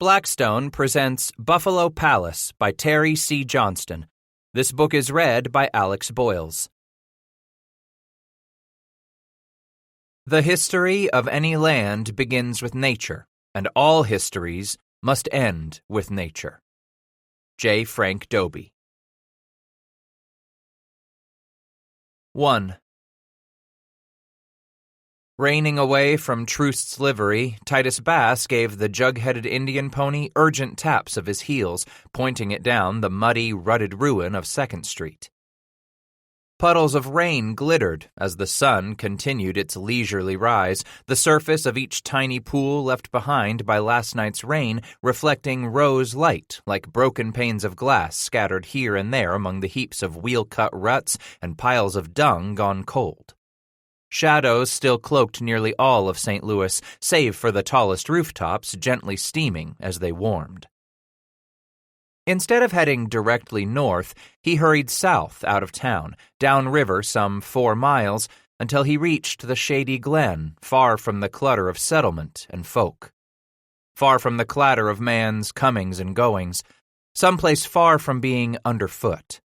Blackstone presents Buffalo Palace by Terry C. Johnston. This book is read by Alex Boyles. The history of any land begins with nature, and all histories must end with nature. J. Frank Dobie. 1. Reining away from Troost's livery, Titus Bass gave the jug-headed Indian pony urgent taps of his heels, pointing it down the muddy, rutted ruin of 2nd Street. Puddles of rain glittered as the sun continued its leisurely rise, the surface of each tiny pool left behind by last night's rain reflecting rose light like broken panes of glass scattered here and there among the heaps of wheel-cut ruts and piles of dung gone cold. Shadows still cloaked nearly all of St. Louis, save for the tallest rooftops gently steaming as they warmed. Instead of heading directly north, he hurried south out of town, downriver some 4 miles, until he reached the shady glen, far from the clutter of settlement and folk. Far from the clatter of man's comings and goings, someplace far from being underfoot.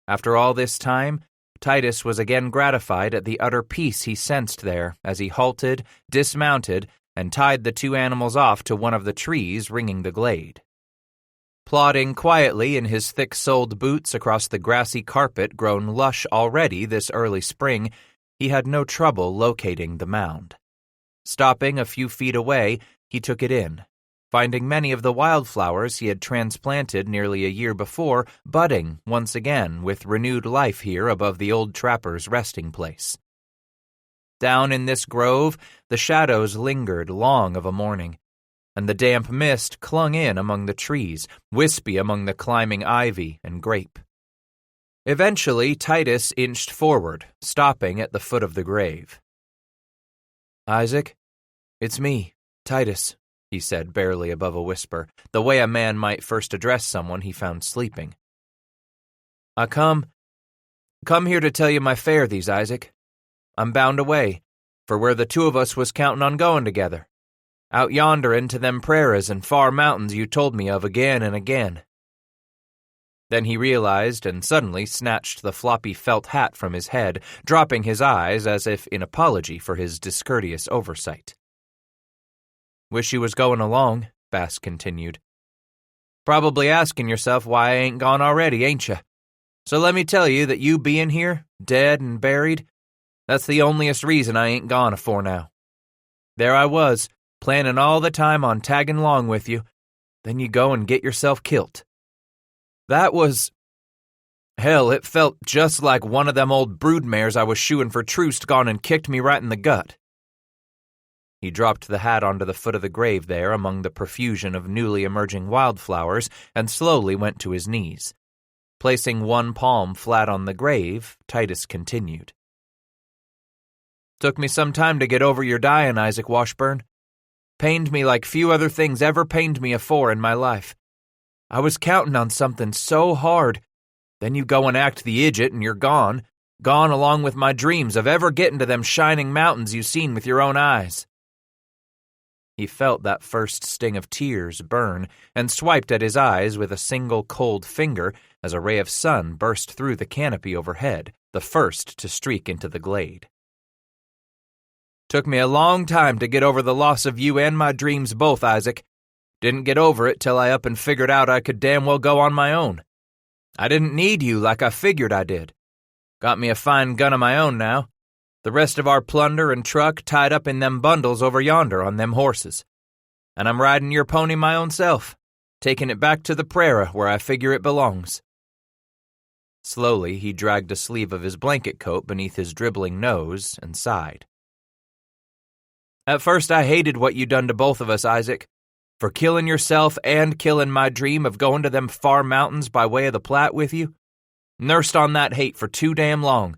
After all this time, Titus was again gratified at the utter peace he sensed there as he halted, dismounted, and tied the 2 animals off to one of the trees ringing the glade. Plodding quietly in his thick-soled boots across the grassy carpet grown lush already this early spring, he had no trouble locating the mound. Stopping a few feet away, he took it in, finding many of the wildflowers he had transplanted nearly a year before budding once again with renewed life here above the old trapper's resting place. Down in this grove, the shadows lingered long of a morning, and the damp mist clung in among the trees, wispy among the climbing ivy and grape. Eventually, Titus inched forward, stopping at the foot of the grave. "Isaac, it's me, Titus," he said barely above a whisper, the way a man might first address someone he found sleeping. "I come here to tell you my fare these, Isaac. I'm bound away, for where the 2 of us was counting on going together. Out yonder into them prairies and far mountains you told me of again and again." Then he realized and suddenly snatched the floppy felt hat from his head, dropping his eyes as if in apology for his discourteous oversight. "Wish you was going along," Bass continued. "Probably asking yourself why I ain't gone already, ain't you? So let me tell you that you being here, dead and buried, that's the onliest reason I ain't gone afore now. There I was, planning all the time on tagging along with you, then you go and get yourself kilt. That was... hell, it felt just like one of them old broodmares I was shoeing for Troost gone and kicked me right in the gut." He dropped the hat onto the foot of the grave there among the profusion of newly emerging wildflowers and slowly went to his knees. Placing one palm flat on the grave, Titus continued. "Took me some time to get over your dying, Isaac Washburn. Pained me like few other things ever pained me afore in my life. I was counting on something so hard. Then you go and act the idiot and you're gone along with my dreams of ever getting to them shining mountains you seen with your own eyes." He felt that first sting of tears burn and swiped at his eyes with a single cold finger as a ray of sun burst through the canopy overhead, the first to streak into the glade. "Took me a long time to get over the loss of you and my dreams both, Isaac. Didn't get over it till I up and figured out I could damn well go on my own. I didn't need you like I figured I did. Got me a fine gun of my own now. The rest of our plunder and truck tied up in them bundles over yonder on them horses. And I'm riding your pony my own self, taking it back to the prairie where I figure it belongs." Slowly, he dragged a sleeve of his blanket coat beneath his dribbling nose and sighed. "At first I hated what you done to both of us, Isaac, for killing yourself and killing my dream of going to them far mountains by way of the Platte with you. Nursed on that hate for too damn long.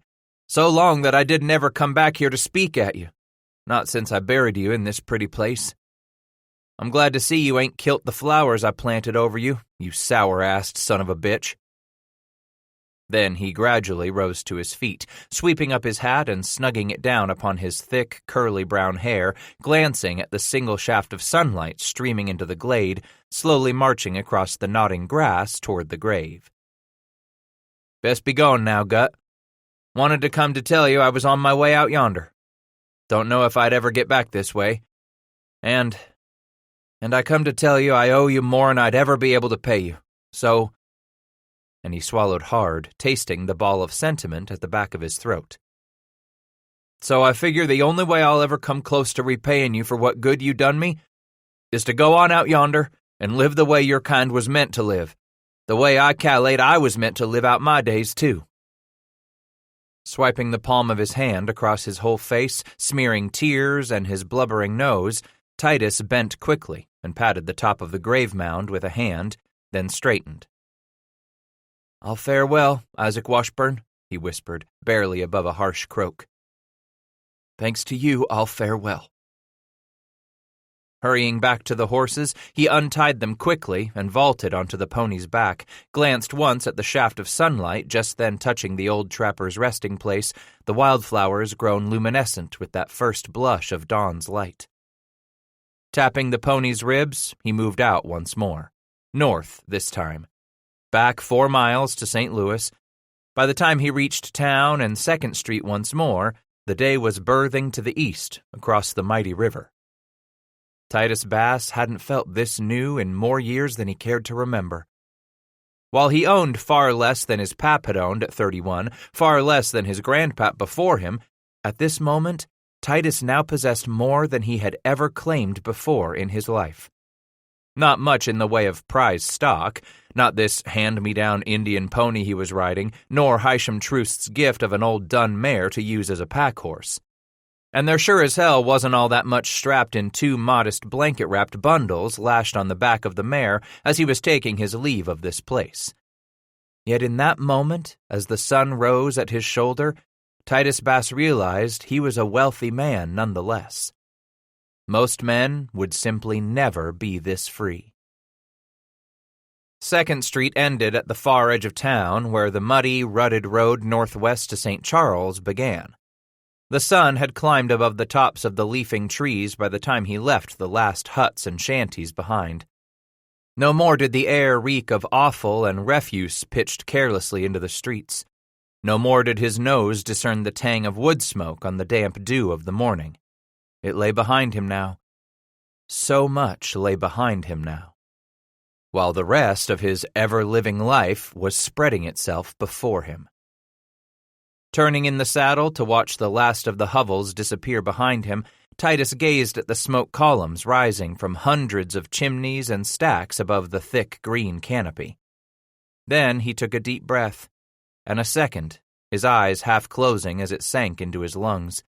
So long that I didn't ever come back here to speak at you. Not since I buried you in this pretty place. I'm glad to see you ain't kilt the flowers I planted over you, you sour-assed son of a bitch." Then he gradually rose to his feet, sweeping up his hat and snugging it down upon his thick, curly brown hair, glancing at the single shaft of sunlight streaming into the glade, slowly marching across the nodding grass toward the grave. "Best be going now, Gut. Wanted to come to tell you I was on my way out yonder. Don't know if I'd ever get back this way. And I come to tell you I owe you more'n I'd ever be able to pay you. So," and he swallowed hard, tasting the ball of sentiment at the back of his throat. "So I figure the only way I'll ever come close to repaying you for what good you done me is to go on out yonder and live the way your kind was meant to live, the way I calculate I was meant to live out my days, too." Swiping the palm of his hand across his whole face, smearing tears and his blubbering nose, Titus bent quickly and patted the top of the grave mound with a hand, then straightened. "I'll fare well, Isaac Washburn," he whispered, barely above a harsh croak. "Thanks to you, I'll fare well." Hurrying back to the horses, he untied them quickly and vaulted onto the pony's back, glanced once at the shaft of sunlight just then touching the old trapper's resting place, the wildflowers grown luminescent with that first blush of dawn's light. Tapping the pony's ribs, he moved out once more. North, this time. Back 4 miles to St. Louis. By the time he reached town and 2nd Street once more, the day was birthing to the east across the mighty river. Titus Bass hadn't felt this new in more years than he cared to remember. While he owned far less than his pap had owned at 31, far less than his grandpap before him, at this moment, Titus now possessed more than he had ever claimed before in his life. Not much in the way of prize stock, not this hand-me-down Indian pony he was riding, nor Hysham Trust's gift of an old dun mare to use as a pack horse. And there sure as hell wasn't all that much strapped in 2 modest blanket-wrapped bundles lashed on the back of the mare as he was taking his leave of this place. Yet in that moment, as the sun rose at his shoulder, Titus Bass realized he was a wealthy man nonetheless. Most men would simply never be this free. 2nd Street ended at the far edge of town where the muddy, rutted road northwest to St. Charles began. The sun had climbed above the tops of the leafing trees by the time he left the last huts and shanties behind. No more did the air reek of offal and refuse pitched carelessly into the streets. No more did his nose discern the tang of wood smoke on the damp dew of the morning. It lay behind him now. So much lay behind him now, while the rest of his ever-living life was spreading itself before him. Turning in the saddle to watch the last of the hovels disappear behind him, Titus gazed at the smoke columns rising from hundreds of chimneys and stacks above the thick green canopy. Then he took a deep breath, and a second, his eyes half closing as it sank into his lungs.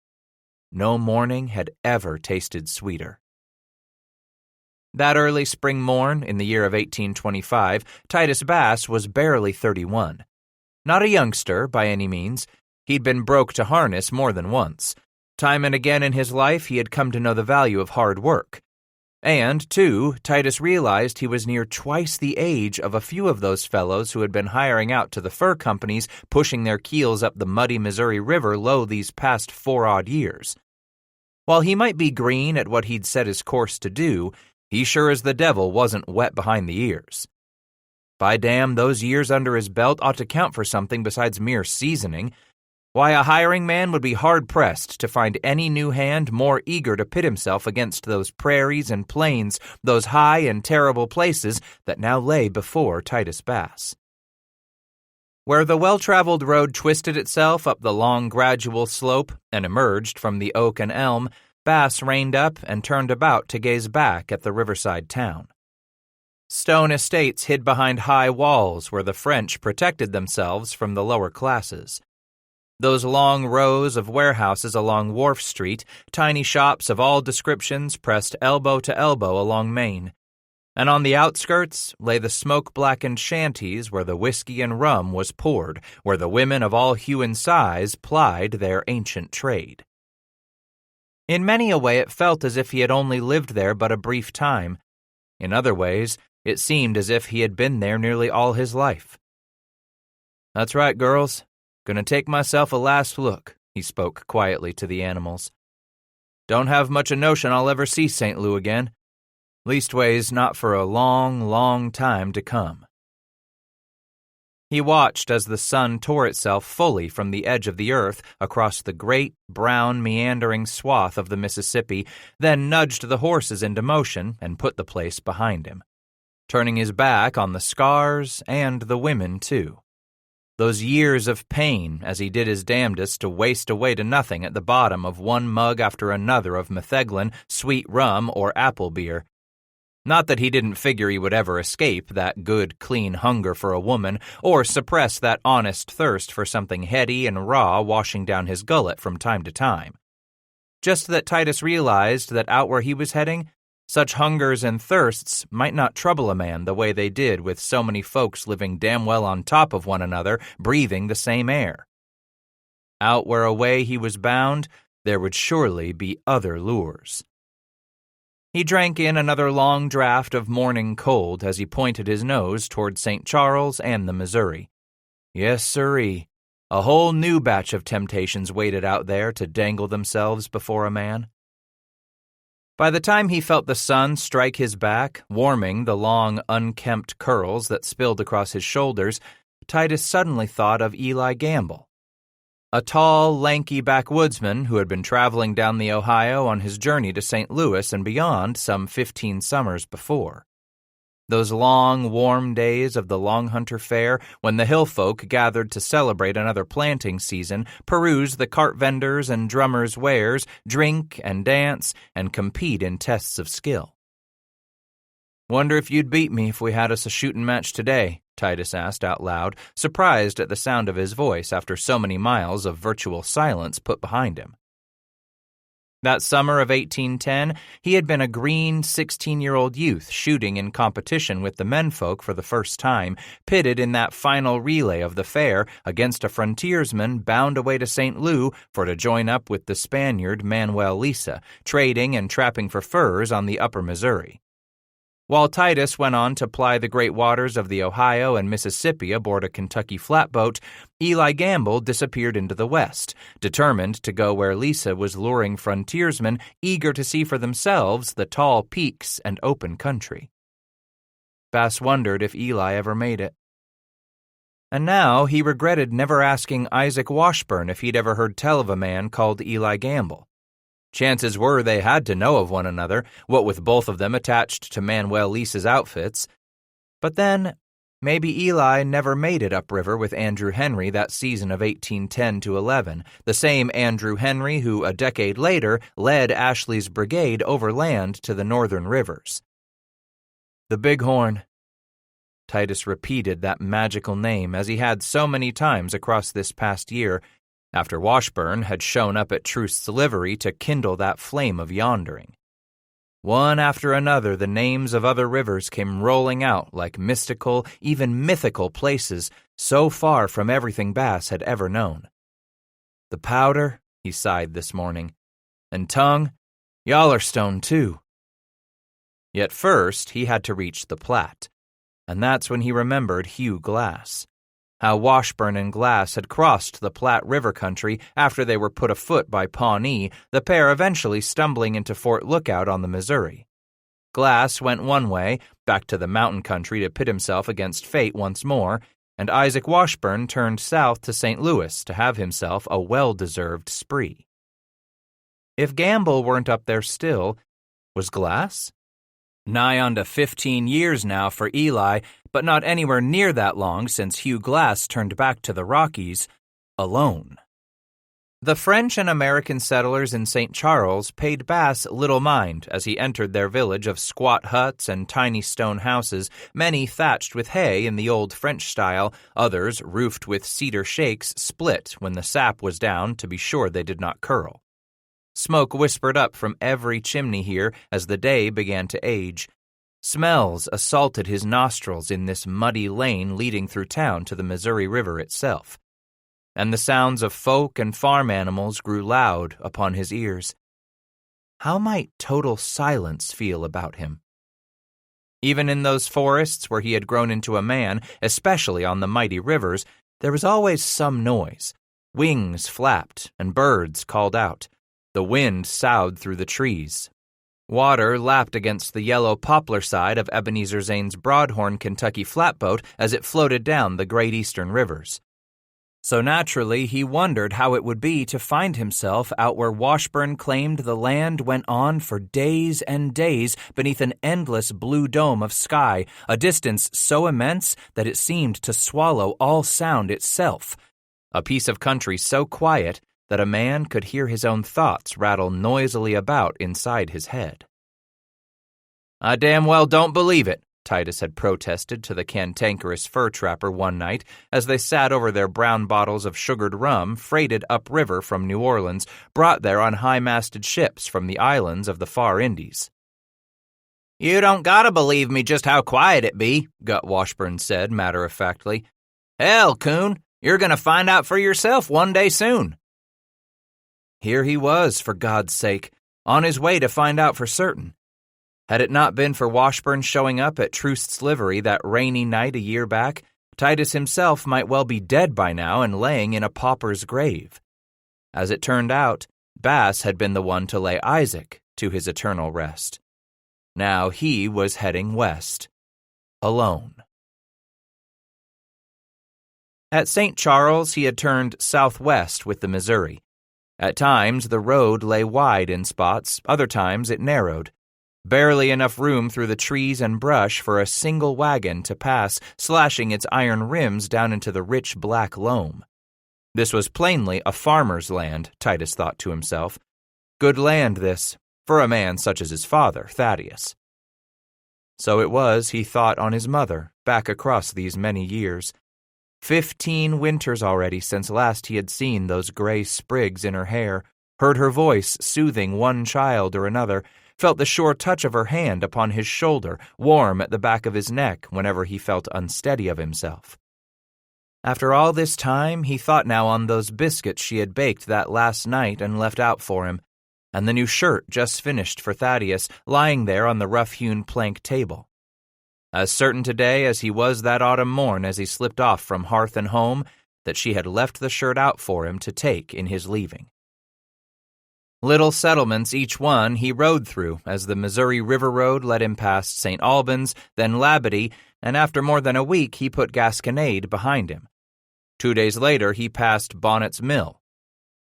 No morning had ever tasted sweeter. That early spring morn, in the year of 1825, Titus Bass was barely 31. Not a youngster, by any means. He'd been broke to harness more than once. Time and again in his life he had come to know the value of hard work. And, too, Titus realized he was near twice the age of a few of those fellows who had been hiring out to the fur companies, pushing their keels up the muddy Missouri River low these past 4 odd years. While he might be green at what he'd set his course to do, he sure as the devil wasn't wet behind the ears. By damn, those years under his belt ought to count for something besides mere seasoning. Why, a hiring man would be hard-pressed to find any new hand more eager to pit himself against those prairies and plains, those high and terrible places that now lay before Titus Bass. Where the well-traveled road twisted itself up the long gradual slope and emerged from the oak and elm, Bass reined up and turned about to gaze back at the riverside town. Stone estates hid behind high walls where the French protected themselves from the lower classes. Those long rows of warehouses along Wharf Street, tiny shops of all descriptions pressed elbow to elbow along Main. And on the outskirts lay the smoke-blackened shanties where the whiskey and rum was poured, where the women of all hue and size plied their ancient trade. In many a way it felt as if he had only lived there but a brief time. In other ways, it seemed as if he had been there nearly all his life. "That's right, girls. Gonna take myself a last look," he spoke quietly to the animals. "Don't have much a notion I'll ever see St. Louis again. Leastways, not for a long, long time to come." He watched as the sun tore itself fully from the edge of the earth across the great, brown, meandering swath of the Mississippi, then nudged the horses into motion and put the place behind him, turning his back on the scars and the women, too. Those years of pain as he did his damnedest to waste away to nothing at the bottom of one mug after another of metheglin, sweet rum, or apple beer. Not that he didn't figure he would ever escape that good, clean hunger for a woman, or suppress that honest thirst for something heady and raw washing down his gullet from time to time. Just that Titus realized that out where he was heading, such hungers and thirsts might not trouble a man the way they did with so many folks living damn well on top of one another, breathing the same air. Out where away he was bound, there would surely be other lures. He drank in another long draught of morning cold as he pointed his nose toward St. Charles and the Missouri. Yes, sirree, a whole new batch of temptations waited out there to dangle themselves before a man. By the time he felt the sun strike his back, warming the long, unkempt curls that spilled across his shoulders, Titus suddenly thought of Eli Gamble, a tall, lanky backwoodsman who had been traveling down the Ohio on his journey to St. Louis and beyond some 15 summers before. Those long, warm days of the Long Hunter Fair, when the hill folk gathered to celebrate another planting season, peruse the cart vendors' and drummers' wares, drink and dance, and compete in tests of skill. "Wonder if you'd beat me if we had us a shooting match today," Titus asked out loud, surprised at the sound of his voice after so many miles of virtual silence put behind him. That summer of 1810, he had been a green 16-year-old youth shooting in competition with the menfolk for the first time, pitted in that final relay of the fair against a frontiersman bound away to St. Louis for to join up with the Spaniard Manuel Lisa, trading and trapping for furs on the upper Missouri. While Titus went on to ply the great waters of the Ohio and Mississippi aboard a Kentucky flatboat, Eli Gamble disappeared into the West, determined to go where Lisa was luring frontiersmen eager to see for themselves the tall peaks and open country. Bass wondered if Eli ever made it. And now he regretted never asking Isaac Washburn if he'd ever heard tell of a man called Eli Gamble. Chances were they had to know of one another, what with both of them attached to Manuel Lisa's outfits. But then, maybe Eli never made it upriver with Andrew Henry that season of 1810-11, the same Andrew Henry who, a decade later, led Ashley's brigade overland to the northern rivers. The Bighorn. Titus repeated that magical name as he had so many times across this past year, after Washburn had shown up at Trust's livery to kindle that flame of yondering. One after another, the names of other rivers came rolling out like mystical, even mythical places so far from everything Bass had ever known. The Powder, he sighed this morning, and Tongue, Yallerstone, too. Yet first he had to reach the Platte, and that's when he remembered Hugh Glass. How Washburn and Glass had crossed the Platte River country after they were put afoot by Pawnee, the pair eventually stumbling into Fort Lookout on the Missouri. Glass went one way, back to the mountain country to pit himself against fate once more, and Isaac Washburn turned south to St. Louis to have himself a well-deserved spree. If Gamble weren't up there still, was Glass? Nigh on to 15 years now for Eli, but not anywhere near that long since Hugh Glass turned back to the Rockies, alone. The French and American settlers in St. Charles paid Bass little mind as he entered their village of squat huts and tiny stone houses, many thatched with hay in the old French style, others roofed with cedar shakes split when the sap was down to be sure they did not curl. Smoke whispered up from every chimney here as the day began to age. Smells assaulted his nostrils in this muddy lane leading through town to the Missouri River itself. And the sounds of folk and farm animals grew loud upon his ears. How might total silence feel about him? Even in those forests where he had grown into a man, especially on the mighty rivers, there was always some noise. Wings flapped and birds called out. The wind soughed through the trees. Water lapped against the yellow poplar side of Ebenezer Zane's Broadhorn, Kentucky flatboat as it floated down the great eastern rivers. So naturally, he wondered how it would be to find himself out where Washburn claimed the land went on for days and days beneath an endless blue dome of sky, a distance so immense that it seemed to swallow all sound itself. A piece of country so quiet that a man could hear his own thoughts rattle noisily about inside his head. "I damn well don't believe it," Titus had protested to the cantankerous fur trapper one night as they sat over their brown bottles of sugared rum freighted upriver from New Orleans, brought there on high-masted ships from the islands of the far Indies. "You don't gotta believe me just how quiet it be," Gut Washburn said matter-of-factly. "Hell, Coon, you're gonna find out for yourself one day soon." Here he was, for God's sake, on his way to find out for certain. Had it not been for Washburn showing up at Trust's livery that rainy night a year back, Titus himself might well be dead by now and laying in a pauper's grave. As it turned out, Bass had been the one to lay Isaac to his eternal rest. Now he was heading west, alone. At St. Charles, he had turned southwest with the Missouri. At times, the road lay wide in spots, other times it narrowed. Barely enough room through the trees and brush for a single wagon to pass, slashing its iron rims down into the rich black loam. This was plainly a farmer's land, Titus thought to himself. Good land, this, for a man such as his father, Thaddeus. So it was, he thought, on his mother, back across these many years. 15 winters already since last he had seen those gray sprigs in her hair, heard her voice soothing one child or another, felt the sure touch of her hand upon his shoulder, warm at the back of his neck whenever he felt unsteady of himself. After all this time, he thought now on those biscuits she had baked that last night and left out for him, and the new shirt just finished for Thaddeus, lying there on the rough-hewn plank table. As certain today as he was that autumn morn as he slipped off from hearth and home, that she had left the shirt out for him to take in his leaving. Little settlements each one he rode through as the Missouri River Road led him past St. Albans, then Labadie, and after more than a week he put Gasconade behind him. 2 days later he passed Bonnet's Mill.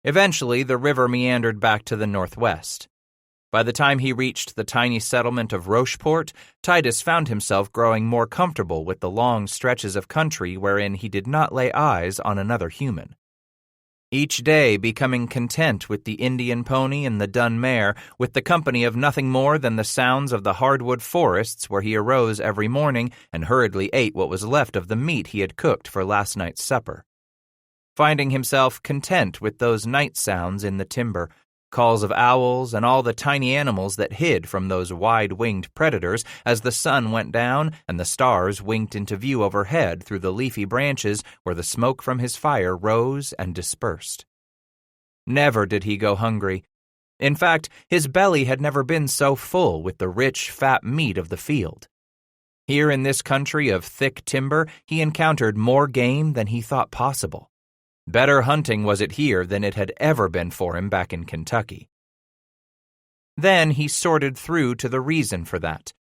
Eventually the river meandered back to the northwest. By the time he reached the tiny settlement of Rocheport, Titus found himself growing more comfortable with the long stretches of country wherein he did not lay eyes on another human. Each day becoming content with the Indian pony and the dun mare, with the company of nothing more than the sounds of the hardwood forests where he arose every morning and hurriedly ate what was left of the meat he had cooked for last night's supper. Finding himself content with those night sounds in the timber, calls of owls and all the tiny animals that hid from those wide-winged predators as the sun went down and the stars winked into view overhead through the leafy branches where the smoke from his fire rose and dispersed. Never did he go hungry. In fact, his belly had never been so full with the rich, fat meat of the field. Here in this country of thick timber, he encountered more game than he thought possible. Better hunting was it here than it had ever been for him back in Kentucky. Then he sorted through to the reason for that.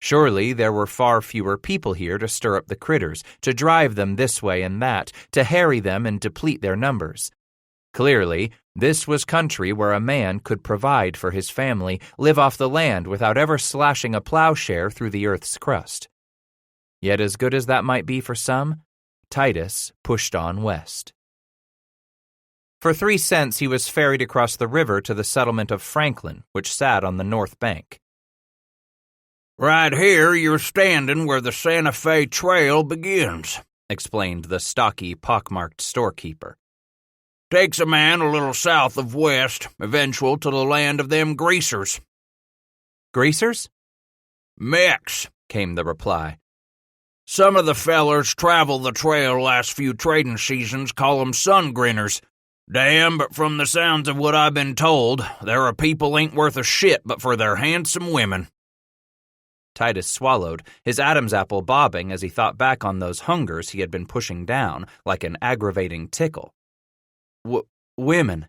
Surely there were far fewer people here to stir up the critters, to drive them this way and that, to harry them and deplete their numbers. Clearly, this was country where a man could provide for his family, live off the land without ever slashing a plowshare through the earth's crust. Yet as good as that might be for some, Titus pushed on west. For 3 cents he was ferried across the river to the settlement of Franklin, which sat on the north bank. "Right here you're standing where the Santa Fe Trail begins," explained the stocky, pockmarked storekeeper. "Takes a man a little south of west, eventual to the land of them greasers." "Greasers?" "Mex," came the reply. "Some of the fellers travel the trail last few trading seasons call 'em sun grinners. Damn, but from the sounds of what I've been told, there are people ain't worth a shit but for their handsome women." Titus swallowed, his Adam's apple bobbing as he thought back on those hungers he had been pushing down like an aggravating tickle. Women.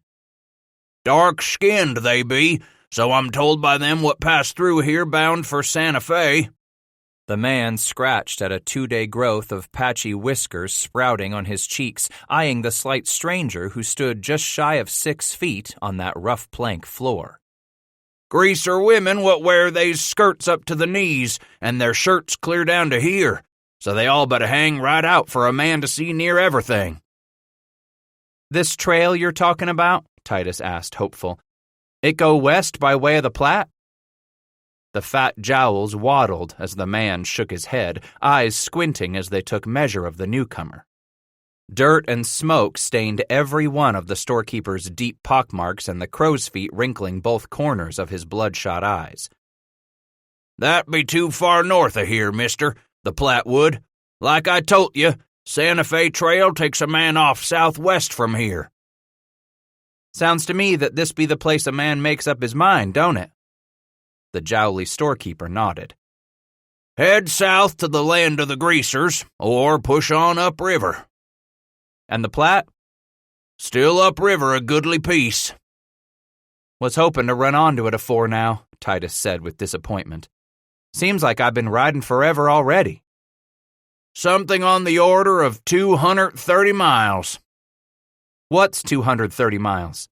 Dark-skinned they be, so I'm told by them what passed through here bound for Santa Fe. The man scratched at a 2-day growth of patchy whiskers sprouting on his cheeks, eyeing the slight stranger who stood just shy of 6 feet on that rough plank floor. Greaser women what wear they's skirts up to the knees, and their shirts clear down to here, so they all but hang right out for a man to see near everything. This trail you're talking about? Titus asked, hopeful. It go west by way of the Platte? The fat jowls waddled as the man shook his head, eyes squinting as they took measure of the newcomer. Dirt and smoke stained every one of the storekeeper's deep pockmarks and the crow's feet wrinkling both corners of his bloodshot eyes. That be too far north of here, mister, the Platte would. Like I told you, Santa Fe Trail takes a man off southwest from here. Sounds to me that this be the place a man makes up his mind, don't it? The jowly storekeeper nodded. Head south to the land of the greasers, or push on upriver. And the Platte? Still upriver a goodly piece. Was hoping to run onto it afore now, Titus said with disappointment. Seems like I've been riding forever already. Something on the order of 230 miles. What's 230 miles?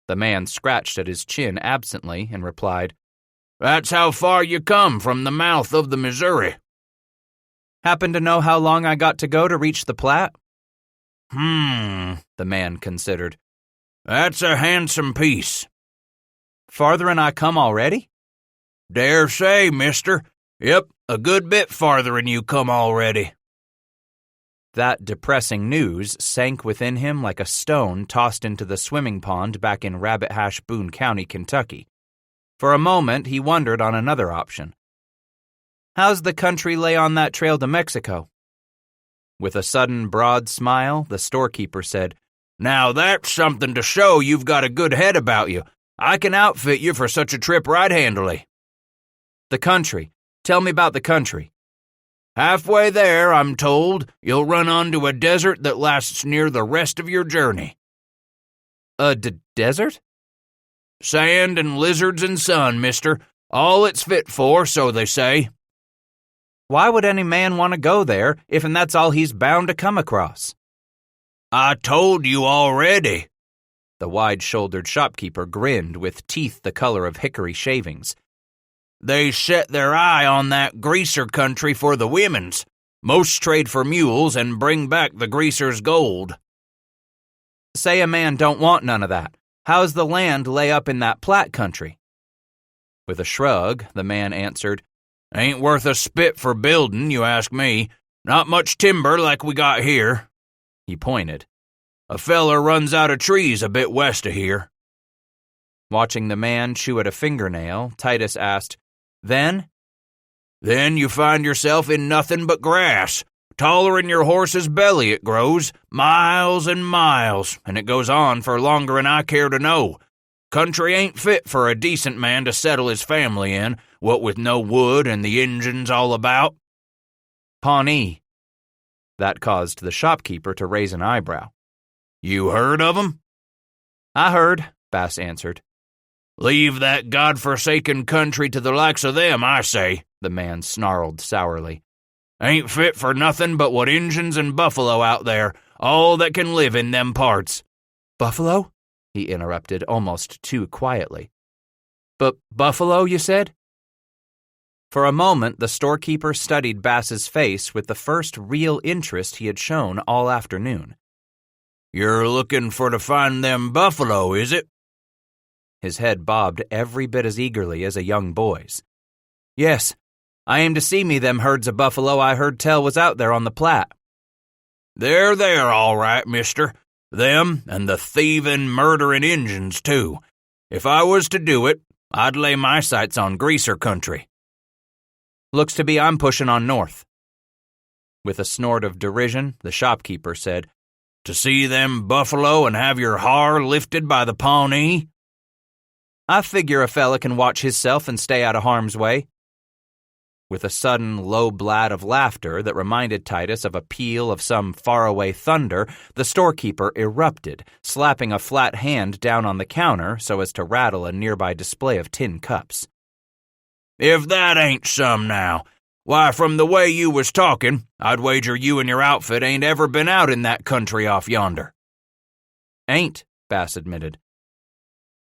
The man scratched at his chin absently and replied, That's how far you come from the mouth of the Missouri. Happen to know how long I got to go to reach the Platte? The man considered. That's a handsome piece. Farther'n I come already? Dare say, mister. Yep, a good bit farther'n you come already. That depressing news sank within him like a stone tossed into the swimming pond back in Rabbit Hash, Boone County, Kentucky. For a moment, he wondered on another option. How's the country lay on that trail to Mexico? With a sudden broad smile, the storekeeper said, Now that's something to show you've got a good head about you. I can outfit you for such a trip right handily. The country. Tell me about the country. Halfway there, I'm told, you'll run onto a desert that lasts near the rest of your journey. A desert? Sand and lizards and sun, mister. All it's fit for, so they say. Why would any man want to go there if that's all he's bound to come across? I told you already. The wide-shouldered shopkeeper grinned with teeth the color of hickory shavings. They set their eye on that greaser country for the women's. Most trade for mules and bring back the greaser's gold. Say a man don't want none of that. How's the land lay up in that Platte country? With a shrug, the man answered, Ain't worth a spit for buildin', you ask me. Not much timber like we got here. He pointed. A feller runs out of trees a bit west of here. Watching the man chew at a fingernail, Titus asked, Then you find yourself in nothing but grass. Taller'n your horse's belly it grows, miles and miles, and it goes on for longer'n I care to know. Country ain't fit for a decent man to settle his family in, what with no wood and the Injuns all about. Pawnee. That caused the shopkeeper to raise an eyebrow. You heard of 'em? I heard, Bass answered. Leave that God-forsaken country to the likes of them, I say, the man snarled sourly. Ain't fit for nothing but what Injuns and buffalo out there, all that can live in them parts. Buffalo? He interrupted almost too quietly. But buffalo, you said? For a moment, the storekeeper studied Bass's face with the first real interest he had shown all afternoon. You're looking for to find them buffalo, is it? His head bobbed every bit as eagerly as a young boy's. Yes, I aim to see me them herds of buffalo I heard tell was out there on the Platte. They're there all right, mister. Them and the thievin', murderin' Injuns, too. If I was to do it, I'd lay my sights on greaser country. Looks to be I'm pushing on north. With a snort of derision, the shopkeeper said, To see them buffalo and have your har lifted by the Pawnee? I figure a fella can watch hisself and stay out of harm's way. With a sudden low blast of laughter that reminded Titus of a peal of some faraway thunder, the storekeeper erupted, slapping a flat hand down on the counter so as to rattle a nearby display of tin cups. "If that ain't some now, why, from the way you was talking, I'd wager you and your outfit ain't ever been out in that country off yonder." "Ain't," Bass admitted.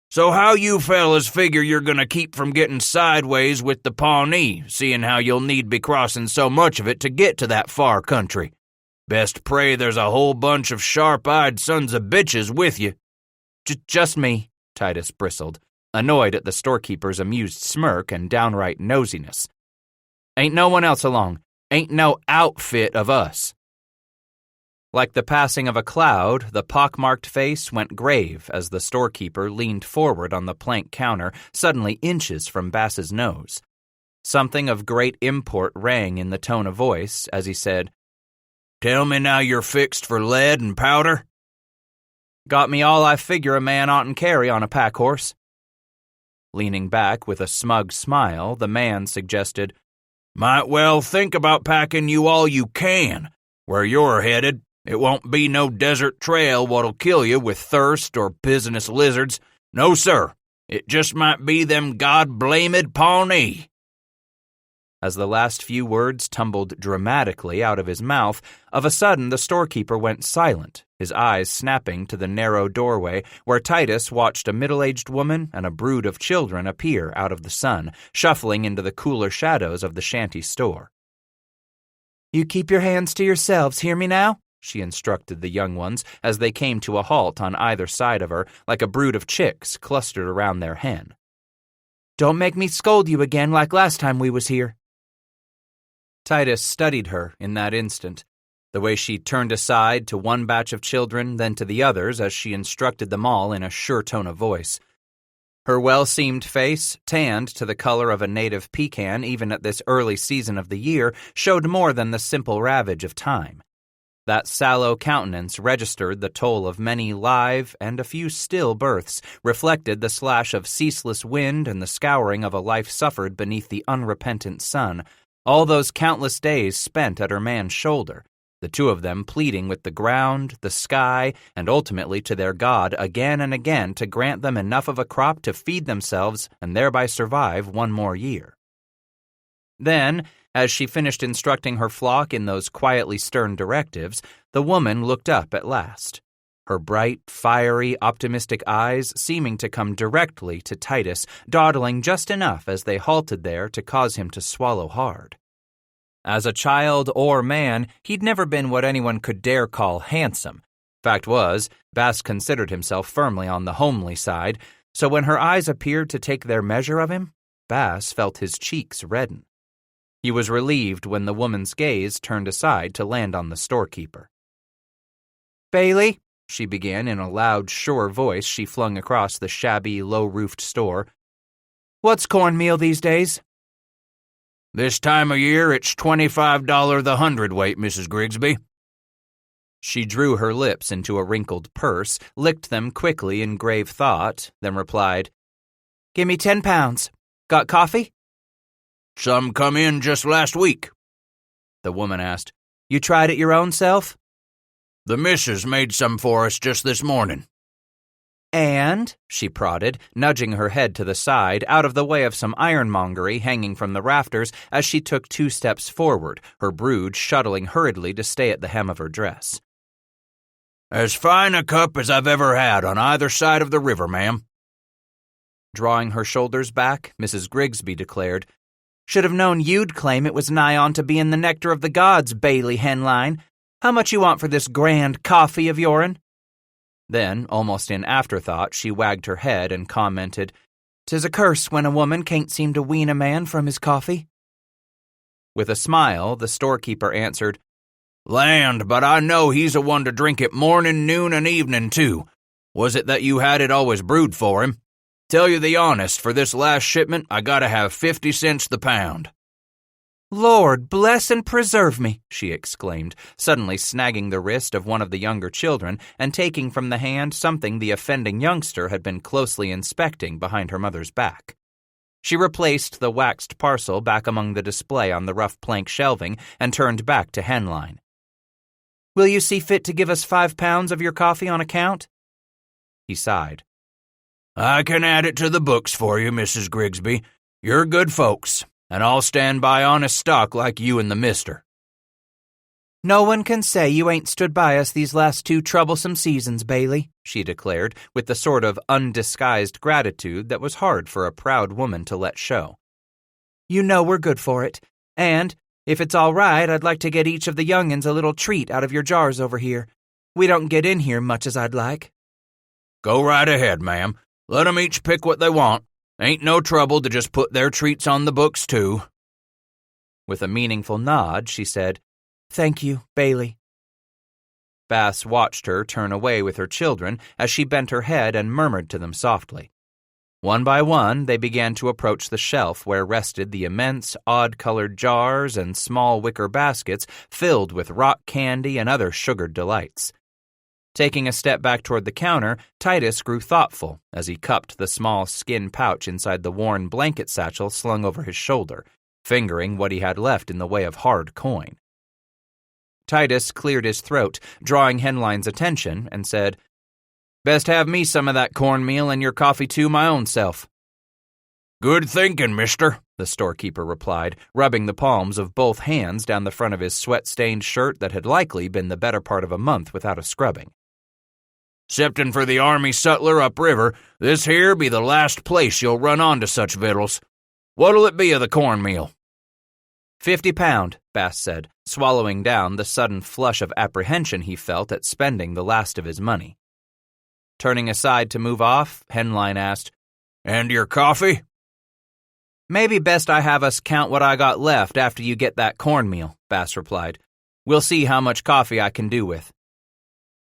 "So how you fellas figure you're gonna keep from getting sideways with the Pawnee, seeing how you'll need be crossing so much of it to get to that far country? Best pray there's a whole bunch of sharp-eyed sons of bitches with you." Just me," Titus bristled, annoyed at the storekeeper's amused smirk and downright nosiness. "Ain't no one else along. Ain't no outfit of us." Like the passing of a cloud, the pockmarked face went grave as the storekeeper leaned forward on the plank counter, suddenly inches from Bass's nose. Something of great import rang in the tone of voice as he said, "Tell me now you're fixed for lead and powder?" "Got me all I figure a man oughtn't carry on a pack horse." Leaning back with a smug smile, the man suggested, "Might well think about packing you all you can. Where you're headed, it won't be no desert trail what'll kill you with thirst or poisonous lizards. No, sir. It just might be them God-blamed Pawnee." As the last few words tumbled dramatically out of his mouth, of a sudden the storekeeper went silent, his eyes snapping to the narrow doorway where Titus watched a middle-aged woman and a brood of children appear out of the sun, shuffling into the cooler shadows of the shanty store. "You keep your hands to yourselves, hear me now?" she instructed the young ones as they came to a halt on either side of her like a brood of chicks clustered around their hen. "Don't make me scold you again like last time we was here." Titus studied her in that instant, the way she turned aside to one batch of children, then to the others as she instructed them all in a sure tone of voice. Her well-seamed face, tanned to the color of a native pecan even at this early season of the year, showed more than the simple ravage of time. That sallow countenance registered the toll of many live and a few still births, reflected the slash of ceaseless wind and the scouring of a life suffered beneath the unrepentant sun, all those countless days spent at her man's shoulder, the two of them pleading with the ground, the sky, and ultimately to their God again and again to grant them enough of a crop to feed themselves and thereby survive one more year. Then, as she finished instructing her flock in those quietly stern directives, the woman looked up at last, her bright, fiery, optimistic eyes seeming to come directly to Titus, dawdling just enough as they halted there to cause him to swallow hard. As a child or man, he'd never been what anyone could dare call handsome. Fact was, Bass considered himself firmly on the homely side, so when her eyes appeared to take their measure of him, Bass felt his cheeks redden. He was relieved when the woman's gaze turned aside to land on the storekeeper. "Bailey," she began in a loud, sure voice she flung across the shabby, low-roofed store, "what's cornmeal these days?" "This time of year, it's $25 the hundredweight, Mrs. Grigsby." She drew her lips into a wrinkled purse, licked them quickly in grave thought, then replied, "Give me 10 pounds. Got coffee?" "Some come in just last week." The woman asked, "You tried it your own self?" "The missus made some for us just this morning." "And?" she prodded, nudging her head to the side, out of the way of some ironmongery hanging from the rafters as she took 2 steps forward, her brood shuttling hurriedly to stay at the hem of her dress. "As fine a cup as I've ever had on either side of the river, ma'am." Drawing her shoulders back, Mrs. Grigsby declared, "Should have known you'd claim it was nigh on to being the nectar of the gods, Bailey Henline. How much you want for this grand coffee of your'n?" Then, almost in afterthought, she wagged her head and commented, "'Tis a curse when a woman can't seem to wean a man from his coffee." With a smile, the storekeeper answered, "Land, but I know he's a one to drink it morning, noon, and evening, too. Was it that you had it always brewed for him? Tell you the honest, for this last shipment, I gotta have 50 cents the pound." "Lord bless and preserve me," she exclaimed, suddenly snagging the wrist of one of the younger children and taking from the hand something the offending youngster had been closely inspecting behind her mother's back. She replaced the waxed parcel back among the display on the rough plank shelving and turned back to Henline. "Will you see fit to give us 5 pounds of your coffee on account?" He sighed. "I can add it to the books for you, Mrs. Grigsby. You're good folks, and I'll stand by honest stock like you and the mister." "No one can say you ain't stood by us these last 2 troublesome seasons, Bailey," she declared, with the sort of undisguised gratitude that was hard for a proud woman to let show. "You know we're good for it, and, if it's all right, I'd like to get each of the young'uns a little treat out of your jars over here. We don't get in here much as I'd like." "Go right ahead, ma'am. Let 'em each pick what they want. Ain't no trouble to just put their treats on the books, too." With a meaningful nod, she said, "Thank you, Bailey." Bass watched her turn away with her children as she bent her head and murmured to them softly. One by one, they began to approach the shelf where rested the immense, odd-colored jars and small wicker baskets filled with rock candy and other sugared delights. Taking a step back toward the counter, Titus grew thoughtful as he cupped the small skin pouch inside the worn blanket satchel slung over his shoulder, fingering what he had left in the way of hard coin. Titus cleared his throat, drawing Henline's attention, and said, "Best have me some of that cornmeal and your coffee too my own self." "Good thinking, mister," the storekeeper replied, rubbing the palms of both hands down the front of his sweat-stained shirt that had likely been the better part of a month without a scrubbing. "'Ceptin' for the army sutler upriver, this here be the last place you'll run onto such vittles. What'll it be of the cornmeal?" 50 pound, Bass said, swallowing down the sudden flush of apprehension he felt at spending the last of his money. Turning aside to move off, Henline asked, "And your coffee?" "Maybe best I have us count what I got left after you get that cornmeal," Bass replied. "We'll see how much coffee I can do with."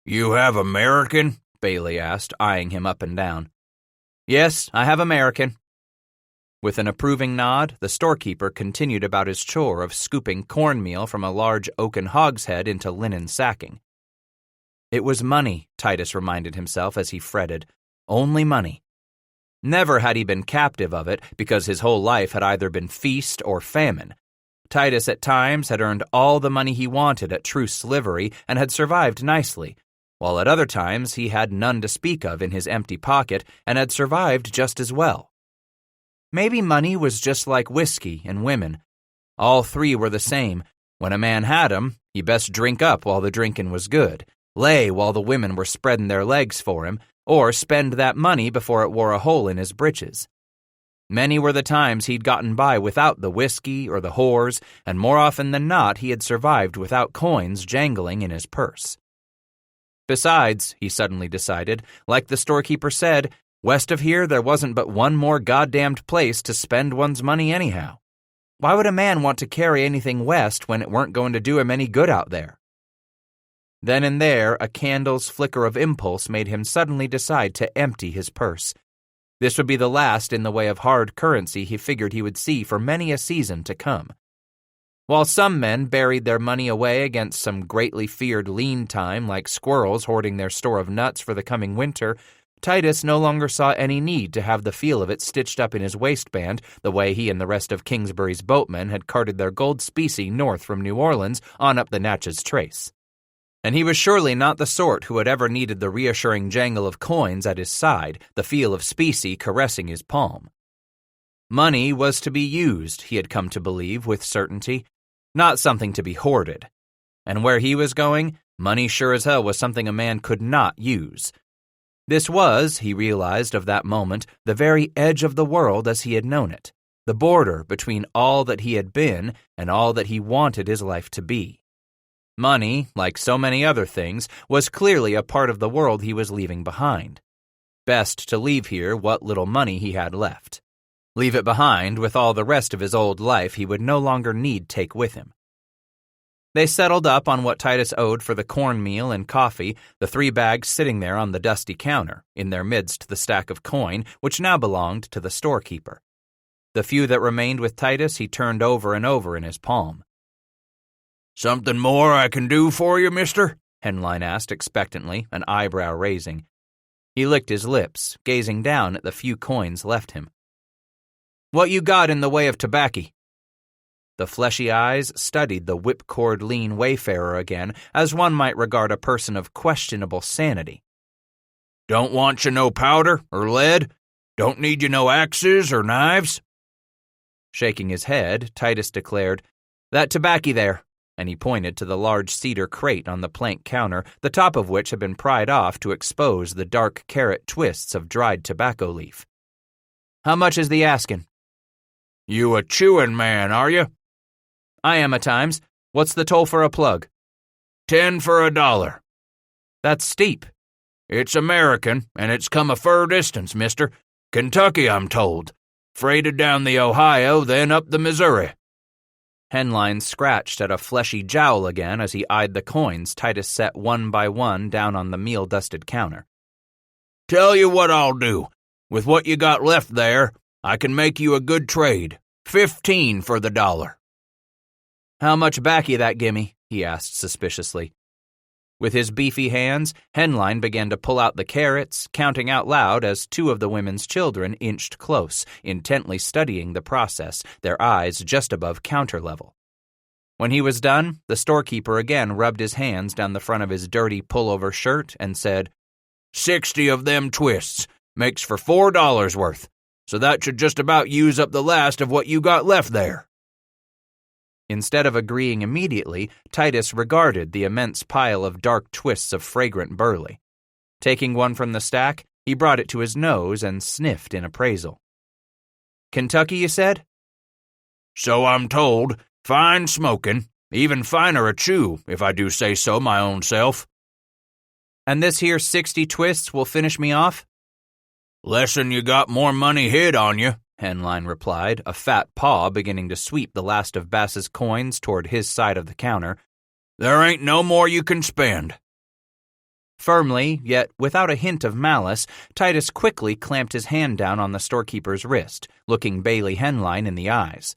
"You have American?" Bailey asked, eyeing him up and down. "Yes, I have American." With an approving nod, the storekeeper continued about his chore of scooping cornmeal from a large oaken hogshead into linen sacking. It was money, Titus reminded himself as he fretted. Only money. Never had he been captive of it, because his whole life had either been feast or famine. Titus at times had earned all the money he wanted at truce livery and had survived nicely, while at other times he had none to speak of in his empty pocket and had survived just as well. Maybe money was just like whiskey and women. All 3 were the same. When a man had 'em, he best drink up while the drinkin' was good, lay while the women were spreadin' their legs for him, or spend that money before it wore a hole in his britches. Many were the times he'd gotten by without the whiskey or the whores, and more often than not he had survived without coins jangling in his purse. Besides, he suddenly decided, like the storekeeper said, west of here there wasn't but one more goddamned place to spend one's money anyhow. Why would a man want to carry anything west when it weren't going to do him any good out there? Then and there, a candle's flicker of impulse made him suddenly decide to empty his purse. This would be the last in the way of hard currency he figured he would see for many a season to come. While some men buried their money away against some greatly feared lean time like squirrels hoarding their store of nuts for the coming winter, Titus no longer saw any need to have the feel of it stitched up in his waistband the way he and the rest of Kingsbury's boatmen had carted their gold specie north from New Orleans on up the Natchez Trace. And he was surely not the sort who had ever needed the reassuring jangle of coins at his side, the feel of specie caressing his palm. Money was to be used, he had come to believe with certainty, not something to be hoarded. And where he was going, money sure as hell was something a man could not use. This was, he realized of that moment, the very edge of the world as he had known it, the border between all that he had been and all that he wanted his life to be. Money, like so many other things, was clearly a part of the world he was leaving behind. Best to leave here what little money he had left. Leave it behind with all the rest of his old life he would no longer need take with him. They settled up on what Titus owed for the cornmeal and coffee, the 3 bags sitting there on the dusty counter, in their midst the stack of coin, which now belonged to the storekeeper. The few that remained with Titus he turned over and over in his palm. "Something more I can do for you, mister?" Henline asked expectantly, an eyebrow raising. He licked his lips, gazing down at the few coins left him. What you got in the way of tobacco?" The fleshy eyes studied the whipcord lean wayfarer again, as one might regard a person of questionable sanity. "Don't want you no powder or lead? Don't need you no axes or knives?" Shaking his head, Titus declared, "That tobacco there," and he pointed to the large cedar crate on the plank counter, the top of which had been pried off to expose the dark carrot twists of dried tobacco leaf. "How much is the asking?" "You a chewin' man, are you?" "I am at times. What's the toll for a plug?" "10 for $1. "That's steep." "It's American, and it's come a fur distance, mister. Kentucky, I'm told. Freighted down the Ohio, then up the Missouri." Henline scratched at a fleshy jowl again as he eyed the coins Titus set one by one down on the meal-dusted counter. "Tell you what I'll do. With what you got left there, I can make you a good trade. 15 for the $1. "How much baccy that gimme?" he asked suspiciously. With his beefy hands, Henline began to pull out the carrots, counting out loud as two of the women's children inched close, intently studying the process, their eyes just above counter level. When he was done, the storekeeper again rubbed his hands down the front of his dirty pullover shirt and said, 60 of them twists. Makes for $4 worth. So that should just about use up the last of what you got left there." Instead of agreeing immediately, Titus regarded the immense pile of dark twists of fragrant burley. Taking one from the stack, he brought it to his nose and sniffed in appraisal. "Kentucky, you said?" "So I'm told. Fine smokin'. Even finer a chew, if I do say so my own self." "And this here 60 twists will finish me off?" "Lessen you got more money hid on you," Henline replied, a fat paw beginning to sweep the last of Bass's coins toward his side of the counter. "There ain't no more you can spend." Firmly, yet without a hint of malice, Titus quickly clamped his hand down on the storekeeper's wrist, looking Bailey Henline in the eyes.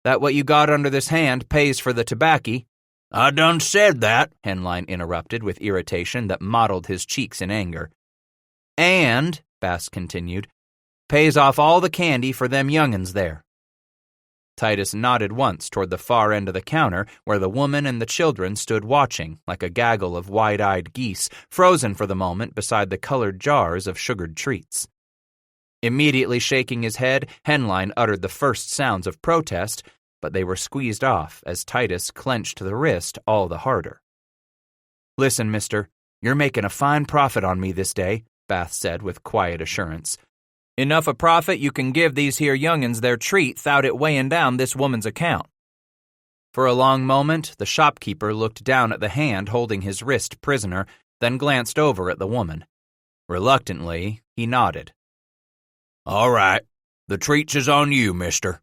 "That what you got under this hand pays for the tobacco?" "I done said that," Henline interrupted with irritation that mottled his cheeks in anger. "And," Bass continued, "pays off all the candy for them young'uns there." Titus nodded once toward the far end of the counter where the woman and the children stood watching like a gaggle of wide-eyed geese frozen for the moment beside the colored jars of sugared treats. Immediately shaking his head, Henline uttered the first sounds of protest, but they were squeezed off as Titus clenched the wrist all the harder. "Listen, mister, you're making a fine profit on me this day," Bath said with quiet assurance. "Enough a profit you can give these here young'uns their treat 'thout it weighing down this woman's account." For a long moment, the shopkeeper looked down at the hand holding his wrist prisoner, then glanced over at the woman. Reluctantly, he nodded. "All right. The treats is on you, mister."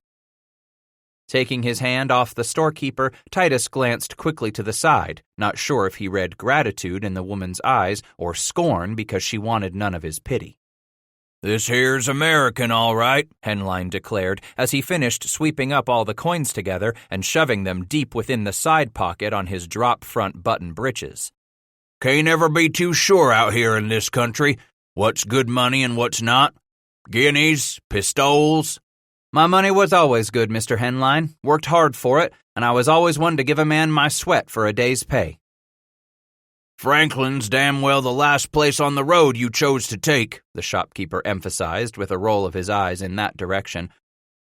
Taking his hand off the storekeeper, Titus glanced quickly to the side, not sure if he read gratitude in the woman's eyes or scorn because she wanted none of his pity. "This here's American, all right," Henline declared as he finished sweeping up all the coins together and shoving them deep within the side pocket on his drop-front button breeches. "Can't ever be too sure out here in this country. What's good money and what's not? Guineas, pistoles." "My money was always good, Mr. Henline. Worked hard for it, and I was always one to give a man my sweat for a day's pay." "Franklin's damn well the last place on the road you chose to take," the shopkeeper emphasized with a roll of his eyes in that direction.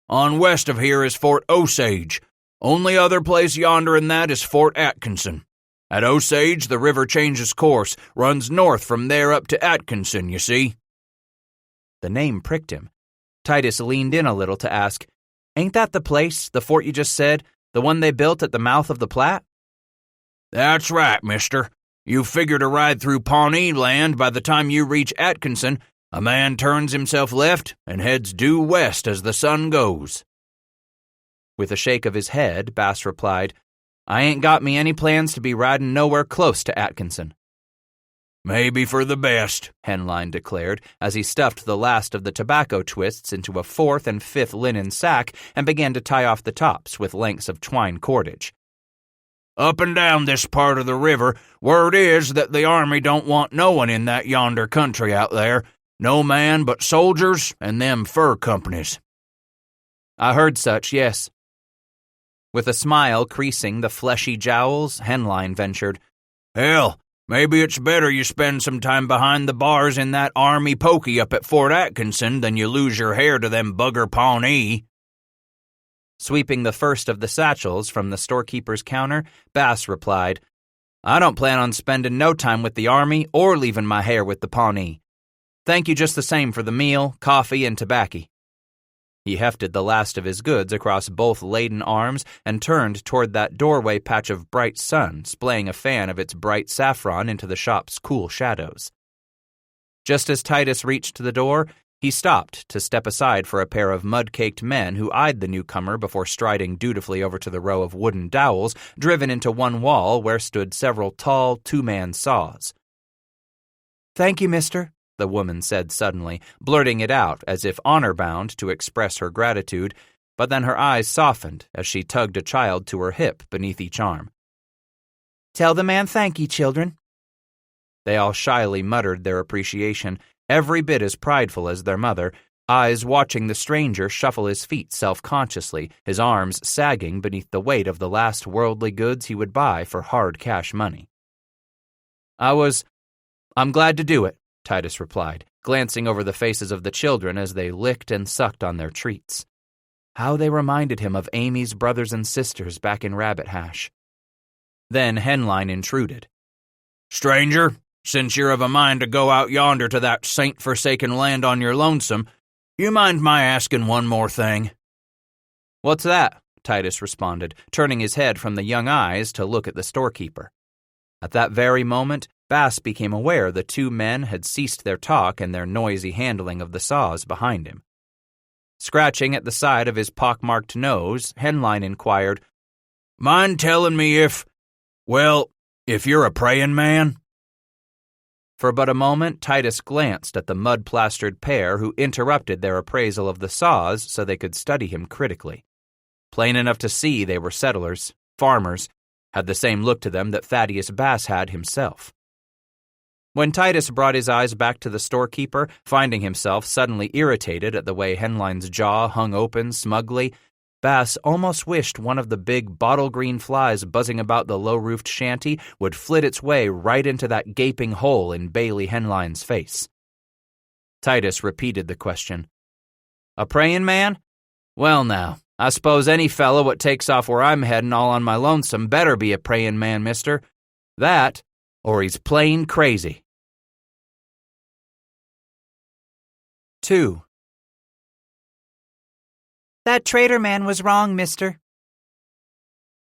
"On west of here is Fort Osage. Only other place yonder in that is Fort Atkinson. At Osage, the river changes course, runs north from there up to Atkinson, you see." The name pricked him. Titus leaned in a little to ask, "Ain't that the place, the fort you just said, the one they built at the mouth of the Platte?" "That's right, mister. You figure to ride through Pawnee land by the time you reach Atkinson, a man turns himself left and heads due west as the sun goes." With a shake of his head, Bass replied, "I ain't got me any plans to be riding nowhere close to Atkinson." "Maybe for the best," Henline declared as he stuffed the last of the tobacco twists into a fourth and fifth linen sack and began to tie off the tops with lengths of twine cordage. "Up and down this part of the river, word is that the army don't want no one in that yonder country out there. No man but soldiers and them fur companies. I heard such, yes. With a smile creasing the fleshy jowls, Henline ventured, Hell, maybe it's better you spend some time behind the bars in that army pokey up at Fort Atkinson than you lose your hair to them bugger Pawnee. Sweeping the first of the satchels from the storekeeper's counter, Bass replied, I don't plan on spending no time with the army or leaving my hair with the Pawnee. Thank you just the same for the meal, coffee, and tobacco. He hefted the last of his goods across both laden arms and turned toward that doorway patch of bright sun, splaying a fan of its bright saffron into the shop's cool shadows. Just as Titus reached the door, he stopped to step aside for a pair of mud-caked men who eyed the newcomer before striding dutifully over to the row of wooden dowels driven into one wall where stood several tall, two-man saws. Thank you, mister, the woman said suddenly, blurting it out as if honor-bound to express her gratitude, but then her eyes softened as she tugged a child to her hip beneath each arm. Tell the man thank ye, children. They all shyly muttered their appreciation, every bit as prideful as their mother, eyes watching the stranger shuffle his feet self-consciously, his arms sagging beneath the weight of the last worldly goods he would buy for hard cash money. I'm glad to do it, Titus replied, glancing over the faces of the children as they licked and sucked on their treats. How they reminded him of Amy's brothers and sisters back in Rabbit Hash. Then Henline intruded. Stranger, since you're of a mind to go out yonder to that saint-forsaken land on your lonesome, you mind my asking one more thing? What's that? Titus responded, turning his head from the young eyes to look at the storekeeper. At that very moment, Bass became aware the two men had ceased their talk and their noisy handling of the saws behind him. Scratching at the side of his pockmarked nose, Henline inquired, Mind telling me if you're a praying man? For but a moment, Titus glanced at the mud-plastered pair who interrupted their appraisal of the saws so they could study him critically. Plain enough to see they were settlers, farmers, had the same look to them that Thaddeus Bass had himself. When Titus brought his eyes back to the storekeeper, finding himself suddenly irritated at the way Henline's jaw hung open smugly, Bass almost wished one of the big bottle-green flies buzzing about the low-roofed shanty would flit its way right into that gaping hole in Bailey Henline's face. Titus repeated the question. A praying man? Well now, I suppose any fellow what takes off where I'm headin' all on my lonesome better be a praying man, mister. That, or he's plain crazy. 2. That trader man was wrong, mister.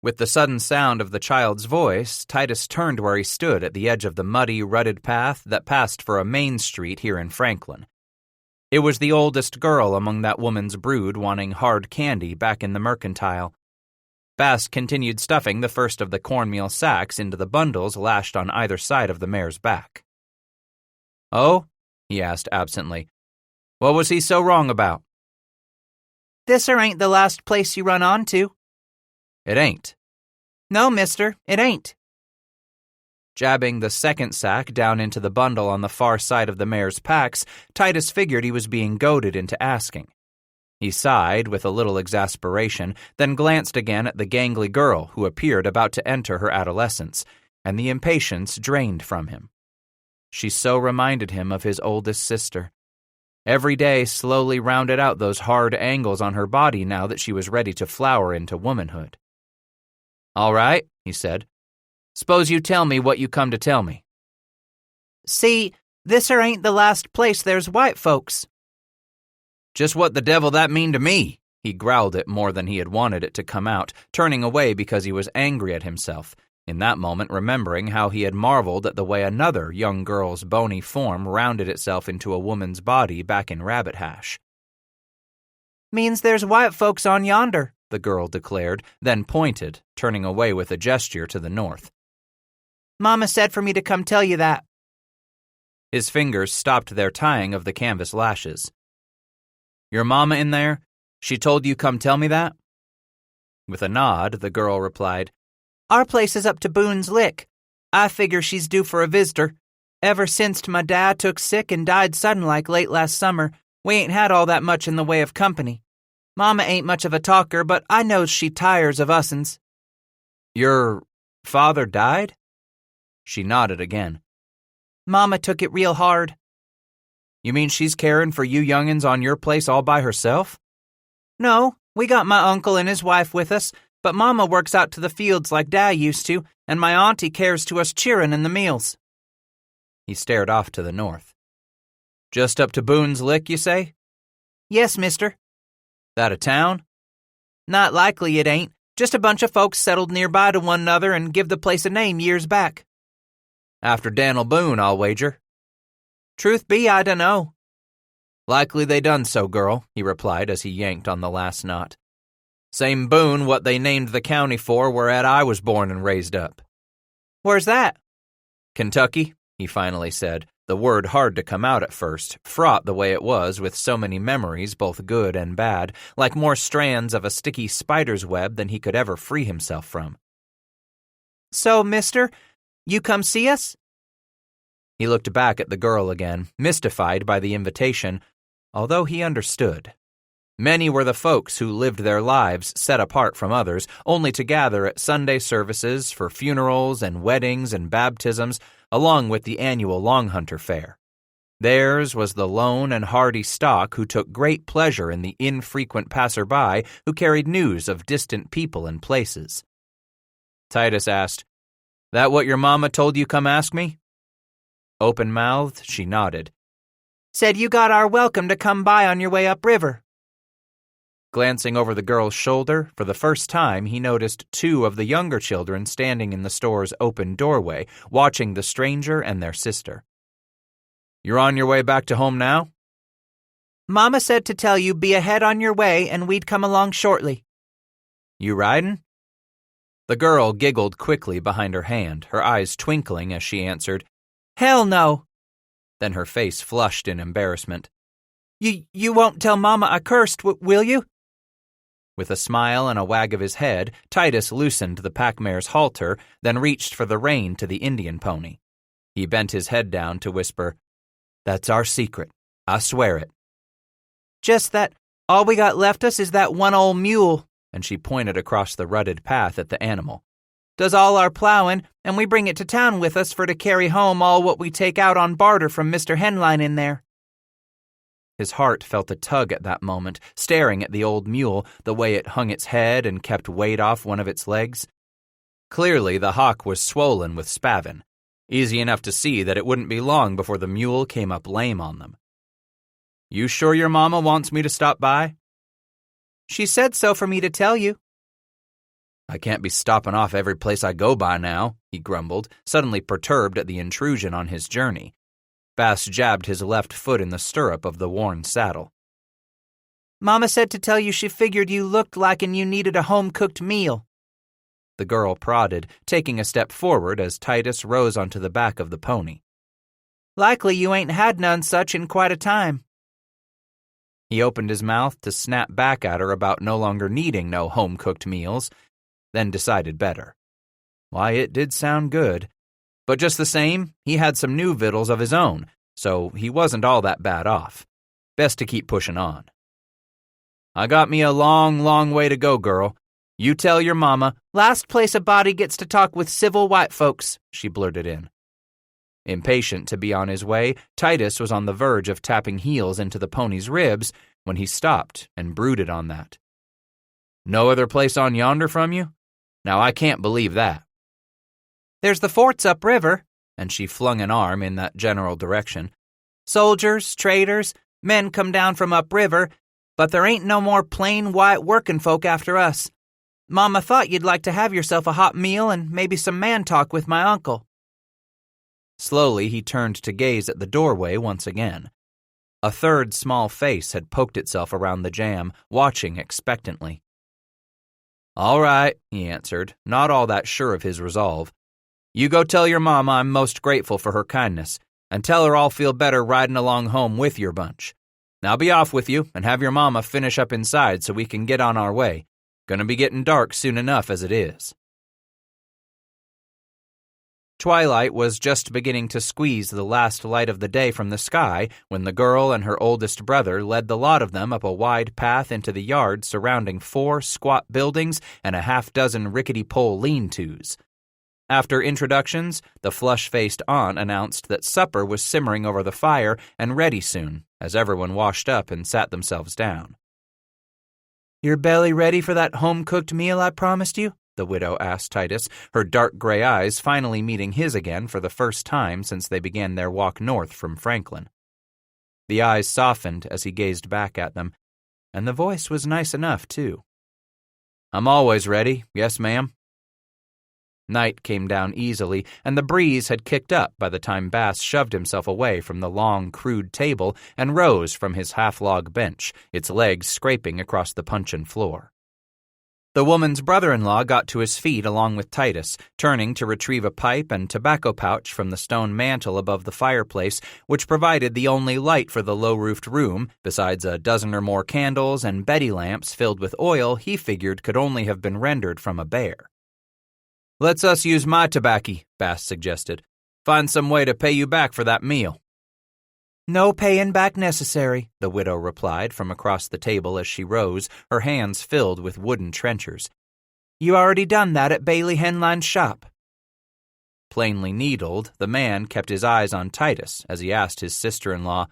With the sudden sound of the child's voice, Titus turned where he stood at the edge of the muddy, rutted path that passed for a main street here in Franklin. It was the oldest girl among that woman's brood wanting hard candy back in the mercantile. Bass continued stuffing the first of the cornmeal sacks into the bundles lashed on either side of the mare's back. Oh? He asked absently. What was he so wrong about? This're ain't the last place you run on to. It ain't. No, mister, it ain't. Jabbing the second sack down into the bundle on the far side of the mare's packs, Titus figured he was being goaded into asking. He sighed with a little exasperation, then glanced again at the gangly girl who appeared about to enter her adolescence, and the impatience drained from him. She so reminded him of his oldest sister. Every day slowly rounded out those hard angles on her body now that she was ready to flower into womanhood. All right, he said. Suppose you tell me what you come to tell me. See, this're ain't the last place there's white folks. Just what the devil that mean to me? He growled it more than he had wanted it to come out, turning away because he was angry at himself, in that moment remembering how he had marveled at the way another young girl's bony form rounded itself into a woman's body back in Rabbit Hash. Means there's white folks on yonder, the girl declared, then pointed, turning away with a gesture to the north. Mama said for me to come tell you that. His fingers stopped their tying of the canvas lashes. Your mama in there? She told you come tell me that? With a nod, the girl replied, Our place is up to Boone's Lick. I figure she's due for a visitor. Ever since my dad took sick and died sudden like late last summer, we ain't had all that much in the way of company. Mama ain't much of a talker, but I knows she tires of us'ns." "Your father died?" She nodded again. "Mama took it real hard." "You mean she's caring for you young'uns on your place all by herself?" "No, we got my uncle and his wife with us, but Mama works out to the fields like Dad used to, and my auntie cares to us cheerin' in the meals." He stared off to the north. "Just up to Boone's Lick, you say?" "Yes, mister." "That a town?" "Not likely it ain't. Just a bunch of folks settled nearby to one another and give the place a name years back." "After Dan'l Boone, I'll wager." "Truth be, I dunno." "Likely they done so, girl," he replied as he yanked on the last knot. "Same Boone what they named the county for whereat I was born and raised up." "Where's that?" "Kentucky," he finally said, the word hard to come out at first, fraught the way it was with so many memories, both good and bad, like more strands of a sticky spider's web than he could ever free himself from. "So, mister, you come see us?" He looked back at the girl again, mystified by the invitation, although he understood. Many were the folks who lived their lives set apart from others, only to gather at Sunday services for funerals and weddings and baptisms, along with the annual Long Hunter Fair. Theirs was the lone and hardy stock who took great pleasure in the infrequent passerby who carried news of distant people and places. Titus asked, "That what your mama told you come ask me?" Open-mouthed, she nodded. "Said you got our welcome to come by on your way upriver." Glancing over the girl's shoulder, for the first time he noticed two of the younger children standing in the store's open doorway, watching the stranger and their sister. "You're on your way back to home now?" "Mama said to tell you be ahead on your way and we'd come along shortly." "You ridin'?" The girl giggled quickly behind her hand, her eyes twinkling as she answered, "Hell no." Then her face flushed in embarrassment. You won't tell Mama I cursed, will you?" With a smile and a wag of his head, Titus loosened the pack-mare's halter, then reached for the rein to the Indian pony. He bent his head down to whisper, "That's our secret. I swear it." "Just that all we got left us is that one old mule," and she pointed across the rutted path at the animal. "Does all our plowing, and we bring it to town with us for to carry home all what we take out on barter from Mr. Henline in there." His heart felt a tug at that moment, staring at the old mule, the way it hung its head and kept weight off one of its legs. Clearly the hock was swollen with spavin. Easy enough to see that it wouldn't be long before the mule came up lame on them. "You sure your mama wants me to stop by?" "She said so for me to tell you." "I can't be stopping off every place I go by now," he grumbled, suddenly perturbed at the intrusion on his journey. Bass jabbed his left foot in the stirrup of the worn saddle. "Mama said to tell you she figured you looked like and you needed a home-cooked meal." The girl prodded, taking a step forward as Titus rose onto the back of the pony. "Likely you ain't had none such in quite a time." He opened his mouth to snap back at her about no longer needing no home-cooked meals, then decided better. Why, it did sound good. But just the same, he had some new victuals of his own, so he wasn't all that bad off. Best to keep pushing on. "I got me a long, long way to go, girl. You tell your mama." "Last place a body gets to talk with civil white folks," she blurted in. Impatient to be on his way, Titus was on the verge of tapping heels into the pony's ribs when he stopped and brooded on that. "No other place on yonder from you? Now I can't believe that." "There's the forts upriver," and she flung an arm in that general direction. "Soldiers, traders, men come down from upriver, but there ain't no more plain white workin' folk after us. Mama thought you'd like to have yourself a hot meal and maybe some man talk with my uncle." Slowly he turned to gaze at the doorway once again. A third small face had poked itself around the jamb, watching expectantly. "All right," he answered, not all that sure of his resolve. "You go tell your mama I'm most grateful for her kindness, and tell her I'll feel better riding along home with your bunch. Now be off with you and have your mama finish up inside so we can get on our way. Gonna be getting dark soon enough as it is." Twilight was just beginning to squeeze the last light of the day from the sky when the girl and her oldest brother led the lot of them up a wide path into the yard surrounding 4 squat buildings and a half-dozen rickety pole lean-tos. After introductions, the flush-faced aunt announced that supper was simmering over the fire and ready soon, as everyone washed up and sat themselves down. "Your belly ready for that home-cooked meal I promised you?" the widow asked Titus, her dark gray eyes finally meeting his again for the first time since they began their walk north from Franklin. The eyes softened as he gazed back at them, and the voice was nice enough, too. "I'm always ready, yes, ma'am." Night came down easily, and the breeze had kicked up by the time Bass shoved himself away from the long, crude table and rose from his half-log bench, its legs scraping across the puncheon floor. The woman's brother-in-law got to his feet along with Titus, turning to retrieve a pipe and tobacco pouch from the stone mantel above the fireplace, which provided the only light for the low-roofed room, besides a dozen or more candles and Betty lamps filled with oil he figured could only have been rendered from a bear. "Let's us use my tobacco," Bass suggested. "Find some way to pay you back for that meal." "No paying back necessary," the widow replied from across the table as she rose, her hands filled with wooden trenchers. "You already done that at Bailey Henline's shop." Plainly needled, the man kept his eyes on Titus as he asked his sister-in-law,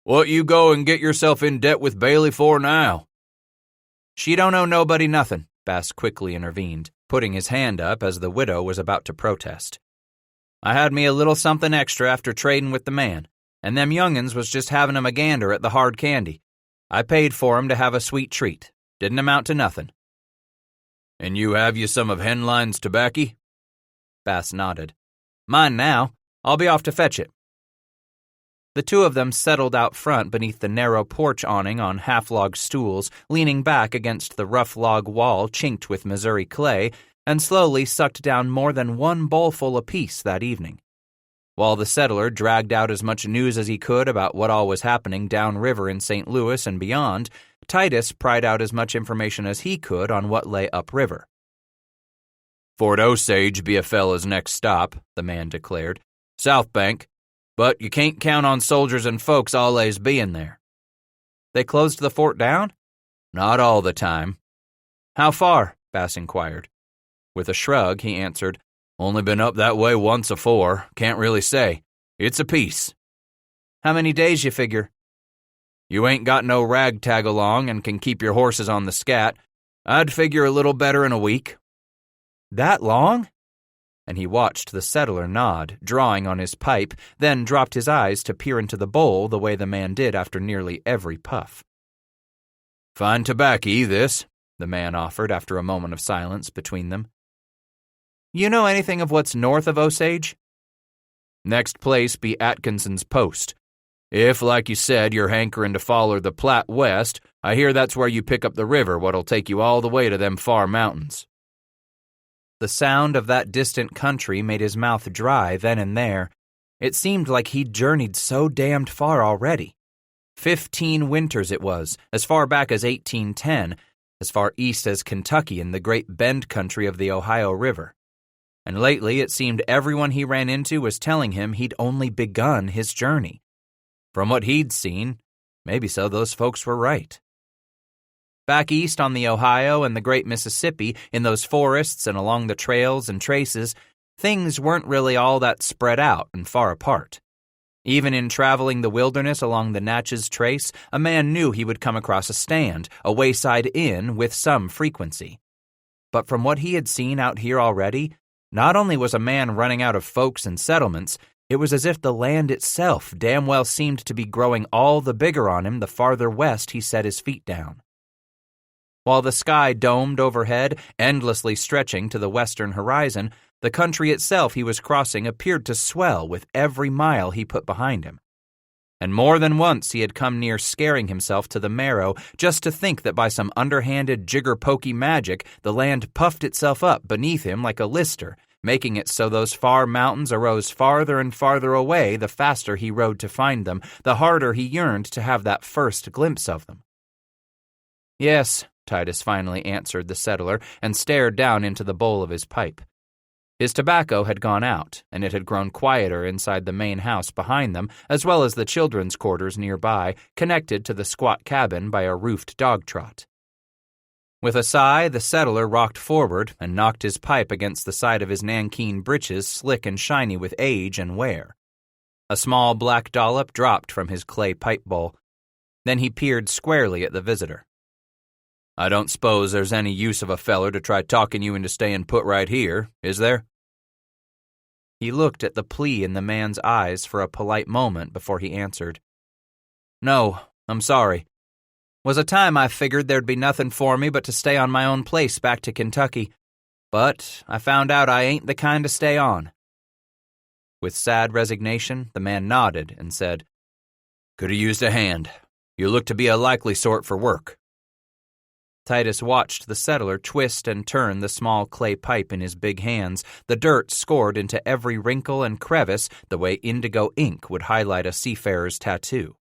"What you go and get yourself in debt with Bailey for now?" "She don't owe nobody nothing," Bass quickly intervened, putting his hand up as the widow was about to protest. "I had me a little something extra after trading with the man, and them young'uns was just having 'em a gander at the hard candy. I paid for 'em to have a sweet treat. Didn't amount to nothing." "And you have you some of Henline's tobacco?" Bass nodded. "Mine now. I'll be off to fetch it." The two of them settled out front beneath the narrow porch awning on half-log stools, leaning back against the rough log wall chinked with Missouri clay, and slowly sucked down more than 1 bowlful apiece that evening. While the settler dragged out as much news as he could about what all was happening downriver in St. Louis and beyond, Titus pried out as much information as he could on what lay upriver. "Fort Osage be a fella's next stop," the man declared. "South Bank. But you can't count on soldiers and folks allays being there." "They closed the fort down?" "Not all the time." "How far?" Bass inquired. With a shrug, he answered, "Only been up that way once afore. Can't really say. It's a piece." "How many days you figure?" "You ain't got no ragtag along and can keep your horses on the scat. I'd figure a little better in a week." "That long?" And he watched the settler nod, drawing on his pipe, then dropped his eyes to peer into the bowl the way the man did after nearly every puff. "Fine tobacco, this," the man offered after a moment of silence between them. "You know anything of what's north of Osage?" "Next place be Atkinson's Post. If, like you said, you're hankerin' to foller the Platte west, I hear that's where you pick up the river what'll take you all the way to them far mountains." The sound of that distant country made his mouth dry then and there. It seemed like he'd journeyed so damned far already. 15 winters it was, as far back as 1810, as far east as Kentucky in the Great Bend country of the Ohio River. And lately it seemed everyone he ran into was telling him he'd only begun his journey. From what he'd seen, maybe so those folks were right. Back east on the Ohio and the Great Mississippi, in those forests and along the trails and traces, things weren't really all that spread out and far apart. Even in traveling the wilderness along the Natchez Trace, a man knew he would come across a stand, a wayside inn, with some frequency. But from what he had seen out here already, not only was a man running out of folks and settlements, it was as if the land itself damn well seemed to be growing all the bigger on him the farther west he set his feet down. While the sky domed overhead, endlessly stretching to the western horizon, the country itself he was crossing appeared to swell with every mile he put behind him. And more than once he had come near scaring himself to the marrow just to think that by some underhanded jigger-pokey magic the land puffed itself up beneath him like a lister, making it so those far mountains arose farther and farther away the faster he rode to find them, the harder he yearned to have that first glimpse of them. "Yes," Titus finally answered the settler and stared down into the bowl of his pipe. His tobacco had gone out, and it had grown quieter inside the main house behind them, as well as the children's quarters nearby, connected to the squat cabin by a roofed dog trot. With a sigh, the settler rocked forward and knocked his pipe against the side of his nankeen breeches, slick and shiny with age and wear. A small black dollop dropped from his clay pipe bowl. Then he peered squarely at the visitor. "I don't suppose there's any use of a feller to try talking you into staying put right here, is there?" He looked at the plea in the man's eyes for a polite moment before he answered. "No, I'm sorry. Was a time I figured there'd be nothing for me but to stay on my own place back to Kentucky, but I found out I ain't the kind to stay on." With sad resignation, the man nodded and said, "Could have used a hand. You look to be a likely sort for work." Titus watched the settler twist and turn the small clay pipe in his big hands, the dirt scored into every wrinkle and crevice the way indigo ink would highlight a seafarer's tattoo.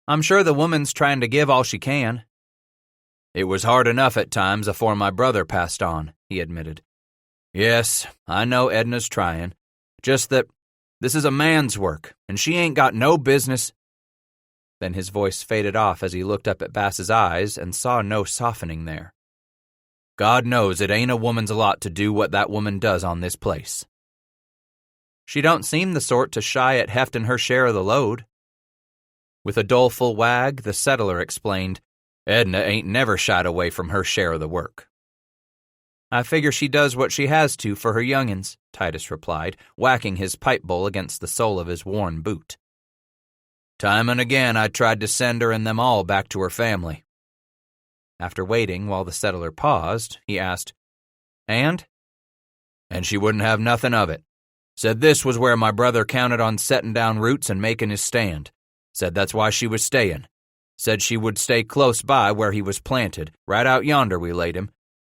"I'm sure the woman's trying to give all she can." "It was hard enough at times afore my brother passed on," he admitted. "Yes, I know Edna's trying. Just that this is a man's work, and she ain't got no business—" Then his voice faded off as he looked up at Bass's eyes and saw no softening there. "God knows it ain't a woman's lot to do what that woman does on this place." "She don't seem the sort to shy at hefting her share of the load." With a doleful wag, the settler explained, "Edna ain't never shied away from her share of the work." "I figure she does what she has to for her young'uns," Titus replied, whacking his pipe bowl against the sole of his worn boot. "Time and again I tried to send her and them all back to her family." After waiting while the settler paused, he asked, "And?" "And she wouldn't have nothing of it. Said this was where my brother counted on setting down roots and making his stand. Said that's why she was staying. Said she would stay close by where he was planted, right out yonder we laid him,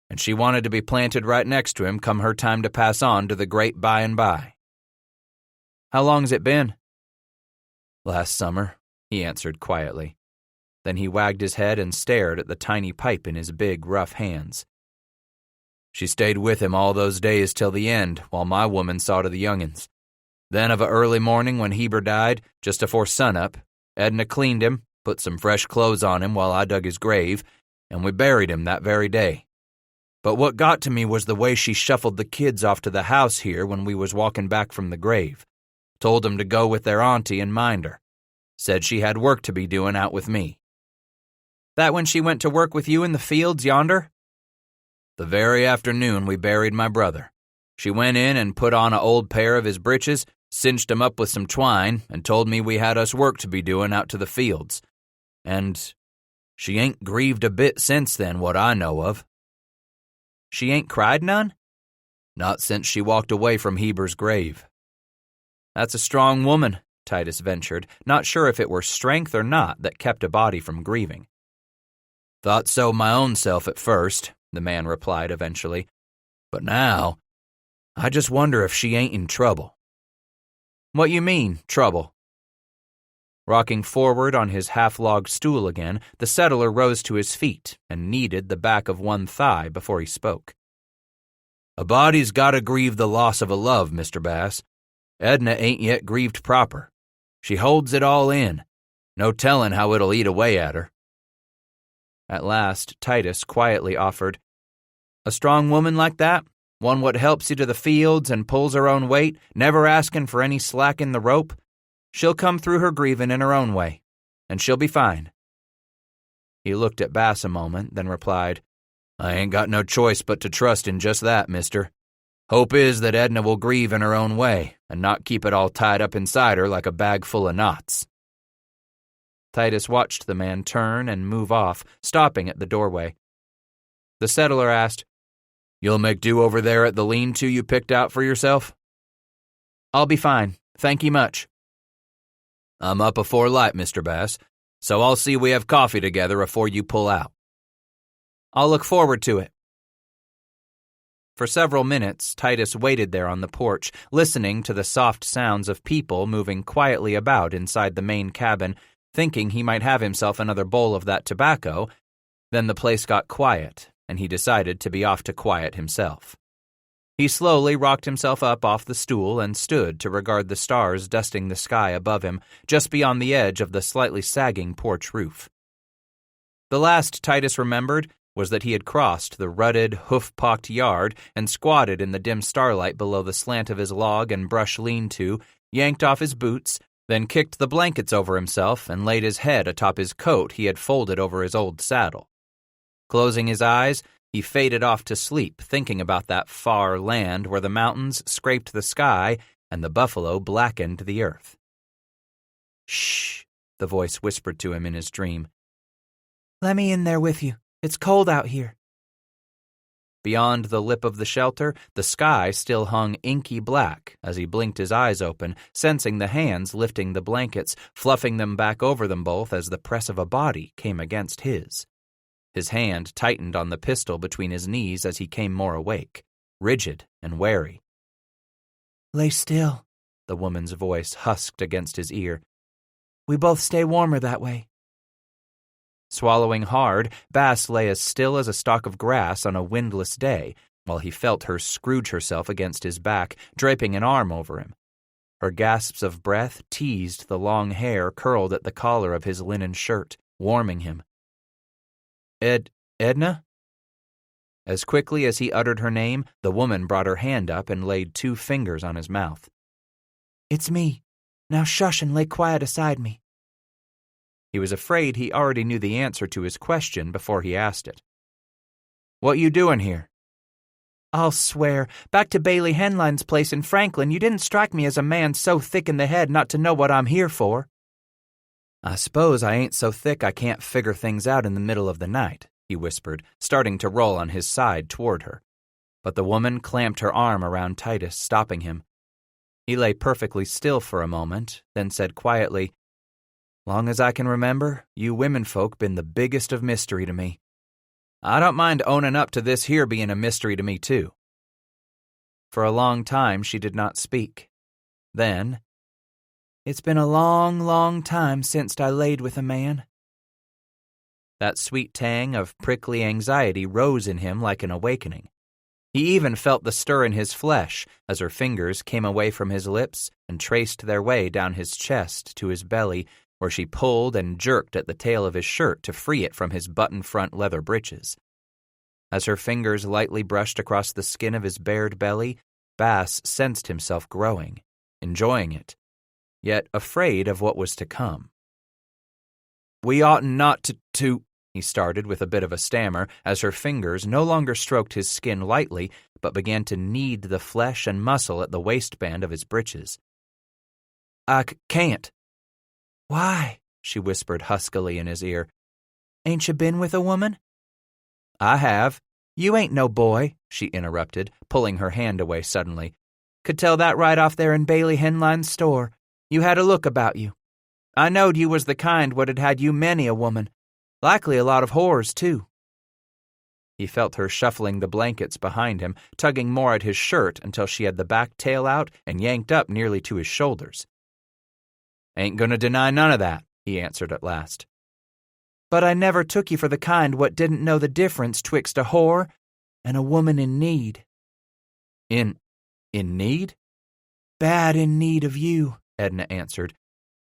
and she wanted to be planted right next to him come her time to pass on to the great by and by." "How long's it been?" "Last summer," he answered quietly. Then he wagged his head and stared at the tiny pipe in his big, rough hands. "She stayed with him all those days till the end, while my woman saw to the young'uns. Then of a early morning when Heber died, just afore sunup, Edna cleaned him, put some fresh clothes on him while I dug his grave, and we buried him that very day. But what got to me was the way she shuffled the kids off to the house here when we was walking back from the grave. Told them to go with their auntie and mind her. Said she had work to be doing out with me." "That when she went to work with you in the fields yonder?" "The very afternoon we buried my brother. She went in and put on a old pair of his breeches, cinched 'em up with some twine, and told me we had us work to be doing out to the fields. And she ain't grieved a bit since then, what I know of." "She ain't cried none?" "Not since she walked away from Heber's grave." "That's a strong woman," Titus ventured, not sure if it were strength or not that kept a body from grieving. "Thought so my own self at first," the man replied eventually. "But now, I just wonder if she ain't in trouble." "What you mean, trouble?" Rocking forward on his half-log stool again, the settler rose to his feet and kneaded the back of one thigh before he spoke. "A body's gotta grieve the loss of a love, Mr. Bass. Edna ain't yet grieved proper. She holds it all in. No tellin' how it'll eat away at her." At last, Titus quietly offered, "A strong woman like that? One what helps you to the fields and pulls her own weight, never askin' for any slack in the rope? She'll come through her grievin' in her own way, and she'll be fine." He looked at Bass a moment, then replied, "I ain't got no choice but to trust in just that, mister. Hope is that Edna will grieve in her own way, and not keep it all tied up inside her like a bag full of knots." Titus watched the man turn and move off, stopping at the doorway. The settler asked, "You'll make do over there at the lean-to you picked out for yourself?" "I'll be fine, thank you much." "I'm up afore light, Mr. Bass, so I'll see we have coffee together afore you pull out." "I'll look forward to it." For several minutes, Titus waited there on the porch, listening to the soft sounds of people moving quietly about inside the main cabin, thinking he might have himself another bowl of that tobacco. Then the place got quiet, and he decided to be off to quiet himself. He slowly rocked himself up off the stool and stood to regard the stars dusting the sky above him, just beyond the edge of the slightly sagging porch roof. The last Titus remembered was that he had crossed the rutted, hoof-pocked yard and squatted in the dim starlight below the slant of his log and brush lean-to, yanked off his boots, then kicked the blankets over himself and laid his head atop his coat he had folded over his old saddle. Closing his eyes, he faded off to sleep, thinking about that far land where the mountains scraped the sky and the buffalo blackened the earth. "Shh," the voice whispered to him in his dream. "Let me in there with you. It's cold out here." Beyond the lip of the shelter, the sky still hung inky black as he blinked his eyes open, sensing the hands lifting the blankets, fluffing them back over them both as the press of a body came against his. His hand tightened on the pistol between his knees as he came more awake, rigid and wary. "Lay still," the woman's voice husked against his ear. "We both stay warmer that way." Swallowing hard, Bass lay as still as a stalk of grass on a windless day, while he felt her scrooge herself against his back, draping an arm over him. Her gasps of breath teased the long hair curled at the collar of his linen shirt, warming him. Edna?" As quickly as he uttered her name, the woman brought her hand up and laid 2 fingers on his mouth. "It's me. Now shush and lay quiet aside me." He was afraid he already knew the answer to his question before he asked it. "What you doing here?" "I'll swear, back to Bailey Henline's place in Franklin, you didn't strike me as a man so thick in the head not to know what I'm here for." "I suppose I ain't so thick I can't figure things out in the middle of the night," he whispered, starting to roll on his side toward her. But the woman clamped her arm around Titus, stopping him. He lay perfectly still for a moment, then said quietly, "Long as I can remember, you women folk been the biggest of mystery to me. I don't mind owning up to this here being a mystery to me, too." For a long time she did not speak. Then, "It's been a long, long time since I laid with a man." That sweet tang of prickly anxiety rose in him like an awakening. He even felt the stir in his flesh as her fingers came away from his lips and traced their way down his chest to his belly, where she pulled and jerked at the tail of his shirt to free it from his button-front leather breeches. As her fingers lightly brushed across the skin of his bared belly, Bass sensed himself growing, enjoying it, yet afraid of what was to come. "We oughtn't not to," he started with a bit of a stammer as her fingers no longer stroked his skin lightly but began to knead the flesh and muscle at the waistband of his breeches. "I can't." "Why?" she whispered huskily in his ear. "Ain't you been with a woman?" "I have." "You ain't no boy," she interrupted, pulling her hand away suddenly. "Could tell that right off there in Bailey Henline's store. You had a look about you. I knowed you was the kind what had you many a woman. Likely a lot of whores, too." He felt her shuffling the blankets behind him, tugging more at his shirt until she had the back tail out and yanked up nearly to his shoulders. "Ain't gonna deny none of that," he answered at last. "But I never took you for the kind what didn't know the difference twixt a whore and a woman in need." In need?" "Bad in need of you," Edna answered.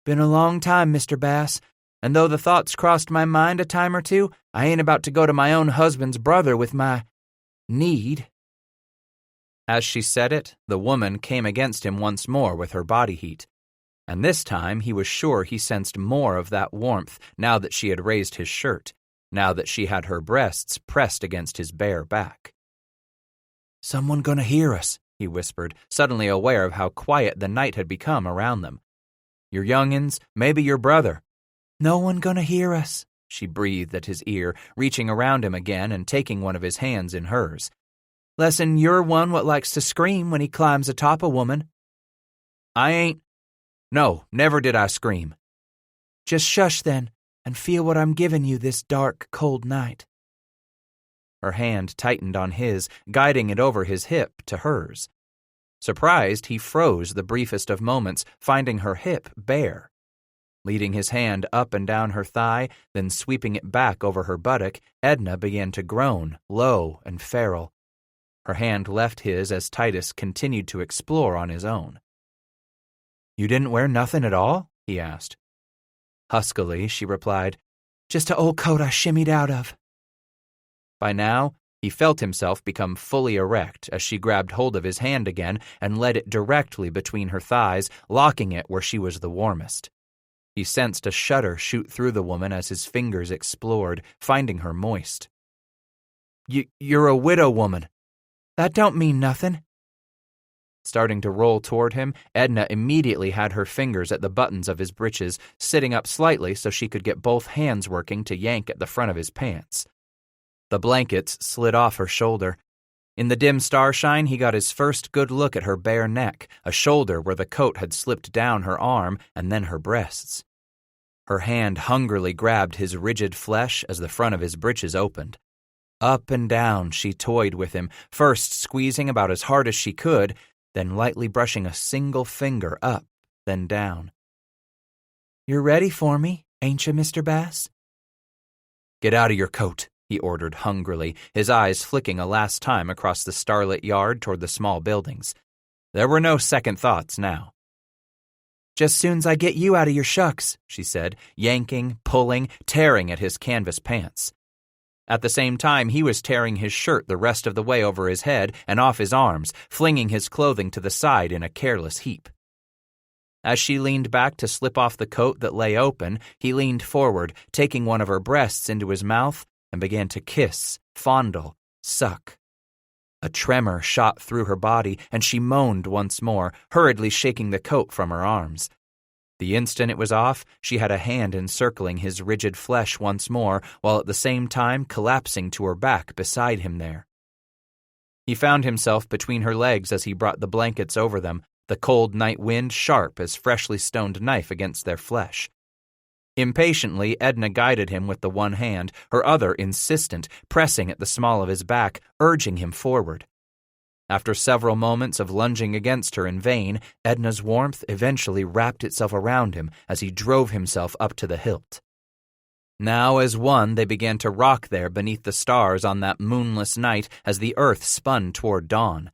"Been a long time, Mr. Bass, and though the thoughts crossed my mind a time or two, I ain't about to go to my own husband's brother with my need." As she said it, the woman came against him once more with her body heat, and this time he was sure he sensed more of that warmth now that she had raised his shirt, now that she had her breasts pressed against his bare back. "Someone gonna hear us," he whispered, suddenly aware of how quiet the night had become around them. "Your young'uns, maybe your brother." "No one gonna hear us," she breathed at his ear, reaching around him again and taking one of his hands in hers. "Less'n you're one what likes to scream when he climbs atop a woman." "I ain't. No, never did I scream." "Just shush then, and feel what I'm giving you this dark, cold night." Her hand tightened on his, guiding it over his hip to hers. Surprised, he froze the briefest of moments, finding her hip bare. Leading his hand up and down her thigh, then sweeping it back over her buttock, Edna began to groan, low and feral. Her hand left his as Titus continued to explore on his own. "You didn't wear nothing at all?" he asked. Huskily, she replied, "Just a old coat I shimmied out of." By now, he felt himself become fully erect as she grabbed hold of his hand again and led it directly between her thighs, locking it where she was the warmest. He sensed a shudder shoot through the woman as his fingers explored, finding her moist. You're a widow woman. That don't mean nothing." Starting to roll toward him, Edna immediately had her fingers at the buttons of his breeches, sitting up slightly so she could get both hands working to yank at the front of his pants. The blankets slid off her shoulder. In the dim starshine, he got his first good look at her bare neck, a shoulder where the coat had slipped down her arm, and then her breasts. Her hand hungrily grabbed his rigid flesh as the front of his breeches opened. Up and down she toyed with him, first squeezing about as hard as she could, then lightly brushing a single finger up, then down. "You're ready for me, ain't you, Mr. Bass?" "Get out of your coat," he ordered hungrily, his eyes flicking a last time across the starlit yard toward the small buildings. There were no second thoughts now. "Just soon's I get you out of your shucks," she said, yanking, pulling, tearing at his canvas pants. At the same time, he was tearing his shirt the rest of the way over his head and off his arms, flinging his clothing to the side in a careless heap. As she leaned back to slip off the coat that lay open, he leaned forward, taking one of her breasts into his mouth, and began to kiss, fondle, suck. A tremor shot through her body, and she moaned once more, hurriedly shaking the coat from her arms. The instant it was off, she had a hand encircling his rigid flesh once more, while at the same time collapsing to her back beside him there. He found himself between her legs as he brought the blankets over them, the cold night wind sharp as freshly stoned knife against their flesh. Impatiently, Edna guided him with the one hand, her other insistent, pressing at the small of his back, urging him forward. After several moments of lunging against her in vain, Edna's warmth eventually wrapped itself around him as he drove himself up to the hilt. Now as one, they began to rock there beneath the stars on that moonless night as the earth spun toward dawn.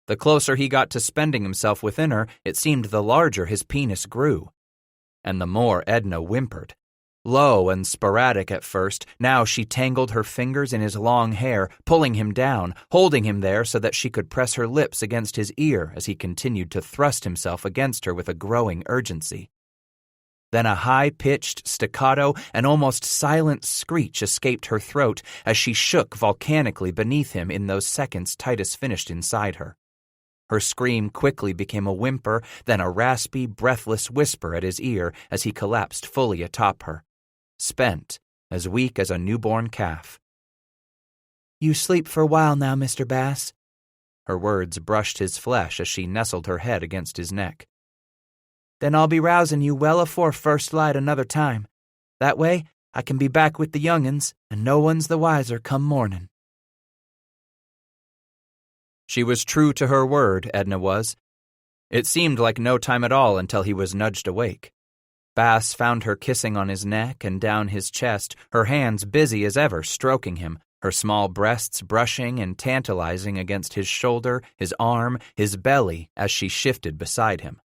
The closer he got to spending himself within her, it seemed the larger his penis grew. And the more Edna whimpered. Low and sporadic at first, now she tangled her fingers in his long hair, pulling him down, holding him there so that she could press her lips against his ear as he continued to thrust himself against her with a growing urgency. Then a high-pitched, staccato, and almost silent screech escaped her throat as she shook volcanically beneath him in those seconds Titus finished inside her. Her scream quickly became a whimper, then a raspy, breathless whisper at his ear as he collapsed fully atop her. Spent, as weak as a newborn calf. "You sleep for a while now, Mr. Bass." Her words brushed his flesh as she nestled her head against his neck. "Then I'll be rousing you well afore first light another time. That way, I can be back with the young'uns, and no one's the wiser come morning." She was true to her word, Edna was. It seemed like no time at all until he was nudged awake. Bass found her kissing on his neck and down his chest, her hands busy as ever stroking him, her small breasts brushing and tantalizing against his shoulder, his arm, his belly as she shifted beside him.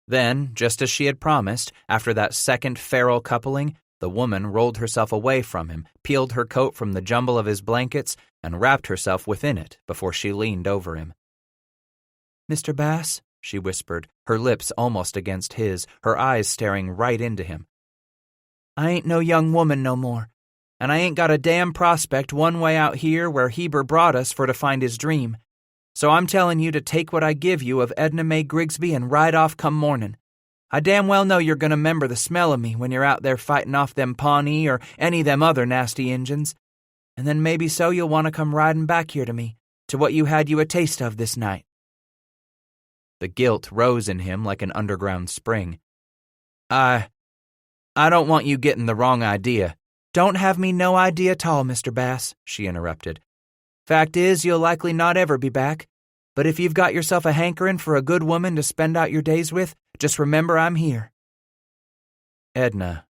Then, just as she had promised, after that second feral coupling, the woman rolled herself away from him, peeled her coat from the jumble of his blankets, and wrapped herself within it before she leaned over him. "Mr. Bass," she whispered, her lips almost against his, her eyes staring right into him. "I ain't no young woman no more, and I ain't got a damn prospect one way out here where Heber brought us for to find his dream. So I'm telling you to take what I give you of Edna Mae Grigsby and ride off come morning. I damn well know you're gonna 'member the smell of me when you're out there fighting off them Pawnee or any them other nasty Injuns. And then maybe so you'll want to come riding back here to me, to what you had you a taste of this night." The guilt rose in him like an underground spring. I don't want you getting the wrong idea." "Don't have me no idea at all, Mr. Bass," she interrupted. "Fact is, you'll likely not ever be back. But if you've got yourself a hankering for a good woman to spend out your days with, just remember I'm here." "Edna,"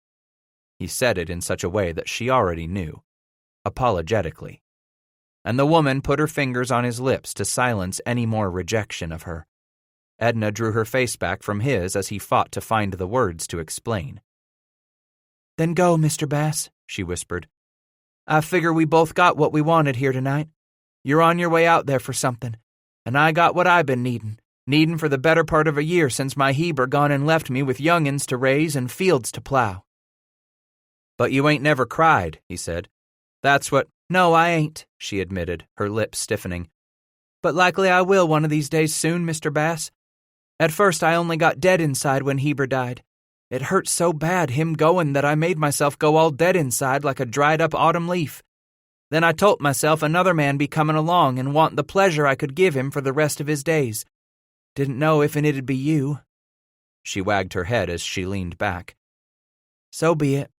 he said it in such a way that she already knew, apologetically. and the woman put her fingers on his lips to silence any more rejection of her. Edna drew her face back from his as he fought to find the words to explain. "Then go, Mr. Bass," she whispered. "I figure we both got what we wanted here tonight. You're on your way out there for something, and I got what I been needin' for the better part of a year since my Heber gone and left me with young'uns to raise and fields to plow." "But you ain't never cried," he said. "That's what—" "No, I ain't," she admitted, her lips stiffening. "But likely I will one of these days soon, Mr. Bass. At first I only got dead inside when Heber died. It hurt so bad, him goin', that I made myself go all dead inside like a dried-up autumn leaf. Then I told myself another man be comin' along and want the pleasure I could give him for the rest of his days. Didn't know if it'd be you." She wagged her head as she leaned back. "So be it."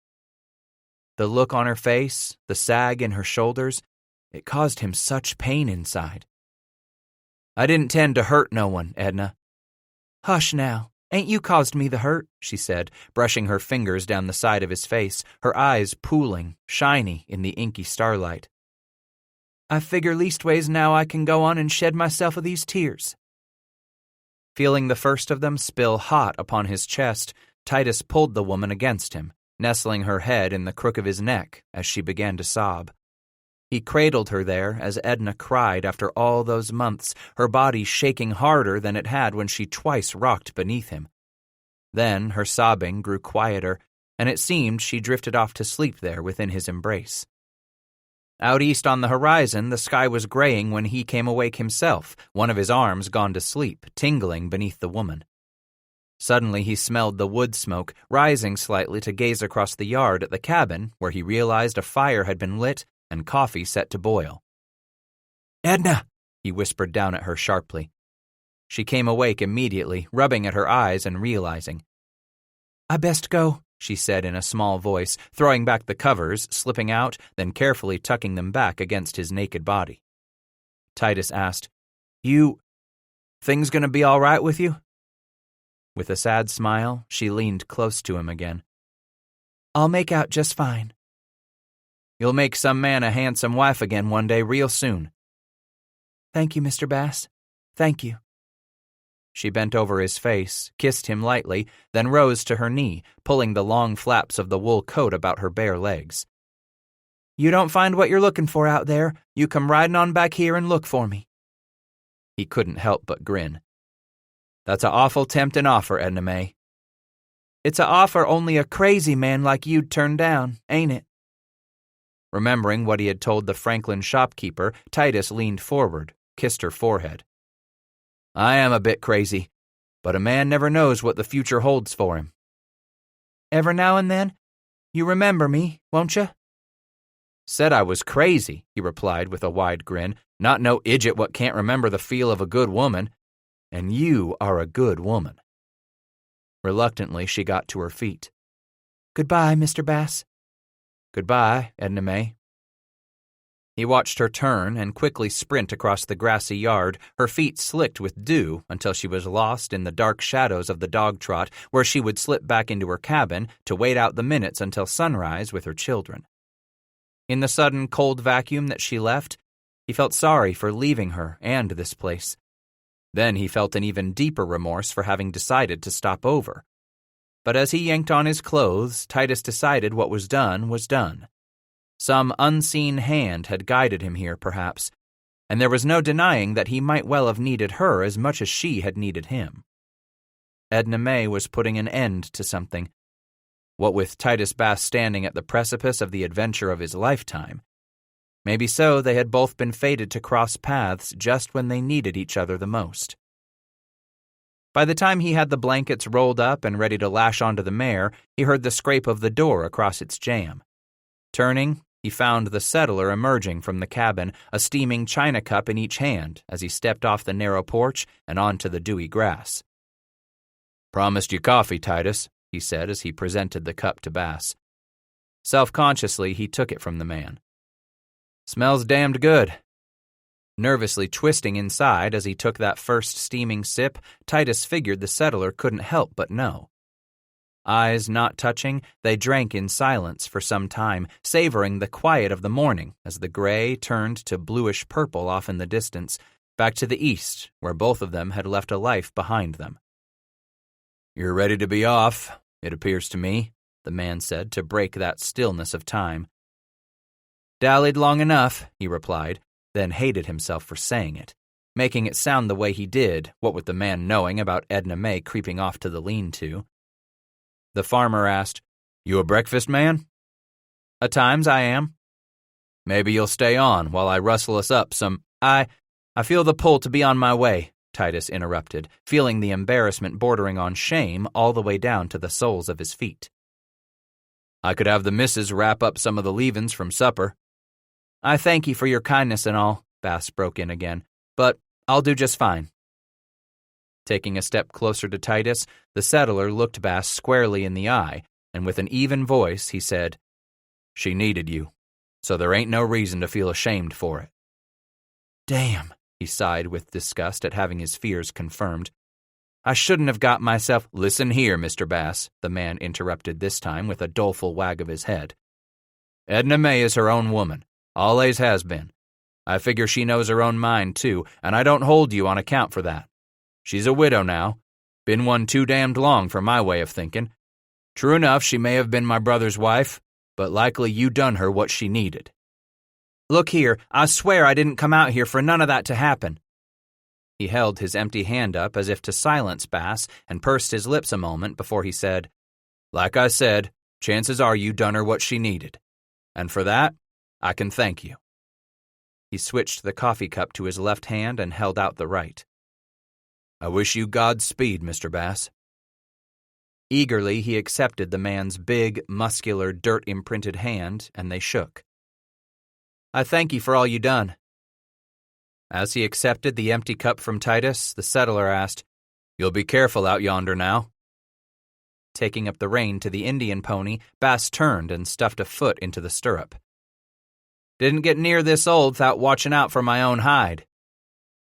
The look on her face, the sag in her shoulders, it caused him such pain inside. "I didn't tend to hurt no one, Edna." "Hush now. Ain't you caused me the hurt," she said, brushing her fingers down the side of his face, her eyes pooling, shiny in the inky starlight. "I figure leastways now I can go on and shed myself of these tears." Feeling the first of them spill hot upon his chest, Titus pulled the woman against him, nestling her head in the crook of his neck as she began to sob. He cradled her there as Edna cried after all those months, her body shaking harder than it had when she twice rocked beneath him. Then her sobbing grew quieter, and it seemed she drifted off to sleep there within his embrace. Out east on the horizon, the sky was graying when he came awake himself, one of his arms gone to sleep, tingling beneath the woman. Suddenly he smelled the wood smoke, rising slightly to gaze across the yard at the cabin, where he realized a fire had been lit and coffee set to boil. "Edna!" he whispered down at her sharply. She came awake immediately, rubbing at her eyes and realizing. "I best go," she said in a small voice, throwing back the covers, slipping out, then carefully tucking them back against his naked body. Titus asked, Things gonna be all right with you?" With a sad smile, she leaned close to him again. "I'll make out just fine." "You'll make some man a handsome wife again one day real soon." "Thank you, Mr. Bass. Thank you." She bent over his face, kissed him lightly, then rose to her knee, pulling the long flaps of the wool coat about her bare legs. "You don't find what you're looking for out there, you come riding on back here and look for me." He couldn't help but grin. "That's a awful tempting offer, Edna May." "It's a offer only a crazy man like you'd turn down, ain't it?" Remembering what he had told the Franklin shopkeeper, Titus leaned forward, kissed her forehead. "I am a bit crazy, but a man never knows what the future holds for him." "Ever now and then? You remember me, won't you?" "Said I was crazy," he replied with a wide grin, "not no idjit what can't remember the feel of a good woman. And you are a good woman." Reluctantly, she got to her feet. "Goodbye, Mr. Bass." "Goodbye, Edna May." He watched her turn and quickly sprint across the grassy yard, her feet slicked with dew until she was lost in the dark shadows of the dog trot, where she would slip back into her cabin to wait out the minutes until sunrise with her children. In the sudden cold vacuum that she left, he felt sorry for leaving her and this place. Then he felt an even deeper remorse for having decided to stop over. But as he yanked on his clothes, Titus decided what was done was done. Some unseen hand had guided him here, perhaps, and there was no denying that he might well have needed her as much as she had needed him. Edna May was putting an end to something. What with Titus Bass standing at the precipice of the adventure of his lifetime. Maybe so they had both been fated to cross paths just when they needed each other the most. By the time he had the blankets rolled up and ready to lash onto the mare, he heard the scrape of the door across its jamb. Turning, he found the settler emerging from the cabin, a steaming china cup in each hand as he stepped off the narrow porch and onto the dewy grass. "Promised you coffee, Titus," he said as he presented the cup to Bass. Self-consciously, he took it from the man. "Smells damned good." Nervously twisting inside as he took that first steaming sip, Titus figured the settler couldn't help but know. Eyes not touching, they drank in silence for some time, savoring the quiet of the morning as the gray turned to bluish purple off in the distance, back to the east, where both of them had left a life behind them. "You're ready to be off, it appears to me," the man said to break that stillness of time. "Dallied long enough," he replied, then hated himself for saying it, making it sound the way he did, what with the man knowing about Edna May creeping off to the lean-to. The farmer asked, "You a breakfast man?" "At times I am." "Maybe you'll stay on while I rustle us up some—" I feel the pull to be on my way," Titus interrupted, feeling the embarrassment bordering on shame all the way down to the soles of his feet. "I could have the missus wrap up some of the leavin's from supper." "I thank you for your kindness and all," Bass broke in again, "but I'll do just fine." Taking a step closer to Titus, the settler looked Bass squarely in the eye, and with an even voice he said, "She needed you, so there ain't no reason to feel ashamed for it." "Damn," he sighed with disgust at having his fears confirmed. "I shouldn't have got myself—" "Listen here, Mr. Bass," the man interrupted this time with a doleful wag of his head. "Edna May is her own woman, always has been. I figure she knows her own mind, too, and I don't hold you on account for that. She's a widow now. Been one too damned long for my way of thinking. True enough, she may have been my brother's wife, but likely you done her what she needed." "Look here, I swear I didn't come out here for none of that to happen." He held his empty hand up as if to silence Bass and pursed his lips a moment before he said, "Like I said, chances are you done her what she needed. And for that, I can thank you." He switched the coffee cup to his left hand and held out the right. "I wish you Godspeed, Mr. Bass." Eagerly he accepted the man's big, muscular, dirt-imprinted hand, and they shook. "I thank you for all you done." As he accepted the empty cup from Titus, the settler asked, "You'll be careful out yonder now." Taking up the rein to the Indian pony, Bass turned and stuffed a foot into the stirrup. "Didn't get near this old without watching out for my own hide."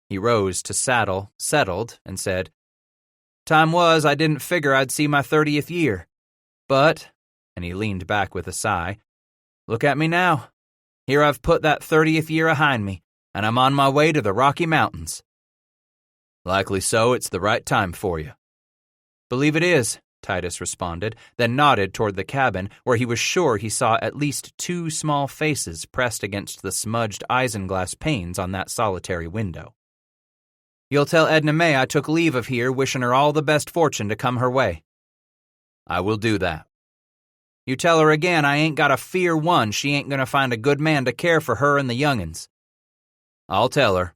He rose to saddle, settled, and said, "Time was I didn't figure I'd see my 30th year. But," and he leaned back with a sigh, "look at me now. Here I've put that 30th year behind me, and I'm on my way to the Rocky Mountains." "Likely so it's the right time for you." "Believe it is," Titus responded, then nodded toward the cabin where he was sure he saw at least 2 small faces pressed against the smudged isinglass panes on that solitary window. "You'll tell Edna May I took leave of here wishing her all the best fortune to come her way." "I will do that." "You tell her again I ain't got a fear one she ain't gonna find a good man to care for her and the young'uns." "I'll tell her."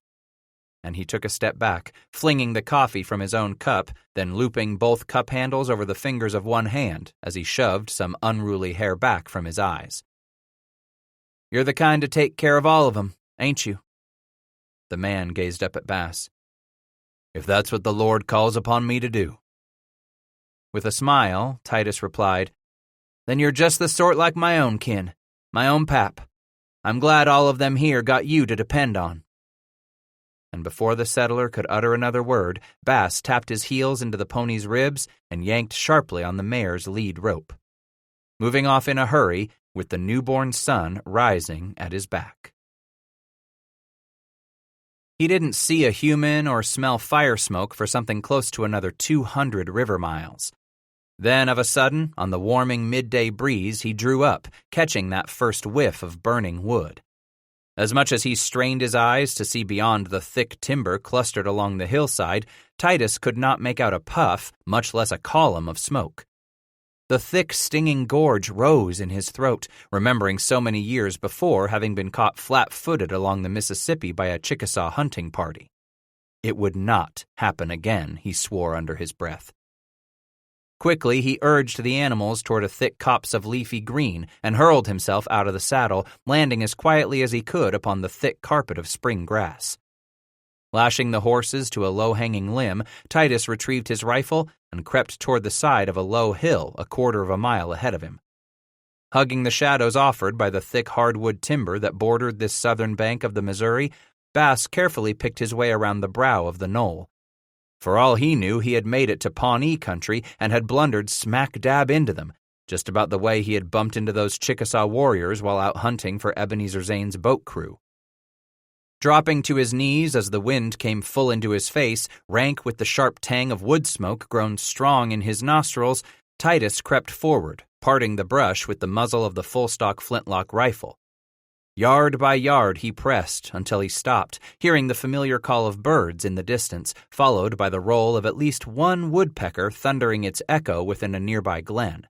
And he took a step back, flinging the coffee from his own cup, then looping both cup handles over the fingers of one hand as he shoved some unruly hair back from his eyes. "You're the kind to take care of all of 'em, ain't you?" The man gazed up at Bass. "If that's what the Lord calls upon me to do." With a smile, Titus replied, "Then you're just the sort like my own kin, my own pap. I'm glad all of them here got you to depend on." And before the settler could utter another word, Bass tapped his heels into the pony's ribs and yanked sharply on the mare's lead rope, moving off in a hurry with the newborn sun rising at his back. He didn't see a human or smell fire smoke for something close to another 200 river miles. Then, of a sudden, on the warming midday breeze, he drew up, catching that first whiff of burning wood. As much as he strained his eyes to see beyond the thick timber clustered along the hillside, Titus could not make out a puff, much less a column of smoke. The thick, stinging gorge rose in his throat, remembering so many years before having been caught flat-footed along the Mississippi by a Chickasaw hunting party. It would not happen again, he swore under his breath. Quickly, he urged the animals toward a thick copse of leafy green and hurled himself out of the saddle, landing as quietly as he could upon the thick carpet of spring grass. Lashing the horses to a low-hanging limb, Titus retrieved his rifle and crept toward the side of a low hill a quarter of a mile ahead of him. Hugging the shadows offered by the thick hardwood timber that bordered this southern bank of the Missouri, Bass carefully picked his way around the brow of the knoll. For all he knew, he had made it to Pawnee country and had blundered smack dab into them, just about the way he had bumped into those Chickasaw warriors while out hunting for Ebenezer Zane's boat crew. Dropping to his knees as the wind came full into his face, rank with the sharp tang of wood smoke grown strong in his nostrils, Titus crept forward, parting the brush with the muzzle of the full-stock flintlock rifle. Yard by yard he pressed until he stopped, hearing the familiar call of birds in the distance, followed by the roll of at least one woodpecker thundering its echo within a nearby glen.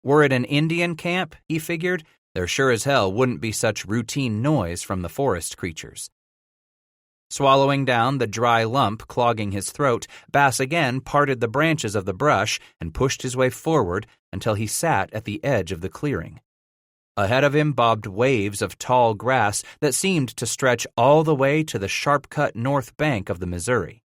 Were it an Indian camp, he figured, there sure as hell wouldn't be such routine noise from the forest creatures. Swallowing down the dry lump clogging his throat, Bass again parted the branches of the brush and pushed his way forward until he sat at the edge of the clearing. Ahead of him bobbed waves of tall grass that seemed to stretch all the way to the sharp-cut north bank of the Missouri.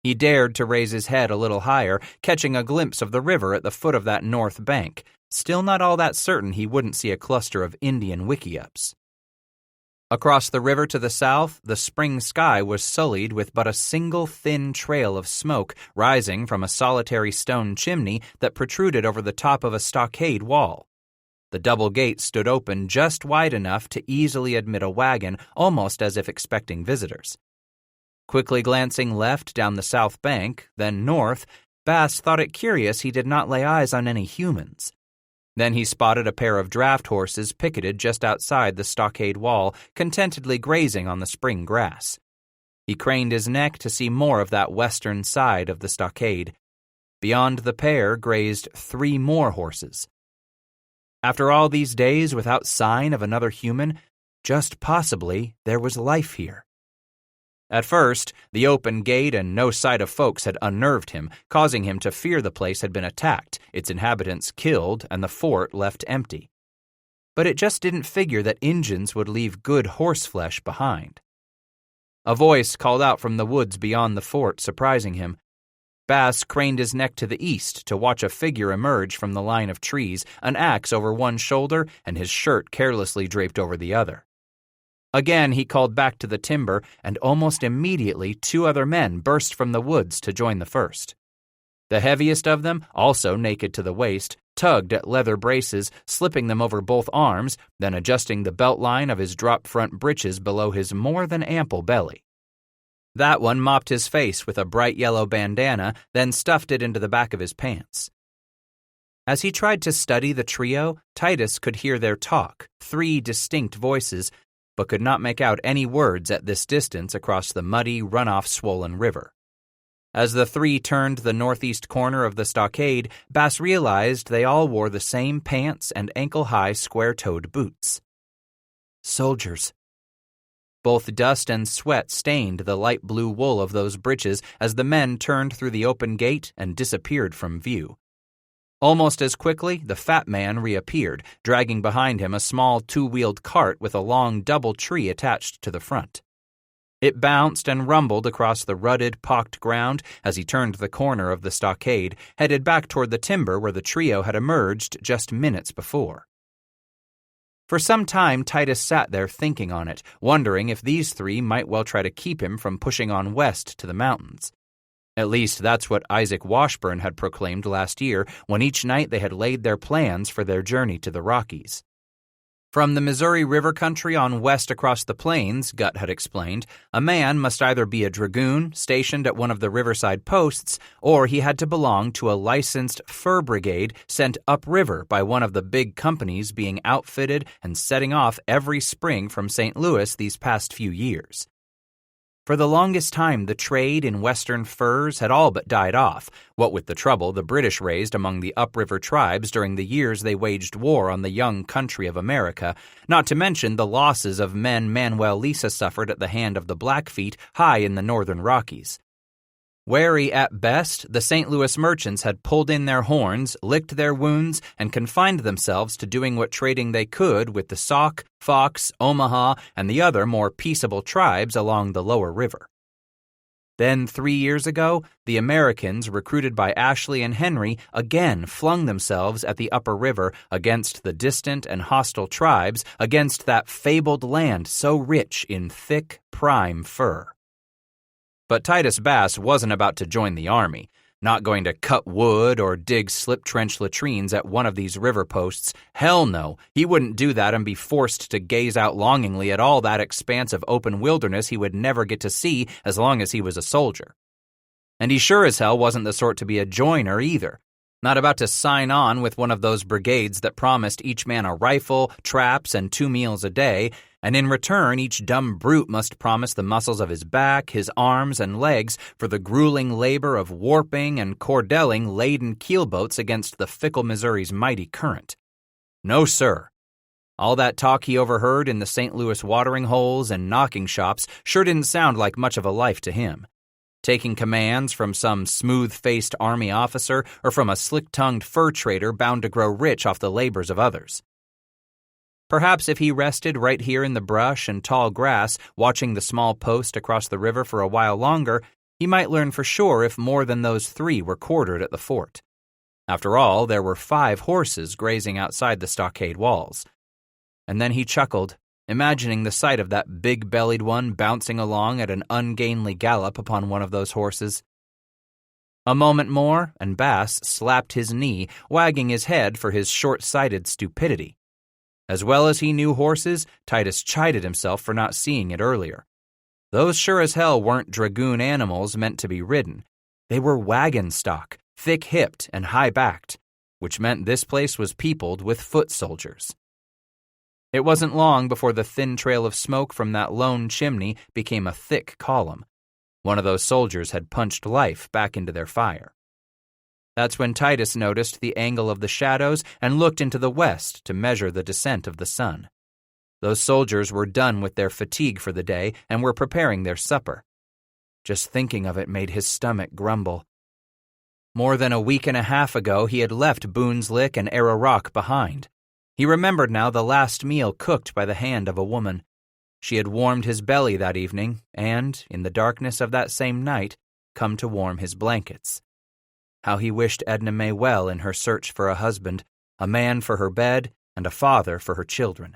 He dared to raise his head a little higher, catching a glimpse of the river at the foot of that north bank, still not all that certain he wouldn't see a cluster of Indian wickiups. Across the river to the south, the spring sky was sullied with but a single thin trail of smoke rising from a solitary stone chimney that protruded over the top of a stockade wall. The double gate stood open just wide enough to easily admit a wagon, almost as if expecting visitors. Quickly glancing left down the south bank, then north, Bass thought it curious he did not lay eyes on any humans. Then he spotted a pair of draft horses picketed just outside the stockade wall, contentedly grazing on the spring grass. He craned his neck to see more of that western side of the stockade. Beyond the pair grazed 3 more horses. After all these days without sign of another human, just possibly there was life here. At first, the open gate and no sight of folks had unnerved him, causing him to fear the place had been attacked, its inhabitants killed, and the fort left empty. But it just didn't figure that Injuns would leave good horseflesh behind. A voice called out from the woods beyond the fort, surprising him. Bass craned his neck to the east to watch a figure emerge from the line of trees, an axe over one shoulder and his shirt carelessly draped over the other. Again he called back to the timber, and almost immediately 2 other men burst from the woods to join the first. The heaviest of them, also naked to the waist, tugged at leather braces, slipping them over both arms, then adjusting the belt line of his drop-front breeches below his more than ample belly. That one mopped his face with a bright yellow bandana, then stuffed it into the back of his pants. As he tried to study the trio, Titus could hear their talk, 3 distinct voices, but could not make out any words at this distance across the muddy, runoff-swollen river. As the 3 turned the northeast corner of the stockade, Bass realized they all wore the same pants and ankle-high square-toed boots. Soldiers. Both dust and sweat stained the light blue wool of those breeches as the men turned through the open gate and disappeared from view. Almost as quickly, the fat man reappeared, dragging behind him a small 2-wheeled cart with a long double tree attached to the front. It bounced and rumbled across the rutted, pocked ground as he turned the corner of the stockade, headed back toward the timber where the trio had emerged just minutes before. For some time, Titus sat there thinking on it, wondering if these 3 might well try to keep him from pushing on west to the mountains. At least that's what Isaac Washburn had proclaimed last year when each night they had laid their plans for their journey to the Rockies. From the Missouri River country on west across the plains, Gut had explained, a man must either be a dragoon stationed at one of the riverside posts, or he had to belong to a licensed fur brigade sent upriver by one of the big companies being outfitted and setting off every spring from St. Louis these past few years. For the longest time, the trade in western furs had all but died off, what with the trouble the British raised among the upriver tribes during the years they waged war on the young country of America, not to mention the losses of men Manuel Lisa suffered at the hand of the Blackfeet high in the northern Rockies. Wary at best, the St. Louis merchants had pulled in their horns, licked their wounds, and confined themselves to doing what trading they could with the Sauk, Fox, Omaha, and the other more peaceable tribes along the lower river. Then 3 years ago, the Americans, recruited by Ashley and Henry, again flung themselves at the upper river against the distant and hostile tribes, against that fabled land so rich in thick, prime fur. But Titus Bass wasn't about to join the army, not going to cut wood or dig slip-trench latrines at one of these river posts. Hell no, he wouldn't do that and be forced to gaze out longingly at all that expanse of open wilderness he would never get to see as long as he was a soldier. And he sure as hell wasn't the sort to be a joiner either. Not about to sign on with one of those brigades that promised each man a rifle, traps, and 2 meals a day, and in return each dumb brute must promise the muscles of his back, his arms, and legs for the grueling labor of warping and cordelling laden keelboats against the fickle Missouri's mighty current. No, sir. All that talk he overheard in the St. Louis watering holes and knocking shops sure didn't sound like much of a life to him. Taking commands from some smooth-faced army officer or from a slick-tongued fur trader bound to grow rich off the labors of others. Perhaps if he rested right here in the brush and tall grass, watching the small post across the river for a while longer, he might learn for sure if more than those 3 were quartered at the fort. After all, there were 5 horses grazing outside the stockade walls. And then he chuckled, imagining the sight of that big-bellied one bouncing along at an ungainly gallop upon one of those horses. A moment more, and Bass slapped his knee, wagging his head for his short-sighted stupidity. As well as he knew horses, Titus chided himself for not seeing it earlier. Those sure as hell weren't dragoon animals meant to be ridden. They were wagon stock, thick-hipped and high-backed, which meant this place was peopled with foot soldiers. It wasn't long before the thin trail of smoke from that lone chimney became a thick column. One of those soldiers had punched life back into their fire. That's when Titus noticed the angle of the shadows and looked into the west to measure the descent of the sun. Those soldiers were done with their fatigue for the day and were preparing their supper. Just thinking of it made his stomach grumble. More than a week and a half ago, he had left Boone's Lick and Arrow Rock behind. He remembered now the last meal cooked by the hand of a woman. She had warmed his belly that evening and, in the darkness of that same night, come to warm his blankets. How he wished Edna May well in her search for a husband, a man for her bed, and a father for her children.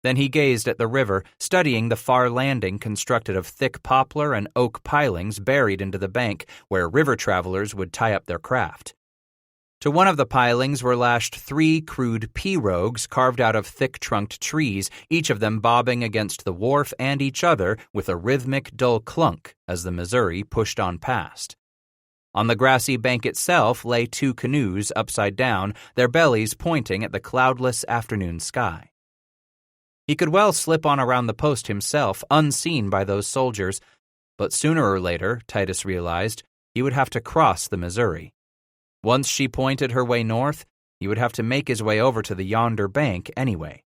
Then he gazed at the river, studying the far landing constructed of thick poplar and oak pilings buried into the bank where river travelers would tie up their craft. To one of the pilings were lashed 3 crude pirogues carved out of thick-trunked trees, each of them bobbing against the wharf and each other with a rhythmic, dull clunk as the Missouri pushed on past. On the grassy bank itself lay 2 canoes upside down, their bellies pointing at the cloudless afternoon sky. He could well slip on around the post himself, unseen by those soldiers, but sooner or later, Titus realized, he would have to cross the Missouri. Once she pointed her way north, he would have to make his way over to the yonder bank anyway.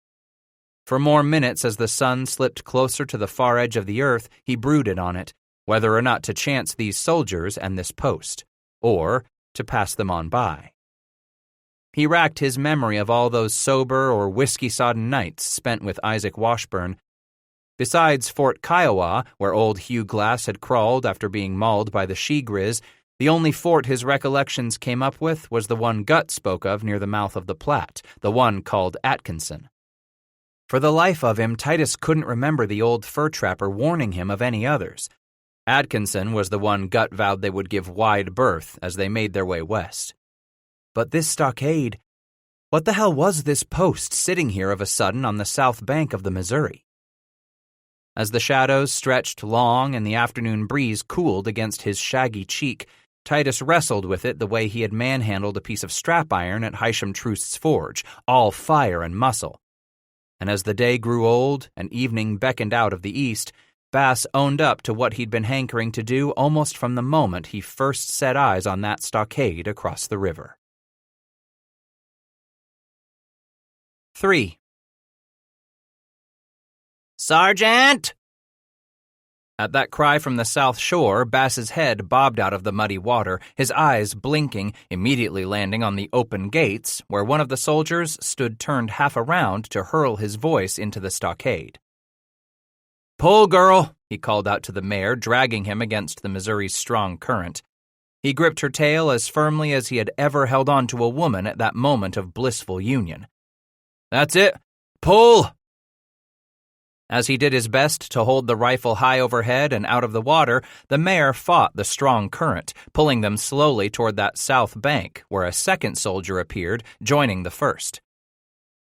For more minutes as the sun slipped closer to the far edge of the earth, he brooded on it, whether or not to chance these soldiers and this post, or to pass them on by. He racked his memory of all those sober or whiskey-sodden nights spent with Isaac Washburn. Besides Fort Kiowa, where old Hugh Glass had crawled after being mauled by the she-grizz, the only fort his recollections came up with was the one Gut spoke of near the mouth of the Platte, the one called Atkinson. For the life of him, Titus couldn't remember the old fur trapper warning him of any others. Atkinson was the one Gut vowed they would give wide berth as they made their way west. But this stockade, what the hell was this post sitting here of a sudden on the south bank of the Missouri? As the shadows stretched long and the afternoon breeze cooled against his shaggy cheek, Titus wrestled with it the way he had manhandled a piece of strap iron at Hysham Trust's forge, all fire and muscle. And as the day grew old and evening beckoned out of the east, Bass owned up to what he'd been hankering to do almost from the moment he first set eyes on that stockade across the river. 3. Sergeant! At that cry from the south shore, Bass's head bobbed out of the muddy water, his eyes blinking, immediately landing on the open gates, where one of the soldiers stood turned half around to hurl his voice into the stockade. "Pull, girl," he called out to the mare, dragging him against the Missouri's strong current. He gripped her tail as firmly as he had ever held on to a woman at that moment of blissful union. "That's it. Pull!" As he did his best to hold the rifle high overhead and out of the water, the mare fought the strong current, pulling them slowly toward that south bank, where a second soldier appeared, joining the first.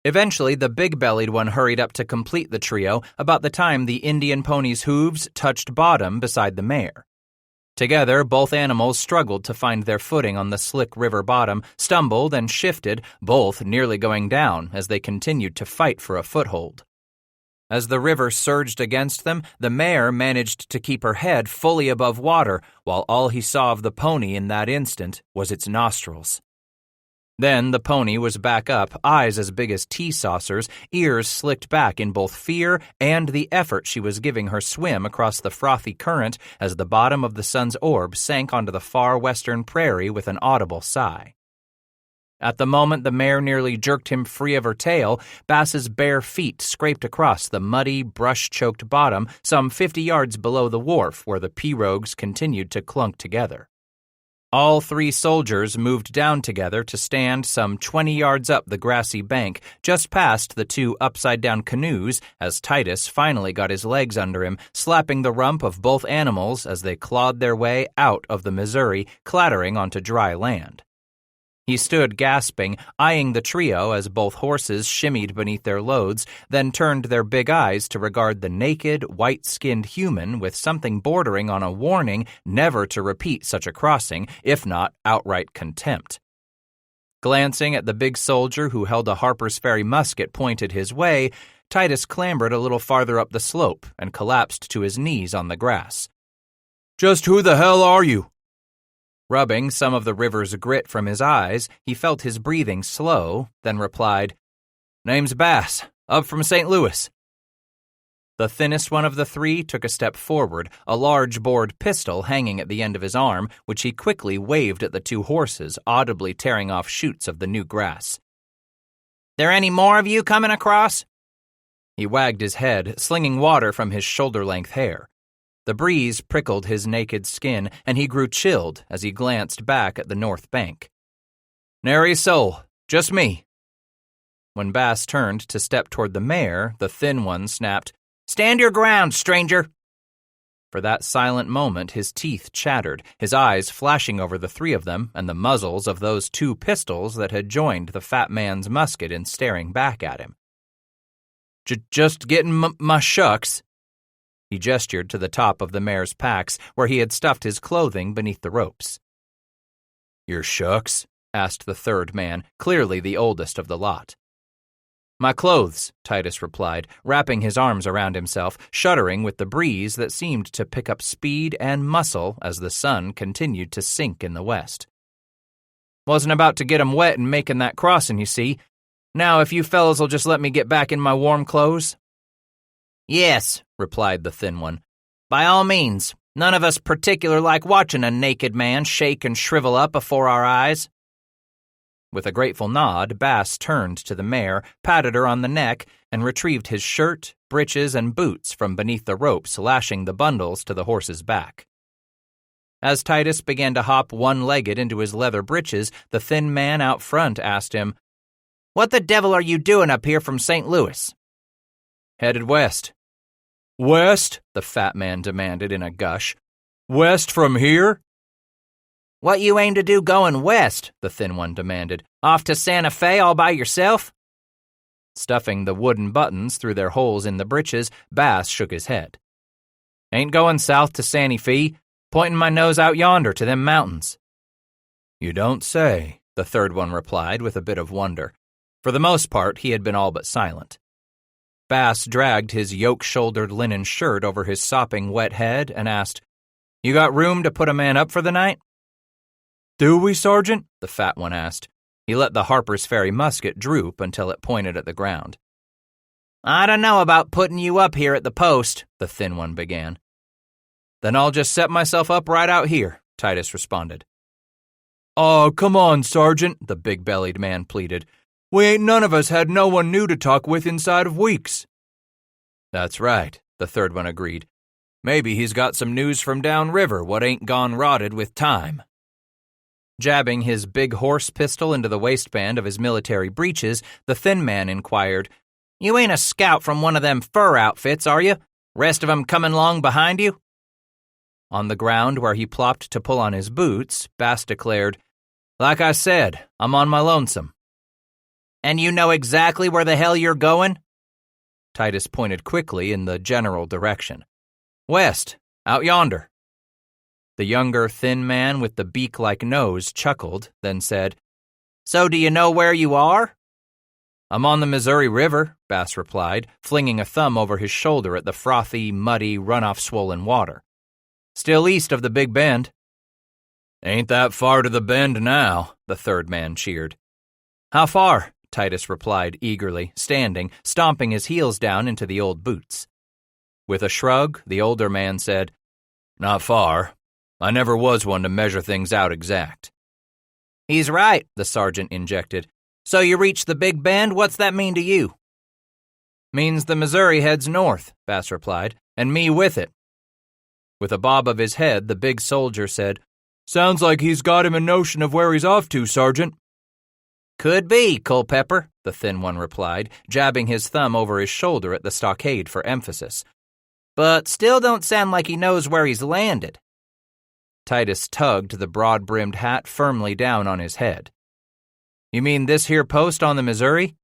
Eventually, the big-bellied one hurried up to complete the trio about the time the Indian pony's hooves touched bottom beside the mare. Together, both animals struggled to find their footing on the slick river bottom, stumbled and shifted, both nearly going down as they continued to fight for a foothold. As the river surged against them, the mare managed to keep her head fully above water, while all he saw of the pony in that instant was its nostrils. Then the pony was back up, eyes as big as tea saucers, ears slicked back in both fear and the effort she was giving her swim across the frothy current as the bottom of the sun's orb sank onto the far western prairie with an audible sigh. At the moment the mare nearly jerked him free of her tail, Bass's bare feet scraped across the muddy, brush-choked bottom some 50 yards below the wharf where the pirogues continued to clunk together. All three soldiers moved down together to stand some 20 yards up the grassy bank, just past the two upside-down canoes, as Titus finally got his legs under him, slapping the rump of both animals as they clawed their way out of the Missouri, clattering onto dry land. He stood gasping, eyeing the trio as both horses shimmied beneath their loads, then turned their big eyes to regard the naked, white-skinned human with something bordering on a warning never to repeat such a crossing, if not outright contempt. Glancing at the big soldier who held a Harper's Ferry musket pointed his way, Titus clambered a little farther up the slope and collapsed to his knees on the grass. "Just who the hell are you?" Rubbing some of the river's grit from his eyes, he felt his breathing slow, then replied, "Name's Bass, up from St. Louis." The thinnest one of the three took a step forward, a large-bored pistol hanging at the end of his arm, which he quickly waved at the two horses, audibly tearing off shoots of the new grass. "There any more of you coming across?" He wagged his head, slinging water from his shoulder-length hair. The breeze prickled his naked skin, and he grew chilled as he glanced back at the north bank. "Nary a soul, just me." When Bass turned to step toward the mare, the thin one snapped, "Stand your ground, stranger!" For that silent moment, his teeth chattered, his eyes flashing over the three of them and the muzzles of those two pistols that had joined the fat man's musket in staring back at him. Just getting my shucks." He gestured to the top of the mare's packs, where he had stuffed his clothing beneath the ropes. "Your shucks?" asked the third man, clearly the oldest of the lot. "My clothes," Titus replied, wrapping his arms around himself, shuddering with the breeze that seemed to pick up speed and muscle as the sun continued to sink in the west. "Wasn't about to get 'em wet and making that crossing, you see. Now, if you fellas will just let me get back in my warm clothes." "Yes," replied the thin one. "By all means. None of us particular like watching a naked man shake and shrivel up before our eyes." With a grateful nod, Bass turned to the mare, patted her on the neck, and retrieved his shirt, breeches, and boots from beneath the ropes lashing the bundles to the horse's back. As Titus began to hop one-legged into his leather breeches, the thin man out front asked him, "What the devil are you doing up here from St. Louis?" "Headed west." "West?" the fat man demanded in a gush. "West from here?" "What you aim to do going west?" the thin one demanded. "Off to Santa Fe all by yourself?" Stuffing the wooden buttons through their holes in the breeches, Bass shook his head. "Ain't going south to Santa Fe, pointing my nose out yonder to them mountains." "You don't say," the third one replied with a bit of wonder. For the most part, he had been all but silent. Bass dragged his yoke-shouldered linen shirt over his sopping wet head and asked, "You got room to put a man up for the night?" "Do we, Sergeant?" the fat one asked. He let the Harper's Ferry musket droop until it pointed at the ground. "I don't know about putting you up here at the post," the thin one began. "Then I'll just set myself up right out here," Titus responded. "Oh, come on, Sergeant," the big-bellied man pleaded. "We ain't none of us had no one new to talk with inside of weeks." "That's right," the third one agreed. "Maybe he's got some news from downriver what ain't gone rotted with time." Jabbing his big horse pistol into the waistband of his military breeches, the thin man inquired, You ain't a scout from one of them fur outfits, are you? Rest of 'em coming along behind you?" On the ground where he plopped to pull on his boots, Bass declared, "Like I said, I'm on my lonesome." "And you know exactly where the hell you're going?" Titus pointed quickly in the general direction. "West, out yonder." The younger, thin man with the beak-like nose chuckled, then said, "So do you know where you are?" "I'm on the Missouri River," Bass replied, flinging a thumb over his shoulder at the frothy, muddy, runoff-swollen water. "Still east of the Big Bend." "Ain't that far to the bend now," the third man cheered. "How far?" Titus replied eagerly, standing, stomping his heels down into the old boots. With a shrug, the older man said, "Not far. I never was one to measure things out exact." "He's right," the sergeant injected. "So you reached the Big Bend? What's that mean to you?" "Means the Missouri heads north," Bass replied, "and me with it." With a bob of his head, the big soldier said, "Sounds like he's got him a notion of where he's off to, Sergeant." "Could be, Culpepper," the thin one replied, jabbing his thumb over his shoulder at the stockade for emphasis. "But still don't sound like he knows where he's landed." Titus tugged the broad-brimmed hat firmly down on his head. "You mean this here post on the Missouri?"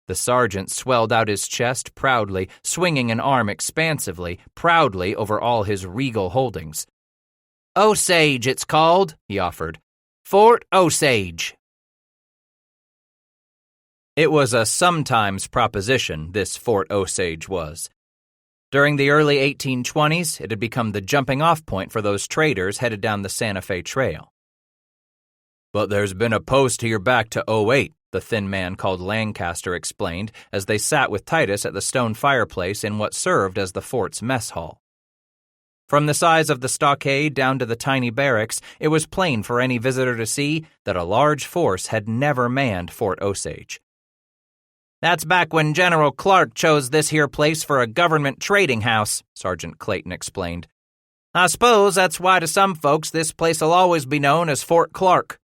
The sergeant swelled out his chest proudly, swinging an arm expansively, proudly over all his regal holdings. "Osage, it's called," he offered. "Fort Osage." It was a sometimes proposition, this Fort Osage was. During the early 1820s, it had become the jumping-off point for those traders headed down the Santa Fe Trail. "But there's been a post here back to '08, the thin man called Lancaster explained as they sat with Titus at the stone fireplace in what served as the fort's mess hall. From the size of the stockade down to the tiny barracks, it was plain for any visitor to see that a large force had never manned Fort Osage. "That's back when General Clark chose this here place for a government trading house," Sergeant Clayton explained. "I suppose that's why to some folks this place'll always be known as Fort Clark."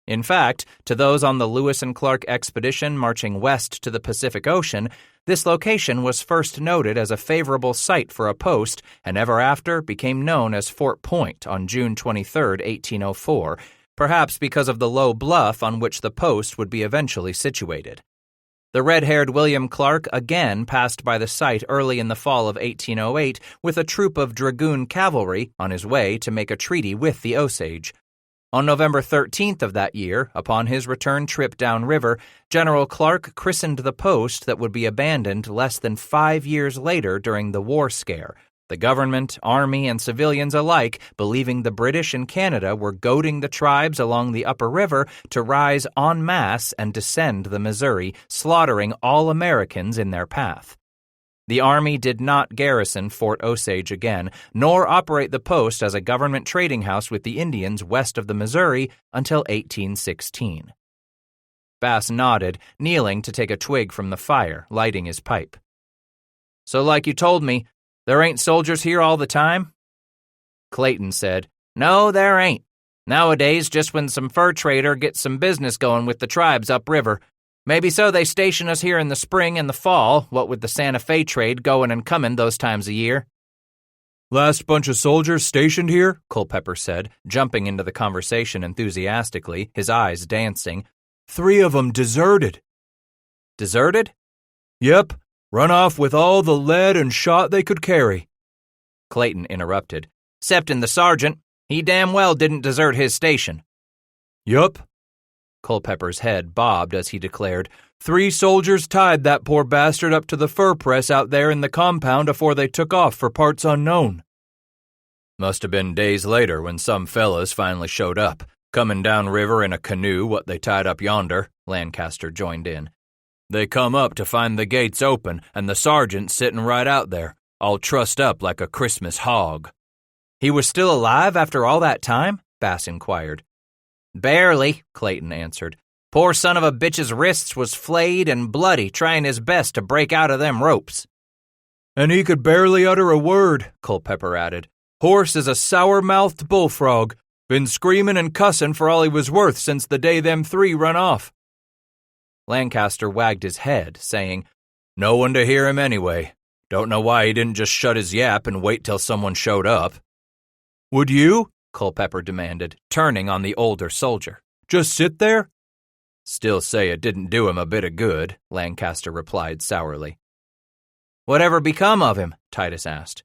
In fact, to those on the Lewis and Clark expedition marching west to the Pacific Ocean, this location was first noted as a favorable site for a post and ever after became known as Fort Point on June 23, 1804, perhaps because of the low bluff on which the post would be eventually situated. The red-haired William Clark again passed by the site early in the fall of 1808 with a troop of dragoon cavalry on his way to make a treaty with the Osage. On November 13th of that year, upon his return trip downriver, General Clark christened the post that would be abandoned less than 5 years later during the War Scare, the government, army, and civilians alike believing the British in Canada were goading the tribes along the upper river to rise en masse and descend the Missouri, slaughtering all Americans in their path. The Army did not garrison Fort Osage again, nor operate the post as a government trading house with the Indians west of the Missouri until 1816. Bass nodded, kneeling to take a twig from the fire, lighting his pipe. "So like you told me, there ain't soldiers here all the time?" Clayton said, "No, there ain't. Nowadays, just when some fur trader gets some business going with the tribes upriver. Maybe so they station us here in the spring and the fall, what with the Santa Fe trade going and coming those times a year." "Last bunch of soldiers stationed here?" Culpepper said, jumping into the conversation enthusiastically, his eyes dancing. "3 of 'em deserted." "Deserted?" "Yep, run off with all the lead and shot they could carry." Clayton interrupted. "'Ceptin' the sergeant. He damn well didn't desert his station." "Yup." Culpepper's head bobbed as he declared, "3 soldiers tied that poor bastard up to the fur press out there in the compound afore they took off for parts unknown." "Must have been days later when some fellas finally showed up, comin' down river in a canoe what they tied up yonder," Lancaster joined in. "They come up to find the gates open and the sergeant sittin' right out there, all trussed up like a Christmas hog." "He was still alive after all that time?" Bass inquired. "Barely," Clayton answered. "Poor son of a bitch's wrists was flayed and bloody trying his best to break out of them ropes." "And he could barely utter a word," Culpepper added. "Horse is a sour-mouthed bullfrog. Been screamin' and cussin' for all he was worth since the day them 3 run off." Lancaster wagged his head, saying, "No one to hear him anyway. Don't know why he didn't just shut his yap and wait till someone showed up." "Would you?" Culpepper demanded, turning on the older soldier. "Just sit there?" "Still say it didn't do him a bit of good," Lancaster replied sourly. "Whatever become of him?" Titus asked.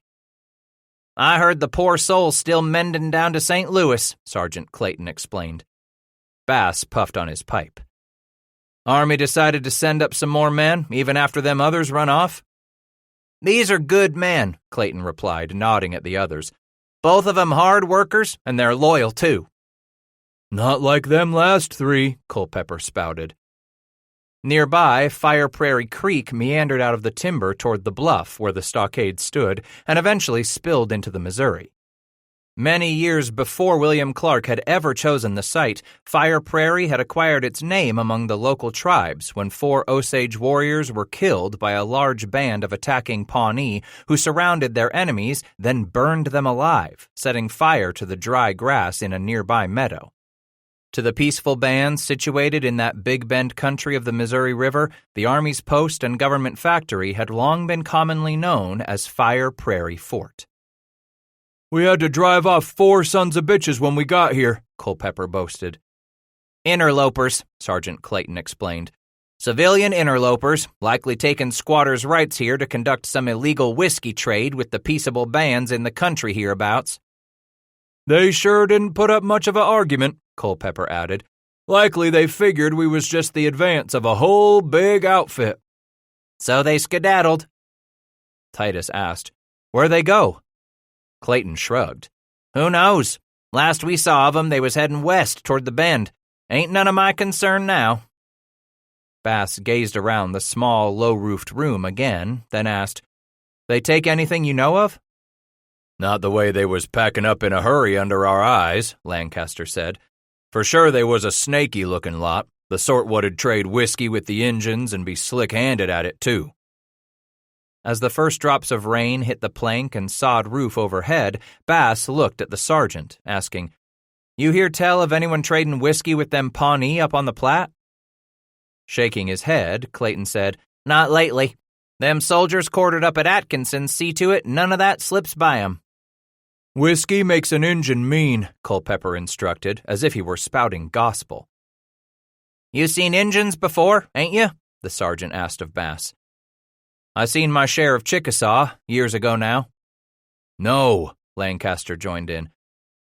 "I heard the poor soul's still mending down to St. Louis," Sergeant Clayton explained. Bass puffed on his pipe. "Army decided to send up some more men, even after them others run off?" "These are good men," Clayton replied, nodding at the others. "Both of them hard workers, and they're loyal, too." "Not like them last three," Culpepper spouted. Nearby, Fire Prairie Creek meandered out of the timber toward the bluff where the stockade stood and eventually spilled into the Missouri. Many years before William Clark had ever chosen the site, Fire Prairie had acquired its name among the local tribes when 4 Osage warriors were killed by a large band of attacking Pawnee who surrounded their enemies, then burned them alive, setting fire to the dry grass in a nearby meadow. To the peaceful bands situated in that Big Bend country of the Missouri River, the Army's post and government factory had long been commonly known as Fire Prairie Fort. "We had to drive off 4 sons of bitches when we got here," Culpepper boasted. "Interlopers," Sergeant Clayton explained. "Civilian interlopers, likely taking squatters' rights here to conduct some illegal whiskey trade with the peaceable bands in the country hereabouts." "They sure didn't put up much of an argument," Culpepper added. "Likely they figured we was just the advance of a whole big outfit." "So they skedaddled?" Titus asked, "Where'd they go?" Clayton shrugged. "Who knows? Last we saw of 'em, they was heading west toward the bend. Ain't none of my concern now." Bass gazed around the small, low-roofed room again, then asked, "They take anything you know of?" "Not the way they was packing up in a hurry under our eyes," Lancaster said. "For sure they was a snaky-looking lot, the sort what'd trade whiskey with the Injuns and be slick-handed at it, too." As the first drops of rain hit the plank and sod roof overhead, Bass looked at the sergeant, asking, "You hear tell of anyone trading whiskey with them Pawnee up on the Platte?" Shaking his head, Clayton said, "Not lately. Them soldiers quartered up at Atkinson's see to it none of that slips by 'em." "Whiskey makes an Injun mean," Culpepper instructed, as if he were spouting gospel. "You seen Injuns before, ain't you?" the sergeant asked of Bass. "I seen my share of Chickasaw, years ago now." "No," Lancaster joined in.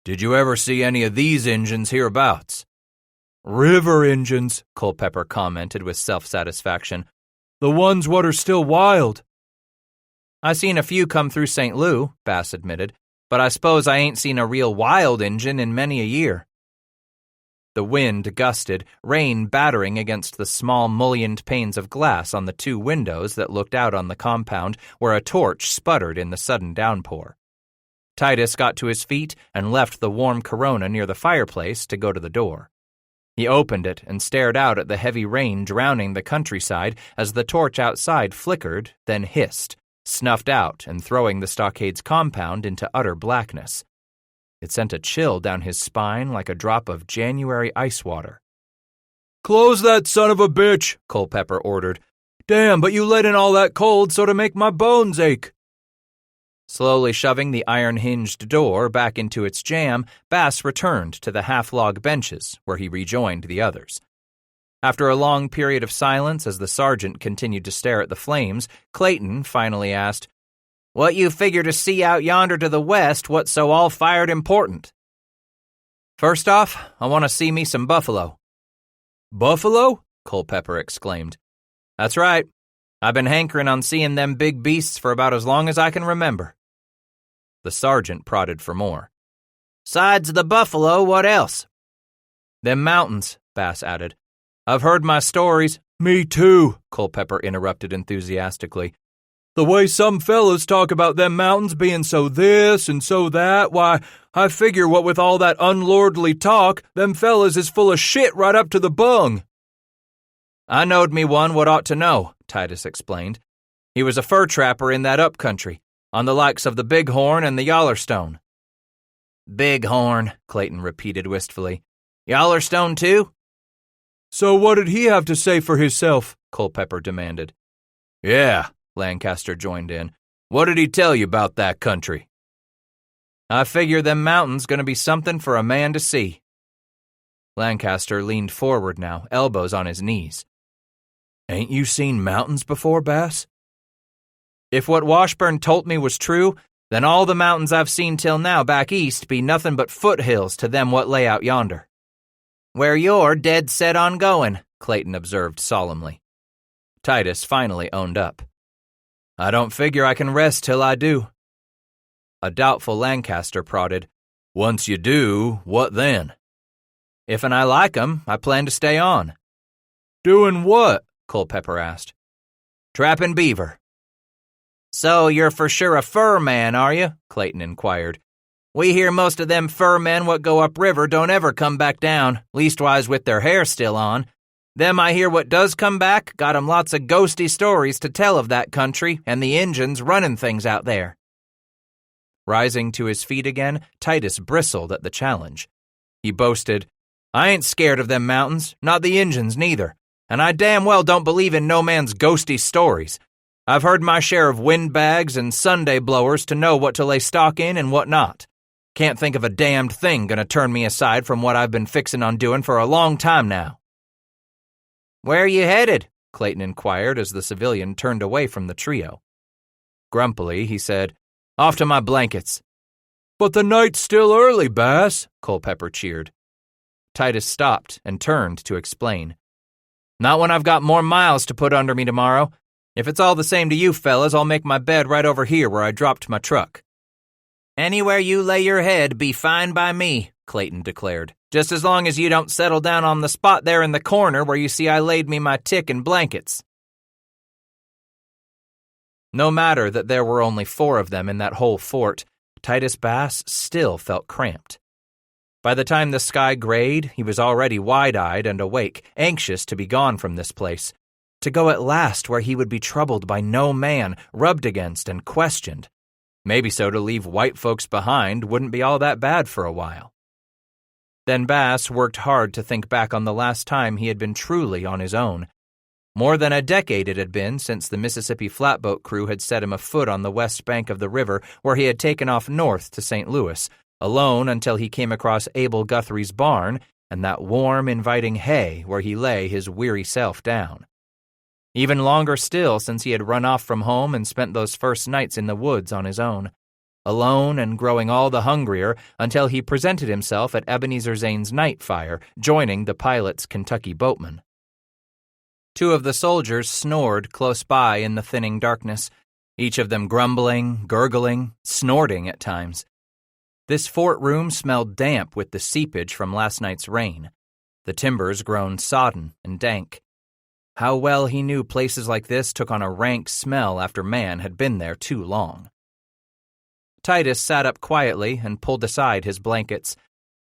"Did you ever see any of these Injuns hereabouts?" "River Injuns," Culpepper commented with self-satisfaction. "The ones what are still wild." "I seen a few come through St. Louis," Bass admitted, "but I suppose I ain't seen a real wild Injun in many a year." The wind gusted, rain battering against the small mullioned panes of glass on the 2 windows that looked out on the compound where a torch sputtered in the sudden downpour. Titus got to his feet and left the warm Corona near the fireplace to go to the door. He opened it and stared out at the heavy rain drowning the countryside as the torch outside flickered, then hissed, snuffed out and throwing the stockade's compound into utter blackness. It sent a chill down his spine like a drop of January ice water. "Close that son of a bitch," Culpepper ordered. "Damn, but you let in all that cold so to make my bones ache." Slowly shoving the iron-hinged door back into its jamb, Bass returned to the half-log benches, where he rejoined the others. After a long period of silence as the sergeant continued to stare at the flames, Clayton finally asked, "What you figure to see out yonder to the west what's so all-fired important?" "First off, I want to see me some buffalo." "Buffalo?" Culpepper exclaimed. "That's right. I've been hankering on seeing them big beasts for about as long as I can remember." The sergeant prodded for more. "'Sides the buffalo, what else?" "Them mountains," Bass added. "I've heard my stories." "Me too," Culpepper interrupted enthusiastically. "The way some fellas talk about them mountains being so this and so that, why, I figure what with all that unlordly talk, them fellas is full of shit right up to the bung." "I knowed me one what ought to know," Titus explained. "He was a fur trapper in that up country, on the likes of the Bighorn and the Yallerstone." "Bighorn," Clayton repeated wistfully. "Yallerstone too?" So what did he have to say for himself? Culpepper demanded. Yeah, Lancaster joined in. What did he tell you about that country? I figure them mountains gonna be something for a man to see. Lancaster leaned forward now, elbows on his knees. Ain't you seen mountains before, Bass? If what Washburn told me was true, then all the mountains I've seen till now back east be nothing but foothills to them what lay out yonder. Where you're dead set on going, Clayton observed solemnly. Titus finally owned up. I don't figure I can rest till I do. A doubtful Lancaster prodded. Once you do, what then? If and I like 'em, I plan to stay on. Doing what? Culpepper asked. Trapping beaver. So you're for sure a fur man, are you? Clayton inquired. We hear most of them fur men what go upriver don't ever come back down, leastwise with their hair still on. Them I hear what does come back got 'em lots of ghosty stories to tell of that country and the Injuns running things out there. Rising to his feet again, Titus bristled at the challenge. He boasted, I ain't scared of them mountains, not the Injuns neither, and I damn well don't believe in no man's ghosty stories. I've heard my share of windbags and Sunday blowers to know what to lay stock in and what not. Can't think of a damned thing gonna turn me aside from what I've been fixin' on doing for a long time now. Where are you headed? Clayton inquired as the civilian turned away from the trio. Grumpily, he said, Off to my blankets. But the night's still early, Bass, Culpepper cheered. Titus stopped and turned to explain. Not when I've got more miles to put under me tomorrow. If it's all the same to you fellas, I'll make my bed right over here where I dropped my truck. Anywhere you lay your head be fine by me, Clayton declared, just as long as you don't settle down on the spot there in the corner where you see I laid me my tick and blankets. No matter that there were only 4 of them in that whole fort, Titus Bass still felt cramped. By the time the sky grayed, he was already wide-eyed and awake, anxious to be gone from this place, to go at last where he would be troubled by no man, rubbed against and questioned. Maybe so to leave white folks behind wouldn't be all that bad for a while. Then Bass worked hard to think back on the last time he had been truly on his own. More than a decade it had been since the Mississippi flatboat crew had set him afoot on the west bank of the river where he had taken off north to St. Louis, alone until he came across Abel Guthrie's barn and that warm, inviting hay where he lay his weary self down. Even longer still since he had run off from home and spent those first nights in the woods on his own, alone and growing all the hungrier until he presented himself at Ebenezer Zane's night fire, joining the pilot's Kentucky boatman. 2 of the soldiers snored close by in the thinning darkness, each of them grumbling, gurgling, snorting at times. This fort room smelled damp with the seepage from last night's rain, the timbers grown sodden and dank. How well he knew places like this took on a rank smell after man had been there too long. Titus sat up quietly and pulled aside his blankets.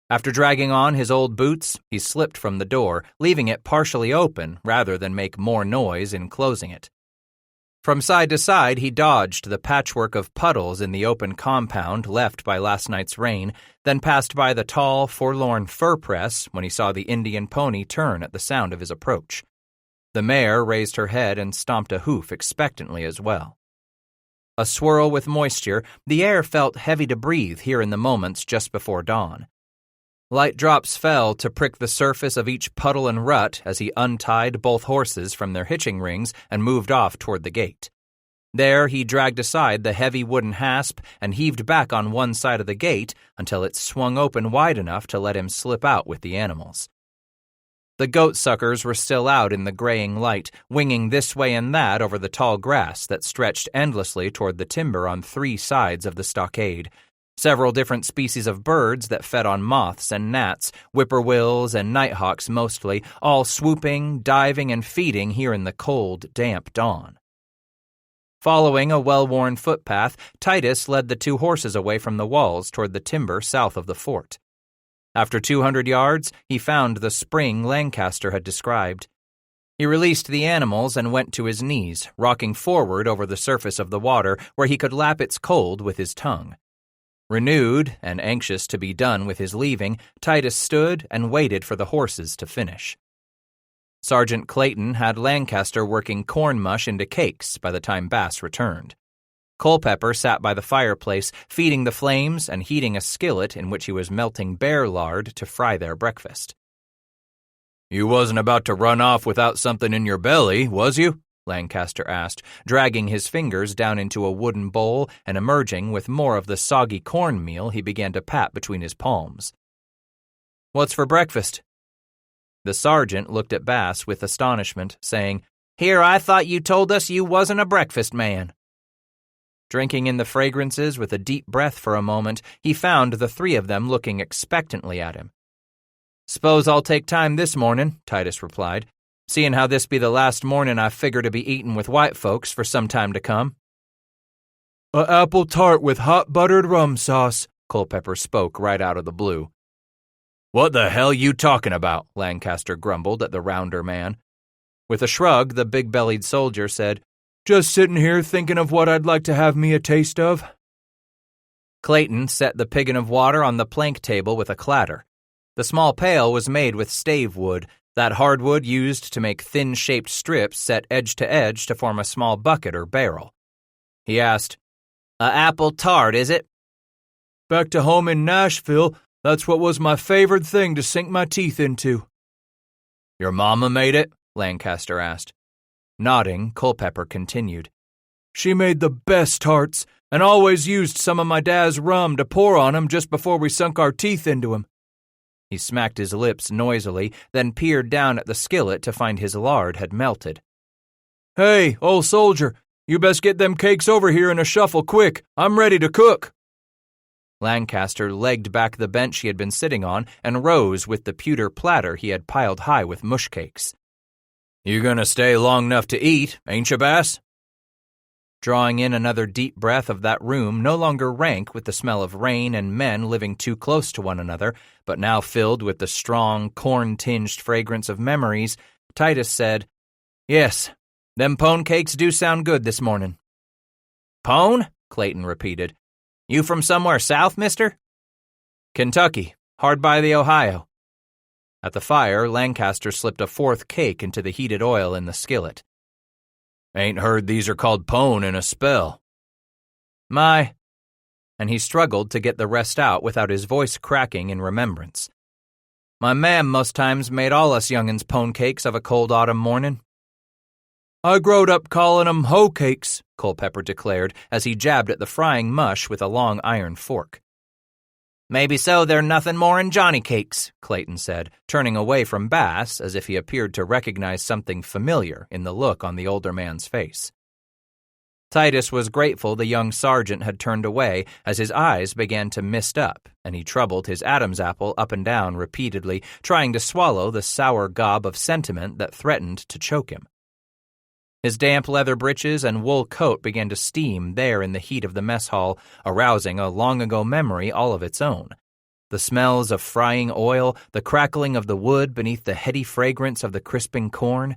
After dragging on his old boots, he slipped from the door, leaving it partially open rather than make more noise in closing it. From side to side, he dodged the patchwork of puddles in the open compound left by last night's rain, then passed by the tall, forlorn fur press when he saw the Indian pony turn at the sound of his approach. The mare raised her head and stomped a hoof expectantly as well. A swirl with moisture, the air felt heavy to breathe here in the moments just before dawn. Light drops fell to prick the surface of each puddle and rut as he untied both horses from their hitching rings and moved off toward the gate. There he dragged aside the heavy wooden hasp and heaved back on one side of the gate until it swung open wide enough to let him slip out with the animals. The goat-suckers were still out in the graying light, winging this way and that over the tall grass that stretched endlessly toward the timber on 3 sides of the stockade. Several different species of birds that fed on moths and gnats, whippoorwills and nighthawks mostly, all swooping, diving, and feeding here in the cold, damp dawn. Following a well-worn footpath, Titus led the 2 horses away from the walls toward the timber south of the fort. After 200 yards, he found the spring Lancaster had described. He released the animals and went to his knees, rocking forward over the surface of the water where he could lap its cold with his tongue. Renewed and anxious to be done with his leaving, Titus stood and waited for the horses to finish. Sergeant Clayton had Lancaster working corn mush into cakes by the time Bass returned. Culpepper sat by the fireplace, feeding the flames and heating a skillet in which he was melting bear lard to fry their breakfast. "You wasn't about to run off without something in your belly, was you?" Lancaster asked, dragging his fingers down into a wooden bowl and emerging with more of the soggy cornmeal he began to pat between his palms. "What's for breakfast?" The sergeant looked at Bass with astonishment, saying, "Here, I thought you told us you wasn't a breakfast man." Drinking in the fragrances with a deep breath for a moment, he found the three of them looking expectantly at him. "S'pose I'll take time this mornin'," Titus replied, "seeing how this be the last mornin' I figure to be eatin' with white folks for some time to come." "A apple tart with hot buttered rum sauce," Culpepper spoke right out of the blue. "What the hell you talking about?" Lancaster grumbled at the rounder man. With a shrug, the big-bellied soldier said, "Just sitting here thinking of what I'd like to have me a taste of." Clayton set the piggin of water on the plank table with a clatter. The small pail was made with stave wood, that hardwood used to make thin-shaped strips set edge to edge to form a small bucket or barrel. He asked, "A apple tart, is it?" "Back to home in Nashville, that's what was my favorite thing to sink my teeth into." "Your mama made it?" Lancaster asked. Nodding, Culpepper continued, "She made the best tarts, and always used some of my dad's rum to pour on 'em just before we sunk our teeth into 'em." He smacked his lips noisily, then peered down at the skillet to find his lard had melted. "Hey, old soldier, you best get them cakes over here in a shuffle quick. I'm ready to cook." Lancaster legged back the bench he had been sitting on and rose with the pewter platter he had piled high with mush cakes. "You gonna stay long enough to eat, ain't you, Bass?" Drawing in another deep breath of that room no longer rank with the smell of rain and men living too close to one another, but now filled with the strong, corn-tinged fragrance of memories, Titus said, "Yes, them pone cakes do sound good this morning." "Pone?" Clayton repeated. "You from somewhere south, mister?" "Kentucky, hard by the Ohio." At the fire, Lancaster slipped a fourth cake into the heated oil in the skillet. "Ain't heard these are called pone in a spell." "My," and he struggled to get the rest out without his voice cracking in remembrance. "My mam most times made all us young'uns pone cakes of a cold autumn mornin'." "I growed up callin' 'em hoe cakes," Culpepper declared as he jabbed at the frying mush with a long iron fork. "Maybe so they're nothing more'n Johnny cakes," Clayton said, turning away from Bass as if he appeared to recognize something familiar in the look on the older man's face. Titus was grateful the young sergeant had turned away as his eyes began to mist up, and he troubled his Adam's apple up and down repeatedly, trying to swallow the sour gob of sentiment that threatened to choke him. His damp leather breeches and wool coat began to steam there in the heat of the mess hall, arousing a long-ago memory all of its own. The smells of frying oil, the crackling of the wood beneath the heady fragrance of the crisping corn.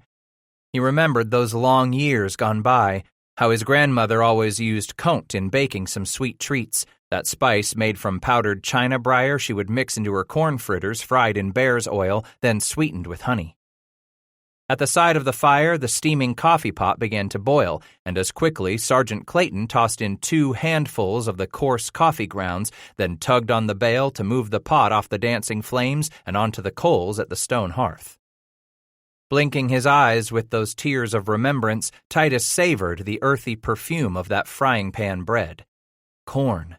He remembered those long years gone by, how his grandmother always used cont in baking some sweet treats, that spice made from powdered china briar she would mix into her corn fritters fried in bear's oil, then sweetened with honey. At the side of the fire, the steaming coffee pot began to boil, and as quickly Sergeant Clayton tossed in 2 handfuls of the coarse coffee grounds, then tugged on the bale to move the pot off the dancing flames and onto the coals at the stone hearth. Blinking his eyes with those tears of remembrance, Titus savored the earthy perfume of that frying-pan bread. Corn.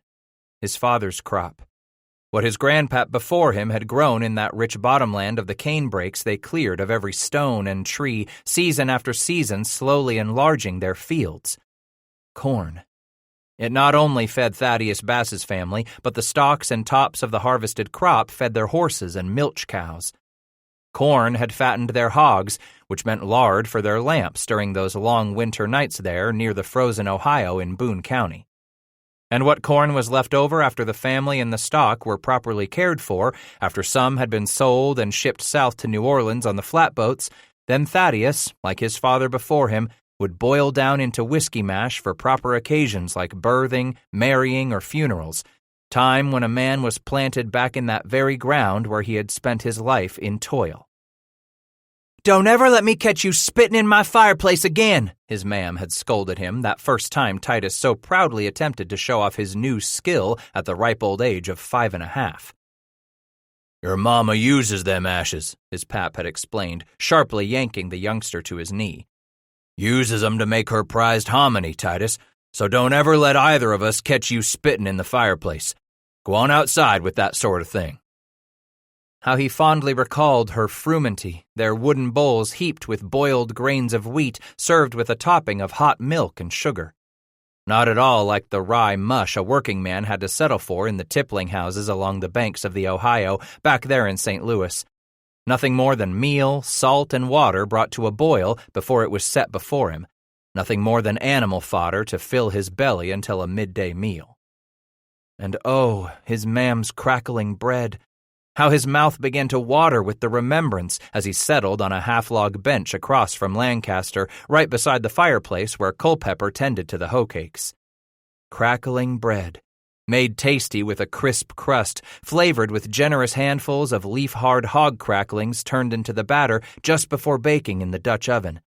His father's crop. What his grandpap before him had grown in that rich bottomland of the canebrakes they cleared of every stone and tree, season after season slowly enlarging their fields. Corn. It not only fed Thaddeus Bass's family, but the stalks and tops of the harvested crop fed their horses and milch cows. Corn had fattened their hogs, which meant lard for their lamps during those long winter nights there near the frozen Ohio in Boone County. And what corn was left over after the family and the stock were properly cared for, after some had been sold and shipped south to New Orleans on the flatboats, then Thaddeus, like his father before him, would boil down into whiskey mash for proper occasions like birthing, marrying, or funerals, time when a man was planted back in that very ground where he had spent his life in toil. "Don't ever let me catch you spitting in my fireplace again," his mam had scolded him that first time Titus so proudly attempted to show off his new skill at the ripe old age of 5.5. "Your mama uses them ashes," his pap had explained, sharply yanking the youngster to his knee. "Uses 'em to make her prized hominy, Titus, so don't ever let either of us catch you spitting in the fireplace. Go on outside with that sort of thing." How he fondly recalled her frumenty, their wooden bowls heaped with boiled grains of wheat served with a topping of hot milk and sugar. Not at all like the rye mush a working man had to settle for in the tippling houses along the banks of the Ohio back there in St. Louis. Nothing more than meal, salt, and water brought to a boil before it was set before him. Nothing more than animal fodder to fill his belly until a midday meal. And oh, his mam's crackling bread! How his mouth began to water with the remembrance as he settled on a half-log bench across from Lancaster, right beside the fireplace where Culpepper tended to the hoe cakes. Crackling bread, made tasty with a crisp crust, flavored with generous handfuls of leaf-hard hog cracklings turned into the batter just before baking in the Dutch oven.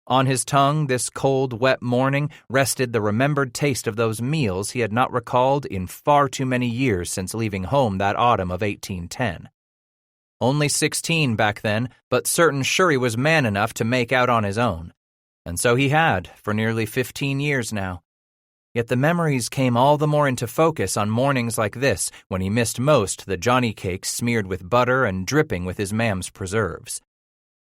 On his tongue this cold, wet morning rested the remembered taste of those meals he had not recalled in far too many years since leaving home that autumn of 1810. Only 16 back then, but certain sure he was man enough to make out on his own. And so he had, for nearly 15 years now. Yet the memories came all the more into focus on mornings like this, when he missed most the Johnny cakes smeared with butter and dripping with his mam's preserves.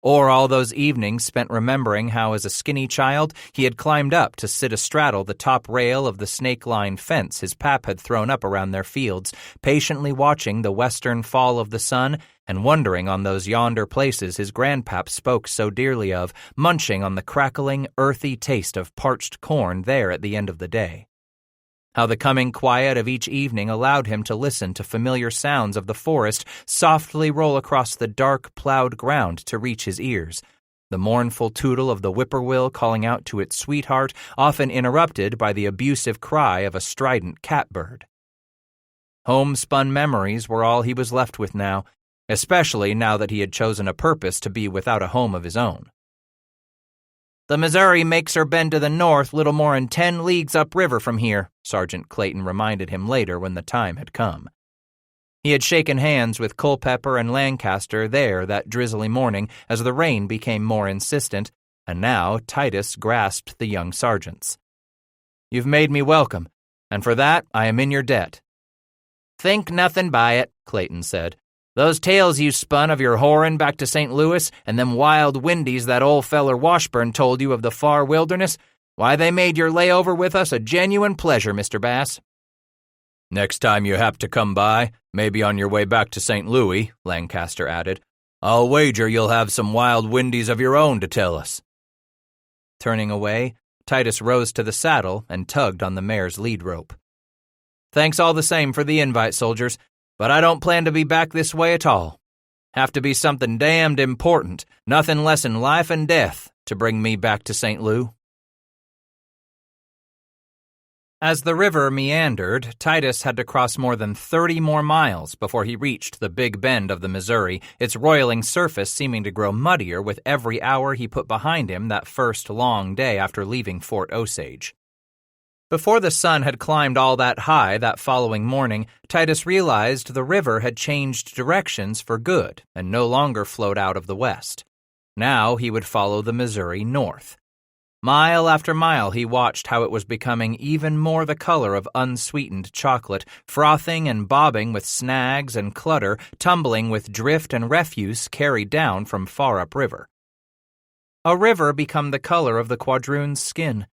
Or all those evenings spent remembering how as a skinny child he had climbed up to sit astraddle the top rail of the snake-lined fence his pap had thrown up around their fields, patiently watching the western fall of the sun and wondering on those yonder places his grandpap spoke so dearly of, munching on the crackling, earthy taste of parched corn there at the end of the day. How the coming quiet of each evening allowed him to listen to familiar sounds of the forest softly roll across the dark, plowed ground to reach his ears, the mournful tootle of the whippoorwill calling out to its sweetheart, often interrupted by the abusive cry of a strident catbird. Homespun memories were all he was left with now, especially now that he had chosen a purpose to be without a home of his own. "The Missouri makes her bend to the north little more'n 10 leagues upriver from here," Sergeant Clayton reminded him later when the time had come. He had shaken hands with Culpepper and Lancaster there that drizzly morning as the rain became more insistent, and now Titus grasped the young sergeant's. "You've made me welcome, and for that I am in your debt." "Think nothing by it," Clayton said. "Those tales you spun of your whoring back to St. Louis and them wild windies that old feller Washburn told you of the far wilderness, why, they made your layover with us a genuine pleasure, Mr. Bass." "Next time you hap to come by, maybe on your way back to St. Louis," Lancaster added, "I'll wager you'll have some wild windies of your own to tell us." Turning away, Titus rose to the saddle and tugged on the mare's lead rope. "Thanks all the same for the invite, soldiers. But I don't plan to be back this way at all. Have to be something damned important, nothing less than life and death, to bring me back to St. Lou." As the river meandered, Titus had to cross more than 30 more miles before he reached the big bend of the Missouri, its roiling surface seeming to grow muddier with every hour he put behind him that first long day after leaving Fort Osage. Before the sun had climbed all that high that following morning, Titus realized the river had changed directions for good and no longer flowed out of the west. Now he would follow the Missouri north. Mile after mile he watched how it was becoming even more the color of unsweetened chocolate, frothing and bobbing with snags and clutter, tumbling with drift and refuse carried down from far upriver. A river become the color of the quadroon's skin.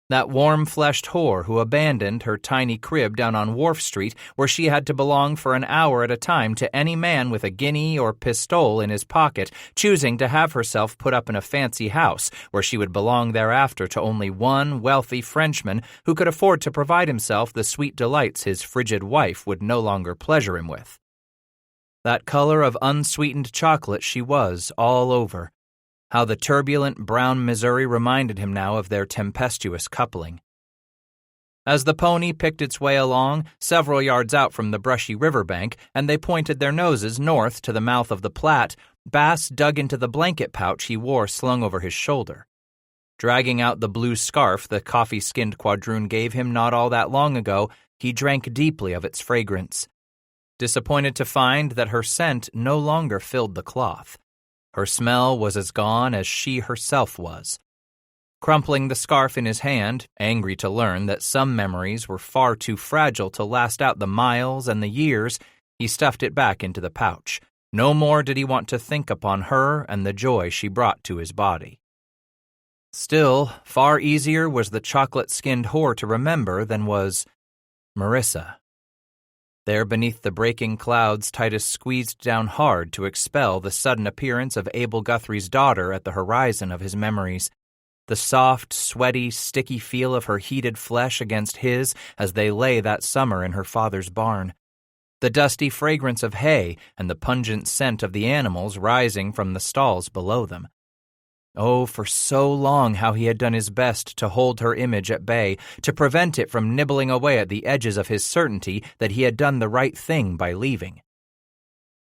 That warm-fleshed whore who abandoned her tiny crib down on Wharf Street where she had to belong for an hour at a time to any man with a guinea or pistole in his pocket, choosing to have herself put up in a fancy house where she would belong thereafter to only one wealthy Frenchman who could afford to provide himself the sweet delights his frigid wife would no longer pleasure him with. That color of unsweetened chocolate she was all over. How the turbulent brown Missouri reminded him now of their tempestuous coupling. As the pony picked its way along, several yards out from the brushy riverbank, and they pointed their noses north to the mouth of the Platte, Bass dug into the blanket pouch he wore slung over his shoulder. Dragging out the blue scarf the coffee-skinned quadroon gave him not all that long ago, he drank deeply of its fragrance. Disappointed to find that her scent no longer filled the cloth. Her smell was as gone as she herself was. Crumpling the scarf in his hand, angry to learn that some memories were far too fragile to last out the miles and the years, he stuffed it back into the pouch. No more did he want to think upon her and the joy she brought to his body. Still, far easier was the chocolate-skinned whore to remember than was Marissa. There beneath the breaking clouds, Titus squeezed down hard to expel the sudden appearance of Abel Guthrie's daughter at the horizon of his memories. The soft, sweaty, sticky feel of her heated flesh against his as they lay that summer in her father's barn. The dusty fragrance of hay and the pungent scent of the animals rising from the stalls below them. Oh, for so long how he had done his best to hold her image at bay, to prevent it from nibbling away at the edges of his certainty that he had done the right thing by leaving.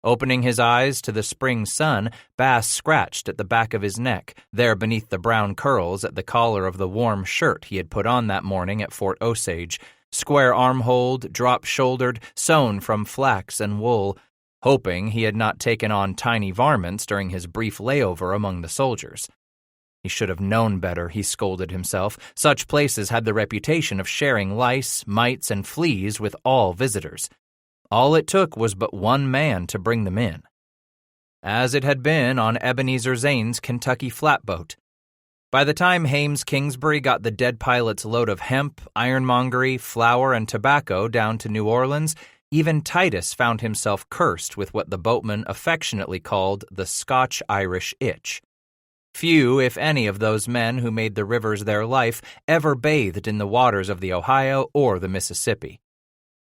Opening his eyes to the spring sun, Bass scratched at the back of his neck, there beneath the brown curls at the collar of the warm shirt he had put on that morning at Fort Osage, square armholed, drop-shouldered, sewn from flax and wool, hoping he had not taken on tiny varmints during his brief layover among the soldiers. He should have known better, he scolded himself. Such places had the reputation of sharing lice, mites, and fleas with all visitors. All it took was but one man to bring them in. As it had been on Ebenezer Zane's Kentucky flatboat. By the time Hames Kingsbury got the dead pilot's load of hemp, ironmongery, flour, and tobacco down to New Orleans, even Titus found himself cursed with what the boatman affectionately called the Scotch-Irish itch. Few, if any, of those men who made the rivers their life ever bathed in the waters of the Ohio or the Mississippi.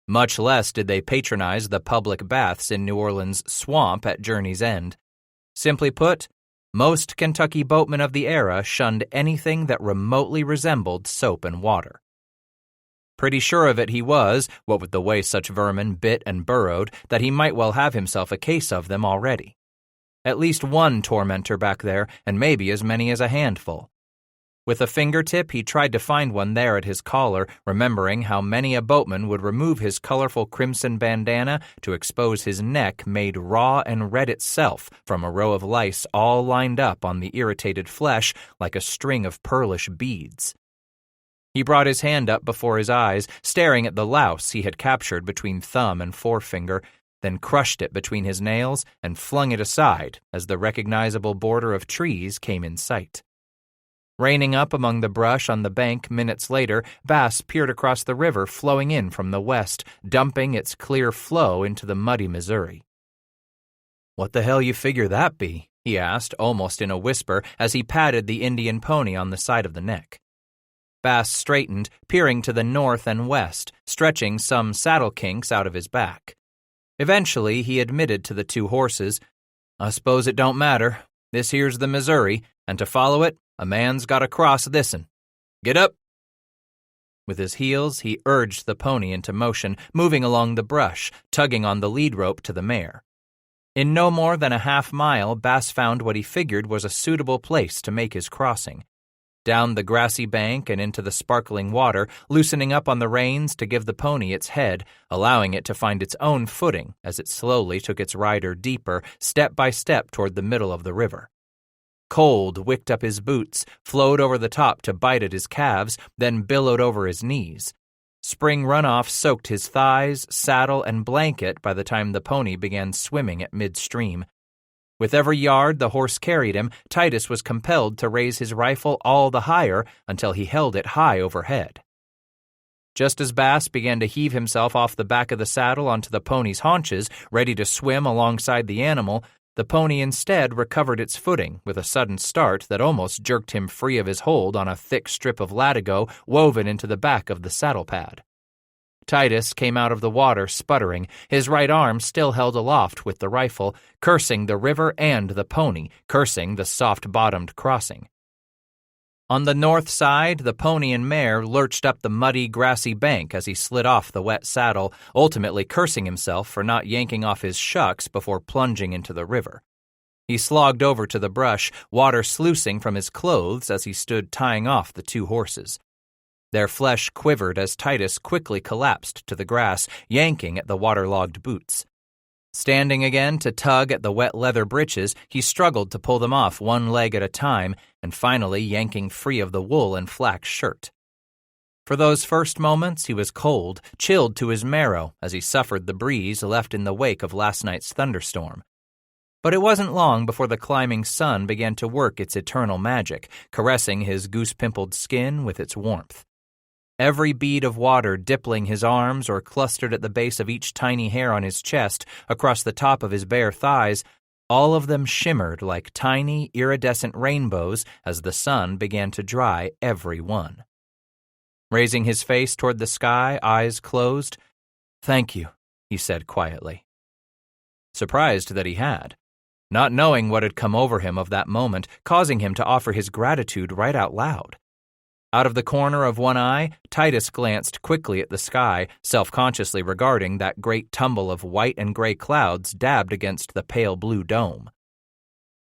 Much less did they patronize the public baths in New Orleans' swamp at Journey's End. Simply put, most Kentucky boatmen of the era shunned anything that remotely resembled soap and water. Pretty sure of it he was, what with the way such vermin bit and burrowed, that he might well have himself a case of them already. At least one tormentor back there, and maybe as many as a handful. With a fingertip, he tried to find one there at his collar, remembering how many a boatman would remove his colorful crimson bandana to expose his neck made raw and red itself from a row of lice all lined up on the irritated flesh like a string of pearlish beads. He brought his hand up before his eyes, staring at the louse he had captured between thumb and forefinger, then crushed it between his nails and flung it aside as the recognizable border of trees came in sight. Reining up among the brush on the bank minutes later, Bass peered across the river flowing in from the west, dumping its clear flow into the muddy Missouri. "What the hell you figure that be?" he asked, almost in a whisper, as he patted the Indian pony on the side of the neck. Bass straightened, peering to the north and west, stretching some saddle kinks out of his back. Eventually, he admitted to the two horses, "I suppose it don't matter. This here's the Missouri, and to follow it, a man's got to cross this'n. Get up!" With his heels, he urged the pony into motion, moving along the brush, tugging on the lead rope to the mare. In no more than a half-mile, Bass found what he figured was a suitable place to make his crossing. Down the grassy bank and into the sparkling water, loosening up on the reins to give the pony its head, allowing it to find its own footing as it slowly took its rider deeper, step by step toward the middle of the river. Cold wicked up his boots, flowed over the top to bite at his calves, then billowed over his knees. Spring runoff soaked his thighs, saddle, and blanket by the time the pony began swimming at midstream. With every yard the horse carried him, Titus was compelled to raise his rifle all the higher until he held it high overhead. Just as Bass began to heave himself off the back of the saddle onto the pony's haunches, ready to swim alongside the animal, the pony instead recovered its footing with a sudden start that almost jerked him free of his hold on a thick strip of latigo woven into the back of the saddle pad. Titus came out of the water sputtering, his right arm still held aloft with the rifle, cursing the river and the pony, cursing the soft-bottomed crossing. On the north side, the pony and mare lurched up the muddy, grassy bank as he slid off the wet saddle, ultimately cursing himself for not yanking off his shucks before plunging into the river. He slogged over to the brush, water sluicing from his clothes as he stood tying off the two horses. Their flesh quivered as Titus quickly collapsed to the grass, yanking at the waterlogged boots. Standing again to tug at the wet leather breeches, he struggled to pull them off one leg at a time and finally yanking free of the wool and flax shirt. For those first moments, he was cold, chilled to his marrow as he suffered the breeze left in the wake of last night's thunderstorm. But it wasn't long before the climbing sun began to work its eternal magic, caressing his goose-pimpled skin with its warmth. Every bead of water dippling his arms or clustered at the base of each tiny hair on his chest, across the top of his bare thighs, all of them shimmered like tiny, iridescent rainbows as the sun began to dry every one. Raising his face toward the sky, eyes closed, "Thank you," he said quietly. Surprised that he had, not knowing what had come over him of that moment, causing him to offer his gratitude right out loud. Out of the corner of one eye, Titus glanced quickly at the sky, self-consciously regarding that great tumble of white and gray clouds dabbed against the pale blue dome.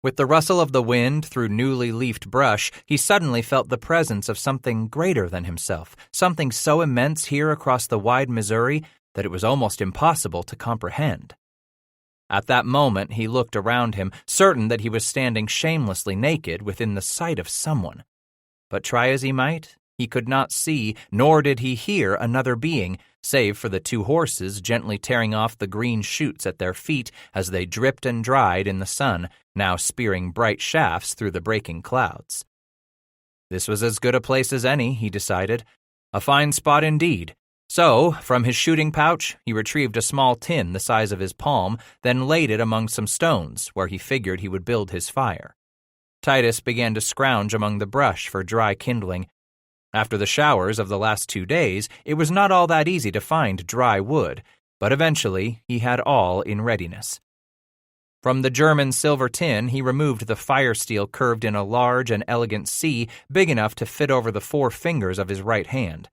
With the rustle of the wind through newly leafed brush, he suddenly felt the presence of something greater than himself, something so immense here across the wide Missouri that it was almost impossible to comprehend. At that moment, he looked around him, certain that he was standing shamelessly naked within the sight of someone. But try as he might, he could not see, nor did he hear another being, save for the two horses gently tearing off the green shoots at their feet as they dripped and dried in the sun, now spearing bright shafts through the breaking clouds. This was as good a place as any, he decided. A fine spot indeed. So, from his shooting pouch, he retrieved a small tin the size of his palm, then laid it among some stones, where he figured he would build his fire. Titus began to scrounge among the brush for dry kindling. After the showers of the last 2 days, it was not all that easy to find dry wood, but eventually he had all in readiness. From the German silver tin, he removed the fire steel curved in a large and elegant C big enough to fit over the 4 fingers of his right hand.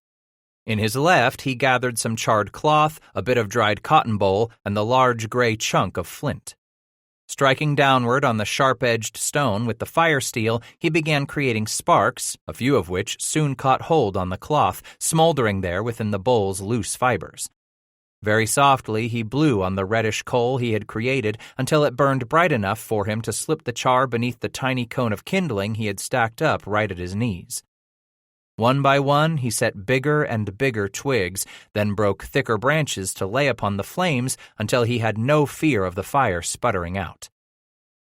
In his left, he gathered some charred cloth, a bit of dried cotton boll, and the large gray chunk of flint. Striking downward on the sharp-edged stone with the fire steel, he began creating sparks, a few of which soon caught hold on the cloth, smoldering there within the bowl's loose fibers. Very softly, he blew on the reddish coal he had created until it burned bright enough for him to slip the char beneath the tiny cone of kindling he had stacked up right at his knees. One by one, he set bigger and bigger twigs, then broke thicker branches to lay upon the flames until he had no fear of the fire sputtering out.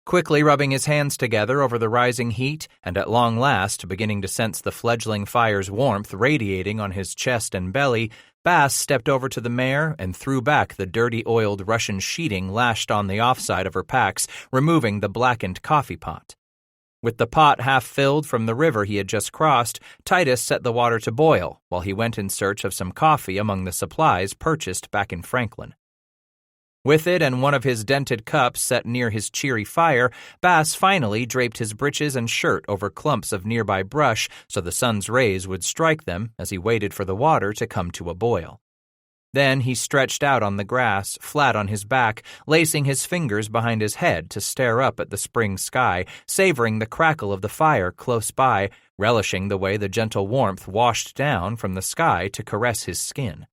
Quickly rubbing his hands together over the rising heat, and at long last beginning to sense the fledgling fire's warmth radiating on his chest and belly, Bass stepped over to the mare and threw back the dirty oiled Russian sheeting lashed on the offside of her packs, removing the blackened coffee pot. With the pot half filled from the river he had just crossed, Titus set the water to boil while he went in search of some coffee among the supplies purchased back in Franklin. With it and one of his dented cups set near his cheery fire, Bass finally draped his breeches and shirt over clumps of nearby brush so the sun's rays would strike them as he waited for the water to come to a boil. Then he stretched out on the grass, flat on his back, lacing his fingers behind his head to stare up at the spring sky, savoring the crackle of the fire close by, relishing the way the gentle warmth washed down from the sky to caress his skin.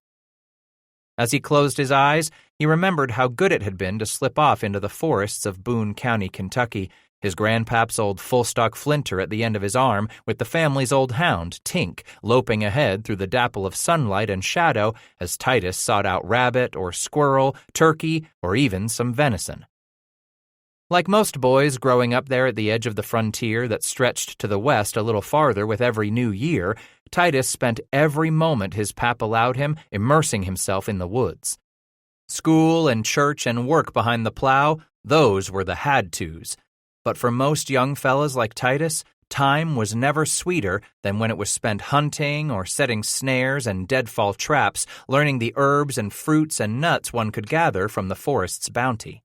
As he closed his eyes, he remembered how good it had been to slip off into the forests of Boone County, Kentucky, his grandpap's old full-stock flinter at the end of his arm, with the family's old hound, Tink, loping ahead through the dapple of sunlight and shadow as Titus sought out rabbit or squirrel, turkey, or even some venison. Like most boys growing up there at the edge of the frontier that stretched to the west a little farther with every new year, Titus spent every moment his pap allowed him immersing himself in the woods. School and church and work behind the plow, those were the had-tos. But for most young fellas like Titus, time was never sweeter than when it was spent hunting or setting snares and deadfall traps, learning the herbs and fruits and nuts one could gather from the forest's bounty.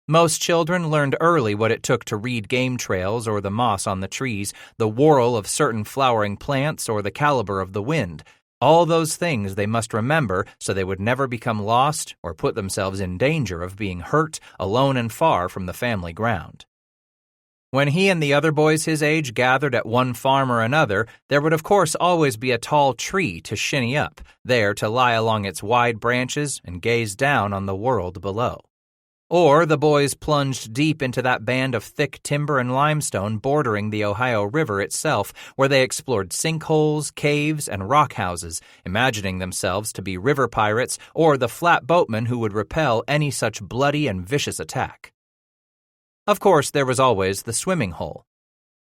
Most children learned early what it took to read game trails or the moss on the trees, the whorl of certain flowering plants or the caliber of the wind, All those things they must remember so they would never become lost or put themselves in danger of being hurt, alone and far from the family ground. When he and the other boys his age gathered at one farm or another, there would of course always be a tall tree to shinny up, there to lie along its wide branches and gaze down on the world below. Or the boys plunged deep into that band of thick timber and limestone bordering the Ohio River itself, where they explored sinkholes, caves, and rock houses, imagining themselves to be river pirates or the flat boatmen who would repel any such bloody and vicious attack. Of course, there was always the swimming hole.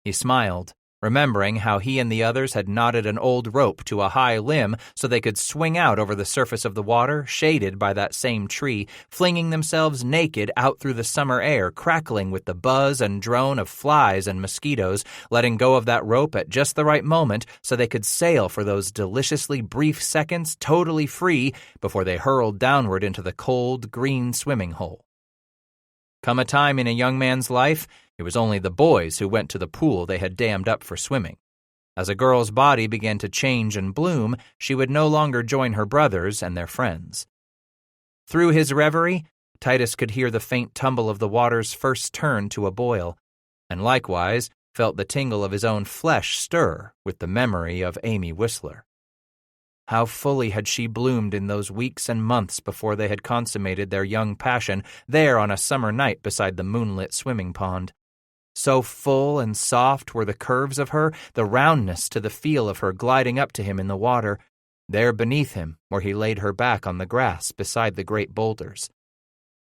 He smiled, remembering how he and the others had knotted an old rope to a high limb so they could swing out over the surface of the water, shaded by that same tree, flinging themselves naked out through the summer air, crackling with the buzz and drone of flies and mosquitoes, letting go of that rope at just the right moment so they could sail for those deliciously brief seconds totally free before they hurled downward into the cold, green swimming hole. Come a time in a young man's life, it was only the boys who went to the pool they had dammed up for swimming. As a girl's body began to change and bloom, she would no longer join her brothers and their friends. Through his reverie, Titus could hear the faint tumble of the water's first turn to a boil, and likewise felt the tingle of his own flesh stir with the memory of Amy Whistler. How fully had she bloomed in those weeks and months before they had consummated their young passion there on a summer night beside the moonlit swimming pond. So full and soft were the curves of her, the roundness to the feel of her gliding up to him in the water, there beneath him where he laid her back on the grass beside the great boulders.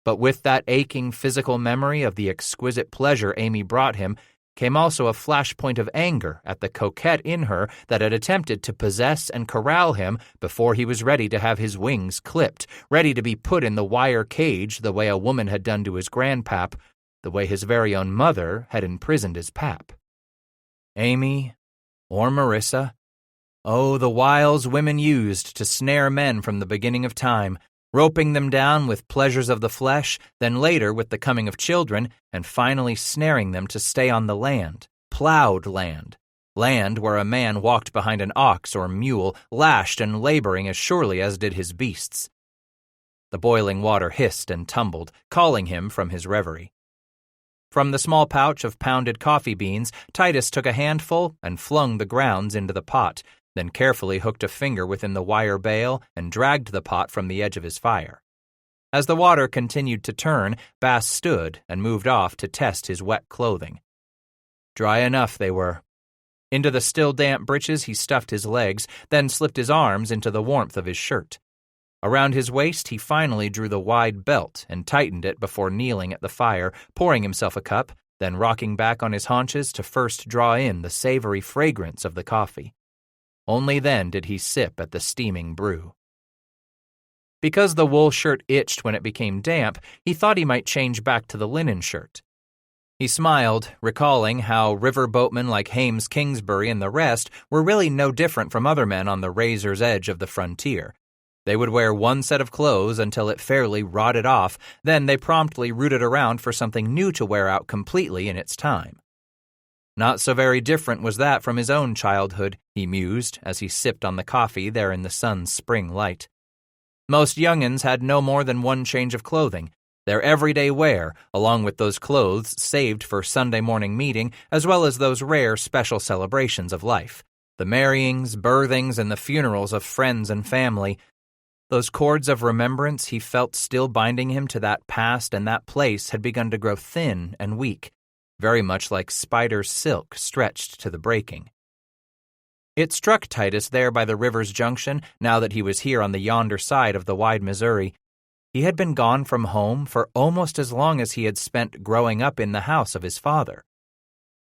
But with that aching physical memory of the exquisite pleasure Amy brought him came also a flashpoint of anger at the coquette in her that had attempted to possess and corral him before he was ready to have his wings clipped, ready to be put in the wire cage the way a woman had done to his grandpap, the way his very own mother had imprisoned his pap. Amy, or Marissa, oh, the wiles women used to snare men from the beginning of time, roping them down with pleasures of the flesh, then later with the coming of children, and finally snaring them to stay on the land, plowed land, land where a man walked behind an ox or mule, lashed and laboring as surely as did his beasts. The boiling water hissed and tumbled, calling him from his reverie. From the small pouch of pounded coffee beans, Titus took a handful and flung the grounds into the pot, then carefully hooked a finger within the wire bail and dragged the pot from the edge of his fire. As the water continued to turn, Bass stood and moved off to test his wet clothing. Dry enough they were. Into the still damp breeches he stuffed his legs, then slipped his arms into the warmth of his shirt. Around his waist he finally drew the wide belt and tightened it before kneeling at the fire, pouring himself a cup, then rocking back on his haunches to first draw in the savory fragrance of the coffee. Only then did he sip at the steaming brew. Because the wool shirt itched when it became damp, he thought he might change back to the linen shirt. He smiled, recalling how river boatmen like Hames Kingsbury and the rest were really no different from other men on the razor's edge of the frontier. They would wear one set of clothes until it fairly rotted off, then they promptly rooted around for something new to wear out completely in its time. Not so very different was that from his own childhood, he mused as he sipped on the coffee there in the sun's spring light. Most young'uns had no more than one change of clothing, their everyday wear, along with those clothes saved for Sunday morning meeting, as well as those rare special celebrations of life, the marryings, birthings, and the funerals of friends and family. Those cords of remembrance he felt still binding him to that past and that place had begun to grow thin and weak, very much like spider's silk stretched to the breaking. It struck Titus there by the river's junction, now that he was here on the yonder side of the wide Missouri. He had been gone from home for almost as long as he had spent growing up in the house of his father.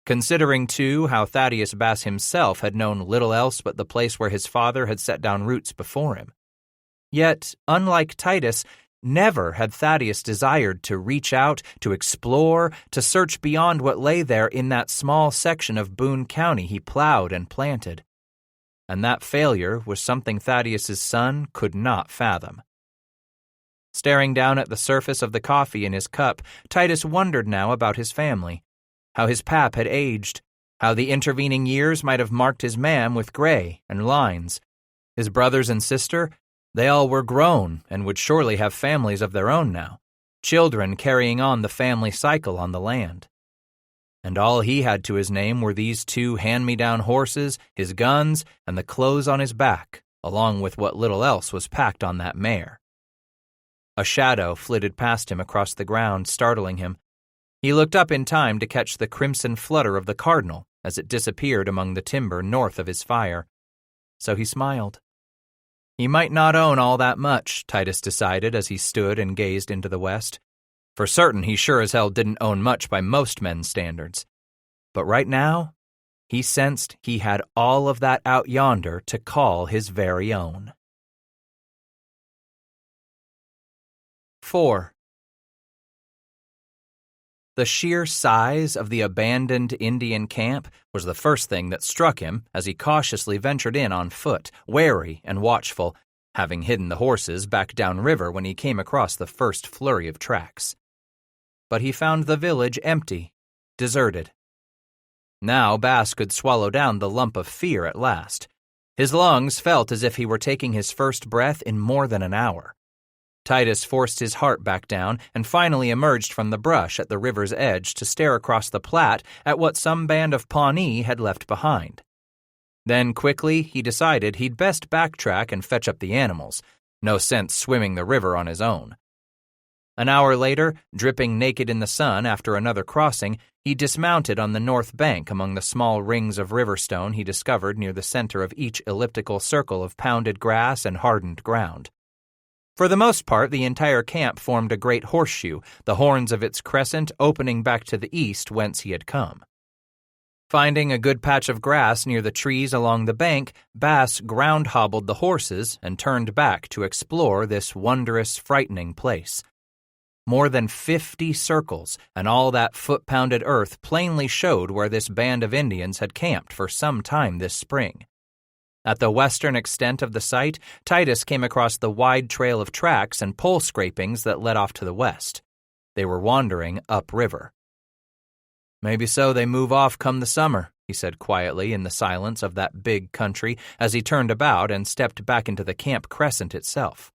Considering, too, how Thaddeus Bass himself had known little else but the place where his father had set down roots before him. Yet, unlike Titus, never had Thaddeus desired to reach out, to explore, to search beyond what lay there in that small section of Boone County he plowed and planted. And that failure was something Thaddeus's son could not fathom. Staring down at the surface of the coffee in his cup, Titus wondered now about his family, how his pap had aged, how the intervening years might have marked his mam with gray and lines. His brothers and sister, they all were grown and would surely have families of their own now, children carrying on the family cycle on the land. And all he had to his name were these 2 hand-me-down horses, his guns, and the clothes on his back, along with what little else was packed on that mare. A shadow flitted past him across the ground, startling him. He looked up in time to catch the crimson flutter of the cardinal as it disappeared among the timber north of his fire. So he smiled. He might not own all that much, Titus decided as he stood and gazed into the west. For certain, he sure as hell didn't own much by most men's standards. But right now, he sensed he had all of that out yonder to call his very own. 4. The sheer size of the abandoned Indian camp was the first thing that struck him as he cautiously ventured in on foot, wary and watchful, having hidden the horses back downriver when he came across the first flurry of tracks. But he found the village empty, deserted. Now Bass could swallow down the lump of fear at last. His lungs felt as if he were taking his first breath in more than an hour. Titus forced his heart back down and finally emerged from the brush at the river's edge to stare across the Platte at what some band of Pawnee had left behind. Then quickly he decided he'd best backtrack and fetch up the animals. No sense swimming the river on his own. An hour later, dripping naked in the sun after another crossing, he dismounted on the north bank among the small rings of river stone he discovered near the center of each elliptical circle of pounded grass and hardened ground. For the most part, the entire camp formed a great horseshoe, the horns of its crescent opening back to the east whence he had come. Finding a good patch of grass near the trees along the bank, Bass ground-hobbled the horses and turned back to explore this wondrous, frightening place. More than 50 circles, and all that foot-pounded earth plainly showed where this band of Indians had camped for some time this spring. At the western extent of the site, Titus came across the wide trail of tracks and pole scrapings that led off to the west. They were wandering upriver. "Maybe so they move off come the summer," he said quietly in the silence of that big country as he turned about and stepped back into the camp crescent itself.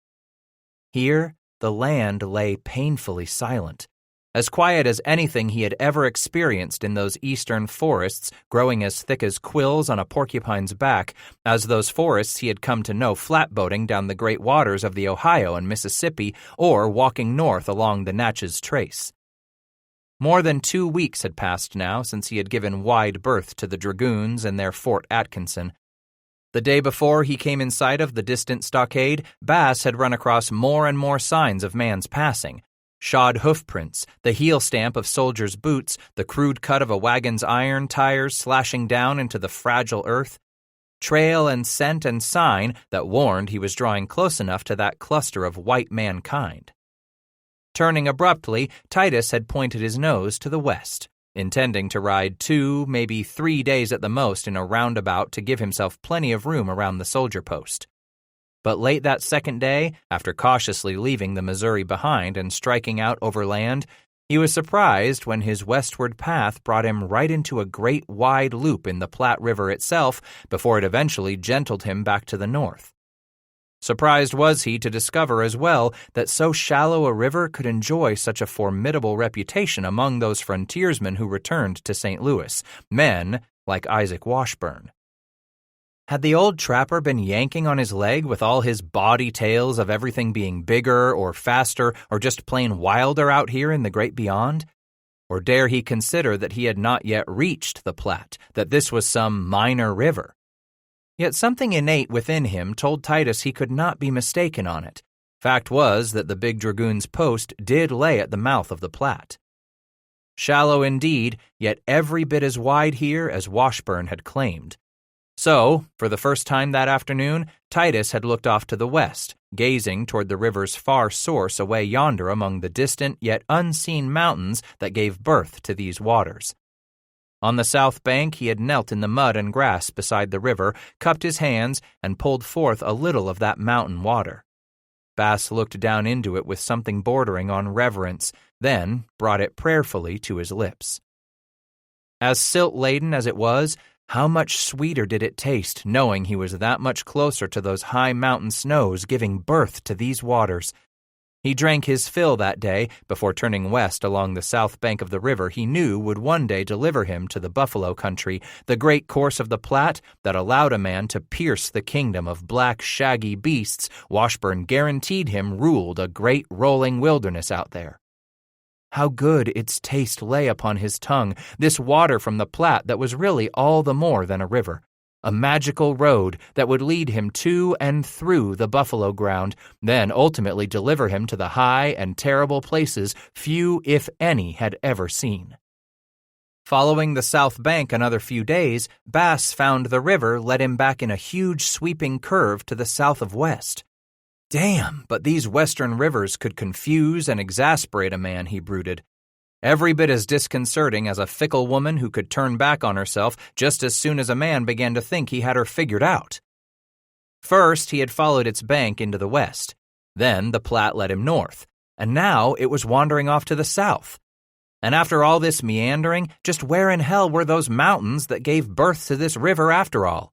Here, the land lay painfully silent, as quiet as anything he had ever experienced in those eastern forests growing as thick as quills on a porcupine's back, as those forests he had come to know flatboating down the great waters of the Ohio and Mississippi or walking north along the Natchez Trace. More than 2 weeks had passed now since he had given wide berth to the dragoons and their Fort Atkinson. The day before he came in sight of the distant stockade, Bass had run across more and more signs of man's passing. Shod hoofprints, the heel stamp of soldiers' boots, the crude cut of a wagon's iron tires slashing down into the fragile earth. Trail and scent and sign that warned he was drawing close enough to that cluster of white mankind. Turning abruptly, Titus had pointed his nose to the west, intending to ride 2, maybe 3 days at the most in a roundabout to give himself plenty of room around the soldier post. But late that second day, after cautiously leaving the Missouri behind and striking out overland, he was surprised when his westward path brought him right into a great wide loop in the Platte River itself before it eventually gentled him back to the north. Surprised was he to discover as well that so shallow a river could enjoy such a formidable reputation among those frontiersmen who returned to St. Louis, men like Isaac Washburn. Had the old trapper been yanking on his leg with all his bawdy tales of everything being bigger or faster or just plain wilder out here in the great beyond? Or dare he consider that he had not yet reached the Platte, that this was some minor river? Yet something innate within him told Titus he could not be mistaken on it. Fact was that the big dragoon's post did lay at the mouth of the Platte. Shallow indeed, yet every bit as wide here as Washburn had claimed. So, for the first time that afternoon, Titus had looked off to the west, gazing toward the river's far source away yonder among the distant yet unseen mountains that gave birth to these waters. On the south bank he had knelt in the mud and grass beside the river, cupped his hands, and pulled forth a little of that mountain water. Bass looked down into it with something bordering on reverence, then brought it prayerfully to his lips. As silt-laden as it was, How much sweeter did it taste knowing he was that much closer to those high mountain snows giving birth to these waters? He drank his fill that day before turning west along the south bank of the river he knew would one day deliver him to the buffalo country, the great course of the Platte that allowed a man to pierce the kingdom of black, shaggy beasts Washburn guaranteed him ruled a great rolling wilderness out there. How good its taste lay upon his tongue, this water from the Platte that was really all the more than a river. A magical road that would lead him to and through the buffalo ground, then ultimately deliver him to the high and terrible places few, if any, had ever seen. Following the south bank another few days, Bass found the river led him back in a huge sweeping curve to the south of west. Damn, but these western rivers could confuse and exasperate a man, he brooded. Every bit as disconcerting as a fickle woman who could turn back on herself just as soon as a man began to think he had her figured out. First, he had followed its bank into the west. Then the Platte led him north, and now it was wandering off to the south. And after all this meandering, just where in hell were those mountains that gave birth to this river after all?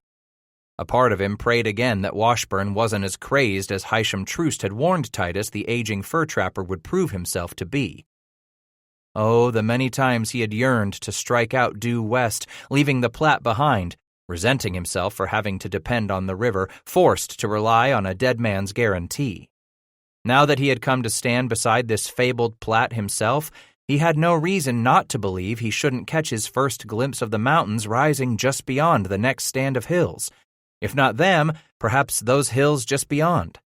A part of him prayed again that Washburn wasn't as crazed as Hysham Troost had warned Titus the aging fur trapper would prove himself to be. Oh, the many times he had yearned to strike out due west, leaving the Platte behind, resenting himself for having to depend on the river, forced to rely on a dead man's guarantee. Now that he had come to stand beside this fabled Platte himself, he had no reason not to believe he shouldn't catch his first glimpse of the mountains rising just beyond the next stand of hills. If not them, perhaps those hills just beyond.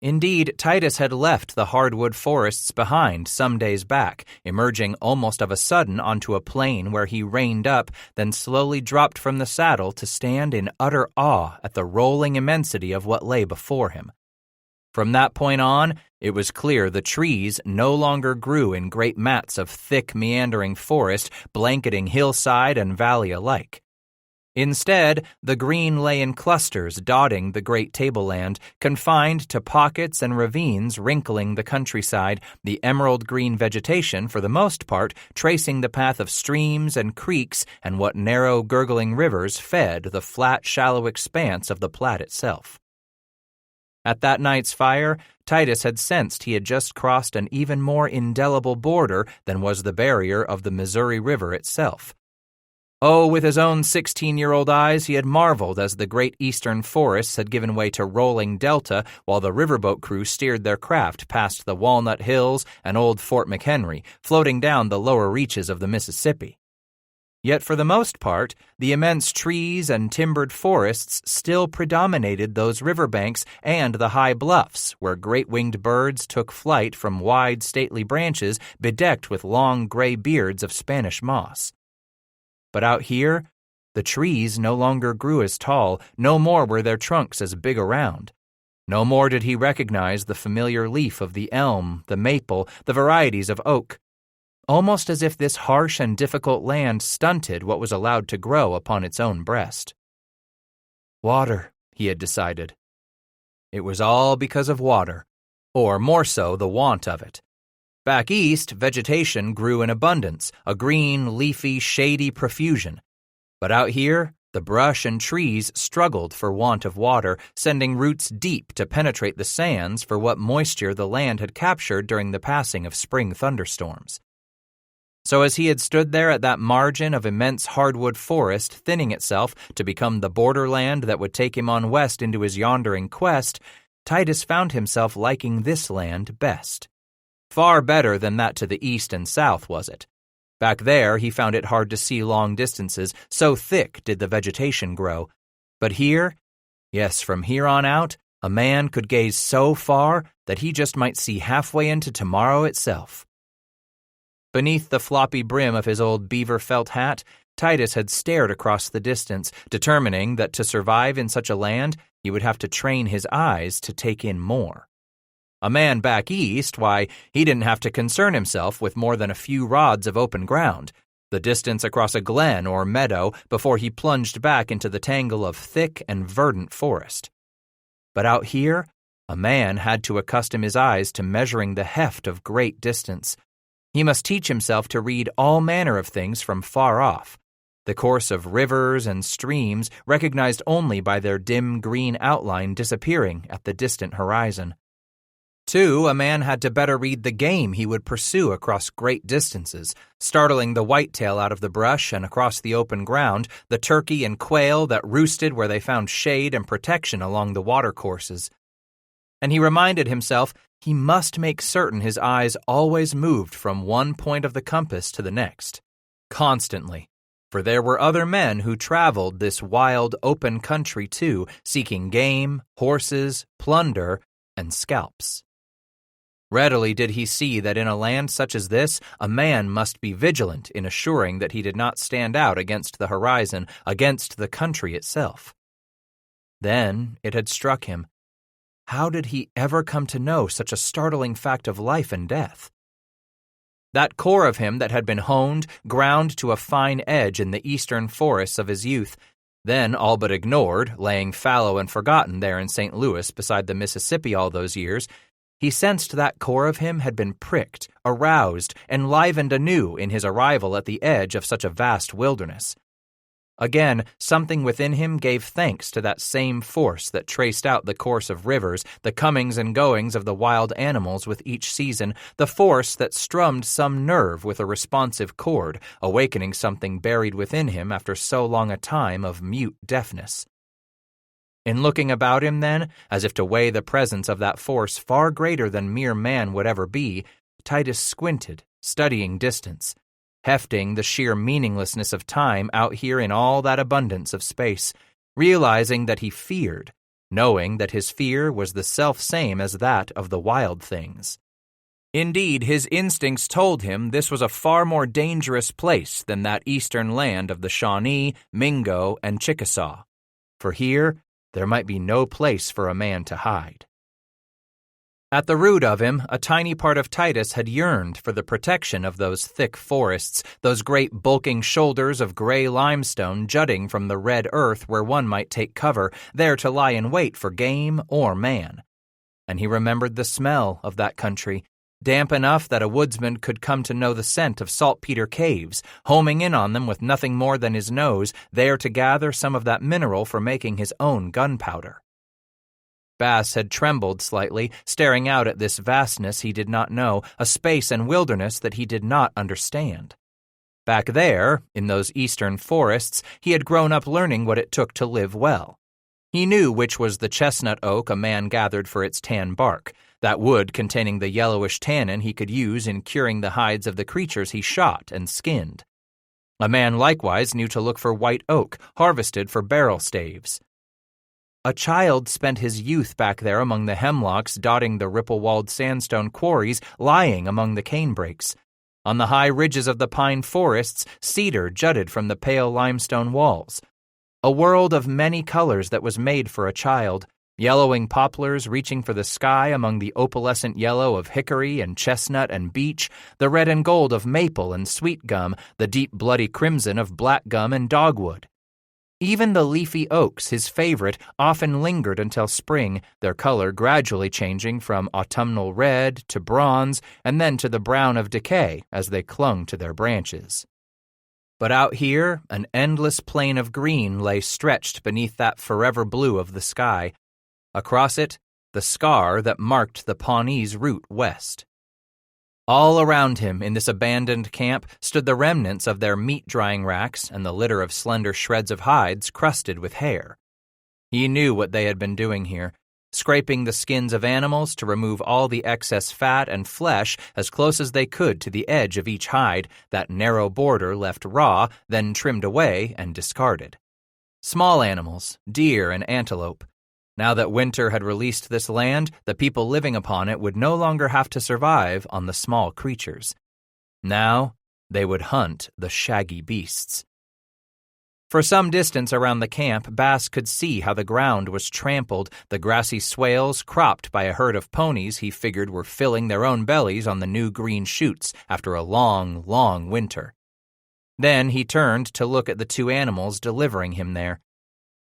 Indeed, Titus had left the hardwood forests behind some days back, emerging almost of a sudden onto a plain where he reined up, then slowly dropped from the saddle to stand in utter awe at the rolling immensity of what lay before him. From that point on, it was clear the trees no longer grew in great mats of thick, meandering forest, blanketing hillside and valley alike. Instead, the green lay in clusters dotting the great tableland, confined to pockets and ravines wrinkling the countryside, the emerald green vegetation, for the most part, tracing the path of streams and creeks and what narrow, gurgling rivers fed the flat, shallow expanse of the Platte itself. At that night's fire, Titus had sensed he had just crossed an even more indelible border than was the barrier of the Missouri River itself. Oh, with his own 16-year-old eyes, he had marveled as the great eastern forests had given way to rolling delta while the riverboat crew steered their craft past the Walnut Hills and old Fort McHenry, floating down the lower reaches of the Mississippi. Yet for the most part, the immense trees and timbered forests still predominated those riverbanks and the high bluffs where great-winged birds took flight from wide, stately branches bedecked with long gray beards of Spanish moss. But out here, the trees no longer grew as tall, no more were their trunks as big around. No more did he recognize the familiar leaf of the elm, the maple, the varieties of oak. Almost as if this harsh and difficult land stunted what was allowed to grow upon its own breast. Water, he had decided. It was all because of water, or more so the want of it. Back east, vegetation grew in abundance, a green, leafy, shady profusion. But out here, the brush and trees struggled for want of water, sending roots deep to penetrate the sands for what moisture the land had captured during the passing of spring thunderstorms. So as he had stood there at that margin of immense hardwood forest thinning itself to become the borderland that would take him on west into his yondering quest, Titus found himself liking this land best. Far better than that to the east and south, was it? Back there, he found it hard to see long distances, so thick did the vegetation grow. But here, yes, from here on out, a man could gaze so far that he just might see halfway into tomorrow itself. Beneath the floppy brim of his old beaver felt hat, Titus had stared across the distance, determining that to survive in such a land, he would have to train his eyes to take in more. A man back east, why, he didn't have to concern himself with more than a few rods of open ground, the distance across a glen or meadow before he plunged back into the tangle of thick and verdant forest. But out here, a man had to accustom his eyes to measuring the heft of great distance. He must teach himself to read all manner of things from far off. the course of rivers and streams recognized only by their dim green outline disappearing at the distant horizon. 2, a man had to better read the game he would pursue across great distances, startling the whitetail out of the brush and across the open ground, the turkey and quail that roosted where they found shade and protection along the watercourses. And he reminded himself he must make certain his eyes always moved from one point of the compass to the next, constantly, for there were other men who traveled this wild, open country too, seeking game, horses, plunder, and scalps. Readily did he see that in a land such as this, a man must be vigilant in assuring that he did not stand out against the horizon, against the country itself. Then it had struck him. How did he ever come to know such a startling fact of life and death? That core of him that had been honed, ground to a fine edge in the eastern forests of his youth, then all but ignored, laying fallow and forgotten there in St. Louis beside the Mississippi all those years, he sensed that core of him had been pricked, aroused, enlivened anew in his arrival at the edge of such a vast wilderness. Again, something within him gave thanks to that same force that traced out the course of rivers, the comings and goings of the wild animals with each season, the force that strummed some nerve with a responsive chord, awakening something buried within him after so long a time of mute deafness. In looking about him, then, as if to weigh the presence of that force far greater than mere man would ever be, Titus squinted, studying distance, hefting the sheer meaninglessness of time out here in all that abundance of space, realizing that he feared, knowing that his fear was the self-same as that of the wild things. Indeed, his instincts told him this was a far more dangerous place than that eastern land of the Shawnee, Mingo, and Chickasaw, for here there might be no place for a man to hide. At the root of him, a tiny part of Titus had yearned for the protection of those thick forests, those great bulking shoulders of gray limestone jutting from the red earth where one might take cover, there to lie in wait for game or man. And he remembered the smell of that country, damp enough that a woodsman could come to know the scent of saltpeter caves, homing in on them with nothing more than his nose, there to gather some of that mineral for making his own gunpowder. Bass had trembled slightly, staring out at this vastness he did not know, a space and wilderness that he did not understand. Back there, in those eastern forests, he had grown up learning what it took to live well. He knew which was the chestnut oak a man gathered for its tan bark, that wood containing the yellowish tannin he could use in curing the hides of the creatures he shot and skinned. A man likewise knew to look for white oak, harvested for barrel staves. A child spent his youth back there among the hemlocks dotting the ripple-walled sandstone quarries lying among the canebrakes. On the high ridges of the pine forests, cedar jutted from the pale limestone walls. A world of many colors that was made for a child, yellowing poplars reaching for the sky among the opalescent yellow of hickory and chestnut and beech, the red and gold of maple and sweet gum, the deep bloody crimson of black gum and dogwood. Even the leafy oaks, his favorite, often lingered until spring, their color gradually changing from autumnal red to bronze and then to the brown of decay as they clung to their branches. But out here, an endless plain of green lay stretched beneath that forever blue of the sky. Across it, the scar that marked the Pawnee's route west. All around him in this abandoned camp stood the remnants of their meat-drying racks and the litter of slender shreds of hides crusted with hair. He knew what they had been doing here, scraping the skins of animals to remove all the excess fat and flesh as close as they could to the edge of each hide, that narrow border left raw, then trimmed away and discarded. Small animals, deer and antelope. Now that winter had released this land, the people living upon it would no longer have to survive on the small creatures. Now they would hunt the shaggy beasts. For some distance around the camp, Bass could see how the ground was trampled, the grassy swales cropped by a herd of ponies he figured were filling their own bellies on the new green shoots after a long, long winter. Then he turned to look at the two animals delivering him there.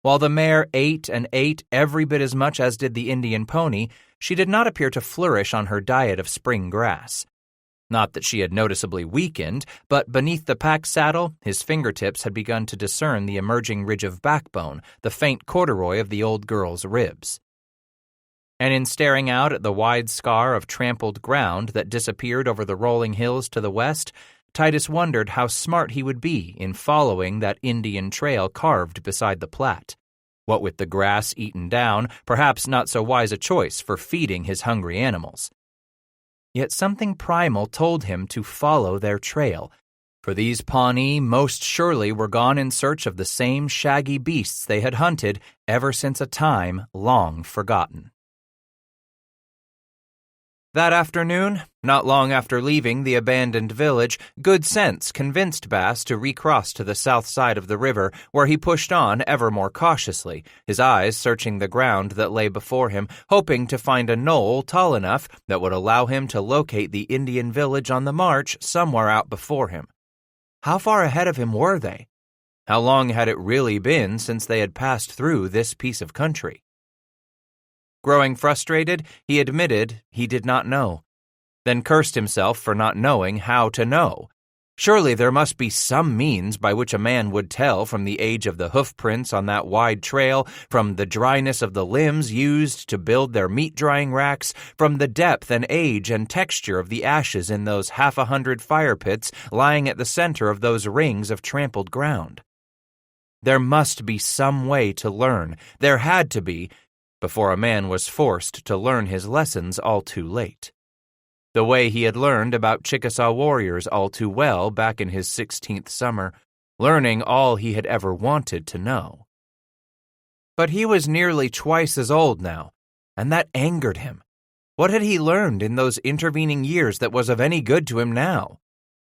While the mare ate and ate every bit as much as did the Indian pony, she did not appear to flourish on her diet of spring grass. Not that she had noticeably weakened, but beneath the pack saddle, his fingertips had begun to discern the emerging ridge of backbone, the faint corduroy of the old girl's ribs. And in staring out at the wide scar of trampled ground that disappeared over the rolling hills to the west, Titus wondered how smart he would be in following that Indian trail carved beside the Platte. What with the grass eaten down, perhaps not so wise a choice for feeding his hungry animals. Yet something primal told him to follow their trail, for these Pawnee most surely were gone in search of the same shaggy beasts they had hunted ever since a time long forgotten. That afternoon, not long after leaving the abandoned village, good sense convinced Bass to recross to the south side of the river, where he pushed on ever more cautiously, his eyes searching the ground that lay before him, hoping to find a knoll tall enough that would allow him to locate the Indian village on the march somewhere out before him. How far ahead of him were they? How long had it really been since they had passed through this piece of country? Growing frustrated, he admitted he did not know, then cursed himself for not knowing how to know. Surely there must be some means by which a man would tell from the age of the hoof prints on that wide trail, from the dryness of the limbs used to build their meat-drying racks, from the depth and age and texture of the ashes in those 100 fire pits lying at the center of those rings of trampled ground. There must be some way to learn. There had to be, before a man was forced to learn his lessons all too late. The way he had learned about Chickasaw warriors all too well back in his 16th summer, learning all he had ever wanted to know. But he was nearly twice as old now, and that angered him. What had he learned in those intervening years that was of any good to him now?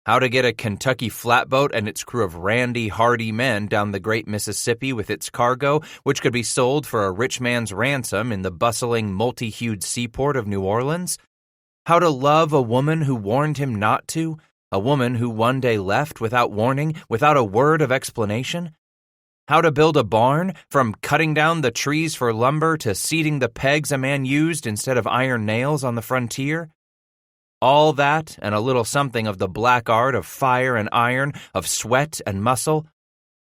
How to get a Kentucky flatboat and its crew of randy, hardy men down the great Mississippi with its cargo, which could be sold for a rich man's ransom in the bustling, multi-hued seaport of New Orleans? How to love a woman who warned him not to, a woman who one day left without warning, without a word of explanation? How to build a barn, from cutting down the trees for lumber to seating the pegs a man used instead of iron nails on the frontier? All that and a little something of the black art of fire and iron, of sweat and muscle.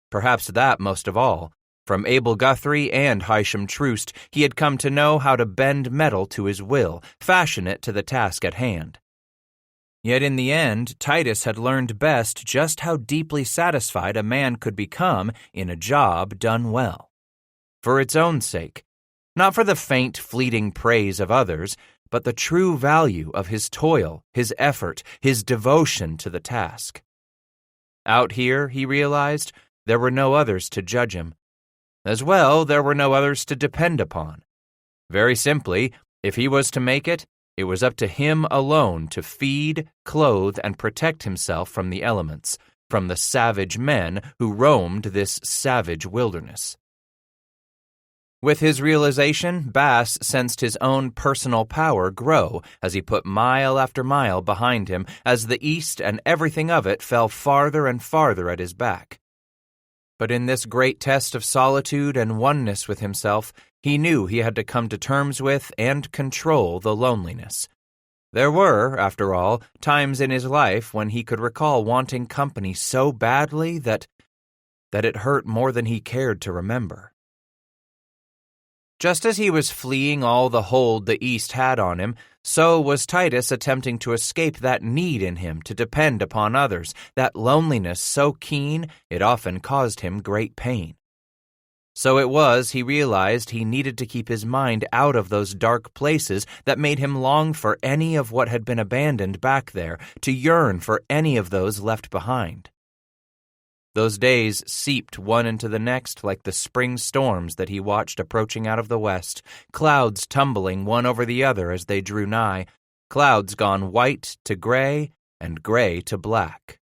Perhaps that most of all. From Abel Guthrie and Hysham Troost, he had come to know how to bend metal to his will, fashion it to the task at hand. Yet in the end, Titus had learned best just how deeply satisfied a man could become in a job done well. For its own sake. Not for the faint, fleeting praise of others, but the true value of his toil, his effort, his devotion to the task. Out here, he realized, there were no others to judge him. As well, there were no others to depend upon. Very simply, if he was to make it was up to him alone to feed, clothe, and protect himself from the elements, from the savage men who roamed this savage wilderness. With his realization, Bass sensed his own personal power grow as he put mile after mile behind him, as the East and everything of it fell farther and farther at his back. But in this great test of solitude and oneness with himself, he knew he had to come to terms with and control the loneliness. There were, after all, times in his life when he could recall wanting company so badly that it hurt more than he cared to remember. Just as he was fleeing all the hold the East had on him, so was Titus attempting to escape that need in him to depend upon others, that loneliness so keen it often caused him great pain. So it was he realized he needed to keep his mind out of those dark places that made him long for any of what had been abandoned back there, to yearn for any of those left behind. Those days seeped one into the next like the spring storms that he watched approaching out of the west, clouds tumbling one over the other as they drew nigh, clouds gone white to gray and gray to black.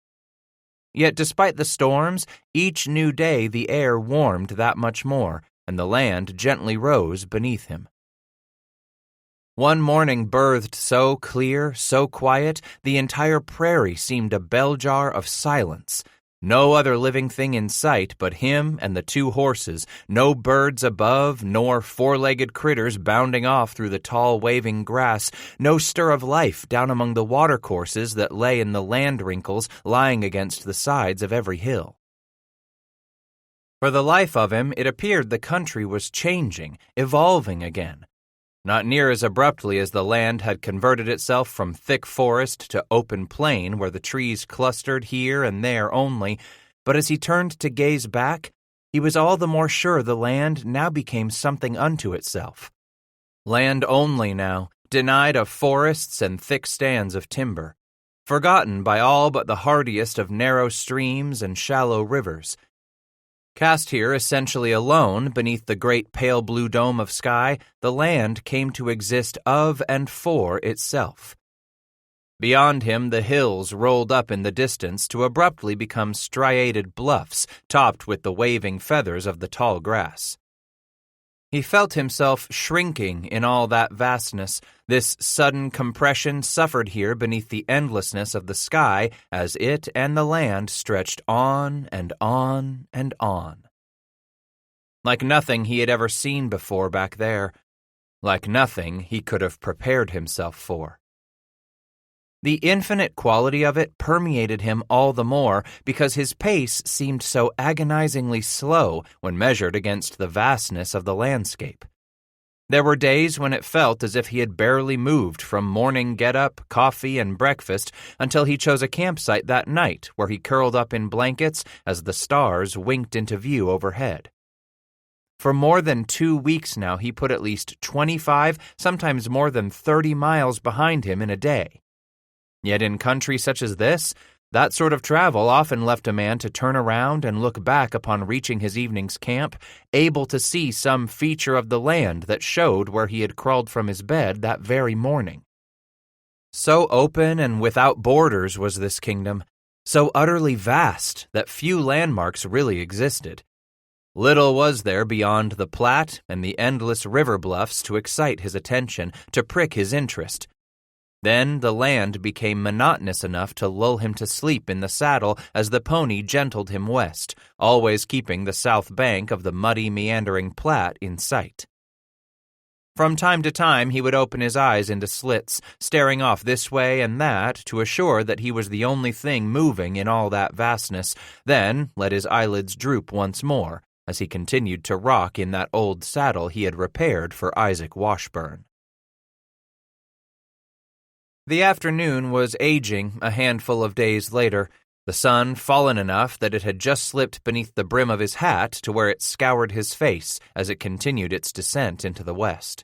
Yet despite the storms, each new day the air warmed that much more, and the land gently rose beneath him. One morning birthed so clear, so quiet, the entire prairie seemed a bell jar of silence, No other living thing in sight but him and the 2 horses, no birds above, nor 4-legged critters bounding off through the tall waving grass, no stir of life down among the watercourses that lay in the land wrinkles lying against the sides of every hill. For the life of him, it appeared the country was changing, evolving again. Not near as abruptly as the land had converted itself from thick forest to open plain where the trees clustered here and there only, but as he turned to gaze back, he was all the more sure the land now became something unto itself. Land only now, denied of forests and thick stands of timber, forgotten by all but the hardiest of narrow streams and shallow rivers. Cast here essentially alone beneath the great pale blue dome of sky, the land came to exist of and for itself. Beyond him, the hills rolled up in the distance to abruptly become striated bluffs topped with the waving feathers of the tall grass. He felt himself shrinking in all that vastness. This sudden compression suffered here beneath the endlessness of the sky as it and the land stretched on and on and on. Like nothing he had ever seen before back there, like nothing he could have prepared himself for. The infinite quality of it permeated him all the more because his pace seemed so agonizingly slow when measured against the vastness of the landscape. There were days when it felt as if he had barely moved from morning get-up, coffee, and breakfast until he chose a campsite that night where he curled up in blankets as the stars winked into view overhead. For more than 2 weeks now, he put at least 25, sometimes more than 30 miles behind him in a day. Yet in country such as this, that sort of travel often left a man to turn around and look back upon reaching his evening's camp, able to see some feature of the land that showed where he had crawled from his bed that very morning. So open and without borders was this kingdom, so utterly vast that few landmarks really existed. Little was there beyond the Platte and the endless river bluffs to excite his attention, to prick his interest. Then the land became monotonous enough to lull him to sleep in the saddle as the pony gentled him west, always keeping the south bank of the muddy, meandering Platte in sight. From time to time he would open his eyes into slits, staring off this way and that to assure that he was the only thing moving in all that vastness, then let his eyelids droop once more as he continued to rock in that old saddle he had repaired for Isaac Washburn. The afternoon was aging a handful of days later, the sun fallen enough that it had just slipped beneath the brim of his hat to where it scoured his face as it continued its descent into the west.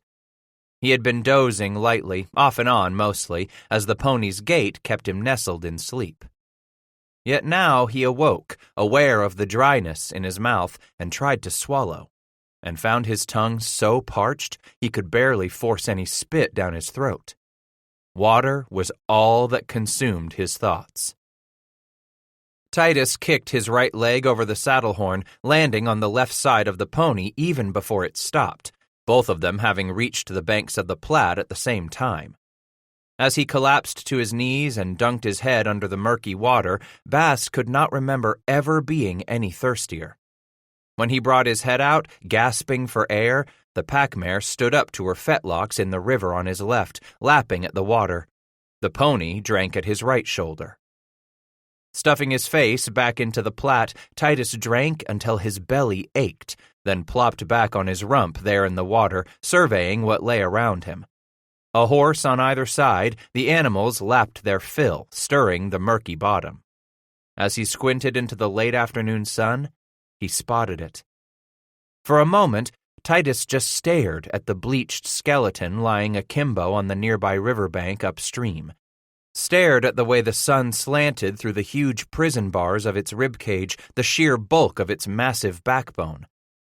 He had been dozing lightly, off and on mostly, as the pony's gait kept him nestled in sleep. Yet now he awoke, aware of the dryness in his mouth, and tried to swallow, and found his tongue so parched he could barely force any spit down his throat. Water was all that consumed his thoughts. Titus kicked his right leg over the saddle horn, landing on the left side of the pony even before it stopped, both of them having reached the banks of the Platte at the same time. As he collapsed to his knees and dunked his head under the murky water, Bass could not remember ever being any thirstier. When he brought his head out, gasping for air, the pack mare stood up to her fetlocks in the river on his left, lapping at the water. The pony drank at his right shoulder. Stuffing his face back into the Platte, Titus drank until his belly ached, then plopped back on his rump there in the water, surveying what lay around him. A horse on either side, the animals lapped their fill, stirring the murky bottom. As he squinted into the late afternoon sun, he spotted it. For a moment, Titus just stared at the bleached skeleton lying akimbo on the nearby riverbank upstream, stared at the way the sun slanted through the huge prison bars of its ribcage, the sheer bulk of its massive backbone.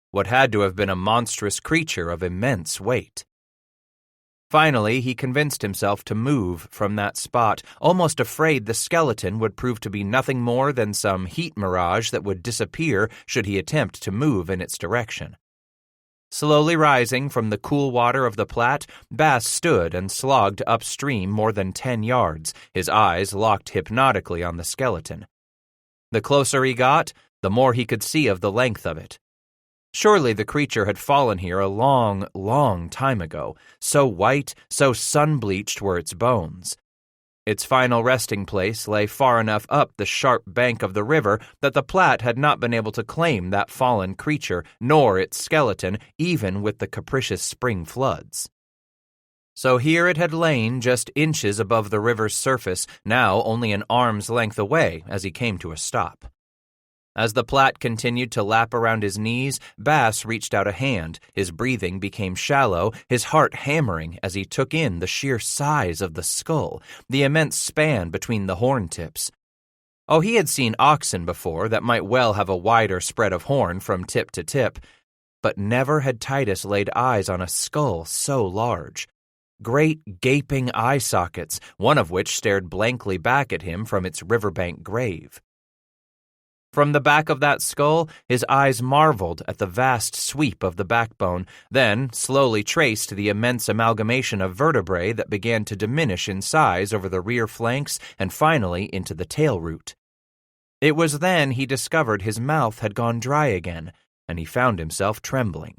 What had to have been a monstrous creature of immense weight. Finally, he convinced himself to move from that spot, almost afraid the skeleton would prove to be nothing more than some heat mirage that would disappear should he attempt to move in its direction. Slowly rising from the cool water of the Platte, Bass stood and slogged upstream more than 10 yards, his eyes locked hypnotically on the skeleton. The closer he got, the more he could see of the length of it. Surely the creature had fallen here a long, long time ago. So white, so sun-bleached were its bones. Its final resting place lay far enough up the sharp bank of the river that the Platte had not been able to claim that fallen creature, nor its skeleton, even with the capricious spring floods. So here it had lain just inches above the river's surface, now only an arm's length away as he came to a stop. As the Platte continued to lap around his knees, Bass reached out a hand. His breathing became shallow, his heart hammering as he took in the sheer size of the skull, the immense span between the horn tips. Oh, he had seen oxen before that might well have a wider spread of horn from tip to tip, but never had Titus laid eyes on a skull so large. Great gaping eye sockets, one of which stared blankly back at him from its riverbank grave. From the back of that skull, his eyes marveled at the vast sweep of the backbone, then slowly traced the immense amalgamation of vertebrae that began to diminish in size over the rear flanks and finally into the tail root. It was then he discovered his mouth had gone dry again, and he found himself trembling.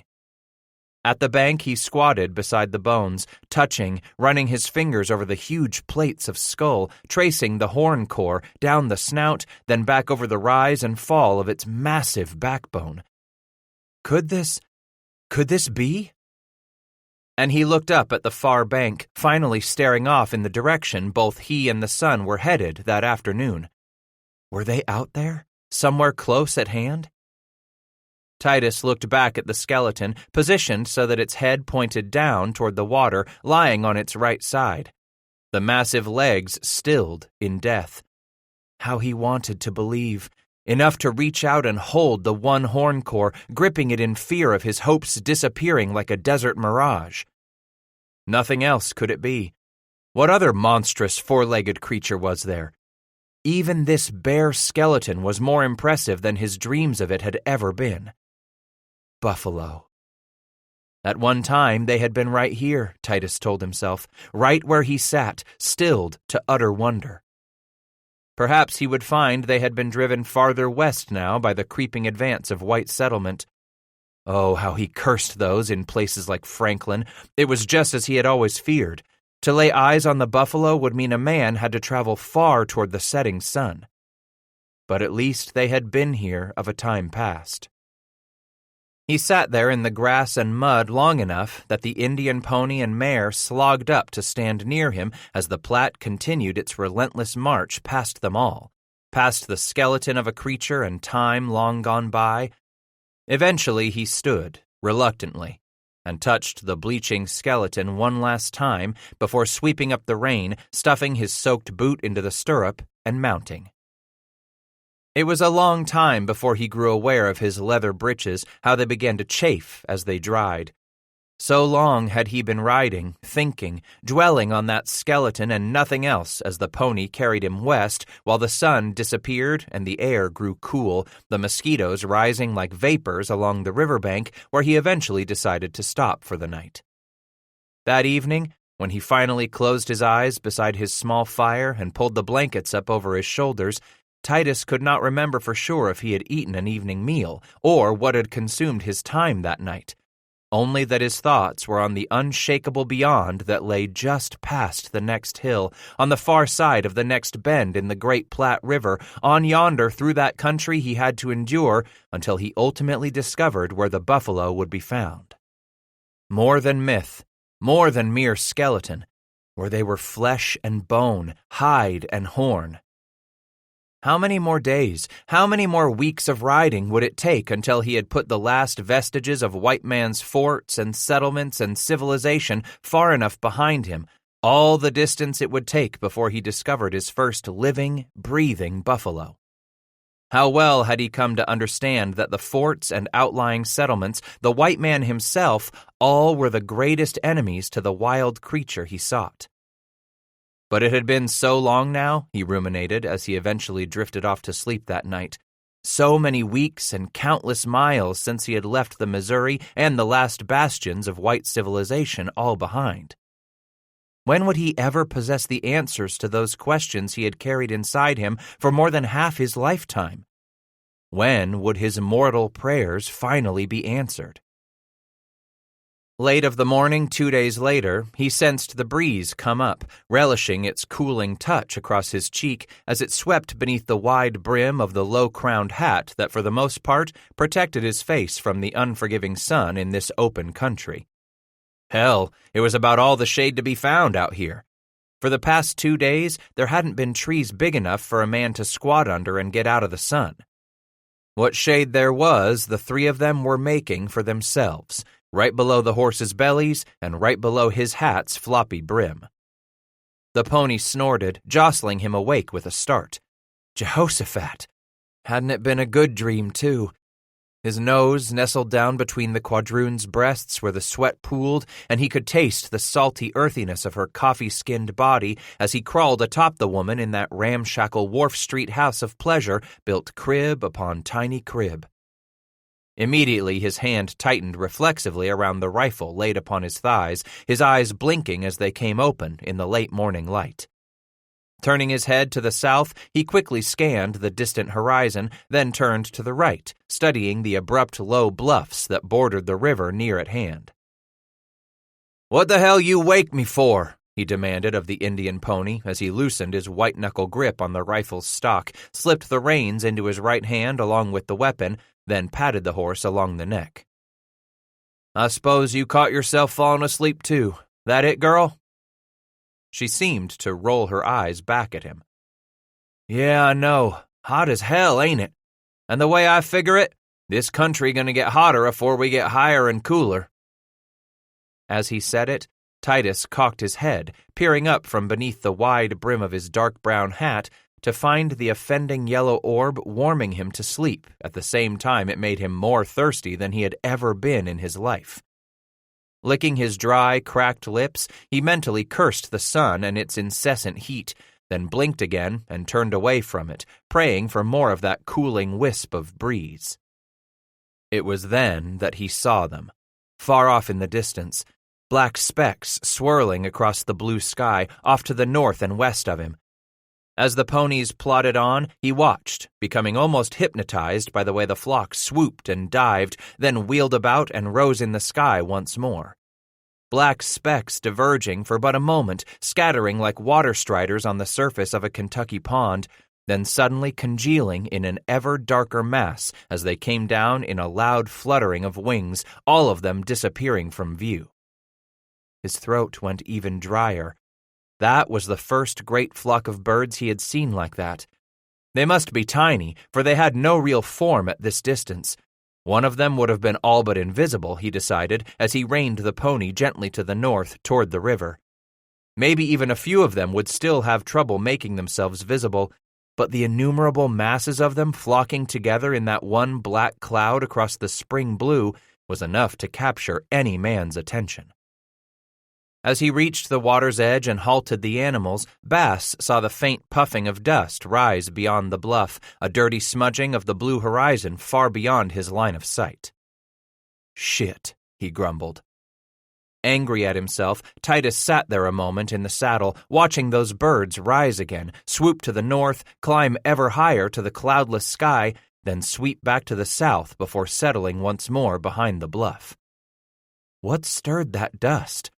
At the bank he squatted beside the bones, touching, running his fingers over the huge plates of skull, tracing the horn core, down the snout, then back over the rise and fall of its massive backbone. Could this be? And he looked up at the far bank, finally staring off in the direction both he and the sun were headed that afternoon. Were they out there, somewhere close at hand? Titus looked back at the skeleton, positioned so that its head pointed down toward the water, lying on its right side. The massive legs stilled in death. How he wanted to believe, enough to reach out and hold the one horn core, gripping it in fear of his hopes disappearing like a desert mirage. Nothing else could it be. What other monstrous four-legged creature was there? Even this bare skeleton was more impressive than his dreams of it had ever been. Buffalo. At one time, they had been right here, Titus told himself, right where he sat, stilled to utter wonder. Perhaps he would find they had been driven farther west now by the creeping advance of white settlement. Oh, how he cursed those in places like Franklin. It was just as he had always feared. To lay eyes on the buffalo would mean a man had to travel far toward the setting sun. But at least they had been here of a time past. He sat there in the grass and mud long enough that the Indian pony and mare slogged up to stand near him as the Platte continued its relentless march past them all, past the skeleton of a creature and time long gone by. Eventually he stood, reluctantly, and touched the bleaching skeleton one last time before sweeping up the rein, stuffing his soaked boot into the stirrup, and mounting. It was a long time before he grew aware of his leather breeches, how they began to chafe as they dried. So long had he been riding, thinking, dwelling on that skeleton and nothing else as the pony carried him west while the sun disappeared and the air grew cool, the mosquitoes rising like vapors along the riverbank where he eventually decided to stop for the night. That evening, when he finally closed his eyes beside his small fire and pulled the blankets up over his shoulders, Titus could not remember for sure if he had eaten an evening meal or what had consumed his time that night, only that his thoughts were on the unshakable beyond that lay just past the next hill, on the far side of the next bend in the Great Platte River, on yonder through that country he had to endure until he ultimately discovered where the buffalo would be found. More than myth, more than mere skeleton, where they were flesh and bone, hide and horn. How many more days, how many more weeks of riding would it take until he had put the last vestiges of white man's forts and settlements and civilization far enough behind him, all the distance it would take before he discovered his first living, breathing buffalo? How well had he come to understand that the forts and outlying settlements, the white man himself, all were the greatest enemies to the wild creature he sought? But it had been so long now, he ruminated as he eventually drifted off to sleep that night. So many weeks and countless miles since he had left the Missouri and the last bastions of white civilization all behind. When would he ever possess the answers to those questions he had carried inside him for more than half his lifetime? When would his mortal prayers finally be answered? Late of the morning 2 days later, he sensed the breeze come up, relishing its cooling touch across his cheek as it swept beneath the wide brim of the low-crowned hat that for the most part protected his face from the unforgiving sun in this open country. Hell, it was about all the shade to be found out here. For the past 2 days, there hadn't been trees big enough for a man to squat under and get out of the sun. What shade there was, the three of them were making for themselves, right below the horses' bellies and right below his hat's floppy brim. The pony snorted, jostling him awake with a start. Jehoshaphat! Hadn't it been a good dream, too? His nose nestled down between the quadroon's breasts where the sweat pooled, and he could taste the salty earthiness of her coffee-skinned body as he crawled atop the woman in that ramshackle Wharf Street house of pleasure built crib upon tiny crib. Immediately his hand tightened reflexively around the rifle laid upon his thighs, his eyes blinking as they came open in the late morning light. Turning his head to the south, he quickly scanned the distant horizon, then turned to the right, studying the abrupt low bluffs that bordered the river near at hand. "What the hell you wake me for?" he demanded of the Indian pony as he loosened his white-knuckle grip on the rifle's stock, slipped the reins into his right hand along with the weapon, then patted the horse along the neck. "I suppose you caught yourself falling asleep too. That it, girl?" She seemed to roll her eyes back at him. "Yeah, I know. Hot as hell, ain't it? And the way I figure it, this country gonna get hotter afore we get higher and cooler." As he said it, Titus cocked his head, peering up from beneath the wide brim of his dark brown hat to find the offending yellow orb warming him to sleep at the same time it made him more thirsty than he had ever been in his life. Licking his dry, cracked lips, he mentally cursed the sun and its incessant heat, then blinked again and turned away from it, praying for more of that cooling wisp of breeze. It was then that he saw them, far off in the distance, black specks swirling across the blue sky off to the north and west of him. As the ponies plodded on, he watched, becoming almost hypnotized by the way the flock swooped and dived, then wheeled about and rose in the sky once more. Black specks diverging for but a moment, scattering like water striders on the surface of a Kentucky pond, then suddenly congealing in an ever darker mass as they came down in a loud fluttering of wings, all of them disappearing from view. His throat went even drier. That was the first great flock of birds he had seen like that. They must be tiny, for they had no real form at this distance. One of them would have been all but invisible, he decided, as he reined the pony gently to the north toward the river. Maybe even a few of them would still have trouble making themselves visible, but the innumerable masses of them flocking together in that one black cloud across the spring blue was enough to capture any man's attention. As he reached the water's edge and halted the animals, Bass saw the faint puffing of dust rise beyond the bluff, a dirty smudging of the blue horizon far beyond his line of sight. "Shit," he grumbled. Angry at himself, Titus sat there a moment in the saddle, watching those birds rise again, swoop to the north, climb ever higher to the cloudless sky, then sweep back to the south before settling once more behind the bluff. What stirred that dust?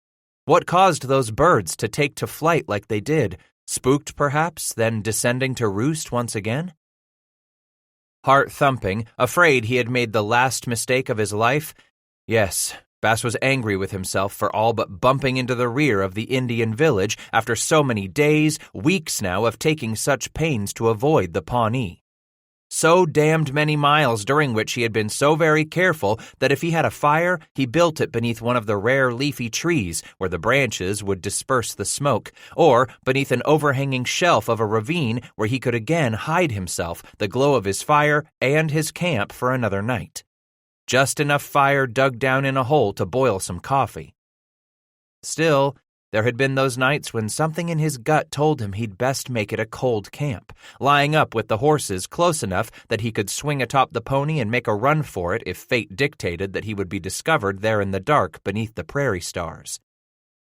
What caused those birds to take to flight like they did? Spooked, perhaps, then descending to roost once again? Heart thumping, afraid he had made the last mistake of his life? Yes, Bass was angry with himself for all but bumping into the rear of the Indian village after so many days, weeks now of taking such pains to avoid the Pawnee. So damned many miles during which he had been so very careful that if he had a fire, he built it beneath one of the rare leafy trees where the branches would disperse the smoke, or beneath an overhanging shelf of a ravine where he could again hide himself, the glow of his fire, and his camp for another night. Just enough fire dug down in a hole to boil some coffee. Still, there had been those nights when something in his gut told him he'd best make it a cold camp, lying up with the horses close enough that he could swing atop the pony and make a run for it if fate dictated that he would be discovered there in the dark beneath the prairie stars.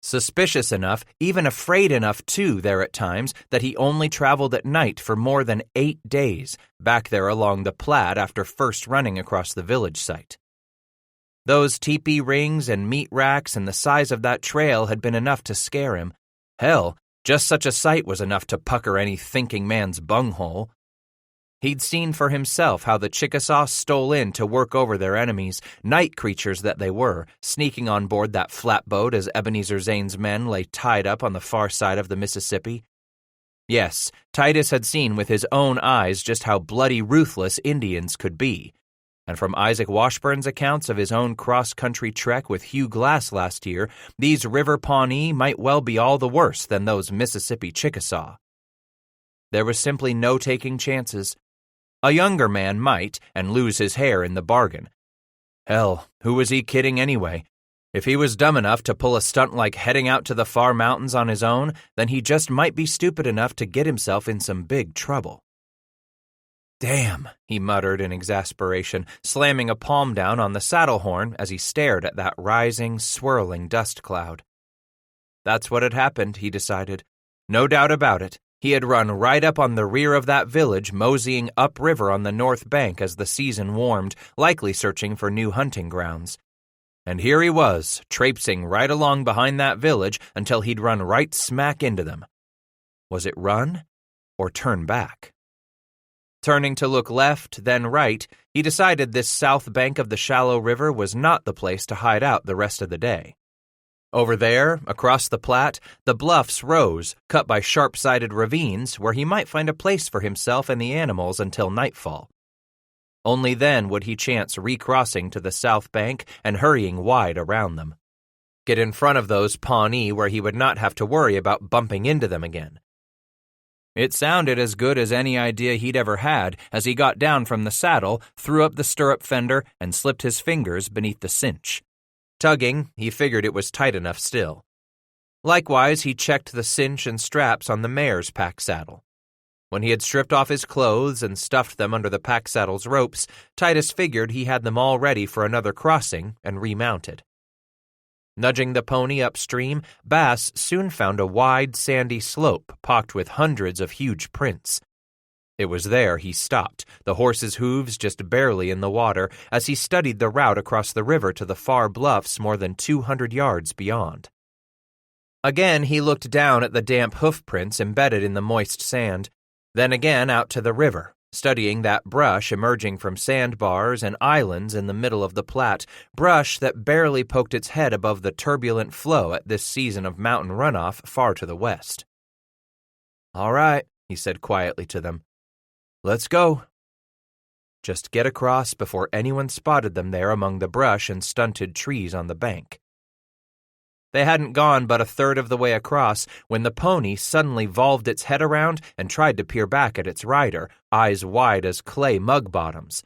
Suspicious enough, even afraid enough too there at times, that he only traveled at night for more than 8 days, back there along the Platte after first running across the village site. Those teepee rings and meat racks and the size of that trail had been enough to scare him. Hell, just such a sight was enough to pucker any thinking man's bunghole. He'd seen for himself how the Chickasaws stole in to work over their enemies, night creatures that they were, sneaking on board that flatboat as Ebenezer Zane's men lay tied up on the far side of the Mississippi. Yes, Titus had seen with his own eyes just how bloody ruthless Indians could be. And from Isaac Washburn's accounts of his own cross-country trek with Hugh Glass last year, these River Pawnee might well be all the worse than those Mississippi Chickasaw. There was simply no taking chances. A younger man might, and lose his hair in the bargain. Hell, who was he kidding anyway? If he was dumb enough to pull a stunt like heading out to the far mountains on his own, then he just might be stupid enough to get himself in some big trouble. Damn, he muttered in exasperation, slamming a palm down on the saddle horn as he stared at that rising, swirling dust cloud. That's what had happened, he decided. No doubt about it. He had run right up on the rear of that village, moseying upriver on the north bank as the season warmed, likely searching for new hunting grounds. And here he was, traipsing right along behind that village until he'd run right smack into them. Was it run or turn back? Turning to look left, then right, he decided this south bank of the shallow river was not the place to hide out the rest of the day. Over there, across the Platte, the bluffs rose, cut by sharp-sided ravines where he might find a place for himself and the animals until nightfall. Only then would he chance recrossing to the south bank and hurrying wide around them. Get in front of those Pawnee where he would not have to worry about bumping into them again. It sounded as good as any idea he'd ever had as he got down from the saddle, threw up the stirrup fender, and slipped his fingers beneath the cinch. Tugging, he figured it was tight enough still. Likewise, he checked the cinch and straps on the mare's pack saddle. When he had stripped off his clothes and stuffed them under the pack saddle's ropes, Titus figured he had them all ready for another crossing and remounted. Nudging the pony upstream, Bass soon found a wide, sandy slope pocked with hundreds of huge prints. It was there he stopped, the horse's hooves just barely in the water, as he studied the route across the river to the far bluffs more than 200 yards beyond. Again he looked down at the damp hoof prints embedded in the moist sand, then again out to the river, studying that brush emerging from sandbars and islands in the middle of the Platte, brush that barely poked its head above the turbulent flow at this season of mountain runoff far to the west. "All right," he said quietly to them. "Let's go." Just get across before anyone spotted them there among the brush and stunted trees on the bank. They hadn't gone but a third of the way across when the pony suddenly volved its head around and tried to peer back at its rider, eyes wide as clay mug bottoms.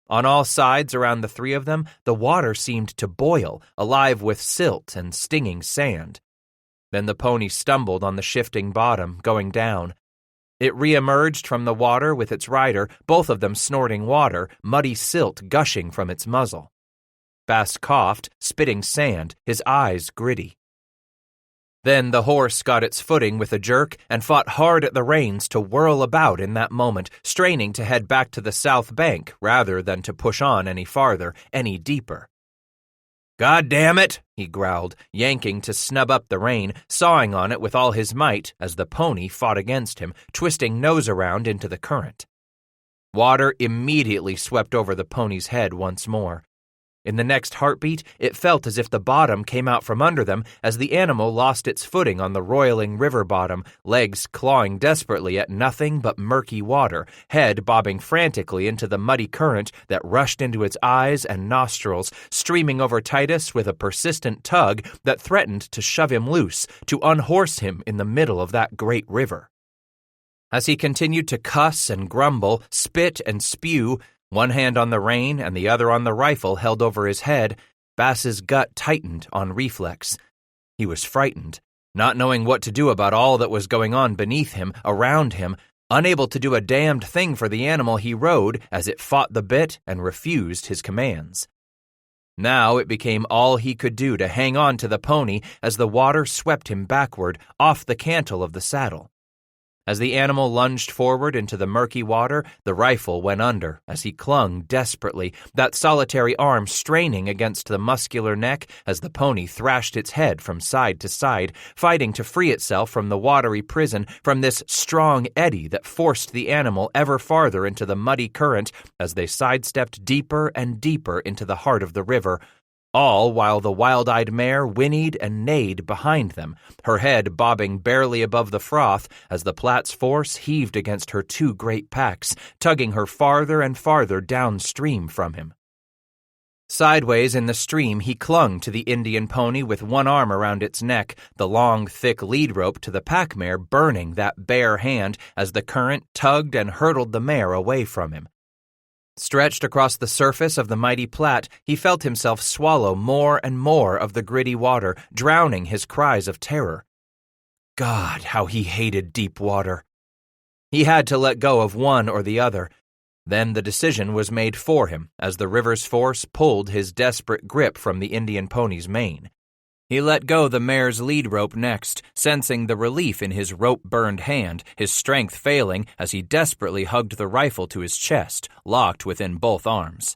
On all sides around the three of them, the water seemed to boil, alive with silt and stinging sand. Then the pony stumbled on the shifting bottom, going down. It re-emerged from the water with its rider, both of them snorting water, muddy silt gushing from its muzzle. Bass coughed, spitting sand, his eyes gritty. Then the horse got its footing with a jerk and fought hard at the reins to whirl about in that moment, straining to head back to the south bank rather than to push on any farther, any deeper. "God damn it," he growled, yanking to snub up the rein, sawing on it with all his might as the pony fought against him, twisting nose around into the current. Water immediately swept over the pony's head once more. In the next heartbeat, it felt as if the bottom came out from under them as the animal lost its footing on the roiling river bottom, legs clawing desperately at nothing but murky water, head bobbing frantically into the muddy current that rushed into its eyes and nostrils, streaming over Titus with a persistent tug that threatened to shove him loose, to unhorse him in the middle of that great river. As he continued to cuss and grumble, spit and spew, one hand on the rein and the other on the rifle held over his head, Bass's gut tightened on reflex. He was frightened, not knowing what to do about all that was going on beneath him, around him, unable to do a damned thing for the animal he rode as it fought the bit and refused his commands. Now it became all he could do to hang on to the pony as the water swept him backward off the cantle of the saddle. As the animal lunged forward into the murky water, the rifle went under as he clung desperately, that solitary arm straining against the muscular neck as the pony thrashed its head from side to side, fighting to free itself from the watery prison, from this strong eddy that forced the animal ever farther into the muddy current as they sidestepped deeper and deeper into the heart of the river, all while the wild-eyed mare whinnied and neighed behind them, her head bobbing barely above the froth as the Platte's force heaved against her two great packs, tugging her farther and farther downstream from him. Sideways in the stream, he clung to the Indian pony with one arm around its neck, the long, thick lead rope to the pack mare burning that bare hand as the current tugged and hurtled the mare away from him. Stretched across the surface of the mighty Platte, he felt himself swallow more and more of the gritty water, drowning his cries of terror. God, how he hated deep water. He had to let go of one or the other. Then the decision was made for him as the river's force pulled his desperate grip from the Indian pony's mane. He let go the mare's lead rope next, sensing the relief in his rope-burned hand, his strength failing as he desperately hugged the rifle to his chest, locked within both arms.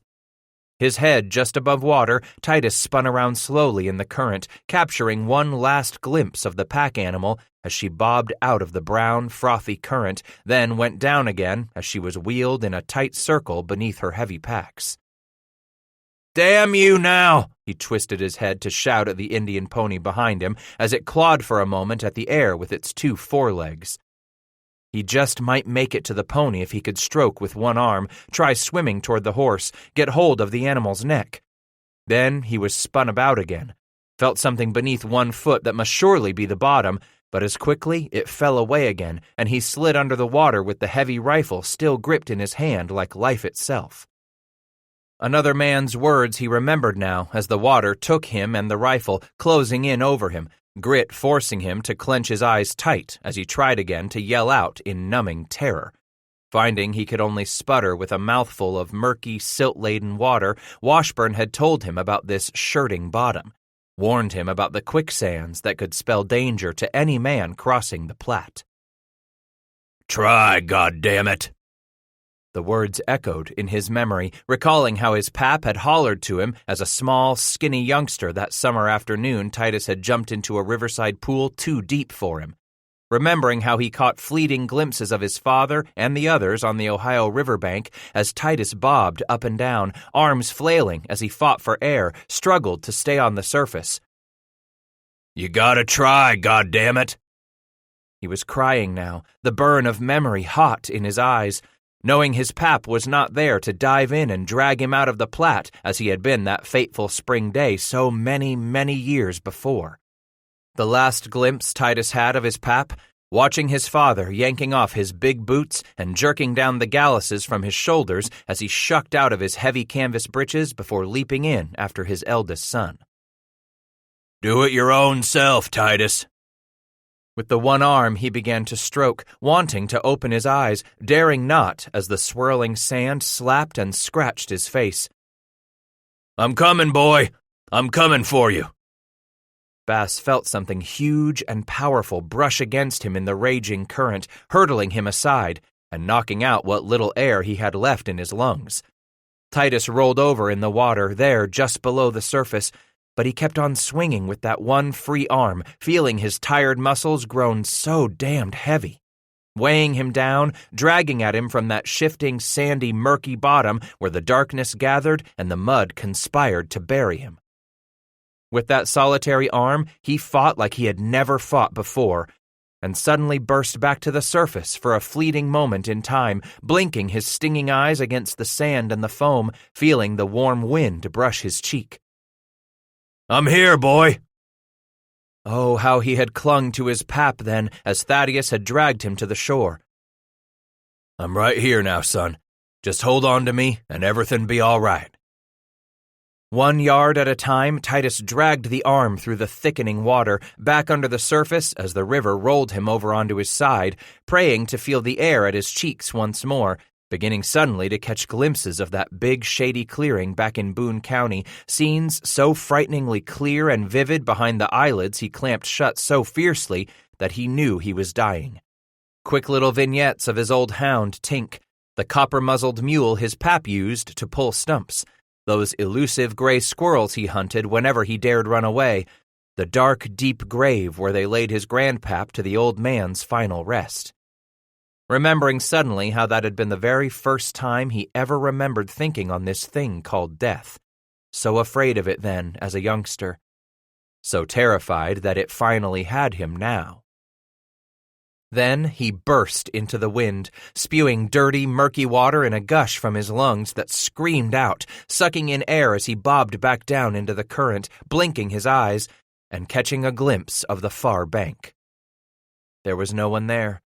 His head just above water, Titus spun around slowly in the current, capturing one last glimpse of the pack animal as she bobbed out of the brown, frothy current, then went down again as she was wheeled in a tight circle beneath her heavy packs. "Damn you now!" He twisted his head to shout at the Indian pony behind him as it clawed for a moment at the air with its two forelegs. He just might make it to the pony if he could stroke with one arm, try swimming toward the horse, get hold of the animal's neck. Then he was spun about again, felt something beneath one foot that must surely be the bottom, but as quickly it fell away again, and he slid under the water with the heavy rifle still gripped in his hand like life itself. Another man's words he remembered now as the water took him and the rifle, closing in over him, grit forcing him to clench his eyes tight as he tried again to yell out in numbing terror. Finding he could only sputter with a mouthful of murky, silt-laden water, Washburn had told him about this shirting bottom, warned him about the quicksands that could spell danger to any man crossing the Platte. "Try, goddammit!" The words echoed in his memory, recalling how his pap had hollered to him as a small, skinny youngster that summer afternoon Titus had jumped into a riverside pool too deep for him. Remembering how he caught fleeting glimpses of his father and the others on the Ohio riverbank as Titus bobbed up and down, arms flailing as he fought for air, struggled to stay on the surface. "You gotta try, goddammit!" He was crying now, the burn of memory hot in his eyes, knowing his pap was not there to dive in and drag him out of the Platte as he had been that fateful spring day so many, many years before. The last glimpse Titus had of his pap, watching his father yanking off his big boots and jerking down the galluses from his shoulders as he shucked out of his heavy canvas breeches before leaping in after his eldest son. "Do it your own self, Titus." With the one arm he began to stroke, wanting to open his eyes, daring not as the swirling sand slapped and scratched his face. "I'm coming, boy. I'm coming for you." Bass felt something huge and powerful brush against him in the raging current, hurtling him aside and knocking out what little air he had left in his lungs. Titus rolled over in the water there just below the surface, but he kept on swinging with that one free arm, feeling his tired muscles grown so damned heavy, weighing him down, dragging at him from that shifting, sandy, murky bottom where the darkness gathered and the mud conspired to bury him. With that solitary arm, he fought like he had never fought before, and suddenly burst back to the surface for a fleeting moment in time, blinking his stinging eyes against the sand and the foam, feeling the warm wind brush his cheek. "I'm here, boy." Oh, how he had clung to his pap then as Thaddeus had dragged him to the shore. "I'm right here now, son. Just hold on to me and everything be all right." 1 yard at a time, Titus dragged the arm through the thickening water, back under the surface as the river rolled him over onto his side, praying to feel the air at his cheeks once more, beginning suddenly to catch glimpses of that big shady clearing back in Boone County, scenes so frighteningly clear and vivid behind the eyelids he clamped shut so fiercely that he knew he was dying. Quick little vignettes of his old hound, Tink, the copper-muzzled mule his pap used to pull stumps, those elusive gray squirrels he hunted whenever he dared run away, the dark, deep grave where they laid his grandpap to the old man's final rest. Remembering suddenly how that had been the very first time he ever remembered thinking on this thing called death. So afraid of it then, as a youngster. So terrified that it finally had him now. Then he burst into the wind, spewing dirty, murky water in a gush from his lungs that screamed out, sucking in air as he bobbed back down into the current, blinking his eyes, and catching a glimpse of the far bank. There was no one there.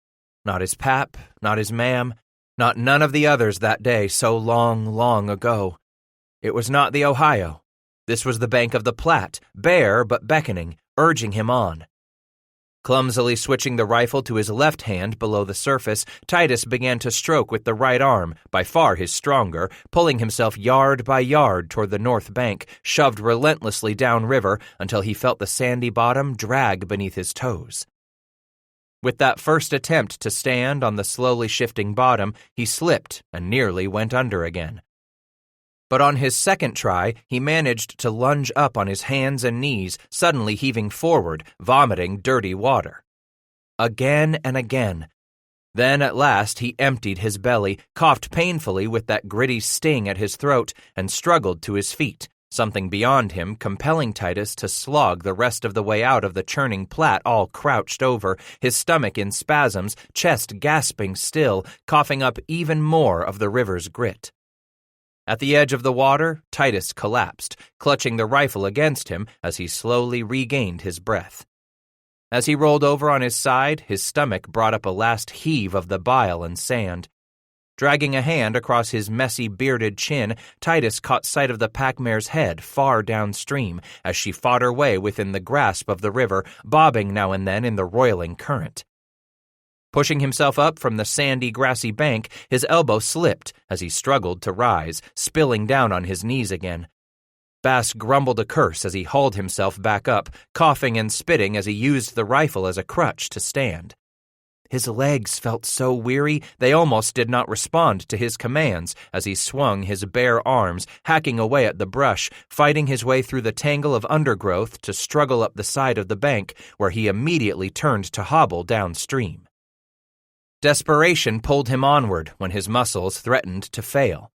Not his pap, not his mam, not none of the others that day so long, long ago. It was not the Ohio. This was the bank of the Platte, bare but beckoning, urging him on. Clumsily switching the rifle to his left hand below the surface, Titus began to stroke with the right arm, by far his stronger, pulling himself yard by yard toward the north bank, shoved relentlessly downriver until he felt the sandy bottom drag beneath his toes. With that first attempt to stand on the slowly shifting bottom, he slipped and nearly went under again. But on his second try, he managed to lunge up on his hands and knees, suddenly heaving forward, vomiting dirty water. Again and again. Then at last he emptied his belly, coughed painfully with that gritty sting at his throat, and struggled to his feet, something beyond him compelling Titus to slog the rest of the way out of the churning Platte all crouched over, his stomach in spasms, chest gasping still, coughing up even more of the river's grit. At the edge of the water, Titus collapsed, clutching the rifle against him as he slowly regained his breath. As he rolled over on his side, his stomach brought up a last heave of the bile and sand. Dragging a hand across his messy, bearded chin, Titus caught sight of the pack-mare's head far downstream as she fought her way within the grasp of the river, bobbing now and then in the roiling current. Pushing himself up from the sandy, grassy bank, his elbow slipped as he struggled to rise, spilling down on his knees again. Bass grumbled a curse as he hauled himself back up, coughing and spitting as he used the rifle as a crutch to stand. His legs felt so weary they almost did not respond to his commands as he swung his bare arms, hacking away at the brush, fighting his way through the tangle of undergrowth to struggle up the side of the bank, where he immediately turned to hobble downstream. Desperation pulled him onward when his muscles threatened to fail.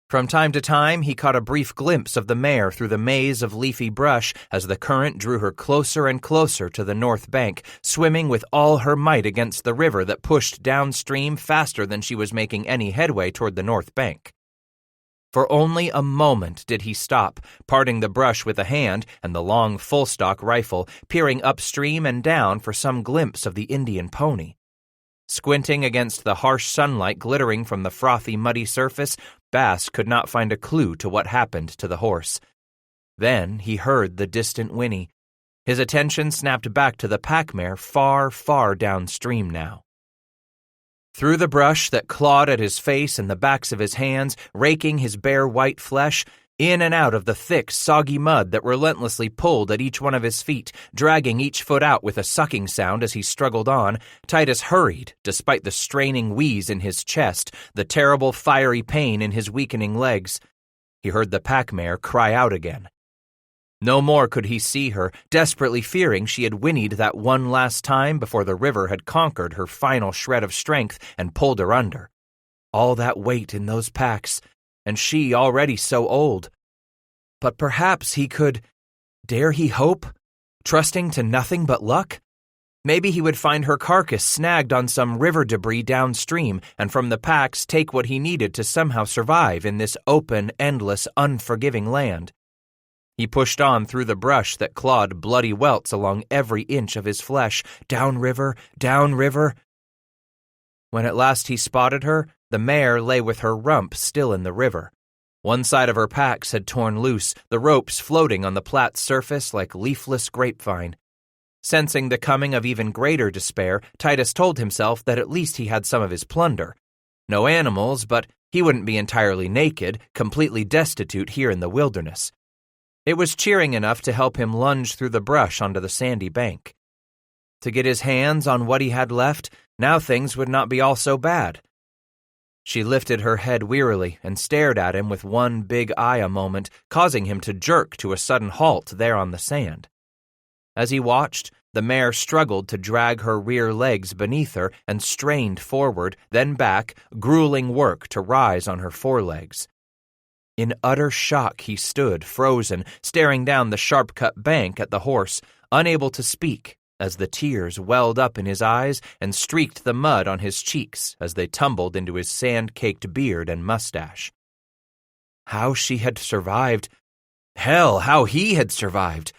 From time to time, he caught a brief glimpse of the mare through the maze of leafy brush as the current drew her closer and closer to the north bank, swimming with all her might against the river that pushed downstream faster than she was making any headway toward the north bank. For only a moment did he stop, parting the brush with a hand and the long full-stock rifle, peering upstream and down for some glimpse of the Indian pony. Squinting against the harsh sunlight glittering from the frothy, muddy surface, Bass could not find a clue to what happened to the horse. Then he heard the distant whinny. His attention snapped back to the pack-mare far, far downstream now. Through the brush that clawed at his face and the backs of his hands, raking his bare white flesh, in and out of the thick, soggy mud that relentlessly pulled at each one of his feet, dragging each foot out with a sucking sound as he struggled on, Titus hurried, despite the straining wheeze in his chest, the terrible fiery pain in his weakening legs. He heard the pack-mare cry out again. No more could he see her, desperately fearing she had whinnied that one last time before the river had conquered her final shred of strength and pulled her under. All that weight in those packs, and she already so old. But perhaps he could, dare he hope, trusting to nothing but luck? Maybe he would find her carcass snagged on some river debris downstream and from the packs take what he needed to somehow survive in this open, endless, unforgiving land. He pushed on through the brush that clawed bloody welts along every inch of his flesh, downriver, downriver. When at last he spotted her, the mare lay with her rump still in the river. One side of her packs had torn loose, the ropes floating on the Platte's surface like leafless grapevine. Sensing the coming of even greater despair, Titus told himself that at least he had some of his plunder. No animals, but he wouldn't be entirely naked, completely destitute here in the wilderness. It was cheering enough to help him lunge through the brush onto the sandy bank. To get his hands on what he had left, now things would not be all so bad. She lifted her head wearily and stared at him with one big eye a moment, causing him to jerk to a sudden halt there on the sand. As he watched, the mare struggled to drag her rear legs beneath her and strained forward, then back, grueling work to rise on her forelegs. In utter shock he stood, frozen, staring down the sharp-cut bank at the horse, unable to speak, as the tears welled up in his eyes and streaked the mud on his cheeks as they tumbled into his sand-caked beard and mustache. How she had survived. Hell, how he had survived.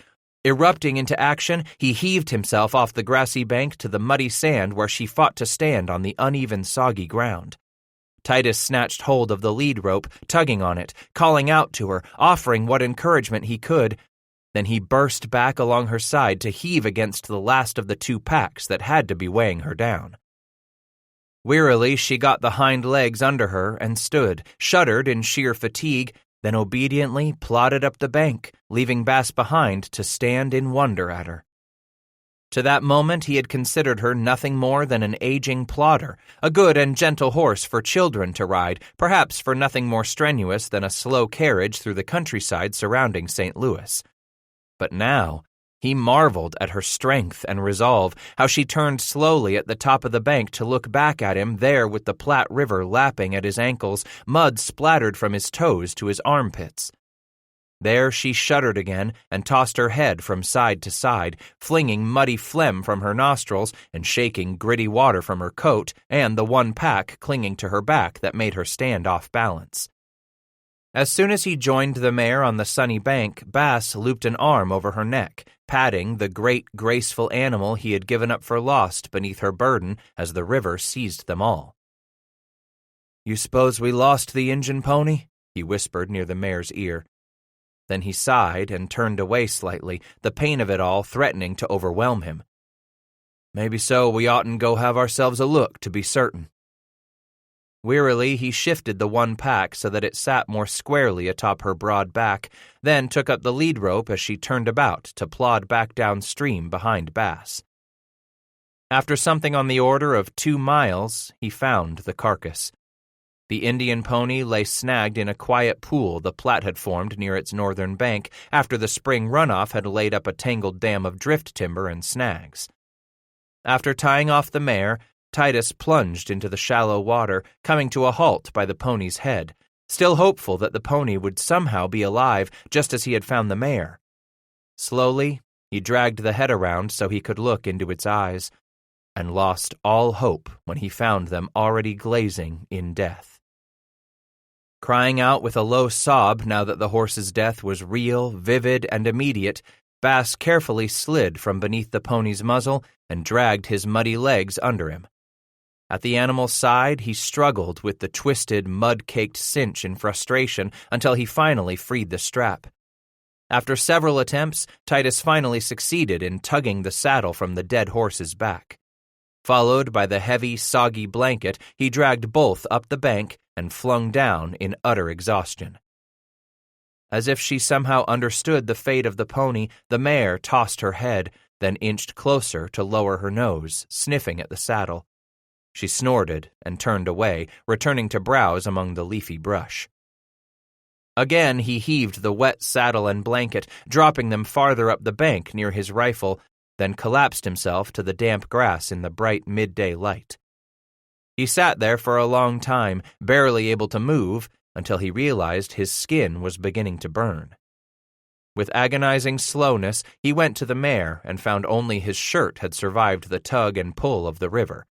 Erupting into action, he heaved himself off the grassy bank to the muddy sand where she fought to stand on the uneven, soggy ground. Titus snatched hold of the lead rope, tugging on it, calling out to her, offering what encouragement he could. Then he burst back along her side to heave against the last of the two packs that had to be weighing her down. Wearily, she got the hind legs under her and stood, shuddered in sheer fatigue, then obediently plodded up the bank, leaving Bass behind to stand in wonder at her. To that moment he had considered her nothing more than an aging plodder, a good and gentle horse for children to ride, perhaps for nothing more strenuous than a slow carriage through the countryside surrounding St. Louis. But now he marveled at her strength and resolve, how she turned slowly at the top of the bank to look back at him there with the Platte River lapping at his ankles, mud splattered from his toes to his armpits. There she shuddered again and tossed her head from side to side, flinging muddy phlegm from her nostrils and shaking gritty water from her coat and the one pack clinging to her back that made her stand off balance. As soon as he joined the mare on the sunny bank, Bass looped an arm over her neck, patting the great, graceful animal he had given up for lost beneath her burden as the river seized them all. "You suppose we lost the Injun pony?" he whispered near the mare's ear. Then he sighed and turned away slightly, the pain of it all threatening to overwhelm him. "Maybe so. We oughtn't go have ourselves a look to be certain." Wearily, he shifted the one pack so that it sat more squarely atop her broad back, then took up the lead rope as she turned about to plod back downstream behind Bass. After something on the order of 2 miles, he found the carcass. The Indian pony lay snagged in a quiet pool the Platte had formed near its northern bank after the spring runoff had laid up a tangled dam of drift timber and snags. After tying off the mare, Titus plunged into the shallow water, coming to a halt by the pony's head, still hopeful that the pony would somehow be alive just as he had found the mare. Slowly, he dragged the head around so he could look into its eyes, and lost all hope when he found them already glazing in death. Crying out with a low sob now that the horse's death was real, vivid, and immediate, Bass carefully slid from beneath the pony's muzzle and dragged his muddy legs under him. At the animal's side, he struggled with the twisted, mud-caked cinch in frustration until he finally freed the strap. After several attempts, Titus finally succeeded in tugging the saddle from the dead horse's back. Followed by the heavy, soggy blanket, he dragged both up the bank and flung down in utter exhaustion. As if she somehow understood the fate of the pony, the mare tossed her head, then inched closer to lower her nose, sniffing at the saddle. She snorted and turned away, returning to browse among the leafy brush. Again he heaved the wet saddle and blanket, dropping them farther up the bank near his rifle, then collapsed himself to the damp grass in the bright midday light. He sat there for a long time, barely able to move, until he realized his skin was beginning to burn. With agonizing slowness, he went to the mare and found only his shirt had survived the tug and pull of the river.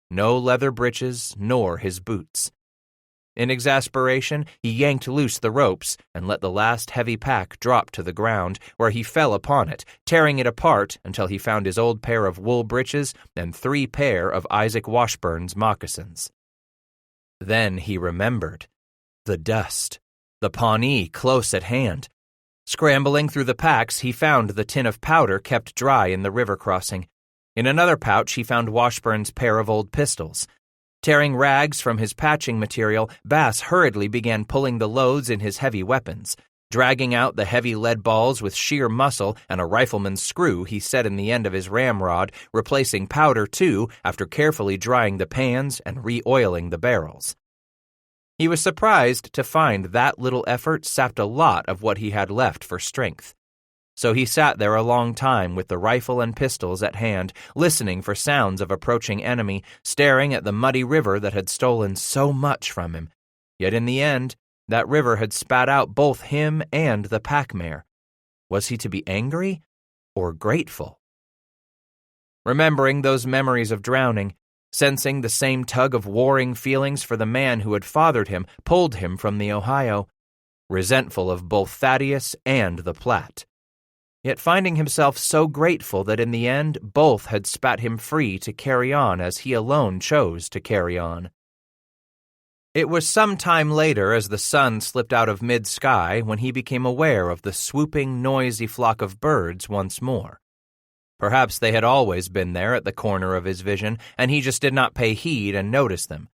No leather breeches, nor his boots. In exasperation, he yanked loose the ropes and let the last heavy pack drop to the ground, where he fell upon it, tearing it apart until he found his old pair of wool breeches and 3 pair of Isaac Washburn's moccasins. Then he remembered. The dust. The Pawnee close at hand. Scrambling through the packs, he found the tin of powder kept dry in the river crossing. In another pouch, he found Washburn's pair of old pistols. Tearing rags from his patching material, Bass hurriedly began pulling the loads in his heavy weapons. Dragging out the heavy lead balls with sheer muscle and a rifleman's screw he set in the end of his ramrod, replacing powder too after carefully drying the pans and re-oiling the barrels. He was surprised to find that little effort sapped a lot of what he had left for strength. So he sat there a long time with the rifle and pistols at hand, listening for sounds of approaching enemy, staring at the muddy river that had stolen so much from him. Yet in the end, that river had spat out both him and the pack mare. Was he to be angry or grateful? Remembering those memories of drowning, sensing the same tug of warring feelings for the man who had fathered him, pulled him from the Ohio, resentful of both Thaddeus and the Platte. Yet finding himself so grateful that in the end both had spat him free to carry on as he alone chose to carry on. It was some time later, as the sun slipped out of mid-sky, when he became aware of the swooping, noisy flock of birds once more. Perhaps they had always been there at the corner of his vision, and he just did not pay heed and notice them.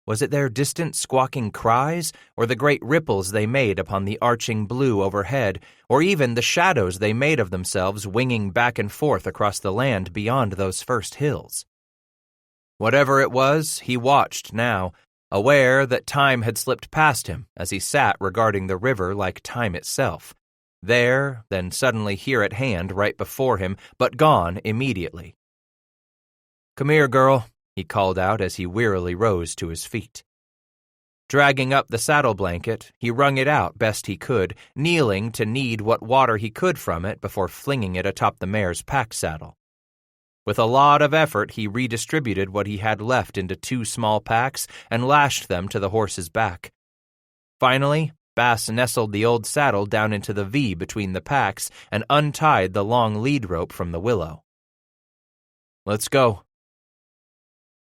Was it their distant squawking cries, or the great ripples they made upon the arching blue overhead, or even the shadows they made of themselves winging back and forth across the land beyond those first hills? Whatever it was, he watched now, aware that time had slipped past him as he sat regarding the river like time itself. There, then suddenly here at hand right before him, but gone immediately. "Come here, girl," he called out as he wearily rose to his feet. Dragging up the saddle blanket, he wrung it out best he could, kneeling to knead what water he could from it before flinging it atop the mare's pack saddle. With a lot of effort, he redistributed what he had left into 2 small packs and lashed them to the horse's back. Finally, Bass nestled the old saddle down into the V between the packs and untied the long lead rope from the willow. "Let's go."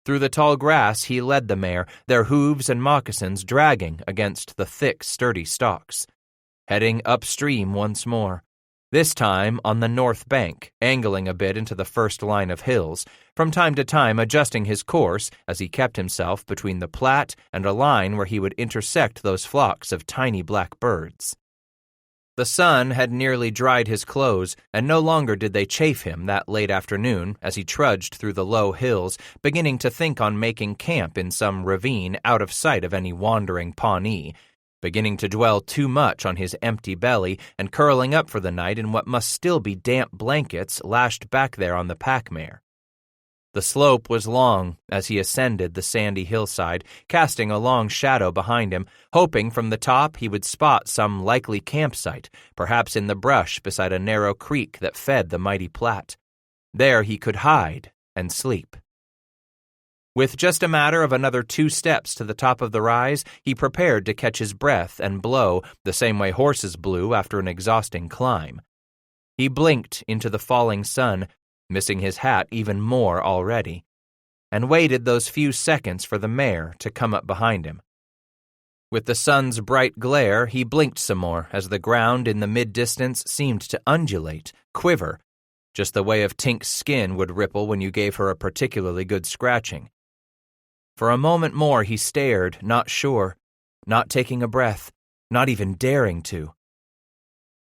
Through the tall grass he led the mare, their hooves and moccasins dragging against the thick, sturdy stalks. Heading upstream once more. This time on the north bank, angling a bit into the first line of hills, from time to time adjusting his course as he kept himself between the Platte and a line where he would intersect those flocks of tiny black birds. The sun had nearly dried his clothes, and no longer did they chafe him that late afternoon as he trudged through the low hills, beginning to think on making camp in some ravine out of sight of any wandering Pawnee, beginning to dwell too much on his empty belly and curling up for the night in what must still be damp blankets lashed back there on the pack mare. The slope was long as he ascended the sandy hillside, casting a long shadow behind him, hoping from the top he would spot some likely campsite, perhaps in the brush beside a narrow creek that fed the mighty Platte. There he could hide and sleep. With just a matter of another 2 steps to the top of the rise, he prepared to catch his breath and blow the same way horses blew after an exhausting climb. He blinked into the falling sun, missing his hat even more already, and waited those few seconds for the mare to come up behind him. With the sun's bright glare, he blinked some more as the ground in the mid-distance seemed to undulate, quiver, just the way of Tink's skin would ripple when you gave her a particularly good scratching. For a moment more he stared, not sure, not taking a breath, not even daring to.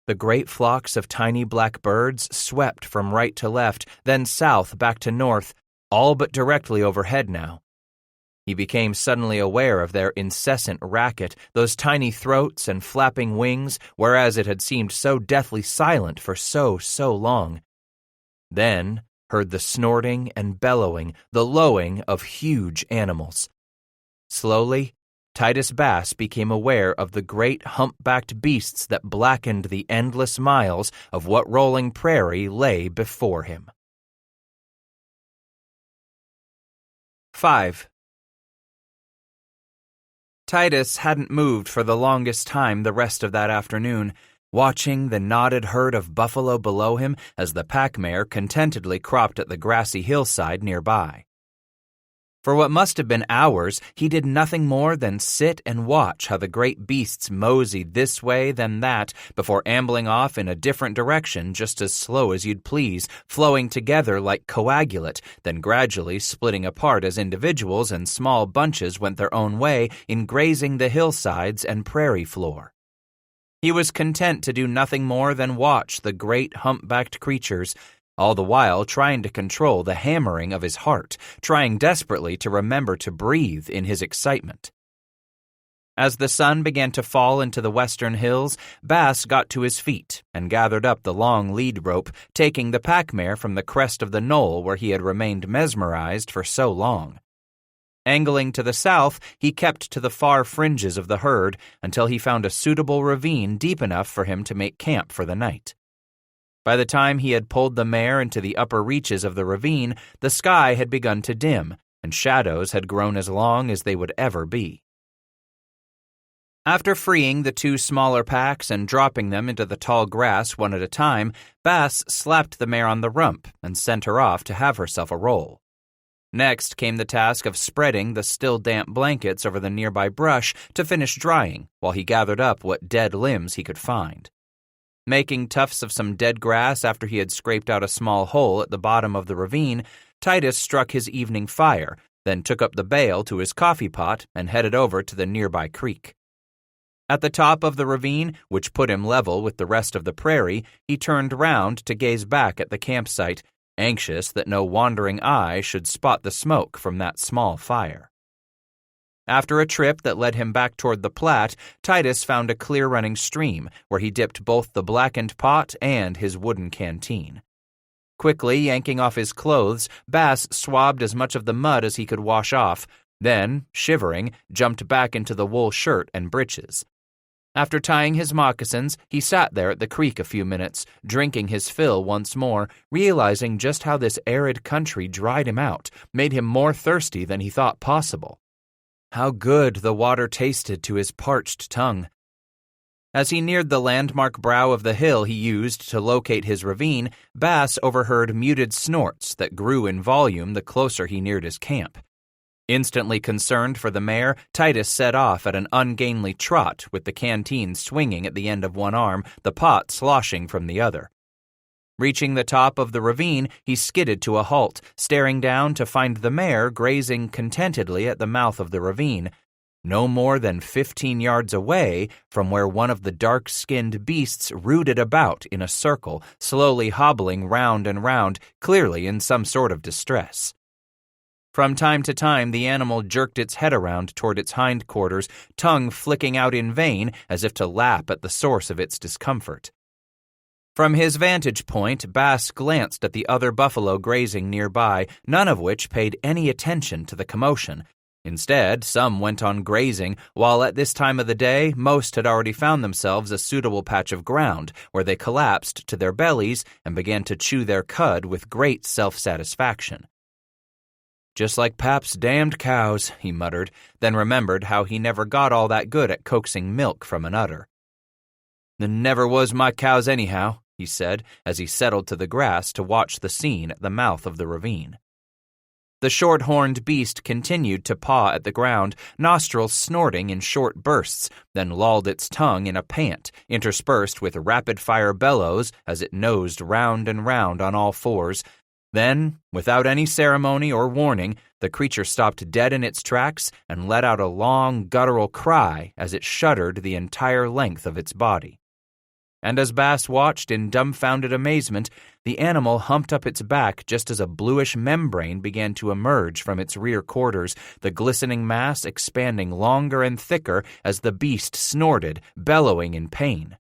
The great flocks of tiny black birds swept from right to left, then south back to north, all but directly overhead now. He became suddenly aware of their incessant racket, those tiny throats and flapping wings, whereas it had seemed so deathly silent for so long. Then heard the snorting and bellowing, the lowing of huge animals. Slowly, Titus Bass became aware of the great humpbacked beasts that blackened the endless miles of what rolling prairie lay before him. 5. Titus hadn't moved for the longest time the rest of that afternoon, watching the knotted herd of buffalo below him as the pack mare contentedly cropped at the grassy hillside nearby. For what must have been hours, he did nothing more than sit and watch how the great beasts moseyed this way then that before ambling off in a different direction just as slow as you'd please, flowing together like coagulate, then gradually splitting apart as individuals and small bunches went their own way in grazing the hillsides and prairie floor. He was content to do nothing more than watch the great humpbacked creatures, all the while trying to control the hammering of his heart, trying desperately to remember to breathe in his excitement. As the sun began to fall into the western hills, Bass got to his feet and gathered up the long lead rope, taking the pack mare from the crest of the knoll where he had remained mesmerized for so long. Angling to the south, he kept to the far fringes of the herd until he found a suitable ravine deep enough for him to make camp for the night. By the time he had pulled the mare into the upper reaches of the ravine, the sky had begun to dim, and shadows had grown as long as they would ever be. After freeing the two smaller packs and dropping them into the tall grass one at a time, Bass slapped the mare on the rump and sent her off to have herself a roll. Next came the task of spreading the still damp blankets over the nearby brush to finish drying while he gathered up what dead limbs he could find. Making tufts of some dead grass after he had scraped out a small hole at the bottom of the ravine, Titus struck his evening fire, then took up the bale to his coffee pot and headed over to the nearby creek. At the top of the ravine, which put him level with the rest of the prairie, he turned round to gaze back at the campsite, anxious that no wandering eye should spot the smoke from that small fire. After a trip that led him back toward the Platte, Titus found a clear-running stream where he dipped both the blackened pot and his wooden canteen. Quickly yanking off his clothes, Bass swabbed as much of the mud as he could wash off, then, shivering, jumped back into the wool shirt and breeches. After tying his moccasins, he sat there at the creek a few minutes, drinking his fill once more, realizing just how this arid country dried him out, made him more thirsty than he thought possible. How good the water tasted to his parched tongue. As he neared the landmark brow of the hill he used to locate his ravine, Bass overheard muted snorts that grew in volume the closer he neared his camp. Instantly concerned for the mare, Titus set off at an ungainly trot with the canteen swinging at the end of one arm, the pot sloshing from the other. Reaching the top of the ravine, he skidded to a halt, staring down to find the mare grazing contentedly at the mouth of the ravine, no more than 15 yards away from where one of the dark-skinned beasts rooted about in a circle, slowly hobbling round and round, clearly in some sort of distress. From time to time, the animal jerked its head around toward its hindquarters, tongue flicking out in vain as if to lap at the source of its discomfort. From his vantage point, Bass glanced at the other buffalo grazing nearby, none of which paid any attention to the commotion. Instead, some went on grazing, while at this time of the day, most had already found themselves a suitable patch of ground, where they collapsed to their bellies and began to chew their cud with great self-satisfaction. "Just like Pap's damned cows," he muttered, then remembered how he never got all that good at coaxing milk from an udder. "They never was my cows anyhow," he said, as he settled to the grass to watch the scene at the mouth of the ravine. The short-horned beast continued to paw at the ground, nostrils snorting in short bursts, then lolled its tongue in a pant, interspersed with rapid-fire bellows as it nosed round and round on all fours. Then, without any ceremony or warning, the creature stopped dead in its tracks and let out a long, guttural cry as it shuddered the entire length of its body. And as Bass watched in dumbfounded amazement, the animal humped up its back just as a bluish membrane began to emerge from its rear quarters, the glistening mass expanding longer and thicker as the beast snorted, bellowing in pain.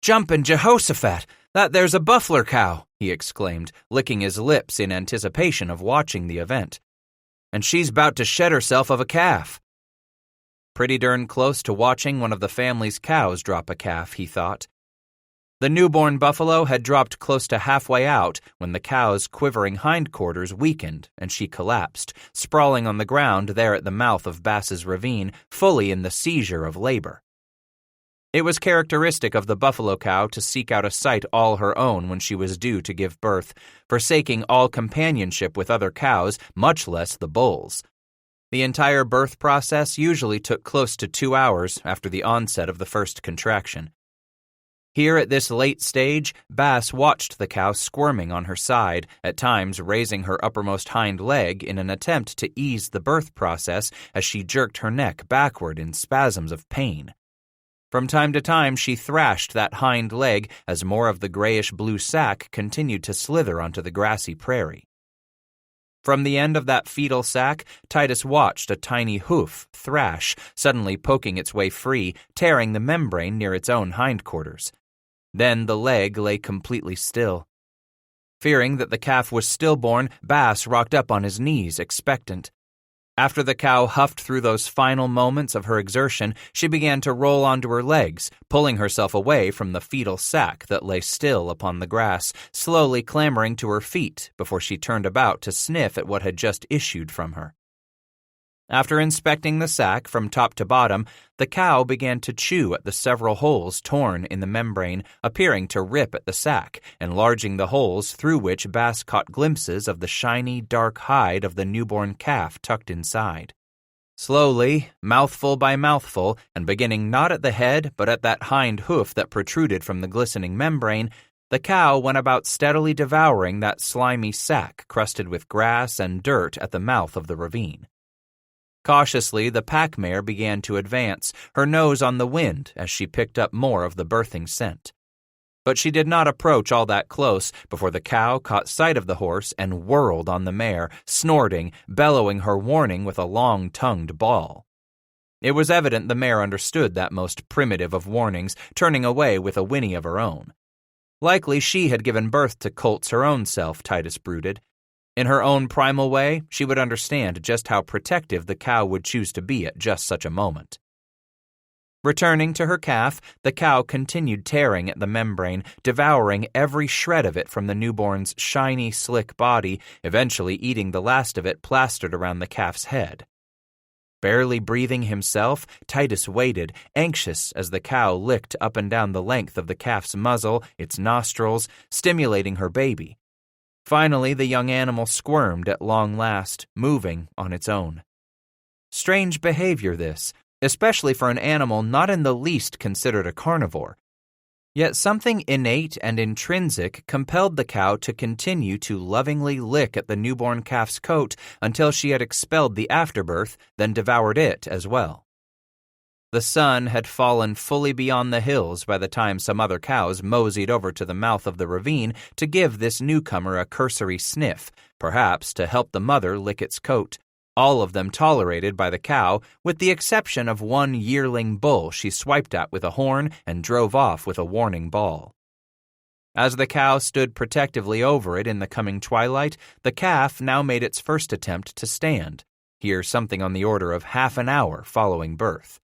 "Jumpin' Jehoshaphat! That there's a buffler cow!" he exclaimed, licking his lips in anticipation of watching the event. "And she's 'bout to shed herself of a calf." Pretty darn close to watching one of the family's cows drop a calf, he thought. The newborn buffalo had dropped close to halfway out when the cow's quivering hindquarters weakened and she collapsed, sprawling on the ground there at the mouth of Bass's ravine, fully in the seizure of labor. It was characteristic of the buffalo cow to seek out a site all her own when she was due to give birth, forsaking all companionship with other cows, much less the bulls. The entire birth process usually took close to 2 hours after the onset of the first contraction. Here at this late stage, Bass watched the cow squirming on her side, at times raising her uppermost hind leg in an attempt to ease the birth process as she jerked her neck backward in spasms of pain. From time to time, she thrashed that hind leg as more of the grayish-blue sack continued to slither onto the grassy prairie. From the end of that fetal sack, Titus watched a tiny hoof thrash, suddenly poking its way free, tearing the membrane near its own hindquarters. Then the leg lay completely still. Fearing that the calf was stillborn, Bass rocked up on his knees, expectant. After the cow huffed through those final moments of her exertion, she began to roll onto her legs, pulling herself away from the fetal sack that lay still upon the grass, slowly clambering to her feet before she turned about to sniff at what had just issued from her. After inspecting the sack from top to bottom, the cow began to chew at the several holes torn in the membrane, appearing to rip at the sack, enlarging the holes through which Bass caught glimpses of the shiny, dark hide of the newborn calf tucked inside. Slowly, mouthful by mouthful, and beginning not at the head but at that hind hoof that protruded from the glistening membrane, the cow went about steadily devouring that slimy sack crusted with grass and dirt at the mouth of the ravine. Cautiously, the pack mare began to advance, her nose on the wind as she picked up more of the birthing scent. But she did not approach all that close before the cow caught sight of the horse and whirled on the mare, snorting, bellowing her warning with a long-tongued bawl. It was evident the mare understood that most primitive of warnings, turning away with a whinny of her own. Likely she had given birth to colts her own self, Titus brooded. In her own primal way, she would understand just how protective the cow would choose to be at just such a moment. Returning to her calf, the cow continued tearing at the membrane, devouring every shred of it from the newborn's shiny, slick body, eventually eating the last of it plastered around the calf's head. Barely breathing himself, Titus waited, anxious as the cow licked up and down the length of the calf's muzzle, its nostrils, stimulating her baby. Finally, the young animal squirmed at long last, moving on its own. Strange behavior this, especially for an animal not in the least considered a carnivore. Yet something innate and intrinsic compelled the cow to continue to lovingly lick at the newborn calf's coat until she had expelled the afterbirth, then devoured it as well. The sun had fallen fully beyond the hills by the time some other cows moseyed over to the mouth of the ravine to give this newcomer a cursory sniff, perhaps to help the mother lick its coat, all of them tolerated by the cow, with the exception of one yearling bull she swiped at with a horn and drove off with a warning bawl. As the cow stood protectively over it in the coming twilight, the calf now made its first attempt to stand, here something on the order of half an hour following birth.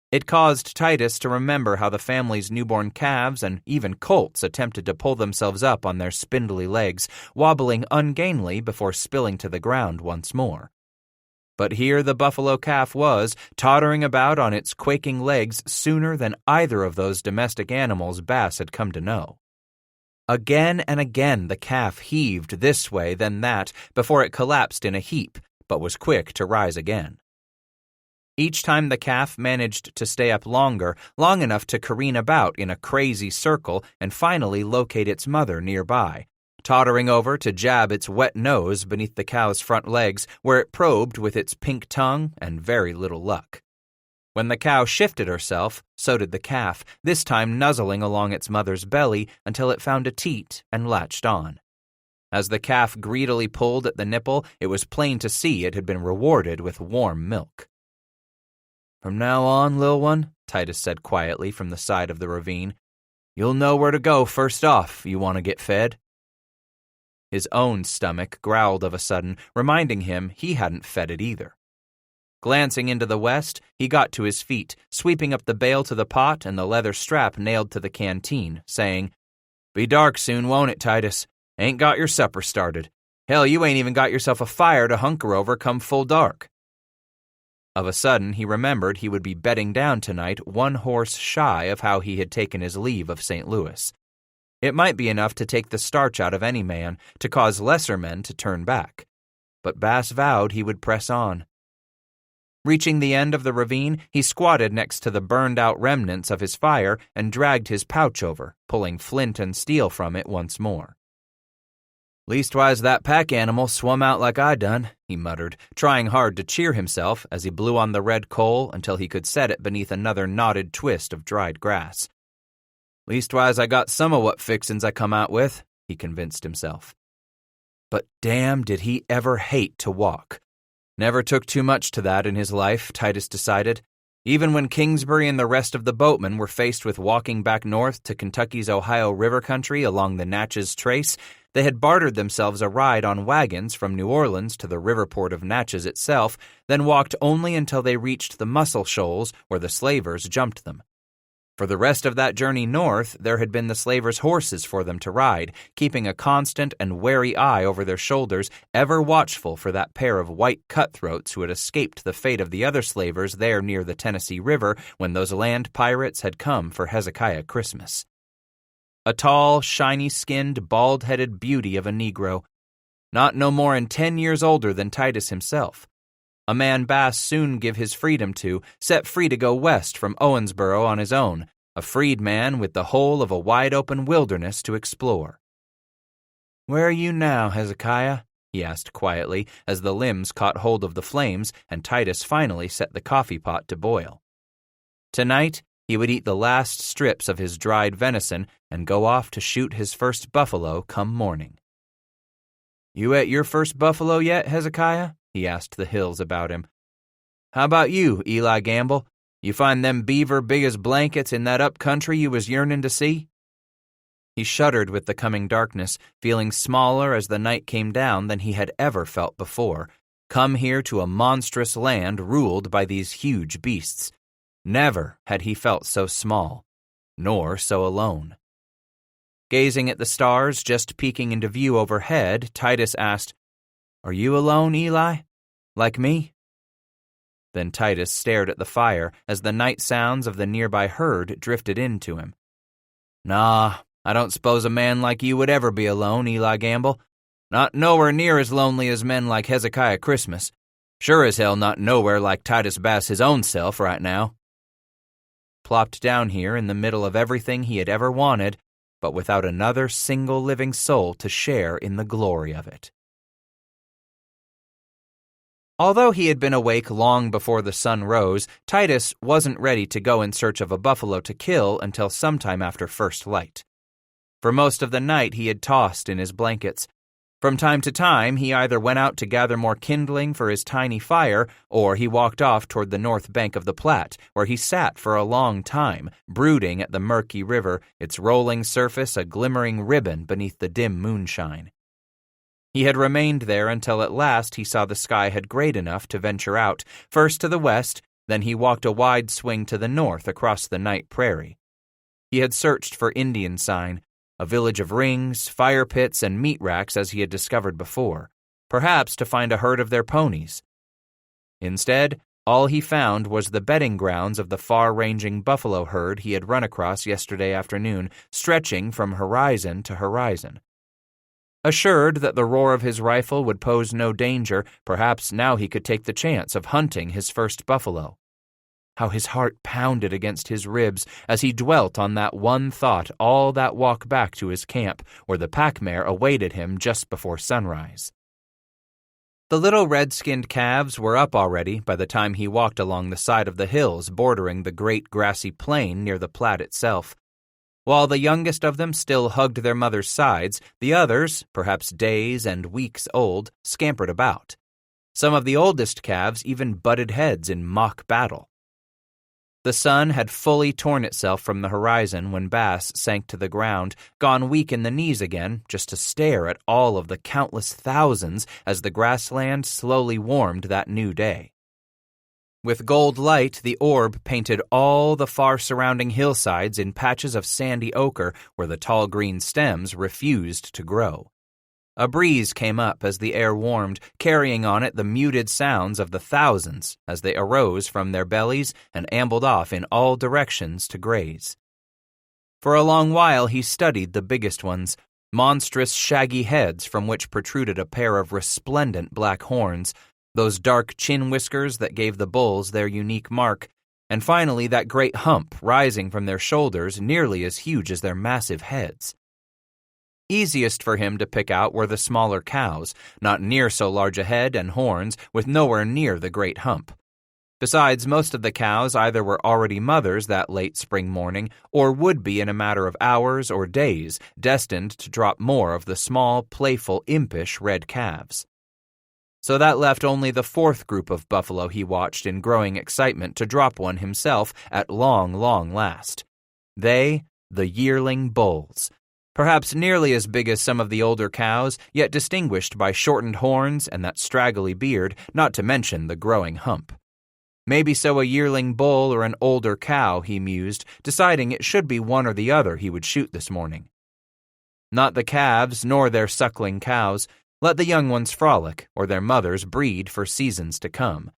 It caused Titus to remember how the family's newborn calves and even colts attempted to pull themselves up on their spindly legs, wobbling ungainly before spilling to the ground once more. But here the buffalo calf was, tottering about on its quaking legs sooner than either of those domestic animals Bass had come to know. Again and again the calf heaved this way then that before it collapsed in a heap, but was quick to rise again. Each time the calf managed to stay up long enough to careen about in a crazy circle and finally locate its mother nearby, tottering over to jab its wet nose beneath the cow's front legs where it probed with its pink tongue and very little luck. When the cow shifted herself, so did the calf, this time nuzzling along its mother's belly until it found a teat and latched on. As the calf greedily pulled at the nipple, it was plain to see it had been rewarded with warm milk. "From now on, lil' one," Titus said quietly from the side of the ravine, "you'll know where to go first off if you want to get fed." His own stomach growled of a sudden, reminding him he hadn't fed it either. Glancing into the west, he got to his feet, sweeping up the bale to the pot and the leather strap nailed to the canteen, saying, "Be dark soon, won't it, Titus? Ain't got your supper started. Hell, you ain't even got yourself a fire to hunker over come full dark." Of a sudden, he remembered he would be bedding down tonight one horse shy of how he had taken his leave of St. Louis. It might be enough to take the starch out of any man, to cause lesser men to turn back. But Bass vowed he would press on. Reaching the end of the ravine, he squatted next to the burned-out remnants of his fire and dragged his pouch over, pulling flint and steel from it once more. "Leastwise that pack animal swum out like I done," he muttered, trying hard to cheer himself as he blew on the red coal until he could set it beneath another knotted twist of dried grass. "Leastwise I got some o' what fixin's I come out with," he convinced himself. But damn did he ever hate to walk. Never took too much to that in his life, Titus decided. Even when Kingsbury and the rest of the boatmen were faced with walking back north to Kentucky's Ohio River country along the Natchez Trace, they had bartered themselves a ride on wagons from New Orleans to the river port of Natchez itself, then walked only until they reached the Muscle Shoals where the slavers jumped them. For the rest of that journey north, there had been the slavers' horses for them to ride, keeping a constant and wary eye over their shoulders, ever watchful for that pair of white cutthroats who had escaped the fate of the other slavers there near the Tennessee River when those land pirates had come for Hezekiah Christmas. A tall, shiny-skinned, bald-headed beauty of a Negro, not no more 'n 10 years older than Titus himself. A man Bass soon give his freedom to, set free to go west from Owensboro on his own, a freed man with the whole of a wide-open wilderness to explore. "Where are you now, Hezekiah?" he asked quietly as the limbs caught hold of the flames and Titus finally set the coffee pot to boil. Tonight, he would eat the last strips of his dried venison and go off to shoot his first buffalo come morning. "You ate your first buffalo yet, Hezekiah?" he asked the hills about him. "How about you, Eli Gamble? You find them beaver big as blankets in that up country you was yearning to see?" He shuddered with the coming darkness, feeling smaller as the night came down than he had ever felt before. Come here to a monstrous land ruled by these huge beasts. Never had he felt so small, nor so alone. Gazing at the stars just peeking into view overhead, Titus asked, "Are you alone, Eli? Like me?" Then Titus stared at the fire as the night sounds of the nearby herd drifted in to him. "Nah, I don't suppose a man like you would ever be alone, Eli Gamble. Not nowhere near as lonely as men like Hezekiah Christmas. Sure as hell not nowhere like Titus Bass his own self right now." Plopped down here in the middle of everything he had ever wanted, but without another single living soul to share in the glory of it. Although he had been awake long before the sun rose, Titus wasn't ready to go in search of a buffalo to kill until sometime after first light. For most of the night he had tossed in his blankets. From time to time he either went out to gather more kindling for his tiny fire, or he walked off toward the north bank of the Platte, where he sat for a long time, brooding at the murky river, its rolling surface a glimmering ribbon beneath the dim moonshine. He had remained there until at last he saw the sky had grayed enough to venture out, first to the west, then he walked a wide swing to the north across the night prairie. He had searched for Indian sign, a village of rings, fire pits, and meat racks as he had discovered before, perhaps to find a herd of their ponies. Instead, all he found was the bedding grounds of the far-ranging buffalo herd he had run across yesterday afternoon, stretching from horizon to horizon. Assured that the roar of his rifle would pose no danger, perhaps now he could take the chance of hunting his first buffalo. How his heart pounded against his ribs as he dwelt on that one thought all that walk back to his camp, where the pack mare awaited him just before sunrise. The little red-skinned calves were up already by the time he walked along the side of the hills bordering the great grassy plain near the Platte itself. While the youngest of them still hugged their mother's sides, the others, perhaps days and weeks old, scampered about. Some of the oldest calves even butted heads in mock battle. The sun had fully torn itself from the horizon when Bass sank to the ground, gone weak in the knees again, just to stare at all of the countless thousands as the grassland slowly warmed that new day. With gold light, the orb painted all the far surrounding hillsides in patches of sandy ochre where the tall green stems refused to grow. A breeze came up as the air warmed, carrying on it the muted sounds of the thousands as they arose from their bellies and ambled off in all directions to graze. For a long while he studied the biggest ones, monstrous shaggy heads from which protruded a pair of resplendent black horns, those dark chin whiskers that gave the bulls their unique mark, and finally that great hump rising from their shoulders nearly as huge as their massive heads. Easiest for him to pick out were the smaller cows, not near so large a head and horns, with nowhere near the great hump. Besides, most of the cows either were already mothers that late spring morning, or would be in a matter of hours or days, destined to drop more of the small, playful, impish red calves. So that left only the fourth group of buffalo he watched in growing excitement to drop one himself at long last. They, the yearling bulls. Perhaps nearly as big as some of the older cows, yet distinguished by shortened horns and that straggly beard, not to mention the growing hump. Maybe so a yearling bull or an older cow, he mused, deciding it should be one or the other he would shoot this morning. Not the calves, nor their suckling cows. Let the young ones frolic, or their mothers breed for seasons to come.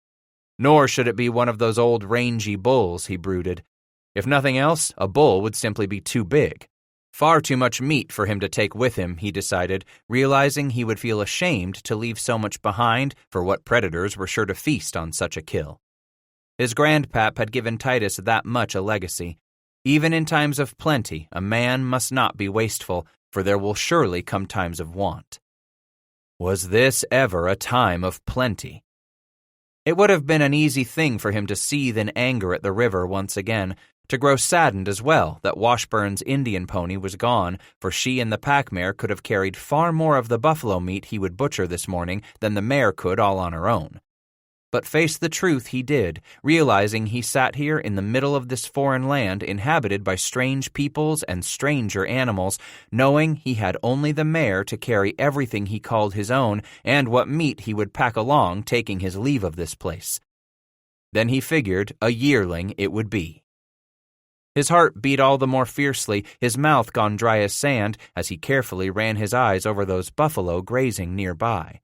Nor should it be one of those old rangy bulls, he brooded. If nothing else, a bull would simply be too big. Far too much meat for him to take with him, he decided, realizing he would feel ashamed to leave so much behind for what predators were sure to feast on such a kill. His grandpap had given Titus that much a legacy. Even in times of plenty, a man must not be wasteful, for there will surely come times of want. Was this ever a time of plenty? It would have been an easy thing for him to seethe in anger at the river once again, to grow saddened as well that Washburn's Indian pony was gone, for she and the pack mare could have carried far more of the buffalo meat he would butcher this morning than the mare could all on her own. But face the truth he did, realizing he sat here in the middle of this foreign land inhabited by strange peoples and stranger animals, knowing he had only the mare to carry everything he called his own and what meat he would pack along taking his leave of this place. Then he figured a yearling it would be. His heart beat all the more fiercely, his mouth gone dry as sand, as he carefully ran his eyes over those buffalo grazing nearby.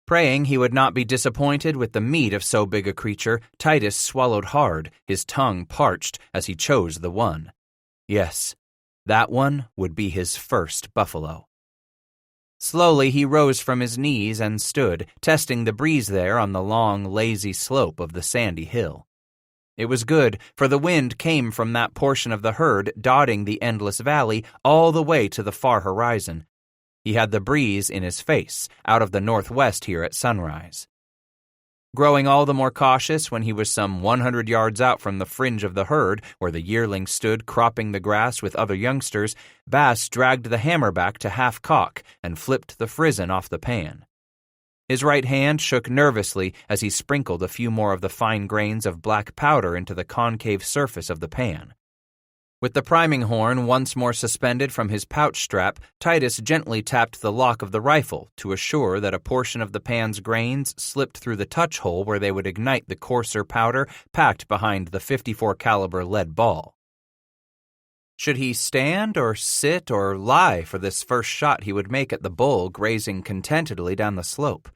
Praying he would not be disappointed with the meat of so big a creature, Titus swallowed hard, his tongue parched as he chose the one. Yes, that one would be his first buffalo. Slowly he rose from his knees and stood, testing the breeze there on the long, lazy slope of the sandy hill. It was good, for the wind came from that portion of the herd dotting the endless valley all the way to the far horizon. He had the breeze in his face, out of the northwest here at sunrise. Growing all the more cautious when he was some 100 yards out from the fringe of the herd, where the yearling stood cropping the grass with other youngsters, Bass dragged the hammer back to half cock and flipped the frizzen off the pan. His right hand shook nervously as he sprinkled a few more of the fine grains of black powder into the concave surface of the pan. With the priming horn once more suspended from his pouch strap, Titus gently tapped the lock of the rifle to assure that a portion of the pan's grains slipped through the touch hole where they would ignite the coarser powder packed behind the .54 caliber lead ball. Should he stand or sit or lie for this first shot he would make at the bull grazing contentedly down the slope?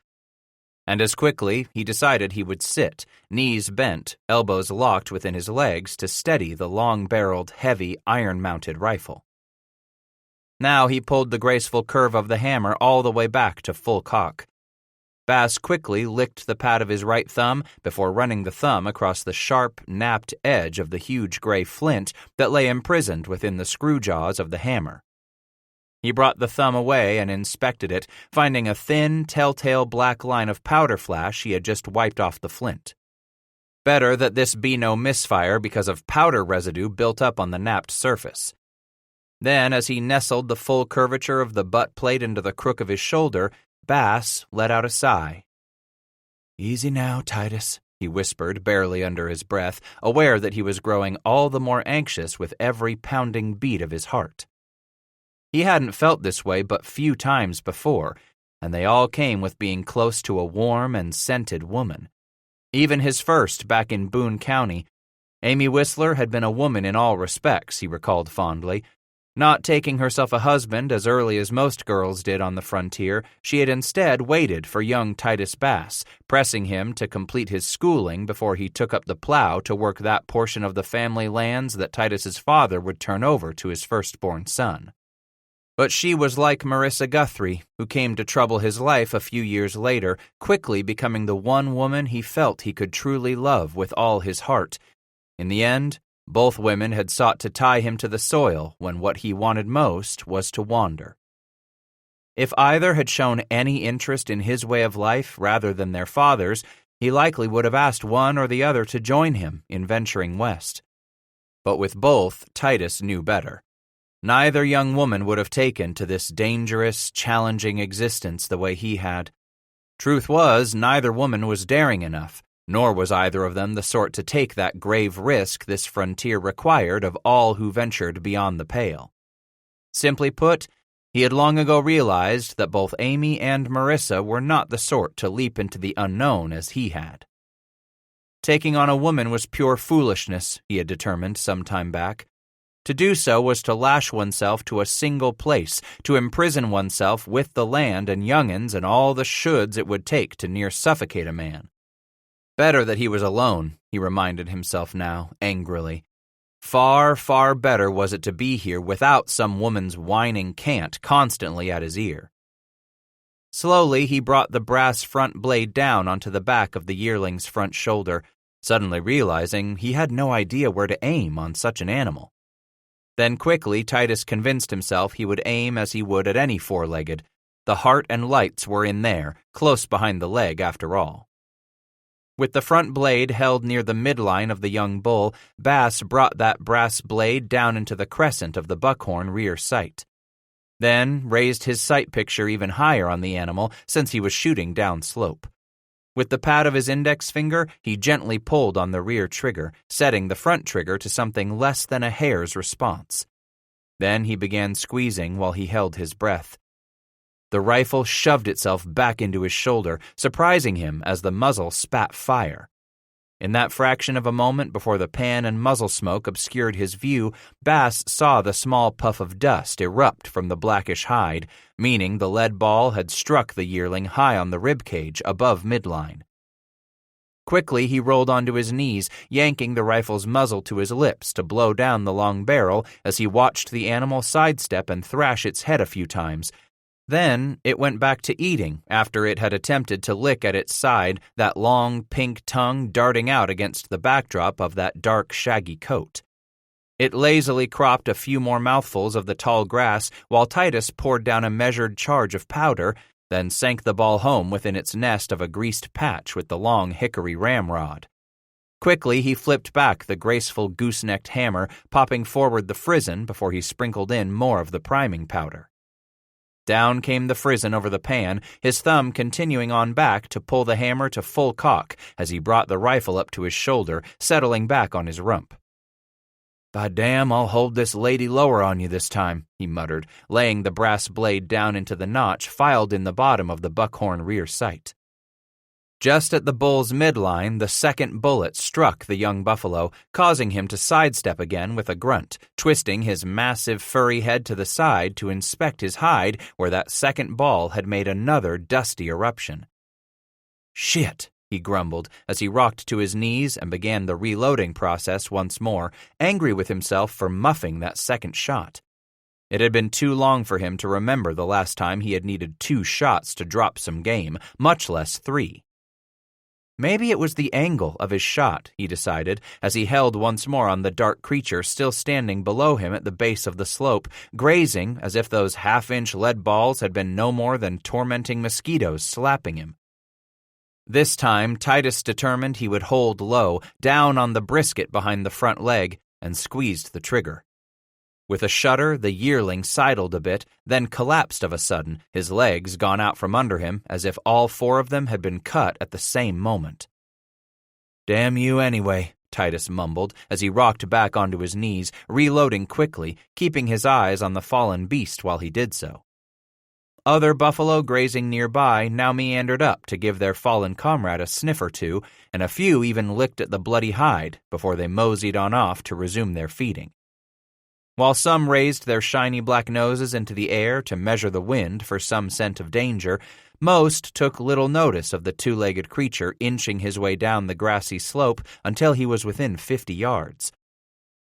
And as quickly, he decided he would sit, knees bent, elbows locked within his legs to steady the long-barreled, heavy, iron-mounted rifle. Now he pulled the graceful curve of the hammer all the way back to full cock. Bass quickly licked the pad of his right thumb before running the thumb across the sharp, napped edge of the huge gray flint that lay imprisoned within the screw jaws of the hammer. He brought the thumb away and inspected it, finding a thin, telltale black line of powder flash he had just wiped off the flint. Better that this be no misfire because of powder residue built up on the napped surface. Then, as he nestled the full curvature of the butt plate into the crook of his shoulder, Bass let out a sigh. "Easy now, Titus," he whispered, barely under his breath, aware that he was growing all the more anxious with every pounding beat of his heart. He hadn't felt this way but few times before, and they all came with being close to a warm and scented woman. Even his first back in Boone County. Amy Whistler had been a woman in all respects, he recalled fondly, Not taking herself a husband as early as most girls did on the frontier, she had instead waited for young Titus Bass, pressing him to complete his schooling before he took up the plow to work that portion of the family lands that Titus's father would turn over to his firstborn son. But she was like Marissa Guthrie, who came to trouble his life a few years later, quickly becoming the one woman he felt he could truly love with all his heart. In the end, both women had sought to tie him to the soil when what he wanted most was to wander. If either had shown any interest in his way of life rather than their father's, he likely would have asked one or the other to join him in venturing west. But with both, Titus knew better. Neither young woman would have taken to this dangerous, challenging existence the way he had. Truth was, neither woman was daring enough, nor was either of them the sort to take that grave risk this frontier required of all who ventured beyond the pale. Simply put, he had long ago realized that both Amy and Marissa were not the sort to leap into the unknown as he had. Taking on a woman was pure foolishness, he had determined some time back. To do so was to lash oneself to a single place, to imprison oneself with the land and young'uns and all the shoulds it would take to near suffocate a man. Better that he was alone, he reminded himself now, angrily. Far, far better was it to be here without some woman's whining cant constantly at his ear. Slowly he brought the brass front blade down onto the back of the yearling's front shoulder, suddenly realizing he had no idea where to aim on such an animal. Then quickly Titus convinced himself he would aim as he would at any four-legged. The heart and lights were in there, close behind the leg after all. With the front blade held near the midline of the young bull, Bass brought that brass blade down into the crescent of the buckhorn rear sight. Then raised his sight picture even higher on the animal since he was shooting down slope. With the pad of his index finger, he gently pulled on the rear trigger, setting the front trigger to something less than a hair's response. Then he began squeezing while he held his breath. The rifle shoved itself back into his shoulder, surprising him as the muzzle spat fire. In that fraction of a moment before the pan and muzzle smoke obscured his view, Bass saw the small puff of dust erupt from the blackish hide, meaning the lead ball had struck the yearling high on the rib cage above midline. Quickly he rolled onto his knees, yanking the rifle's muzzle to his lips to blow down the long barrel as he watched the animal sidestep and thrash its head a few times. Then it went back to eating after it had attempted to lick at its side, that long pink tongue darting out against the backdrop of that dark shaggy coat. It lazily cropped a few more mouthfuls of the tall grass while Titus poured down a measured charge of powder, then sank the ball home within its nest of a greased patch with the long hickory ramrod. Quickly he flipped back the graceful goose-necked hammer, popping forward the frizzen before he sprinkled in more of the priming powder. Down came the frizzen over the pan, his thumb continuing on back to pull the hammer to full cock as he brought the rifle up to his shoulder, settling back on his rump. "By damn, I'll hold this lady lower on you this time," he muttered, laying the brass blade down into the notch filed in the bottom of the buckhorn rear sight. Just at the bull's midline, the second bullet struck the young buffalo, causing him to sidestep again with a grunt, twisting his massive furry head to the side to inspect his hide where that second ball had made another dusty eruption. "Shit," he grumbled as he rocked to his knees and began the reloading process once more, angry with himself for muffing that second shot. It had been too long for him to remember the last time he had needed 2 shots to drop some game, much less 3. Maybe it was the angle of his shot, he decided, as he held once more on the dark creature still standing below him at the base of the slope, grazing as if those half-inch lead balls had been no more than tormenting mosquitoes slapping him. This time, Titus determined he would hold low, down on the brisket behind the front leg, and squeezed the trigger. With a shudder, the yearling sidled a bit, then collapsed of a sudden, his legs gone out from under him as if all 4 of them had been cut at the same moment. "Damn you anyway," Titus mumbled as he rocked back onto his knees, reloading quickly, keeping his eyes on the fallen beast while he did so. Other buffalo grazing nearby now meandered up to give their fallen comrade a sniff or two, and a few even licked at the bloody hide before they moseyed on off to resume their feeding. While some raised their shiny black noses into the air to measure the wind for some scent of danger, most took little notice of the two-legged creature inching his way down the grassy slope until he was within 50 yards.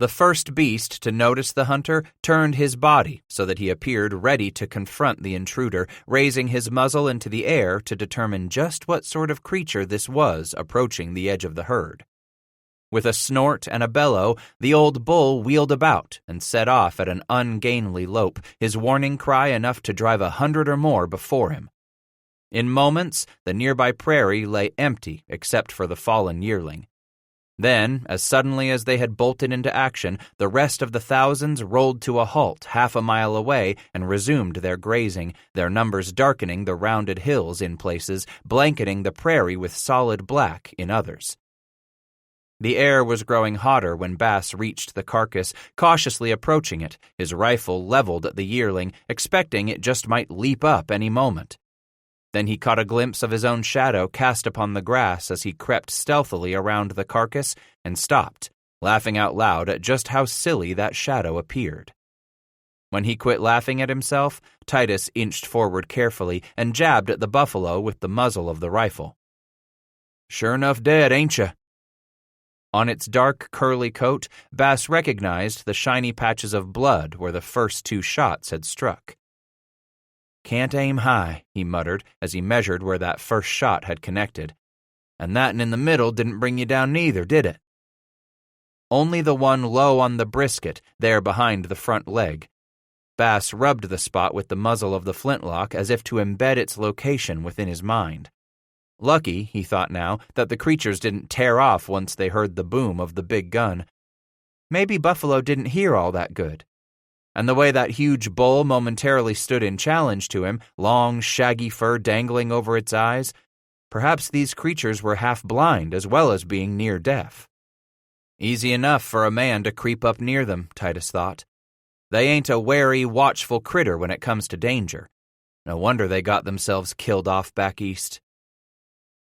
The first beast to notice the hunter turned his body so that he appeared ready to confront the intruder, raising his muzzle into the air to determine just what sort of creature this was approaching the edge of the herd. With a snort and a bellow, the old bull wheeled about and set off at an ungainly lope, his warning cry enough to drive 100 or more before him. In moments, the nearby prairie lay empty except for the fallen yearling. Then, as suddenly as they had bolted into action, the rest of the thousands rolled to a halt half a mile away and resumed their grazing, their numbers darkening the rounded hills in places, blanketing the prairie with solid black in others. The air was growing hotter when Bass reached the carcass, cautiously approaching it, his rifle leveled at the yearling, expecting it just might leap up any moment. Then he caught a glimpse of his own shadow cast upon the grass as he crept stealthily around the carcass and stopped, laughing out loud at just how silly that shadow appeared. When he quit laughing at himself, Titus inched forward carefully and jabbed at the buffalo with the muzzle of the rifle. "Sure enough dead, ain't ya?" On its dark, curly coat, Bass recognized the shiny patches of blood where the first 2 shots had struck. "Can't aim high," he muttered as he measured where that first shot had connected. "And that in the middle didn't bring you down neither, did it?" Only the one low on the brisket, there behind the front leg. Bass rubbed the spot with the muzzle of the flintlock as if to embed its location within his mind. Lucky, he thought now, that the creatures didn't tear off once they heard the boom of the big gun. Maybe buffalo didn't hear all that good. And the way that huge bull momentarily stood in challenge to him, long, shaggy fur dangling over its eyes, perhaps these creatures were half blind as well as being near deaf. Easy enough for a man to creep up near them, Titus thought. They ain't a wary, watchful critter when it comes to danger. No wonder they got themselves killed off back east.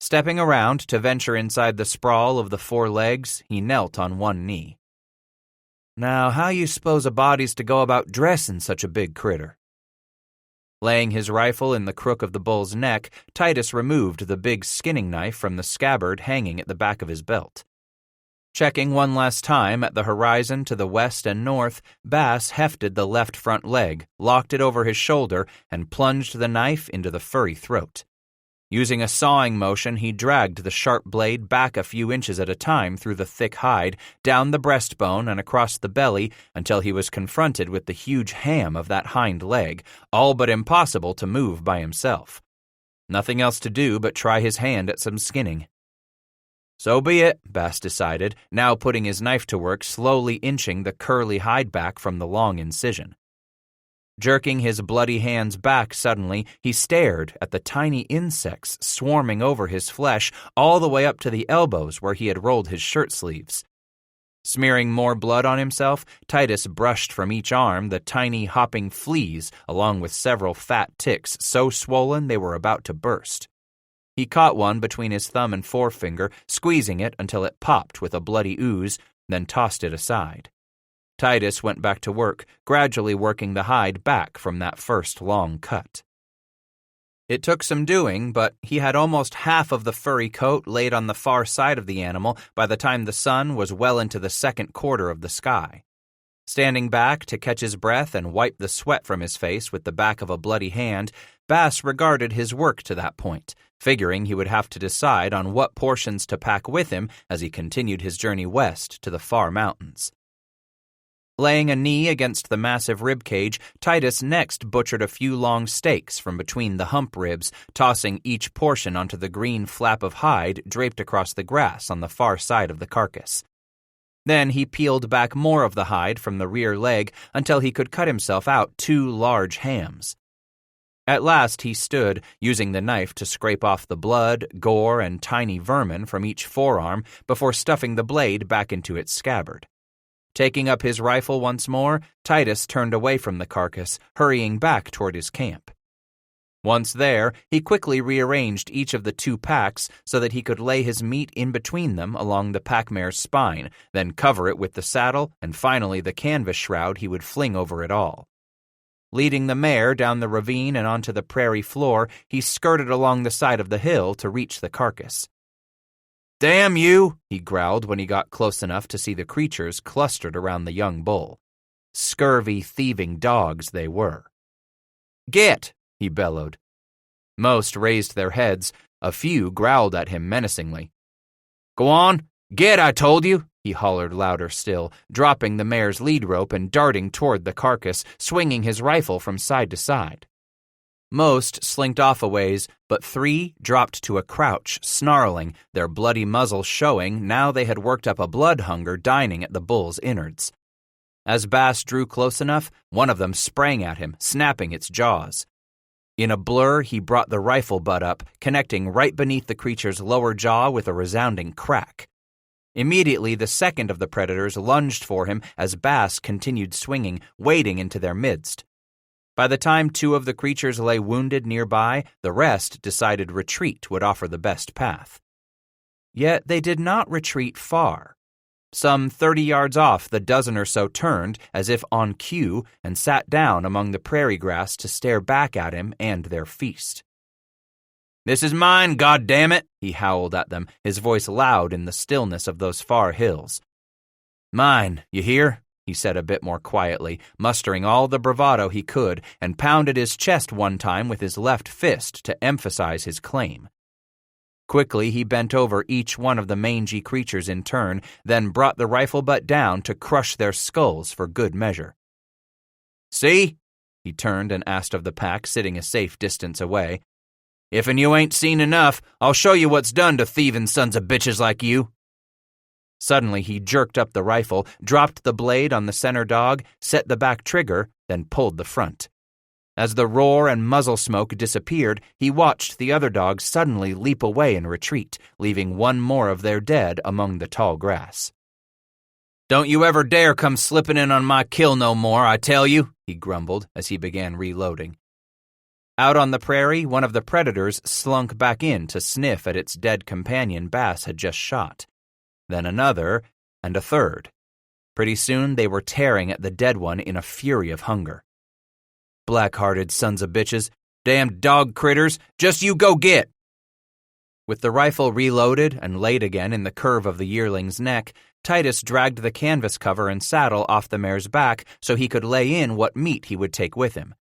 Stepping around to venture inside the sprawl of the 4 legs, he knelt on one knee. "Now, how you s'pose a body's to go about dressing such a big critter?" Laying his rifle in the crook of the bull's neck, Titus removed the big skinning knife from the scabbard hanging at the back of his belt. Checking one last time at the horizon to the west and north, Bass hefted the left front leg, locked it over his shoulder, and plunged the knife into the furry throat. Using a sawing motion, he dragged the sharp blade back a few inches at a time through the thick hide, down the breastbone and across the belly until he was confronted with the huge ham of that hind leg, all but impossible to move by himself. Nothing else to do but try his hand at some skinning. So be it, Bass decided, now putting his knife to work, slowly inching the curly hide back from the long incision. Jerking his bloody hands back suddenly, he stared at the tiny insects swarming over his flesh all the way up to the elbows where he had rolled his shirt sleeves. Smearing more blood on himself, Titus brushed from each arm the tiny hopping fleas along with several fat ticks so swollen they were about to burst. He caught one between his thumb and forefinger, squeezing it until it popped with a bloody ooze, then tossed it aside. Titus went back to work, gradually working the hide back from that first long cut. It took some doing, but he had almost half of the furry coat laid on the far side of the animal by the time the sun was well into the second quarter of the sky. Standing back to catch his breath and wipe the sweat from his face with the back of a bloody hand, Bass regarded his work to that point, figuring he would have to decide on what portions to pack with him as he continued his journey west to the far mountains. Laying a knee against the massive rib cage, Titus next butchered a few long steaks from between the hump ribs, tossing each portion onto the green flap of hide draped across the grass on the far side of the carcass. Then he peeled back more of the hide from the rear leg until he could cut himself out 2 large hams. At last he stood, using the knife to scrape off the blood, gore, and tiny vermin from each forearm before stuffing the blade back into its scabbard. Taking up his rifle once more, Titus turned away from the carcass, hurrying back toward his camp. Once there, he quickly rearranged each of the 2 packs so that he could lay his meat in between them along the pack-mare's spine, then cover it with the saddle and finally the canvas shroud he would fling over it all. Leading the mare down the ravine and onto the prairie floor, he skirted along the side of the hill to reach the carcass. "Damn you," he growled when he got close enough to see the creatures clustered around the young bull. Scurvy, thieving dogs they were. "Get!" he bellowed. Most raised their heads. A few growled at him menacingly. "Go on, get, I told you," he hollered louder still, dropping the mare's lead rope and darting toward the carcass, swinging his rifle from side to side. Most slinked off a ways, but 3 dropped to a crouch, snarling, their bloody muzzles showing now they had worked up a blood hunger dining at the bull's innards. As Bass drew close enough, one of them sprang at him, snapping its jaws. In a blur, he brought the rifle butt up, connecting right beneath the creature's lower jaw with a resounding crack. Immediately, the second of the predators lunged for him as Bass continued swinging, wading into their midst. By the time 2 of the creatures lay wounded nearby, the rest decided retreat would offer the best path. Yet they did not retreat far. Some 30 yards off, the dozen or so turned, as if on cue, and sat down among the prairie grass to stare back at him and their feast. "This is mine, goddammit!" he howled at them, his voice loud in the stillness of those far hills. "Mine, you hear?" he said a bit more quietly, mustering all the bravado he could, and pounded his chest one time with his left fist to emphasize his claim. Quickly, he bent over each one of the mangy creatures in turn, then brought the rifle butt down to crush their skulls for good measure. "See?" he turned and asked of the pack, sitting a safe distance away. "If'n you ain't seen enough, I'll show you what's done to thieving sons of bitches like you." Suddenly, he jerked up the rifle, dropped the blade on the center dog, set the back trigger, then pulled the front. As the roar and muzzle smoke disappeared, he watched the other dogs suddenly leap away and retreat, leaving one more of their dead among the tall grass. "Don't you ever dare come slipping in on my kill no more, I tell you," he grumbled as he began reloading. Out on the prairie, one of the predators slunk back in to sniff at its dead companion Bass had just shot. Then another, and a third. Pretty soon they were tearing at the dead one in a fury of hunger. "Black-hearted sons of bitches, damned dog critters, just you go get!" With the rifle reloaded and laid again in the curve of the yearling's neck, Titus dragged the canvas cover and saddle off the mare's back so he could lay in what meat he would take with him.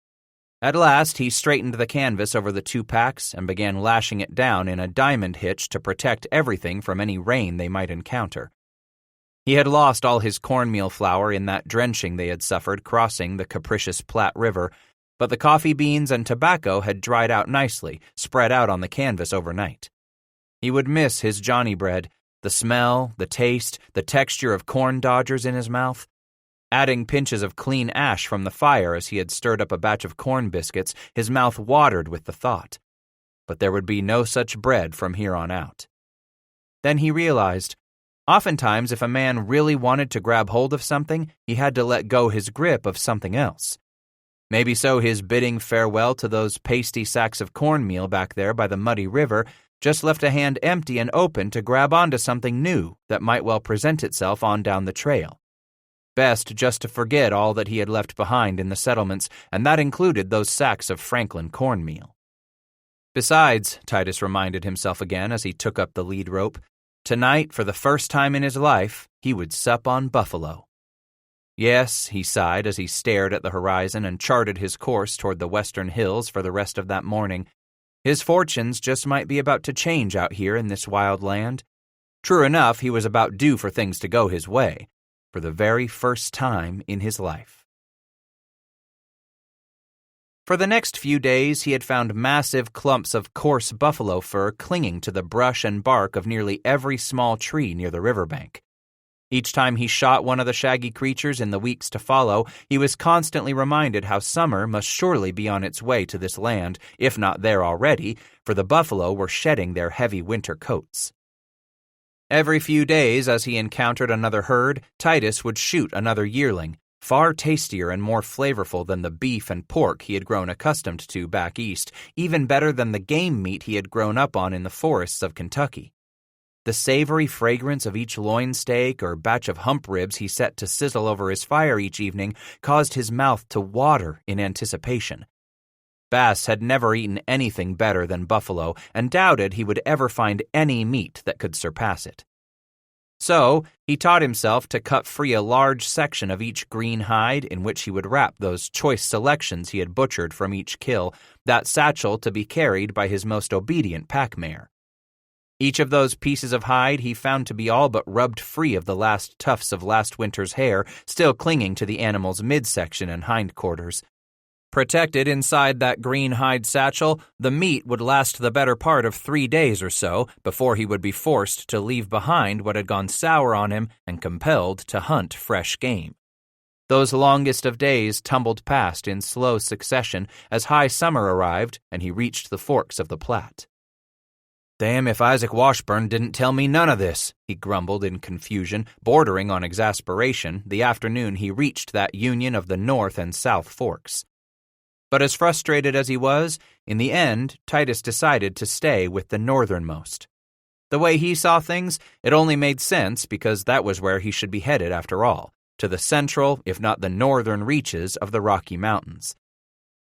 At last, he straightened the canvas over the 2 packs and began lashing it down in a diamond hitch to protect everything from any rain they might encounter. He had lost all his cornmeal flour in that drenching they had suffered crossing the capricious Platte River, but the coffee beans and tobacco had dried out nicely, spread out on the canvas overnight. He would miss his Johnny bread, the smell, the taste, the texture of corn dodgers in his mouth. Adding pinches of clean ash from the fire as he had stirred up a batch of corn biscuits, his mouth watered with the thought. But there would be no such bread from here on out. Then he realized, oftentimes if a man really wanted to grab hold of something, he had to let go his grip of something else. Maybe so his bidding farewell to those pasty sacks of cornmeal back there by the muddy river just left a hand empty and open to grab onto something new that might well present itself on down the trail. Best just to forget all that he had left behind in the settlements, and that included those sacks of Franklin cornmeal. Besides, Titus reminded himself again as he took up the lead rope, tonight, for the first time in his life, he would sup on buffalo. Yes, he sighed as he stared at the horizon and charted his course toward the western hills for the rest of that morning. His fortunes just might be about to change out here in this wild land. True enough, he was about due for things to go his way, for the very first time in his life. For the next few days, he had found massive clumps of coarse buffalo fur clinging to the brush and bark of nearly every small tree near the riverbank. Each time he shot one of the shaggy creatures in the weeks to follow, he was constantly reminded how summer must surely be on its way to this land, if not there already, for the buffalo were shedding their heavy winter coats. Every few days, as he encountered another herd, Titus would shoot another yearling, far tastier and more flavorful than the beef and pork he had grown accustomed to back east, even better than the game meat he had grown up on in the forests of Kentucky. The savory fragrance of each loin steak or batch of hump ribs he set to sizzle over his fire each evening caused his mouth to water in anticipation. Bass had never eaten anything better than buffalo and doubted he would ever find any meat that could surpass it. So, he taught himself to cut free a large section of each green hide in which he would wrap those choice selections he had butchered from each kill, that satchel to be carried by his most obedient pack mare. Each of those pieces of hide he found to be all but rubbed free of the last tufts of last winter's hair still clinging to the animal's midsection and hindquarters. Protected inside that green hide satchel, the meat would last the better part of 3 days or so before he would be forced to leave behind what had gone sour on him and compelled to hunt fresh game. Those longest of days tumbled past in slow succession as high summer arrived and he reached the forks of the Platte. "Damn if Isaac Washburn didn't tell me none of this," he grumbled in confusion, bordering on exasperation, the afternoon he reached that union of the North and South Forks. But as frustrated as he was, in the end, Titus decided to stay with the northernmost. The way he saw things, it only made sense because that was where he should be headed after all, to the central, if not the northern reaches of the Rocky Mountains.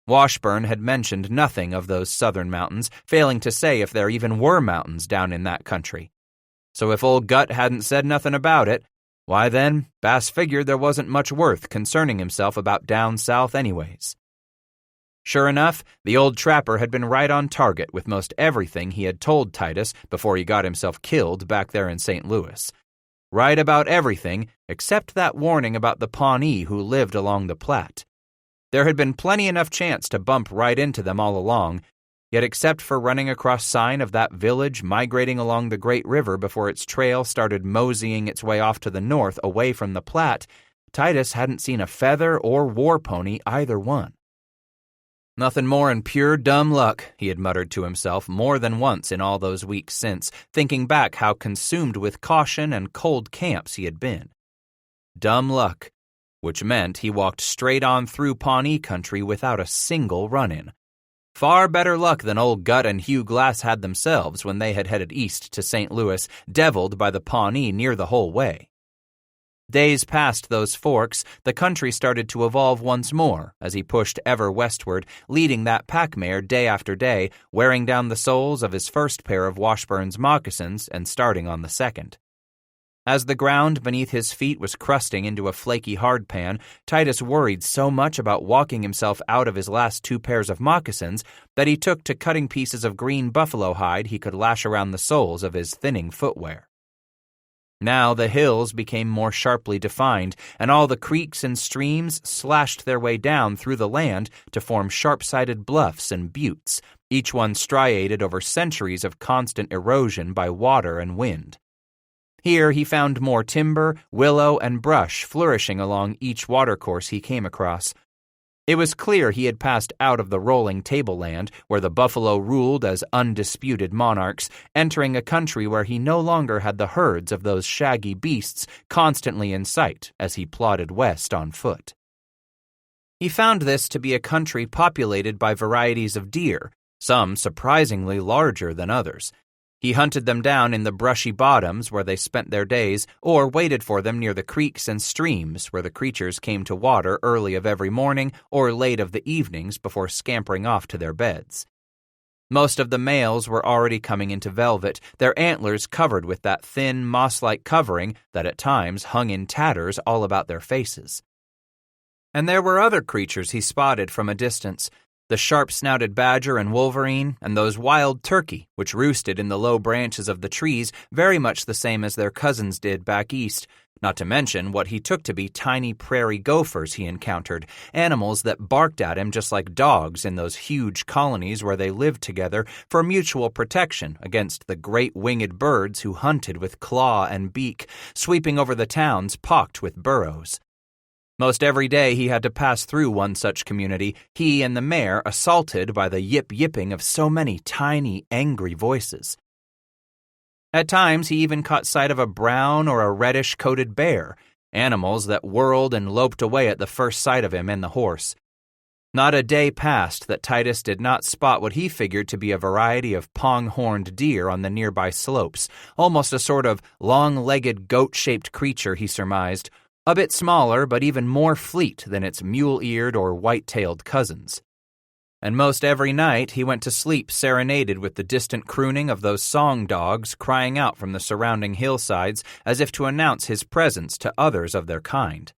Washburn had mentioned nothing of those southern mountains, failing to say if there even were mountains down in that country. So if old Gut hadn't said nothing about it, why then, Bass figured there wasn't much worth concerning himself about down south anyways. Sure enough, the old trapper had been right on target with most everything he had told Titus before he got himself killed back there in St. Louis. Right about everything except that warning about the Pawnee who lived along the Platte. There had been plenty enough chance to bump right into them all along, yet except for running across sign of that village migrating along the Great River before its trail started moseying its way off to the north away from the Platte, Titus hadn't seen a feather or war pony either one. Nothing more in pure dumb luck, he had muttered to himself more than once in all those weeks since, thinking back how consumed with caution and cold camps he had been. Dumb luck, which meant he walked straight on through Pawnee country without a single run-in. Far better luck than old Gut and Hugh Glass had themselves when they had headed east to St. Louis, deviled by the Pawnee near the whole way. Days past those forks, the country started to evolve once more as he pushed ever westward, leading that pack mare day after day, wearing down the soles of his first pair of Washburn's moccasins and starting on the second. As the ground beneath his feet was crusting into a flaky hardpan, Titus worried so much about walking himself out of his last 2 pairs of moccasins that he took to cutting pieces of green buffalo hide he could lash around the soles of his thinning footwear. Now the hills became more sharply defined, and all the creeks and streams slashed their way down through the land to form sharp-sided bluffs and buttes, each one striated over centuries of constant erosion by water and wind. Here he found more timber, willow, and brush flourishing along each watercourse he came across. It was clear he had passed out of the rolling tableland, where the buffalo ruled as undisputed monarchs, entering a country where he no longer had the herds of those shaggy beasts constantly in sight as he plodded west on foot. He found this to be a country populated by varieties of deer, some surprisingly larger than others. He hunted them down in the brushy bottoms where they spent their days, or waited for them near the creeks and streams where the creatures came to water early of every morning or late of the evenings before scampering off to their beds. Most of the males were already coming into velvet, their antlers covered with that thin, moss-like covering that at times hung in tatters all about their faces. And there were other creatures he spotted from a distance, the sharp-snouted badger and wolverine, and those wild turkey, which roosted in the low branches of the trees very much the same as their cousins did back east, not to mention what he took to be tiny prairie gophers he encountered, animals that barked at him just like dogs in those huge colonies where they lived together for mutual protection against the great winged birds who hunted with claw and beak, sweeping over the towns pocked with burrows. Most every day he had to pass through one such community, he and the mare assaulted by the yip-yipping of so many tiny, angry voices. At times he even caught sight of a brown or a reddish-coated bear, animals that whirled and loped away at the first sight of him and the horse. Not a day passed that Titus did not spot what he figured to be a variety of pong-horned deer on the nearby slopes, almost a sort of long-legged goat-shaped creature, he surmised, a bit smaller but even more fleet than its mule-eared or white-tailed cousins. And most every night he went to sleep serenaded with the distant crooning of those song dogs crying out from the surrounding hillsides as if to announce his presence to others of their kind.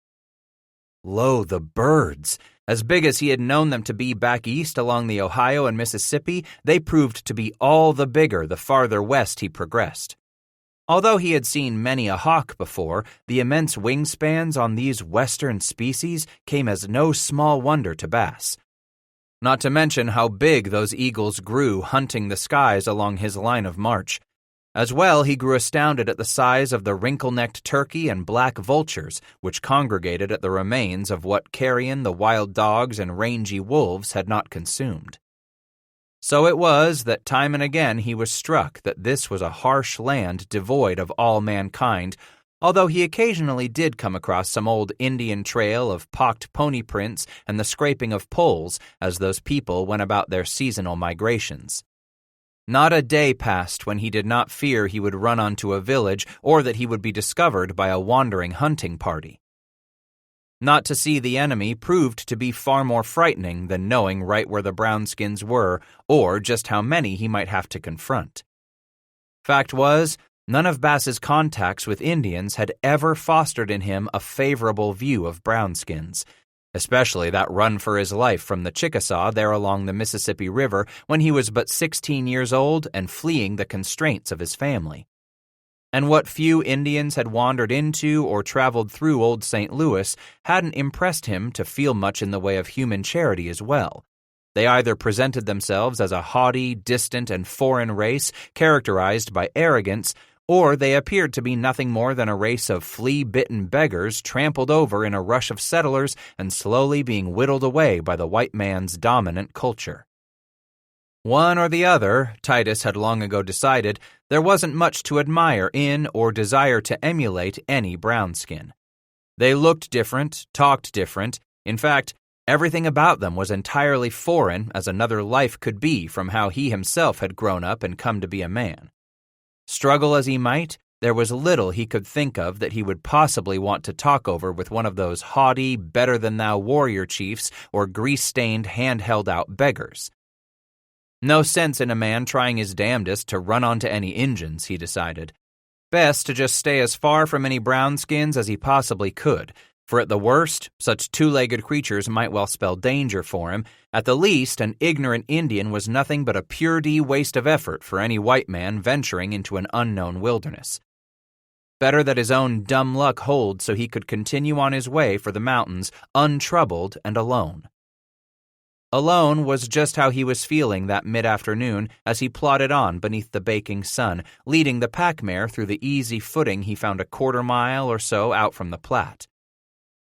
Lo, the birds! As big as he had known them to be back east along the Ohio and Mississippi, they proved to be all the bigger the farther west he progressed. Although he had seen many a hawk before, the immense wingspans on these western species came as no small wonder to Bass. Not to mention how big those eagles grew hunting the skies along his line of march. As well, he grew astounded at the size of the wrinkle-necked turkey and black vultures which congregated at the remains of what carrion the wild dogs and rangy wolves had not consumed. So it was that time and again he was struck that this was a harsh land devoid of all mankind, although he occasionally did come across some old Indian trail of pocked pony prints and the scraping of poles as those people went about their seasonal migrations. Not a day passed when he did not fear he would run onto a village or that he would be discovered by a wandering hunting party. Not to see the enemy proved to be far more frightening than knowing right where the brownskins were or just how many he might have to confront. Fact was, none of Bass's contacts with Indians had ever fostered in him a favorable view of brownskins, especially that run for his life from the Chickasaw there along the Mississippi River when he was but 16 years old and fleeing the constraints of his family. And what few Indians had wandered into or traveled through Old St. Louis hadn't impressed him to feel much in the way of human charity as well. They either presented themselves as a haughty, distant, and foreign race characterized by arrogance, or they appeared to be nothing more than a race of flea-bitten beggars trampled over in a rush of settlers and slowly being whittled away by the white man's dominant culture. One or the other, Titus had long ago decided, there wasn't much to admire in or desire to emulate any brownskin. They looked different, talked different. In fact, everything about them was entirely foreign as another life could be from how he himself had grown up and come to be a man. Struggle as he might, there was little he could think of that he would possibly want to talk over with one of those haughty, better-than-thou warrior chiefs or grease-stained, hand-held-out beggars. No sense in a man trying his damnedest to run onto any Injuns, he decided. Best to just stay as far from any brownskins as he possibly could, for at the worst, such two-legged creatures might well spell danger for him. At the least, an ignorant Indian was nothing but a pure-d waste of effort for any white man venturing into an unknown wilderness. Better that his own dumb luck hold so he could continue on his way for the mountains, untroubled and alone. Alone was just how he was feeling that mid-afternoon as he plodded on beneath the baking sun, leading the pack mare through the easy footing he found a quarter-mile or so out from the Platte.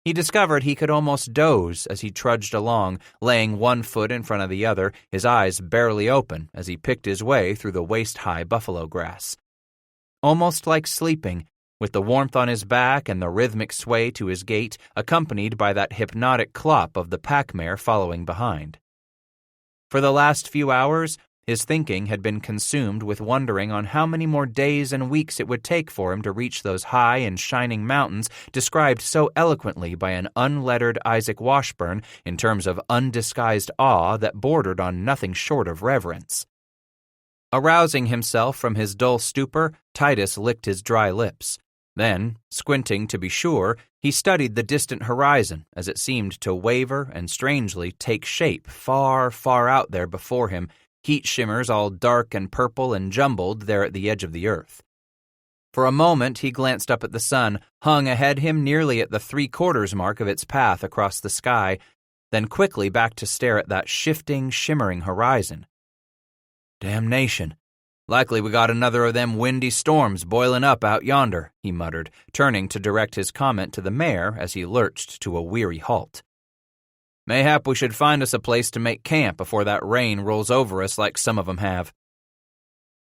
He discovered he could almost doze as he trudged along, laying one foot in front of the other, his eyes barely open as he picked his way through the waist-high buffalo grass. Almost like sleeping, with the warmth on his back and the rhythmic sway to his gait, accompanied by that hypnotic clop of the pack mare following behind. For the last few hours, his thinking had been consumed with wondering on how many more days and weeks it would take for him to reach those high and shining mountains described so eloquently by an unlettered Isaac Washburn in terms of undisguised awe that bordered on nothing short of reverence. Arousing himself from his dull stupor, Titus licked his dry lips. Then, squinting to be sure, he studied the distant horizon as it seemed to waver and strangely take shape far, far out there before him, heat shimmers all dark and purple and jumbled there at the edge of the earth. For a moment he glanced up at the sun, hung ahead him nearly at the 3/4 mark of its path across the sky, then quickly back to stare at that shifting, shimmering horizon. "Damnation. Likely we got another of them windy storms boiling up out yonder," he muttered, turning to direct his comment to the mare as he lurched to a weary halt. "Mayhap we should find us a place to make camp before that rain rolls over us like some of 'em have."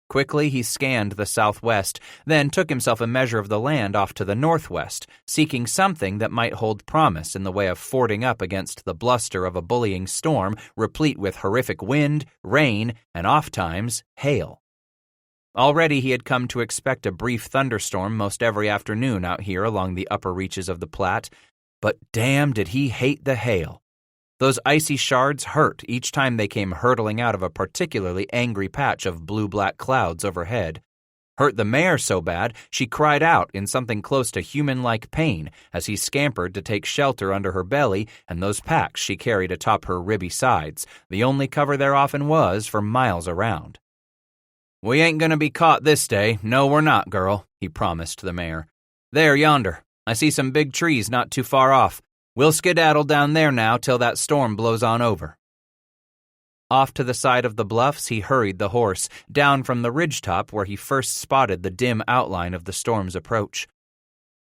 Quickly he scanned the southwest, then took himself a measure of the land off to the northwest, seeking something that might hold promise in the way of fording up against the bluster of a bullying storm replete with horrific wind, rain, and ofttimes hail. Already he had come to expect a brief thunderstorm most every afternoon out here along the upper reaches of the Platte, but damn did he hate the hail. Those icy shards hurt each time they came hurtling out of a particularly angry patch of blue-black clouds overhead. Hurt the mare so bad she cried out in something close to human-like pain as he scampered to take shelter under her belly and those packs she carried atop her ribby sides, the only cover there often was for miles around. "We ain't gonna be caught this day, no we're not, girl," he promised the mare. "There yonder, I see some big trees not too far off. We'll skedaddle down there now till that storm blows on over." Off to the side of the bluffs he hurried the horse, down from the ridgetop where he first spotted the dim outline of the storm's approach.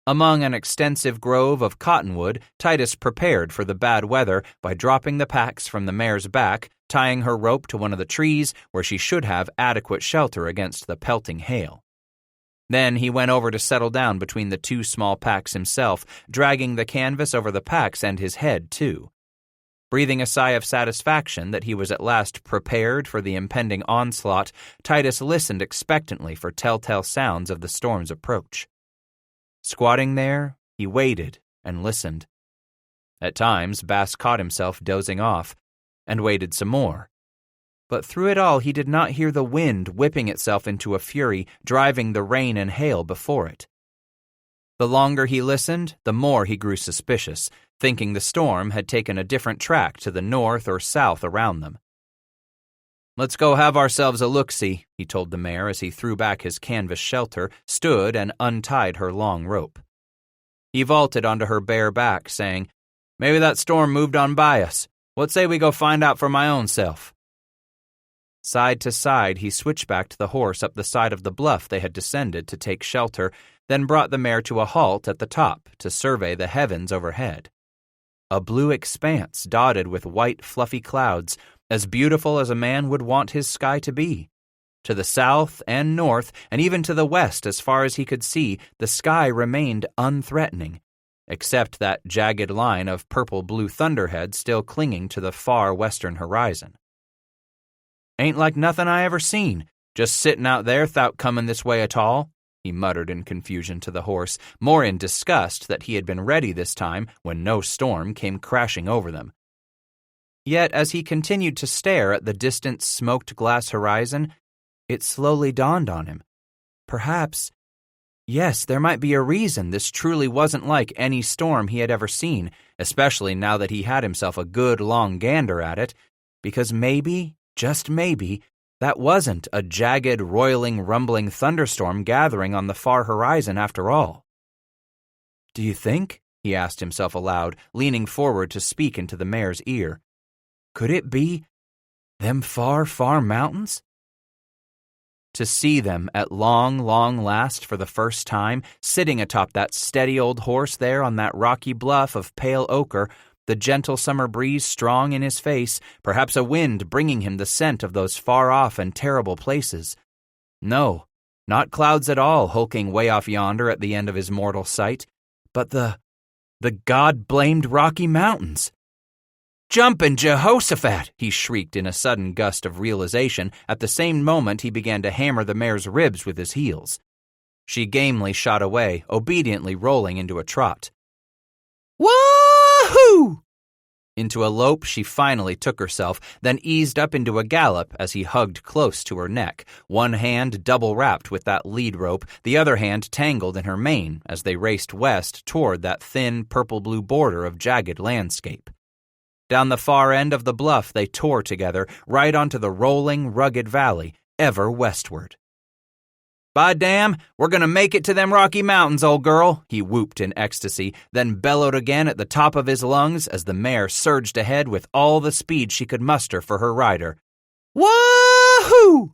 Among an extensive grove of cottonwood, Titus prepared for the bad weather by dropping the packs from the mare's back, tying her rope to one of the trees where she should have adequate shelter against the pelting hail. Then he went over to settle down between the two small packs himself, dragging the canvas over the packs and his head, too. Breathing a sigh of satisfaction that he was at last prepared for the impending onslaught, Titus listened expectantly for telltale sounds of the storm's approach. Squatting there, he waited and listened. At times, Bass caught himself dozing off, and waited some more. But through it all he did not hear the wind whipping itself into a fury, driving the rain and hail before it. The longer he listened, the more he grew suspicious, thinking the storm had taken a different track to the north or south around them. "Let's go have ourselves a look-see," he told the mare as he threw back his canvas shelter, stood and untied her long rope. He vaulted onto her bare back, saying, "Maybe that storm moved on by us. What say we go find out for my own self?" Side to side, he switchbacked the horse up the side of the bluff they had descended to take shelter, then brought the mare to a halt at the top to survey the heavens overhead. A blue expanse dotted with white, fluffy clouds, as beautiful as a man would want his sky to be. To the south and north, and even to the west as far as he could see, the sky remained unthreatening, except that jagged line of purple-blue thunderhead still clinging to the far western horizon. "Ain't like nothin' I ever seen, just sittin' out there 'thout comin' this way at all," he muttered in confusion to the horse, more in disgust that he had been ready this time when no storm came crashing over them. Yet as he continued to stare at the distant smoked glass horizon, it slowly dawned on him. Perhaps, yes, there might be a reason this truly wasn't like any storm he had ever seen, especially now that he had himself a good long gander at it, because maybe, just maybe, that wasn't a jagged, roiling, rumbling thunderstorm gathering on the far horizon after all. "Do you think?" he asked himself aloud, leaning forward to speak into the mare's ear. "Could it be them far, far mountains?" To see them at long, long last for the first time, sitting atop that steady old horse there on that rocky bluff of pale ochre, the gentle summer breeze strong in his face, perhaps a wind bringing him the scent of those far-off and terrible places. No, not clouds at all hulking way off yonder at the end of his mortal sight, but the God-blamed Rocky Mountains. "Jumpin' Jehoshaphat!" he shrieked in a sudden gust of realization at the same moment he began to hammer the mare's ribs with his heels. She gamely shot away, obediently rolling into a trot. "Wahoo!" Into a lope she finally took herself, then eased up into a gallop as he hugged close to her neck, one hand double-wrapped with that lead rope, the other hand tangled in her mane as they raced west toward that thin purple-blue border of jagged landscape. Down the far end of the bluff they tore together, right onto the rolling, rugged valley, ever westward. "By damn, we're gonna make it to them Rocky Mountains, old girl," he whooped in ecstasy, then bellowed again at the top of his lungs as the mare surged ahead with all the speed she could muster for her rider. "Wahoo!"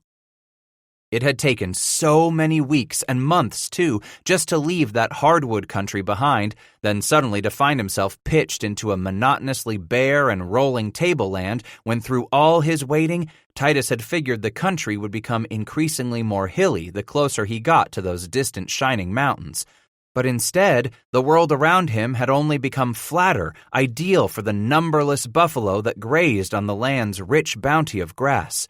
It had taken so many weeks and months, too, just to leave that hardwood country behind, then suddenly to find himself pitched into a monotonously bare and rolling tableland when through all his waiting, Titus had figured the country would become increasingly more hilly the closer he got to those distant shining mountains. But instead, the world around him had only become flatter, ideal for the numberless buffalo that grazed on the land's rich bounty of grass.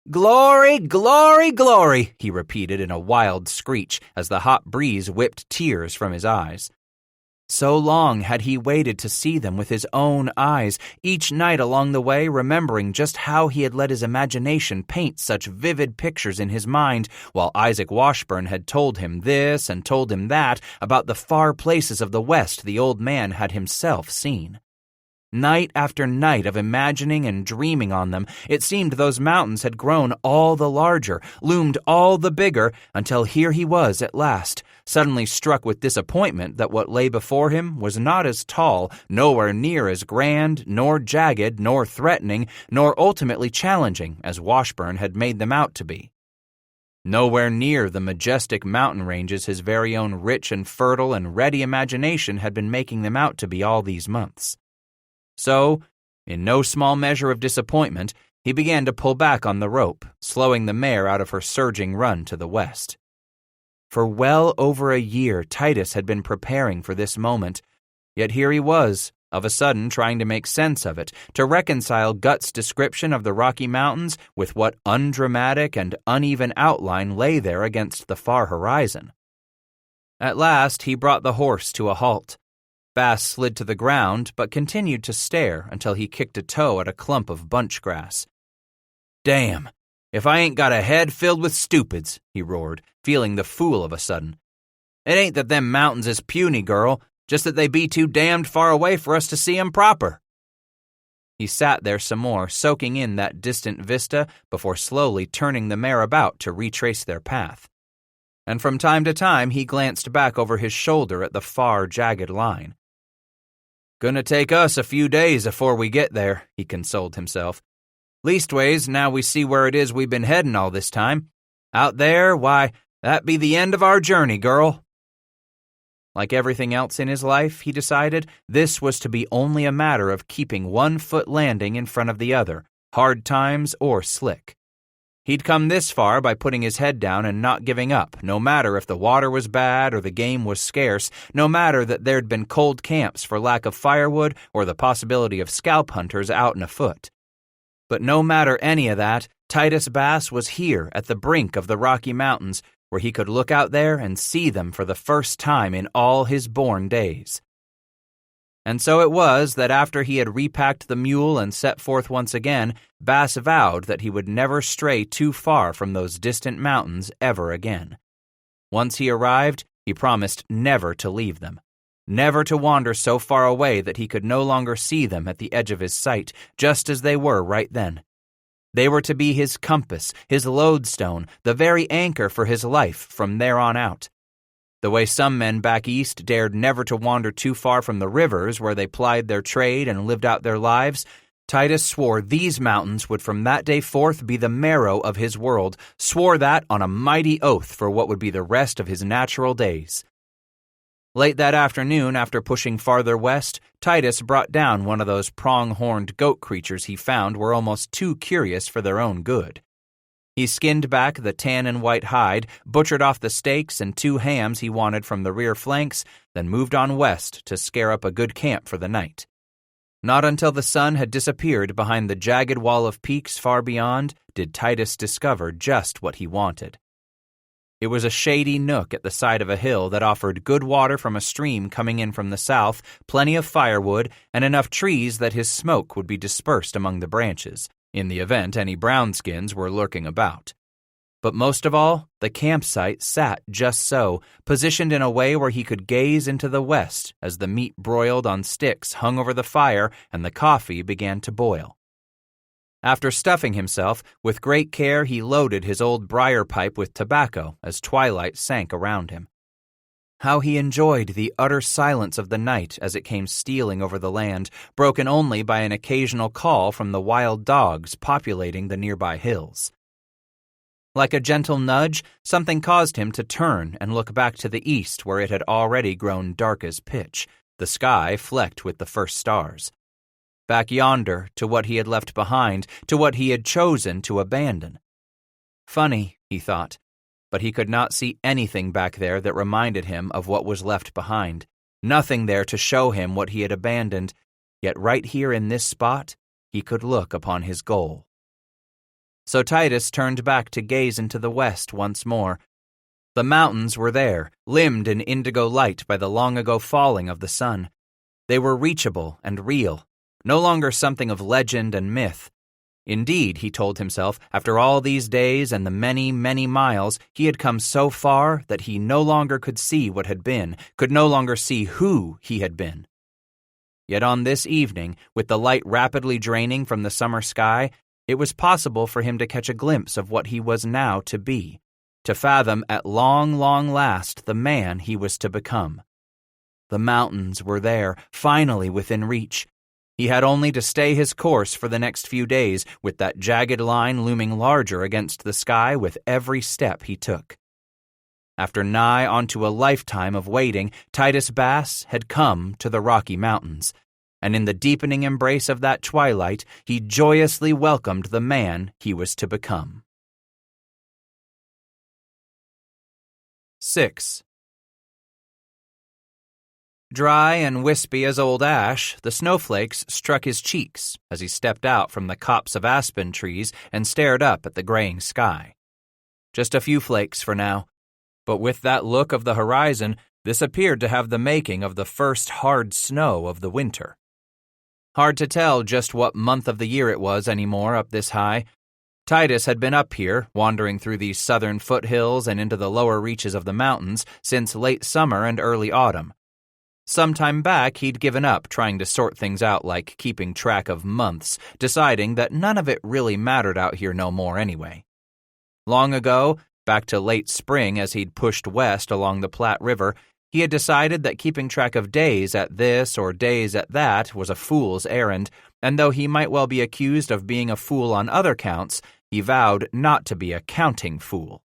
"Glory, glory, glory," he repeated in a wild screech as the hot breeze whipped tears from his eyes. So long had he waited to see them with his own eyes, each night along the way remembering just how he had let his imagination paint such vivid pictures in his mind, while Isaac Washburn had told him this and told him that about the far places of the West the old man had himself seen. Night after night of imagining and dreaming on them, it seemed those mountains had grown all the larger, loomed all the bigger, until here he was at last, suddenly struck with disappointment that what lay before him was not as tall, nowhere near as grand, nor jagged, nor threatening, nor ultimately challenging as Washburn had made them out to be. Nowhere near the majestic mountain ranges his very own rich and fertile and ready imagination had been making them out to be all these months. So, in no small measure of disappointment, he began to pull back on the rope, slowing the mare out of her surging run to the west. For well over a year, Titus had been preparing for this moment, yet here he was, of a sudden trying to make sense of it, to reconcile Gut's description of the Rocky Mountains with what undramatic and uneven outline lay there against the far horizon. At last, he brought the horse to a halt. Bass slid to the ground, but continued to stare until he kicked a toe at a clump of bunch grass. "Damn, if I ain't got a head filled with stupids," he roared, feeling the fool of a sudden. "It ain't that them mountains is puny, girl, just that they be too damned far away for us to see 'em proper." He sat there some more, soaking in that distant vista before slowly turning the mare about to retrace their path. And from time to time he glanced back over his shoulder at the far, jagged line. "Gonna take us a few days afore we get there," he consoled himself. "Leastways, now we see where it is we've been headin' all this time. Out there, why, that be the end of our journey, girl." Like everything else in his life, he decided, this was to be only a matter of keeping one foot landing in front of the other, hard times or slick. He'd come this far by putting his head down and not giving up, no matter if the water was bad or the game was scarce, no matter that there'd been cold camps for lack of firewood or the possibility of scalp hunters out and afoot. But no matter any of that, Titus Bass was here at the brink of the Rocky Mountains, where he could look out there and see them for the first time in all his born days. And so it was that after he had repacked the mule and set forth once again, Bass vowed that he would never stray too far from those distant mountains ever again. Once he arrived, he promised never to leave them, never to wander so far away that he could no longer see them at the edge of his sight, just as they were right then. They were to be his compass, his lodestone, the very anchor for his life from there on out. The way some men back east dared never to wander too far from the rivers where they plied their trade and lived out their lives, Titus swore these mountains would from that day forth be the marrow of his world, swore that on a mighty oath for what would be the rest of his natural days. Late that afternoon, after pushing farther west, Titus brought down one of those prong-horned goat creatures he found were almost too curious for their own good. He skinned back the tan and white hide, butchered off the steaks and 2 hams he wanted from the rear flanks, then moved on west to scare up a good camp for the night. Not until the sun had disappeared behind the jagged wall of peaks far beyond did Titus discover just what he wanted. It was a shady nook at the side of a hill that offered good water from a stream coming in from the south, plenty of firewood, and enough trees that his smoke would be dispersed among the branches, in the event any brownskins were lurking about. But most of all, the campsite sat just so, positioned in a way where he could gaze into the west as the meat broiled on sticks hung over the fire and the coffee began to boil. After stuffing himself, with great care he loaded his old briar pipe with tobacco as twilight sank around him. How he enjoyed the utter silence of the night as it came stealing over the land, broken only by an occasional call from the wild dogs populating the nearby hills. Like a gentle nudge, something caused him to turn and look back to the east where it had already grown dark as pitch, the sky flecked with the first stars. Back yonder, to what he had left behind, to what he had chosen to abandon. Funny, he thought, but he could not see anything back there that reminded him of what was left behind. Nothing there to show him what he had abandoned, yet right here in this spot, he could look upon his goal. So Titus turned back to gaze into the west once more. The mountains were there, limned in indigo light by the long-ago falling of the sun. They were reachable and real, no longer something of legend and myth. Indeed, he told himself, after all these days and the many, many miles, he had come so far that he no longer could see what had been, could no longer see who he had been. Yet on this evening, with the light rapidly draining from the summer sky, it was possible for him to catch a glimpse of what he was now to be, to fathom at long, long last the man he was to become. The mountains were there, finally within reach. He had only to stay his course for the next few days, with that jagged line looming larger against the sky with every step he took. After nigh onto a lifetime of waiting, Titus Bass had come to the Rocky Mountains, and in the deepening embrace of that twilight, he joyously welcomed the man he was to become. 6. Dry and wispy as old ash, the snowflakes struck his cheeks as he stepped out from the copse of aspen trees and stared up at the graying sky. Just a few flakes for now, but with that look of the horizon, this appeared to have the making of the first hard snow of the winter. Hard to tell just what month of the year it was anymore up this high. Titus had been up here, wandering through these southern foothills and into the lower reaches of the mountains, since late summer and early autumn. Some time back, he'd given up trying to sort things out like keeping track of months, deciding that none of it really mattered out here no more anyway. Long ago, back to late spring as he'd pushed west along the Platte River, he had decided that keeping track of days at this or days at that was a fool's errand, and though he might well be accused of being a fool on other counts, he vowed not to be a counting fool.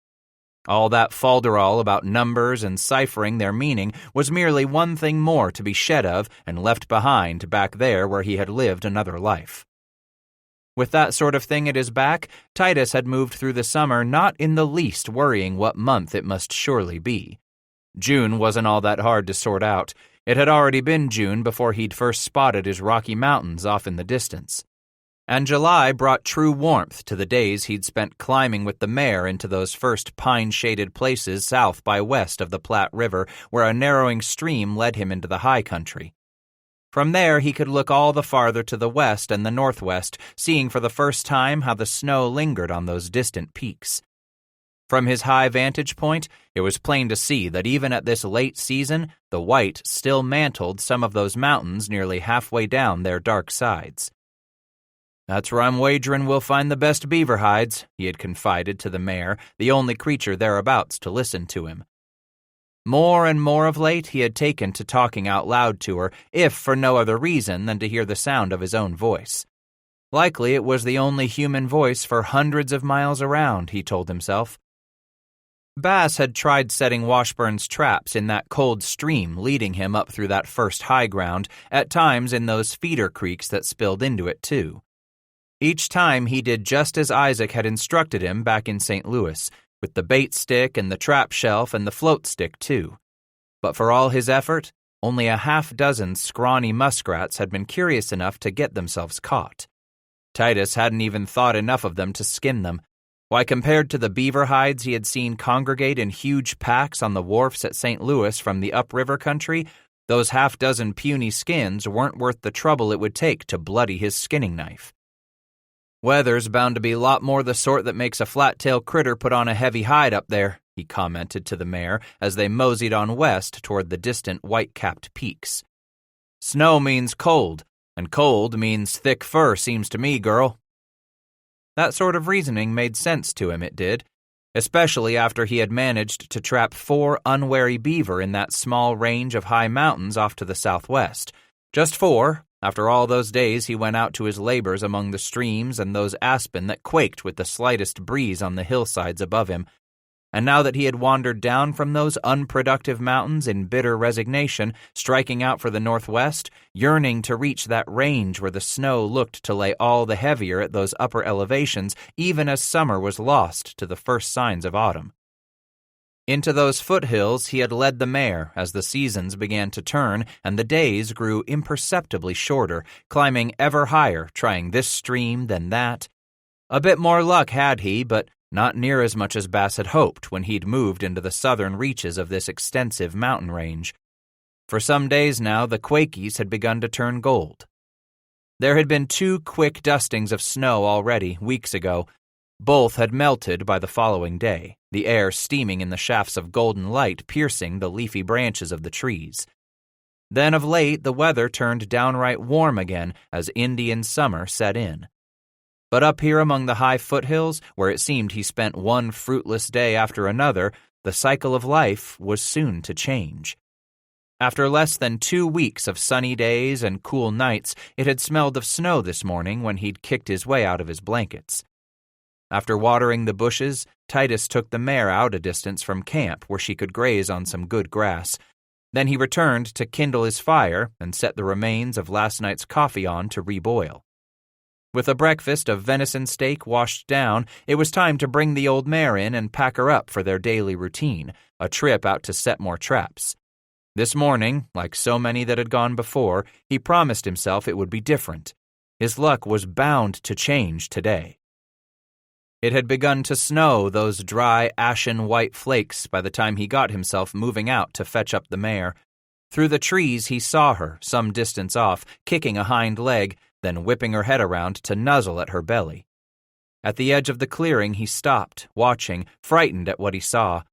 All that falderall about numbers and ciphering their meaning was merely one thing more to be shed of and left behind back there where he had lived another life. With that sort of thing at his back, Titus had moved through the summer not in the least worrying what month it must surely be. June wasn't all that hard to sort out. It had already been June before he'd first spotted his Rocky Mountains off in the distance. And July brought true warmth to the days he'd spent climbing with the mare into those first pine-shaded places south by west of the Platte River where a narrowing stream led him into the high country. From there he could look all the farther to the west and the northwest, seeing for the first time how the snow lingered on those distant peaks. From his high vantage point, it was plain to see that even at this late season, the white still mantled some of those mountains nearly halfway down their dark sides. "That's where I'm wagering we'll find the best beaver hides," he had confided to the mare, the only creature thereabouts to listen to him. More and more of late he had taken to talking out loud to her, if for no other reason than to hear the sound of his own voice. Likely it was the only human voice for hundreds of miles around, he told himself. Bass had tried setting Washburn's traps in that cold stream leading him up through that first high ground, at times in those feeder creeks that spilled into it too. Each time he did just as Isaac had instructed him back in St. Louis, with the bait stick and the trap shelf and the float stick too. But for all his effort, only a half-dozen scrawny muskrats had been curious enough to get themselves caught. Titus hadn't even thought enough of them to skin them. Why, compared to the beaver hides he had seen congregate in huge packs on the wharfs at St. Louis from the upriver country, those half-dozen puny skins weren't worth the trouble it would take to bloody his skinning knife. "Weather's bound to be a lot more the sort that makes a flat-tailed critter put on a heavy hide up there," he commented to the mare as they moseyed on west toward the distant white-capped peaks. "Snow means cold, and cold means thick fur, seems to me, girl." That sort of reasoning made sense to him, it did, especially after he had managed to trap 4 unwary beaver in that small range of high mountains off to the southwest. Just 4, After all those days, he went out to his labors among the streams and those aspen that quaked with the slightest breeze on the hillsides above him. And now that he had wandered down from those unproductive mountains in bitter resignation, striking out for the northwest, yearning to reach that range where the snow looked to lay all the heavier at those upper elevations, even as summer was lost to the first signs of autumn. Into those foothills he had led the mare as the seasons began to turn and the days grew imperceptibly shorter, climbing ever higher, trying this stream, then that. A bit more luck had he, but not near as much as Bass had hoped when he'd moved into the southern reaches of this extensive mountain range. For some days now, the Quakies had begun to turn gold. There had been 2 quick dustings of snow already, weeks ago. Both had melted by the following day, the air steaming in the shafts of golden light piercing the leafy branches of the trees. Then of late the weather turned downright warm again as Indian summer set in. But up here among the high foothills, where it seemed he spent one fruitless day after another, the cycle of life was soon to change. After less than 2 weeks of sunny days and cool nights, it had smelled of snow this morning when he'd kicked his way out of his blankets. After watering the bushes, Titus took the mare out a distance from camp where she could graze on some good grass. Then he returned to kindle his fire and set the remains of last night's coffee on to reboil. With a breakfast of venison steak washed down, it was time to bring the old mare in and pack her up for their daily routine, a trip out to set more traps. This morning, like so many that had gone before, he promised himself it would be different. His luck was bound to change today. It had begun to snow those dry, ashen white flakes by the time he got himself moving out to fetch up the mare. Through the trees he saw her, some distance off, kicking a hind leg, then whipping her head around to nuzzle at her belly. At the edge of the clearing he stopped, watching, frightened at what he saw.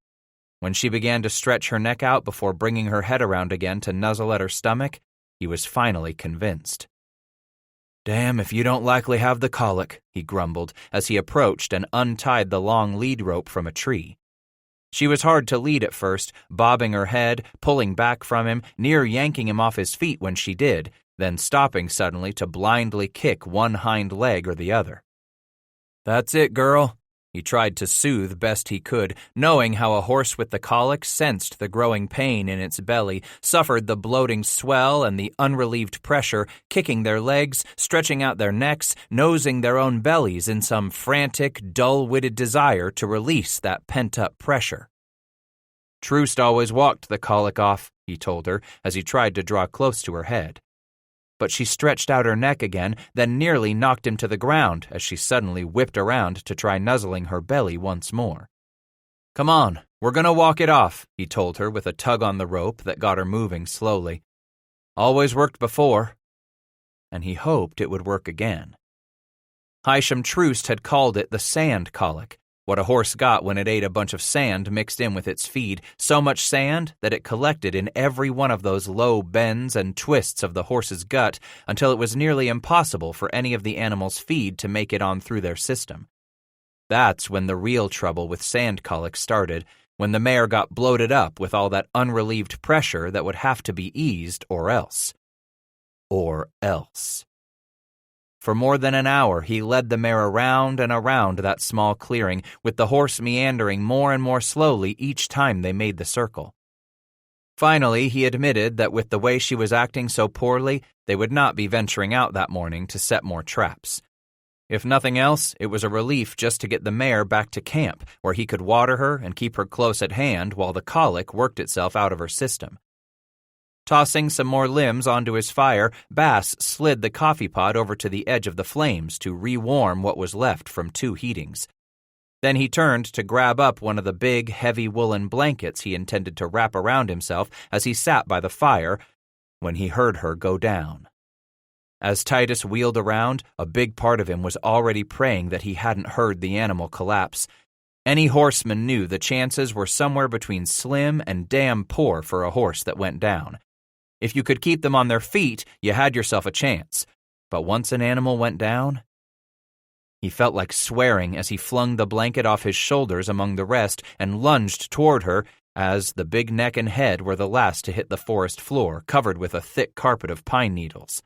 When she began to stretch her neck out before bringing her head around again to nuzzle at her stomach, he was finally convinced. "Damn if you don't likely have the colic," he grumbled as he approached and untied the long lead rope from a tree. She was hard to lead at first, bobbing her head, pulling back from him, near yanking him off his feet when she did, then stopping suddenly to blindly kick one hind leg or the other. "That's it, girl." He tried to soothe best he could, knowing how a horse with the colic sensed the growing pain in its belly, suffered the bloating swell and the unrelieved pressure, kicking their legs, stretching out their necks, nosing their own bellies in some frantic, dull-witted desire to release that pent-up pressure. "Troost always walked the colic off," he told her as he tried to draw close to her head. But she stretched out her neck again, then nearly knocked him to the ground as she suddenly whipped around to try nuzzling her belly once more. "Come on, we're going to walk it off," he told her with a tug on the rope that got her moving slowly. "Always worked before." And he hoped it would work again. Hysham Troost had called it the sand colic, what a horse got when it ate a bunch of sand mixed in with its feed, so much sand that it collected in every one of those low bends and twists of the horse's gut until it was nearly impossible for any of the animal's feed to make it on through their system. That's when the real trouble with sand colic started, when the mare got bloated up with all that unrelieved pressure that would have to be eased or else. Or else. For more than an hour, he led the mare around and around that small clearing, with the horse meandering more and more slowly each time they made the circle. Finally, he admitted that with the way she was acting so poorly, they would not be venturing out that morning to set more traps. If nothing else, it was a relief just to get the mare back to camp, where he could water her and keep her close at hand while the colic worked itself out of her system. Tossing some more limbs onto his fire, Bass slid the coffee pot over to the edge of the flames to rewarm what was left from 2 heatings. Then he turned to grab up one of the big, heavy woolen blankets he intended to wrap around himself as he sat by the fire, when he heard her go down. As Titus wheeled around, a big part of him was already praying that he hadn't heard the animal collapse. Any horseman knew the chances were somewhere between slim and damn poor for a horse that went down. If you could keep them on their feet, you had yourself a chance. But once an animal went down... He felt like swearing as he flung the blanket off his shoulders among the rest and lunged toward her as the big neck and head were the last to hit the forest floor, covered with a thick carpet of pine needles.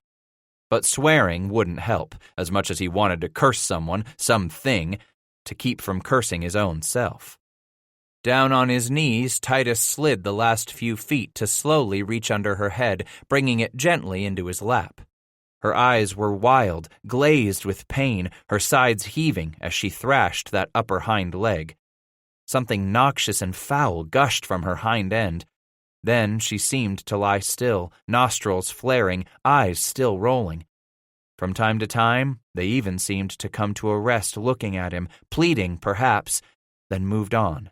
But swearing wouldn't help, as much as he wanted to curse someone, something, to keep from cursing his own self. Down on his knees, Titus slid the last few feet to slowly reach under her head, bringing it gently into his lap. Her eyes were wild, glazed with pain, her sides heaving as she thrashed that upper hind leg. Something noxious and foul gushed from her hind end. Then she seemed to lie still, nostrils flaring, eyes still rolling. From time to time, they even seemed to come to a rest looking at him, pleading perhaps, then moved on.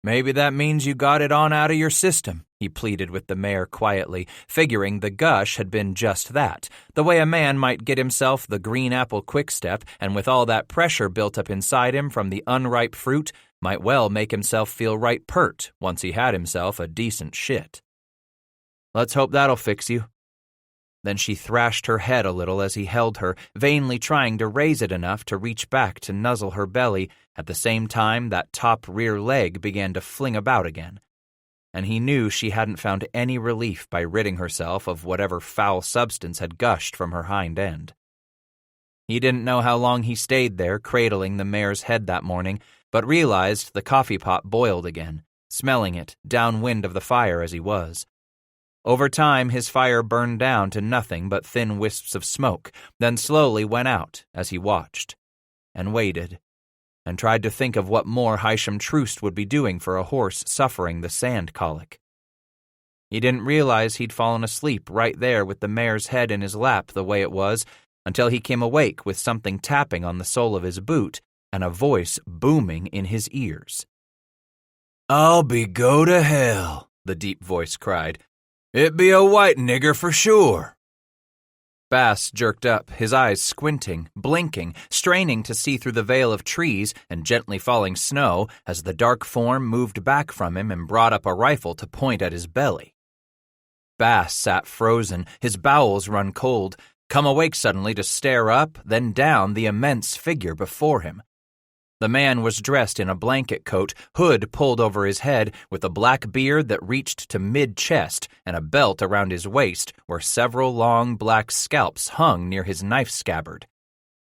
"Maybe that means you got it on out of your system," he pleaded with the mare quietly, figuring the gush had been just that, the way a man might get himself the green apple quick-step and with all that pressure built up inside him from the unripe fruit, might well make himself feel right pert once he had himself a decent shit. "Let's hope that'll fix you." Then she thrashed her head a little as he held her, vainly trying to raise it enough to reach back to nuzzle her belly. At the same time, that top rear leg began to fling about again. And he knew she hadn't found any relief by ridding herself of whatever foul substance had gushed from her hind end. He didn't know how long he stayed there, cradling the mare's head that morning, but realized the coffee pot boiled again, smelling it, downwind of the fire as he was. Over time, his fire burned down to nothing but thin wisps of smoke, then slowly went out as he watched, and waited, and tried to think of what more Hysham Troost would be doing for a horse suffering the sand colic. He didn't realize he'd fallen asleep right there with the mare's head in his lap the way it was, until he came awake with something tapping on the sole of his boot and a voice booming in his ears. "I'll be go to hell," the deep voice cried. "It be a white nigger for sure." Bass jerked up, his eyes squinting, blinking, straining to see through the veil of trees and gently falling snow as the dark form moved back from him and brought up a rifle to point at his belly. Bass sat frozen, his bowels run cold, come awake suddenly to stare up, then down the immense figure before him. The man was dressed in a blanket coat, hood pulled over his head, with a black beard that reached to mid-chest and a belt around his waist where several long black scalps hung near his knife scabbard.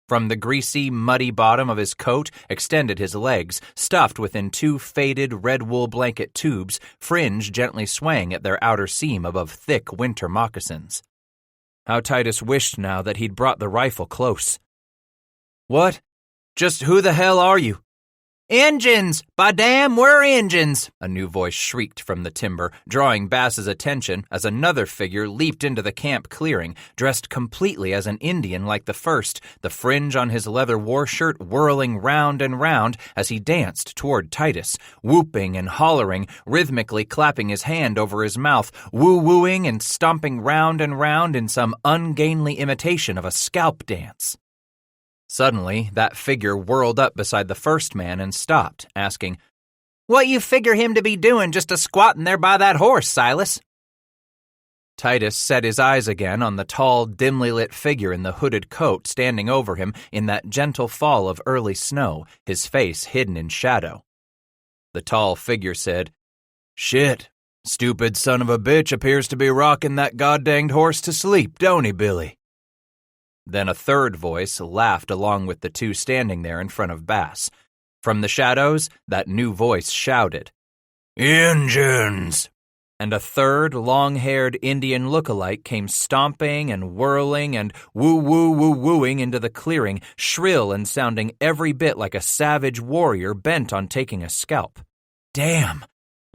From the greasy, muddy bottom of his coat extended his legs, stuffed within two faded red wool blanket tubes, fringe gently swaying at their outer seam above thick winter moccasins. How Titus wished now that he'd brought the rifle close. "What? Just who the hell are you?" "Injuns! By damn, we're Injuns!" a new voice shrieked from the timber, drawing Bass's attention as another figure leaped into the camp clearing, dressed completely as an Indian like the first, the fringe on his leather war shirt whirling round and round as he danced toward Titus, whooping and hollering, rhythmically clapping his hand over his mouth, woo-wooing and stomping round and round in some ungainly imitation of a scalp dance. Suddenly, that figure whirled up beside the first man and stopped, asking, "What you figure him to be doing just a-squatting there by that horse, Silas?" Titus set his eyes again on the tall, dimly lit figure in the hooded coat standing over him in that gentle fall of early snow, his face hidden in shadow. The tall figure said, "Shit, stupid son of a bitch appears to be rocking that goddamned horse to sleep, don't he, Billy?" Then a third voice laughed along with the two standing there in front of Bass. From the shadows, that new voice shouted, "Injuns!" And a third, long-haired Indian look-alike came stomping and whirling and woo-woo-woo-wooing into the clearing, shrill and sounding every bit like a savage warrior bent on taking a scalp. Damn!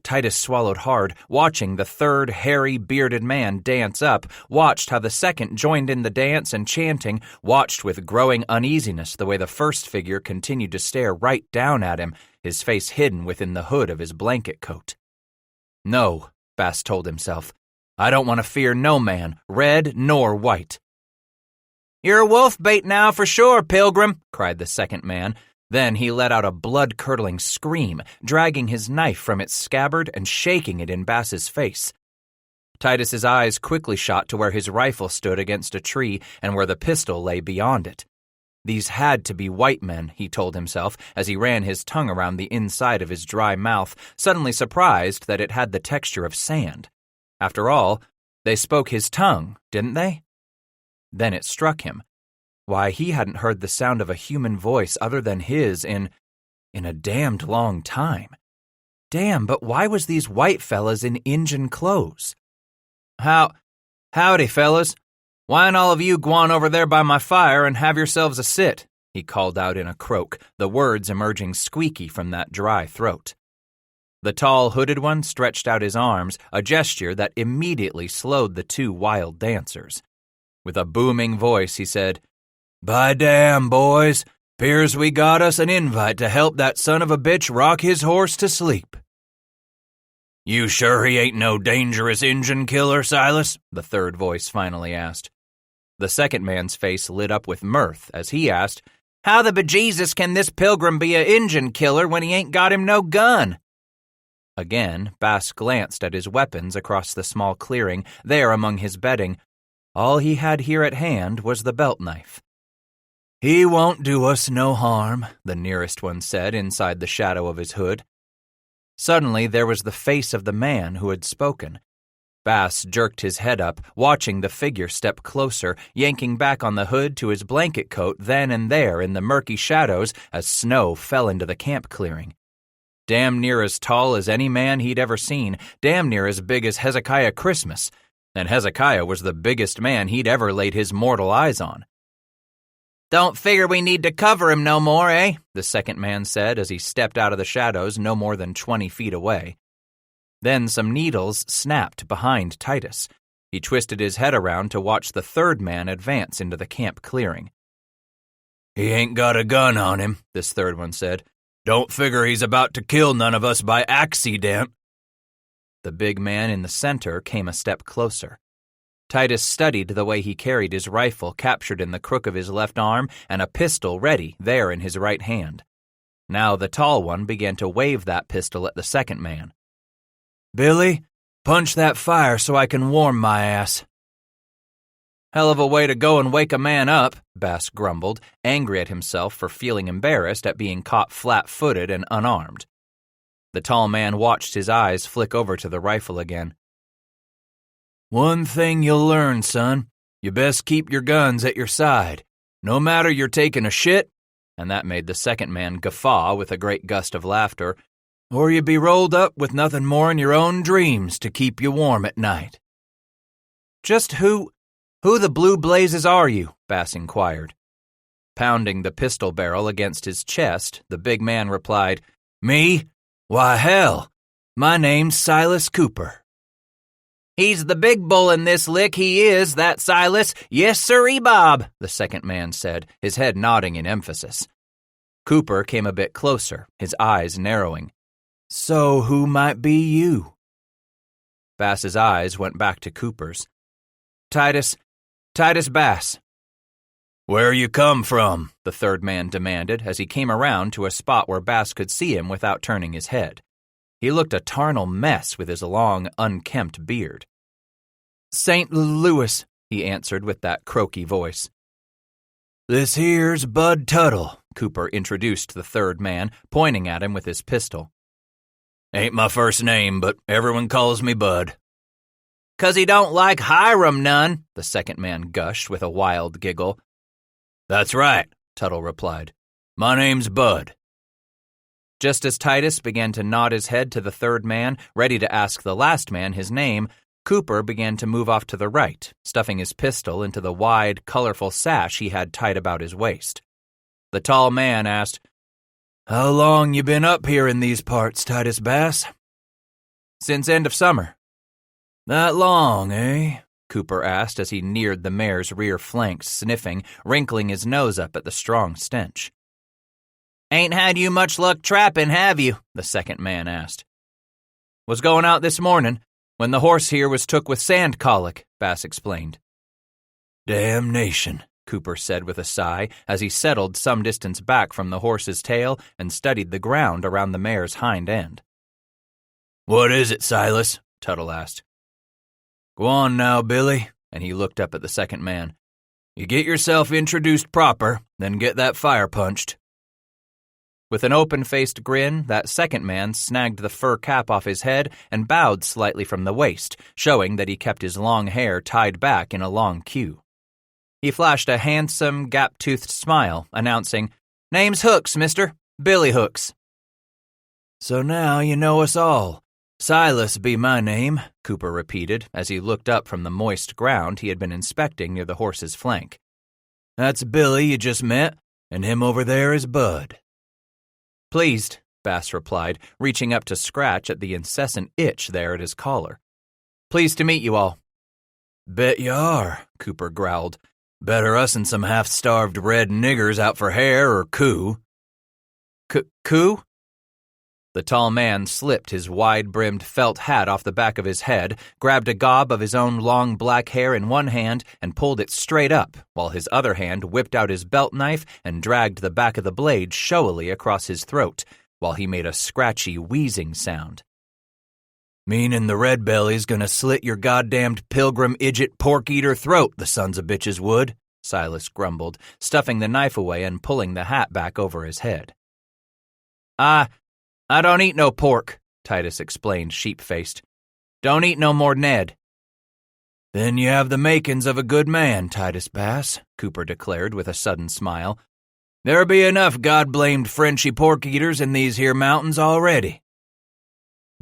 Titus swallowed hard, watching the third hairy, bearded man dance up, watched how the second joined in the dance and chanting, watched with growing uneasiness the way the first figure continued to stare right down at him, his face hidden within the hood of his blanket coat. "No," Bass told himself, "I don't want to fear no man, red nor white." "You're a wolf bait now for sure, Pilgrim," cried the second man. Then he let out a blood-curdling scream, dragging his knife from its scabbard and shaking it in Bass's face. Titus's eyes quickly shot to where his rifle stood against a tree and where the pistol lay beyond it. These had to be white men, he told himself as he ran his tongue around the inside of his dry mouth, suddenly surprised that it had the texture of sand. After all, they spoke his tongue, didn't they? Then it struck him. Why, he hadn't heard the sound of a human voice other than his in a damned long time. Damn, but why was these white fellas in Injun clothes? Howdy, fellas. Why'n all of you gwan over there by my fire and have yourselves a sit? He called out in a croak, the words emerging squeaky from that dry throat. The tall, hooded one stretched out his arms, a gesture that immediately slowed the two wild dancers. With a booming voice, he said, "By damn, boys, 'pears we got us an invite to help that son of a bitch rock his horse to sleep." "You sure he ain't no dangerous Injun killer, Silas?" the third voice finally asked. The second man's face lit up with mirth as he asked, "How the bejesus can this pilgrim be a Injun killer when he ain't got him no gun?" Again, Bass glanced at his weapons across the small clearing there among his bedding. All he had here at hand was the belt knife. "He won't do us no harm," the nearest one said inside the shadow of his hood. Suddenly there was the face of the man who had spoken. Bass jerked his head up, watching the figure step closer, yanking back on the hood to his blanket coat then and there in the murky shadows as snow fell into the camp clearing. Damn near as tall as any man he'd ever seen, damn near as big as Hezekiah Christmas, and Hezekiah was the biggest man he'd ever laid his mortal eyes on. "Don't figure we need to cover him no more, eh?" the second man said as he stepped out of the shadows no more than 20 feet away. Then some needles snapped behind Titus. He twisted his head around to watch the third man advance into the camp clearing. "He ain't got a gun on him," this third one said. "Don't figure he's about to kill none of us by accident." The big man in the center came a step closer. Titus studied the way he carried his rifle captured in the crook of his left arm and a pistol ready there in his right hand. Now the tall one began to wave that pistol at the second man. "Billy, punch that fire so I can warm my ass." "Hell of a way to go and wake a man up," Bass grumbled, angry at himself for feeling embarrassed at being caught flat-footed and unarmed. The tall man watched his eyes flick over to the rifle again. "One thing you'll learn, son. You best keep your guns at your side. No matter you're taking a shit," and that made the second man guffaw with a great gust of laughter, "or you be rolled up with nothing more'n your own dreams to keep you warm at night." "Just who the blue blazes are you?" Bass inquired. Pounding the pistol barrel against his chest, the big man replied, "Me? Why, hell, my name's Silas Cooper." "He's the big bull in this lick, he is, that Silas. Yes, sirree, Bob," the second man said, his head nodding in emphasis. Cooper came a bit closer, his eyes narrowing. "So who might be you?" Bass's eyes went back to Cooper's. Titus Bass." "Where you come from?" the third man demanded as he came around to a spot where Bass could see him without turning his head. He looked a tarnal mess with his long, unkempt beard. "St. Louis," he answered with that croaky voice. "This here's Bud Tuttle," Cooper introduced the third man, pointing at him with his pistol. "Ain't my first name, but everyone calls me Bud." "'Cause he don't like Hiram none," the second man gushed with a wild giggle. "That's right," Tuttle replied. "My name's Bud." Just as Titus began to nod his head to the third man, ready to ask the last man his name, Cooper began to move off to the right, stuffing his pistol into the wide, colorful sash he had tied about his waist. The tall man asked, "How long you been up here in these parts, Titus Bass?" "Since end of summer." "That long, eh?" Cooper asked as he neared the mare's rear flanks, sniffing, wrinkling his nose up at the strong stench. "Ain't had you much luck trapping, have you?" the second man asked. "Was going out this morning, when the horse here was took with sand colic," Bass explained. "Damnation," Cooper said with a sigh as he settled some distance back from the horse's tail and studied the ground around the mare's hind end. "What is it, Silas?" Tuttle asked. "Go on now, Billy," and he looked up at the second man. "You get yourself introduced proper, then get that fire punched." With an open-faced grin, that second man snagged the fur cap off his head and bowed slightly from the waist, showing that he kept his long hair tied back in a long queue. He flashed a handsome, gap-toothed smile, announcing, "Name's Hooks, mister. Billy Hooks." "So now you know us all. Silas be my name," Cooper repeated as he looked up from the moist ground he had been inspecting near the horse's flank. "That's Billy you just met, and him over there is Bud." "Pleased," Bass replied, reaching up to scratch at the incessant itch there at his collar. "Pleased to meet you all." "Bet you are," Cooper growled. "Better us than some half-starved red niggers out for hare or coo." "Coo?" The tall man slipped his wide-brimmed felt hat off the back of his head, grabbed a gob of his own long black hair in one hand, and pulled it straight up, while his other hand whipped out his belt knife and dragged the back of the blade showily across his throat, while he made a scratchy, wheezing sound. "Meanin' the red belly's gonna slit your goddamned pilgrim idjit pork-eater throat, the sons of bitches would," Silas grumbled, stuffing the knife away and pulling the hat back over his head. I don't eat no pork," Titus explained, sheep-faced. "Don't eat no more Ned." "Then you have the makings of a good man, Titus Bass," Cooper declared with a sudden smile. "There be enough God-blamed Frenchy pork-eaters in these here mountains already."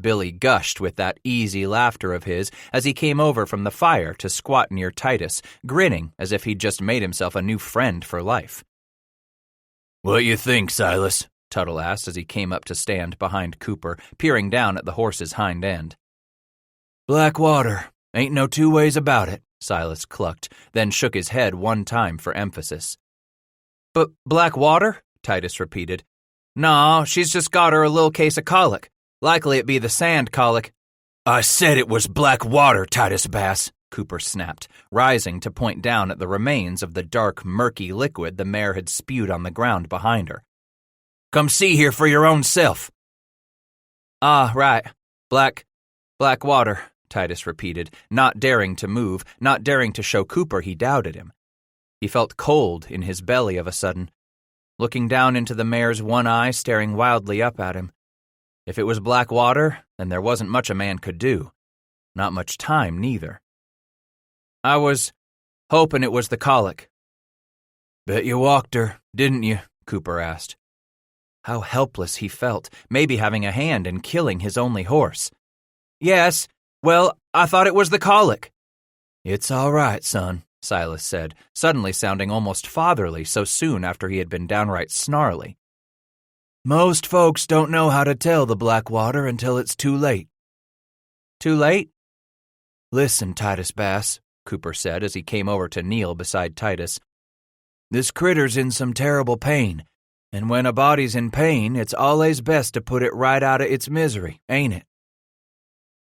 Billy gushed with that easy laughter of his as he came over from the fire to squat near Titus, grinning as if he'd just made himself a new friend for life. "What you think, Silas?" Tuttle asked as he came up to stand behind Cooper, peering down at the horse's hind end. "Black water. Ain't no two ways about it," Silas clucked, then shook his head one time for emphasis. "But black water?" Titus repeated. "No, she's just got her a little case of colic. Likely it be the sand colic." "I said it was black water, Titus Bass," Cooper snapped, rising to point down at the remains of the dark, murky liquid the mare had spewed on the ground behind her. "Come see here for your own self." "Ah, right. Black water," Titus repeated, not daring to move, not daring to show Cooper he doubted him. He felt cold in his belly of a sudden, looking down into the mare's one eye staring wildly up at him. If it was black water, then there wasn't much a man could do. Not much time, neither. "I was hoping it was the colic." "Bet you walked her, didn't you?" Cooper asked. How helpless he felt, maybe having a hand in killing his only horse. "Yes, well, I thought it was the colic." "It's all right, son," Silas said, suddenly sounding almost fatherly so soon after he had been downright snarly. "Most folks don't know how to tell the black water until it's too late." "Too late?" "Listen, Titus Bass," Cooper said as he came over to kneel beside Titus. "This critter's in some terrible pain. And when a body's in pain, it's allays best to put it right out of its misery, ain't it?"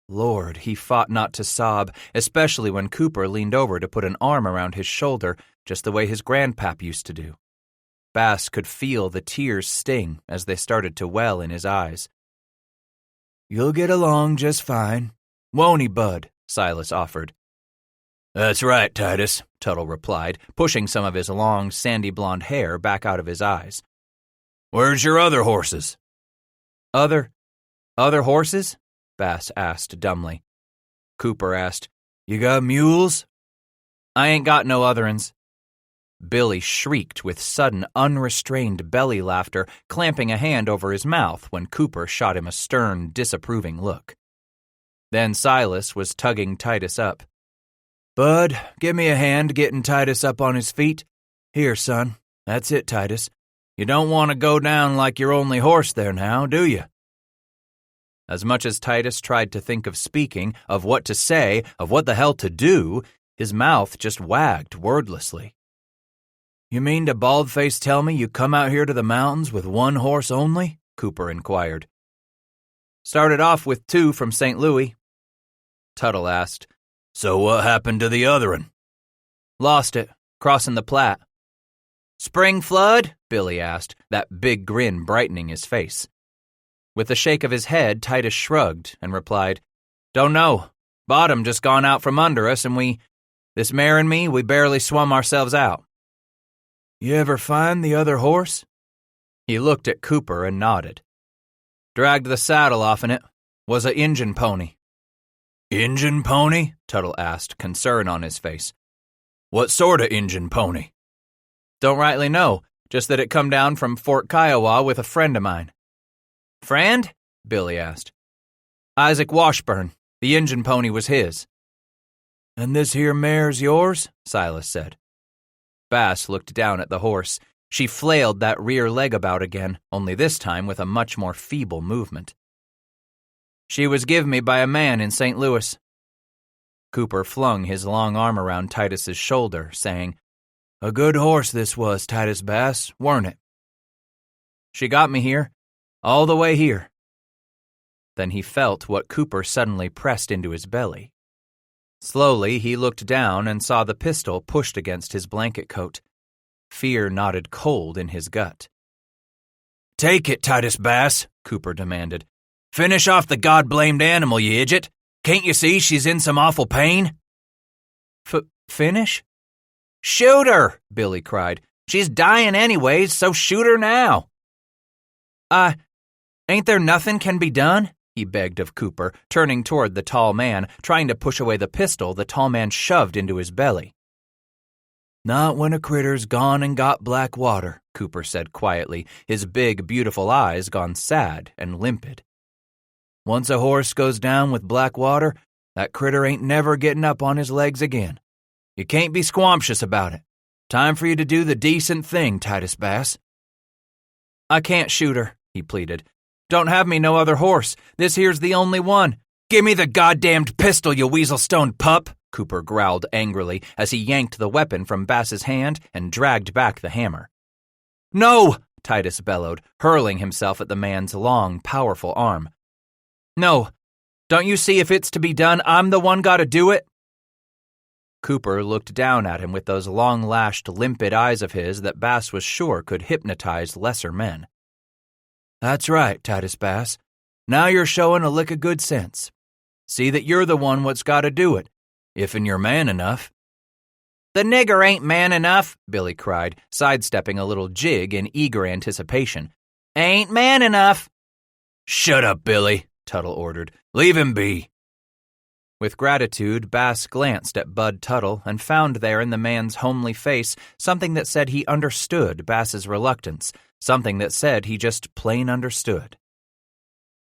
Lord, he fought not to sob, especially when Cooper leaned over to put an arm around his shoulder, just the way his grandpap used to do. Bass could feel the tears sting as they started to well in his eyes. "You'll get along just fine, won't he, Bud?" Silas offered. "That's right, Titus," Tuttle replied, pushing some of his long, sandy blonde hair back out of his eyes. "Where's your other horses?" Other horses?" Bass asked dumbly. Cooper asked, "You got mules?" "I ain't got no other uns." Billy shrieked with sudden, unrestrained belly laughter, clamping a hand over his mouth when Cooper shot him a stern, disapproving look. Then Silas was tugging Titus up. "Bud, give me a hand getting Titus up on his feet. Here, son. That's it, Titus. You don't want to go down like your only horse there now, do you?" As much as Titus tried to think of speaking, of what to say, of what the hell to do, his mouth just wagged wordlessly. "You mean to bald-face tell me you come out here to the mountains with one horse only?" Cooper inquired. "Started off with 2 from St. Louis." Tuttle asked, "So what happened to the other one?" "Lost it, crossing the Platte." "Spring flood?" Billy asked, that big grin brightening his face. With a shake of his head, Titus shrugged and replied, "Don't know. Bottom just gone out from under us, and this mare and me, we barely swum ourselves out." "You ever find the other horse?" He looked at Cooper and nodded. "Dragged the saddle off'n it. Was a Injun pony." "Injun pony?" Tuttle asked, concern on his face. What sort of Injun pony? Don't rightly know, just that it come down from Fort Kiowa with a friend of mine. Friend? Billy asked. Isaac Washburn. The Injun pony was his. And this here mare's yours? Silas said. Bass looked down at the horse. She flailed that rear leg about again, only this time with a much more feeble movement. She was give me by a man in St. Louis. Cooper flung his long arm around Titus's shoulder, saying, A good horse this was, Titus Bass, weren't it? She got me here, all the way here. Then he felt what Cooper suddenly pressed into his belly. Slowly, he looked down and saw the pistol pushed against his blanket coat. Fear knotted cold in his gut. Take it, Titus Bass, Cooper demanded. Finish off the God-blamed animal, you idiot. Can't you see she's in some awful pain? Finish? Shoot her, Billy cried. She's dying anyways, so shoot her now. Ain't there nothing can be done? He begged of Cooper, turning toward the tall man, trying to push away the pistol the tall man shoved into his belly. Not when a critter's gone and got black water, Cooper said quietly, his big, beautiful eyes gone sad and limpid. Once a horse goes down with black water, that critter ain't never getting up on his legs again. You can't be squampious about it. Time for you to do the decent thing, Titus Bass. I can't shoot her, he pleaded. Don't have me no other horse. This here's the only one. Give me the goddamned pistol, you weasel-stoned pup, Cooper growled angrily as he yanked the weapon from Bass's hand and dragged back the hammer. No, Titus bellowed, hurling himself at the man's long, powerful arm. No, don't you see if it's to be done, I'm the one gotta do it? Cooper looked down at him with those long-lashed, limpid eyes of his that Bass was sure could hypnotize lesser men. That's right, Titus Bass. Now you're showing a lick of good sense. See that you're the one what's gotta do it, if'n you're man enough. The nigger ain't man enough, Billy cried, sidestepping a little jig in eager anticipation. Ain't man enough. Shut up, Billy, Tuttle ordered. Leave him be. With gratitude, Bass glanced at Bud Tuttle and found there in the man's homely face something that said he understood Bass's reluctance, something that said he just plain understood.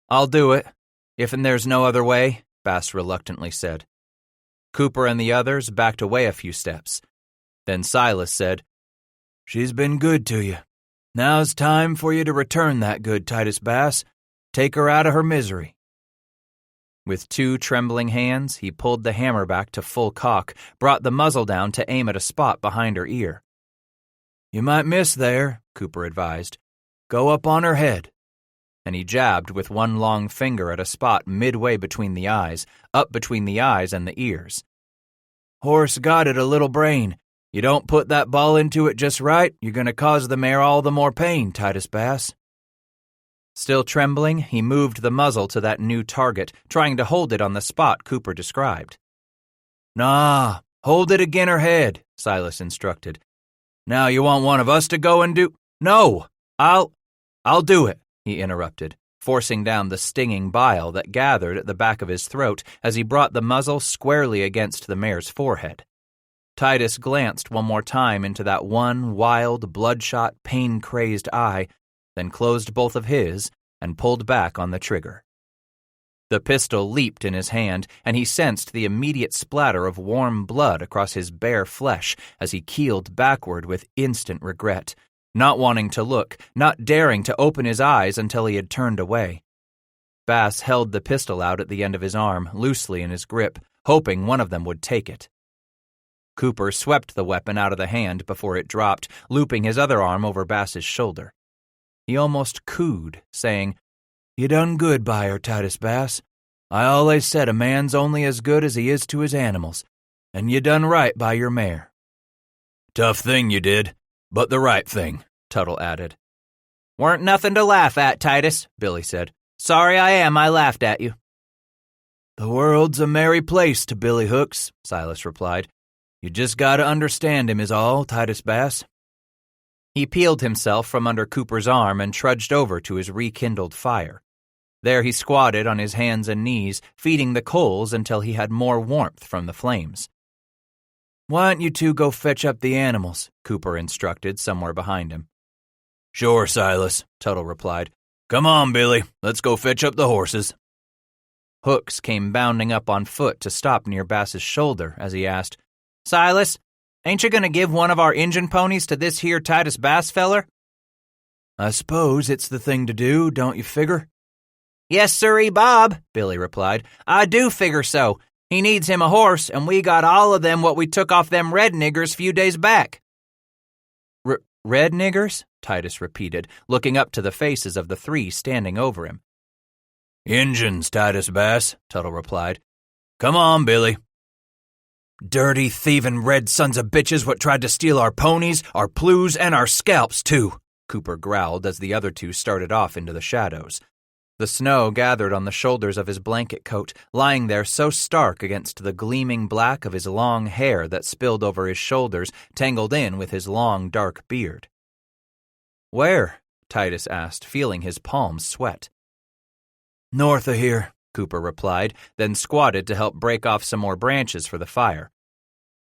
I'll do it, if'n there's no other way, Bass reluctantly said. Cooper and the others backed away a few steps. Then Silas said, She's been good to you. Now's time for you to return that good, Titus Bass. Take her out of her misery. With two trembling hands, he pulled the hammer back to full cock, brought the muzzle down to aim at a spot behind her ear. You might miss there, Cooper advised. Go up on her head. And he jabbed with one long finger at a spot midway between the eyes, up between the eyes and the ears. Horse got it a little brain. You don't put that ball into it just right, you're going to cause the mare all the more pain, Titus Bass. Still trembling, he moved the muzzle to that new target, trying to hold it on the spot Cooper described. Nah, hold it agin her head, Silas instructed. Now you want one of us to go and do— No, I'll do it, he interrupted, forcing down the stinging bile that gathered at the back of his throat as he brought the muzzle squarely against the mare's forehead. Titus glanced one more time into that one wild, bloodshot, pain-crazed eye, then closed both of his and pulled back on the trigger. The pistol leaped in his hand, and he sensed the immediate splatter of warm blood across his bare flesh as he keeled backward with instant regret, not wanting to look, not daring to open his eyes until he had turned away. Bass held the pistol out at the end of his arm, loosely in his grip, hoping one of them would take it. Cooper swept the weapon out of the hand before it dropped, looping his other arm over Bass's shoulder. He almost cooed, saying, You done good by her, Titus Bass. I always said a man's only as good as he is to his animals, and you done right by your mare. Tough thing you did, but the right thing, Tuttle added. Weren't nothing to laugh at, Titus, Billy said. Sorry I laughed at you. The world's a merry place to Billy Hooks, Silas replied. You just gotta understand him is all, Titus Bass. He peeled himself from under Cooper's arm and trudged over to his rekindled fire. There he squatted on his hands and knees, feeding the coals until he had more warmth from the flames. Why don't you two go fetch up the animals? Cooper instructed somewhere behind him. Sure, Silas, Tuttle replied. Come on, Billy, let's go fetch up the horses. Hooks came bounding up on foot to stop near Bass's shoulder as he asked, Silas, ain't you gonna give one of our Injun ponies to this here Titus Bass feller? I suppose it's the thing to do, don't you figure? Yes, sirree, Bob, Billy replied. I do figure so. He needs him a horse, and we got all of them what we took off them red niggers few days back. Red niggers? Titus repeated, looking up to the faces of the three standing over him. Injuns, Titus Bass, Tuttle replied. Come on, Billy. Dirty, thieving red sons of bitches what tried to steal our ponies, our plews, and our scalps, too, Cooper growled as the other two started off into the shadows. The snow gathered on the shoulders of his blanket coat, lying there so stark against the gleaming black of his long hair that spilled over his shoulders, tangled in with his long, dark beard. Where? Titus asked, feeling his palms sweat. North of here, Cooper replied, then squatted to help break off some more branches for the fire.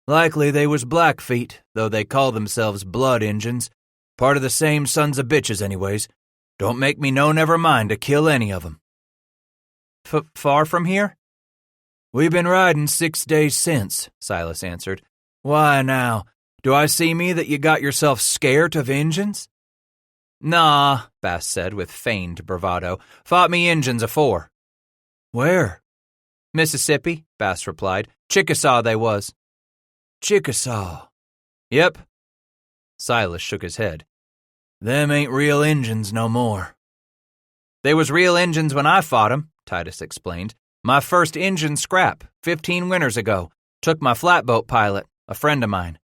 Likely they was Blackfeet, though they call themselves Blood Injuns. Part of the same sons of bitches anyways. Don't make me no never mind to kill any of 'em. Far from here? We been riding 6 days since, Silas answered. Why now? Do I see me that you got yourself scared of Injuns? Nah, Bass said with feigned bravado. Fought me Injuns afore. Where? Mississippi, Bass replied. Chickasaw they was. Chickasaw? Yep. Silas shook his head. Them ain't real Injuns no more. They was real Injuns when I fought 'em, Titus explained. My first Injun scrap, 15 winters ago. Took my flatboat pilot, a friend of mine.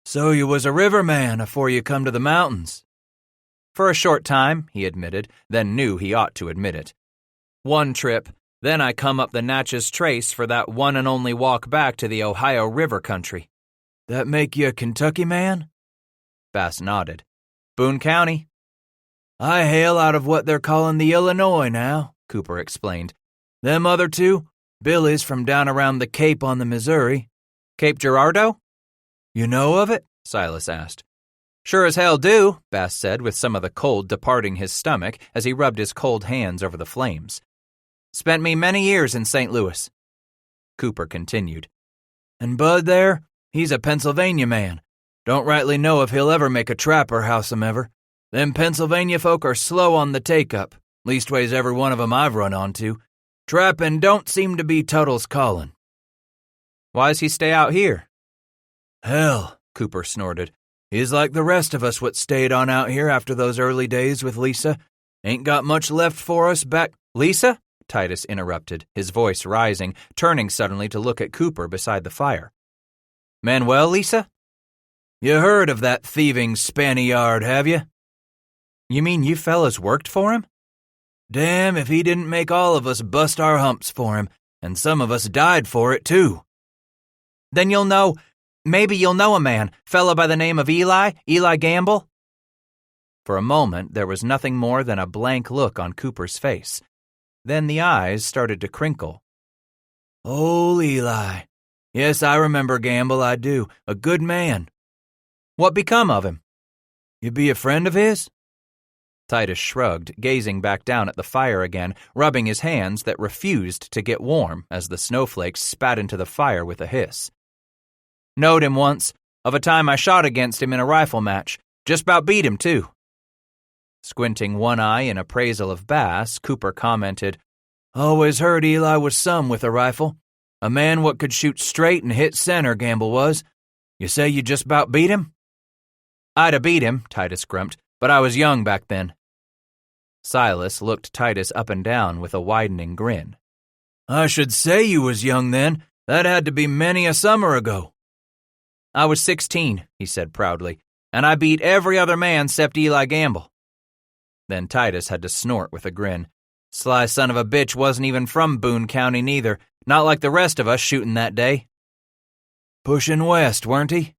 So you was a riverman afore you come to the mountains? For a short time, he admitted, then knew he ought to admit it. One trip, then I come up the Natchez Trace for that one and only walk back to the Ohio River country. That make you a Kentucky man? Bass nodded. Boone County. I hail out of what they're calling the Illinois now, Cooper explained. Them other two, Billy's from down around the Cape on the Missouri. Cape Girardeau? You know of it? Silas asked. Sure as hell do, Bass said with some of the cold departing his stomach as he rubbed his cold hands over the flames. Spent me many years in St. Louis. Cooper continued. And Bud there, he's a Pennsylvania man. Don't rightly know if he'll ever make a trapper, howsomever. Them Pennsylvania folk are slow on the take-up, leastways every one of 'em I've run onto. Trappin' don't seem to be Tuttle's callin'. Why's he stay out here? Hell, Cooper snorted. He's like the rest of us what stayed on out here after those early days with Lisa. Ain't got much left for us back. Lisa? Titus interrupted, his voice rising, turning suddenly to look at Cooper beside the fire. Manuel, Lisa? You heard of that thieving Spaniard, have you? You mean you fellas worked for him? Damn if he didn't make all of us bust our humps for him, and some of us died for it, too. Then maybe you'll know a man, fella by the name of Eli Gamble? For a moment, there was nothing more than a blank look on Cooper's face. Then the eyes started to crinkle. Oh, Eli. Yes, I remember Gamble, I do. A good man. What become of him? You be a friend of his? Titus shrugged, gazing back down at the fire again, rubbing his hands that refused to get warm as the snowflakes spat into the fire with a hiss. Knowed him once, of a time I shot against him in a rifle match. Just 'bout beat him, too. Squinting one eye in appraisal of Bass, Cooper commented, Always heard Eli was some with a rifle. A man what could shoot straight and hit center, Gamble was. You say you just 'bout beat him? I'd 'a beat him, Titus grumped, but I was young back then. Silas looked Titus up and down with a widening grin. I should say you was young then. That had to be many a summer ago. I was 16, he said proudly, and I beat every other man except Eli Gamble. Then Titus had to snort with a grin. Sly son of a bitch wasn't even from Boone County neither, not like the rest of us shooting that day. Pushin' west, weren't he?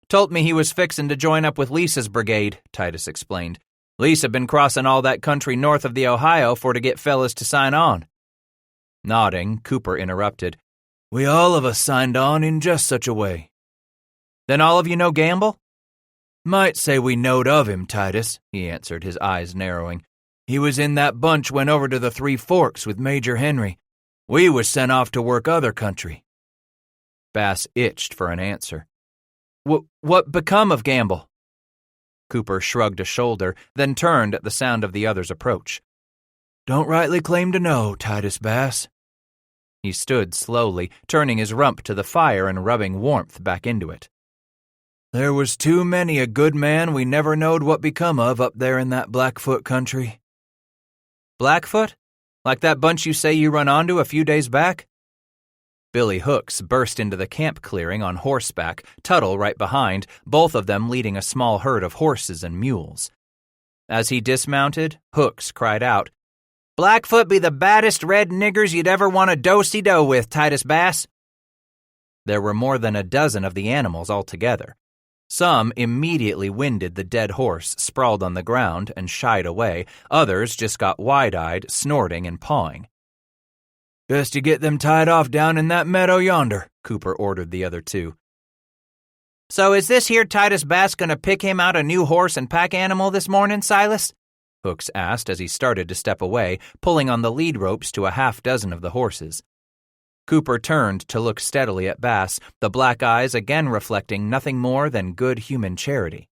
Told me he was fixin' to join up with Lisa's brigade, Titus explained. Lisa been crossin' all that country north of the Ohio for to get fellas to sign on. Nodding, Cooper interrupted. We all of us signed on in just such a way. Then all of you know Gamble? Might say we knowed of him, Titus, he answered, his eyes narrowing. He was in that bunch went over to the Three Forks with Major Henry. We was sent off to work other country. Bass itched for an answer. What become of Gamble? Cooper shrugged a shoulder, then turned at the sound of the other's approach. Don't rightly claim to know, Titus Bass. He stood slowly, turning his rump to the fire and rubbing warmth back into it. There was too many a good man we never knowed what become of up there in that Blackfoot country. Blackfoot? Like that bunch you say you run onto a few days back? Billy Hooks burst into the camp clearing on horseback, Tuttle right behind, both of them leading a small herd of horses and mules. As he dismounted, Hooks cried out, Blackfoot be the baddest red niggers you'd ever want to do-si-do with, Titus Bass. There were more than a dozen of the animals altogether. Some immediately winded the dead horse sprawled on the ground and shied away. Others just got wide-eyed, snorting and pawing. Best you get them tied off down in that meadow yonder, Cooper ordered the other two. So is this here Titus Bass going to pick him out a new horse and pack animal this morning, Silas? Hooks asked as he started to step away, pulling on the lead ropes to a half-dozen of the horses. Cooper turned to look steadily at Bass, the black eyes again reflecting nothing more than good human charity.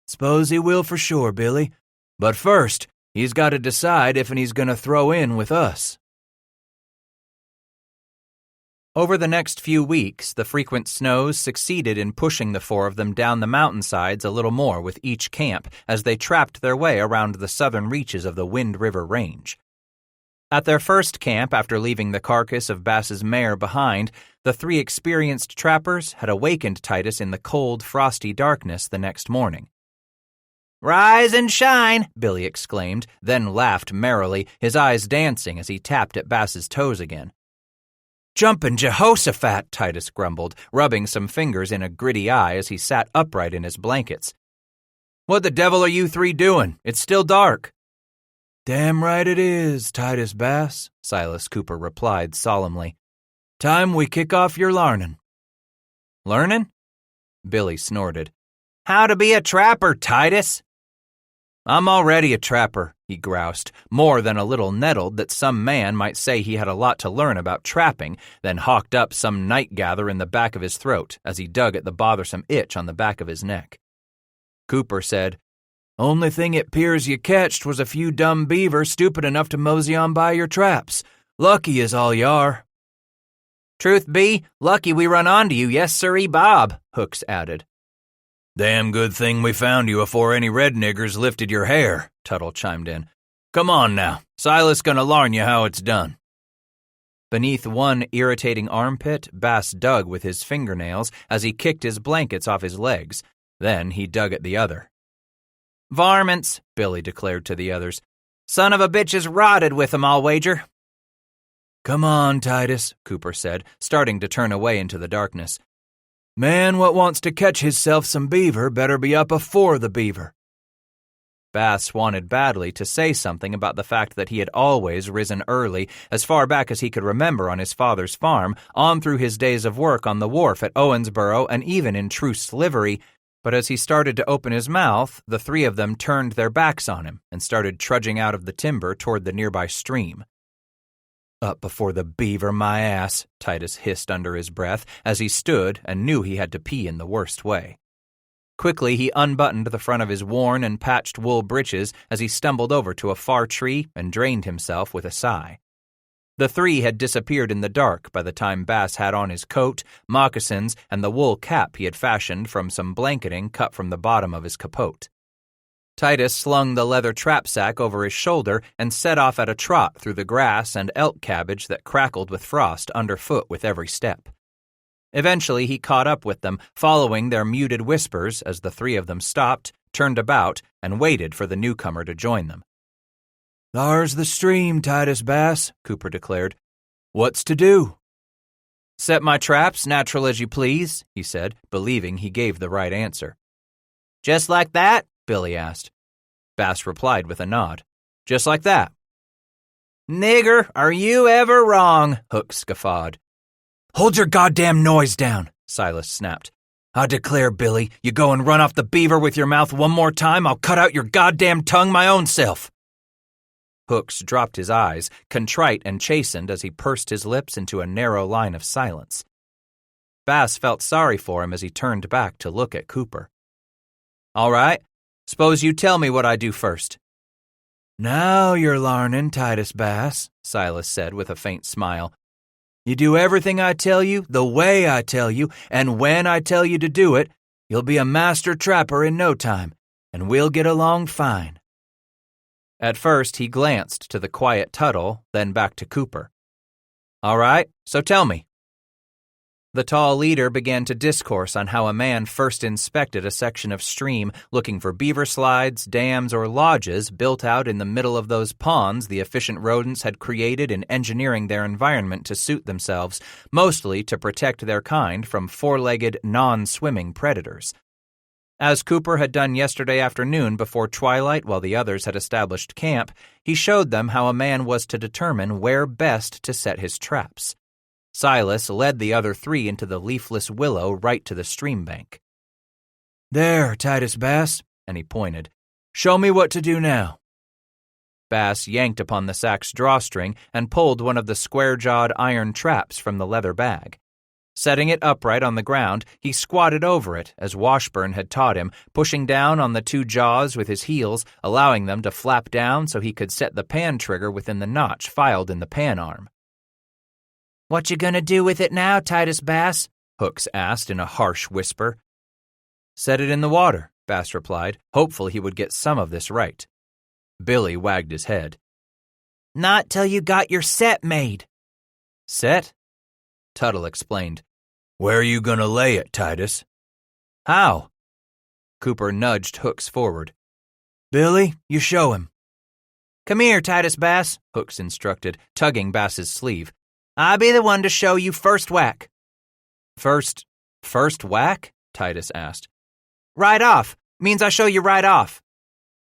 Suppose he will for sure, Billy. But first, he's got to decide if he's going to throw in with us. Over the next few weeks, the frequent snows succeeded in pushing the four of them down the mountainsides a little more with each camp as they trapped their way around the southern reaches of the Wind River Range. At their first camp after leaving the carcass of Bass's mare behind, the three experienced trappers had awakened Titus in the cold, frosty darkness the next morning. Rise and shine, Billy exclaimed, then laughed merrily, his eyes dancing as he tapped at Bass's toes again. Jumpin' Jehoshaphat, Titus grumbled, rubbing some fingers in a gritty eye as he sat upright in his blankets. What the devil are you three doing? It's still dark. Damn right it is, Titus Bass, Silas Cooper replied solemnly. Time we kick off your larnin'. Learnin'? Billy snorted. How to be a trapper, Titus? I'm already a trapper, he groused, more than a little nettled that some man might say he had a lot to learn about trapping, then hawked up some night gather in the back of his throat as he dug at the bothersome itch on the back of his neck. Cooper said, Only thing it 'pears you catched was a few dumb beaver stupid enough to mosey on by your traps. Lucky is all you are. Truth be, lucky we run onto you, yes sirree Bob, Hooks added. Damn good thing we found you afore any red niggers lifted your hair, Tuttle chimed in. Come on now, Silas gonna larn you how it's done. Beneath one irritating armpit, Bass dug with his fingernails as he kicked his blankets off his legs. Then he dug at the other. Varmints, Billy declared to the others. Son of a bitch is rotted with 'em, I'll wager. Come on, Titus, Cooper said, starting to turn away into the darkness. Man what wants to catch hisself some beaver better be up afore the beaver. Bass wanted badly to say something about the fact that he had always risen early, as far back as he could remember on his father's farm, on through his days of work on the wharf at Owensboro and even in truce livery, but as he started to open his mouth, the three of them turned their backs on him and started trudging out of the timber toward the nearby stream. Up before the beaver, my ass, Titus hissed under his breath as he stood and knew he had to pee in the worst way. Quickly, he unbuttoned the front of his worn and patched wool breeches as he stumbled over to a far tree and drained himself with a sigh. The three had disappeared in the dark by the time Bass had on his coat, moccasins, and the wool cap he had fashioned from some blanketing cut from the bottom of his capote. Titus slung the leather trap sack over his shoulder and set off at a trot through the grass and elk cabbage that crackled with frost underfoot with every step. Eventually, he caught up with them, following their muted whispers as the three of them stopped, turned about, and waited for the newcomer to join them. There's the stream, Titus Bass, Cooper declared. What's to do? Set my traps, natural as you please, he said, believing he gave the right answer. Just like that? Billy asked. Bass replied with a nod. Just like that. Nigger, are you ever wrong? Hooks guffawed. Hold your goddamn noise down, Silas snapped. I declare, Billy, you go and run off the beaver with your mouth one more time, I'll cut out your goddamn tongue my own self. Hooks dropped his eyes, contrite and chastened as he pursed his lips into a narrow line of silence. Bass felt sorry for him as he turned back to look at Cooper. All right, suppose you tell me what I do first. Now you're larnin', Titus Bass, Silas said with a faint smile. You do everything I tell you, the way I tell you, and when I tell you to do it, you'll be a master trapper in no time, and we'll get along fine. At first, he glanced to the quiet Tuttle, then back to Cooper. All right, so tell me. The tall leader began to discourse on how a man first inspected a section of stream looking for beaver slides, dams, or lodges built out in the middle of those ponds the efficient rodents had created in engineering their environment to suit themselves, mostly to protect their kind from four-legged, non-swimming predators. As Cooper had done yesterday afternoon before twilight while the others had established camp, he showed them how a man was to determine where best to set his traps. Silas led the other three into the leafless willow right to the stream bank. There, Titus Bass, and he pointed. Show me what to do now. Bass yanked upon the sack's drawstring and pulled one of the square-jawed iron traps from the leather bag. Setting it upright on the ground, he squatted over it, as Washburn had taught him, pushing down on the two jaws with his heels, allowing them to flap down so he could set the pan trigger within the notch filed in the pan arm. What you gonna do with it now, Titus Bass? Hooks asked in a harsh whisper. Set it in the water, Bass replied, hopeful he would get some of this right. Billy wagged his head. Not till you got your set made. Set? Tuttle explained. Where are you gonna lay it, Titus? How? Cooper nudged Hooks forward. Billy, you show him. Come here, Titus Bass, Hooks instructed, tugging Bass's sleeve. I'll be the one to show you first whack. First whack? Titus asked. Right off. Means I show you right off.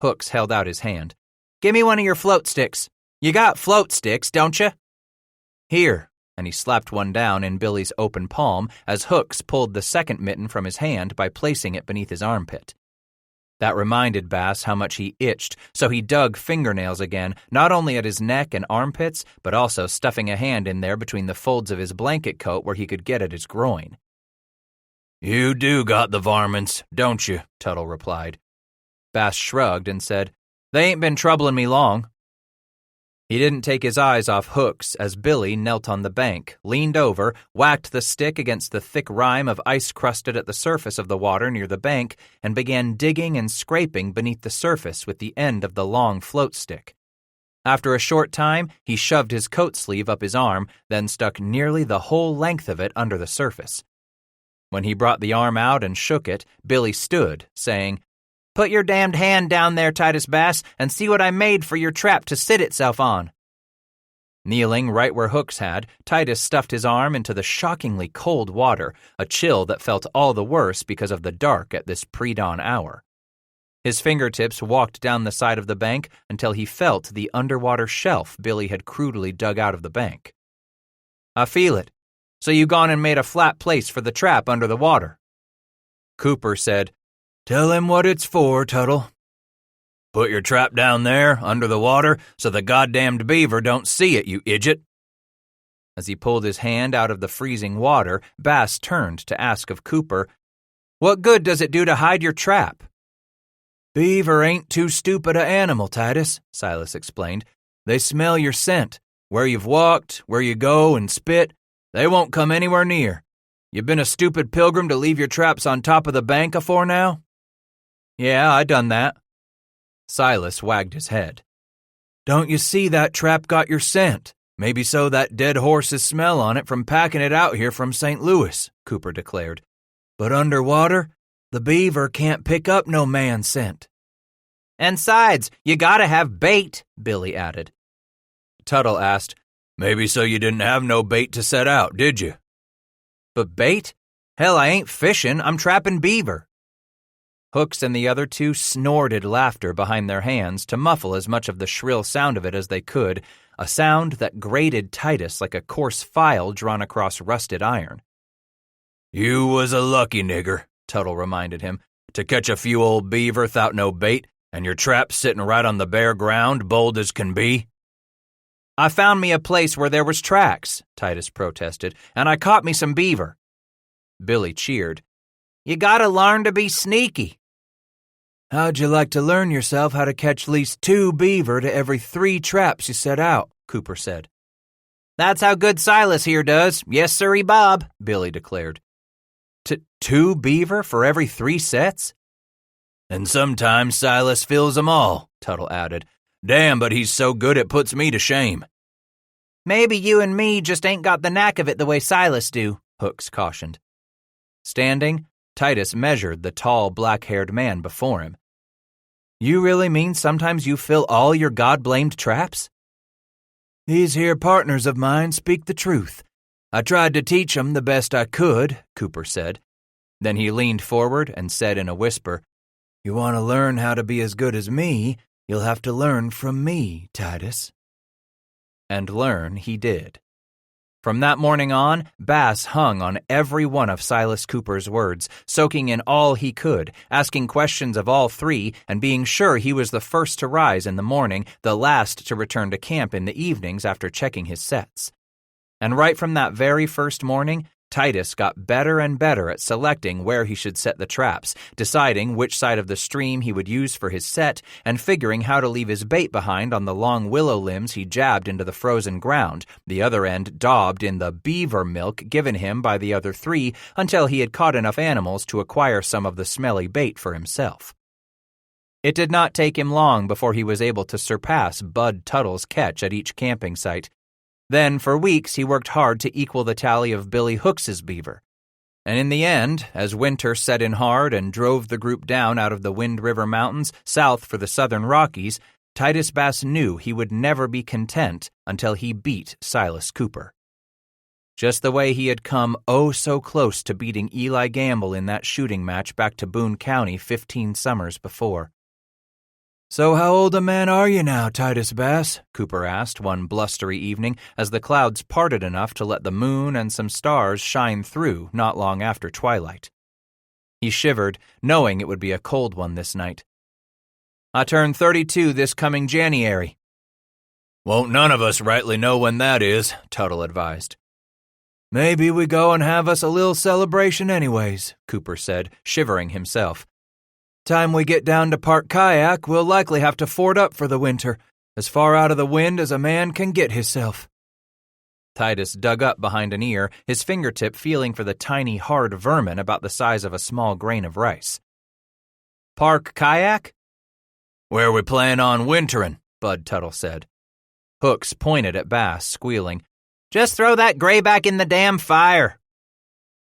Hooks held out his hand. Give me one of your float sticks. You got float sticks, don't you? Here, and he slapped one down in Billy's open palm as Hooks pulled the second mitten from his hand by placing it beneath his armpit. That reminded Bass how much he itched, so he dug fingernails again, not only at his neck and armpits, but also stuffing a hand in there between the folds of his blanket coat where he could get at his groin. You do got the varmints, don't you? Tuttle replied. Bass shrugged and said, They ain't been troubling me long. He didn't take his eyes off Hooks as Billy knelt on the bank, leaned over, whacked the stick against the thick rime of ice crusted at the surface of the water near the bank, and began digging and scraping beneath the surface with the end of the long float stick. After a short time, he shoved his coat sleeve up his arm, then stuck nearly the whole length of it under the surface. When he brought the arm out and shook it, Billy stood, saying, Put your damned hand down there, Titus Bass, and see what I made for your trap to sit itself on. Kneeling right where Hooks had, Titus stuffed his arm into the shockingly cold water, a chill that felt all the worse because of the dark at this pre-dawn hour. His fingertips walked down the side of the bank until he felt the underwater shelf Billy had crudely dug out of the bank. I feel it. So you gone and made a flat place for the trap under the water. Cooper said, Tell him what it's for, Tuttle. Put your trap down there, under the water, so the goddamned beaver don't see it, you idiot. As he pulled his hand out of the freezing water, Bass turned to ask of Cooper, What good does it do to hide your trap? Beaver ain't too stupid a animal, Titus, Silas explained. They smell your scent. Where you've walked, where you go and spit, they won't come anywhere near. You been a stupid pilgrim to leave your traps on top of the bank afore now? Yeah, I done that. Silas wagged his head. Don't you see that trap got your scent? Maybe so that dead horse's smell on it from packing it out here from St. Louis, Cooper declared. But underwater, the beaver can't pick up no man's scent. And sides, you gotta have bait, Billy added. Tuttle asked, Maybe so you didn't have no bait to set out, did you? But bait? Hell, I ain't fishing, I'm trapping beaver. Hooks and the other two snorted laughter behind their hands to muffle as much of the shrill sound of it as they could, a sound that grated Titus like a coarse file drawn across rusted iron. "You was a lucky nigger," Tuttle reminded him, "to catch a few old beaver 'thout no bait, and your trap sitting right on the bare ground, bold as can be." "I found me a place where there was tracks," Titus protested, "and I caught me some beaver." Billy cheered. "You gotta learn to be sneaky." "How'd you like to learn yourself how to catch least 2 beaver to every 3 traps you set out?" Cooper said. "That's how good Silas here does. Yes, sirree, Bob," Billy declared. 2 beaver for every 3 sets? "And sometimes Silas fills 'em all," Tuttle added. "Damn, but he's so good it puts me to shame." "Maybe you and me just ain't got the knack of it the way Silas do," Hooks cautioned. Standing, Titus measured the tall, black-haired man before him. "You really mean sometimes you fill all your God-blamed traps?" "These here partners of mine speak the truth. I tried to teach 'em the best I could," Cooper said. Then he leaned forward and said in a whisper, "You want to learn how to be as good as me, you'll have to learn from me, Titus." And learn he did. From that morning on, Bass hung on every one of Silas Cooper's words, soaking in all he could, asking questions of all 3, and being sure he was the first to rise in the morning, the last to return to camp in the evenings after checking his sets. And right from that very first morning, Titus got better and better at selecting where he should set the traps, deciding which side of the stream he would use for his set, and figuring how to leave his bait behind on the long willow limbs he jabbed into the frozen ground, the other end daubed in the beaver milk given him by the other 3 until he had caught enough animals to acquire some of the smelly bait for himself. It did not take him long before he was able to surpass Bud Tuttle's catch at each camping site. Then, for weeks, he worked hard to equal the tally of Billy Hooks's beaver. And in the end, as winter set in hard and drove the group down out of the Wind River Mountains south for the southern Rockies, Titus Bass knew he would never be content until he beat Silas Cooper. Just the way he had come oh so close to beating Eli Gamble in that shooting match back to Boone County 15 summers before. "So how old a man are you now, Titus Bass?" Cooper asked one blustery evening as the clouds parted enough to let the moon and some stars shine through not long after twilight. He shivered, knowing it would be a cold one this night. "I turn 32 this coming January." "Won't none of us rightly know when that is," Tuttle advised. "Maybe we go and have us a little celebration anyways," Cooper said, shivering himself. "Time we get down to Park Kayak, we'll likely have to ford up for the winter, as far out of the wind as a man can get hisself." Titus dug up behind an ear, his fingertip feeling for the tiny, hard vermin about the size of a small grain of rice. "Park Kayak?" "Where we plan on wintering," Bud Tuttle said. Hooks pointed at Bass, squealing, "Just throw that grayback in the damn fire."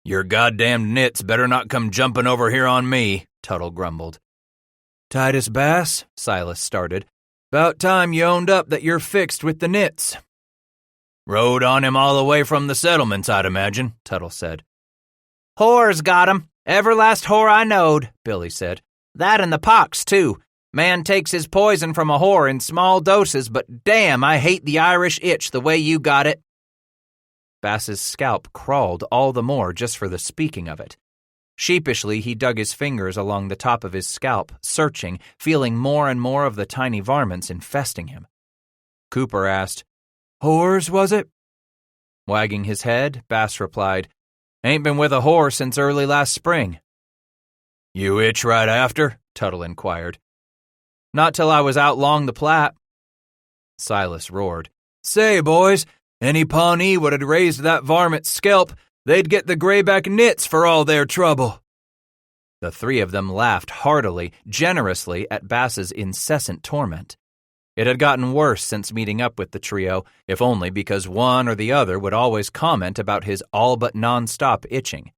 "Your goddamn nits better not come jumping over here on me," Tuttle grumbled. "Titus Bass," Silas started, "'bout time you owned up that you're fixed with the nits." "Rode on him all the way from the settlements, I'd imagine," Tuttle said. "Whores got him. Ever last whore I knowed," Billy said. "That and the pox, too. Man takes his poison from a whore in small doses, but damn, I hate the Irish itch the way you got it." Bass's scalp crawled all the more just for the speaking of it. Sheepishly, he dug his fingers along the top of his scalp, searching, feeling more and more of the tiny varmints infesting him. Cooper asked, "Whores, was it?" Wagging his head, Bass replied, "Ain't been with a whore since early last spring." "You itch right after?" Tuttle inquired. "Not till I was out 'long the Platte." Silas roared, "Say, boys, any Pawnee would have raised that varmint's scalp, they'd get the grayback nits for all their trouble." The 3 of them laughed heartily, generously at Bass's incessant torment. It had gotten worse since meeting up with the trio, if only because one or the other would always comment about his all but non-stop itching.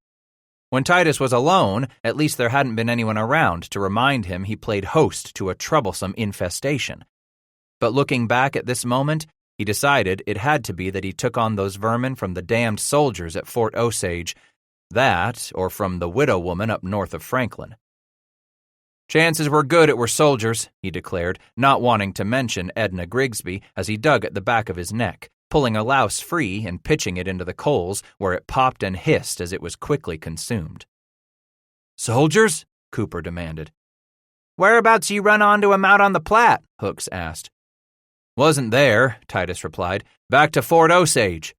When Titus was alone, at least there hadn't been anyone around to remind him he played host to a troublesome infestation. But looking back at this moment, he decided it had to be that he took on those vermin from the damned soldiers at Fort Osage, that or from the widow woman up north of Franklin. Chances were good it were soldiers, he declared, not wanting to mention Edna Grigsby as he dug at the back of his neck, pulling a louse free and pitching it into the coals where it popped and hissed as it was quickly consumed. Soldiers? Cooper demanded. Whereabouts you run onto 'em out on the Platte? Hooks asked. Wasn't there, Titus replied. Back to Fort Osage.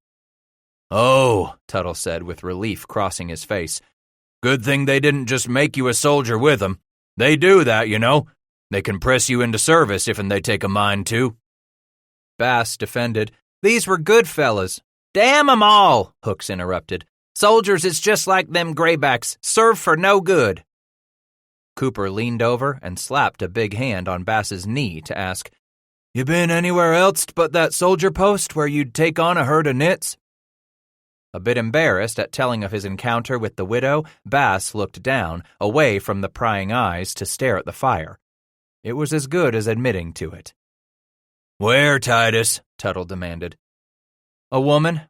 Oh, Tuttle said with relief crossing his face. Good thing they didn't just make you a soldier with them. They do that, you know. They can press you into service if they take a mind to. Bass defended. These were good fellas. Damn 'em all, Hooks interrupted. Soldiers is just like them graybacks, serve for no good. Cooper leaned over and slapped a big hand on Bass's knee to ask, You been anywhere else but that soldier post where you'd take on a herd of nits? A bit embarrassed at telling of his encounter with the widow, Bass looked down, away from the prying eyes, to stare at the fire. It was as good as admitting to it. Where, Titus? Tuttle demanded. A woman.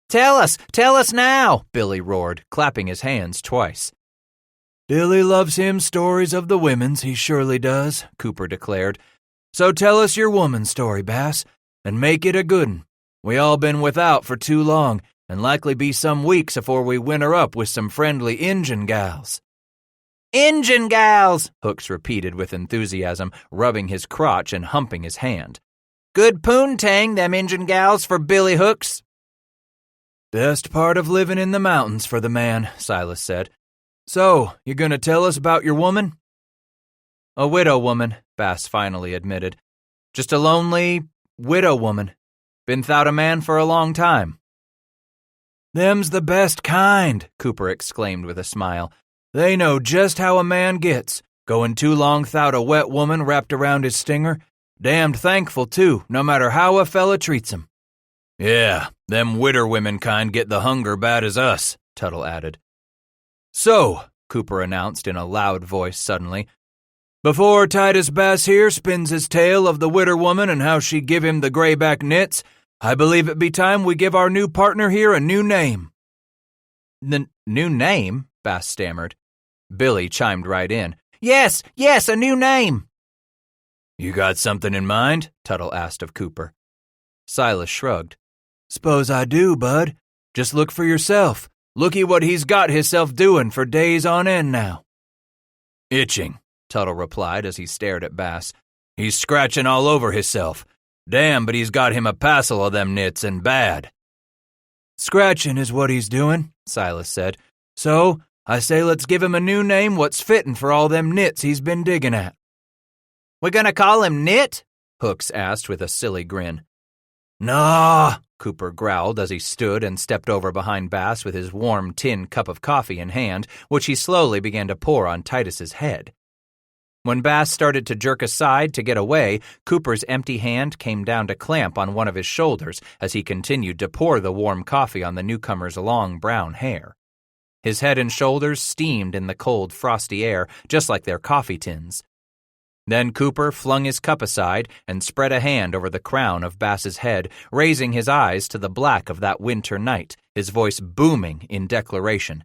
Tell us now, Billy roared, clapping his hands twice. Billy loves him stories of the women's, he surely does, Cooper declared. So tell us your woman's story, Bass, and make it a good 'un. We all been without for too long, and likely be some weeks afore we winter up with some friendly Injun gals. Injun gals, Hooks repeated with enthusiasm, rubbing his crotch and humping his hand. Good poontang, them Injun gals, for Billy Hooks. Best part of living in the mountains for the man, Silas said. So, you gonna tell us about your woman? A widow woman, Bass finally admitted. Just a lonely widow woman. Been 'thout a man for a long time. Them's the best kind, Cooper exclaimed with a smile. They know just how a man gets, going too long 'thout a wet woman wrapped around his stinger. Damned thankful, too, no matter how a fella treats 'em. Yeah, them widder women kind get the hunger bad as us, Tuttle added. So, Cooper announced in a loud voice suddenly, before Titus Bass here spins his tale of the widder woman and how she give him the grayback nits, I believe it be time we give our new partner here a new name. The new name? Bass stammered. Billy chimed right in. Yes, a new name. You got something in mind? Tuttle asked of Cooper. Silas shrugged. S'pose I do, bud. Just look for yourself. Looky what he's got hisself doing for days on end now. Itching, Tuttle replied as he stared at Bass. He's scratching all over hisself. Damn, but he's got him a passel of them nits and bad. Scratching is what he's doing, Silas said. So, I say let's give him a new name what's fittin' for all them nits he's been digging at. We gonna call him Nit? Hooks asked with a silly grin. Nah, Cooper growled as he stood and stepped over behind Bass with his warm tin cup of coffee in hand, which he slowly began to pour on Titus's head. When Bass started to jerk aside to get away, Cooper's empty hand came down to clamp on one of his shoulders as he continued to pour the warm coffee on the newcomer's long brown hair. His head and shoulders steamed in the cold, frosty air, just like their coffee tins. Then Cooper flung his cup aside and spread a hand over the crown of Bass's head, raising his eyes to the black of that winter night, his voice booming in declaration.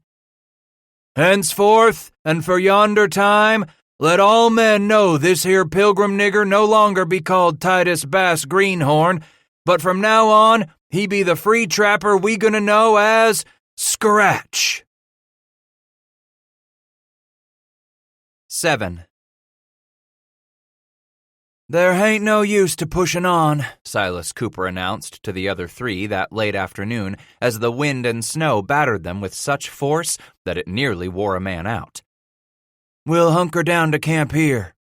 Henceforth, and for yonder time, let all men know this here pilgrim nigger no longer be called Titus Bass Greenhorn, but from now on, he be the free trapper we gonna know as Scratch. 7. There ain't no use to pushin' on, Silas Cooper announced to the other three that late afternoon as the wind and snow battered them with such force that it nearly wore a man out. We'll hunker down to camp here.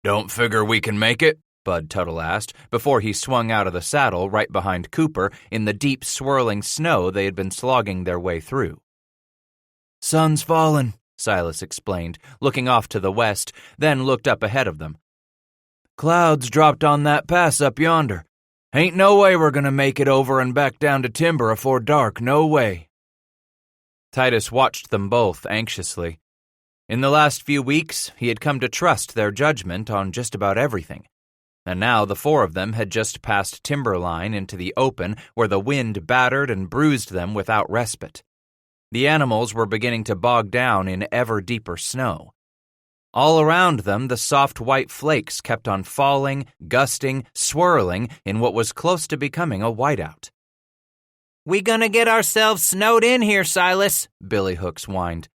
Don't figure we can make it? Bud Tuttle asked before he swung out of the saddle right behind Cooper in the deep swirling snow they had been slogging their way through. Sun's fallen, Silas explained, looking off to the west, then looked up ahead of them. Clouds dropped on that pass up yonder. Ain't no way we're gonna make it over and back down to timber afore dark, no way. Titus watched them both anxiously. In the last few weeks, he had come to trust their judgment on just about everything. And now the four of them had just passed timberline into the open where the wind battered and bruised them without respite. The animals were beginning to bog down in ever deeper snow. All around them, the soft white flakes kept on falling, gusting, swirling in what was close to becoming a whiteout. "We gonna get ourselves snowed in here, Silas," Billy Hooks whined.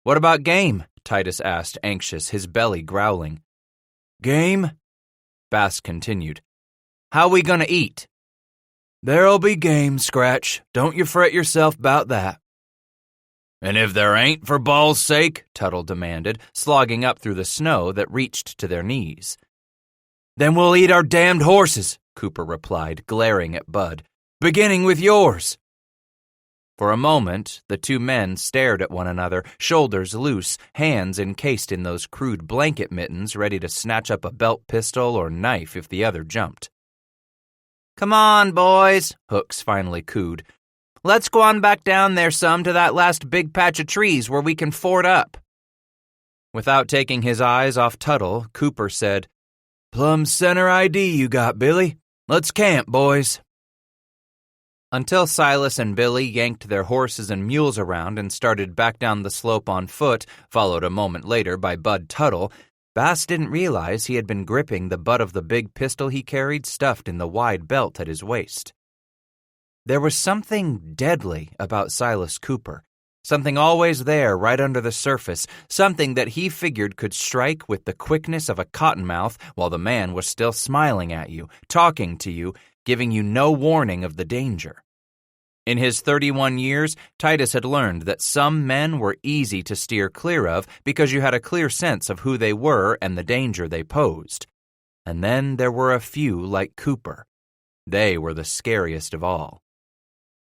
"What about game?" Titus asked, anxious, his belly growling. "Game?" Bass continued. "How we gonna eat?" "There'll be game, Scratch. Don't you fret yourself about that." "And if there ain't, for ball's sake?" Tuttle demanded, slogging up through the snow that reached to their knees. "Then we'll eat our damned horses," Cooper replied, glaring at Bud. "Beginning with yours." For a moment, the two men stared at one another, shoulders loose, hands encased in those crude blanket mittens ready to snatch up a belt pistol or knife if the other jumped. "Come on, boys," Hooks finally cooed. "Let's go on back down there some to that last big patch of trees where we can ford up." Without taking his eyes off Tuttle, Cooper said, "Plumb center ID you got, Billy. Let's camp, boys." Until Silas and Billy yanked their horses and mules around and started back down the slope on foot, followed a moment later by Bud Tuttle, Bass didn't realize he had been gripping the butt of the big pistol he carried stuffed in the wide belt at his waist. There was something deadly about Silas Cooper, something always there right under the surface, something that he figured could strike with the quickness of a cottonmouth while the man was still smiling at you, talking to you, giving you no warning of the danger. In his 31 years, Titus had learned that some men were easy to steer clear of because you had a clear sense of who they were and the danger they posed. And then there were a few like Cooper. They were the scariest of all.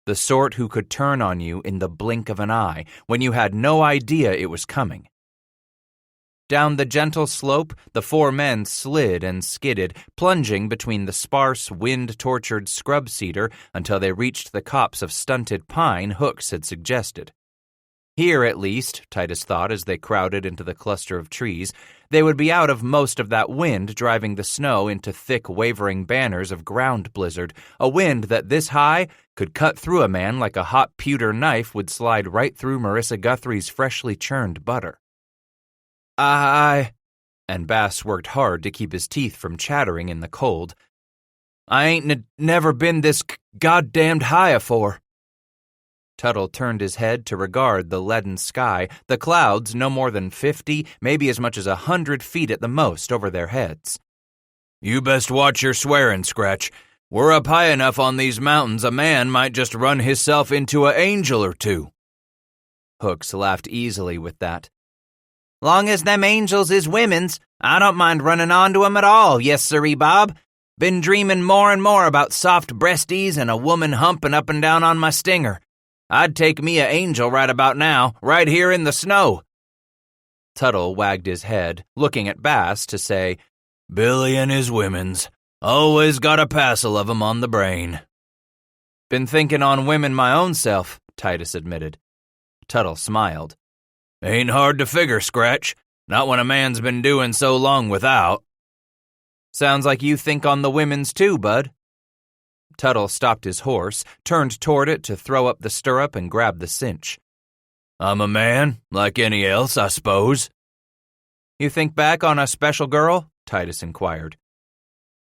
The sort who could turn on you in the blink of an eye when you had no idea it was coming. Down the gentle slope, the four men slid and skidded, plunging between the sparse, wind-tortured scrub cedar until they reached the copse of stunted pine Hooks had suggested. Here, at least, Titus thought as they crowded into the cluster of trees, they would be out of most of that wind driving the snow into thick, wavering banners of ground blizzard, a wind that this high could cut through a man like a hot pewter knife would slide right through Marissa Guthrie's freshly churned butter. And Bass worked hard to keep his teeth from chattering in the cold. "I ain't never been this goddamned high afore." Tuttle turned his head to regard the leaden sky, the clouds no more than 50, maybe as much as 100 feet at the most over their heads. "You best watch your swearing, Scratch. We're up high enough on these mountains a man might just run hisself into a angel or two." Hooks laughed easily with that. "Long as them angels is women's, I don't mind running onto 'em at all, yes sirree, Bob. Been dreaming more and more about soft breasties and a woman humping up and down on my stinger. I'd take me a angel right about now, right here in the snow." Tuttle wagged his head, looking at Bass to say, "Billy and his women's. Always got a passel of 'em on the brain." "Been thinking on women my own self," Titus admitted. Tuttle smiled. "Ain't hard to figure, Scratch. Not when a man's been doing so long without." "Sounds like you think on the women's too, Bud." Tuttle stopped his horse, turned toward it to throw up the stirrup and grab the cinch. "I'm a man, like any else, I suppose." "You think back on a special girl?" Titus inquired.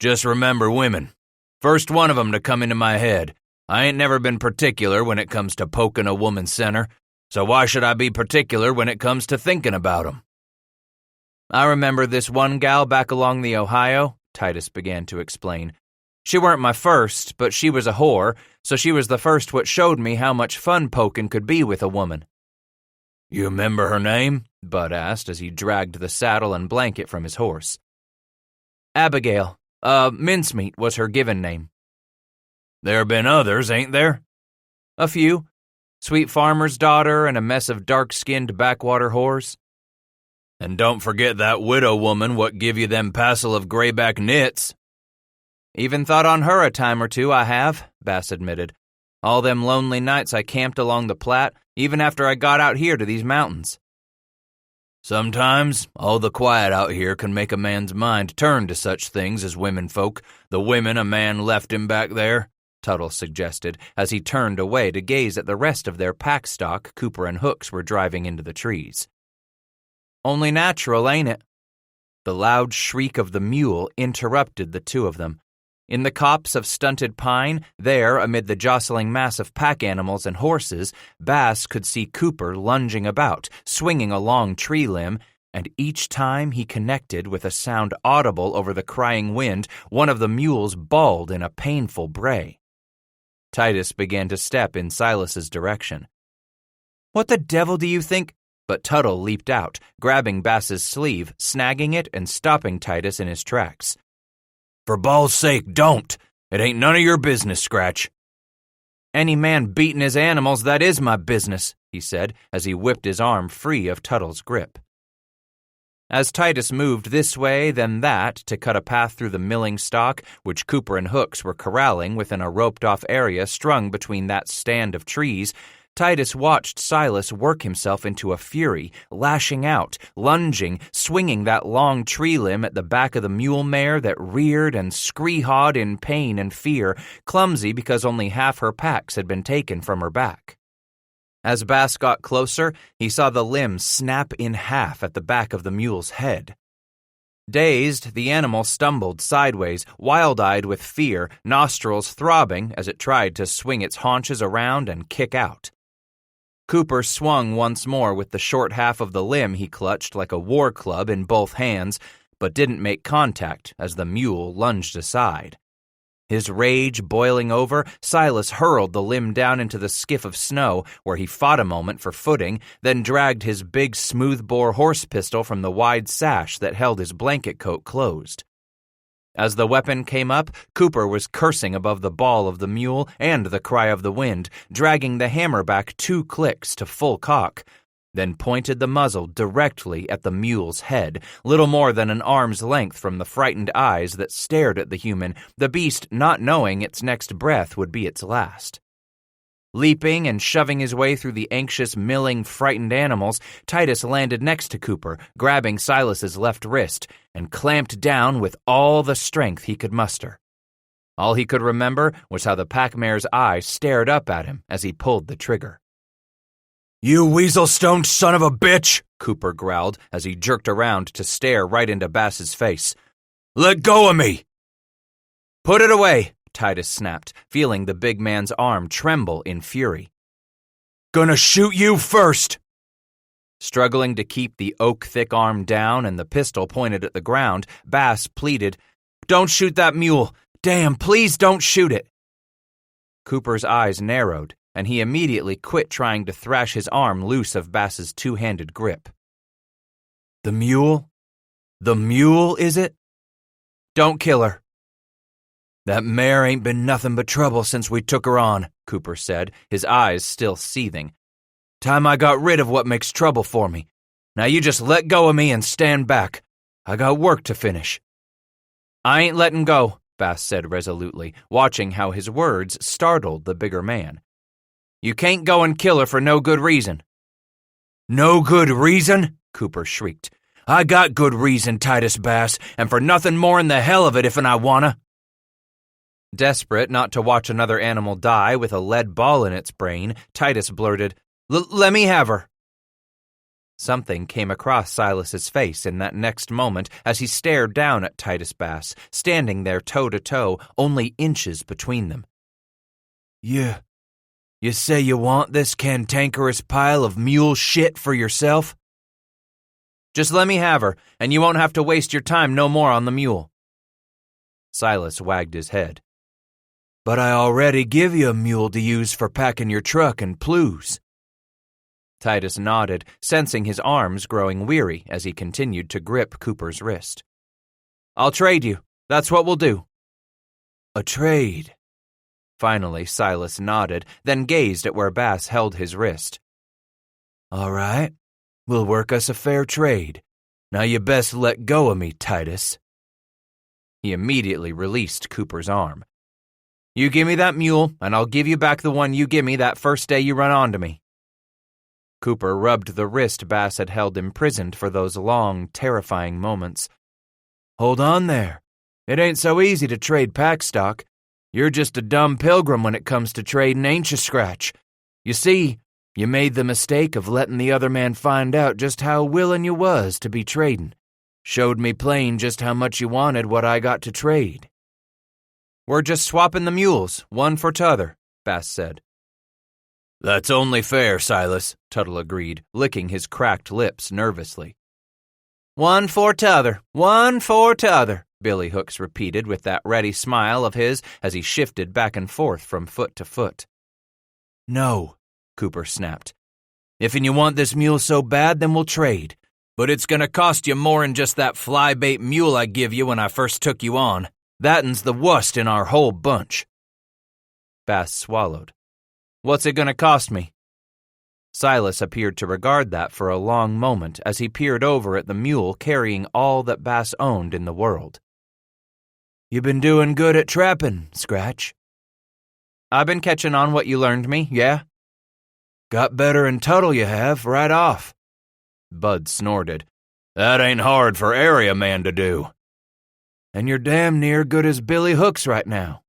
"Just remember women. First one of 'em to come into my head. I ain't never been particular when it comes to poking a woman's center, so why should I be particular when it comes to thinking about 'em?" "I remember this one gal back along the Ohio," Titus began to explain. "She weren't my first, but she was a whore, so she was the first what showed me how much fun poking could be with a woman." "You remember her name?" Bud asked as he dragged the saddle and blanket from his horse. "Abigail. Mincemeat was her given name." "There been others, ain't there?" "A few. Sweet farmer's daughter and a mess of dark-skinned backwater whores." "And don't forget that widow woman what give you them passel of grayback nits." "Even thought on her a time or two, I have," Bass admitted. "All them lonely nights I camped along the Platte, even after I got out here to these mountains." "Sometimes all the quiet out here can make a man's mind turn to such things as women folk, the women a man left him back there," Tuttle suggested as he turned away to gaze at the rest of their pack stock Cooper and Hooks were driving into the trees. Only natural, ain't it?" The loud shriek of the mule interrupted the two of them. In the copse of stunted pine, there, amid the jostling mass of pack animals and horses, Bass could see Cooper lunging about, swinging a long tree limb, and each time he connected with a sound audible over the crying wind, one of the mules bawled in a painful bray. Titus began to step in Silas's direction. "What the devil do you think?" But Tuttle leaped out, grabbing Bass's sleeve, snagging it, and stopping Titus in his tracks. "For balls' sake, don't! It ain't none of your business, Scratch." "Any man beating his animals, that is my business," he said, as he whipped his arm free of Tuttle's grip. As Titus moved this way, then that, to cut a path through the milling stock, which Cooper and Hooks were corralling within a roped-off area strung between that stand of trees, Titus watched Silas work himself into a fury, lashing out, lunging, swinging that long tree limb at the back of the mule mare that reared and scree-hawed in pain and fear, clumsy because only half her packs had been taken from her back. As Bass got closer, he saw the limb snap in half at the back of the mule's head. Dazed, the animal stumbled sideways, wild-eyed with fear, nostrils throbbing as it tried to swing its haunches around and kick out. Cooper swung once more with the short half of the limb he clutched like a war club in both hands, but didn't make contact as the mule lunged aside. His rage boiling over, Silas hurled the limb down into the skiff of snow, where he fought a moment for footing, then dragged his big smooth-bore horse pistol from the wide sash that held his blanket coat closed. As the weapon came up, Cooper was cursing above the bawl of the mule and the cry of the wind, dragging the hammer back 2 clicks to full cock, then pointed the muzzle directly at the mule's head, little more than an arm's length from the frightened eyes that stared at the human, the beast not knowing its next breath would be its last. Leaping and shoving his way through the anxious, milling, frightened animals, Titus landed next to Cooper, grabbing Silas's left wrist, and clamped down with all the strength he could muster. All he could remember was how the pack-mare's eye stared up at him as he pulled the trigger. "You weasel-stoned son of a bitch!" Cooper growled as he jerked around to stare right into Bass's face. "Let go of me!" "Put it away!" Titus snapped, feeling the big man's arm tremble in fury. "Gonna shoot you first!" Struggling to keep the oak-thick arm down and the pistol pointed at the ground, Bass pleaded, "Don't shoot that mule! Damn, please don't shoot it!" Cooper's eyes narrowed, and he immediately quit trying to thrash his arm loose of Bass's 2-handed grip. "The mule? The mule, is it?" "Don't kill her." "That mare ain't been nothing but trouble since we took her on," Cooper said, his eyes still seething. "Time I got rid of what makes trouble for me. Now you just let go of me and stand back. I got work to finish." "I ain't letting go," Bass said resolutely, watching how his words startled the bigger man. "You can't go and kill her for no good reason." "No good reason?" Cooper shrieked. "I got good reason, Titus Bass, and for nothing more in the hell of it if'n I wanna." Desperate not to watch another animal die with a lead ball in its brain, Titus blurted, Let me have her." Something came across Silas's face in that next moment as he stared down at Titus Bass, standing there toe-to-toe, only inches between them. You say you want this cantankerous pile of mule shit for yourself?" "Just let me have her, and you won't have to waste your time no more on the mule." Silas wagged his head. "But I already give you a mule to use for packing your truck and plues." Titus nodded, sensing his arms growing weary as he continued to grip Cooper's wrist. "I'll trade you. That's what we'll do." "A trade?" Finally, Silas nodded, then gazed at where Bass held his wrist. "All right, we'll work us a fair trade. Now you best let go of me, Titus." He immediately released Cooper's arm. "You give me that mule, and I'll give you back the one you give me that first day you run onto me." Cooper rubbed the wrist Bass had held imprisoned for those long, terrifying moments. "Hold on there. It ain't so easy to trade pack stock. You're just a dumb pilgrim when it comes to trading, ain't you, Scratch? You see, You made the mistake of letting the other man find out just how willin' you was to be trading. Showed me plain just how much you wanted what I got to trade." "We're just swapping the mules, one for t'other," Bass said. "That's only fair, Silas," Tuttle agreed, licking his cracked lips nervously. "One for t'other, one for t'other," Billy Hooks repeated with that ready smile of his as he shifted back and forth from foot to foot. "No," Cooper snapped. "If'n you want this mule so bad, then we'll trade. But it's gonna cost you more'n just that flybait mule I give you when I first took you on. That'n's the wust in our whole bunch." Bass swallowed. "What's it gonna cost me?" Silas appeared to regard that for a long moment as he peered over at the mule carrying all that Bass owned in the world. "You been doing good at trapping, Scratch?" "I've been catching on what you learned me, yeah?" "Got better'n Tuttle you have, right off." Bud snorted. "That ain't hard for area man to do." "And you're damn near good as Billy Hooks right now."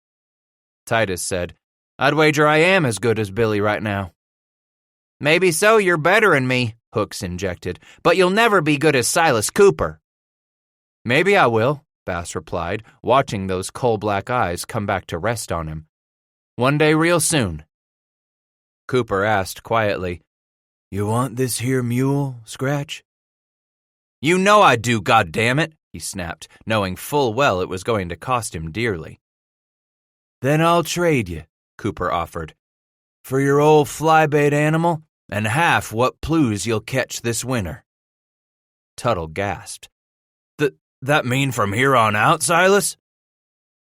Titus said, "I'd wager I am as good as Billy right now." "Maybe so, you're better'n me," Hooks injected, "but you'll never be good as Silas Cooper." "Maybe I will," Bass replied, watching those coal-black eyes come back to rest on him. "One day real soon." Cooper asked quietly, "You want this here mule, Scratch?" "You know I do, goddammit," he snapped, knowing full well it was going to cost him dearly. "Then I'll trade you," Cooper offered, "for your old flybait animal and half what plues you'll catch this winter." Tuttle gasped. That mean from here on out, Silas?"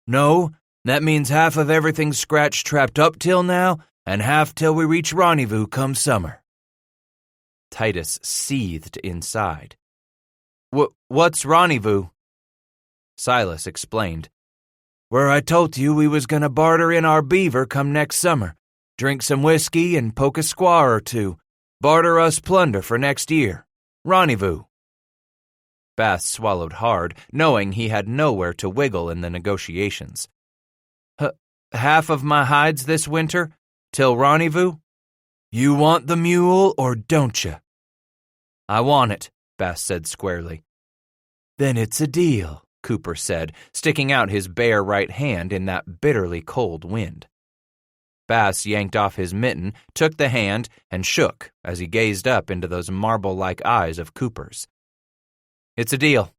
"No, that means half of everything Scratch trapped up till now and half till we reach rendezvous come summer." Titus seethed inside. What's rendezvous?" Silas explained. "Where I told you we was gonna barter in our beaver come next summer, drink some whiskey and poke a squaw or two, barter us plunder for next year. Rendezvous." Bass swallowed hard, knowing he had nowhere to wiggle in the negotiations. "Half of my hides this winter, till rendezvous?" "You want the mule or don't you?" "I want it," Bass said squarely. "Then it's a deal," Cooper said, sticking out his bare right hand in that bitterly cold wind. Bass yanked off his mitten, took the hand, and shook as he gazed up into those marble-like eyes of Cooper's. "It's a deal."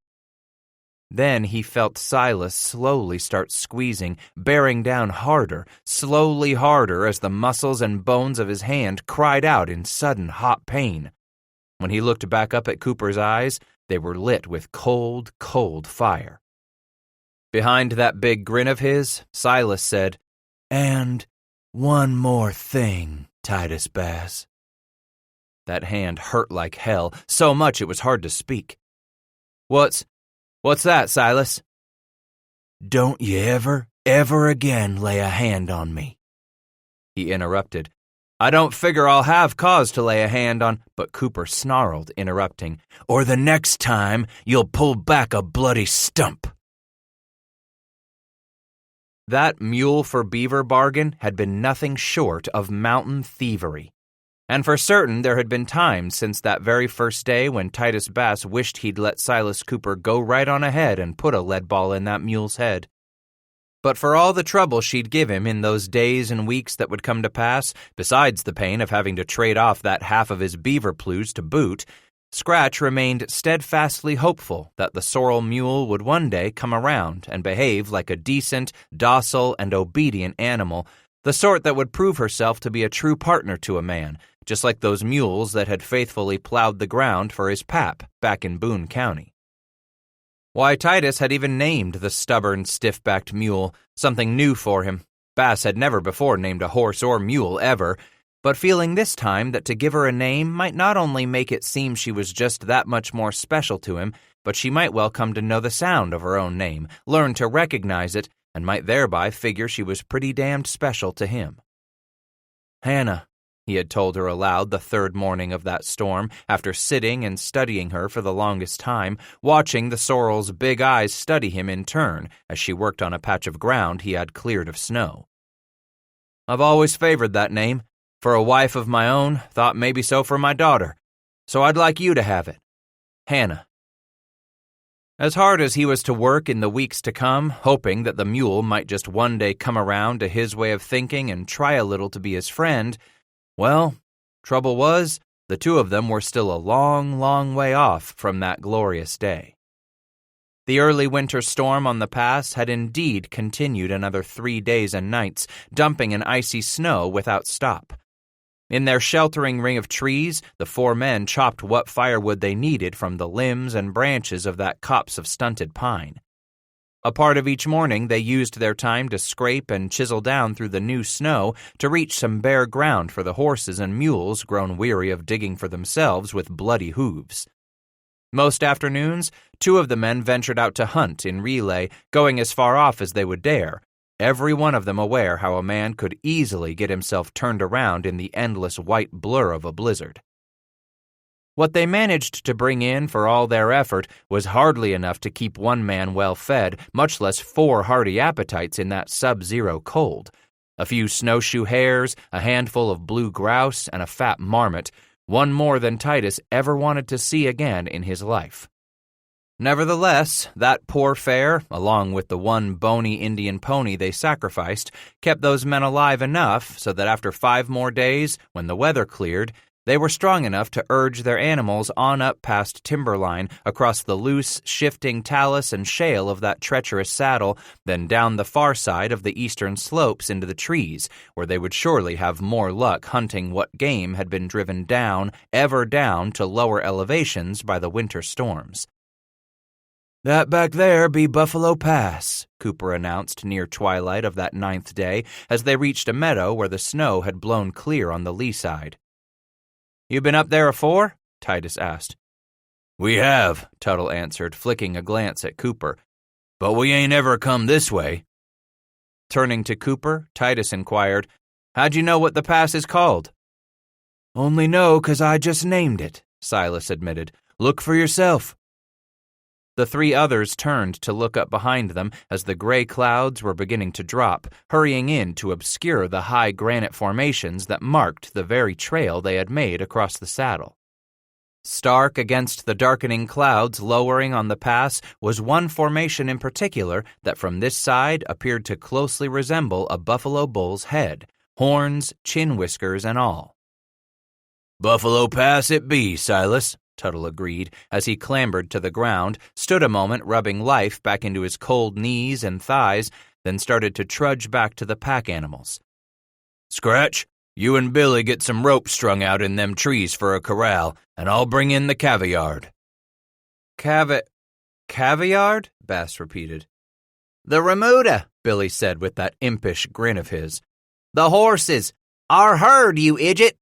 Then he felt Silas slowly start squeezing, bearing down harder, slowly harder as the muscles and bones of his hand cried out in sudden hot pain. When he looked back up at Cooper's eyes, they were lit with cold, cold fire. Behind that big grin of his, Silas said, "And one more thing, Titus Bass." That hand hurt like hell, so much it was hard to speak. What's that, Silas?" "Don't you ever again lay a hand on me." He interrupted. "I don't figure I'll have cause to lay a hand on," but Cooper snarled, interrupting, "or the next time you'll pull back a bloody stump." That mule for beaver bargain had been nothing short of mountain thievery. And for certain there had been times since that very first day when Titus Bass wished he'd let Silas Cooper go right on ahead and put a lead ball in that mule's head. But for all the trouble she'd give him in those days and weeks that would come to pass, besides the pain of having to trade off that half of his beaver plues to boot, Scratch remained steadfastly hopeful that the sorrel mule would one day come around and behave like a decent, docile, and obedient animal, the sort that would prove herself to be a true partner to a man, just like those mules that had faithfully plowed the ground for his pap back in Boone County. Why, Titus had even named the stubborn, stiff-backed mule, something new for him. Bass had never before named a horse or mule ever, but feeling this time that to give her a name might not only make it seem she was just that much more special to him, but she might well come to know the sound of her own name, learn to recognize it, and might thereby figure she was pretty damned special to him. "Hannah," he had told her aloud the third morning of that storm, after sitting and studying her for the longest time, watching the sorrel's big eyes study him in turn as she worked on a patch of ground he had cleared of snow. "I've always favored that name, For a wife of my own, thought maybe so for my daughter. So I'd like you to have it. Hannah. As hard as he was to work in the weeks to come, hoping that the mule might just one day come around to his way of thinking and try a little to be his friend, well, trouble was, the two of them were still a long, long way off from that glorious day. The early winter storm on the pass had indeed continued another 3 days and nights, dumping an icy snow without stop. In their sheltering ring of trees, the four men chopped what firewood they needed from the limbs and branches of that copse of stunted pine. A part of each morning they used their time to scrape and chisel down through the new snow to reach some bare ground for the horses and mules grown weary of digging for themselves with bloody hooves. Most afternoons, two of the men ventured out to hunt in relay, going as far off as they would dare, every one of them aware how a man could easily get himself turned around in the endless white blur of a blizzard. What they managed to bring in for all their effort was hardly enough to keep one man well fed, much less 4 hearty appetites in that sub-zero cold. A few snowshoe hares, a handful of blue grouse, and a fat marmot, one more than Titus ever wanted to see again in his life. Nevertheless, that poor fare, along with the one bony Indian pony they sacrificed, kept those men alive enough so that after 5 more days, when the weather cleared, they were strong enough to urge their animals on up past timberline, across the loose, shifting talus and shale of that treacherous saddle, then down the far side of the eastern slopes into the trees, where they would surely have more luck hunting what game had been driven down, ever down to lower elevations by the winter storms. "That back there be Buffalo Pass," Cooper announced near twilight of that 9th day as they reached a meadow where the snow had blown clear on the lee side. "You been up there afore?" Titus asked. "We have," Tuttle answered, flicking a glance at Cooper. "But we ain't ever come this way." Turning to Cooper, Titus inquired, "How'd you know what the pass is called?" "Only know 'cause I just named it," Silas admitted. "Look for yourself." The 3 others turned to look up behind them as the gray clouds were beginning to drop, hurrying in to obscure the high granite formations that marked the very trail they had made across the saddle. Stark against the darkening clouds lowering on the pass was one formation in particular that from this side appeared to closely resemble a buffalo bull's head, horns, chin whiskers, and all. "Buffalo Pass it be, Silas," Tuttle agreed as he clambered to the ground, stood a moment rubbing life back into his cold knees and thighs, then started to trudge back to the pack animals. "Scratch, you and Billy get some rope strung out in them trees for a corral, and I'll bring in the cavayard." Cavayard? Bass repeated. "The remuda," Billy said with that impish grin of his. "The horses. Our herd, you idiot."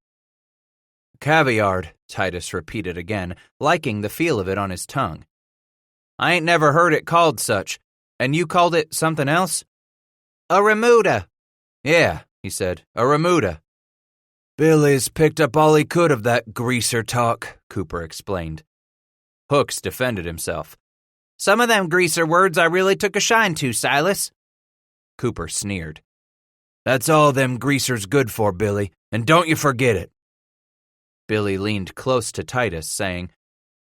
"Cavayard," Titus repeated again, liking the feel of it on his tongue. "I ain't never heard it called such. And you called it something else?" "A remuda." "Yeah," he said, "a remuda." "Billy's picked up all he could of that greaser talk," Cooper explained. Hooks defended himself. "Some of them greaser words I really took a shine to, Silas." Cooper sneered. "That's all them greasers good for, Billy, and don't you forget it." Billy leaned close to Titus, saying,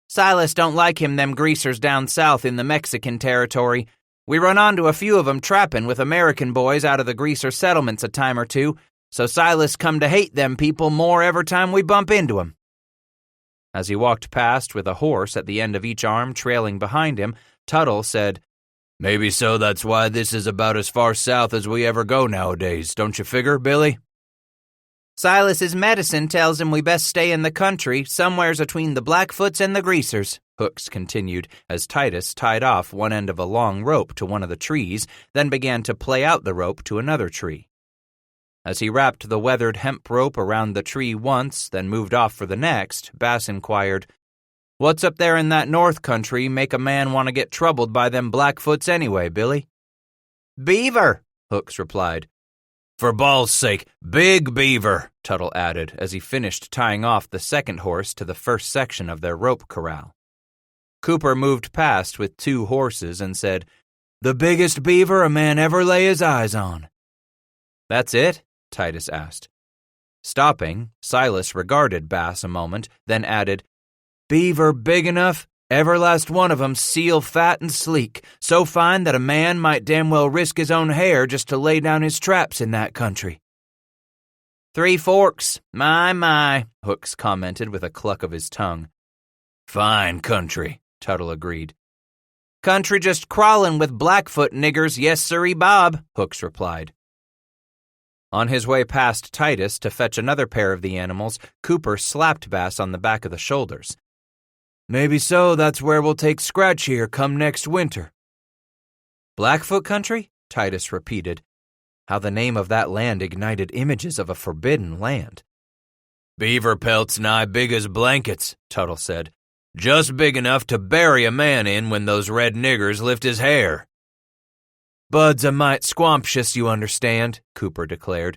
"Silas don't like them greasers down south in the Mexican territory. We run onto a few of 'em trappin' with American boys out of the greaser settlements a time or two, so Silas come to hate them people more every time we bump into 'em." As he walked past with a horse at the end of each arm trailing behind him, Tuttle said, "Maybe so that's why this is about as far south as we ever go nowadays, don't you figure, Billy?" "Silas's medicine tells him we best stay in the country, somewheres between the Blackfoots and the Greasers," Hooks continued as Titus tied off one end of a long rope to one of the trees, then began to play out the rope to another tree. As he wrapped the weathered hemp rope around the tree once, then moved off for the next, Bass inquired, "What's up there in that north country make a man want to get troubled by them Blackfoots anyway, Billy?" "Beaver," Hooks replied. "For balls' sake, big beaver," Tuttle added as he finished tying off the second horse to the first section of their rope corral. Cooper moved past with 2 horses and said, "The biggest beaver a man ever lay his eyes on." "That's it?" Titus asked. Stopping, Silas regarded Bass a moment, then added, "Beaver big enough? Ever last one of 'em seal fat and sleek, so fine that a man might damn well risk his own hair just to lay down his traps in that country." "Three Forks, my," Hooks commented with a cluck of his tongue. "Fine country," Tuttle agreed. "Country just crawlin' with Blackfoot niggers, yes sirree Bob," Hooks replied. On his way past Titus to fetch another pair of the animals, Cooper slapped Bass on the back of the shoulders. "Maybe so, that's where we'll take Scratch here come next winter." "Blackfoot country?" Titus repeated. How the name of that land ignited images of a forbidden land. "Beaver pelts nigh big as blankets," Tuttle said. "Just big enough to bury a man in when those red niggers lift his hair." "Bud's a mite squamptious, you understand," Cooper declared.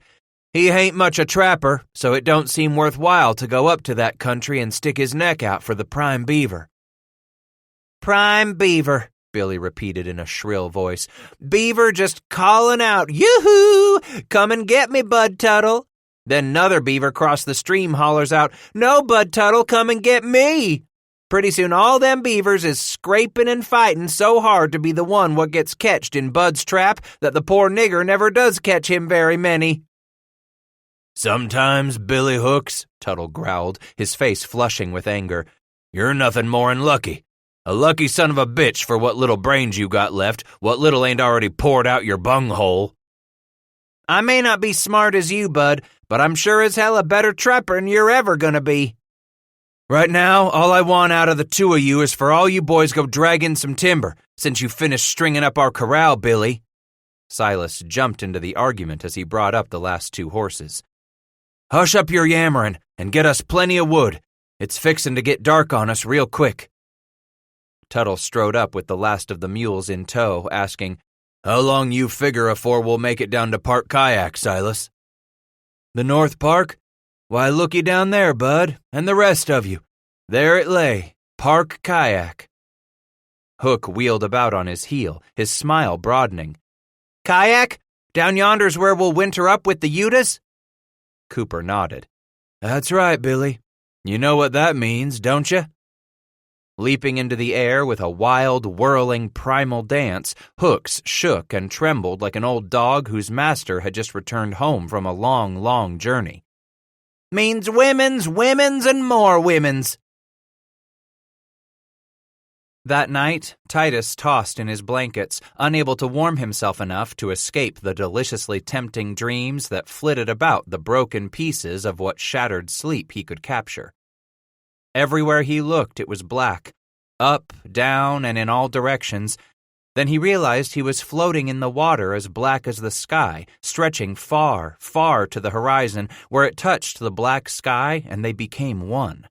"He ain't much a trapper, so it don't seem worthwhile to go up to that country and stick his neck out for the prime beaver." "Prime beaver," Billy repeated in a shrill voice. "Beaver just callin' out, yoo-hoo! Come and get me, Bud Tuttle." Then another beaver across the stream hollers out, "No, Bud Tuttle, come and get me." Pretty soon all them beavers is scraping and fighting so hard to be the one what gets catched in Bud's trap that the poor nigger never does catch him very many. "Sometimes, Billy Hooks," Tuttle growled, his face flushing with anger, "you're nothing more'n lucky. A lucky son of a bitch for what little brains you got left, what little ain't already poured out your bunghole." "I may not be smart as you, Bud, but I'm sure as hell a better trapper than you're ever gonna be. Right now, all I want out of the two of you is for all you boys go drag in some timber, since you finished stringing up our corral, Billy." Silas jumped into the argument as he brought up the last two horses. "Hush up your yammering and get us plenty of wood. It's fixin' to get dark on us real quick." Tuttle strode up with the last of the mules in tow, asking, "How long you figure afore we'll make it down to Park Kayak, Silas?" "The North Park? Why, looky down there, Bud, and the rest of you. There it lay, Park Kayak." Hook wheeled about on his heel, his smile broadening. "Kayak? Down yonder's where we'll winter up with the Utas?" Cooper nodded. "That's right, Billy. You know what that means, don't you?" Leaping into the air with a wild, whirling, primal dance, Hooks shook and trembled like an old dog whose master had just returned home from a long, long journey. "Means women's, and more women's." That night, Titus tossed in his blankets, unable to warm himself enough to escape the deliciously tempting dreams that flitted about the broken pieces of what shattered sleep he could capture. Everywhere he looked, it was black, up, down, and in all directions. Then he realized he was floating in the water as black as the sky, stretching far, far to the horizon, where it touched the black sky and they became one.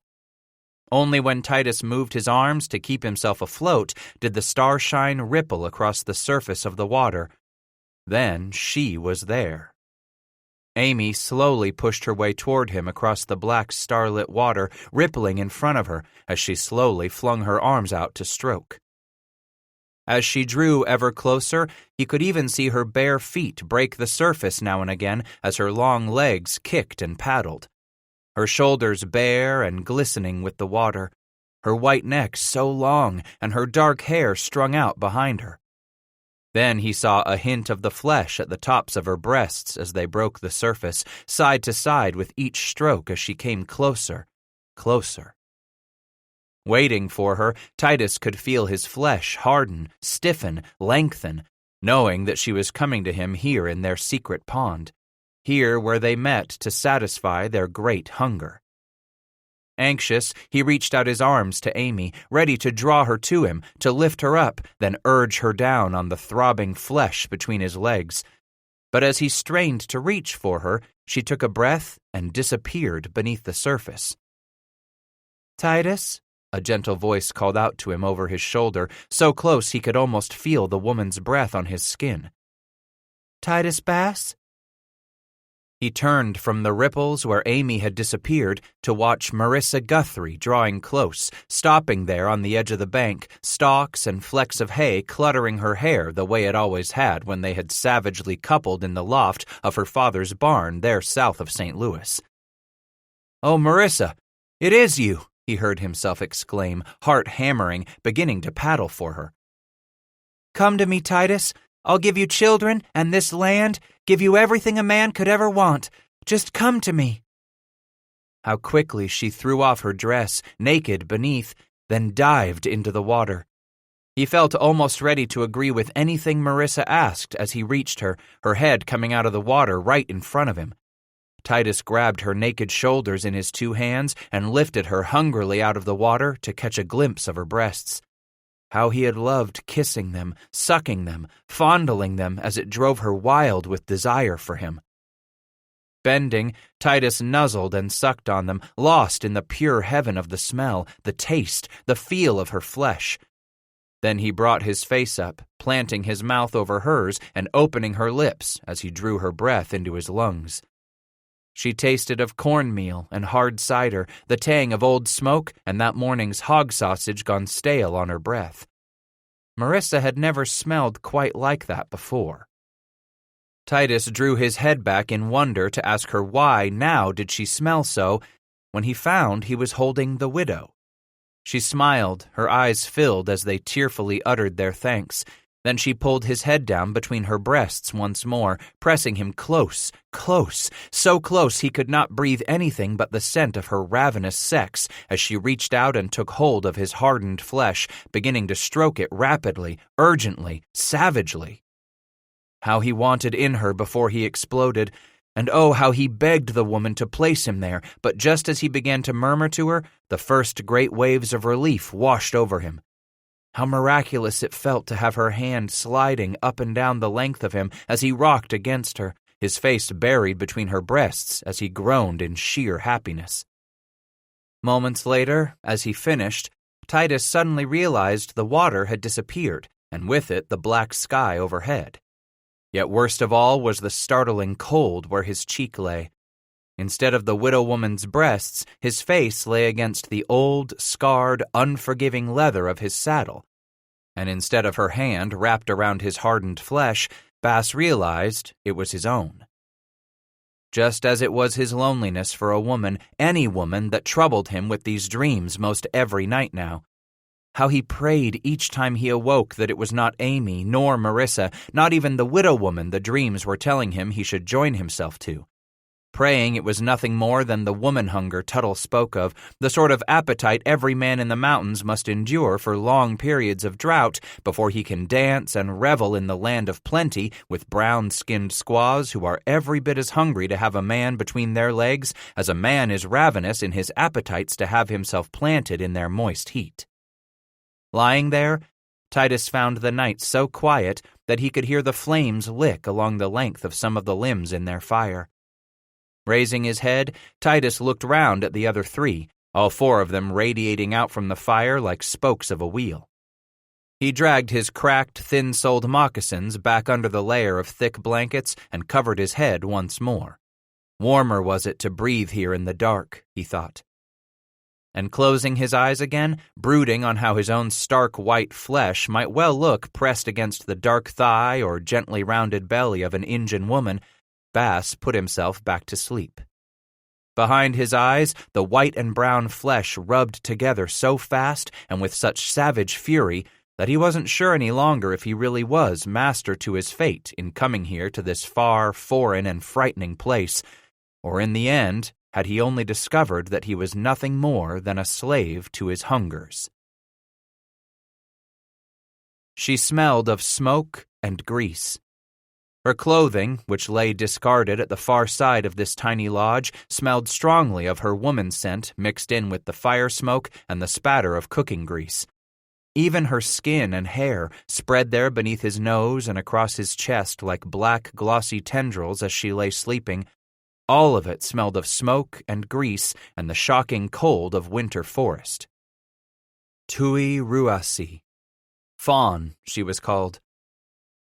Only when Titus moved his arms to keep himself afloat did the starshine ripple across the surface of the water. Then she was there. Amy slowly pushed her way toward him across the black starlit water, rippling in front of her as she slowly flung her arms out to stroke. As she drew ever closer, he could even see her bare feet break the surface now and again as her long legs kicked and paddled. Her shoulders bare and glistening with the water, her white neck so long and her dark hair strung out behind her. Then he saw a hint of the flesh at the tops of her breasts as they broke the surface, side to side with each stroke as she came closer, closer. Waiting for her, Titus could feel his flesh harden, stiffen, lengthen, knowing that she was coming to him here in their secret pond, here where they met to satisfy their great hunger. Anxious, he reached out his arms to Amy, ready to draw her to him, to lift her up, then urge her down on the throbbing flesh between his legs. But as he strained to reach for her, she took a breath and disappeared beneath the surface. "Titus?" A gentle voice called out to him over his shoulder, so close he could almost feel the woman's breath on his skin. "Titus Bass?" He turned from the ripples where Amy had disappeared to watch Marissa Guthrie drawing close, stopping there on the edge of the bank, stalks and flecks of hay cluttering her hair the way it always had when they had savagely coupled in the loft of her father's barn there south of St. Louis. "Oh, Marissa, it is you," he heard himself exclaim, heart hammering, beginning to paddle for her. "Come to me, Titus. I'll give you children and this land, give you everything a man could ever want. Just come to me." How quickly she threw off her dress, naked beneath, then dived into the water. He felt almost ready to agree with anything Marissa asked as he reached her, her head coming out of the water right in front of him. Titus grabbed her naked shoulders in his 2 hands and lifted her hungrily out of the water to catch a glimpse of her breasts. How he had loved kissing them, sucking them, fondling them as it drove her wild with desire for him. Bending, Titus nuzzled and sucked on them, lost in the pure heaven of the smell, the taste, the feel of her flesh. Then he brought his face up, planting his mouth over hers and opening her lips as he drew her breath into his lungs. She tasted of cornmeal and hard cider, the tang of old smoke, and that morning's hog sausage gone stale on her breath. Marissa had never smelled quite like that before. Titus drew his head back in wonder to ask her why now did she smell so, when he found he was holding the widow. She smiled, her eyes filled as they tearfully uttered their thanks. Then she pulled his head down between her breasts once more, pressing him close, close, so close he could not breathe anything but the scent of her ravenous sex as she reached out and took hold of his hardened flesh, beginning to stroke it rapidly, urgently, savagely. How he wanted in her before he exploded, and oh, how he begged the woman to place him there, but just as he began to murmur to her, the first great waves of relief washed over him. How miraculous it felt to have her hand sliding up and down the length of him as he rocked against her, his face buried between her breasts as he groaned in sheer happiness. Moments later, as he finished, Titus suddenly realized the water had disappeared, and with it the black sky overhead. Yet worst of all was the startling cold where his cheek lay. Instead of the widow woman's breasts, his face lay against the old, scarred, unforgiving leather of his saddle. And instead of her hand wrapped around his hardened flesh, Bass realized it was his own. Just as it was his loneliness for a woman, any woman, that troubled him with these dreams most every night now. How he prayed each time he awoke that it was not Amy nor Marissa, not even the widow woman the dreams were telling him he should join himself to. Praying it was nothing more than the woman hunger Tuttle spoke of, the sort of appetite every man in the mountains must endure for long periods of drought before he can dance and revel in the land of plenty with brown-skinned squaws who are every bit as hungry to have a man between their legs as a man is ravenous in his appetites to have himself planted in their moist heat. Lying there, Titus found the night so quiet that he could hear the flames lick along the length of some of the limbs in their fire. Raising his head, Titus looked round at the other 3, all 4 of them radiating out from the fire like spokes of a wheel. He dragged his cracked, thin-soled moccasins back under the layer of thick blankets and covered his head once more. Warmer was it to breathe here in the dark, he thought. And closing his eyes again, brooding on how his own stark white flesh might well look pressed against the dark thigh or gently rounded belly of an Injun woman, Bass put himself back to sleep. Behind his eyes, the white and brown flesh rubbed together so fast and with such savage fury that he wasn't sure any longer if he really was master to his fate in coming here to this far, foreign, and frightening place, or in the end, had he only discovered that he was nothing more than a slave to his hungers. She smelled of smoke and grease. Her clothing, which lay discarded at the far side of this tiny lodge, smelled strongly of her woman scent mixed in with the fire smoke and the spatter of cooking grease. Even her skin and hair, spread there beneath his nose and across his chest like black, glossy tendrils as she lay sleeping, all of it smelled of smoke and grease and the shocking cold of winter forest. Tui Ruasi. Fawn, she was called.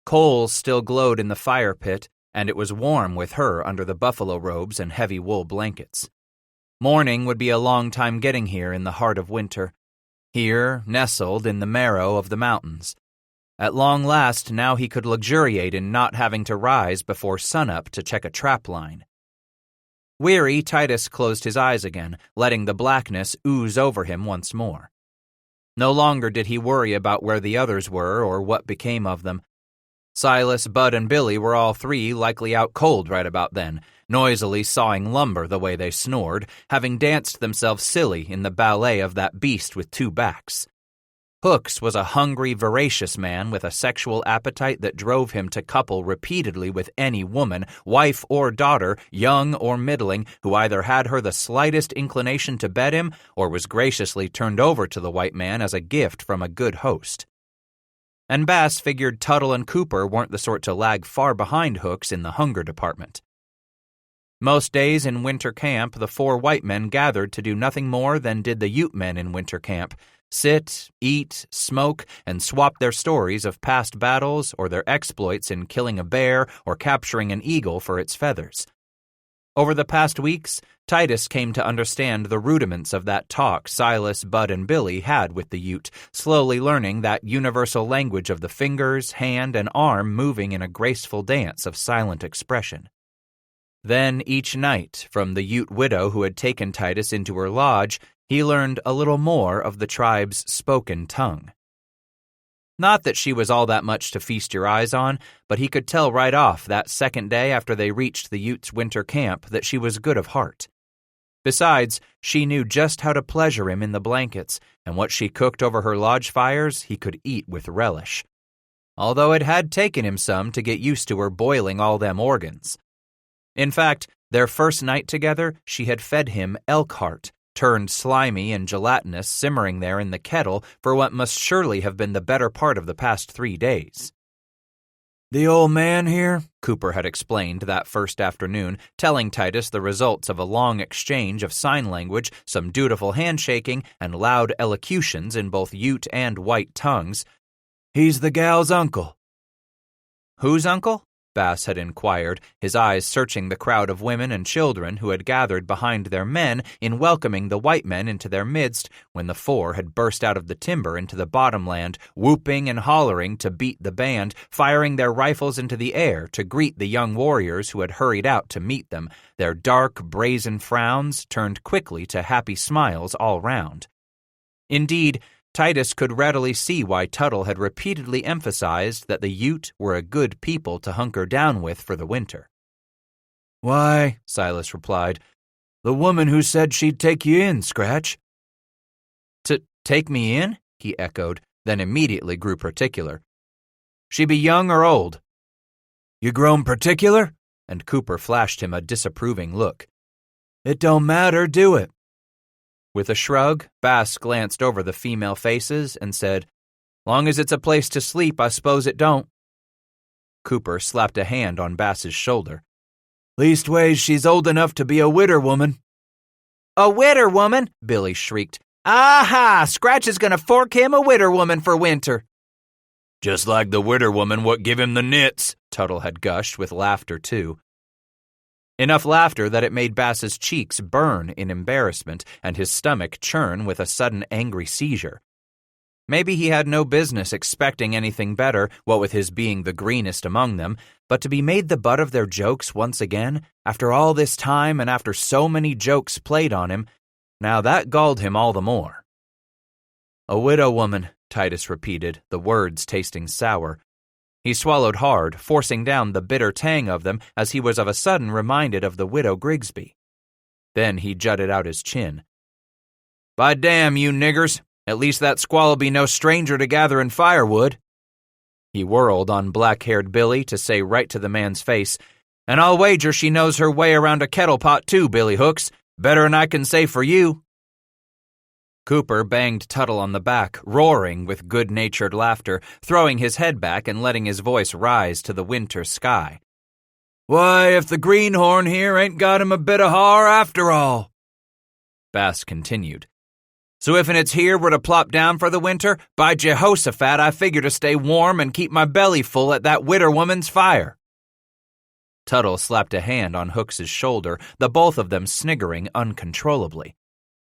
Coals still glowed in the fire pit, and it was warm with her under the buffalo robes and heavy wool blankets. Morning would be a long time getting here in the heart of winter, here nestled in the marrow of the mountains. At long last, now he could luxuriate in not having to rise before sunup to check a trap line. Weary, Titus closed his eyes again, letting the blackness ooze over him once more. No longer did he worry about where the others were or what became of them. Silas, Bud, and Billy were all three likely out cold right about then, noisily sawing lumber the way they snored, having danced themselves silly in the ballet of that beast with two backs. Hooks was a hungry, voracious man with a sexual appetite that drove him to couple repeatedly with any woman, wife or daughter, young or middling, who either had her the slightest inclination to bed him or was graciously turned over to the white man as a gift from a good host. And Bass figured Tuttle and Cooper weren't the sort to lag far behind Hooks in the hunger department. Most days in winter camp, the four white men gathered to do nothing more than did the Ute men in winter camp: sit, eat, smoke, and swap their stories of past battles or their exploits in killing a bear or capturing an eagle for its feathers. Over the past weeks, Titus came to understand the rudiments of that talk Silas, Bud, and Billy had with the Ute, slowly learning that universal language of the fingers, hand, and arm moving in a graceful dance of silent expression. Then each night, from the Ute widow who had taken Titus into her lodge, he learned a little more of the tribe's spoken tongue. Not that she was all that much to feast your eyes on, but he could tell right off that second day after they reached the Utes' winter camp that she was good of heart. Besides, she knew just how to pleasure him in the blankets, and what she cooked over her lodge fires he could eat with relish. Although it had taken him some to get used to her boiling all them organs. In fact, their first night together, she had fed him elk heart, turned slimy and gelatinous, simmering there in the kettle for what must surely have been the better part of the past 3 days. "The old man here," Cooper had explained that first afternoon, telling Titus the results of a long exchange of sign language, some dutiful handshaking, and loud elocutions in both Ute and white tongues. "He's the gal's uncle." "Whose uncle?" Bass had inquired, his eyes searching the crowd of women and children who had gathered behind their men in welcoming the white men into their midst when the four had burst out of the timber into the bottomland, whooping and hollering to beat the band, firing their rifles into the air to greet the young warriors who had hurried out to meet them, their dark, brazen frowns turned quickly to happy smiles all round. Indeed, Titus could readily see why Tuttle had repeatedly emphasized that the Ute were a good people to hunker down with for the winter. "Why," Silas replied, "the woman who said she'd take you in, Scratch." "To take me in?" he echoed, then immediately grew particular. "She be young or old?" "You grown particular?" And Cooper flashed him a disapproving look. "It don't matter, do it." With a shrug, Bass glanced over the female faces and said, "Long as it's a place to sleep, I suppose it don't." Cooper slapped a hand on Bass's shoulder. "Leastways, she's old enough to be a widder woman." "A widder woman?" Billy shrieked. "Aha! Scratch is gonna fork him a widder woman for winter." "Just like the widder woman what give him the nits," Tuttle had gushed with laughter, too. Enough laughter that it made Bass's cheeks burn in embarrassment and his stomach churn with a sudden angry seizure. Maybe he had no business expecting anything better, what with his being the greenest among them, but to be made the butt of their jokes once again, after all this time and after so many jokes played on him, now that galled him all the more. "A widow woman," Titus repeated, the words tasting sour. He swallowed hard, forcing down the bitter tang of them as he was of a sudden reminded of the widow Grigsby. Then he jutted out his chin. "By damn, you niggers, at least that squaw'll be no stranger to gathering firewood." He whirled on black-haired Billy to say right to the man's face, "And I'll wager she knows her way around a kettle pot too, Billy Hooks, better'n I can say for you." Cooper banged Tuttle on the back, roaring with good-natured laughter, throwing his head back and letting his voice rise to the winter sky. "Why, if the greenhorn here ain't got him a bit of har after all." Bass continued. "So if'n it's here we're to plop down for the winter, by Jehoshaphat I figure to stay warm and keep my belly full at that widder woman's fire." Tuttle slapped a hand on Hooks's shoulder, the both of them sniggering uncontrollably.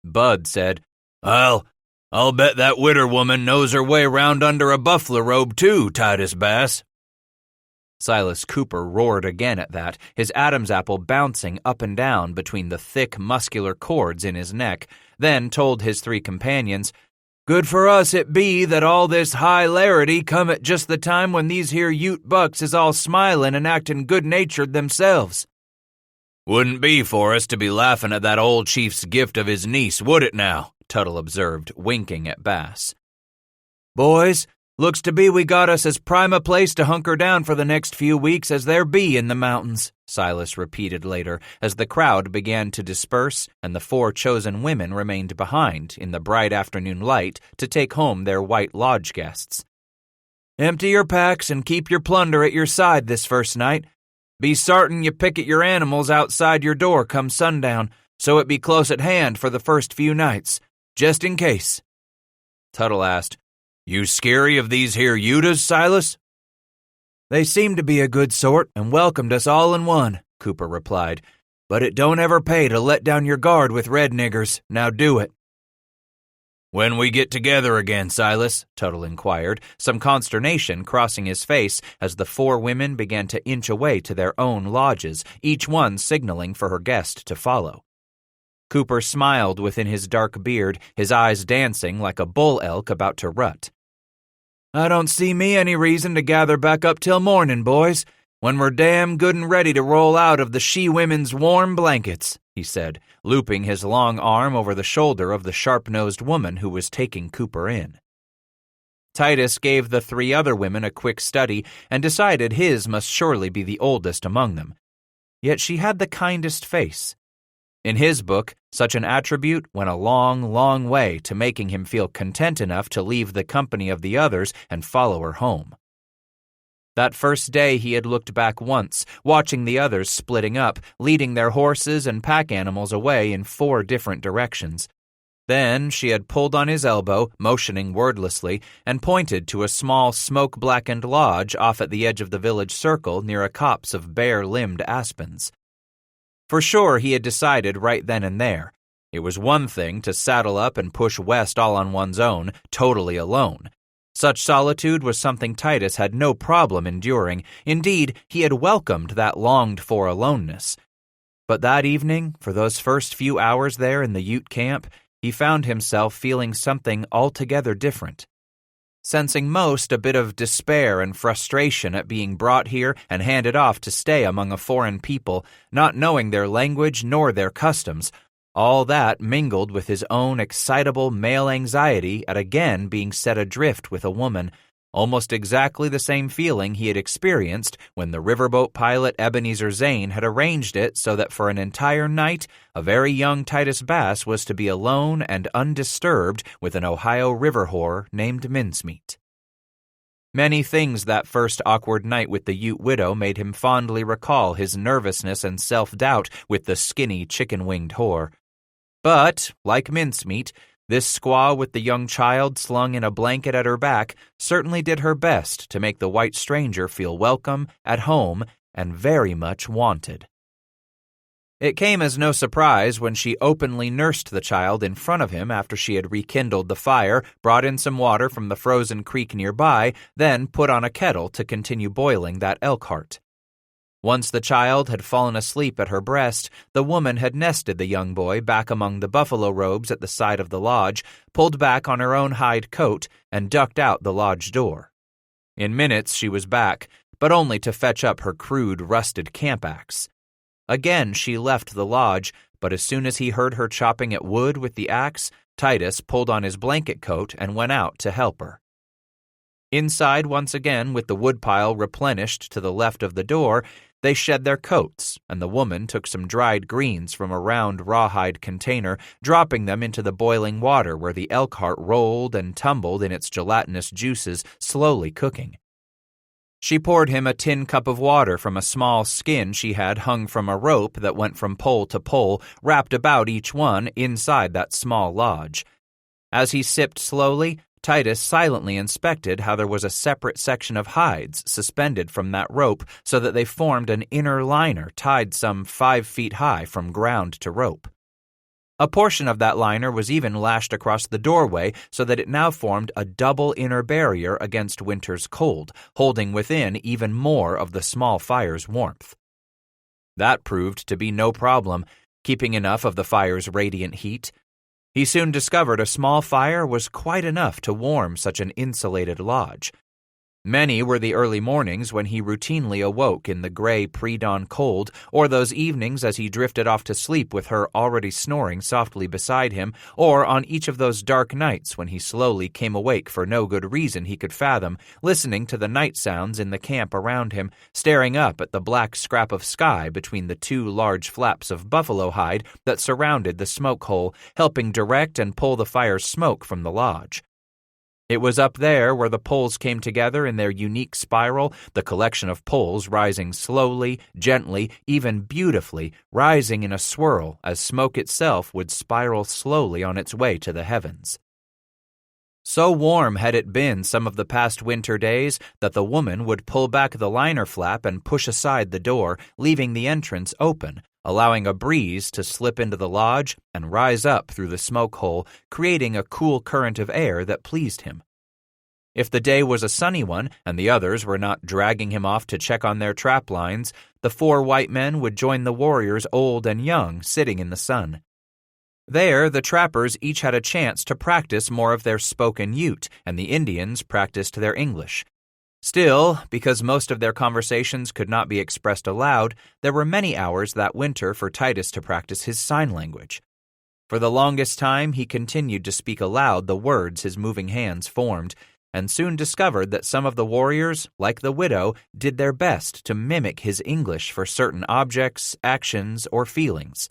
Bud said, I'll bet that widder woman knows her way round under a buffalo robe too, Titus Bass." Silas Cooper roared again at that, his Adam's apple bouncing up and down between the thick, muscular cords in his neck, then told his three companions, "Good for us it be that all this hilarity come at just the time when these here Ute bucks is all smilin' and actin' good-natured themselves." "Wouldn't be for us to be laughin' at that old chief's gift of his niece, would it now?" Tuttle observed, winking at Bass. "Boys, looks to be we got us as prime a place to hunker down for the next few weeks as there be in the mountains," Silas repeated later, as the crowd began to disperse and the 4 chosen women remained behind in the bright afternoon light to take home their white lodge guests. "Empty your packs and keep your plunder at your side this first night. Be sartin you picket your animals outside your door come sundown, so it be close at hand for the first few nights, just in case." Tuttle asked, "You scary of these here Utahs, Silas?" "They seem to be a good sort and welcomed us all in one," Cooper replied. "But it don't ever pay to let down your guard with red niggers. Now do it." "When we get together again, Silas?" Tuttle inquired, some consternation crossing his face as the 4 women began to inch away to their own lodges, each one signaling for her guest to follow. Cooper smiled within his dark beard, his eyes dancing like a bull elk about to rut. "I don't see me any reason to gather back up till morning, boys, when we're damn good and ready to roll out of the she-women's warm blankets," he said, looping his long arm over the shoulder of the sharp-nosed woman who was taking Cooper in. Titus gave the 3 other women a quick study and decided his must surely be the oldest among them. Yet she had the kindest face. In his book, such an attribute went a long, long way to making him feel content enough to leave the company of the others and follow her home. That first day he had looked back once, watching the others splitting up, leading their horses and pack animals away in 4 different directions. Then she had pulled on his elbow, motioning wordlessly, and pointed to a small smoke-blackened lodge off at the edge of the village circle near a copse of bare-limbed aspens. For sure he had decided right then and there. It was one thing to saddle up and push west all on one's own, totally alone. Such solitude was something Titus had no problem enduring. Indeed, he had welcomed that longed-for aloneness. But that evening, for those first few hours there in the Ute camp, he found himself feeling something altogether different. Sensing most a bit of despair and frustration at being brought here and handed off to stay among a foreign people, not knowing their language nor their customs, all that mingled with his own excitable male anxiety at again being set adrift with a woman, almost exactly the same feeling he had experienced when the riverboat pilot Ebenezer Zane had arranged it so that for an entire night a very young Titus Bass was to be alone and undisturbed with an Ohio river whore named Mincemeat. Many things that first awkward night with the Ute widow made him fondly recall his nervousness and self-doubt with the skinny chicken-winged whore. But, like Mincemeat, this squaw with the young child slung in a blanket at her back certainly did her best to make the white stranger feel welcome, at home, and very much wanted. It came as no surprise when she openly nursed the child in front of him after she had rekindled the fire, brought in some water from the frozen creek nearby, then put on a kettle to continue boiling that elk heart. Once the child had fallen asleep at her breast, the woman had nested the young boy back among the buffalo robes at the side of the lodge, pulled back on her own hide coat, and ducked out the lodge door. In minutes she was back, but only to fetch up her crude, rusted camp axe. Again she left the lodge, but as soon as he heard her chopping at wood with the axe, Titus pulled on his blanket coat and went out to help her. Inside once again, with the woodpile replenished to the left of the door, they shed their coats, and the woman took some dried greens from a round rawhide container, dropping them into the boiling water where the elk heart rolled and tumbled in its gelatinous juices, slowly cooking. She poured him a tin cup of water from a small skin she had hung from a rope that went from pole to pole, wrapped about each one inside that small lodge. As he sipped slowly, Titus silently inspected how there was a separate section of hides suspended from that rope so that they formed an inner liner tied some 5 feet high from ground to rope. A portion of that liner was even lashed across the doorway so that it now formed a double inner barrier against winter's cold, holding within even more of the small fire's warmth. That proved to be no problem, keeping enough of the fire's radiant heat. He soon discovered a small fire was quite enough to warm such an insulated lodge. Many were the early mornings when he routinely awoke in the gray pre-dawn cold, or those evenings as he drifted off to sleep with her already snoring softly beside him, or on each of those dark nights when he slowly came awake for no good reason he could fathom, listening to the night sounds in the camp around him, staring up at the black scrap of sky between the two large flaps of buffalo hide that surrounded the smoke hole, helping direct and pull the fire's smoke from the lodge. It was up there where the poles came together in their unique spiral, the collection of poles rising slowly, gently, even beautifully, rising in a swirl as smoke itself would spiral slowly on its way to the heavens. So warm had it been some of the past winter days that the woman would pull back the liner flap and push aside the door, leaving the entrance open, allowing a breeze to slip into the lodge and rise up through the smoke hole, creating a cool current of air that pleased him. If the day was a sunny one and the others were not dragging him off to check on their trap lines, the 4 white men would join the warriors old and young sitting in the sun. There, the trappers each had a chance to practice more of their spoken Ute, and the Indians practiced their English. Still, because most of their conversations could not be expressed aloud, there were many hours that winter for Titus to practice his sign language. For the longest time, he continued to speak aloud the words his moving hands formed, and soon discovered that some of the warriors, like the widow, did their best to mimic his English for certain objects, actions, or feelings.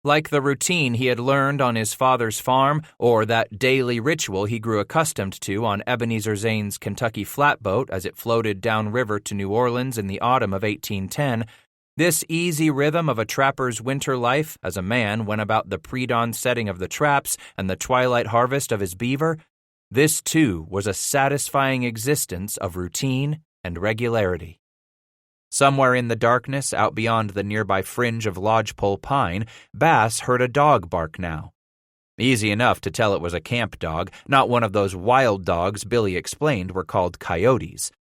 Like the routine he had learned on his father's farm, or that daily ritual he grew accustomed to on Ebenezer Zane's Kentucky flatboat as it floated downriver to New Orleans in the autumn of 1810, this easy rhythm of a trapper's winter life as a man went about the pre-dawn setting of the traps and the twilight harvest of his beaver, this too was a satisfying existence of routine and regularity. Somewhere in the darkness, out beyond the nearby fringe of lodgepole pine, Bass heard a dog bark now. Easy enough to tell it was a camp dog, not one of those wild dogs Billy explained were called coyotes.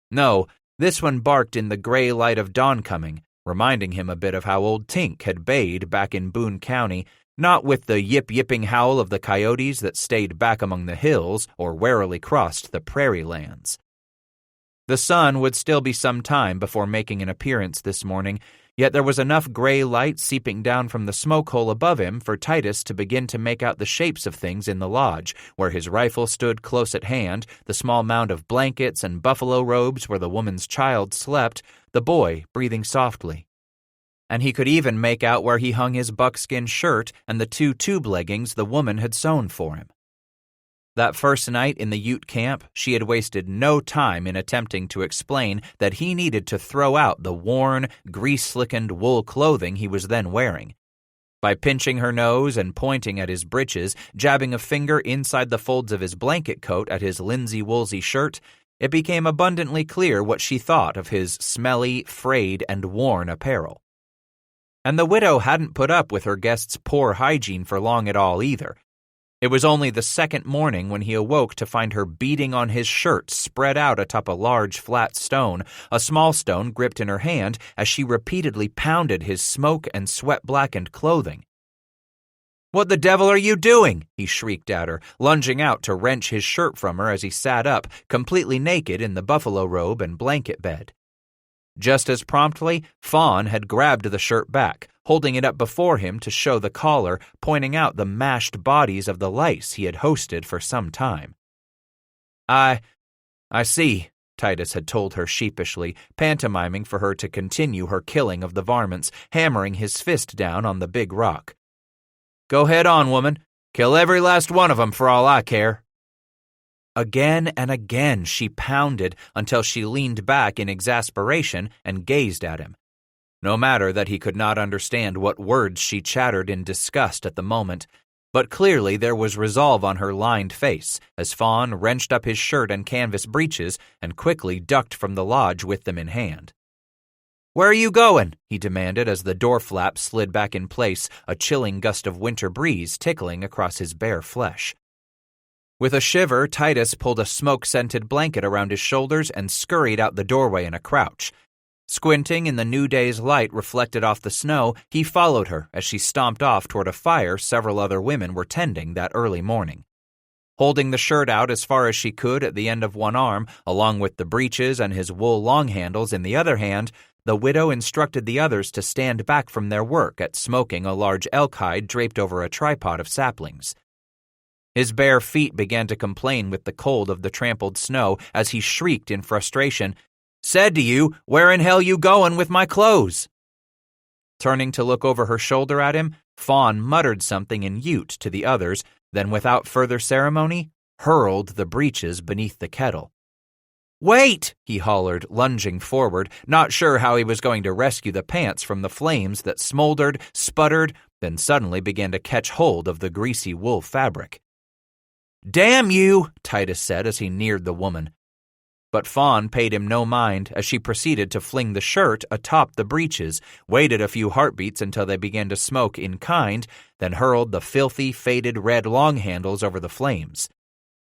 No, this one barked in the gray light of dawn coming, reminding him a bit of how old Tink had bayed back in Boone County, not with the yip-yipping howl of the coyotes that stayed back among the hills or warily crossed the prairie lands. The sun would still be some time before making an appearance this morning, yet there was enough gray light seeping down from the smoke hole above him for Titus to begin to make out the shapes of things in the lodge, where his rifle stood close at hand, the small mound of blankets and buffalo robes where the woman's child slept, the boy breathing softly. And he could even make out where he hung his buckskin shirt and the 2 tube leggings the woman had sewn for him. That first night in the Ute camp, she had wasted no time in attempting to explain that he needed to throw out the worn, grease-slickened wool clothing he was then wearing. By pinching her nose and pointing at his breeches, jabbing a finger inside the folds of his blanket coat at his linsey-woolsey shirt, it became abundantly clear what she thought of his smelly, frayed, and worn apparel. And the widow hadn't put up with her guest's poor hygiene for long at all either. It was only the second morning when he awoke to find her beating on his shirt spread out atop a large flat stone, a small stone gripped in her hand as she repeatedly pounded his smoke and sweat-blackened clothing. "What the devil are you doing?" he shrieked at her, lunging out to wrench his shirt from her as he sat up, completely naked in the buffalo robe and blanket bed. Just as promptly, Fawn had grabbed the shirt back, holding it up before him to show the collar, pointing out the mashed bodies of the lice he had hosted for some time. I see, Titus had told her sheepishly, pantomiming for her to continue her killing of the varmints, hammering his fist down on the big rock. "Go head on, woman. Kill every last one of 'em for all I care." Again and again she pounded until she leaned back in exasperation and gazed at him. No matter that he could not understand what words she chattered in disgust at the moment, but clearly there was resolve on her lined face as Fawn wrenched up his shirt and canvas breeches and quickly ducked from the lodge with them in hand. "Where are you going?" he demanded as the door flap slid back in place, a chilling gust of winter breeze tickling across his bare flesh. With a shiver, Titus pulled a smoke-scented blanket around his shoulders and scurried out the doorway in a crouch. Squinting in the new day's light reflected off the snow, he followed her as she stomped off toward a fire several other women were tending that early morning. Holding the shirt out as far as she could at the end of one arm, along with the breeches and his wool long handles in the other hand, the widow instructed the others to stand back from their work at smoking a large elk hide draped over a tripod of saplings. His bare feet began to complain with the cold of the trampled snow as he shrieked in frustration, "Said to you, where in hell you going with my clothes?" Turning to look over her shoulder at him, Fawn muttered something in Ute to the others, then without further ceremony, hurled the breeches beneath the kettle. "Wait!" he hollered, lunging forward, not sure how he was going to rescue the pants from the flames that smoldered, sputtered, then suddenly began to catch hold of the greasy wool fabric. "Damn you!" Titus said as he neared the woman. But Fawn paid him no mind as she proceeded to fling the shirt atop the breeches, waited a few heartbeats until they began to smoke in kind, then hurled the filthy, faded red long handles over the flames.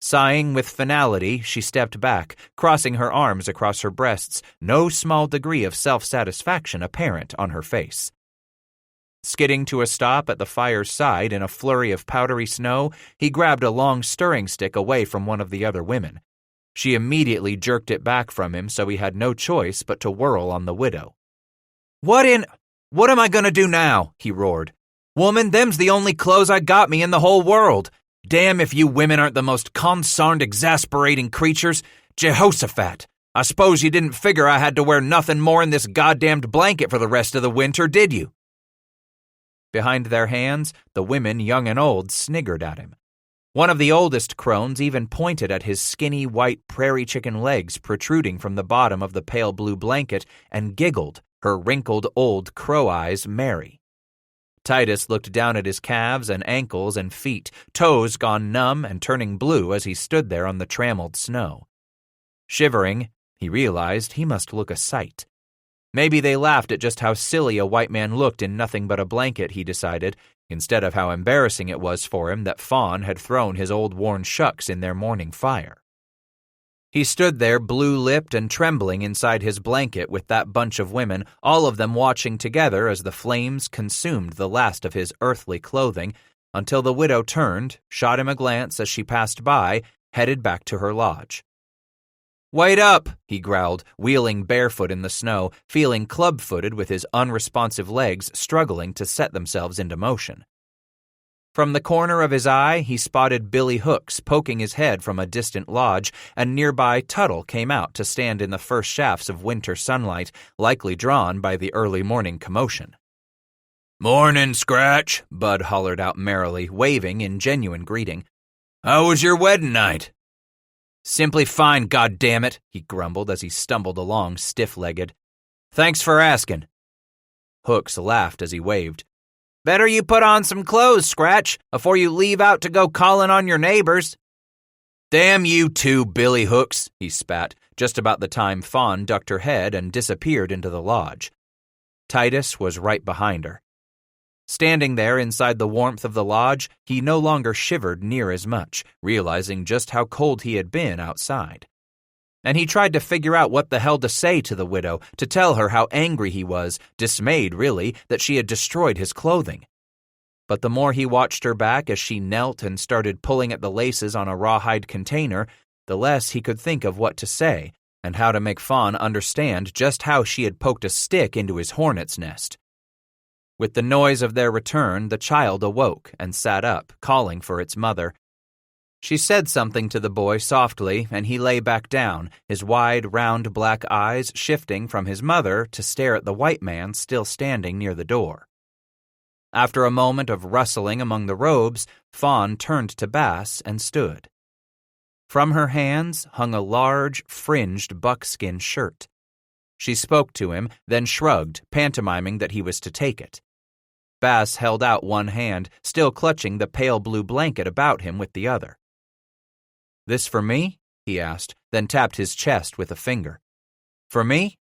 Sighing with finality, she stepped back, crossing her arms across her breasts, no small degree of self-satisfaction apparent on her face. Skidding to a stop at the fire's side in a flurry of powdery snow, he grabbed a long stirring stick away from one of the other women. She immediately jerked it back from him, so he had no choice but to whirl on the widow. What am I gonna do now?" he roared. "Woman, them's the only clothes I got me in the whole world. Damn if you women aren't the most consarned, exasperating creatures. Jehoshaphat, I suppose you didn't figure I had to wear nothing more than this goddamned blanket for the rest of the winter, did you?" Behind their hands, the women, young and old, sniggered at him. One of the oldest crones even pointed at his skinny white prairie chicken legs protruding from the bottom of the pale blue blanket and giggled, her wrinkled old crow eyes merry. Titus looked down at his calves and ankles and feet, toes gone numb and turning blue as he stood there on the trammeled snow. Shivering, he realized he must look a sight. Maybe they laughed at just how silly a white man looked in nothing but a blanket, he decided, instead of how embarrassing it was for him that Fawn had thrown his old worn shucks in their morning fire. He stood there blue-lipped and trembling inside his blanket with that bunch of women, all of them watching together as the flames consumed the last of his earthly clothing, until the widow turned, shot him a glance as she passed by, headed back to her lodge. "Wait up," he growled, wheeling barefoot in the snow, feeling club-footed with his unresponsive legs struggling to set themselves into motion. From the corner of his eye, he spotted Billy Hooks poking his head from a distant lodge, and nearby Tuttle came out to stand in the first shafts of winter sunlight, likely drawn by the early morning commotion. "Morning, Scratch," Bud hollered out merrily, waving in genuine greeting. "How was your wedding night?" "Simply fine, goddammit," he grumbled as he stumbled along stiff-legged. "Thanks for asking." Hooks laughed as he waved. "Better you put on some clothes, Scratch, before you leave out to go calling on your neighbors." "Damn you too, Billy Hooks," he spat, just about the time Fawn ducked her head and disappeared into the lodge. Titus was right behind her. Standing there inside the warmth of the lodge, he no longer shivered near as much, realizing just how cold he had been outside. And he tried to figure out what the hell to say to the widow, to tell her how angry he was, dismayed really, that she had destroyed his clothing. But the more he watched her back as she knelt and started pulling at the laces on a rawhide container, the less he could think of what to say, and how to make Fawn understand just how she had poked a stick into his hornet's nest. With the noise of their return, the child awoke and sat up, calling for its mother. She said something to the boy softly, and he lay back down, his wide, round black eyes shifting from his mother to stare at the white man still standing near the door. After a moment of rustling among the robes, Fawn turned to Bass and stood. From her hands hung a large, fringed buckskin shirt. She spoke to him, then shrugged, pantomiming that he was to take it. Bass held out one hand, still clutching the pale blue blanket about him with the other. "This for me?" he asked, then tapped his chest with a finger. "For me?"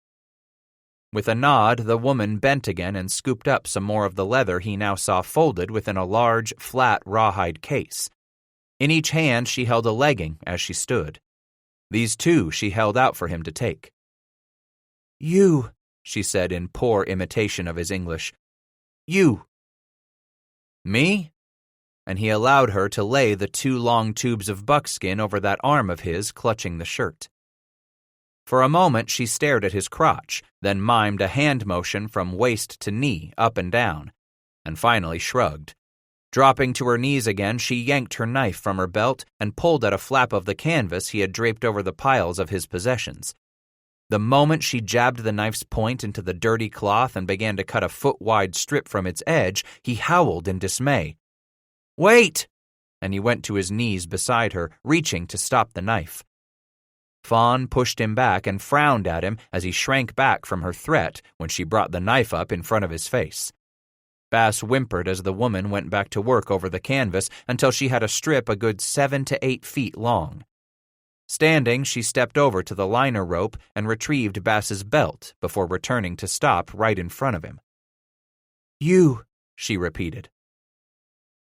With a nod, the woman bent again and scooped up some more of the leather he now saw folded within a large, flat rawhide case. In each hand she held a legging as she stood. These too she held out for him to take. "You," she said in poor imitation of his English. "You." "Me?" And he allowed her to lay the 2 long tubes of buckskin over that arm of his clutching the shirt. For a moment she stared at his crotch, then mimed a hand motion from waist to knee, up and down, and finally shrugged. Dropping to her knees again, she yanked her knife from her belt and pulled at a flap of the canvas he had draped over the piles of his possessions. The moment she jabbed the knife's point into the dirty cloth and began to cut a foot-wide strip from its edge, he howled in dismay. "Wait!" And he went to his knees beside her, reaching to stop the knife. Fawn pushed him back and frowned at him as he shrank back from her threat when she brought the knife up in front of his face. Bass whimpered as the woman went back to work over the canvas until she had a strip a good 7 to 8 feet long. Standing, she stepped over to the liner rope and retrieved Bass's belt before returning to stop right in front of him. "You," she repeated.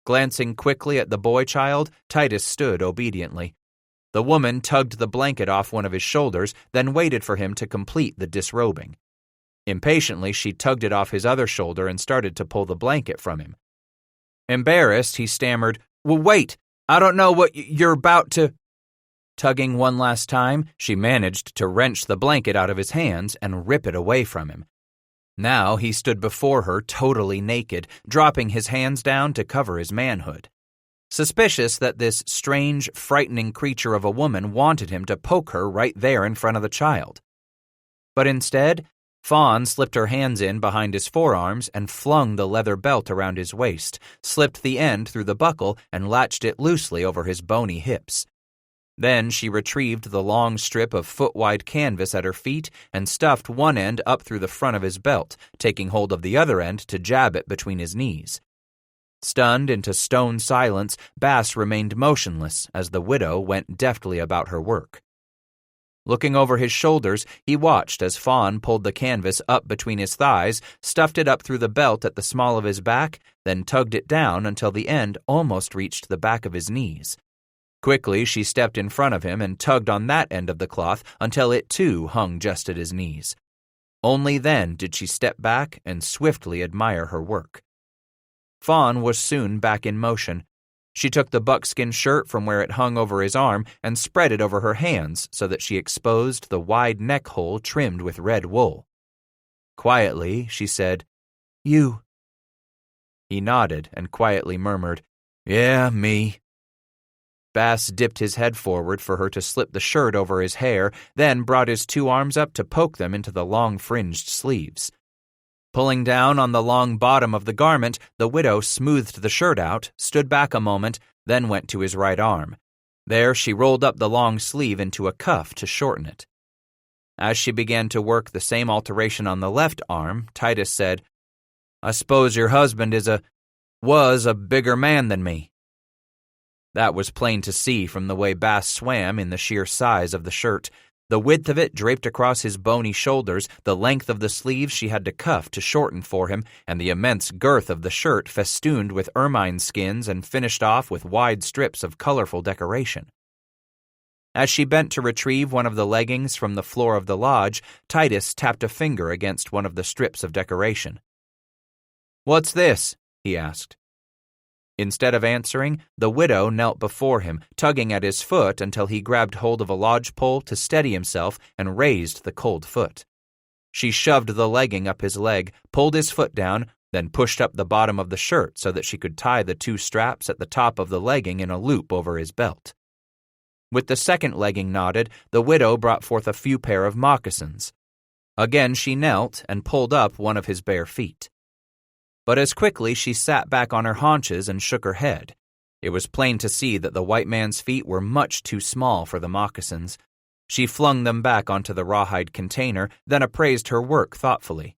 Glancing quickly at the boy child, Titus stood obediently. The woman tugged the blanket off one of his shoulders, then waited for him to complete the disrobing. Impatiently, she tugged it off his other shoulder and started to pull the blanket from him. Embarrassed, he stammered, "Well, wait, I don't know what you're about to—" Tugging one last time, she managed to wrench the blanket out of his hands and rip it away from him. Now he stood before her totally naked, dropping his hands down to cover his manhood. Suspicious that this strange, frightening creature of a woman wanted him to poke her right there in front of the child. But instead, Fawn slipped her hands in behind his forearms and flung the leather belt around his waist, slipped the end through the buckle and latched it loosely over his bony hips. Then she retrieved the long strip of foot-wide canvas at her feet and stuffed one end up through the front of his belt, taking hold of the other end to jab it between his knees. Stunned into stone silence, Bass remained motionless as the widow went deftly about her work. Looking over his shoulders, he watched as Fawn pulled the canvas up between his thighs, stuffed it up through the belt at the small of his back, then tugged it down until the end almost reached the back of his knees. Quickly, she stepped in front of him and tugged on that end of the cloth until it too hung just at his knees. Only then did she step back and swiftly admire her work. Fawn was soon back in motion. She took the buckskin shirt from where it hung over his arm and spread it over her hands so that she exposed the wide neck hole trimmed with red wool. Quietly, she said, "You." He nodded and quietly murmured, "Yeah, me." Bass dipped his head forward for her to slip the shirt over his hair, then brought his 2 arms up to poke them into the long fringed sleeves. Pulling down on the long bottom of the garment, the widow smoothed the shirt out, stood back a moment, then went to his right arm. There she rolled up the long sleeve into a cuff to shorten it. As she began to work the same alteration on the left arm, Titus said, "I suppose your husband was a bigger man than me." That was plain to see from the way Bass swam in the sheer size of the shirt. The width of it draped across his bony shoulders, the length of the sleeves she had to cuff to shorten for him, and the immense girth of the shirt festooned with ermine skins and finished off with wide strips of colorful decoration. As she bent to retrieve one of the leggings from the floor of the lodge, Titus tapped a finger against one of the strips of decoration. "What's this?" he asked. Instead of answering, the widow knelt before him, tugging at his foot until he grabbed hold of a lodgepole to steady himself and raised the cold foot. She shoved the legging up his leg, pulled his foot down, then pushed up the bottom of the shirt so that she could tie the 2 straps at the top of the legging in a loop over his belt. With the second legging knotted, the widow brought forth a few pair of moccasins. Again she knelt and pulled up one of his bare feet. But as quickly she sat back on her haunches and shook her head. It was plain to see that the white man's feet were much too small for the moccasins. She flung them back onto the rawhide container, then appraised her work thoughtfully.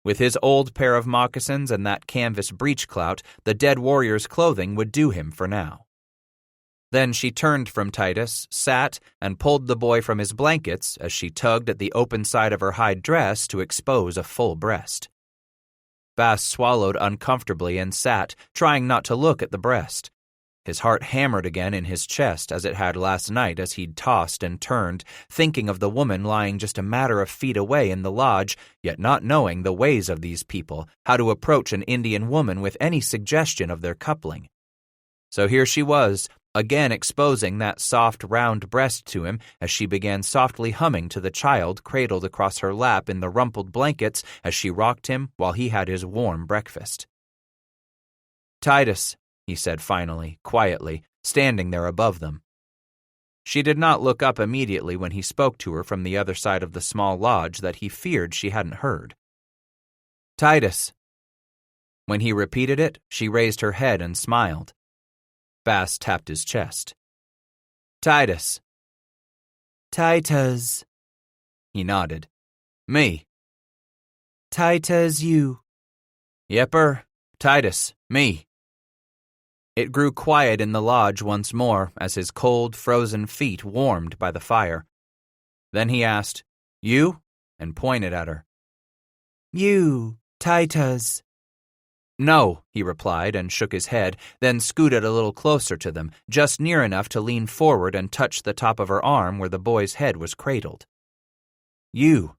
With his old pair of moccasins and that canvas breechclout, the dead warrior's clothing would do him for now. Then she turned from Titus, sat, and pulled the boy from his blankets as she tugged at the open side of her hide dress to expose a full breast. Bass swallowed uncomfortably and sat, trying not to look at the breast. His heart hammered again in his chest as it had last night as he'd tossed and turned, thinking of the woman lying just a matter of feet away in the lodge, yet not knowing the ways of these people, how to approach an Indian woman with any suggestion of their coupling. So here she was, again exposing that soft, round breast to him as she began softly humming to the child cradled across her lap in the rumpled blankets as she rocked him while he had his warm breakfast. "Titus," he said finally, quietly, standing there above them. She did not look up immediately when he spoke to her from the other side of the small lodge that he feared she hadn't heard. "Titus." When he repeated it, she raised her head and smiled. Bass tapped his chest. "Titus." "Titus." He nodded. "Me." "Titus, you." "Yepper, Titus, me." It grew quiet in the lodge once more as his cold, frozen feet warmed by the fire. Then he asked, "You?" and pointed at her. "You, Titus." "No," he replied and shook his head, then scooted a little closer to them, just near enough to lean forward and touch the top of her arm where the boy's head was cradled. "You."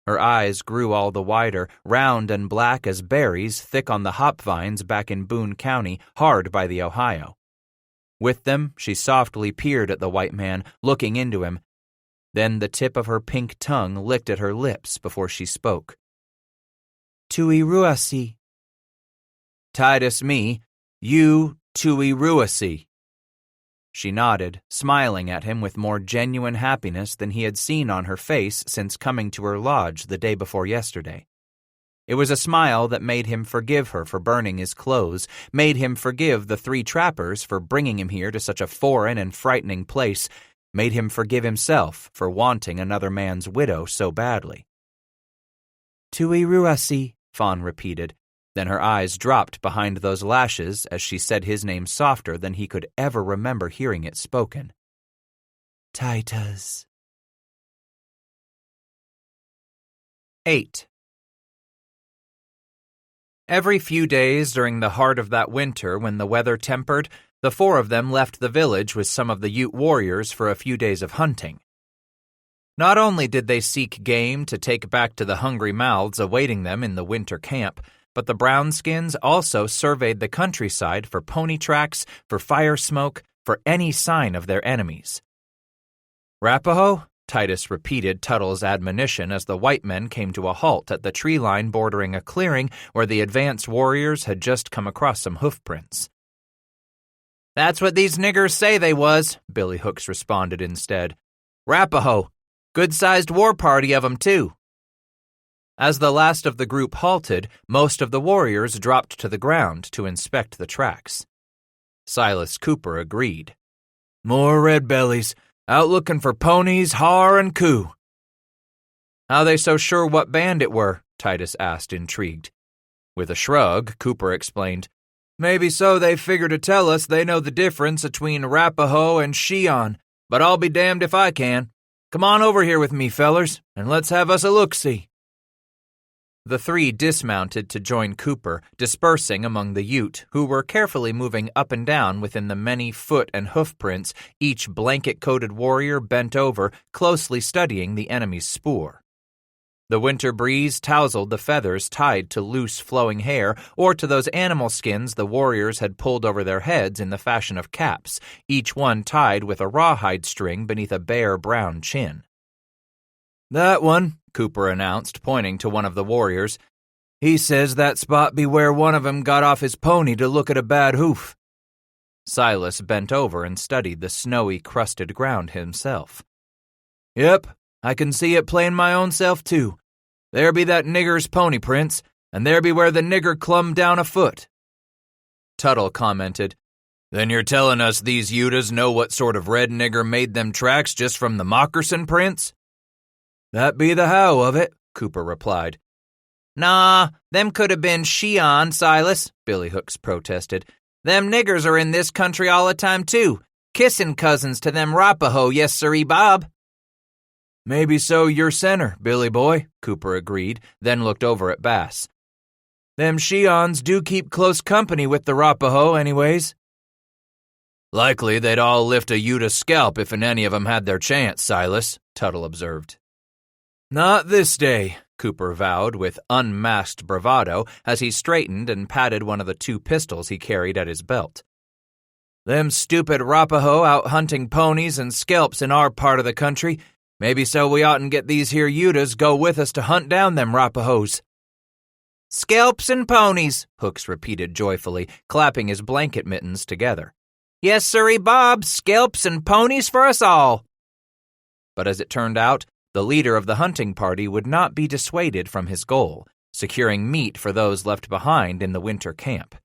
Her eyes grew all the wider, round and black as berries thick on the hop vines back in Boone County, hard by the Ohio. With them, she softly peered at the white man, looking into him. Then the tip of her pink tongue licked at her lips before she spoke. "Tui ruasi." "Titus, me. You, Tui ruasi." She nodded, smiling at him with more genuine happiness than he had seen on her face since coming to her lodge the day before yesterday. It was a smile that made him forgive her for burning his clothes, made him forgive the 3 trappers for bringing him here to such a foreign and frightening place, made him forgive himself for wanting another man's widow so badly. "Tui ruasi," Fawn repeated. Then her eyes dropped behind those lashes as she said his name softer than he could ever remember hearing it spoken. "Titus." 8. Every few days during the heart of that winter when the weather tempered, the 4 of them left the village with some of the Ute warriors for a few days of hunting. Not only did they seek game to take back to the hungry mouths awaiting them in the winter camp, but the Brownskins also surveyed the countryside for pony tracks, for fire smoke, for any sign of their enemies. "Rapaho?" Titus repeated Tuttle's admonition as the white men came to a halt at the tree line bordering a clearing where the advance warriors had just come across some hoofprints. "That's what these niggers say they was," Billy Hooks responded instead. "Rapaho. Good-sized war party of 'em, too." As the last of the group halted, most of the warriors dropped to the ground to inspect the tracks. Silas Cooper agreed. "More red bellies, out looking for ponies, har, and coo." "How they so sure what band it were?" Titus asked, intrigued. With a shrug, Cooper explained, "Maybe so they figure to tell us they know the difference between Rapaho and Shion, but I'll be damned if I can. Come on over here with me, fellers, and let's have us a look-see." The 3 dismounted to join Cooper, dispersing among the Ute, who were carefully moving up and down within the many foot and hoof prints, each blanket-coated warrior bent over, closely studying the enemy's spoor. The winter breeze tousled the feathers tied to loose, flowing hair, or to those animal skins the warriors had pulled over their heads in the fashion of caps, each one tied with a rawhide string beneath a bare brown chin. "That one," Cooper announced, pointing to one of the warriors. "He says that spot be where one of 'em got off his pony to look at a bad hoof." Silas bent over and studied the snowy, crusted ground himself. "Yep, I can see it plain my own self, too. There be that nigger's pony prints, and there be where the nigger clumb down afoot." Tuttle commented, "Then you're telling us these Utahs know what sort of red nigger made them tracks just from the moccasin prints?" "That be the how of it," Cooper replied. "Nah, them could have been Shion, Silas," Billy Hooks protested. Them niggers are in this country all the time, too. Kissin' cousins to them Rapaho, yes sirree, Bob. Maybe so you're center, Billy boy, Cooper agreed, then looked over at Bass. Them Shions do keep close company with the Rapaho anyways. Likely they'd all lift a Utah scalp if any of 'em had their chance, Silas, Tuttle observed. Not this day, Cooper vowed with unmasked bravado as he straightened and patted one of the 2 pistols he carried at his belt. Them stupid Rapaho out hunting ponies and scalps in our part of the country. Maybe so we oughtn't get these here Utahs go with us to hunt down them Rapahos. Scalps and ponies, Hooks repeated joyfully, clapping his blanket mittens together. Yes sirree, Bob, scalps and ponies for us all. But as it turned out, the leader of the hunting party would not be dissuaded from his goal, securing meat for those left behind in the winter camp.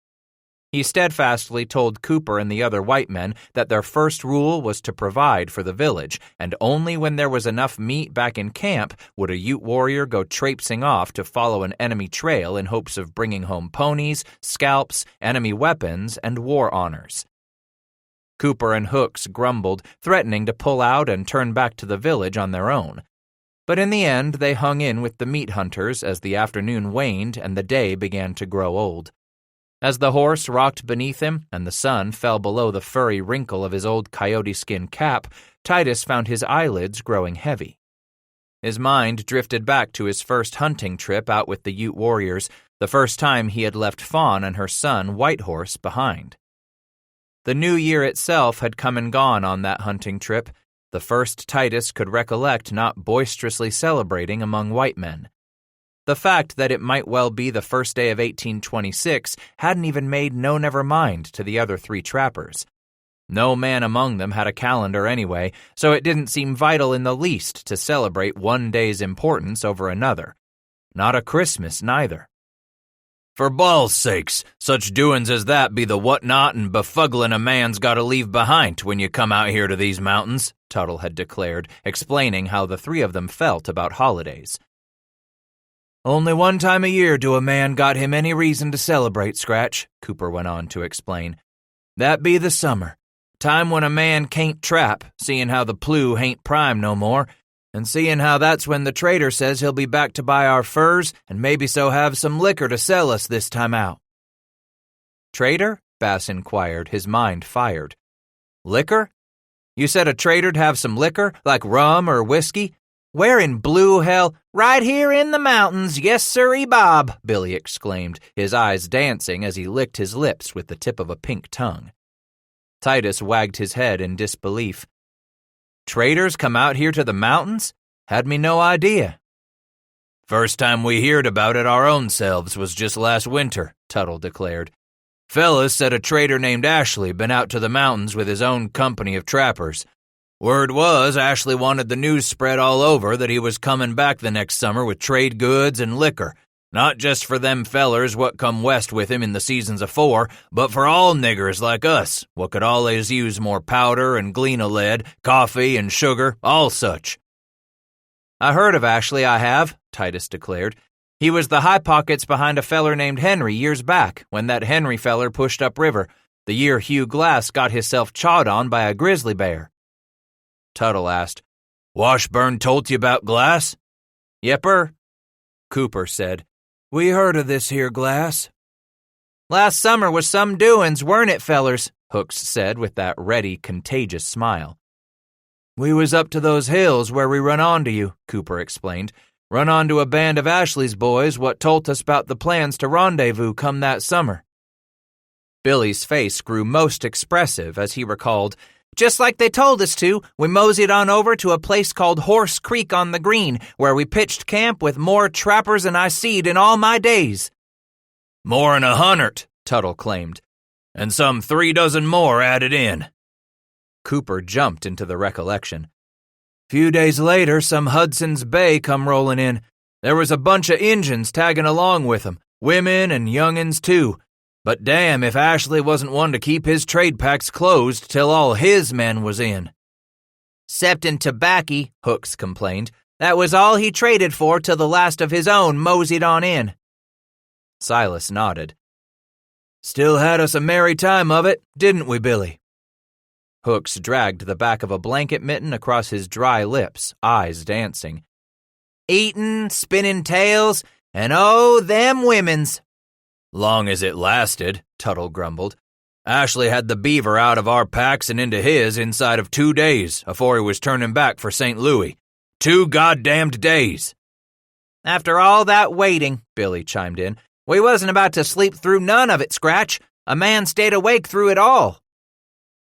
He steadfastly told Cooper and the other white men that their first rule was to provide for the village, and only when there was enough meat back in camp would a Ute warrior go traipsing off to follow an enemy trail in hopes of bringing home ponies, scalps, enemy weapons, and war honors. Cooper and Hooks grumbled, threatening to pull out and turn back to the village on their own. But in the end, they hung in with the meat hunters as the afternoon waned and the day began to grow old. As the horse rocked beneath him and the sun fell below the furry wrinkle of his old coyote skin cap, Titus found his eyelids growing heavy. His mind drifted back to his first hunting trip out with the Ute warriors, the first time he had left Fawn and her son, Whitehorse, behind. The new year itself had come and gone on that hunting trip, the first Titus could recollect not boisterously celebrating among white men. The fact that it might well be the first day of 1826 hadn't even made no never mind to the other 3 trappers. No man among them had a calendar anyway, so it didn't seem vital in the least to celebrate one day's importance over another. Not a Christmas, neither. For balls' sakes, such doin's as that be the whatnot and befuggling a man's got to leave behind when you come out here to these mountains, Tuttle had declared, explaining how the 3 of them felt about holidays. Only one time a year do a man got him any reason to celebrate, Scratch, Cooper went on to explain. That be the summer, time when a man can't trap, seeing how the plew hain't prime no more, and seeing how that's when the trader says he'll be back to buy our furs and maybe so have some liquor to sell us this time out. Trader? Bass inquired, his mind fired. Liquor? You said a trader'd have some liquor, like rum or whiskey? Where in blue hell? Right here in the mountains, yes sirree, Bob, Billy exclaimed, his eyes dancing as he licked his lips with the tip of a pink tongue. Titus wagged his head in disbelief. Traders come out here to the mountains? Had me no idea. First time we heard about it our own selves was just last winter, Tuttle declared. Fellas said a trader named Ashley been out to the mountains with his own company of trappers. Word was Ashley wanted the news spread all over that he was coming back the next summer with trade goods and liquor, not just for them fellers what come west with him in the seasons afore, but for all niggers like us, what could allays use more powder and glean lead, coffee and sugar, all such. I heard of Ashley, I have, Titus declared. He was the high pockets behind a feller named Henry years back, when that Henry feller pushed upriver, the year Hugh Glass got hisself chawed on by a grizzly bear. Tuttle asked, Washburn told you about Glass? Yepper. Cooper said, We heard of this here Glass. Last summer was some doin's, weren't it, fellers? Hooks said with that ready, contagious smile. We was up to those hills where we run onto you, Cooper explained. Run onto a band of Ashley's boys what told us about the plans to rendezvous come that summer. Billy's face grew most expressive as he recalled, Just like they told us to, we moseyed on over to a place called Horse Creek on the Green, where we pitched camp with more trappers than I seed in all my days. More'n 100, Tuttle claimed, and some 3 dozen more added in. Cooper jumped into the recollection. Few days later, some Hudson's Bay come rolling in. There was a bunch of Injuns tagging along with 'em, women and young'uns too. But damn if Ashley wasn't one to keep his trade packs closed till all his men was in. Ceptin' tobaccy, Hooks complained. That was all he traded for till the last of his own moseyed on in. Silas nodded. Still had us a merry time of it, didn't we, Billy? Hooks dragged the back of a blanket mitten across his dry lips, eyes dancing. Eatin', spinning tales, and oh, them women's. Long as it lasted, Tuttle grumbled. Ashley had the beaver out of our packs and into his inside of 2 days afore he was turning back for St. Louis. 2 goddamned days. After all that waiting, Billy chimed in, we wasn't about to sleep through none of it, Scratch. A man stayed awake through it all.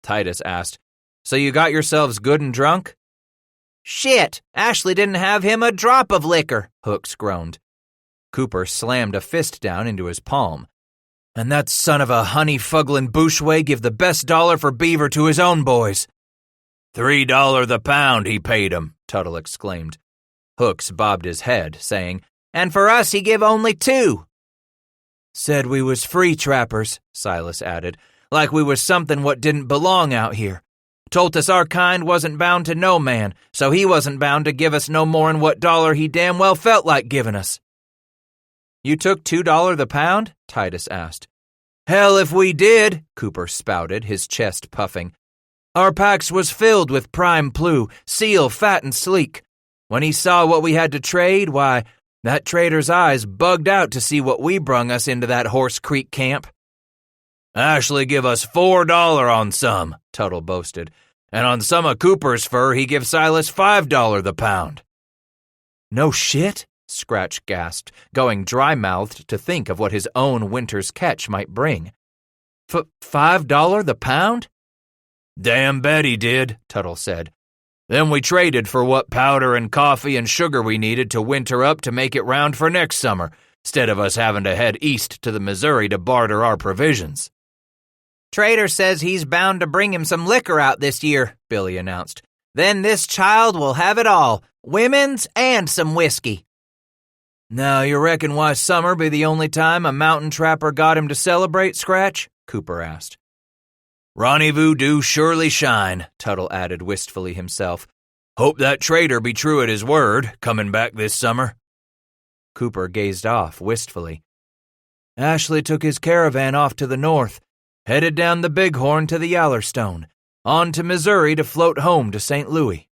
Titus asked, So you got yourselves good and drunk? Shit, Ashley didn't have him a drop of liquor, Hooks groaned. Cooper slammed a fist down into his palm. And that son of a honey-fugglin' Bouchouet give the best dollar for beaver to his own boys. $3 the pound he paid 'em, Tuttle exclaimed. Hooks bobbed his head, saying, And for us he give only 2. Said we was free trappers, Silas added, like we was something what didn't belong out here. Told us our kind wasn't bound to no man, so he wasn't bound to give us no more'n what dollar he damn well felt like giving us. You took $2 the pound? Titus asked. Hell if we did, Cooper spouted, his chest puffing. Our packs was filled with prime plue, seal fat and sleek. When he saw what we had to trade, why, that trader's eyes bugged out to see what we brung us into that Horse Creek camp. Ashley give us $4 on some, Tuttle boasted, and on some of Cooper's fur he give Silas $5 the pound. No shit? Scratch gasped, going dry-mouthed to think of what his own winter's catch might bring. $5 the pound? Damn bet he did, Tuttle said. Then we traded for what powder and coffee and sugar we needed to winter up to make it round for next summer, instead of us having to head east to the Missouri to barter our provisions. Trader says he's bound to bring him some liquor out this year, Billy announced. Then this child will have it all, women's and some whiskey. Now you reckon why summer be the only time a mountain trapper got him to celebrate, Scratch? Cooper asked. Rendezvous do surely shine, Tuttle added wistfully himself. Hope that trader be true at his word, coming back this summer. Cooper gazed off wistfully. Ashley took his caravan off to the north, headed down the Bighorn to the Yallerstone, on to Missouri to float home to St. Louis.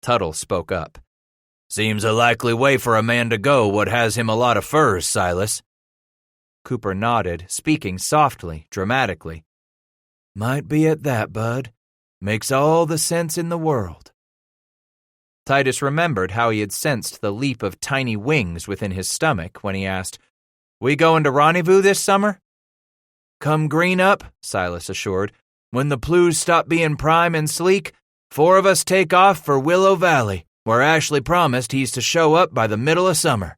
Tuttle spoke up. Seems a likely way for a man to go what has him a lot of furs, Silas. Cooper nodded, speaking softly, dramatically. Might be at that, bud. Makes all the sense in the world. Titus remembered how he had sensed the leap of tiny wings within his stomach when he asked, We going to rendezvous this summer? Come green up, Silas assured. When the plues stop being prime and sleek, 4 of us take off for Willow Valley, where Ashley promised he's to show up by the middle of summer.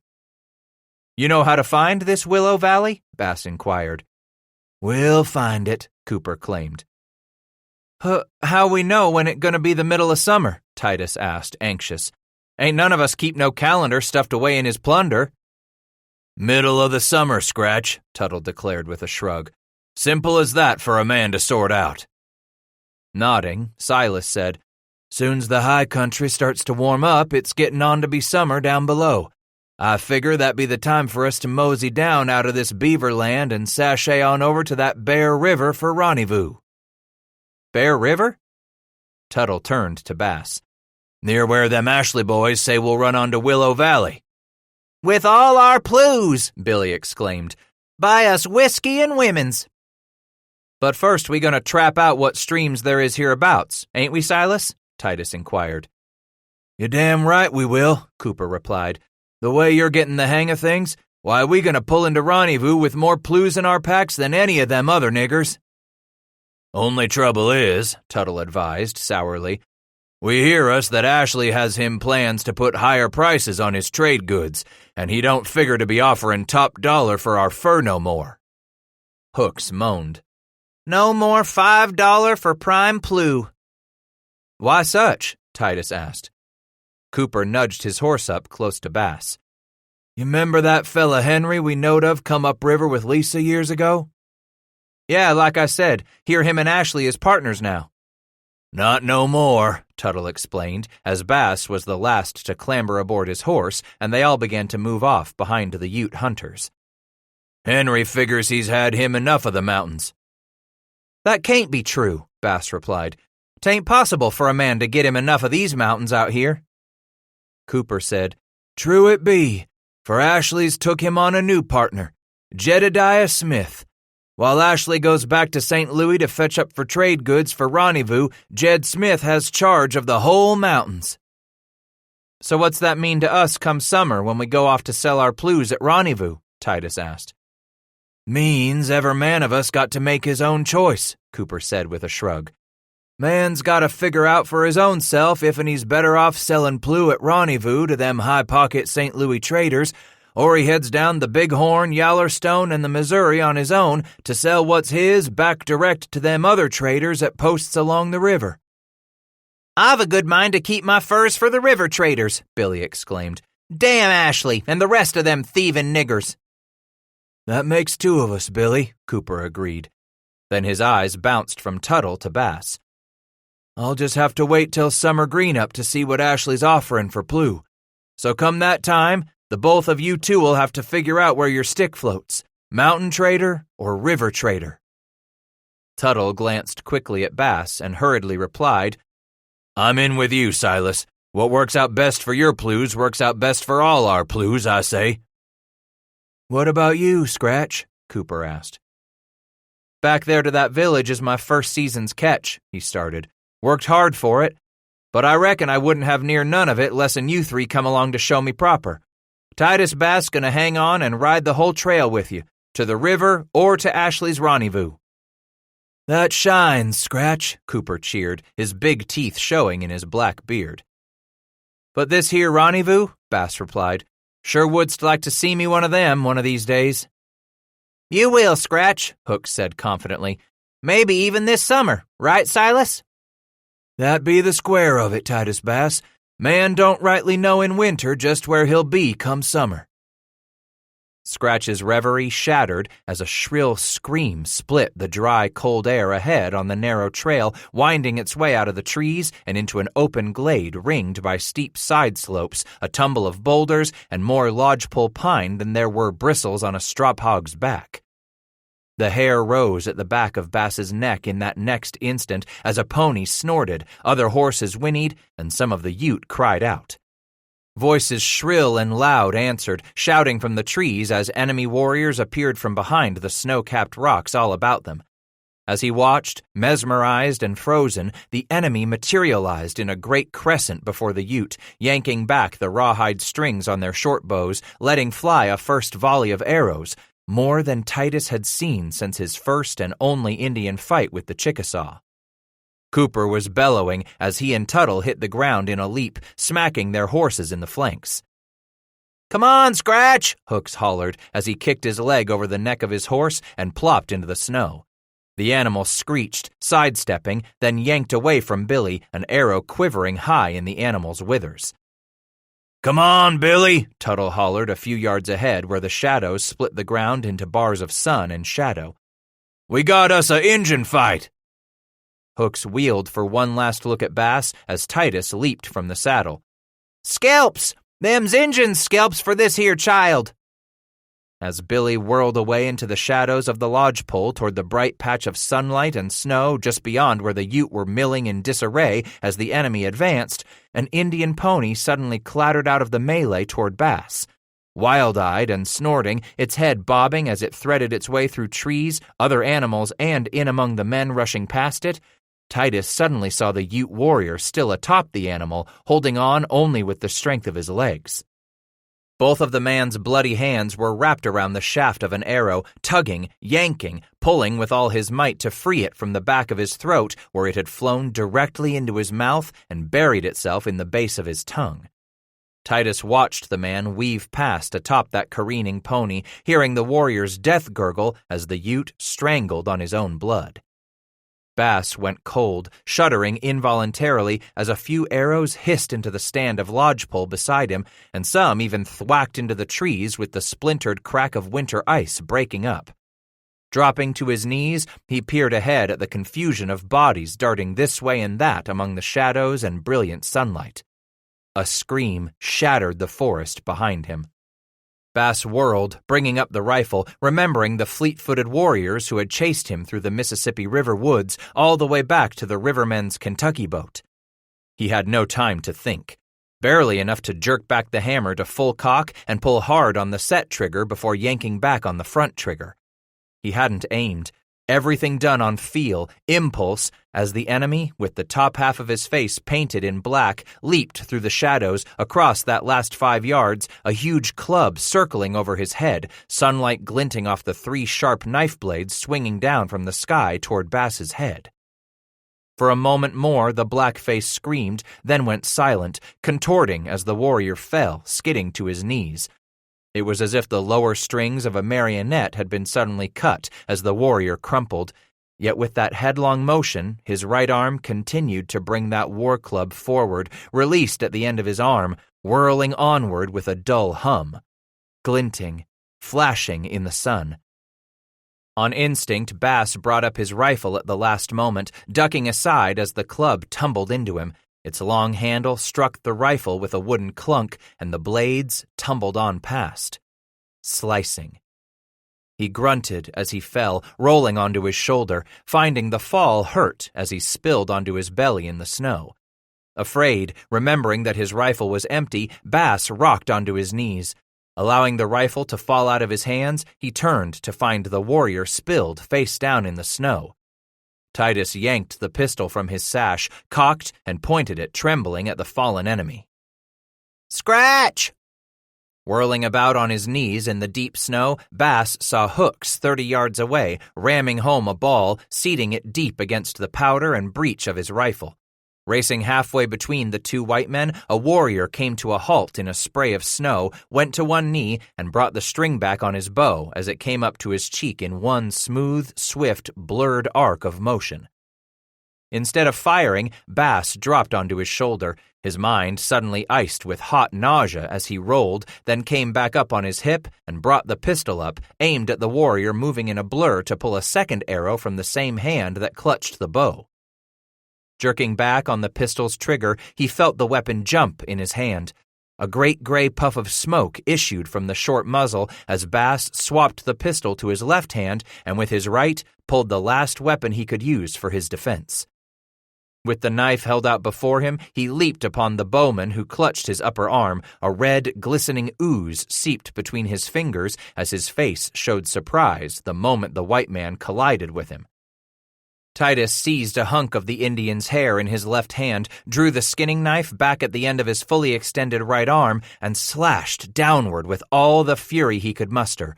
You know how to find this Willow Valley? Bass inquired. We'll find it, Cooper claimed. How we know when it gonna be the middle of summer? Titus asked, anxious. Ain't none of us keep no calendar stuffed away in his plunder. Middle of the summer, Scratch, Tuttle declared with a shrug. Simple as that for a man to sort out. Nodding, Silas said, Soon's the high country starts to warm up, it's getting on to be summer down below. I figure that be the time for us to mosey down out of this beaver land and sashay on over to that Bear River for rendezvous. Bear River? Tuttle turned to Bass. Near where them Ashley boys say we'll run on to Willow Valley. With all our plues, Billy exclaimed. Buy us whiskey and women's. But first we gonna trap out what streams there is hereabouts, ain't we, Silas? Titus inquired. You're damn right we will, Cooper replied. The way you're getting the hang of things, why we gonna pull into rendezvous with more plues in our packs than any of them other niggers. Only trouble is, Tuttle advised sourly, we hear us that Ashley has him plans to put higher prices on his trade goods, and he don't figure to be offering top dollar for our fur no more. Hooks moaned. No more $5 for prime plue. Why such? Titus asked. Cooper nudged his horse up close to Bass. You remember that fella Henry we knowed of come upriver with Lisa years ago? Yeah, like I said, here him and Ashley is partners now. Not no more, Tuttle explained, as Bass was the last to clamber aboard his horse, and they all began to move off behind the Ute hunters. Henry figures he's had him enough of the mountains. That can't be true, Bass replied. 'Tain't possible for a man to get him enough of these mountains out here. Cooper said, True it be, for Ashley's took him on a new partner, Jedediah Smith. While Ashley goes back to St. Louis to fetch up for trade goods for rendezvous, Jed Smith has charge of the whole mountains. So what's that mean to us come summer when we go off to sell our plues at rendezvous? Titus asked. Means every man of us got to make his own choice, Cooper said with a shrug. Man's got to figure out for his own self if he's better off selling plue at rendezvous to them high-pocket St. Louis traders, or he heads down the Bighorn, Yellowstone, and the Missouri on his own to sell what's his back direct to them other traders at posts along the river. I've a good mind to keep my furs for the river traders, Billy exclaimed. Damn Ashley and the rest of them thieving niggers. That makes two of us, Billy, Cooper agreed. Then his eyes bounced from Tuttle to Bass. I'll just have to wait till summer green up to see what Ashley's offering for plue. So come that time, the both of you two will have to figure out where your stick floats, mountain trader or river trader. Tuttle glanced quickly at Bass and hurriedly replied, I'm in with you, Silas. What works out best for your plues works out best for all our plues, I say. What about you, Scratch? Cooper asked. Back there to that village is my first season's catch, he started. Worked hard for it, but I reckon I wouldn't have near none of it lessen you three come along to show me proper. Titus Bass gonna hang on and ride the whole trail with you, to the river or to Ashley's rendezvous. That shines, Scratch, Cooper cheered, his big teeth showing in his black beard. But this here rendezvous, Bass replied, sure wouldst like to see me one of them one of these days. You will, Scratch, Hook said confidently. Maybe even this summer, right, Silas? That be the square of it, Titus Bass. Man don't rightly know in winter just where he'll be come summer. Scratch's reverie shattered as a shrill scream split the dry, cold air ahead on the narrow trail, winding its way out of the trees and into an open glade ringed by steep side slopes, a tumble of boulders, and more lodgepole pine than there were bristles on a strop hog's back. The hair rose at the back of Bass's neck in that next instant as a pony snorted, other horses whinnied, and some of the Ute cried out. Voices shrill and loud answered, shouting from the trees as enemy warriors appeared from behind the snow-capped rocks all about them. As he watched, mesmerized and frozen, the enemy materialized in a great crescent before the Ute, yanking back the rawhide strings on their short bows, letting fly a first volley of arrows, more than Titus had seen since his first and only Indian fight with the Chickasaw. Cooper was bellowing as he and Tuttle hit the ground in a leap, smacking their horses in the flanks. Come on, Scratch, Hooks hollered as he kicked his leg over the neck of his horse and plopped into the snow. The animal screeched, sidestepping, then yanked away from Billy, an arrow quivering high in the animal's withers. Come on, Billy, Tuttle hollered a few yards ahead where the shadows split the ground into bars of sun and shadow. We got us a Injun fight. Hooks wheeled for one last look at Bass as Titus leaped from the saddle. Scalps! Them's Injun's scalps for this here child! As Billy whirled away into the shadows of the lodgepole toward the bright patch of sunlight and snow just beyond where the Ute were milling in disarray as the enemy advanced, an Indian pony suddenly clattered out of the melee toward Bass. Wild-eyed and snorting, its head bobbing as it threaded its way through trees, other animals, and in among the men rushing past it, Titus suddenly saw the Ute warrior still atop the animal, holding on only with the strength of his legs. Both of the man's bloody hands were wrapped around the shaft of an arrow, tugging, yanking, pulling with all his might to free it from the back of his throat where it had flown directly into his mouth and buried itself in the base of his tongue. Titus watched the man weave past atop that careening pony, hearing the warrior's death gurgle as the Ute strangled on his own blood. Bass went cold, shuddering involuntarily as a few arrows hissed into the stand of lodgepole beside him, and some even thwacked into the trees with the splintered crack of winter ice breaking up. Dropping to his knees, he peered ahead at the confusion of bodies darting this way and that among the shadows and brilliant sunlight. A scream shattered the forest behind him. Bass whirled, bringing up the rifle, remembering the fleet-footed warriors who had chased him through the Mississippi River woods all the way back to the rivermen's Kentucky boat. He had no time to think. Barely enough to jerk back the hammer to full cock and pull hard on the set trigger before yanking back on the front trigger. He hadn't aimed. Everything done on feel, impulse, as the enemy, with the top half of his face painted in black, leaped through the shadows across that last 5 yards, a huge club circling over his head, sunlight glinting off the 3 sharp knife blades swinging down from the sky toward Bass's head. For a moment more, the black face screamed, then went silent, contorting as the warrior fell, skidding to his knees. It was as if the lower strings of a marionette had been suddenly cut as the warrior crumpled, yet with that headlong motion, his right arm continued to bring that war club forward, released at the end of his arm, whirling onward with a dull hum, glinting, flashing in the sun. On instinct, Bass brought up his rifle at the last moment, ducking aside as the club tumbled into him. Its long handle struck the rifle with a wooden clunk, and the blades tumbled on past, slicing. He grunted as he fell, rolling onto his shoulder, finding the fall hurt as he spilled onto his belly in the snow. Afraid, remembering that his rifle was empty, Bass rocked onto his knees. Allowing the rifle to fall out of his hands, he turned to find the warrior spilled face down in the snow. Titus yanked the pistol from his sash, cocked, and pointed it, trembling at the fallen enemy. Scratch! Whirling about on his knees in the deep snow, Bass saw Hooks 30 yards away, ramming home a ball, seating it deep against the powder and breech of his rifle. Racing halfway between the 2 white men, a warrior came to a halt in a spray of snow, went to one knee, and brought the string back on his bow as it came up to his cheek in one smooth, swift, blurred arc of motion. Instead of firing, Bass dropped onto his shoulder, his mind suddenly iced with hot nausea as he rolled, then came back up on his hip and brought the pistol up, aimed at the warrior moving in a blur to pull a second arrow from the same hand that clutched the bow. Jerking back on the pistol's trigger, he felt the weapon jump in his hand. A great gray puff of smoke issued from the short muzzle as Bass swapped the pistol to his left hand and with his right pulled the last weapon he could use for his defense. With the knife held out before him, he leaped upon the bowman who clutched his upper arm. A red, glistening ooze seeped between his fingers as his face showed surprise the moment the white man collided with him. Titus seized a hunk of the Indian's hair in his left hand, drew the skinning knife back at the end of his fully extended right arm, and slashed downward with all the fury he could muster.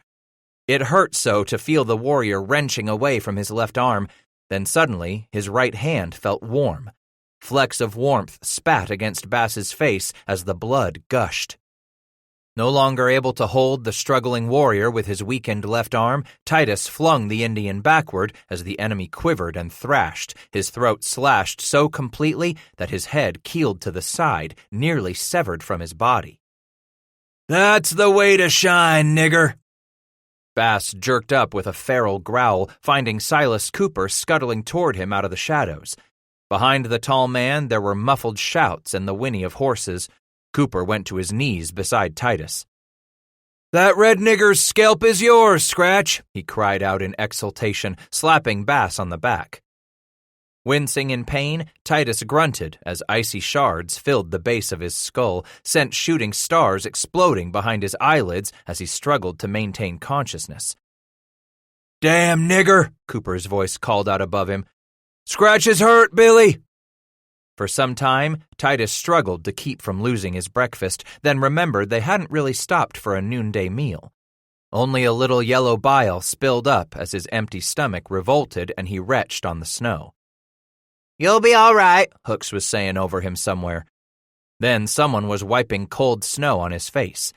It hurt so to feel the warrior wrenching away from his left arm. Then suddenly, his right hand felt warm. Flecks of warmth spat against Bass's face as the blood gushed. No longer able to hold the struggling warrior with his weakened left arm, Titus flung the Indian backward as the enemy quivered and thrashed, his throat slashed so completely that his head keeled to the side, nearly severed from his body. "That's the way to shine, nigger!" Bass jerked up with a feral growl, finding Silas Cooper scuttling toward him out of the shadows. Behind the tall man, there were muffled shouts and the whinny of horses. Cooper went to his knees beside Titus. "That red nigger's scalp is yours, Scratch," he cried out in exultation, slapping Bass on the back. Wincing in pain, Titus grunted as icy shards filled the base of his skull, sent shooting stars exploding behind his eyelids as he struggled to maintain consciousness. "Damn nigger," Cooper's voice called out above him. "Scratch is hurt, Billy." For some time, Titus struggled to keep from losing his breakfast, then remembered they hadn't really stopped for a noonday meal. Only a little yellow bile spilled up as his empty stomach revolted and he retched on the snow. "You'll be all right," Hooks was saying over him somewhere. Then someone was wiping cold snow on his face.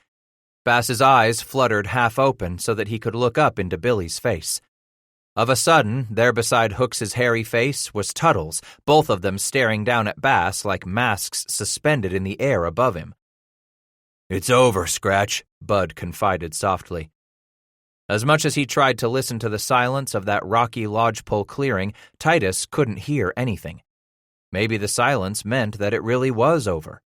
Bass's eyes fluttered half open so that he could look up into Billy's face. Of a sudden, there beside Hooks's hairy face was Tuttle's, both of them staring down at Bass like masks suspended in the air above him. "It's over, Scratch," Bud confided softly. As much as he tried to listen to the silence of that rocky lodgepole clearing, Titus couldn't hear anything. Maybe the silence meant that it really was over.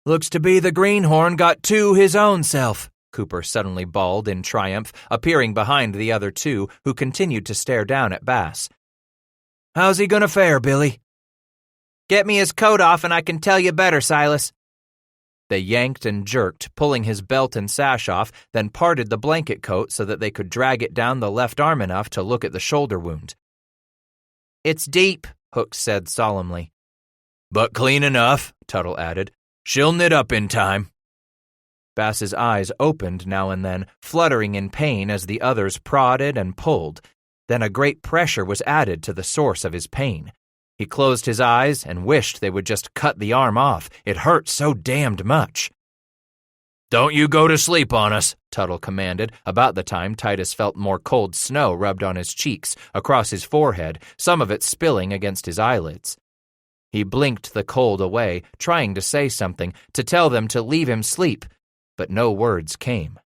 "Looks to be the greenhorn got to his own self," Cooper suddenly bawled in triumph, appearing behind the other two, who continued to stare down at Bass. How's he gonna fare, Billy? Get me his coat off and I can tell you better, Silas. They yanked and jerked, pulling his belt and sash off, then parted the blanket coat so that they could drag it down the left arm enough to look at the shoulder wound. It's deep, Hook said solemnly. But clean enough, Tuttle added. She'll knit up in time. Bass's eyes opened now and then, fluttering in pain as the others prodded and pulled. Then a great pressure was added to the source of his pain. He closed his eyes and wished they would just cut the arm off. It hurt so damned much. Don't you go to sleep on us, Tuttle commanded, about the time Titus felt more cold snow rubbed on his cheeks, across his forehead, some of it spilling against his eyelids. He blinked the cold away, trying to say something, to tell them to leave him sleep, but no words came.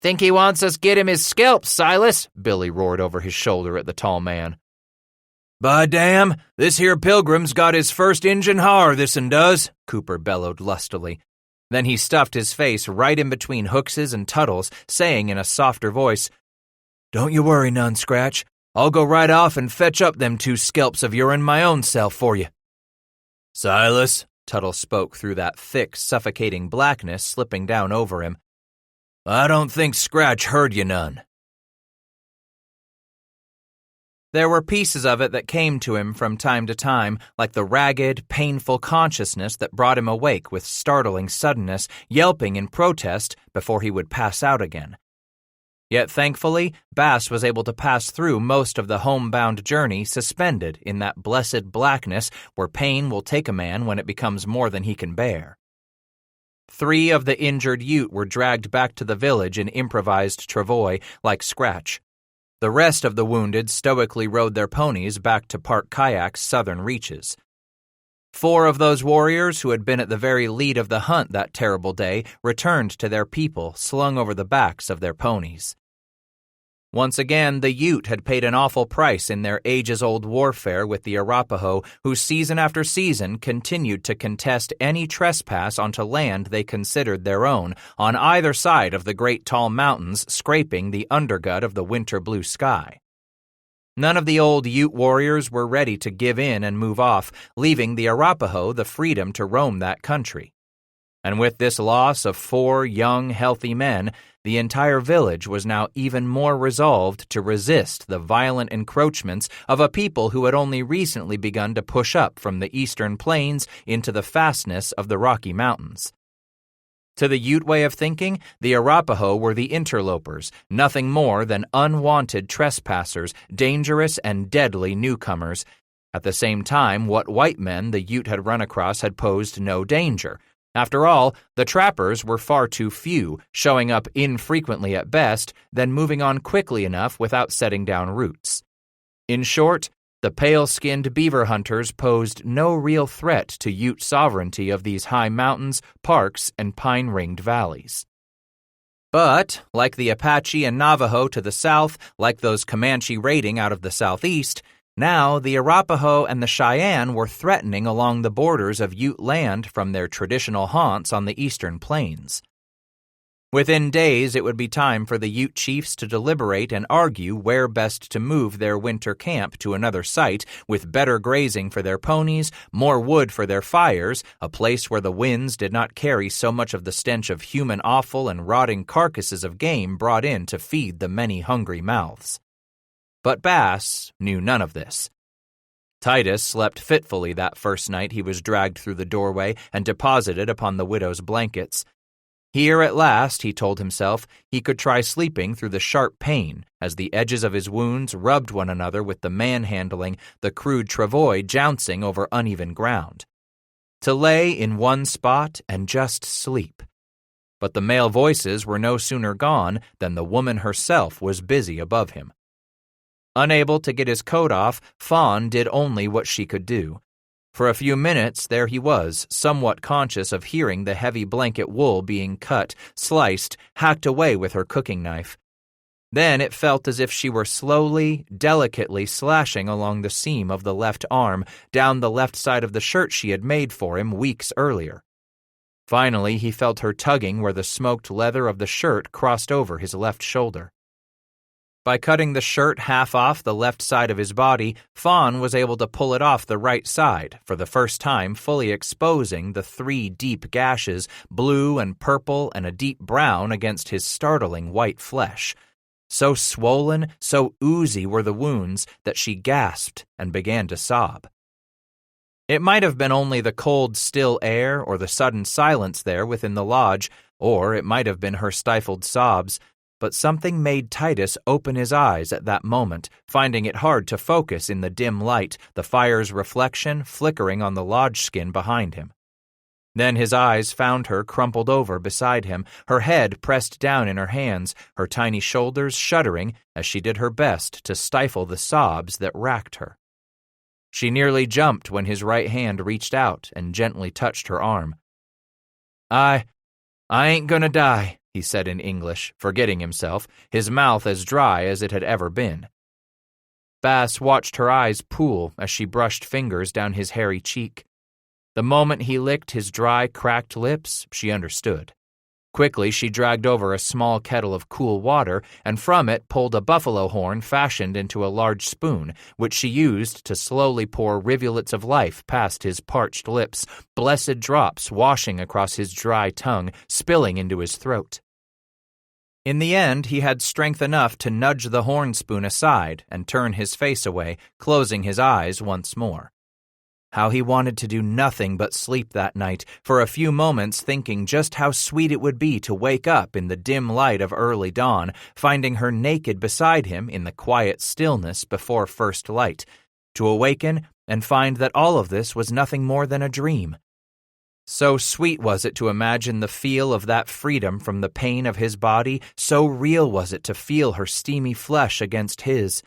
Think he wants us get him his scalp, Silas, Billy roared over his shoulder at the tall man. By damn, this here pilgrim's got his first Injun har, this'n does, Cooper bellowed lustily. Then he stuffed his face right in between Hooks's and Tuttle's, saying in a softer voice, Don't you worry none, Scratch. I'll go right off and fetch up them 2 scalps of your'n my own self for you. Silas, Tuttle spoke through that thick, suffocating blackness slipping down over him. I don't think Scratch heard you none. There were pieces of it that came to him from time to time, like the ragged, painful consciousness that brought him awake with startling suddenness, yelping in protest before he would pass out again. Yet thankfully, Bass was able to pass through most of the homebound journey suspended in that blessed blackness where pain will take a man when it becomes more than he can bear. 3 of the injured Ute were dragged back to the village in improvised travois like Scratch. The rest of the wounded stoically rode their ponies back to Park Kayak's southern reaches. 4 of those warriors who had been at the very lead of the hunt that terrible day returned to their people slung over the backs of their ponies. Once again, the Ute had paid an awful price in their ages-old warfare with the Arapaho, who season after season continued to contest any trespass onto land they considered their own, on either side of the great tall mountains scraping the undergut of the winter blue sky. None of the old Ute warriors were ready to give in and move off, leaving the Arapaho the freedom to roam that country. And with this loss of 4 young, healthy men, the entire village was now even more resolved to resist the violent encroachments of a people who had only recently begun to push up from the eastern plains into the fastness of the Rocky Mountains. To the Ute way of thinking, the Arapaho were the interlopers, nothing more than unwanted trespassers, dangerous and deadly newcomers. At the same time, what white men the Ute had run across had posed no danger. After all, the trappers were far too few, showing up infrequently at best, then moving on quickly enough without setting down roots. In short, the pale-skinned beaver hunters posed no real threat to Ute sovereignty of these high mountains, parks, and pine-ringed valleys. But, like the Apache and Navajo to the south, like those Comanche raiding out of the southeast, now the Arapaho and the Cheyenne were threatening along the borders of Ute land from their traditional haunts on the eastern plains. Within days, it would be time for the Ute chiefs to deliberate and argue where best to move their winter camp to another site with better grazing for their ponies, more wood for their fires, a place where the winds did not carry so much of the stench of human offal and rotting carcasses of game brought in to feed the many hungry mouths. But Bass knew none of this. Titus slept fitfully that first night he was dragged through the doorway and deposited upon the widow's blankets. Here at last, he told himself, he could try sleeping through the sharp pain as the edges of his wounds rubbed one another with the manhandling, the crude travois jouncing over uneven ground. To lay in one spot and just sleep. But the male voices were no sooner gone than the woman herself was busy above him. Unable to get his coat off, Fawn did only what she could do. For a few minutes, there he was, somewhat conscious of hearing the heavy blanket wool being cut, sliced, hacked away with her cooking knife. Then it felt as if she were slowly, delicately slashing along the seam of the left arm, down the left side of the shirt she had made for him weeks earlier. Finally, he felt her tugging where the smoked leather of the shirt crossed over his left shoulder. By cutting the shirt half off the left side of his body, Fawn was able to pull it off the right side, for the first time fully exposing the 3 deep gashes, blue and purple and a deep brown against his startling white flesh. So swollen, so oozy were the wounds that she gasped and began to sob. It might have been only the cold, still air or the sudden silence there within the lodge, or it might have been her stifled sobs, but something made Titus open his eyes at that moment, finding it hard to focus in the dim light, the fire's reflection flickering on the lodge skin behind him. Then his eyes found her crumpled over beside him, her head pressed down in her hands, her tiny shoulders shuddering as she did her best to stifle the sobs that racked her. She nearly jumped when his right hand reached out and gently touched her arm. I ain't gonna die," he said in English, forgetting himself, his mouth as dry as it had ever been. Bass watched her eyes pool as she brushed fingers down his hairy cheek. The moment he licked his dry, cracked lips, she understood. Quickly, she dragged over a small kettle of cool water and from it pulled a buffalo horn fashioned into a large spoon, which she used to slowly pour rivulets of life past his parched lips, blessed drops washing across his dry tongue, spilling into his throat. In the end, he had strength enough to nudge the horn spoon aside and turn his face away, closing his eyes once more. How he wanted to do nothing but sleep that night, for a few moments thinking just how sweet it would be to wake up in the dim light of early dawn, finding her naked beside him in the quiet stillness before first light, to awaken and find that all of this was nothing more than a dream. So sweet was it to imagine the feel of that freedom from the pain of his body, so real was it to feel her steamy flesh against his.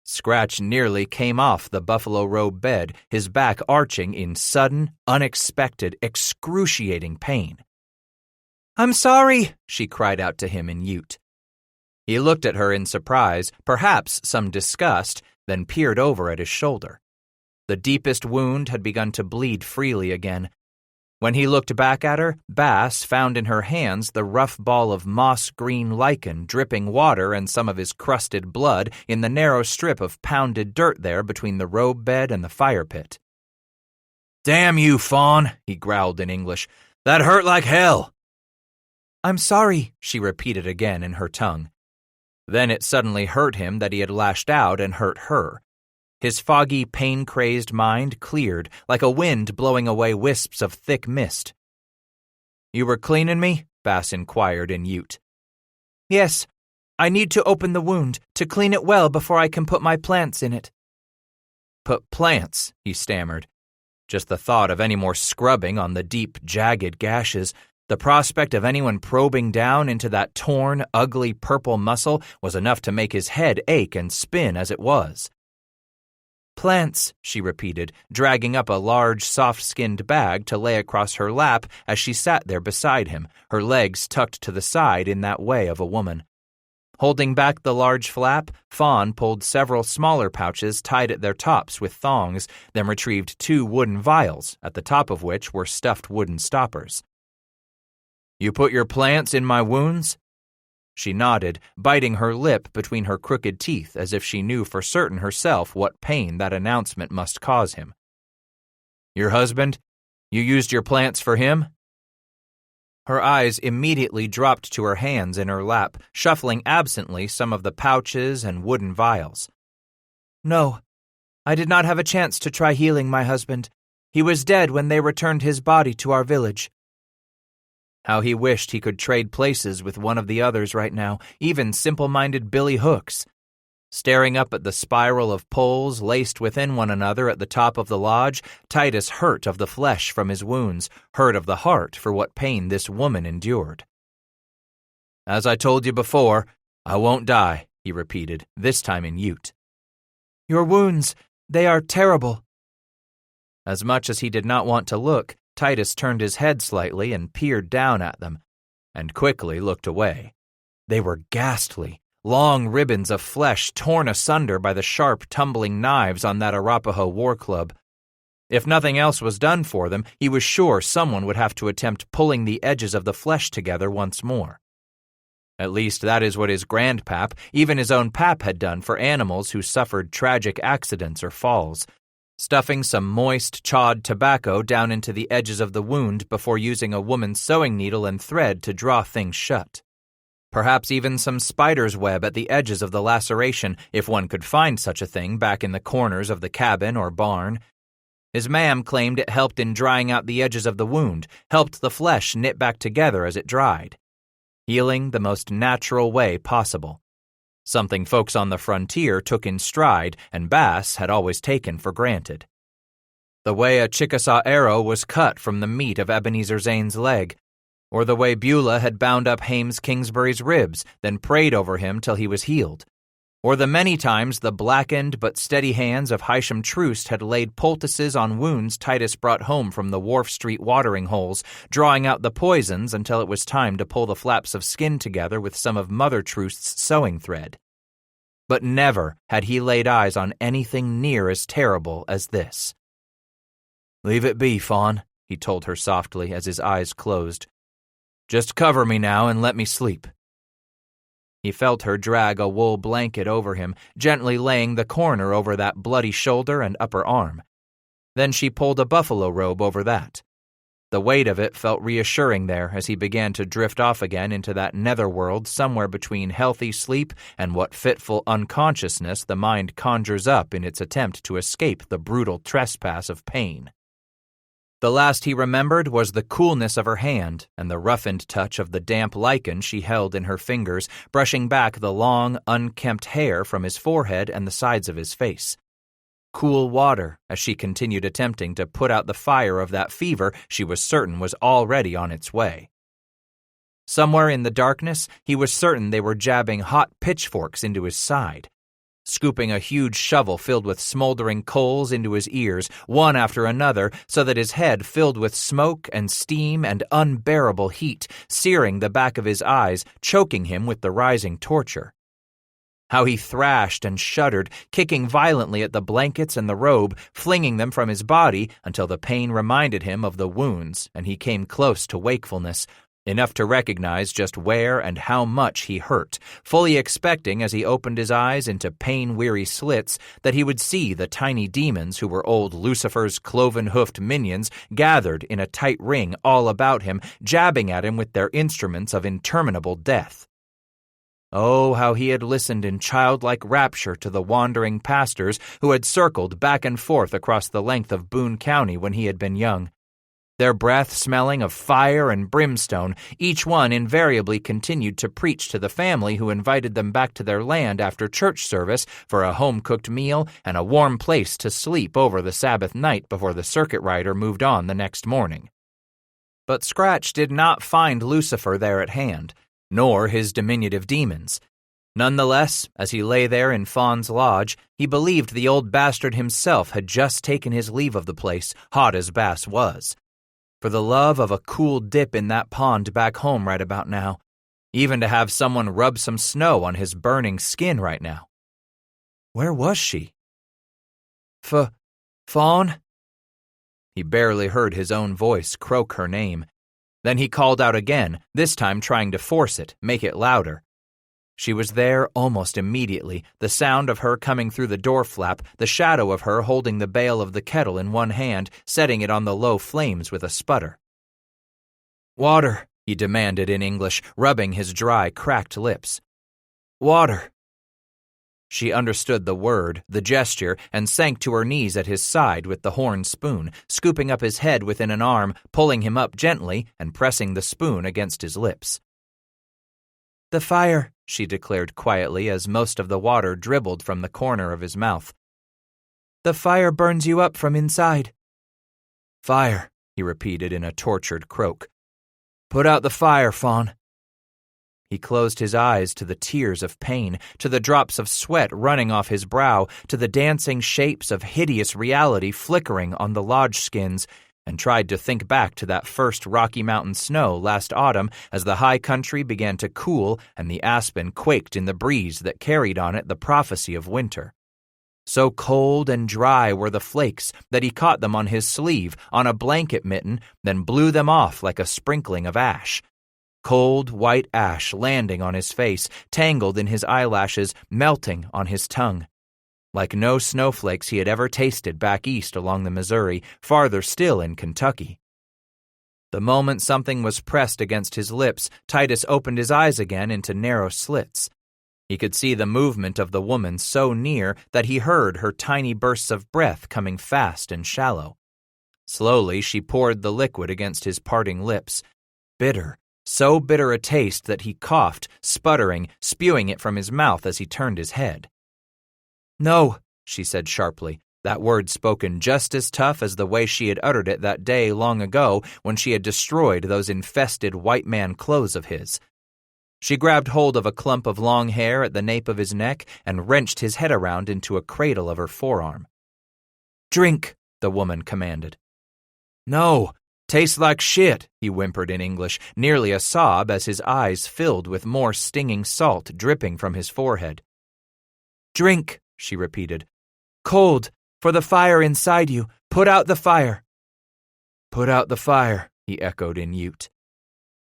Scratch nearly came off the buffalo robe bed, his back arching in sudden, unexpected, excruciating pain. "I'm sorry," she cried out to him in Ute. He looked at her in surprise, perhaps some disgust, then peered over at his shoulder. The deepest wound had begun to bleed freely again. When he looked back at her, Bass found in her hands the rough ball of moss-green lichen dripping water and some of his crusted blood in the narrow strip of pounded dirt there between the robe bed and the fire pit. "Damn you, Fawn," he growled in English. "That hurt like hell." "I'm sorry," she repeated again in her tongue. Then it suddenly hurt him that he had lashed out and hurt her. His foggy, pain-crazed mind cleared, like a wind blowing away wisps of thick mist. "You were cleaning me?" Bass inquired in Ute. "Yes. I need to open the wound, to clean it well before I can put my plants in it." "Put plants," he stammered. Just the thought of any more scrubbing on the deep, jagged gashes, the prospect of anyone probing down into that torn, ugly purple muscle was enough to make his head ache and spin as it was. "Plants," she repeated, dragging up a large, soft-skinned bag to lay across her lap as she sat there beside him, her legs tucked to the side in that way of a woman. Holding back the large flap, Fawn pulled several smaller pouches tied at their tops with thongs, then retrieved 2 wooden vials, at the top of which were stuffed wooden stoppers. "You put your plants in my wounds?" She nodded, biting her lip between her crooked teeth as if she knew for certain herself what pain that announcement must cause him. "Your husband? You used your plants for him?" Her eyes immediately dropped to her hands in her lap, shuffling absently some of the pouches and wooden vials. "No, I did not have a chance to try healing my husband. He was dead when they returned his body to our village." How he wished he could trade places with one of the others right now, even simple-minded Billy Hooks. Staring up at the spiral of poles laced within one another at the top of the lodge, Titus hurt of the flesh from his wounds, hurt of the heart for what pain this woman endured. "As I told you before, I won't die," he repeated, this time in Ute. "Your wounds, they are terrible." As much as he did not want to look, Titus turned his head slightly and peered down at them, and quickly looked away. They were ghastly, long ribbons of flesh torn asunder by the sharp, tumbling knives on that Arapaho war club. If nothing else was done for them, he was sure someone would have to attempt pulling the edges of the flesh together once more. At least that is what his grandpap, even his own pap, had done for animals who suffered tragic accidents or falls, stuffing some moist, chawed tobacco down into the edges of the wound before using a woman's sewing needle and thread to draw things shut. Perhaps even some spider's web at the edges of the laceration, if one could find such a thing back in the corners of the cabin or barn. His mam claimed it helped in drying out the edges of the wound, helped the flesh knit back together as it dried. Healing the most natural way possible. Something folks on the frontier took in stride and Bass had always taken for granted. The way a Chickasaw arrow was cut from the meat of Ebenezer Zane's leg, or the way Beulah had bound up Hames Kingsbury's ribs, then prayed over him till he was healed, or the many times the blackened but steady hands of Hysham Troost had laid poultices on wounds Titus brought home from the Wharf Street watering holes, drawing out the poisons until it was time to pull the flaps of skin together with some of Mother Troost's sewing thread. But never had he laid eyes on anything near as terrible as this. "Leave it be, Fawn," he told her softly as his eyes closed. "Just cover me now and let me sleep." He felt her drag a wool blanket over him, gently laying the corner over that bloody shoulder and upper arm. Then she pulled a buffalo robe over that. The weight of it felt reassuring there as he began to drift off again into that netherworld somewhere between healthy sleep and what fitful unconsciousness the mind conjures up in its attempt to escape the brutal trespass of pain. The last he remembered was the coolness of her hand and the roughened touch of the damp lichen she held in her fingers, brushing back the long, unkempt hair from his forehead and the sides of his face. Cool water, as she continued attempting to put out the fire of that fever she was certain was already on its way. Somewhere in the darkness, he was certain they were jabbing hot pitchforks into his side, scooping a huge shovel filled with smoldering coals into his ears, one after another, so that his head filled with smoke and steam and unbearable heat, searing the back of his eyes, choking him with the rising torture. How he thrashed and shuddered, kicking violently at the blankets and the robe, flinging them from his body until the pain reminded him of the wounds and he came close to wakefulness, enough to recognize just where and how much he hurt, fully expecting as he opened his eyes into pain-weary slits that he would see the tiny demons who were old Lucifer's cloven-hoofed minions gathered in a tight ring all about him, jabbing at him with their instruments of interminable death. Oh, how he had listened in childlike rapture to the wandering pastors who had circled back and forth across the length of Boone County when he had been young. Their breath smelling of fire and brimstone, each one invariably continued to preach to the family who invited them back to their land after church service for a home-cooked meal and a warm place to sleep over the Sabbath night before the circuit rider moved on the next morning. But Scratch did not find Lucifer there at hand, nor his diminutive demons. Nonetheless, as he lay there in Fawn's lodge, he believed the old bastard himself had just taken his leave of the place, hot as Bass was. For the love of a cool dip in that pond back home right about now, even to have someone rub some snow on his burning skin right now. Where was she? Fawn? He barely heard his own voice croak her name. Then he called out again, this time trying to force it, make it louder. She was there almost immediately, the sound of her coming through the door flap, the shadow of her holding the bail of the kettle in one hand, setting it on the low flames with a sputter. "Water," he demanded in English, rubbing his dry, cracked lips. "Water." She understood the word, the gesture, and sank to her knees at his side with the horn spoon, scooping up his head within an arm, pulling him up gently, and pressing the spoon against his lips. "The fire," she declared quietly as most of the water dribbled from the corner of his mouth. "The fire burns you up from inside." "Fire," he repeated in a tortured croak. "Put out the fire, Fawn." He closed his eyes to the tears of pain, to the drops of sweat running off his brow, to the dancing shapes of hideous reality flickering on the lodge skins, and tried to think back to that first Rocky Mountain snow last autumn as the high country began to cool and the aspen quaked in the breeze that carried on it the prophecy of winter. So cold and dry were the flakes that he caught them on his sleeve, on a blanket mitten, then blew them off like a sprinkling of ash. Cold white ash landing on his face, tangled in his eyelashes, melting on his tongue. Like no snowflakes he had ever tasted back east along the Missouri, farther still in Kentucky. The moment something was pressed against his lips, Titus opened his eyes again into narrow slits. He could see the movement of the woman so near that he heard her tiny bursts of breath coming fast and shallow. Slowly she poured the liquid against his parting lips. Bitter, so bitter a taste that he coughed, sputtering, spewing it from his mouth as he turned his head. "No," she said sharply, that word spoken just as tough as the way she had uttered it that day long ago when she had destroyed those infested white man clothes of his. She grabbed hold of a clump of long hair at the nape of his neck and wrenched his head around into a cradle of her forearm. "Drink," the woman commanded. "No, tastes like shit," he whimpered in English, nearly a sob as his eyes filled with more stinging salt dripping from his forehead. "Drink," she repeated. "Cold, for the fire inside you. Put out the fire." "Put out the fire," he echoed in Ute.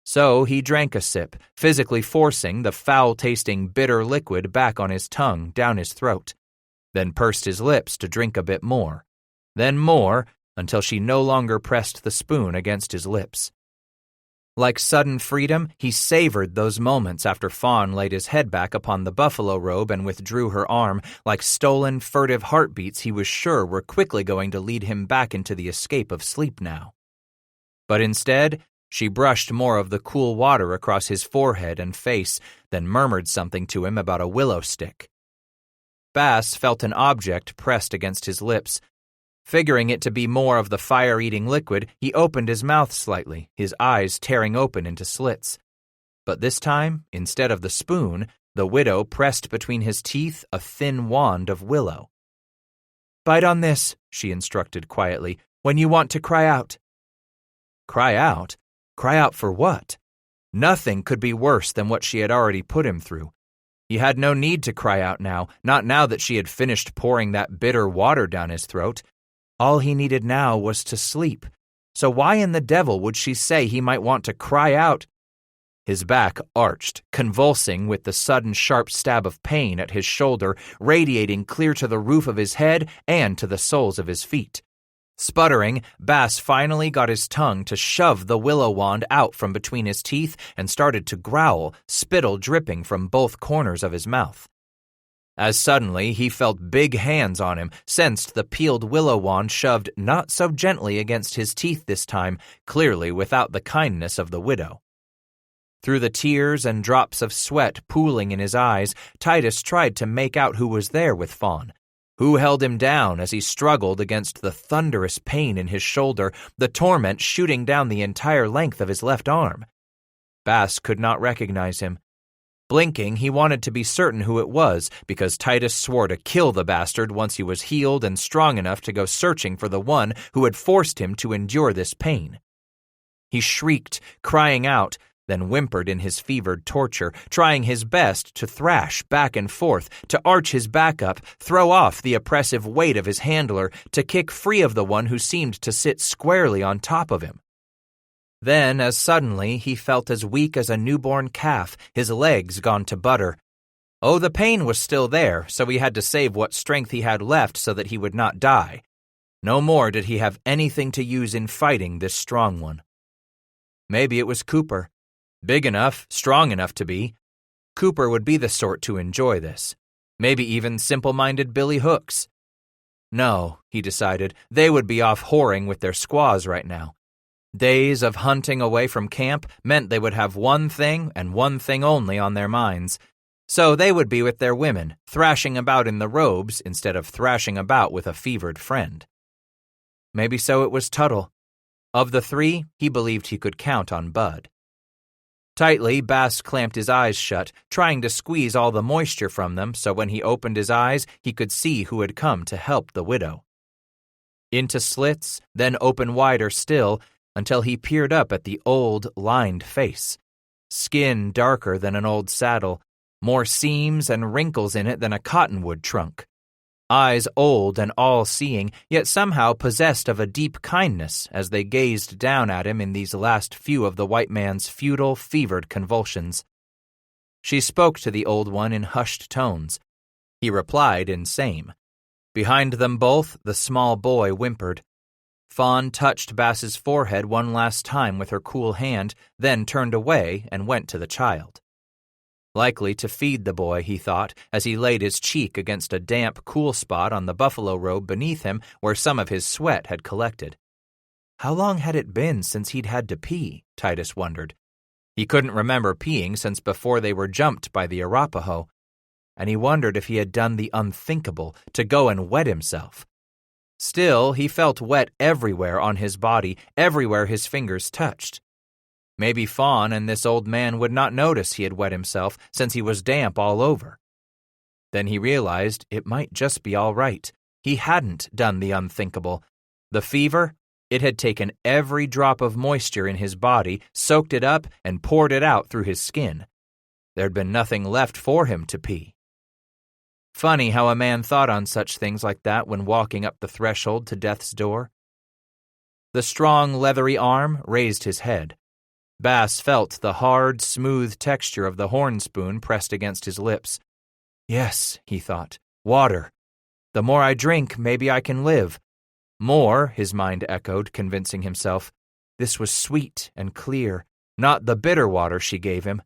So he drank a sip, physically forcing the foul-tasting bitter liquid back on his tongue down his throat, then pursed his lips to drink a bit more, then more, until she no longer pressed the spoon against his lips. Like sudden freedom, he savored those moments after Fawn laid his head back upon the buffalo robe and withdrew her arm, like stolen, furtive heartbeats he was sure were quickly going to lead him back into the escape of sleep now. But instead, she brushed more of the cool water across his forehead and face, then murmured something to him about a willow stick. Bass felt an object pressed against his lips. Figuring it to be more of the fire-eating liquid, he opened his mouth slightly, his eyes tearing open into slits. But this time, instead of the spoon, the widow pressed between his teeth a thin wand of willow. "Bite on this," she instructed quietly, "when you want to cry out." Cry out? Cry out for what? Nothing could be worse than what she had already put him through. He had no need to cry out now, not now that she had finished pouring that bitter water down his throat. All he needed now was to sleep. So why in the devil would she say he might want to cry out? His back arched, convulsing with the sudden sharp stab of pain at his shoulder, radiating clear to the roof of his head and to the soles of his feet. Sputtering, Bass finally got his tongue to shove the willow wand out from between his teeth and started to growl, spittle dripping from both corners of his mouth. As suddenly he felt big hands on him, sensed the peeled willow wand shoved not so gently against his teeth this time, clearly without the kindness of the widow. Through the tears and drops of sweat pooling in his eyes, Titus tried to make out who was there with Fawn. Who held him down as he struggled against the thunderous pain in his shoulder, the torment shooting down the entire length of his left arm? Bass could not recognize him. Blinking, he wanted to be certain who it was, because Titus swore to kill the bastard once he was healed and strong enough to go searching for the one who had forced him to endure this pain. He shrieked, crying out, then whimpered in his fevered torture, trying his best to thrash back and forth, to arch his back up, throw off the oppressive weight of his handler, to kick free of the one who seemed to sit squarely on top of him. Then, as suddenly, he felt as weak as a newborn calf, his legs gone to butter. Oh, the pain was still there, so he had to save what strength he had left so that he would not die. No more did he have anything to use in fighting this strong one. Maybe it was Cooper. Big enough, strong enough to be. Cooper would be the sort to enjoy this. Maybe even simple-minded Billy Hooks. No, he decided, they would be off whoring with their squaws right now. Days of hunting away from camp meant they would have one thing and one thing only on their minds. So they would be with their women, thrashing about in the robes instead of thrashing about with a fevered friend. Maybe so it was Tuttle. Of the three, he believed he could count on Bud. Tightly, Bass clamped his eyes shut, trying to squeeze all the moisture from them so when he opened his eyes, he could see who had come to help the widow. Into slits, then open wider still, until he peered up at the old, lined face. Skin darker than an old saddle, more seams and wrinkles in it than a cottonwood trunk. eyes old and all-seeing, yet somehow possessed of a deep kindness as they gazed down at him in these last few of the white man's futile, fevered convulsions. She spoke to the old one in hushed tones. He replied in same. Behind them both, the small boy whimpered. Fawn touched Bass's forehead one last time with her cool hand, then turned away and went to the child. Likely to feed the boy, he thought, as he laid his cheek against a damp, cool spot on the buffalo robe beneath him where some of his sweat had collected. How long had it been since he'd had to pee, Titus wondered. He couldn't remember peeing since before they were jumped by the Arapaho, and he wondered if he had done the unthinkable to go and wet himself. Still, he felt wet everywhere on his body, everywhere his fingers touched. Maybe Fawn and this old man would not notice he had wet himself since he was damp all over. Then he realized it might just be all right. He hadn't done the unthinkable. The fever, it had taken every drop of moisture in his body, soaked it up, and poured it out through his skin. There'd been nothing left for him to pee. Funny how a man thought on such things like that when walking up the threshold to death's door. The strong, leathery arm raised his head. Bass felt the hard, smooth texture of the horn spoon pressed against his lips. Yes, he thought, water. The more I drink, maybe I can live. More, his mind echoed, convincing himself. This was sweet and clear, not the bitter water she gave him.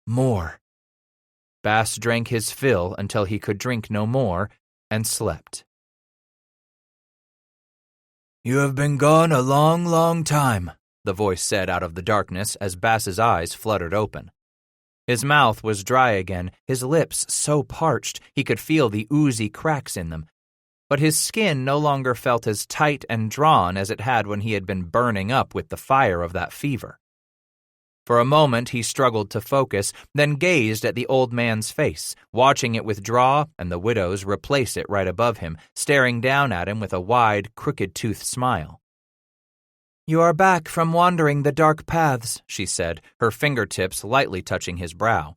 More. Bass drank his fill until he could drink no more, and slept. You have been gone a long, long time, the voice said out of the darkness as Bass's eyes fluttered open. His mouth was dry again, his lips so parched he could feel the oozy cracks in them. But his skin no longer felt as tight and drawn as it had when he had been burning up with the fire of that fever. For a moment he struggled to focus, then gazed at the old man's face, watching it withdraw and the widow's replace it right above him, staring down at him with a wide, crooked-toothed smile. You are back from wandering the dark paths, she said, her fingertips lightly touching his brow.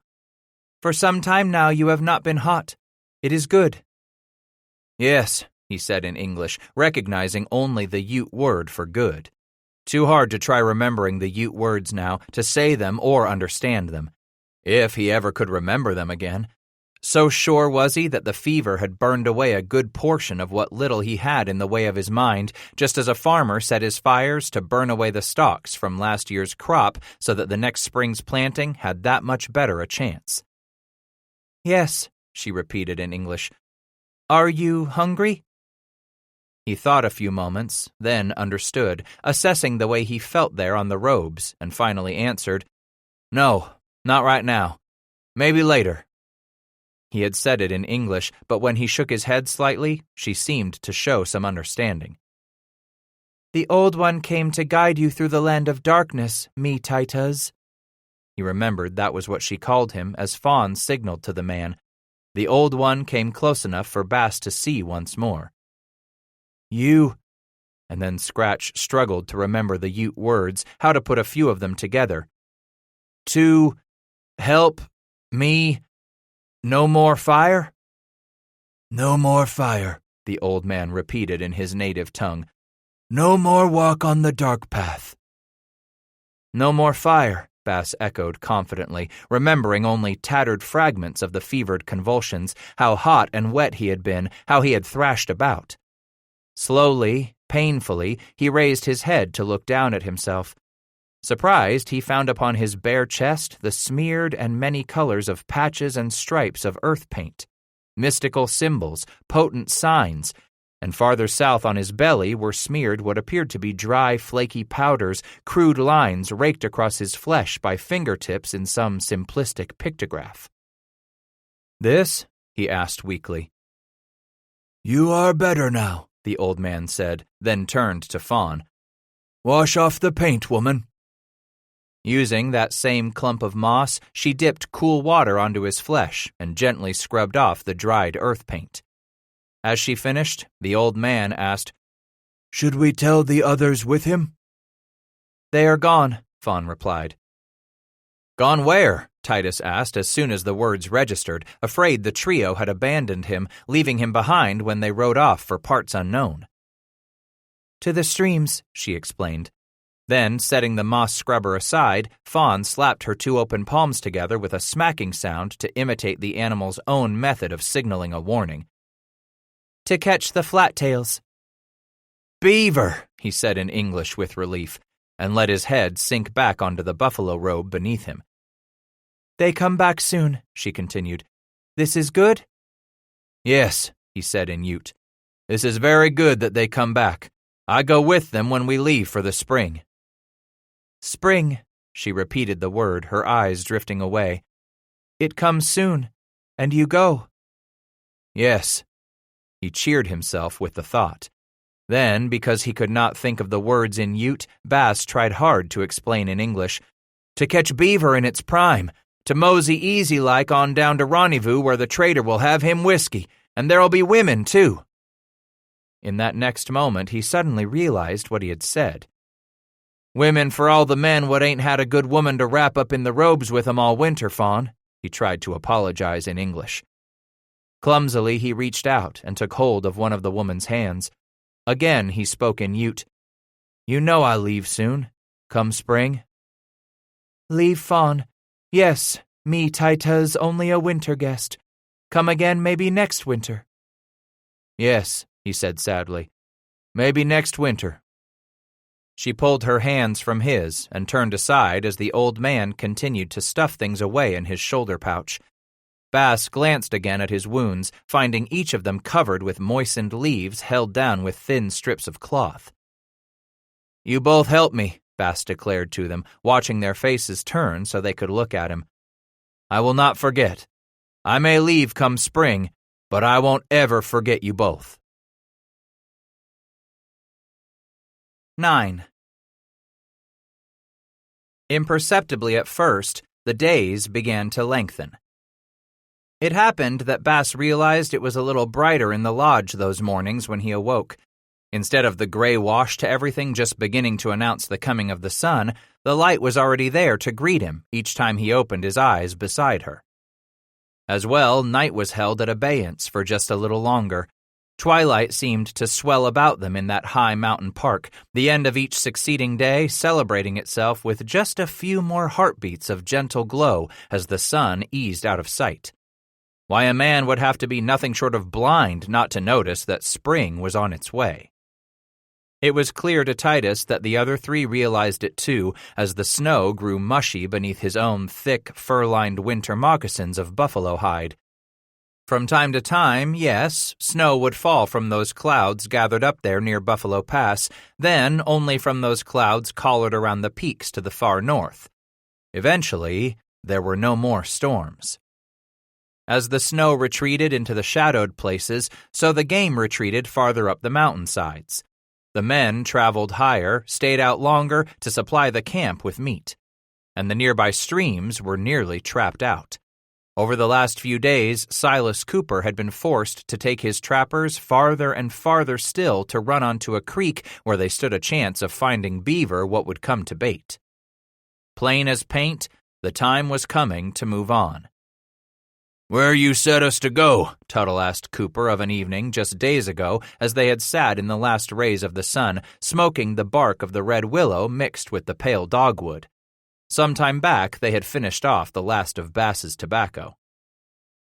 For some time now you have not been hot. It is good. Yes, he said in English, recognizing only the Ute word for good. Too hard to try remembering the Ute words now, to say them or understand them. If he ever could remember them again. So sure was he that the fever had burned away a good portion of what little he had in the way of his mind, just as a farmer set his fires to burn away the stalks from last year's crop so that the next spring's planting had that much better a chance. Yes, she repeated in English. Are you hungry? He thought a few moments, then understood, assessing the way he felt there on the robes, and finally answered, No, not right now. Maybe later. He had said it in English, but when he shook his head slightly, she seemed to show some understanding. The Old One came to guide you through the land of darkness, me Titus. He remembered that was what she called him as Fawn signaled to the man. The Old One came close enough for Bass to see once more. You, and then Scratch struggled to remember the Ute words, how to put a few of them together. To help me, no more fire? No more fire, the old man repeated in his native tongue. No more walk on the dark path. No more fire, Bass echoed confidently, remembering only tattered fragments of the fevered convulsions, how hot and wet he had been, how he had thrashed about. Slowly, painfully, he raised his head to look down at himself. Surprised, he found upon his bare chest the smeared and many colors of patches and stripes of earth paint, mystical symbols, potent signs, and farther south on his belly were smeared what appeared to be dry, flaky powders, crude lines raked across his flesh by fingertips in some simplistic pictograph. This? He asked weakly. You are better now, the old man said, then turned to Fawn. Wash off the paint, woman. Using that same clump of moss, she dipped cool water onto his flesh and gently scrubbed off the dried earth paint. As she finished, the old man asked, Should we tell the others with him? They are gone, Fawn replied. Gone where? Titus asked as soon as the words registered, afraid the trio had abandoned him, leaving him behind when they rode off for parts unknown. To the streams, she explained. Then, setting the moss scrubber aside, Fawn slapped her two open palms together with a smacking sound to imitate the animal's own method of signaling a warning. To catch the flat-tails. Beaver, he said in English with relief, and let his head sink back onto the buffalo robe beneath him. They come back soon, she continued. This is good? Yes, he said in Ute. This is very good that they come back. I go with them when we leave for the spring. Spring, she repeated the word, her eyes drifting away. It comes soon, and you go. Yes. He cheered himself with the thought. Then, because he could not think of the words in Ute, Bass tried hard to explain in English. To catch beaver in its prime, to mosey easy-like on down to Rendezvous where the trader will have him whiskey, and there'll be women, too. In that next moment, he suddenly realized what he had said. Women for all the men what ain't had a good woman to wrap up in the robes with 'em all winter, Fawn, he tried to apologize in English. Clumsily, he reached out and took hold of one of the woman's hands. Again, he spoke in Ute. You know I leave soon. Come spring. Leave, Fawn. Yes, me, Titus, only a winter guest. Come again maybe next winter. Yes, he said sadly. Maybe next winter. She pulled her hands from his and turned aside as the old man continued to stuff things away in his shoulder pouch. Bass glanced again at his wounds, finding each of them covered with moistened leaves held down with thin strips of cloth. You both help me, Bass declared to them, watching their faces turn so they could look at him. I will not forget. I may leave come spring, but I won't ever forget you both. 9. Imperceptibly at first, the days began to lengthen. It happened that Bass realized it was a little brighter in the lodge those mornings when he awoke. Instead of the gray wash to everything just beginning to announce the coming of the sun, the light was already there to greet him each time he opened his eyes beside her. As well, night was held at abeyance for just a little longer. Twilight seemed to swell about them in that high mountain park, the end of each succeeding day celebrating itself with just a few more heartbeats of gentle glow as the sun eased out of sight. Why, a man would have to be nothing short of blind not to notice that spring was on its way. It was clear to Titus that the other three realized it too, as the snow grew mushy beneath his own thick, fur-lined winter moccasins of buffalo hide. From time to time, yes, snow would fall from those clouds gathered up there near Buffalo Pass, then only from those clouds collared around the peaks to the far north. Eventually, there were no more storms. As the snow retreated into the shadowed places, so the game retreated farther up the mountainsides. The men traveled higher, stayed out longer to supply the camp with meat, and the nearby streams were nearly trapped out. Over the last few days, Silas Cooper had been forced to take his trappers farther and farther still to run onto a creek where they stood a chance of finding beaver what would come to bait. Plain as paint, the time was coming to move on. Where you set us to go? Tuttle asked Cooper of an evening just days ago as they had sat in the last rays of the sun, smoking the bark of the red willow mixed with the pale dogwood. Some time back they had finished off the last of Bass's tobacco.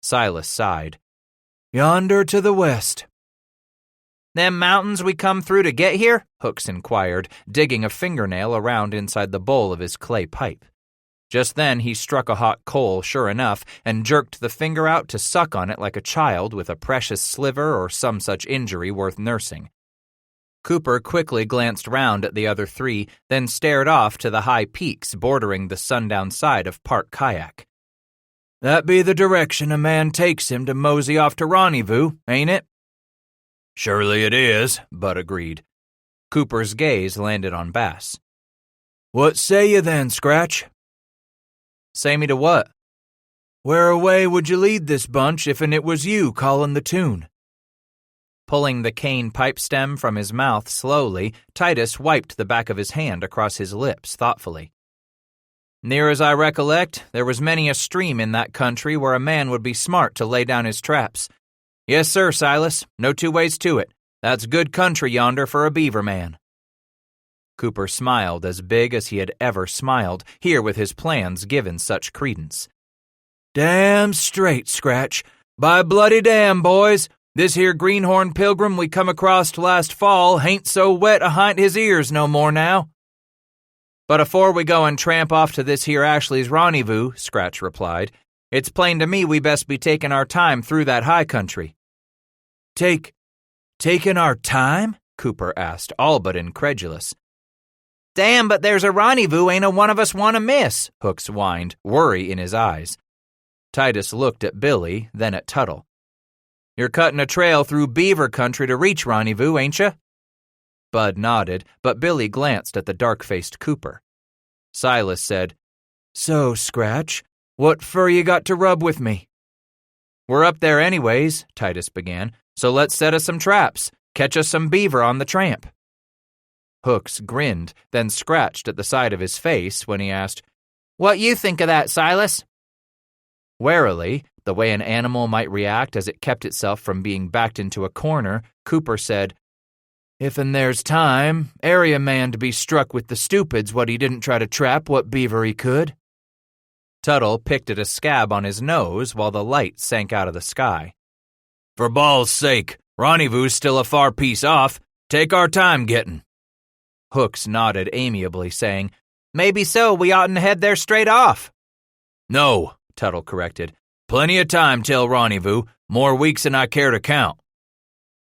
Silas sighed. Yonder to the west. Them mountains we come through to get here? Hooks inquired, digging a fingernail around inside the bowl of his clay pipe. Just then he struck a hot coal, sure enough, and jerked the finger out to suck on it like a child with a precious sliver or some such injury worth nursing. Cooper quickly glanced round at the other three, then stared off to the high peaks bordering the sundown side of Park Kayak. That be the direction a man takes him to mosey off to Rendezvous, ain't it? Surely it is, Bud agreed. Cooper's gaze landed on Bass. What say you then, Scratch? Say me to what? Where away would you lead this bunch if'n it was you callin' the tune? Pulling the cane pipe stem from his mouth slowly, Titus wiped the back of his hand across his lips thoughtfully. Near as I recollect, there was many a stream in that country where a man would be smart to lay down his traps. Yes, sir, Silas, no two ways to it. That's good country yonder for a beaver man. Cooper smiled as big as he had ever smiled, here with his plans given such credence. Damn straight, Scratch. By bloody damn, boys, this here greenhorn pilgrim we come across last fall hain't so wet ahint his ears no more now. But afore we go and tramp off to this here Ashley's rendezvous, Scratch replied, it's plain to me we best be taking our time through that high country. Taking our time? Cooper asked, all but incredulous. Damn, but there's a rendezvous ain't a one of us want to miss, Hooks whined, worry in his eyes. Titus looked at Billy, then at Tuttle. You're cutting a trail through beaver country to reach rendezvous, ain't you? Bud nodded, but Billy glanced at the dark-faced Cooper. Silas said, So, Scratch, what fur you got to rub with me? We're up there anyways, Titus began, so let's set us some traps, catch us some beaver on the tramp. Hooks grinned, then scratched at the side of his face when he asked, What you think of that, Silas? Warily, the way an animal might react as it kept itself from being backed into a corner, Cooper said, If and there's time, area man to be struck with the stupid's what he didn't try to trap what beaver he could. Tuttle picked at a scab on his nose while the light sank out of the sky. For ball's sake, rendezvous's still a far piece off. Take our time gettin'. Hooks nodded amiably, saying, Maybe so, we oughtn't head there straight off. No, Tuttle corrected. Plenty of time till rendezvous, more weeks than I care to count.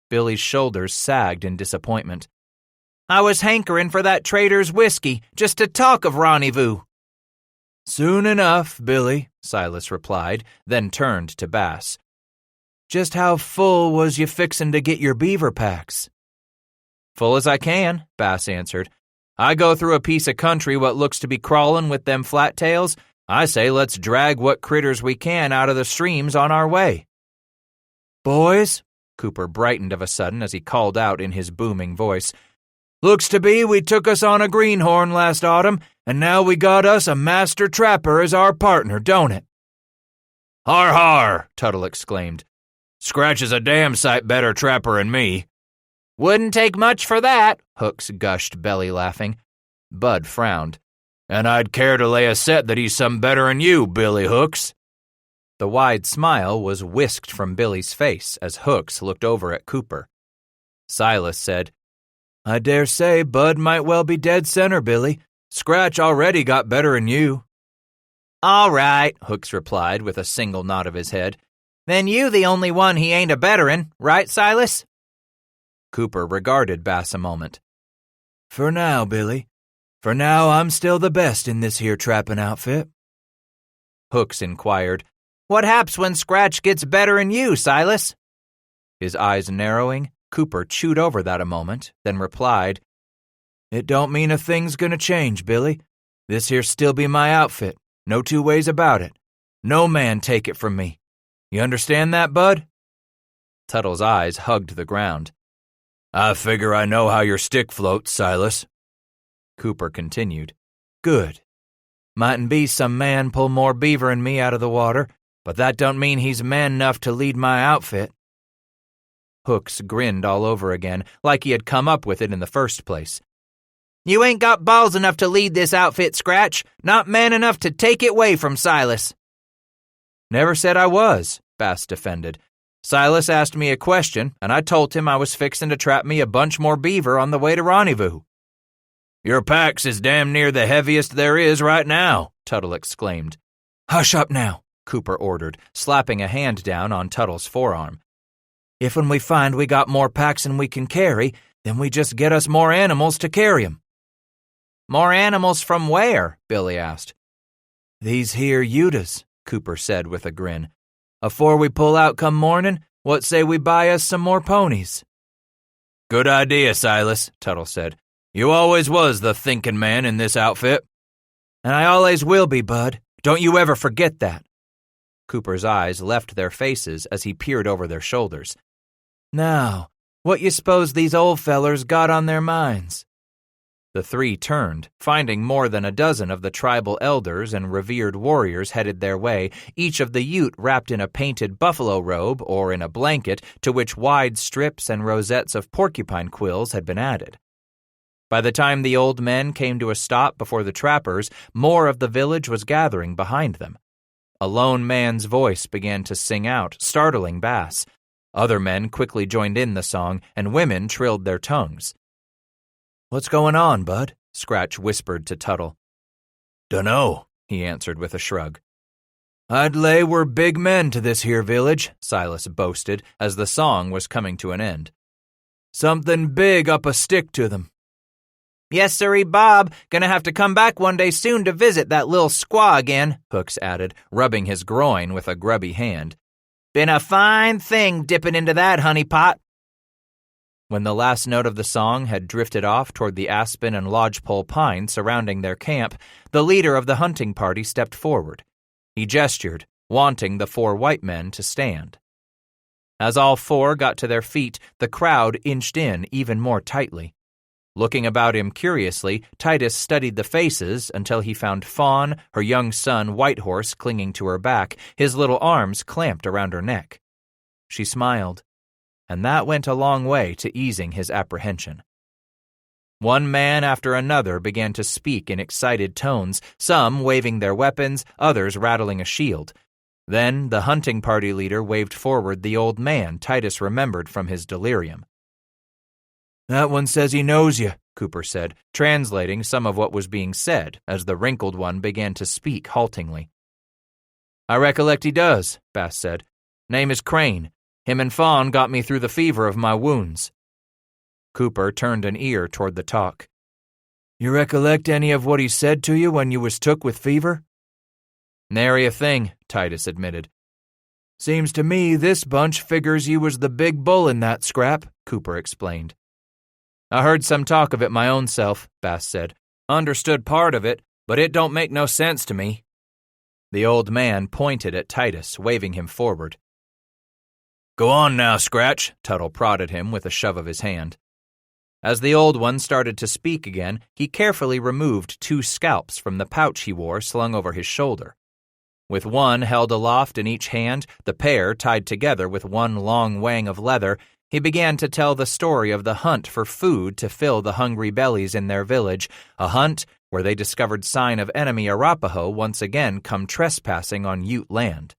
Billy's shoulders sagged in disappointment. I was hankering for that trader's whiskey, just to talk of rendezvous. Soon enough, Billy, Silas replied, then turned to Bass. Just how full was you fixin' to get your beaver packs? Full as I can, Bass answered. I go through a piece of country what looks to be crawlin' with them flat tails. I say let's drag what critters we can out of the streams on our way. Boys, Cooper brightened of a sudden as he called out in his booming voice, looks to be we took us on a greenhorn last autumn, and now we got us a master trapper as our partner, don't it? Har har, Tuttle exclaimed. Scratch is a damn sight better trapper than me. Wouldn't take much for that, Hooks gushed, belly laughing. Bud frowned. And I'd care to lay a set that he's some better'n you, Billy Hooks. The wide smile was whisked from Billy's face as Hooks looked over at Cooper. Silas said, I dare say Bud might well be dead center, Billy. Scratch already got better'n you. All right, Hooks replied with a single nod of his head. Then you the only one he ain't a better'n, right, Silas? Cooper regarded Bass a moment. For now, Billy. For now, I'm still the best in this here trappin' outfit. Hooks inquired, What haps when Scratch gets better'n you, Silas? His eyes narrowing, Cooper chewed over that a moment, then replied, It don't mean a thing's gonna change, Billy. This here still be my outfit, no two ways about it. No man take it from me. You understand that, Bud? Tuttle's eyes hugged the ground. I figure I know how your stick floats, Silas. Cooper continued. Good. Mightn't be some man pull more beaver'n me out of the water, but that don't mean he's man enough to lead my outfit. Hooks grinned all over again, like he had come up with it in the first place. You ain't got balls enough to lead this outfit, Scratch. Not man enough to take it away from Silas. Never said I was, Bass defended. Silas asked me a question, and I told him I was fixin' to trap me a bunch more beaver on the way to rendezvous. Your packs is damn near the heaviest there is right now, Tuttle exclaimed. Hush up now, Cooper ordered, slapping a hand down on Tuttle's forearm. If when we find we got more packs than we can carry, then we just get us more animals to carry 'em. More animals from where? Billy asked. These here Utas, Cooper said with a grin. Afore we pull out come morning, what say we buy us some more ponies? Good idea, Silas, Tuttle said. You always was the thinking man in this outfit. And I always will be, Bud. Don't you ever forget that. Cooper's eyes left their faces as he peered over their shoulders. Now, what you s'pose these old fellers got on their minds? The three turned, finding more than a dozen of the tribal elders and revered warriors headed their way, each of the Ute wrapped in a painted buffalo robe or in a blanket to which wide strips and rosettes of porcupine quills had been added. By the time the old men came to a stop before the trappers, more of the village was gathering behind them. A lone man's voice began to sing out, startling Bass. Other men quickly joined in the song, and women trilled their tongues. "What's going on, bud?" Scratch whispered to Tuttle. "Dunno," he answered with a shrug. "I'd lay we're big men to this here village," Silas boasted as the song was coming to an end. "Something big up a stick to them." "Yes, sirree, Bob. Gonna have to come back one day soon to visit that little squaw again," Hooks added, rubbing his groin with a grubby hand. "Been a fine thing dipping into that honey pot." When the last note of the song had drifted off toward the aspen and lodgepole pine surrounding their camp, the leader of the hunting party stepped forward. He gestured, wanting the four white men to stand. As all four got to their feet, the crowd inched in even more tightly. Looking about him curiously, Titus studied the faces until he found Fawn, her young son Whitehorse, clinging to her back, his little arms clamped around her neck. She smiled, and that went a long way to easing his apprehension. One man after another began to speak in excited tones, some waving their weapons, others rattling a shield. Then the hunting party leader waved forward the old man Titus remembered from his delirium. "That one says he knows you," Cooper said, translating some of what was being said as the wrinkled one began to speak haltingly. "I recollect he does," Bass said. "Name is Crane. Him and Fawn got me through the fever of my wounds." Cooper turned an ear toward the talk. "You recollect any of what he said to you when you was took with fever?" "Nary a thing," Titus admitted. "Seems to me this bunch figures you was the big bull in that scrap," Cooper explained. "I heard some talk of it my own self," Bass said. "Understood part of it, but it don't make no sense to me." The old man pointed at Titus, waving him forward. "Go on now, Scratch," Tuttle prodded him with a shove of his hand. As the old one started to speak again, he carefully removed 2 scalps from the pouch he wore slung over his shoulder. With one held aloft in each hand, the pair tied together with one long wang of leather, he began to tell the story of the hunt for food to fill the hungry bellies in their village, a hunt where they discovered sign of enemy Arapaho once again come trespassing on Ute land.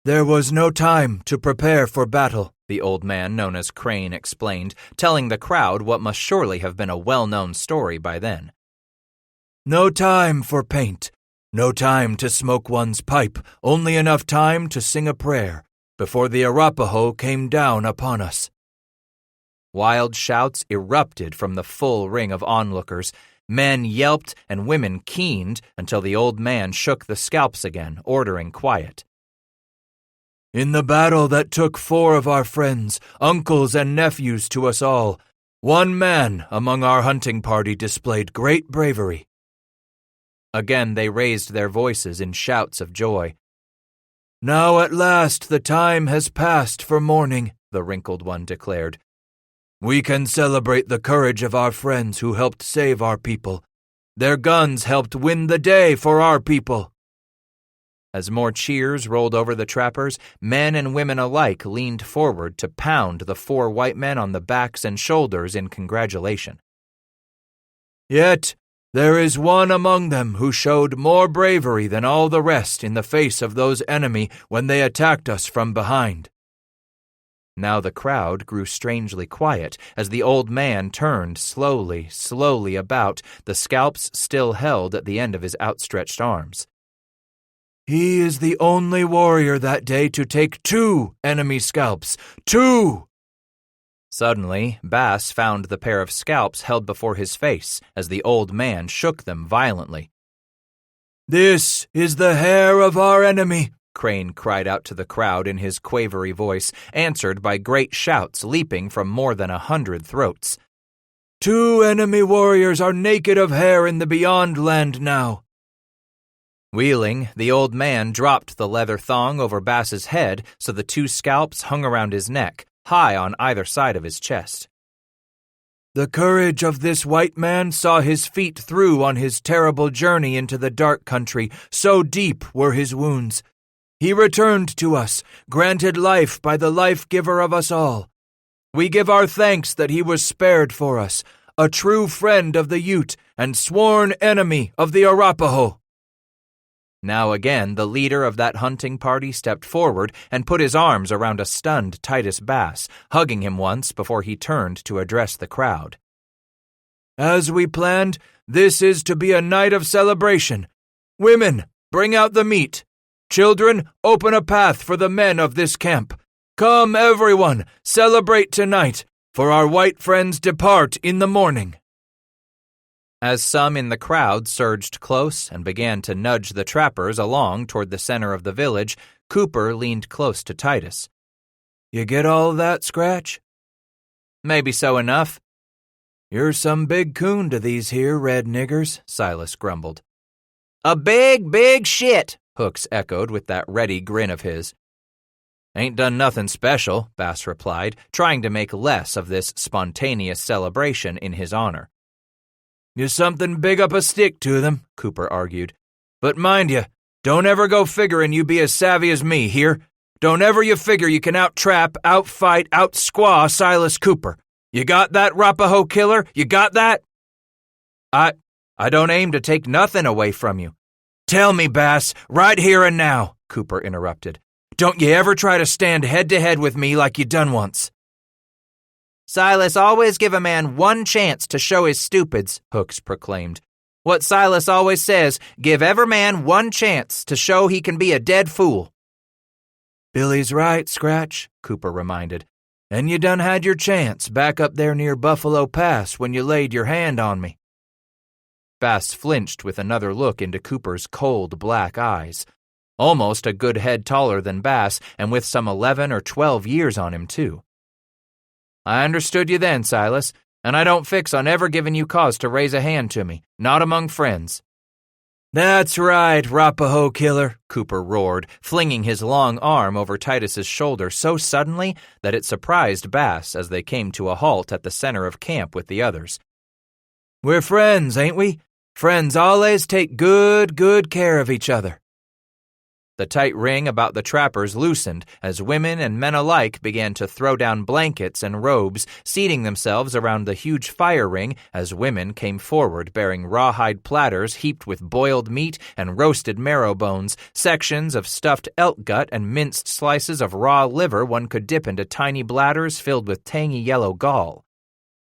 "There was no time to prepare for battle," the old man known as Crane explained, telling the crowd what must surely have been a well-known story by then. "No time for paint, no time to smoke one's pipe, only enough time to sing a prayer before the Arapaho came down upon us." Wild shouts erupted from the full ring of onlookers. Men yelped and women keened until the old man shook the scalps again, ordering quiet. "In the battle that took 4 of our friends, uncles and nephews to us all, one man among our hunting party displayed great bravery." Again they raised their voices in shouts of joy. "Now at last the time has passed for mourning," the wrinkled one declared. "We can celebrate the courage of our friends who helped save our people. Their guns helped win the day for our people." As more cheers rolled over the trappers, men and women alike leaned forward to pound the 4 white men on the backs and shoulders in congratulation. "Yet there is one among them who showed more bravery than all the rest in the face of those enemy when they attacked us from behind." Now the crowd grew strangely quiet as the old man turned slowly about, the scalps still held at the end of his outstretched arms. "He is the only warrior that day to take 2 enemy scalps. 2! Suddenly, Bass found the pair of scalps held before his face as the old man shook them violently. "This is the hair of our enemy," Crane cried out to the crowd in his quavery voice, answered by great shouts leaping from more than 100 throats. 2 enemy warriors are naked of hair in the Beyond Land now." Wheeling, the old man dropped the leather thong over Bass's head so the 2 scalps hung around his neck, high on either side of his chest. The courage of this white man saw his feet through on his terrible journey into the dark country, so deep were his wounds. He returned to us, granted life by the life-giver of us all. We give our thanks that he was spared for us, a true friend of the Ute and sworn enemy of the Arapaho." Now again, the leader of that hunting party stepped forward and put his arms around a stunned Titus Bass, hugging him once before he turned to address the crowd. "As we planned, this is to be a night of celebration. Women, bring out the meat. Children, open a path for the men of this camp. Come, everyone, celebrate tonight, for our white friends depart in the morning." As some in the crowd surged close and began to nudge the trappers along toward the center of the village, Cooper leaned close to Titus. "You get all that, Scratch?" "Maybe so enough." "You're some big coon to these here red niggers," Silas grumbled. "A big, big shit," Hooks echoed with that ready grin of his. "Ain't done nothing special," Bass replied, trying to make less of this spontaneous celebration in his honor. "You something big up a stick to them," Cooper argued. "But mind you, don't ever go figuring you be as savvy as me, here? Don't ever you figure you can out-trap, out-fight, out-squaw Silas Cooper. You got that, Rapaho killer? You got that?" I don't aim to take nothing away from you." "Tell me, Bass, right here and now," Cooper interrupted. "Don't you ever try to stand head-to-head with me like you done once." "Silas always give a man one chance to show his stupids," Hooks proclaimed. "What Silas always says, give every man one chance to show he can be a dead fool." "Billy's right, Scratch," Cooper reminded. "And you done had your chance back up there near Buffalo Pass when you laid your hand on me." Bass flinched with another look into Cooper's cold black eyes. Almost a good head taller than Bass, and with some 11 or 12 years on him, too. "I understood you then, Silas, and I don't fix on ever giving you cause to raise a hand to me, not among friends." "That's right, Rapaho killer," Cooper roared, flinging his long arm over Titus's shoulder so suddenly that it surprised Bass as they came to a halt at the center of camp with the others. "We're friends, ain't we? Friends always take good care of each other." The tight ring about the trappers loosened as women and men alike began to throw down blankets and robes, seating themselves around the huge fire ring as women came forward bearing rawhide platters heaped with boiled meat and roasted marrow bones, sections of stuffed elk gut and minced slices of raw liver one could dip into tiny bladders filled with tangy yellow gall.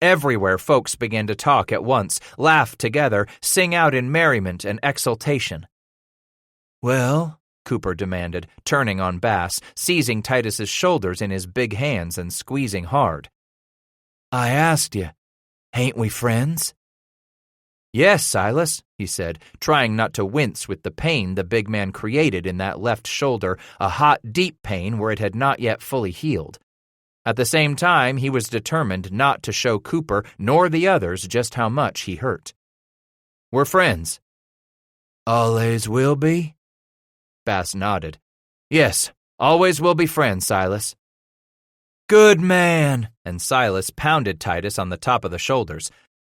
Everywhere folks began to talk at once, laugh together, sing out in merriment and exultation. "Well," Cooper demanded, turning on Bass, seizing Titus's shoulders in his big hands and squeezing hard. "I asked you, ain't we friends?" "Yes, Silas," he said, trying not to wince with the pain the big man created in that left shoulder, a hot, deep pain where it had not yet fully healed. At the same time, he was determined not to show Cooper nor the others just how much he hurt. "We're friends." "Always will be?" Bass nodded. "Yes, always will be friends, Silas." "Good man," and Silas pounded Titus on the top of the shoulders.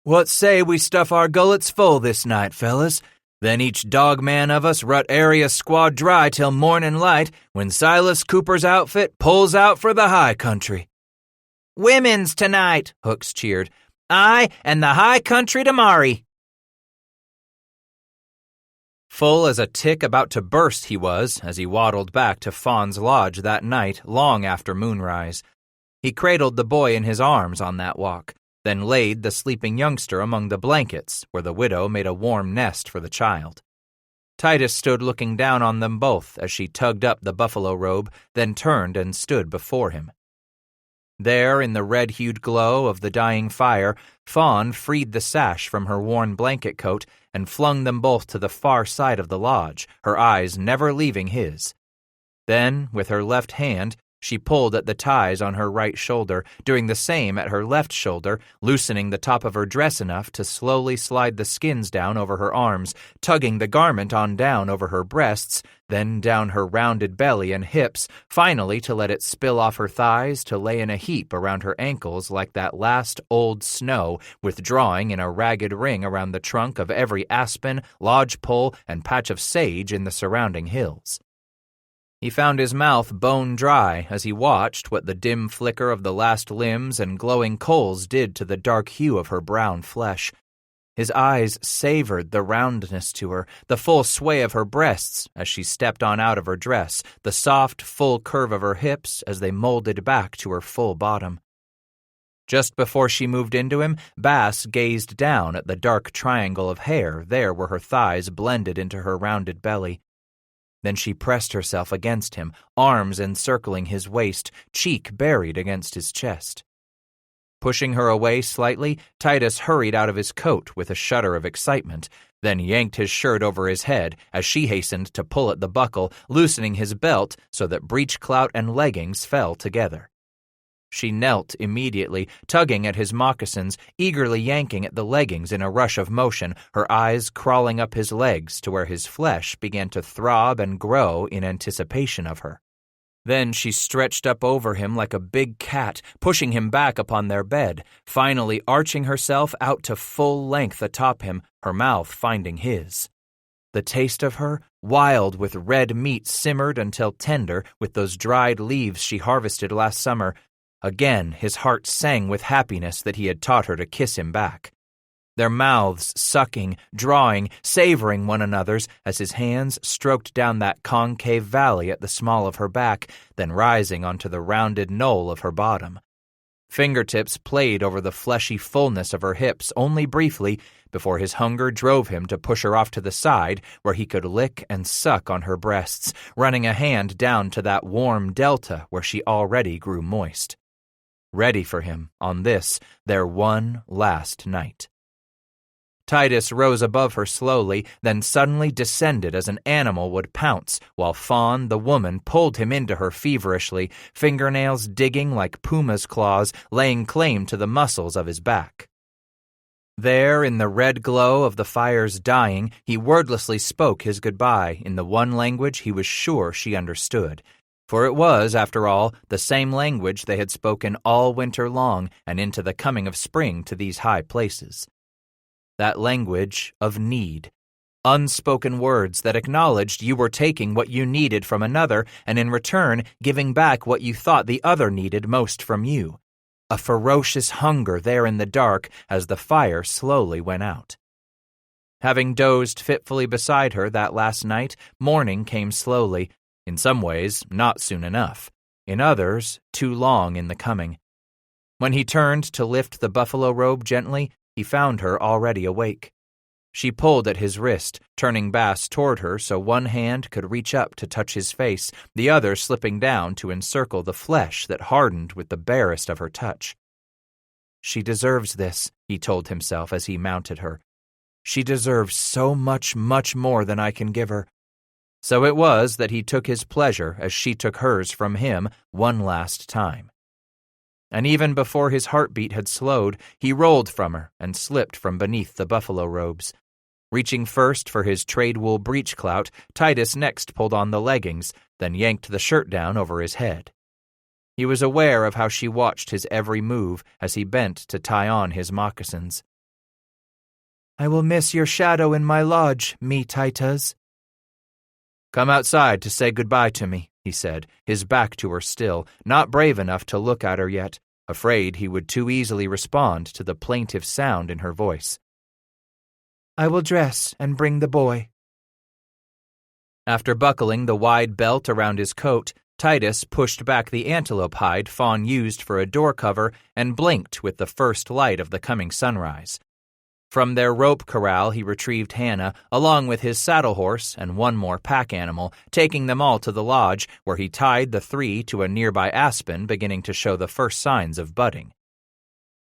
"What say we stuff our gullets full this night, fellas? Then each dog man of us rut area squad dry till morning light when Silas Cooper's outfit pulls out for the high country." "Women's tonight," Hooks cheered. "Aye, and the high country tomorrow." Full as a tick about to burst he was as he waddled back to Fawn's lodge that night long after moonrise. He cradled the boy in his arms on that walk, then laid the sleeping youngster among the blankets where the widow made a warm nest for the child. Titus stood looking down on them both as she tugged up the buffalo robe, then turned and stood before him. There, in the red-hued glow of the dying fire, Fawn freed the sash from her worn blanket coat and flung them both to the far side of the lodge, her eyes never leaving his. Then, with her left hand, She pulled at the ties on her right shoulder, doing the same at her left shoulder, loosening the top of her dress enough to slowly slide the skins down over her arms, tugging the garment on down over her breasts, then down her rounded belly and hips, finally to let it spill off her thighs to lay in a heap around her ankles like that last old snow, withdrawing in a ragged ring around the trunk of every aspen, lodgepole, and patch of sage in the surrounding hills. He found his mouth bone dry as he watched what the dim flicker of the last limbs and glowing coals did to the dark hue of her brown flesh. His eyes savored the roundness to her, the full sway of her breasts as she stepped on out of her dress, the soft, full curve of her hips as they molded back to her full bottom. Just before she moved into him, Bass gazed down at the dark triangle of hair there where her thighs blended into her rounded belly. Then she pressed herself against him, arms encircling his waist, cheek buried against his chest. Pushing her away slightly, Titus hurried out of his coat with a shudder of excitement, then yanked his shirt over his head as she hastened to pull at the buckle, loosening his belt so that breechclout and leggings fell together. She knelt immediately, tugging at his moccasins, eagerly yanking at the leggings in a rush of motion, her eyes crawling up his legs to where his flesh began to throb and grow in anticipation of her. Then she stretched up over him like a big cat, pushing him back upon their bed, finally arching herself out to full length atop him, her mouth finding his. The taste of her, wild with red meat simmered until tender with those dried leaves she harvested last summer. Again, his heart sang with happiness that he had taught her to kiss him back. Their mouths sucking, drawing, savoring one another's as his hands stroked down that concave valley at the small of her back, then rising onto the rounded knoll of her bottom. Fingertips played over the fleshy fullness of her hips only briefly before his hunger drove him to push her off to the side where he could lick and suck on her breasts, running a hand down to that warm delta where she already grew moist. Ready for him on this, their one last night. Titus rose above her slowly, then suddenly descended as an animal would pounce, while Fawn, the woman, pulled him into her feverishly, fingernails digging like puma's claws, laying claim to the muscles of his back. There, in the red glow of the fire's dying, he wordlessly spoke his goodbye in the one language he was sure she understood. For it was, after all, the same language they had spoken all winter long and into the coming of spring to these high places. That language of need. Unspoken words that acknowledged you were taking what you needed from another and in return giving back what you thought the other needed most from you. A ferocious hunger there in the dark as the fire slowly went out. Having dozed fitfully beside her that last night, morning came slowly. In some ways, not soon enough. In others, too long in the coming. When he turned to lift the buffalo robe gently, he found her already awake. She pulled at his wrist, turning Bass toward her so one hand could reach up to touch his face, the other slipping down to encircle the flesh that hardened with the barest of her touch. She deserves this, he told himself as he mounted her. She deserves so much, much more than I can give her. So it was that he took his pleasure as she took hers from him one last time. And even before his heartbeat had slowed, he rolled from her and slipped from beneath the buffalo robes. Reaching first for his trade wool breechclout, Titus next pulled on the leggings, then yanked the shirt down over his head. He was aware of how she watched his every move as he bent to tie on his moccasins. "I will miss your shadow in my lodge, me Titus." "Come outside to say goodbye to me," he said, his back to her still, not brave enough to look at her yet, afraid he would too easily respond to the plaintive sound in her voice. "I will dress and bring the boy." After buckling the wide belt around his coat, Titus pushed back the antelope hide Fawn used for a door cover and blinked with the first light of the coming sunrise. From their rope corral he retrieved Hannah, along with his saddle horse and one more pack animal, taking them all to the lodge, where he tied the three to a nearby aspen beginning to show the first signs of budding.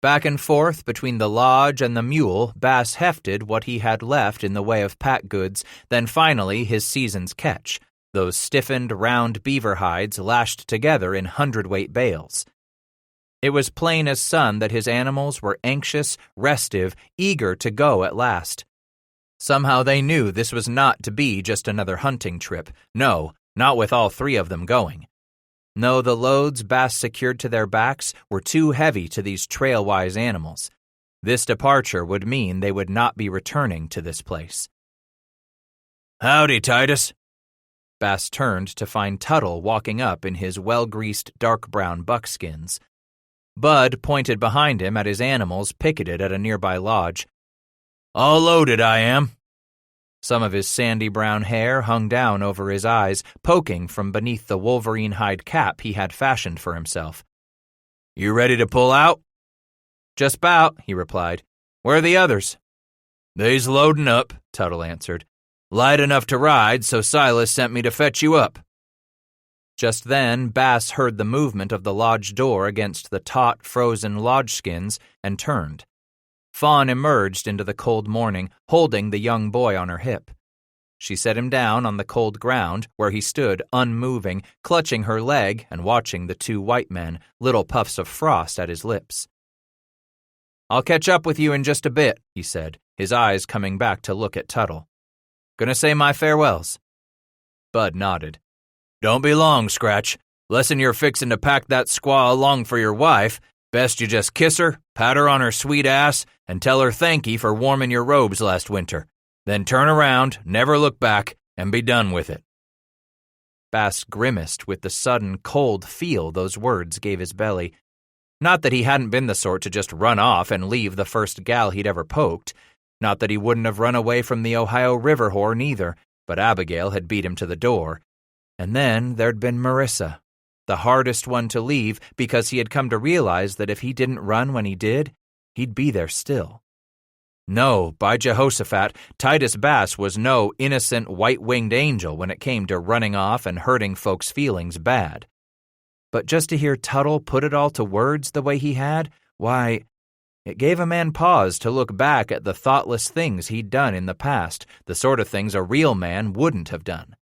Back and forth between the lodge and the mule, Bass hefted what he had left in the way of pack goods, then finally his season's catch, those stiffened, round beaver hides lashed together in hundredweight bales. It was plain as sun that his animals were anxious, restive, eager to go at last. Somehow they knew this was not to be just another hunting trip. No, not with all three of them going. No, the loads Bass secured to their backs were too heavy to these trail-wise animals. This departure would mean they would not be returning to this place. "Howdy, Titus." Bass turned to find Tuttle walking up in his well-greased dark brown buckskins. Bud pointed behind him at his animals picketed at a nearby lodge. "All loaded, I am." Some of his sandy brown hair hung down over his eyes, poking from beneath the wolverine hide cap he had fashioned for himself. "You ready to pull out?" "Just 'bout," he replied. "Where are the others?" "They's loading up," Tuttle answered. "Light enough to ride, so Silas sent me to fetch you up." Just then, Bass heard the movement of the lodge door against the taut, frozen lodge skins and turned. Fawn emerged into the cold morning, holding the young boy on her hip. She set him down on the cold ground, where he stood unmoving, clutching her leg and watching the two white men, little puffs of frost at his lips. "I'll catch up with you in just a bit," he said, his eyes coming back to look at Tuttle. "Gonna say my farewells." Bud nodded. "Don't be long, Scratch. Lessen you're fixin' to pack that squaw along for your wife, best you just kiss her, pat her on her sweet ass, and tell her thank ye for warmin' your robes last winter. Then turn around, never look back, and be done with it." Bass grimaced with the sudden cold feel those words gave his belly. Not that he hadn't been the sort to just run off and leave the first gal he'd ever poked. Not that he wouldn't have run away from the Ohio River whore neither, but Abigail had beat him to the door. And then there'd been Marissa, the hardest one to leave because he had come to realize that if he didn't run when he did, he'd be there still. No, by Jehoshaphat, Titus Bass was no innocent white-winged angel when it came to running off and hurting folks' feelings bad. But just to hear Tuttle put it all to words the way he had, why, it gave a man pause to look back at the thoughtless things he'd done in the past, the sort of things a real man wouldn't have done.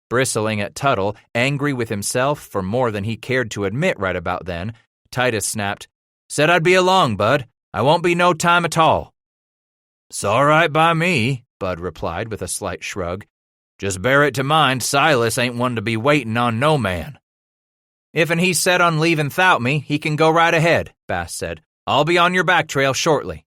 Bristling at Tuttle, angry with himself for more than he cared to admit right about then, Titus snapped, "Said I'd be along, Bud. I won't be no time at all." "'S all right by me," Bud replied with a slight shrug. "Just bear it to mind Silas ain't one to be waitin' on no man." "If'n he's set on leavin' 'thout me, he can go right ahead," Bass said. "I'll be on your back trail shortly."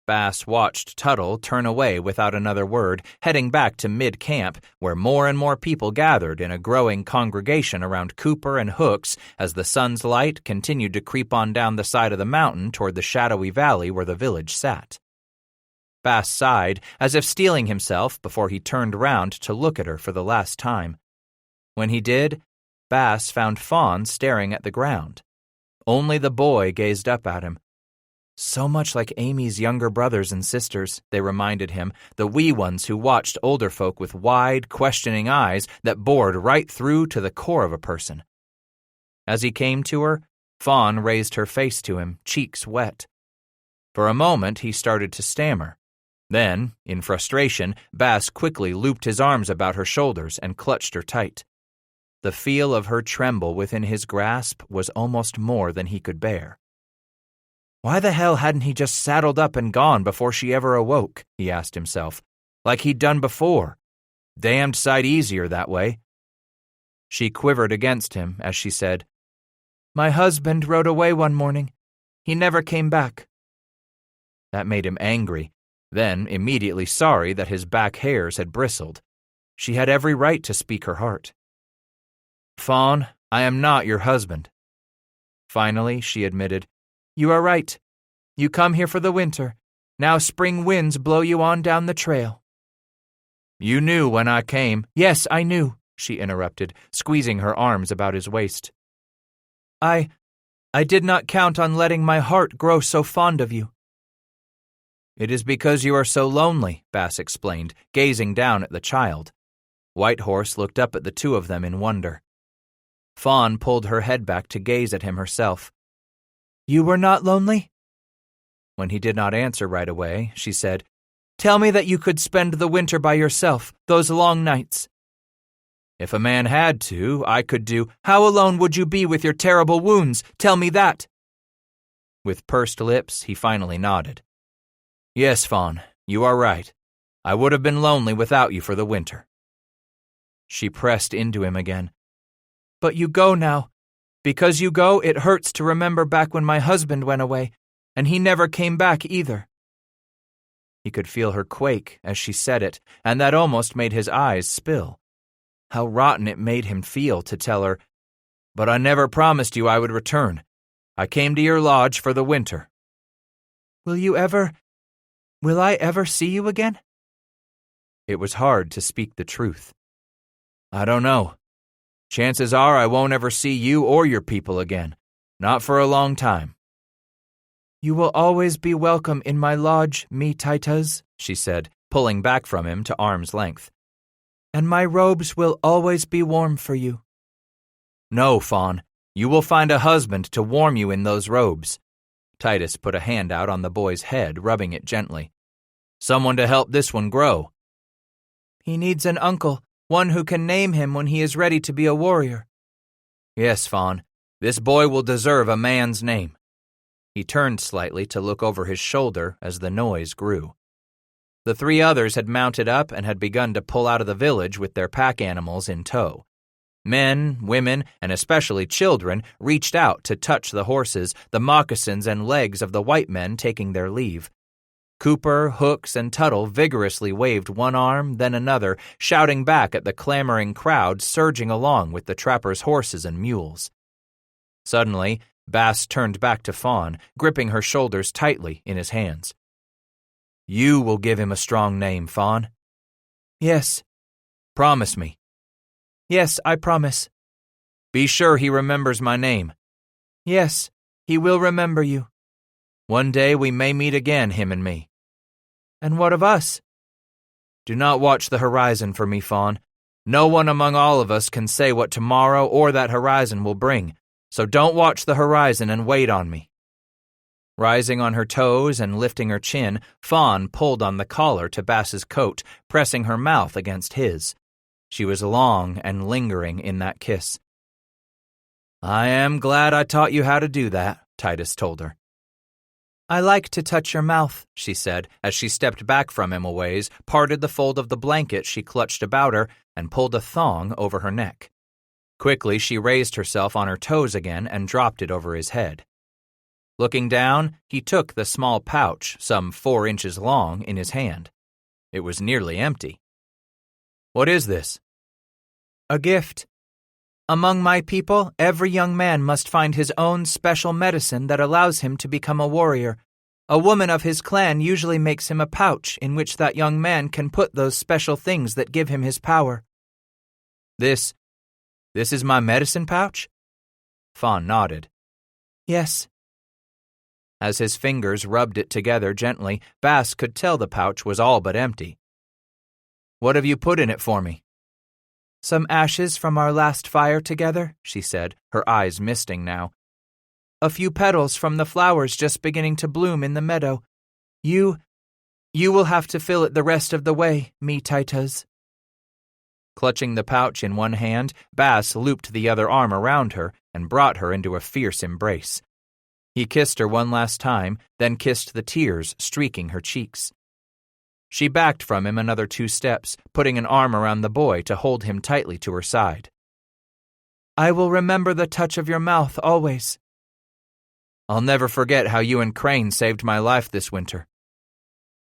Bass watched Tuttle turn away without another word, heading back to mid-camp, where more and more people gathered in a growing congregation around Cooper and Hooks as the sun's light continued to creep on down the side of the mountain toward the shadowy valley where the village sat. Bass sighed, as if steeling himself before he turned round to look at her for the last time. When he did, Bass found Fawn staring at the ground. Only the boy gazed up at him. So much like Amy's younger brothers and sisters, they reminded him, the wee ones who watched older folk with wide, questioning eyes that bored right through to the core of a person. As he came to her, Fawn raised her face to him, cheeks wet. For a moment, he started to stammer. Then, in frustration, Bass quickly looped his arms about her shoulders and clutched her tight. The feel of her tremble within his grasp was almost more than he could bear. Why the hell hadn't he just saddled up and gone before she ever awoke, he asked himself, like he'd done before. Damned sight easier that way. She quivered against him as she said, "My husband rode away one morning. He never came back." That made him angry, then immediately sorry that his back hairs had bristled. She had every right to speak her heart. "Fawn, I am not your husband." Finally, she admitted, "You are right. You come here for the winter. Now spring winds blow you on down the trail." "You knew when I came." "Yes, I knew," she interrupted, squeezing her arms about his waist. I did not count on letting my heart grow so fond of you." "It is because you are so lonely," Bass explained, gazing down at the child. Whitehorse looked up at the two of them in wonder. Fawn pulled her head back to gaze at him herself. "You were not lonely?" When he did not answer right away, she said, "Tell me that you could spend the winter by yourself, those long nights. If a man had to, I could do— How alone would you be with your terrible wounds? Tell me that. With pursed lips, he finally nodded. Yes, Fawn, you are right. I would have been lonely without you for the winter. She pressed into him again. But you go now. Because you go, it hurts to remember back when my husband went away, and he never came back either. He could feel her quake as she said it, and that almost made his eyes spill. How rotten it made him feel to tell her, But I never promised you I would return. I came to your lodge for the winter. Will I ever see you again? It was hard to speak the truth. I don't know. Chances are I won't ever see you or your people again. Not for a long time. You will always be welcome in my lodge, me Titus, she said, pulling back from him to arm's length. And my robes will always be warm for you. No, Fawn. You will find a husband to warm you in those robes. Titus put a hand out on the boy's head, rubbing it gently. Someone to help this one grow. He needs an uncle, one who can name him when he is ready to be a warrior. Yes, Fawn. This boy will deserve a man's name. He turned slightly to look over his shoulder as the noise grew. The three others had mounted up and had begun to pull out of the village with their pack animals in tow. Men, women, and especially children reached out to touch the horses, the moccasins and legs of the white men taking their leave. Cooper, Hooks, and Tuttle vigorously waved one arm, then another, shouting back at the clamoring crowd surging along with the trappers' horses and mules. Suddenly, Bass turned back to Fawn, gripping her shoulders tightly in his hands. You will give him a strong name, Fawn. Yes. Promise me. Yes, I promise. Be sure he remembers my name. Yes, he will remember you. One day we may meet again, him and me. And what of us? Do not watch the horizon for me, Fawn. No one among all of us can say what tomorrow or that horizon will bring, so don't watch the horizon and wait on me. Rising on her toes and lifting her chin, Fawn pulled on the collar to Bass's coat, pressing her mouth against his. She was long and lingering in that kiss. I am glad I taught you how to do that, Titus told her. I like to touch your mouth, she said, as she stepped back from him a ways, parted the fold of the blanket she clutched about her, and pulled a thong over her neck. Quickly, she raised herself on her toes again and dropped it over his head. Looking down, he took the small pouch, some 4 inches long, in his hand. It was nearly empty. What is this? A gift. Among my people, every young man must find his own special medicine that allows him to become a warrior. A woman of his clan usually makes him a pouch in which that young man can put those special things that give him his power. This is my medicine pouch? Fawn nodded. Yes. As his fingers rubbed it together gently, Bass could tell the pouch was all but empty. What have you put in it for me? Some ashes from our last fire together, she said, her eyes misting now. A few petals from the flowers just beginning to bloom in the meadow. You will have to fill it the rest of the way, me Titus. Clutching the pouch in one hand, Bass looped the other arm around her and brought her into a fierce embrace. He kissed her one last time, then kissed the tears streaking her cheeks. She backed from him another 2 steps, putting an arm around the boy to hold him tightly to her side. I will remember the touch of your mouth always. I'll never forget how you and Crane saved my life this winter.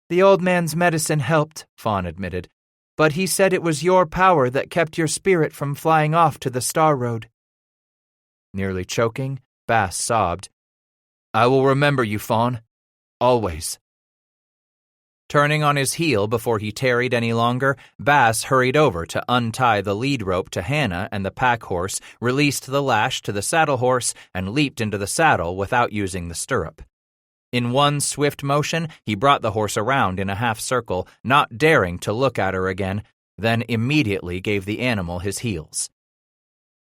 The old man's medicine helped, Fawn admitted, but he said it was your power that kept your spirit from flying off to the Star Road. Nearly choking, Bass sobbed. I will remember you, Fawn. Always. Turning on his heel before he tarried any longer, Bass hurried over to untie the lead rope to Hannah and the pack horse, released the lash to the saddle horse, and leaped into the saddle without using the stirrup. In one swift motion, he brought the horse around in a half circle, not daring to look at her again, then immediately gave the animal his heels.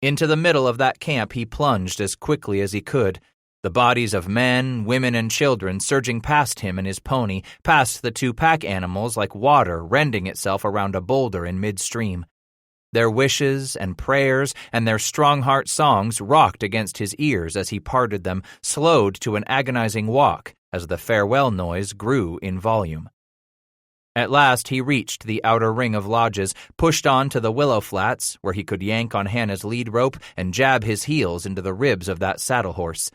Into the middle of that camp he plunged as quickly as he could, the bodies of men, women, and children surging past him and his pony, past the 2 pack animals like water rending itself around a boulder in midstream. Their wishes and prayers and their strong heart songs rocked against his ears as he parted them, slowed to an agonizing walk as the farewell noise grew in volume. At last he reached the outer ring of lodges, pushed on to the willow flats, where he could yank on Hannah's lead rope and jab his heels into the ribs of that saddle horse.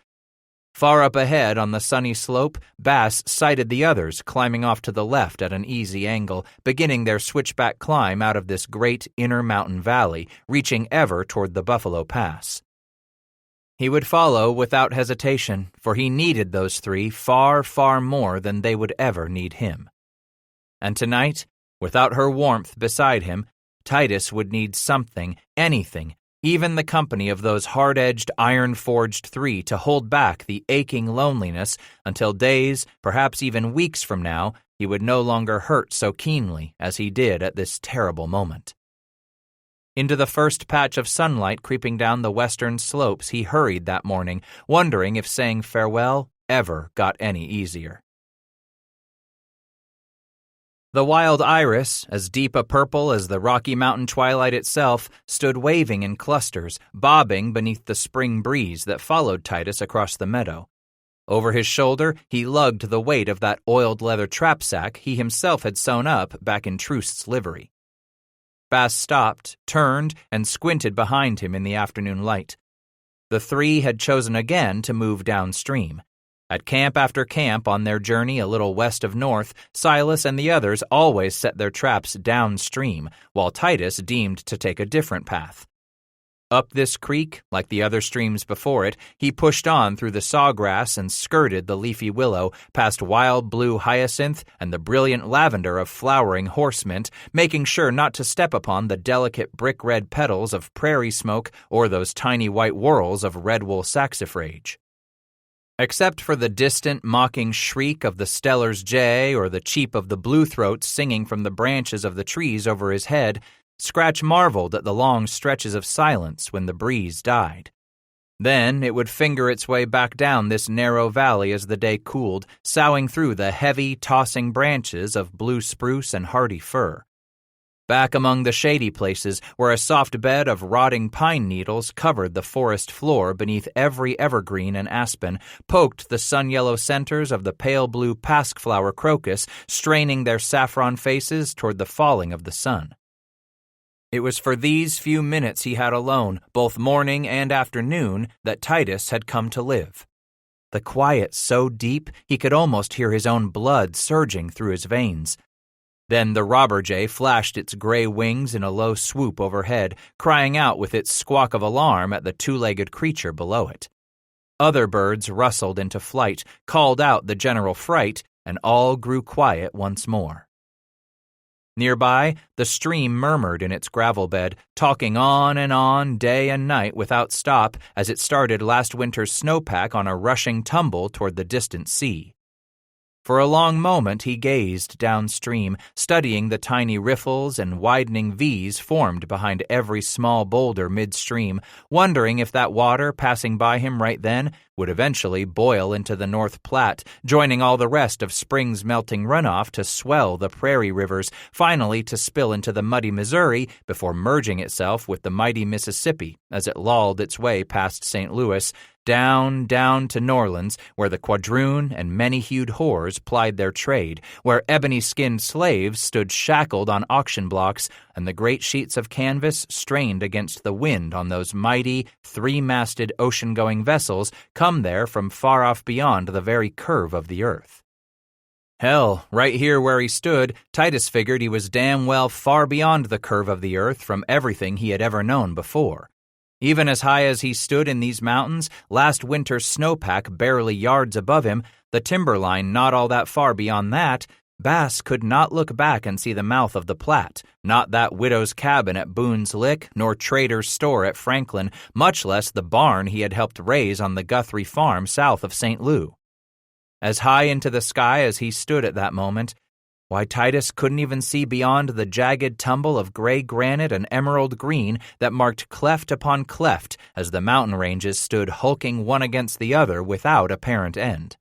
Far up ahead on the sunny slope, Bass sighted the others climbing off to the left at an easy angle, beginning their switchback climb out of this great inner mountain valley, reaching ever toward the Buffalo Pass. He would follow without hesitation, for he needed those three far, far more than they would ever need him. And tonight, without her warmth beside him, Titus would need something, anything, even the company of those hard-edged, iron-forged three to hold back the aching loneliness until days, perhaps even weeks from now, he would no longer hurt so keenly as he did at this terrible moment. Into the first patch of sunlight creeping down the western slopes he hurried that morning, wondering if saying farewell ever got any easier. The wild iris, as deep a purple as the Rocky Mountain twilight itself, stood waving in clusters, bobbing beneath the spring breeze that followed Titus across the meadow. Over his shoulder, he lugged the weight of that oiled leather trap sack he himself had sewn up back in Trust's livery. Bass stopped, turned, and squinted behind him in the afternoon light. The three had chosen again to move downstream. At camp after camp on their journey a little west of north, Silas and the others always set their traps downstream, while Titus deemed to take a different path. Up this creek, like the other streams before it, he pushed on through the sawgrass and skirted the leafy willow, past wild blue hyacinth and the brilliant lavender of flowering horse mint, making sure not to step upon the delicate brick-red petals of prairie smoke or those tiny white whorls of red wool saxifrage. Except for the distant, mocking shriek of the Steller's jay or the cheep of the bluethroats singing from the branches of the trees over his head, Scratch marveled at the long stretches of silence when the breeze died. Then it would finger its way back down this narrow valley as the day cooled, soughing through the heavy, tossing branches of blue spruce and hardy fir. Back among the shady places, where a soft bed of rotting pine needles covered the forest floor beneath every evergreen and aspen, poked the sun-yellow centers of the pale blue pasque-flower crocus, straining their saffron faces toward the falling of the sun. It was for these few minutes he had alone, both morning and afternoon, that Titus had come to live. The quiet so deep he could almost hear his own blood surging through his veins. Then the robber jay flashed its gray wings in a low swoop overhead, crying out with its squawk of alarm at the two-legged creature below it. Other birds rustled into flight, called out the general fright, and all grew quiet once more. Nearby, the stream murmured in its gravel bed, talking on, day and night without stop as it started last winter's snowpack on a rushing tumble toward the distant sea. For a long moment he gazed downstream, studying the tiny riffles and widening V's formed behind every small boulder midstream, wondering if that water passing by him right then would eventually boil into the North Platte, joining all the rest of spring's melting runoff to swell the prairie rivers, finally to spill into the muddy Missouri before merging itself with the mighty Mississippi as it lolled its way past St. Louis, down to New Orleans, where the quadroon and many-hued whores plied their trade, where ebony-skinned slaves stood shackled on auction blocks, and the great sheets of canvas strained against the wind on those mighty, three-masted ocean-going vessels come there from far off beyond the very curve of the earth. Hell, right here where he stood, Titus figured he was damn well far beyond the curve of the earth from everything he had ever known before. Even as high as he stood in these mountains, last winter's snowpack barely yards above him, the timberline not all that far beyond that, Bass could not look back and see the mouth of the Platte, not that widow's cabin at Boone's Lick, nor trader's store at Franklin, much less the barn he had helped raise on the Guthrie farm south of St. Louis. As high into the sky as he stood at that moment, why, Titus couldn't even see beyond the jagged tumble of gray granite and emerald green that marked cleft upon cleft as the mountain ranges stood hulking one against the other without apparent end.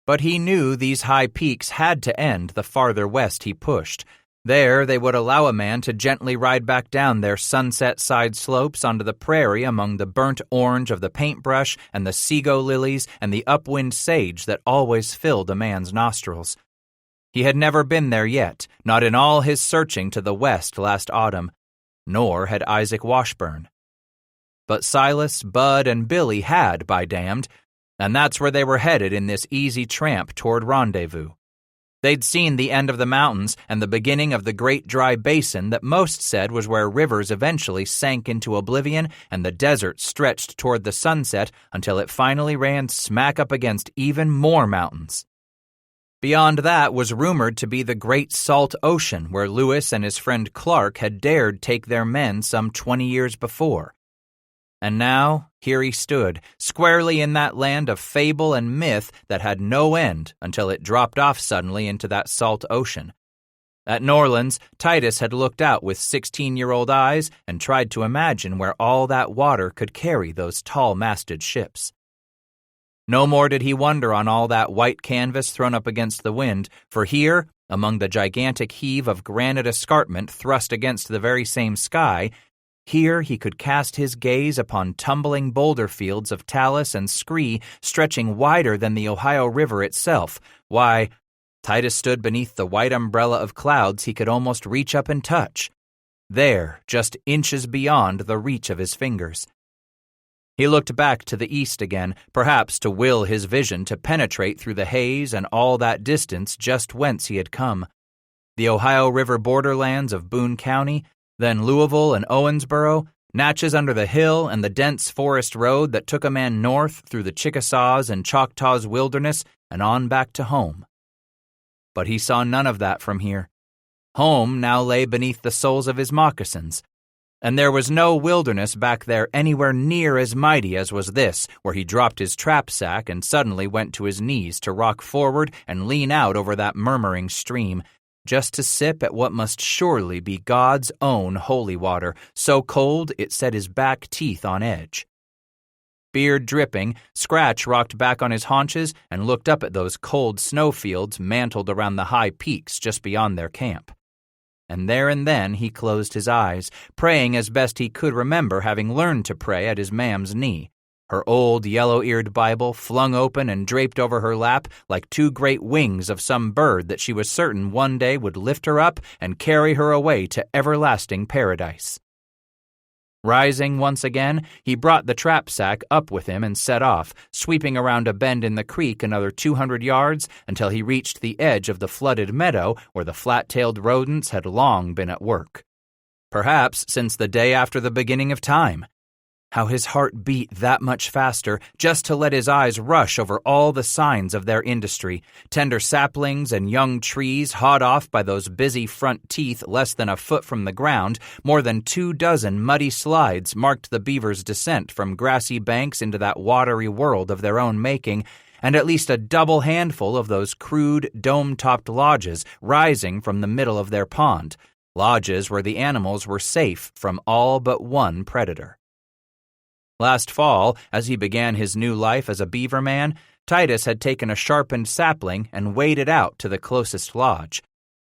But he knew these high peaks had to end the farther west he pushed, There, they would allow a man to gently ride back down their sunset side slopes onto the prairie among the burnt orange of the paintbrush and the sego lilies and the upwind sage that always filled a man's nostrils. He had never been there yet, not in all his searching to the west last autumn, nor had Isaac Washburn. But Silas, Bud, and Billy had, by damned, and that's where they were headed in this easy tramp toward rendezvous. They'd seen the end of the mountains and the beginning of the great dry basin that most said was where rivers eventually sank into oblivion and the desert stretched toward the sunset until it finally ran smack up against even more mountains. Beyond that was rumored to be the Great Salt Ocean where Lewis and his friend Clark had dared take their men some 20 years before. And now, here he stood, squarely in that land of fable and myth that had no end until it dropped off suddenly into that salt ocean. At New Orleans, Titus had looked out with 16-year-old eyes and tried to imagine where all that water could carry those tall-masted ships. No more did he wonder on all that white canvas thrown up against the wind, for here, among the gigantic heave of granite escarpment thrust against the very same sky, here he could cast his gaze upon tumbling boulder fields of talus and scree stretching wider than the Ohio River itself. Why, Titus stood beneath the white umbrella of clouds he could almost reach up and touch. There, just inches beyond the reach of his fingers. He looked back to the east again, perhaps to will his vision to penetrate through the haze and all that distance just whence he had come. The Ohio River borderlands of Boone County, then Louisville and Owensboro, Natchez under the hill and the dense forest road that took a man north through the Chickasaws and Choctaws wilderness and on back to home. But he saw none of that from here. Home now lay beneath the soles of his moccasins, and there was no wilderness back there anywhere near as mighty as was this, where he dropped his trap sack and suddenly went to his knees to rock forward and lean out over that murmuring stream, just to sip at what must surely be God's own holy water, so cold it set his back teeth on edge. Beard dripping, Scratch rocked back on his haunches and looked up at those cold snowfields mantled around the high peaks just beyond their camp. And there and then he closed his eyes, praying as best he could remember having learned to pray at his mam's knee, her old yellow-eared Bible flung open and draped over her lap like two great wings of some bird that she was certain one day would lift her up and carry her away to everlasting paradise. Rising once again, he brought the trap sack up with him and set off, sweeping around a bend in the creek another 200 yards until he reached the edge of the flooded meadow where the flat-tailed rodents had long been at work. Perhaps since the day after the beginning of time. How his heart beat that much faster just to let his eyes rush over all the signs of their industry, tender saplings and young trees hawed off by those busy front teeth less than a foot from the ground. More than 24 muddy slides marked the beavers' descent from grassy banks into that watery world of their own making, and at least a double handful of those crude, dome-topped lodges rising from the middle of their pond, lodges where the animals were safe from all but one predator. Last fall, as he began his new life as a beaver man, Titus had taken a sharpened sapling and waded out to the closest lodge.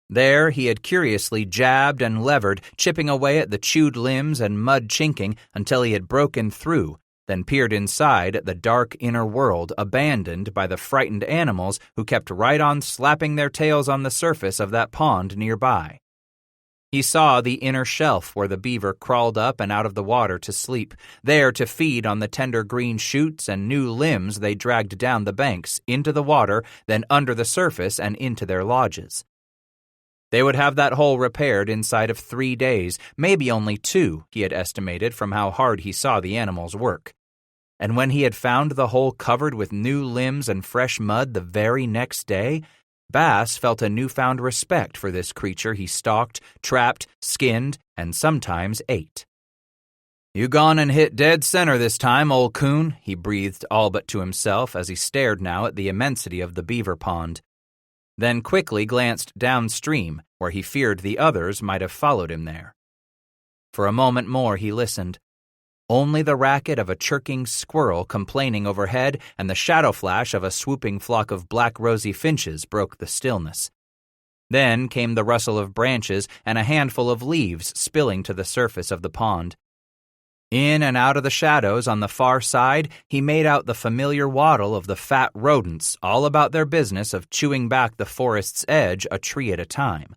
There he had curiously jabbed and levered, chipping away at the chewed limbs and mud chinking until he had broken through, then peered inside at the dark inner world abandoned by the frightened animals who kept right on slapping their tails on the surface of that pond nearby. He saw the inner shelf where the beaver crawled up and out of the water to sleep, there to feed on the tender green shoots and new limbs they dragged down the banks, into the water, then under the surface and into their lodges. They would have that hole repaired inside of 3 days, maybe only 2, he had estimated from how hard he saw the animals work. And when he had found the hole covered with new limbs and fresh mud the very next day, Bass felt a newfound respect for this creature he stalked, trapped, skinned, and sometimes ate. "You gone and hit dead center this time, old coon," he breathed all but to himself as he stared now at the immensity of the beaver pond. Then quickly glanced downstream, where he feared the others might have followed him there. For a moment more he listened. Only the racket of a chirking squirrel complaining overhead and the shadow flash of a swooping flock of black rosy finches broke the stillness. Then came the rustle of branches and a handful of leaves spilling to the surface of the pond. In and out of the shadows on the far side, he made out the familiar waddle of the fat rodents, all about their business of chewing back the forest's edge a tree at a time.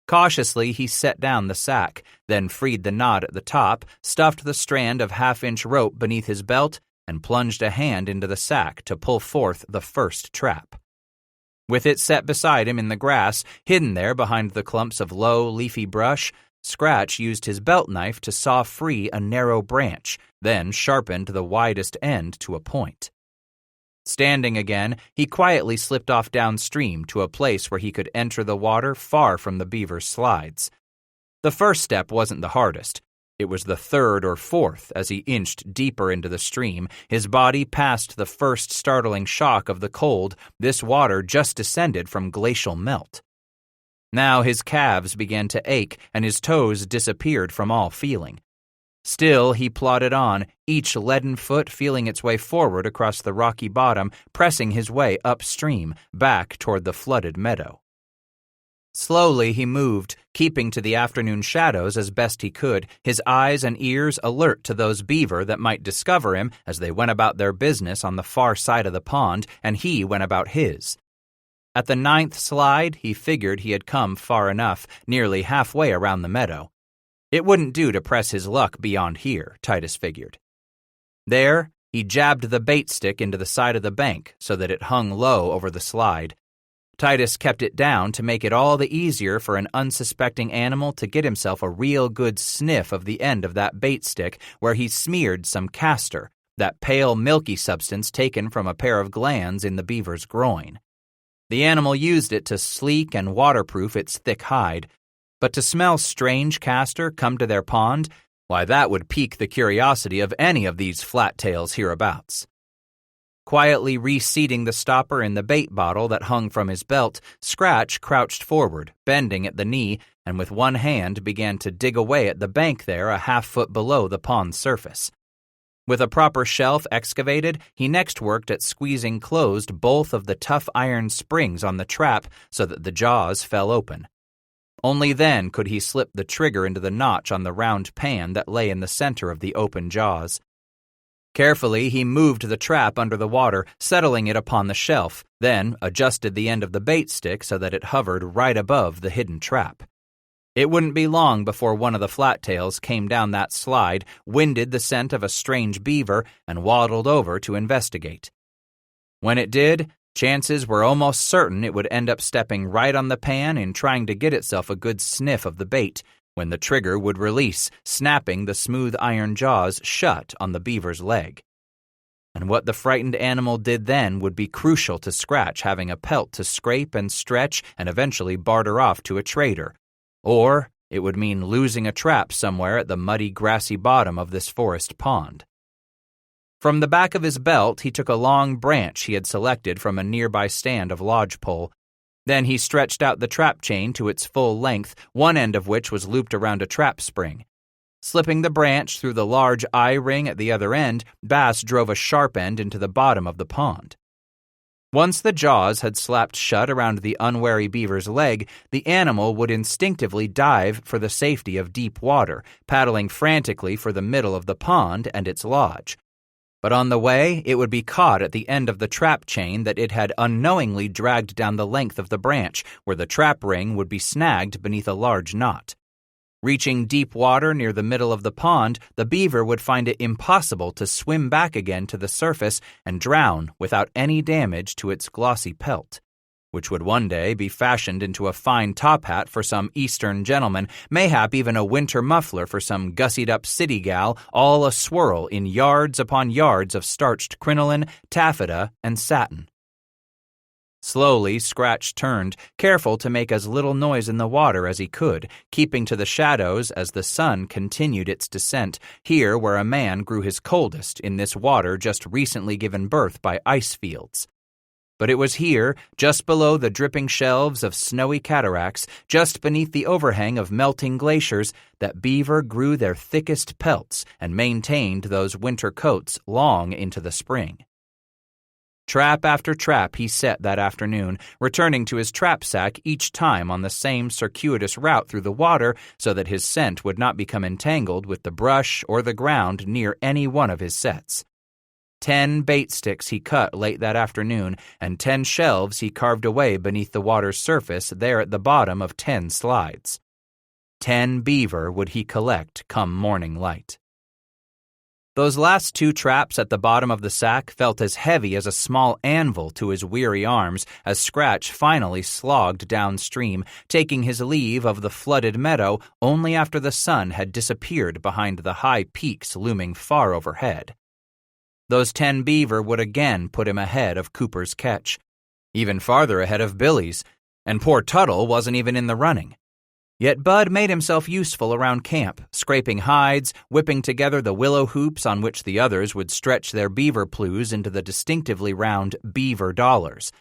Cautiously, he set down the sack, then freed the knot at the top, stuffed the strand of half-inch rope beneath his belt, and plunged a hand into the sack to pull forth the first trap. With it set beside him in the grass, hidden there behind the clumps of low, leafy brush, Scratch used his belt knife to saw free a narrow branch, then sharpened the widest end to a point. Standing again, he quietly slipped off downstream to a place where he could enter the water far from the beaver's slides. The first step wasn't the hardest. It was the third or fourth as he inched deeper into the stream, his body past the first startling shock of the cold this water just descended from glacial melt. Now his calves began to ache and his toes disappeared from all feeling. Still, he plodded on, each leaden foot feeling its way forward across the rocky bottom, pressing his way upstream, back toward the flooded meadow. Slowly he moved, keeping to the afternoon shadows as best he could, his eyes and ears alert to those beaver that might discover him as they went about their business on the far side of the pond, and he went about his. At the 9th slide, he figured he had come far enough, nearly halfway around the meadow. It wouldn't do to press his luck beyond here, Titus figured. There, he jabbed the bait stick into the side of the bank so that it hung low over the slide. Titus kept it down to make it all the easier for an unsuspecting animal to get himself a real good sniff of the end of that bait stick where he smeared some castor, that pale milky substance taken from a pair of glands in the beaver's groin. The animal used it to sleek and waterproof its thick hide, but to smell strange castor come to their pond, why that would pique the curiosity of any of these flat-tails hereabouts. Quietly reseating the stopper in the bait bottle that hung from his belt, Scratch crouched forward, bending at the knee, and with one hand began to dig away at the bank there a half-foot below the pond's surface. With a proper shelf excavated, he next worked at squeezing closed both of the tough iron springs on the trap so that the jaws fell open. Only then could he slip the trigger into the notch on the round pan that lay in the center of the open jaws. Carefully, he moved the trap under the water, settling it upon the shelf, then adjusted the end of the bait stick so that it hovered right above the hidden trap. It wouldn't be long before one of the flat-tails came down that slide, winded the scent of a strange beaver, and waddled over to investigate. When it did, chances were almost certain it would end up stepping right on the pan in trying to get itself a good sniff of the bait, when the trigger would release, snapping the smooth iron jaws shut on the beaver's leg. And what the frightened animal did then would be crucial to Scratch having a pelt to scrape and stretch and eventually barter off to a trader. Or it would mean losing a trap somewhere at the muddy, grassy bottom of this forest pond. From the back of his belt, he took a long branch he had selected from a nearby stand of lodgepole. Then he stretched out the trap chain to its full length, one end of which was looped around a trap spring. Slipping the branch through the large eye ring at the other end, Bass drove a sharp end into the bottom of the pond. Once the jaws had slapped shut around the unwary beaver's leg, the animal would instinctively dive for the safety of deep water, paddling frantically for the middle of the pond and its lodge. But on the way, it would be caught at the end of the trap chain that it had unknowingly dragged down the length of the branch, where the trap ring would be snagged beneath a large knot. Reaching deep water near the middle of the pond, the beaver would find it impossible to swim back again to the surface and drown without any damage to its glossy pelt, which would one day be fashioned into a fine top hat for some Eastern gentleman, mayhap even a winter muffler for some gussied-up city gal, all a swirl in yards upon yards of starched crinoline, taffeta, and satin. Slowly, Scratch turned, careful to make as little noise in the water as he could, keeping to the shadows as the sun continued its descent, here where a man grew his coldest in this water just recently given birth by ice fields. But it was here, just below the dripping shelves of snowy cataracts, just beneath the overhang of melting glaciers, that beaver grew their thickest pelts and maintained those winter coats long into the spring. Trap after trap he set that afternoon, returning to his trap sack each time on the same circuitous route through the water so that his scent would not become entangled with the brush or the ground near any one of his sets. 10 bait sticks he cut late that afternoon, and 10 shelves he carved away beneath the water's surface there at the bottom of 10 slides. 10 beaver would he collect come morning light. Those last 2 traps at the bottom of the sack felt as heavy as a small anvil to his weary arms as Scratch finally slogged downstream, taking his leave of the flooded meadow only after the sun had disappeared behind the high peaks looming far overhead. Those 10 beaver would again put him ahead of Cooper's catch, even farther ahead of Billy's, and poor Tuttle wasn't even in the running. Yet Bud made himself useful around camp, scraping hides, whipping together the willow hoops on which the others would stretch their beaver plues into the distinctively round beaver dollars.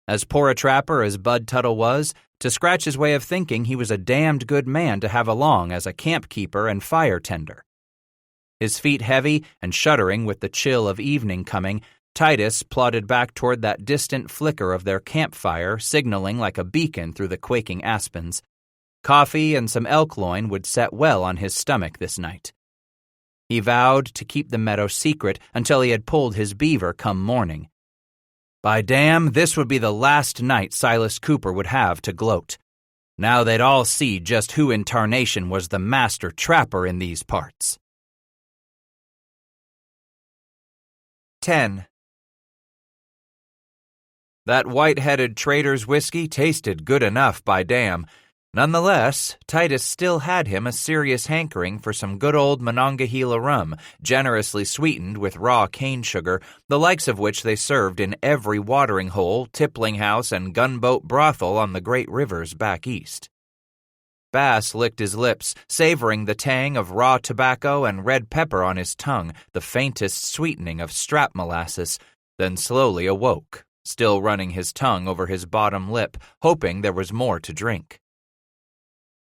As poor a trapper as Bud Tuttle was, to Scratch's way of thinking he was a damned good man to have along as a camp keeper and fire tender. His feet heavy and shuddering with the chill of evening coming, Titus plodded back toward that distant flicker of their campfire, signaling like a beacon through the quaking aspens. Coffee and some elk loin would set well on his stomach this night. He vowed to keep the meadow secret until he had pulled his beaver come morning. By damn, this would be the last night Silas Cooper would have to gloat. Now they'd all see just who in tarnation was the master trapper in these parts. 10. That white-headed trader's whiskey tasted good enough, by damn. Nonetheless, Titus still had him a serious hankering for some good old Monongahela rum, generously sweetened with raw cane sugar, the likes of which they served in every watering hole, tippling house, and gunboat brothel on the great rivers back east. Bass licked his lips, savoring the tang of raw tobacco and red pepper on his tongue, the faintest sweetening of strap molasses, then slowly awoke, still running his tongue over his bottom lip, hoping there was more to drink.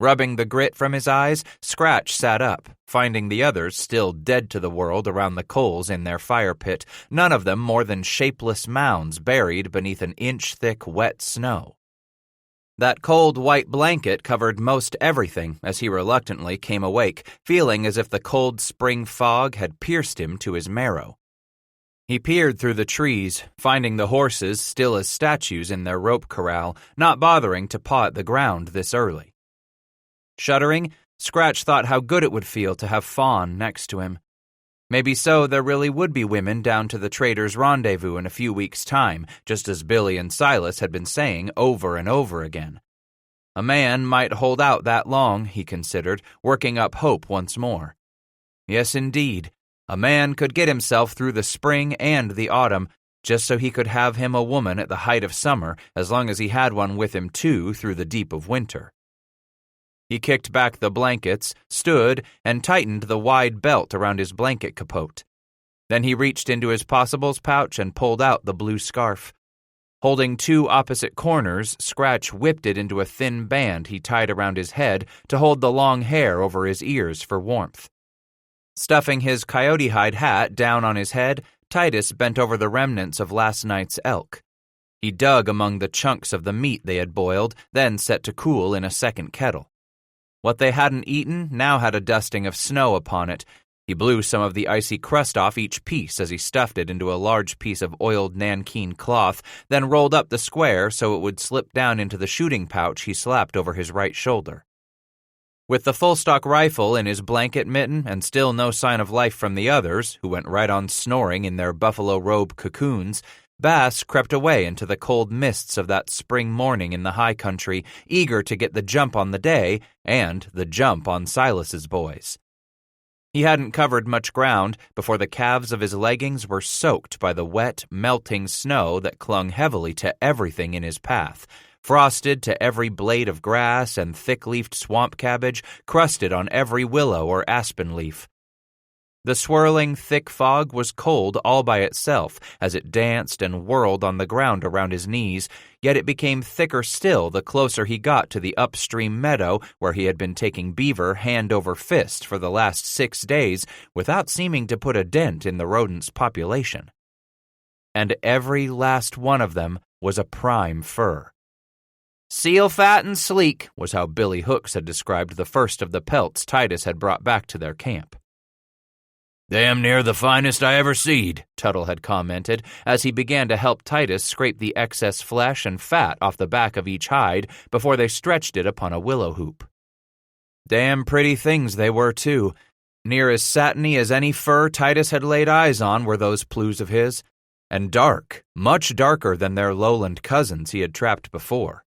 Rubbing the grit from his eyes, Scratch sat up, finding the others still dead to the world around the coals in their fire pit, none of them more than shapeless mounds buried beneath an inch-thick wet snow. That cold white blanket covered most everything as he reluctantly came awake, feeling as if the cold spring fog had pierced him to his marrow. He peered through the trees, finding the horses still as statues in their rope corral, not bothering to paw at the ground this early. Shuddering, Scratch thought how good it would feel to have Fawn next to him. Maybe so there really would be women down to the trader's rendezvous in a few weeks' time, just as Billy and Silas had been saying over and over again. A man might hold out that long, he considered, working up hope once more. Yes, indeed, a man could get himself through the spring and the autumn, just so he could have him a woman at the height of summer, as long as he had one with him too through the deep of winter. He kicked back the blankets, stood, and tightened the wide belt around his blanket capote. Then he reached into his possibles pouch and pulled out the blue scarf. Holding 2 opposite corners, Scratch whipped it into a thin band he tied around his head to hold the long hair over his ears for warmth. Stuffing his coyote hide hat down on his head, Titus bent over the remnants of last night's elk. He dug among the chunks of the meat they had boiled, then set to cool in a second kettle. What they hadn't eaten now had a dusting of snow upon it. He blew some of the icy crust off each piece as he stuffed it into a large piece of oiled nankeen cloth, then rolled up the square so it would slip down into the shooting pouch he slapped over his right shoulder. With the full-stock rifle in his blanket mitten and still no sign of life from the others, who went right on snoring in their buffalo robe cocoons, Bass crept away into the cold mists of that spring morning in the high country, eager to get the jump on the day and the jump on Silas's boys. He hadn't covered much ground before the calves of his leggings were soaked by the wet, melting snow that clung heavily to everything in his path, frosted to every blade of grass and thick-leafed swamp cabbage, crusted on every willow or aspen leaf. The swirling, thick fog was cold all by itself as it danced and whirled on the ground around his knees, yet it became thicker still the closer he got to the upstream meadow where he had been taking beaver hand over fist for the last 6 days without seeming to put a dent in the rodent's population. and every last one of them was a prime fur. Seal fat and sleek was how Billy Hooks had described the first of the pelts Titus had brought back to their camp. "Damn near the finest I ever seed," Tuttle had commented as he began to help Titus scrape the excess flesh and fat off the back of each hide before they stretched it upon a willow hoop. Damn pretty things they were, too. Near as satiny as any fur Titus had laid eyes on were those plues of his, and dark, much darker than their lowland cousins he had trapped before.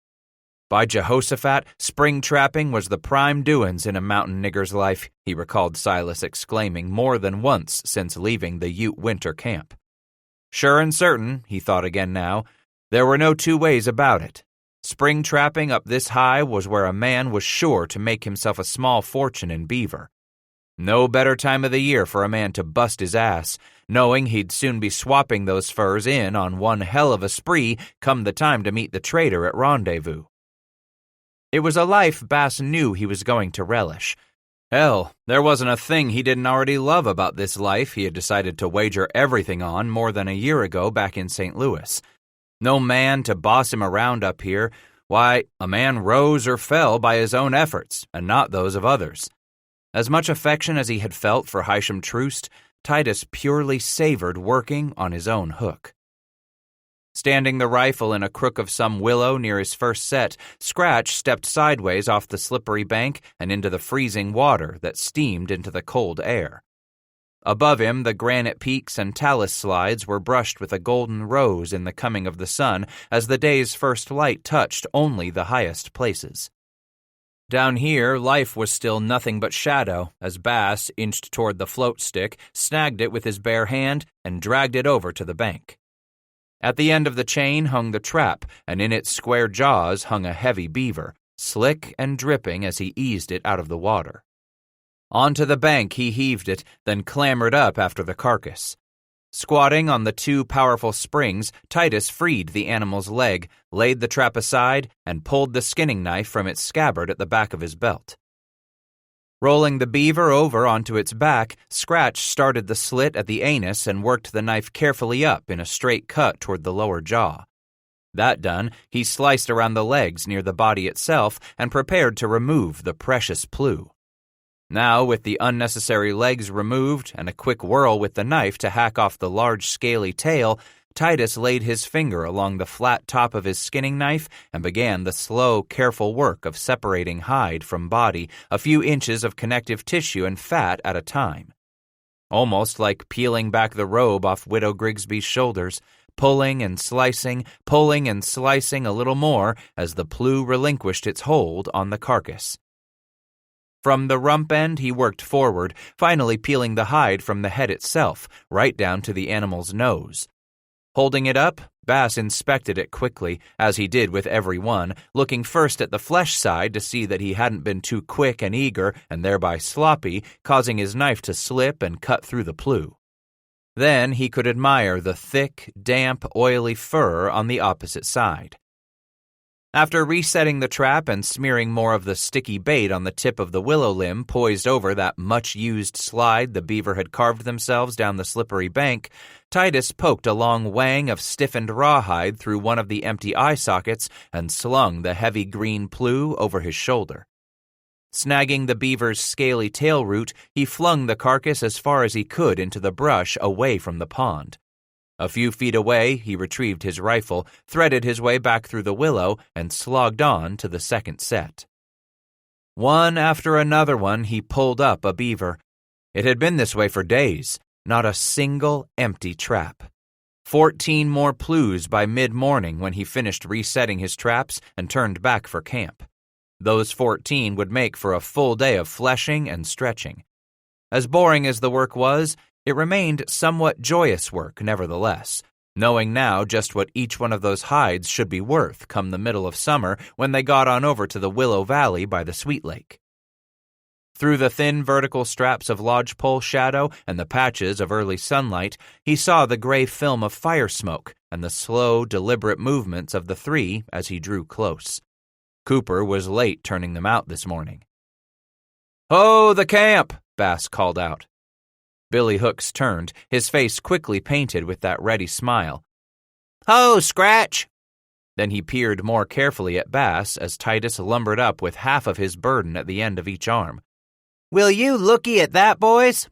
By Jehoshaphat, spring trapping was the prime doin's in a mountain nigger's life, he recalled Silas exclaiming more than once since leaving the Ute winter camp. Sure and certain, he thought again now, there were no two ways about it. Spring trapping up this high was where a man was sure to make himself a small fortune in beaver. No better time of the year for a man to bust his ass, knowing he'd soon be swapping those furs in on one hell of a spree come the time to meet the trader at rendezvous. It was a life Bass knew he was going to relish. Hell, there wasn't a thing he didn't already love about this life he had decided to wager everything on more than a year ago back in St. Louis. No man to boss him around up here. Why, a man rose or fell by his own efforts, and not those of others. As much affection as he had felt for Hysham Troost, Titus purely savored working on his own hook. Standing the rifle in a crook of some willow near his first set, Scratch stepped sideways off the slippery bank and into the freezing water that steamed into the cold air. Above him, the granite peaks and talus slides were brushed with a golden rose in the coming of the sun as the day's first light touched only the highest places. Down here, life was still nothing but shadow as Bass inched toward the float stick, snagged it with his bare hand, and dragged it over to the bank. At the end of the chain hung the trap, and in its square jaws hung a heavy beaver, slick and dripping as he eased it out of the water. Onto the bank he heaved it, then clambered up after the carcass. Squatting on the two powerful springs, Titus freed the animal's leg, laid the trap aside, and pulled the skinning knife from its scabbard at the back of his belt. Rolling the beaver over onto its back, Scratch started the slit at the anus and worked the knife carefully up in a straight cut toward the lower jaw. That done, he sliced around the legs near the body itself and prepared to remove the precious plume. Now, with the unnecessary legs removed and a quick whirl with the knife to hack off the large scaly tail, Titus laid his finger along the flat top of his skinning knife and began the slow, careful work of separating hide from body, a few inches of connective tissue and fat at a time. Almost like peeling back the robe off Widow Grigsby's shoulders, pulling and slicing a little more as the plume relinquished its hold on the carcass. From the rump end he worked forward, finally peeling the hide from the head itself, right down to the animal's nose. Holding it up, Bass inspected it quickly, as he did with every one, looking first at the flesh side to see that he hadn't been too quick and eager and thereby sloppy, causing his knife to slip and cut through the plume. Then he could admire the thick, damp, oily fur on the opposite side. After resetting the trap and smearing more of the sticky bait on the tip of the willow limb poised over that much-used slide the beaver had carved themselves down the slippery bank, Titus poked a long wang of stiffened rawhide through one of the empty eye sockets and slung the heavy green plume over his shoulder. Snagging the beaver's scaly tail root, he flung the carcass as far as he could into the brush away from the pond. A few feet away, he retrieved his rifle, threaded his way back through the willow, and slogged on to the second set. One after another one, he pulled up a beaver. It had been this way for days, not a single empty trap. 14 more plues by mid-morning when he finished resetting his traps and turned back for camp. Those 14 would make for a full day of fleshing and stretching. As boring as the work was, it remained somewhat joyous work nevertheless, knowing now just what each one of those hides should be worth come the middle of summer when they got on over to the Willow Valley by the Sweet Lake. Through the thin vertical straps of lodgepole shadow and the patches of early sunlight, he saw the gray film of fire smoke and the slow, deliberate movements of the three as he drew close. Cooper was late turning them out this morning. "Ho, the camp!" Bass called out. Billy Hooks turned, his face quickly painted with that ready smile. Ho, Scratch! Then he peered more carefully at Bass as Titus lumbered up with half of his burden at the end of each arm. Will you looky at that, boys?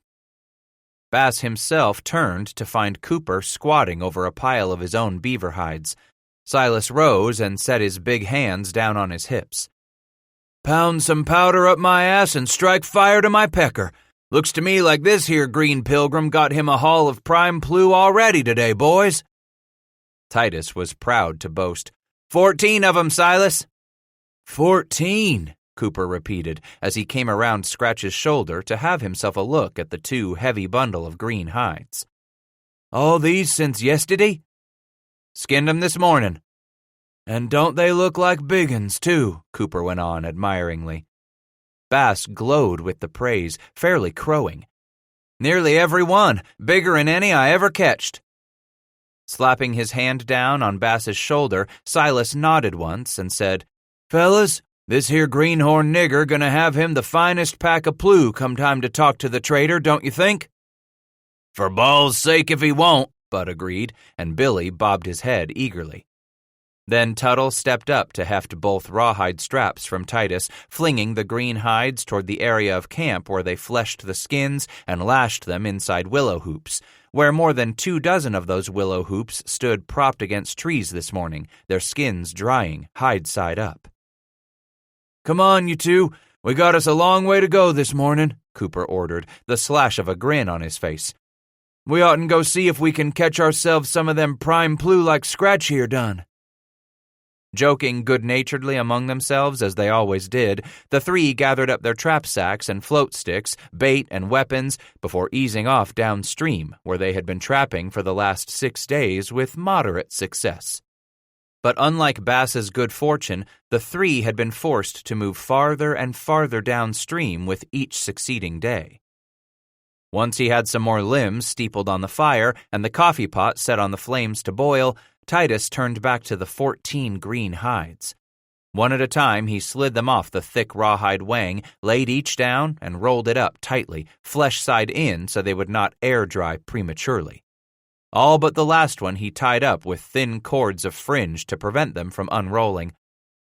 Bass himself turned to find Cooper squatting over a pile of his own beaver hides. Silas rose and set his big hands down on his hips. Pound some powder up my ass and strike fire to my pecker. Looks to me like this here green pilgrim got him a haul of prime plew already today, boys. Titus was proud to boast. 14 of 'em, Silas. 14, Cooper repeated as he came around Scratch's shoulder to have himself a look at the two heavy bundle of green hides. All these since yesterday? Skinned 'em this morning. And don't they look like big uns, too? Cooper went on admiringly. Bass glowed with the praise, fairly crowing. Nearly every one, bigger'n any I ever ketched. Slapping his hand down on Bass's shoulder, Silas nodded once and said, Fellas, this here greenhorn nigger gonna have him the finest pack of plew come time to talk to the trader, don't you think? For balls' sake if he won't, Bud agreed, and Billy bobbed his head eagerly. Then Tuttle stepped up to heft both rawhide straps from Titus, flinging the green hides toward the area of camp where they fleshed the skins and lashed them inside willow hoops, where more than 24 of those willow hoops stood propped against trees this morning, their skins drying, hide side up. Come on, you two. We got us a long way to go this morning, Cooper ordered, the slash of a grin on his face. We oughtn't go see if we can catch ourselves some of them prime plew like Scratch here done. Joking good-naturedly among themselves, as they always did, the three gathered up their trap sacks and float sticks, bait and weapons, before easing off downstream, where they had been trapping for the last 6 days with moderate success. But unlike Bass's good fortune, the three had been forced to move farther and farther downstream with each succeeding day. Once he had some more limbs steepled on the fire and the coffee pot set on the flames to boil, Titus turned back to the 14 green hides. One at a time, he slid them off the thick rawhide wang, laid each down, and rolled it up tightly, flesh side in so they would not air dry prematurely. All but the last one he tied up with thin cords of fringe to prevent them from unrolling.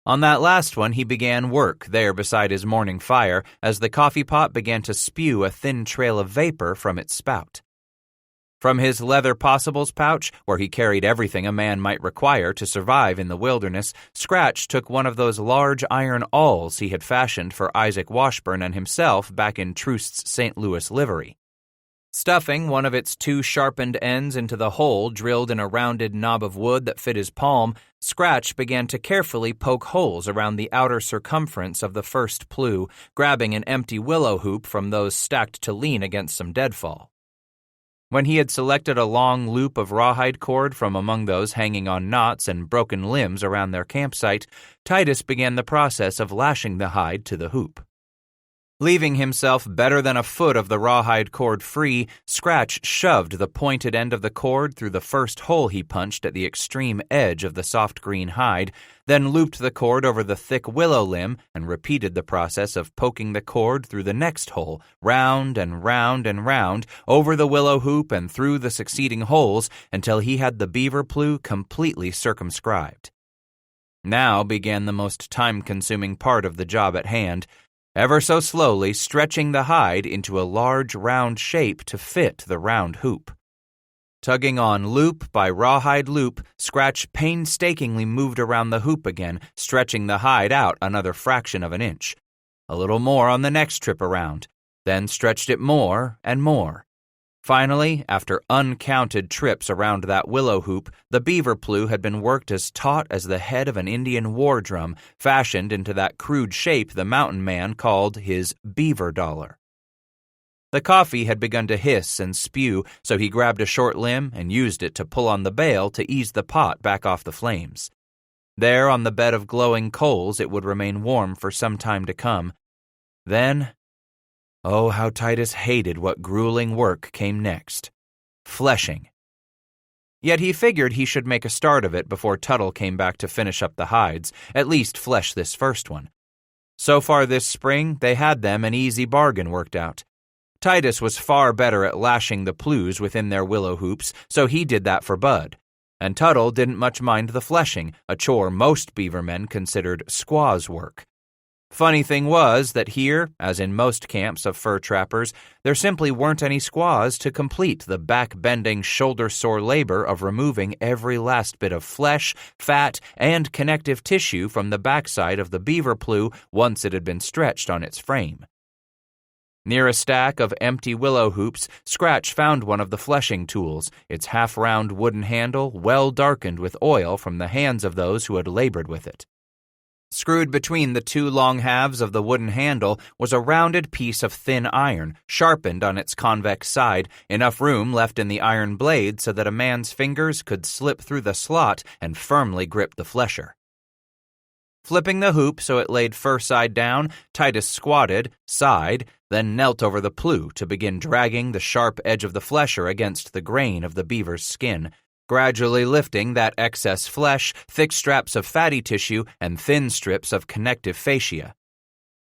On that last one he began work there beside his morning fire as the coffee pot began to spew a thin trail of vapor from its spout. From his leather possibles pouch, where he carried everything a man might require to survive in the wilderness, Scratch took one of those large iron awls he had fashioned for Isaac Washburn and himself back in Trust's St. Louis livery. Stuffing one of its 2 sharpened ends into the hole drilled in a rounded knob of wood that fit his palm, Scratch began to carefully poke holes around the outer circumference of the first plew, grabbing an empty willow hoop from those stacked to lean against some deadfall. When he had selected a long loop of rawhide cord from among those hanging on knots and broken limbs around their campsite, Titus began the process of lashing the hide to the hoop. Leaving himself better than a foot of the rawhide cord free, Scratch shoved the pointed end of the cord through the first hole he punched at the extreme edge of the soft green hide, then looped the cord over the thick willow limb and repeated the process of poking the cord through the next hole, round and round and round, over the willow hoop and through the succeeding holes until he had the beaver plew completely circumscribed. Now began the most time-consuming part of the job at hand, ever so slowly stretching the hide into a large round shape to fit the round hoop. Tugging on loop by rawhide loop, Scratch painstakingly moved around the hoop again, stretching the hide out another fraction of an inch. A little more on the next trip around, then stretched it more and more. Finally, after uncounted trips around that willow hoop, the beaver plew had been worked as taut as the head of an Indian war drum, fashioned into that crude shape the mountain man called his beaver dollar. The coffee had begun to hiss and spew, so he grabbed a short limb and used it to pull on the bale to ease the pot back off the flames. There on the bed of glowing coals it would remain warm for some time to come. Then, oh, how Titus hated what grueling work came next. Fleshing. Yet he figured he should make a start of it before Tuttle came back to finish up the hides, at least flesh this first one. So far this spring, they had them an easy bargain worked out. Titus was far better at lashing the plews within their willow hoops, so he did that for Bud. And Tuttle didn't much mind the fleshing, a chore most beaver men considered squaws' work. Funny thing was that here, as in most camps of fur trappers, there simply weren't any squaws to complete the back-bending, shoulder-sore labor of removing every last bit of flesh, fat, and connective tissue from the backside of the beaver plew once it had been stretched on its frame. Near a stack of empty willow hoops, Scratch found one of the fleshing tools, its half-round wooden handle well darkened with oil from the hands of those who had labored with it. Screwed between the two long halves of the wooden handle was a rounded piece of thin iron, sharpened on its convex side, enough room left in the iron blade so that a man's fingers could slip through the slot and firmly grip the flesher. Flipping the hoop so it laid fur side down, Titus squatted, sighed, then knelt over the plew to begin dragging the sharp edge of the flesher against the grain of the beaver's skin, gradually lifting that excess flesh, thick straps of fatty tissue, and thin strips of connective fascia.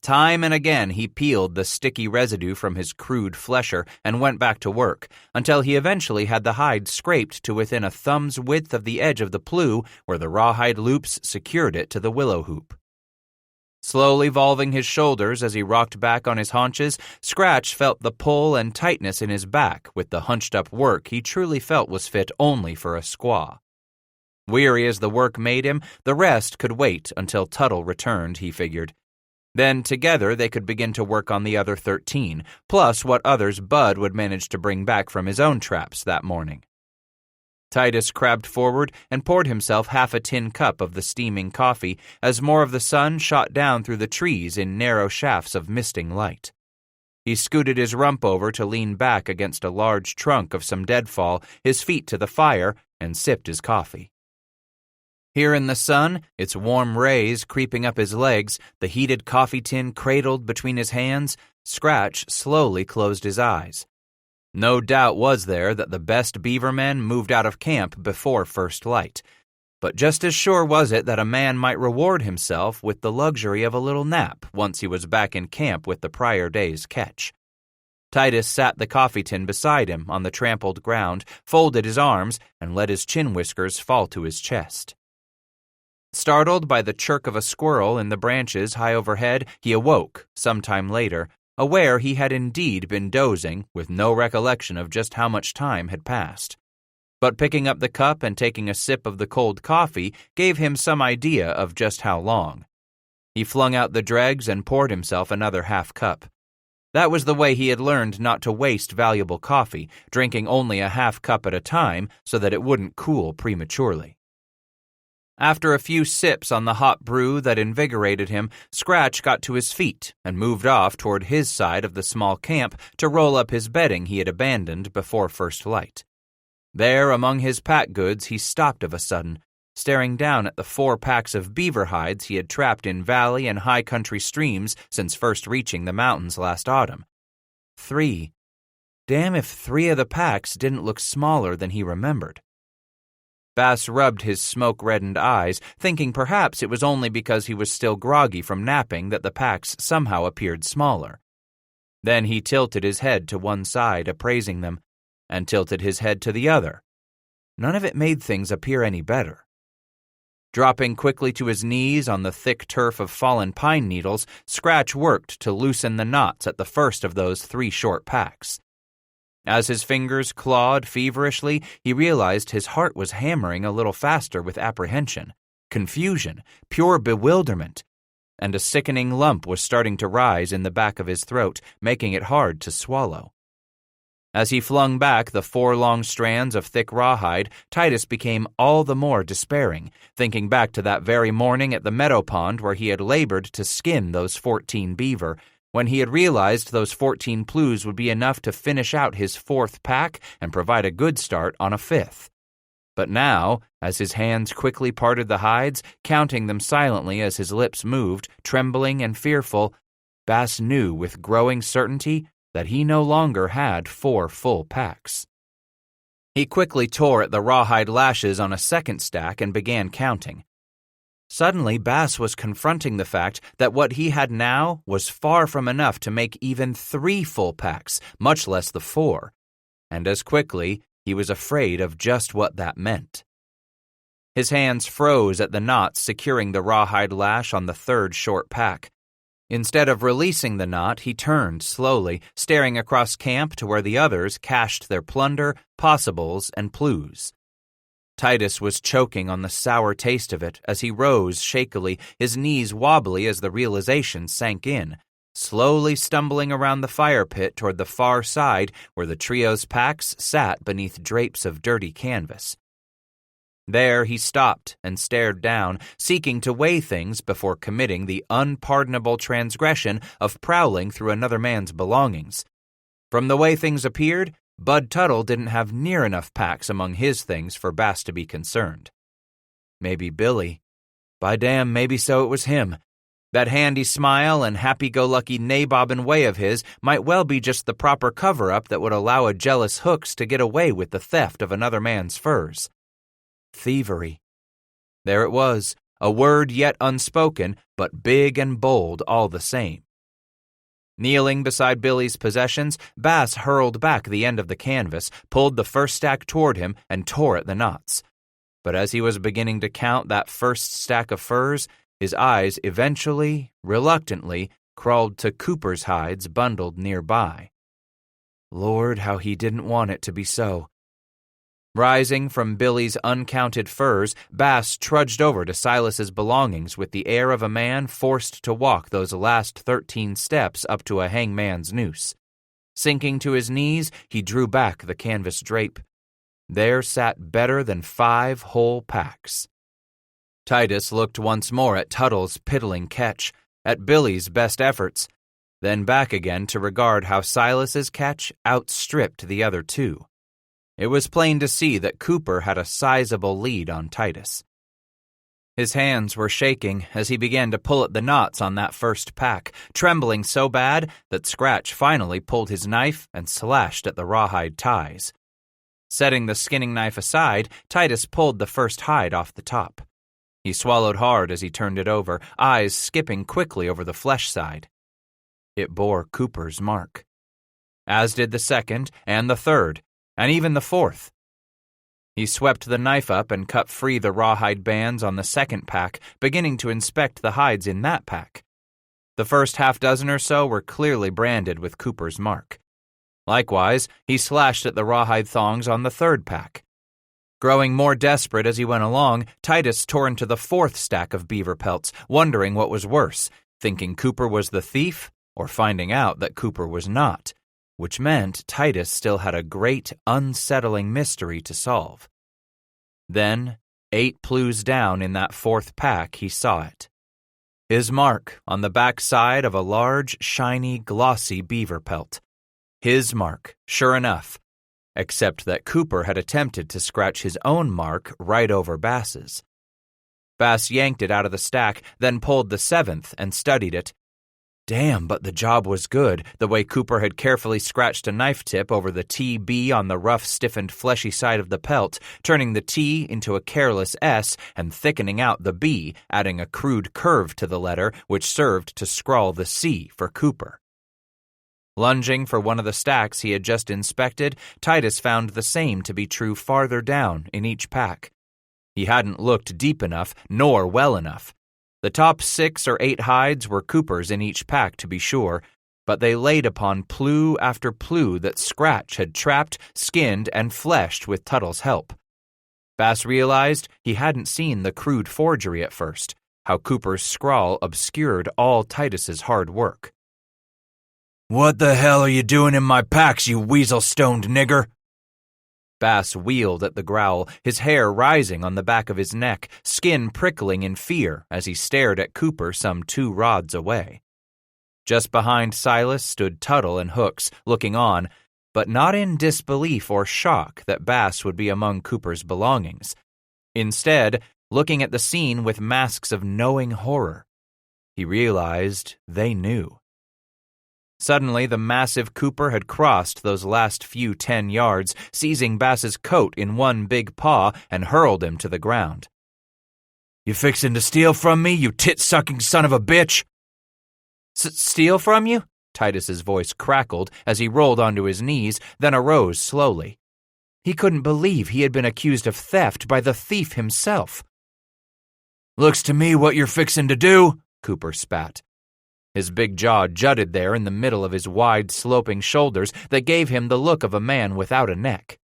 Time and again he peeled the sticky residue from his crude flesher and went back to work, until he eventually had the hide scraped to within a thumb's width of the edge of the plew where the rawhide loops secured it to the willow hoop. Slowly volving his shoulders as he rocked back on his haunches, Scratch felt the pull and tightness in his back with the hunched-up work he truly felt was fit only for a squaw. Weary as the work made him, the rest could wait until Tuttle returned, he figured. Then together they could begin to work on the other 13, plus what others Bud would manage to bring back from his own traps that morning. Titus crabbed forward and poured himself half a tin cup of the steaming coffee as more of the sun shot down through the trees in narrow shafts of misting light. He scooted his rump over to lean back against a large trunk of some deadfall, his feet to the fire, and sipped his coffee. Here in the sun, its warm rays creeping up his legs, the heated coffee tin cradled between his hands, Scratch slowly closed his eyes. No doubt was there that the best beaver men moved out of camp before first light, but just as sure was it that a man might reward himself with the luxury of a little nap once he was back in camp with the prior day's catch. Titus sat the coffee tin beside him on the trampled ground, folded his arms, and let his chin whiskers fall to his chest. Startled by the chirk of a squirrel in the branches high overhead, he awoke, sometime later, aware he had indeed been dozing, with no recollection of just how much time had passed. But picking up the cup and taking a sip of the cold coffee gave him some idea of just how long. He flung out the dregs and poured himself another half cup. That was the way he had learned not to waste valuable coffee, drinking only a half cup at a time so that it wouldn't cool prematurely. After a few sips on the hot brew that invigorated him, Scratch got to his feet and moved off toward his side of the small camp to roll up his bedding he had abandoned before first light. There, among his pack goods, he stopped of a sudden, staring down at the 4 packs of beaver hides he had trapped in valley and high country streams since first reaching the mountains last autumn. 3. Damn if 3 of the packs didn't look smaller than he remembered. Bass rubbed his smoke-reddened eyes, thinking perhaps it was only because he was still groggy from napping that the packs somehow appeared smaller. Then he tilted his head to one side, appraising them, and tilted his head to the other. None of it made things appear any better. Dropping quickly to his knees on the thick turf of fallen pine needles, Scratch worked to loosen the knots at the first of those 3 short packs. As his fingers clawed feverishly, he realized his heart was hammering a little faster with apprehension, confusion, pure bewilderment, and a sickening lump was starting to rise in the back of his throat, making it hard to swallow. As he flung back the 4 long strands of thick rawhide, Titus became all the more despairing, thinking back to that very morning at the meadow pond where he had labored to skin those 14 beaver, when he had realized those 14 plews would be enough to finish out his 4th pack and provide a good start on a 5th. But now, as his hands quickly parted the hides, counting them silently as his lips moved, trembling and fearful, Bass knew with growing certainty that he no longer had 4 full packs. He quickly tore at the rawhide lashes on a second stack and began counting. Suddenly, Bass was confronting the fact that what he had now was far from enough to make even 3 full packs, much less the 4. And as quickly, he was afraid of just what that meant. His hands froze at the knots securing the rawhide lash on the third short pack. Instead of releasing the knot, he turned slowly, staring across camp to where the others cached their plunder, possibles, and plews. Titus was choking on the sour taste of it as he rose shakily, his knees wobbly as the realization sank in, slowly stumbling around the fire pit toward the far side where the trio's packs sat beneath drapes of dirty canvas. There he stopped and stared down, seeking to weigh things before committing the unpardonable transgression of prowling through another man's belongings. From the way things appeared, Bud Tuttle didn't have near enough packs among his things for Bass to be concerned. Maybe Billy. By damn, maybe so it was him. That handy smile and happy-go-lucky nabobbin way of his might well be just the proper cover-up that would allow a jealous Hooks to get away with the theft of another man's furs. Thievery. There it was, a word yet unspoken, but big and bold all the same. Kneeling beside Billy's possessions, Bass hurled back the end of the canvas, pulled the first stack toward him, and tore at the knots. But as he was beginning to count that first stack of furs, his eyes eventually, reluctantly, crawled to Cooper's hides bundled nearby. Lord, how he didn't want it to be so. Rising from Billy's uncounted furs, Bass trudged over to Silas's belongings with the air of a man forced to walk those last 13 steps up to a hangman's noose. Sinking to his knees, he drew back the canvas drape. There sat better than 5 whole packs. Titus looked once more at Tuttle's piddling catch, at Billy's best efforts, then back again to regard how Silas's catch outstripped the other 2. It was plain to see that Cooper had a sizable lead on Titus. His hands were shaking as he began to pull at the knots on that first pack, trembling so bad that Scratch finally pulled his knife and slashed at the rawhide ties. Setting the skinning knife aside, Titus pulled the first hide off the top. He swallowed hard as he turned it over, eyes skipping quickly over the flesh side. It bore Cooper's mark. As did the second and the third, and even the fourth. He swept the knife up and cut free the rawhide bands on the second pack, beginning to inspect the hides in that pack. The first half dozen or so were clearly branded with Cooper's mark. Likewise, he slashed at the rawhide thongs on the third pack. Growing more desperate as he went along, Titus tore into the fourth stack of beaver pelts, wondering what was worse, thinking Cooper was the thief or finding out that Cooper was not, which meant Titus still had a great, unsettling mystery to solve. Then, 8 plews down in that fourth pack, he saw it. His mark on the back side of a large, shiny, glossy beaver pelt. His mark, sure enough, except that Cooper had attempted to scratch his own mark right over Bass's. Bass yanked it out of the stack, then pulled the 7th and studied it. Damn, but the job was good, the way Cooper had carefully scratched a knife tip over the TB on the rough, stiffened, fleshy side of the pelt, turning the T into a careless S and thickening out the B, adding a crude curve to the letter which served to scrawl the C for Cooper. Lunging for one of the stacks he had just inspected, Titus found the same to be true farther down in each pack. He hadn't looked deep enough, nor well enough. The top 6 or 8 hides were Cooper's in each pack, to be sure, but they laid upon plew after plew that Scratch had trapped, skinned, and fleshed with Tuttle's help. Bass realized he hadn't seen the crude forgery at first, how Cooper's scrawl obscured all Titus's hard work. "What the hell are you doing in my packs, you weasel-stoned nigger?" Bass wheeled at the growl, his hair rising on the back of his neck, skin prickling in fear as he stared at Cooper some 2 rods away. Just behind Silas stood Tuttle and Hooks, looking on, but not in disbelief or shock that Bass would be among Cooper's belongings. Instead, looking at the scene with masks of knowing horror. He realized they knew. Suddenly, the massive Cooper had crossed those last few 10 yards, seizing Bass's coat in one big paw and hurled him to the ground. "You fixin' to steal from me, you tit-sucking son of a bitch?" Steal from you?" Titus's voice crackled as he rolled onto his knees, then arose slowly. He couldn't believe he had been accused of theft by the thief himself. "Looks to me what you're fixin' to do," Cooper spat. His big jaw jutted there in the middle of his wide, sloping shoulders that gave him the look of a man without a neck.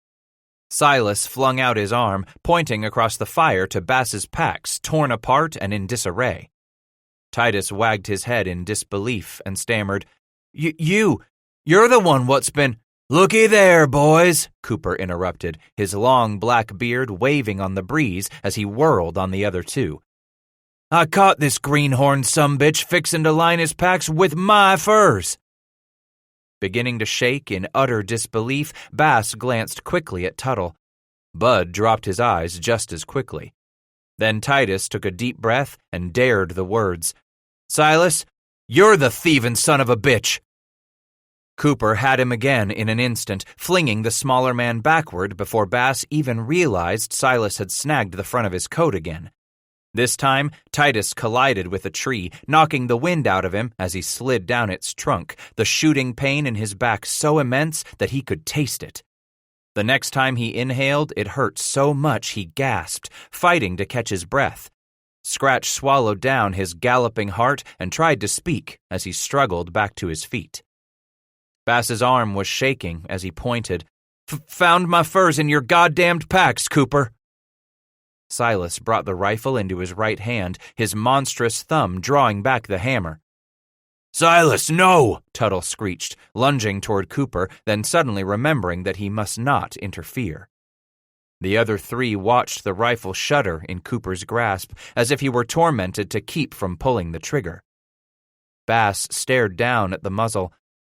Silas flung out his arm, pointing across the fire to Bass's packs, torn apart and in disarray. Titus wagged his head in disbelief and stammered, You're the one what's been—" "Looky there, boys," Cooper interrupted, his long black beard waving on the breeze as he whirled on the other two. "I caught this greenhorn sumbitch fixin' to line his packs with my furs." Beginning to shake in utter disbelief, Bass glanced quickly at Tuttle. Bud dropped his eyes just as quickly. Then Titus took a deep breath and dared the words, "Silas, you're the thievin' son of a bitch." Cooper had him again in an instant, flinging the smaller man backward before Bass even realized Silas had snagged the front of his coat again. This time, Titus collided with a tree, knocking the wind out of him as he slid down its trunk, the shooting pain in his back so immense that he could taste it. The next time he inhaled, it hurt so much he gasped, fighting to catch his breath. Scratch swallowed down his galloping heart and tried to speak as he struggled back to his feet. Bass's arm was shaking as he pointed. "Found my furs in your goddamned packs, Cooper." Silas brought the rifle into his right hand, his monstrous thumb drawing back the hammer. "Silas, no!" Tuttle screeched, lunging toward Cooper, then suddenly remembering that he must not interfere. The other three watched the rifle shudder in Cooper's grasp, as if he were tormented to keep from pulling the trigger. Bass stared down at the muzzle.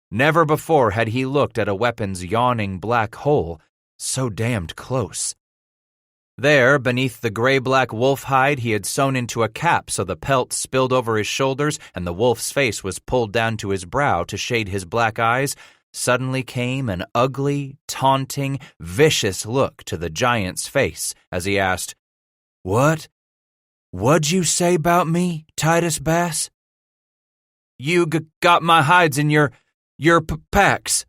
Never before had he looked at a weapon's yawning black hole, so damned close. There, beneath the gray-black wolf hide he had sewn into a cap so the pelt spilled over his shoulders and the wolf's face was pulled down to his brow to shade his black eyes, suddenly came an ugly, taunting, vicious look to the giant's face as he asked, "What? What'd you say about me, Titus Bass?" "You got my hides in your packs."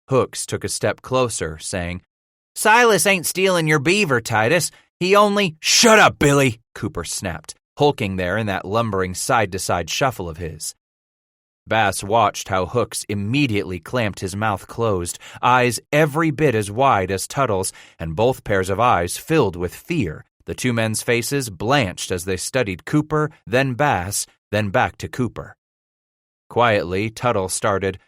Hooks took a step closer, saying, "Silas ain't stealing your beaver, Titus. He only—" "Shut up, Billy," Cooper snapped, hulking there in that lumbering side-to-side shuffle of his. Bass watched how Hooks immediately clamped his mouth closed, eyes every bit as wide as Tuttle's, and both pairs of eyes filled with fear, the two men's faces blanched as they studied Cooper, then Bass, then back to Cooper. Quietly, Tuttle started,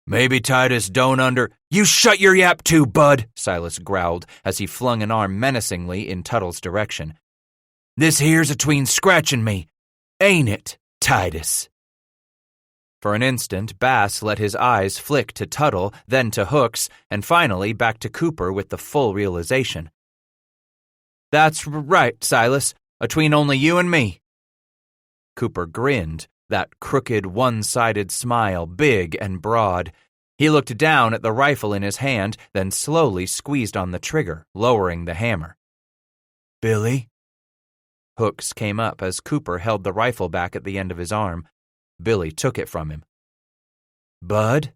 "Maybe Titus don't You shut your yap too, Bud," Silas growled as he flung an arm menacingly in Tuttle's direction. "This here's atween Scratch and me, ain't it, Titus?" For an instant, Bass let his eyes flick to Tuttle, then to Hooks, and finally back to Cooper with the full realization. "That's right, Silas, atween only you and me." Cooper grinned, that crooked, one-sided smile, big and broad. He looked down at the rifle in his hand, then slowly squeezed on the trigger, lowering the hammer. "Billy?" Hooks came up as Cooper held the rifle back at the end of his arm. Billy took it from him. "Bud?"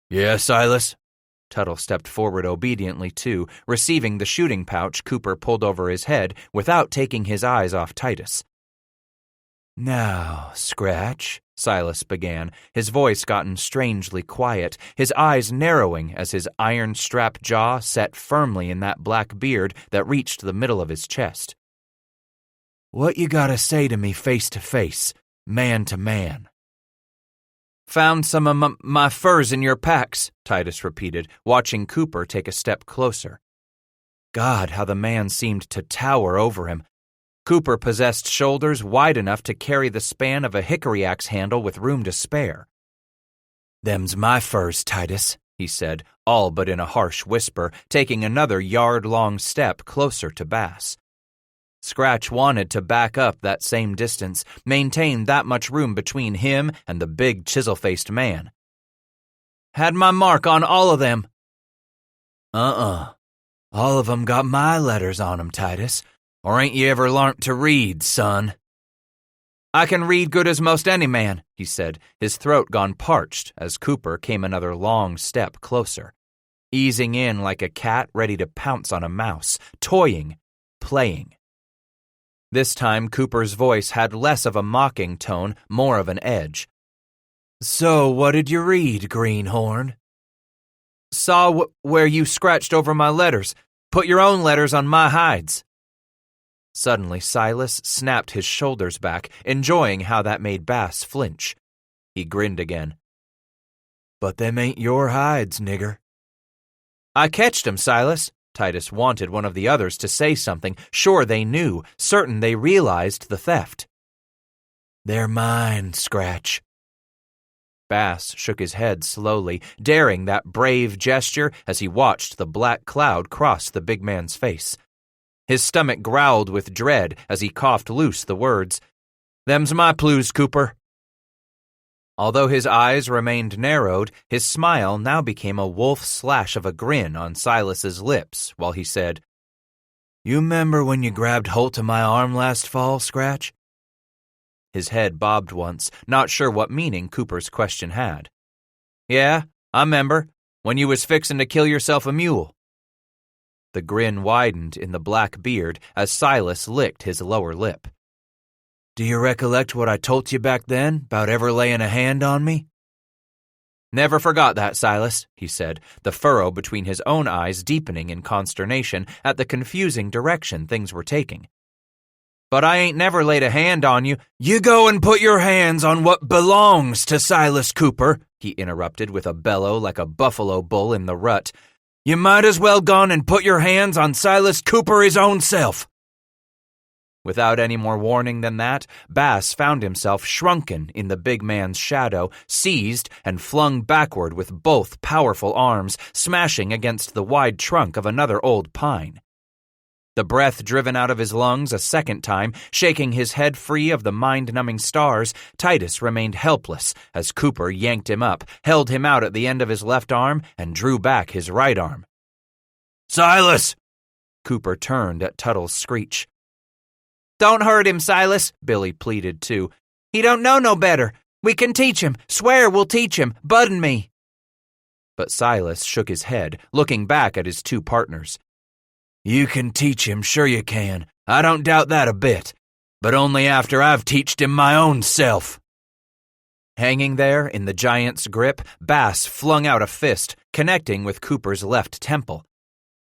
"Yeah, Silas?" Tuttle stepped forward obediently too, receiving the shooting pouch Cooper pulled over his head without taking his eyes off Titus. "Now, Scratch," Silas began, his voice gotten strangely quiet, his eyes narrowing as his iron-strap jaw set firmly in that black beard that reached the middle of his chest. "What you gotta say to me face to face, man to man?" "Found some of my furs in your packs," Titus repeated, watching Cooper take a step closer. God, how the man seemed to tower over him. Cooper possessed shoulders wide enough to carry the span of a hickory axe handle with room to spare. "Them's my furs, Titus," he said, all but in a harsh whisper, taking another yard-long step closer to Bass. Scratch wanted to back up that same distance, maintain that much room between him and the big chisel-faced man. "Had my mark on all of them." All of 'em got my letters on 'em, Titus. Or ain't you ever learnt to read, son? "I can read good as most any man," he said, his throat gone parched as Cooper came another long step closer. easing in like a cat ready to pounce on a mouse, toying, playing. This time, Cooper's voice had less of a mocking tone, more of an edge. "So, what did you read, Greenhorn?" "Saw where you scratched over my letters. Put your own letters on my hides." Suddenly, Silas snapped his shoulders back, enjoying how that made Bass flinch. He grinned again. "But them ain't your hides, nigger." "I catched 'em, Silas." Titus wanted one of the others to say something, sure they knew, certain they realized the theft. "They're mine, Scratch." Bass shook his head slowly, daring that brave gesture as he watched the black cloud cross the big man's face. His stomach growled with dread as he coughed loose the words, "Them's my clues, Cooper." Although his eyes remained narrowed, his smile now became a wolf slash of a grin on Silas's lips while he said, "You 'member when you grabbed holt of my arm last fall, Scratch?" His head bobbed once, not sure what meaning Cooper's question had. "Yeah, I 'member, when you was fixin' to kill yourself a mule." The grin widened in the black beard as Silas licked his lower lip. "Do you recollect what I told you back then, about ever laying a hand on me?" "Never forgot that, Silas," he said, the furrow between his own eyes deepening in consternation at the confusing direction things were taking. "But I ain't never laid a hand on you." "You go and put your hands on what belongs to Silas Cooper," he interrupted with a bellow like a buffalo bull in the rut. "You might as well gone and put your hands on Silas Cooper his own self." Without any more warning than that, Bass found himself shrunken in the big man's shadow, seized and flung backward with both powerful arms, smashing against the wide trunk of another old pine. The breath driven out of his lungs a second time, shaking his head free of the mind-numbing stars, Titus remained helpless as Cooper yanked him up, held him out at the end of his left arm, and drew back his right arm. "Silas!" Cooper turned at Tuttle's screech. "Don't hurt him, Silas," Billy pleaded too. "He don't know no better. We can teach him. Swear we'll teach him, Bud and me." But Silas shook his head, looking back at his two partners. "You can teach him, sure you can. I don't doubt that a bit. But only after I've teached him my own self." Hanging there in the giant's grip, Bass flung out a fist, connecting with Cooper's left temple.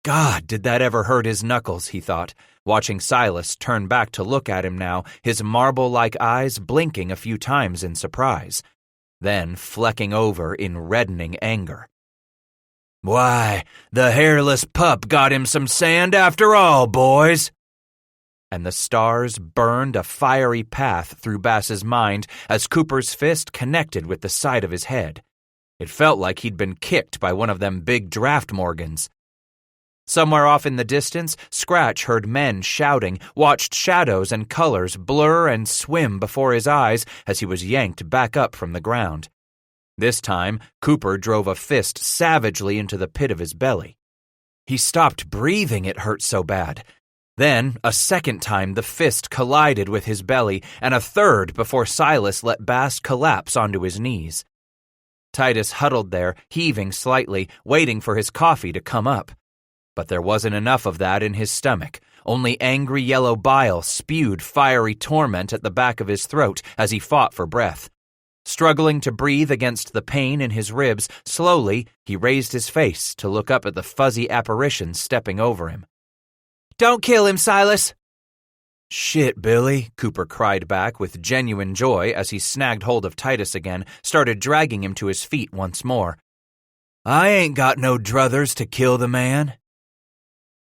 God, did that ever hurt his knuckles, he thought, watching Silas turn back to look at him now, his marble-like eyes blinking a few times in surprise, then flecking over in reddening anger. "Why, the hairless pup got him some sand after all, boys." And the stars burned a fiery path through Bass's mind as Cooper's fist connected with the side of his head. It felt like he'd been kicked by one of them big draft Morgans. Somewhere off in the distance, Scratch heard men shouting, watched shadows and colors blur and swim before his eyes as he was yanked back up from the ground. This time, Cooper drove a fist savagely into the pit of his belly. He stopped breathing, it hurt so bad. Then, a second time, the fist collided with his belly, and a third before Silas let Bass collapse onto his knees. Titus huddled there, heaving slightly, waiting for his coffee to come up. But there wasn't enough of that in his stomach. Only angry yellow bile spewed fiery torment at the back of his throat as he fought for breath. Struggling to breathe against the pain in his ribs, slowly he raised his face to look up at the fuzzy apparition stepping over him. "Don't kill him, Silas!" "Shit, Billy," Cooper cried back with genuine joy as he snagged hold of Titus again, started dragging him to his feet once more. "I ain't got no druthers to kill the man."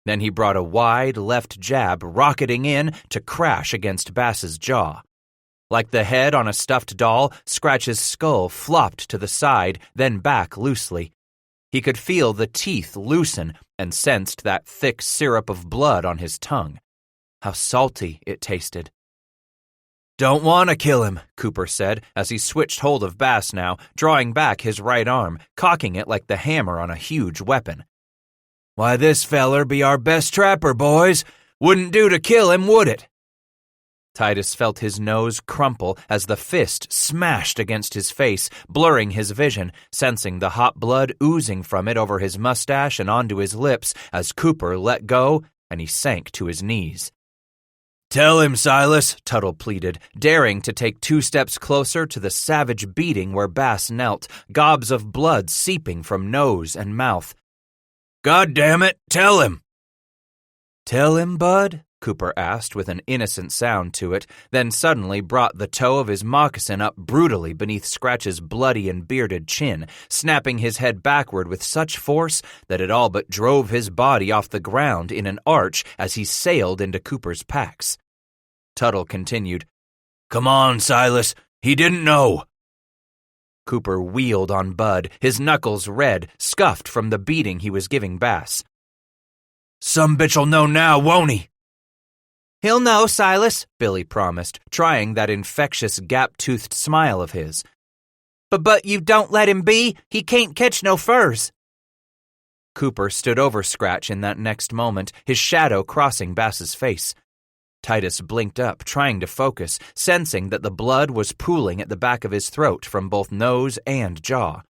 Then he brought a wide left jab rocketing in to crash against Bass's jaw. Like the head on a stuffed doll, Scratch's skull flopped to the side, then back loosely. He could feel the teeth loosen and sensed that thick syrup of blood on his tongue. How salty it tasted. "Don't want to kill him," Cooper said as he switched hold of Bass now, drawing back his right arm, cocking it like the hammer on a huge weapon. "Why, this feller be our best trapper, boys. Wouldn't do to kill him, would it?" Titus felt his nose crumple as the fist smashed against his face, blurring his vision, sensing the hot blood oozing from it over his mustache and onto his lips as Cooper let go and he sank to his knees. "Tell him, Silas," Tuttle pleaded, daring to take 2 steps closer to the savage beating where Bass knelt, gobs of blood seeping from nose and mouth. "God damn it, tell him!" "Tell him, bud?" Cooper asked with an innocent sound to it, then suddenly brought the toe of his moccasin up brutally beneath Scratch's bloody and bearded chin, snapping his head backward with such force that it all but drove his body off the ground in an arch as he sailed into Cooper's pacs. Tuttle continued, "Come on, Silas, he didn't know." Cooper wheeled on Bud, his knuckles red, scuffed from the beating he was giving Bass. "Some bitch'll know now, won't he?" "He'll know, Silas," Billy promised, trying that infectious gap-toothed smile of his. But you don't let him be. He can't catch no furs." Cooper stood over Scratch in that next moment, his shadow crossing Bass's face. Titus blinked up, trying to focus, sensing that the blood was pooling at the back of his throat from both nose and jaw,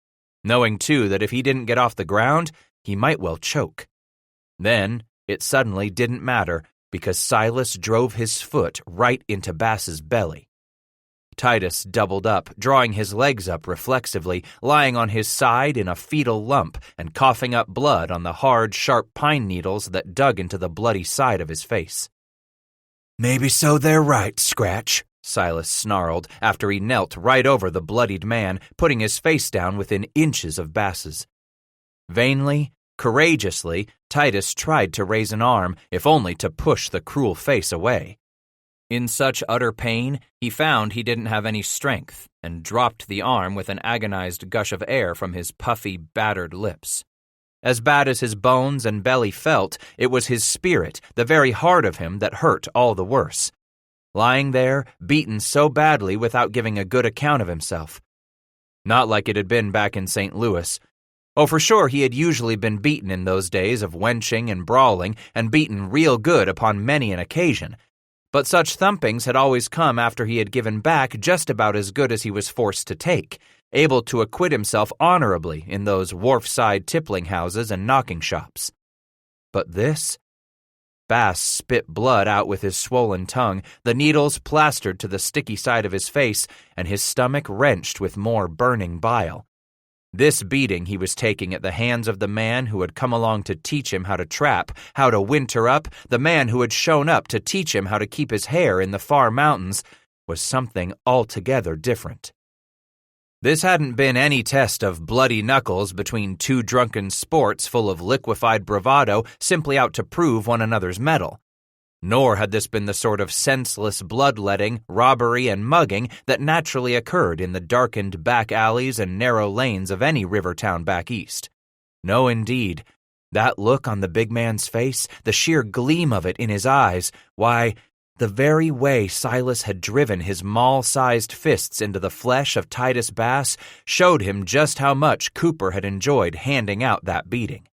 knowing too that if he didn't get off the ground, he might well choke. Then it suddenly didn't matter, because Silas drove his foot right into Bass's belly. Titus doubled up, drawing his legs up reflexively, lying on his side in a fetal lump and coughing up blood on the hard, sharp pine needles that dug into the bloody side of his face. "Maybe so they're right, Scratch," Silas snarled after he knelt right over the bloodied man, putting his face down within inches of Bass's. Vainly, courageously, Titus tried to raise an arm, if only to push the cruel face away. In such utter pain, he found he didn't have any strength and dropped the arm with an agonized gush of air from his puffy, battered lips. As bad as his bones and belly felt, it was his spirit, the very heart of him, that hurt all the worse. Lying there, beaten so badly without giving a good account of himself. Not like it had been back in St. Louis. Oh, for sure he had usually been beaten in those days of wenching and brawling, and beaten real good upon many an occasion. But such thumpings had always come after he had given back just about as good as he was forced to take, able to acquit himself honorably in those wharf-side tippling houses and knocking shops. But this? Bass spit blood out with his swollen tongue, the needles plastered to the sticky side of his face, and his stomach wrenched with more burning bile. This beating he was taking at the hands of the man who had come along to teach him how to trap, how to winter up, the man who had shown up to teach him how to keep his hair in the far mountains, was something altogether different. This hadn't been any test of bloody knuckles between 2 drunken sports full of liquefied bravado simply out to prove one another's mettle. Nor had this been the sort of senseless bloodletting, robbery, and mugging that naturally occurred in the darkened back alleys and narrow lanes of any river town back east. No, indeed. That look on the big man's face, the sheer gleam of it in his eyes, why, the very way Silas had driven his maul-sized fists into the flesh of Titus Bass showed him just how much Cooper had enjoyed handing out that beating.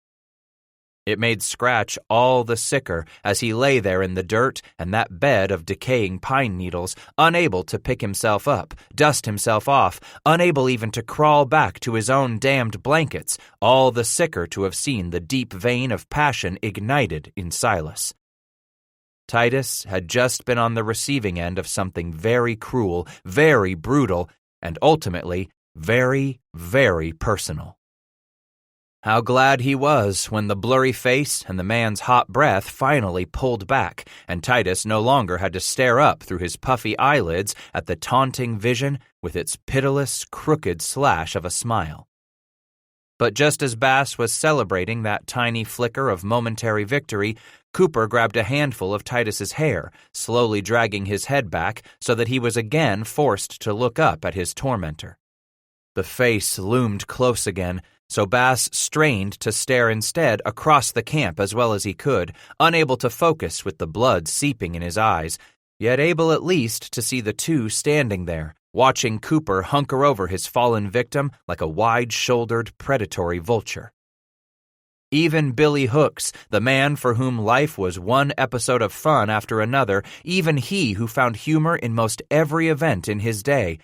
It made Scratch all the sicker as he lay there in the dirt and that bed of decaying pine needles, unable to pick himself up, dust himself off, unable even to crawl back to his own damned blankets, all the sicker to have seen the deep vein of passion ignited in Silas. Titus had just been on the receiving end of something very cruel, very brutal, and ultimately very, very personal. How glad he was when the blurry face and the man's hot breath finally pulled back, and Titus no longer had to stare up through his puffy eyelids at the taunting vision with its pitiless, crooked slash of a smile. But just as Bass was celebrating that tiny flicker of momentary victory, Cooper grabbed a handful of Titus's hair, slowly dragging his head back so that he was again forced to look up at his tormentor. The face loomed close again, so Bass strained to stare instead across the camp as well as he could, unable to focus with the blood seeping in his eyes, yet able at least to see the two standing there, watching Cooper hunker over his fallen victim like a wide-shouldered predatory vulture. Even Billy Hooks, the man for whom life was one episode of fun after another, even he who found humor in most every event in his day,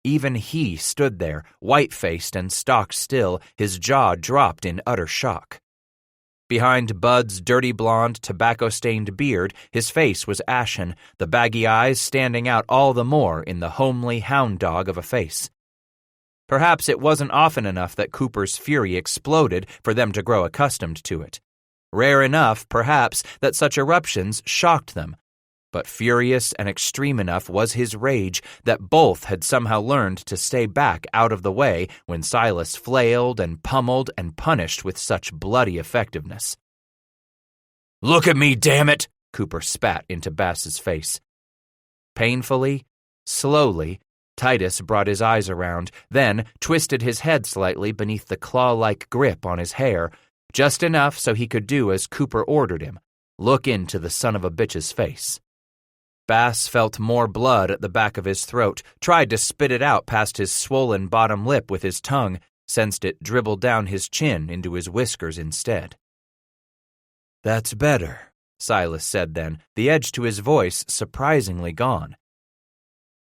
even he stood there, white-faced and stock-still, his jaw dropped in utter shock. Behind Bud's dirty blonde, tobacco-stained beard, his face was ashen, the baggy eyes standing out all the more in the homely hound dog of a face. Perhaps it wasn't often enough that Cooper's fury exploded for them to grow accustomed to it. Rare enough, perhaps, that such eruptions shocked them. But furious and extreme enough was his rage that both had somehow learned to stay back out of the way when Silas flailed and pummeled and punished with such bloody effectiveness. "Look at me, damn it!" Cooper spat into Bass's face. Painfully, slowly, Titus brought his eyes around, then twisted his head slightly beneath the claw-like grip on his hair, just enough so he could do as Cooper ordered him, look into the son of a bitch's face. Bass felt more blood at the back of his throat, tried to spit it out past his swollen bottom lip with his tongue, sensed it dribble down his chin into his whiskers instead. "That's better," Silas said then, the edge to his voice surprisingly gone.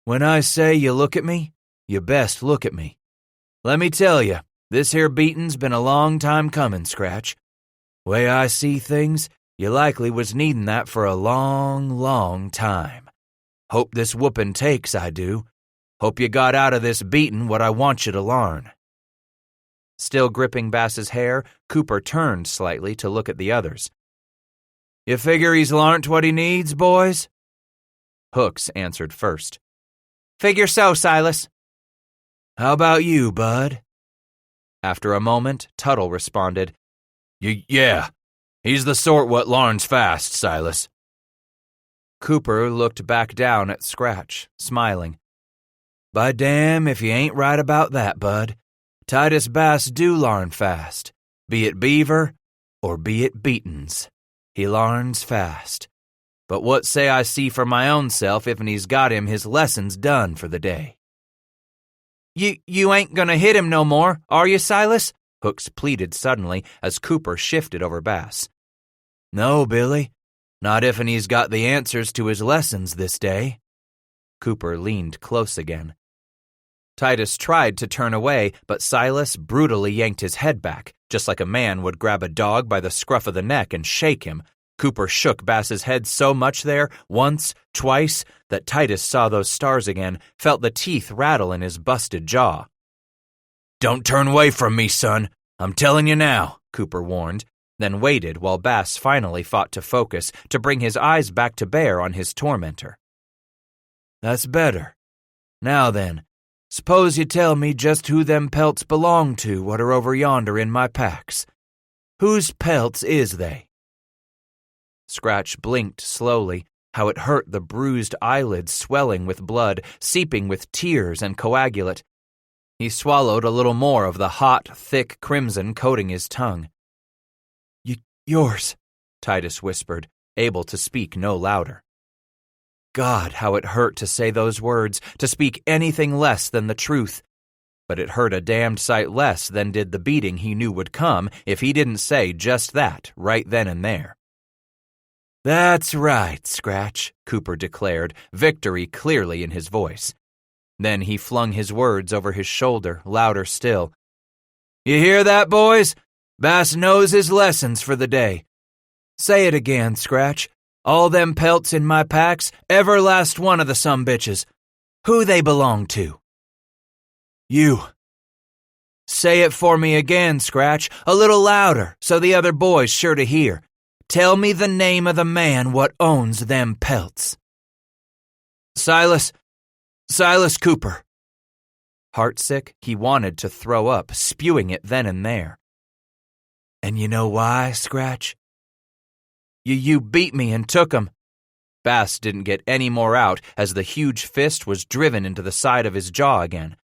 "When I say you look at me, you best look at me. Let me tell you, this here beatin's been a long time comin', Scratch. Way I see things, you likely was needin' that for a long, long time. Hope this whoopin' takes, I do. Hope you got out of this beatin' what I want you to larn." Still gripping Bass's hair, Cooper turned slightly to look at the others. "You figure he's larnt what he needs, boys?" Hooks answered first. "Figure so, Silas." "How about you, Bud?" After a moment, Tuttle responded, Yeah, he's the sort what larns fast, Silas." Cooper looked back down at Scratch, smiling. "By damn if you ain't right about that, Bud. Titus Bass do larn fast, be it beaver or be it beatins. He larns fast. But what say I see for my own self if'n he's got him his lessons done for the day?" You ain't gonna hit him no more, are you, Silas?" Hooks pleaded suddenly as Cooper shifted over Bass. "No, Billy. Not if'n he's got the answers to his lessons this day." Cooper leaned close again. Titus tried to turn away, but Silas brutally yanked his head back, just like a man would grab a dog by the scruff of the neck and shake him. Cooper shook Bass's head so much there, once, twice, that Titus saw those stars again, felt the teeth rattle in his busted jaw. "Don't turn away from me, son. I'm telling you now," Cooper warned, then waited while Bass finally fought to focus, to bring his eyes back to bear on his tormentor. "That's better. Now then, suppose you tell me just who them pelts belong to what are over yonder in my packs. Whose pelts is they?" Scratch blinked slowly, how it hurt the bruised eyelids swelling with blood, seeping with tears and coagulate. He swallowed a little more of the hot, thick crimson coating his tongue. Yours," Titus whispered, able to speak no louder. God, how it hurt to say those words, to speak anything less than the truth. But it hurt a damned sight less than did the beating he knew would come if he didn't say just that right then and there. "That's right, Scratch," Cooper declared, victory clearly in his voice. Then he flung his words over his shoulder, louder still. "You hear that, boys? Bass knows his lessons for the day. Say it again, Scratch. All them pelts in my packs, every last one of the sumbitches. Who they belong to?" "You." "Say it for me again, Scratch, a little louder, so the other boys sure to hear. Tell me the name of the man what owns them pelts." Silas Cooper." Heartsick, he wanted to throw up, spewing it then and there. "And you know why, Scratch?" You beat me and took 'em." Bass didn't get any more out as the huge fist was driven into the side of his jaw again.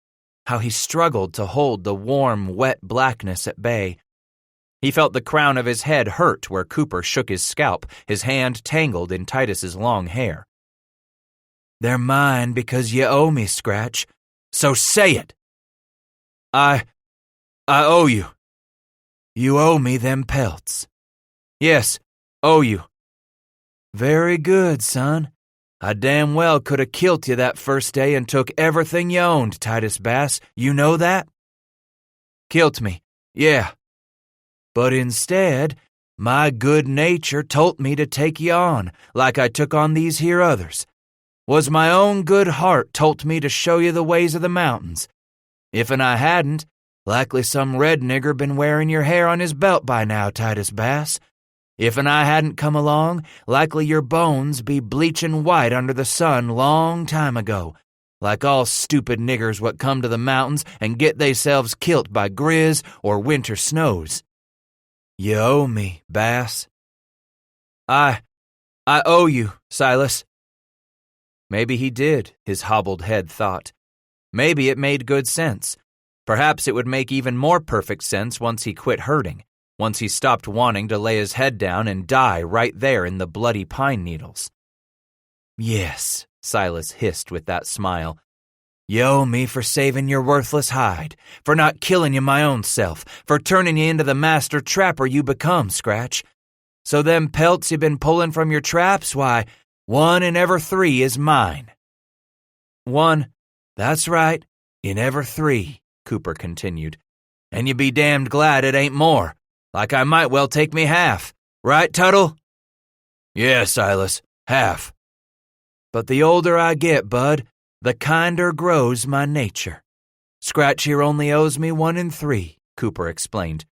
How he struggled to hold the warm, wet blackness at bay. He felt the crown of his head hurt where Cooper shook his scalp, his hand tangled in Titus's long hair. "They're mine because you owe me, Scratch. So say it." I owe you." You owe me them pelts." "Yes, owe you." "Very good, son. I damn well could have killed you that first day and took everything you owned, Titus Bass. You know that?" "Kilt me, yeah." "But instead, my good nature told me to take you on, like I took on these here others. Was my own good heart told me to show you the ways of the mountains. If'n I hadn't, likely some red nigger been wearing your hair on his belt by now, Titus Bass. If'n I hadn't come along, likely your bones be bleachin' white under the sun long time ago, like all stupid niggers what come to the mountains and get theyselves kilt by grizz or winter snows. You owe me, Bass." I owe you, Silas." Maybe he did, his hobbled head thought. Maybe it made good sense. Perhaps it would make even more perfect sense once he quit hurting, once he stopped wanting to lay his head down and die right there in the bloody pine needles. "Yes," Silas hissed with that smile. "You owe me for saving your worthless hide, for not killing you my own self, for turning you into the master trapper you become, Scratch. So them pelts you been pulling from your traps, why, 1 in every 3 is mine." "1, "That's right, in every 3, Cooper continued. "And you be damned glad it ain't more. Like I might well take me half. Right, Tuttle?" "Yeah, Silas, half." "But the older I get, Bud, the kinder grows my nature. Scratch here only owes me 1 in 3, Cooper explained.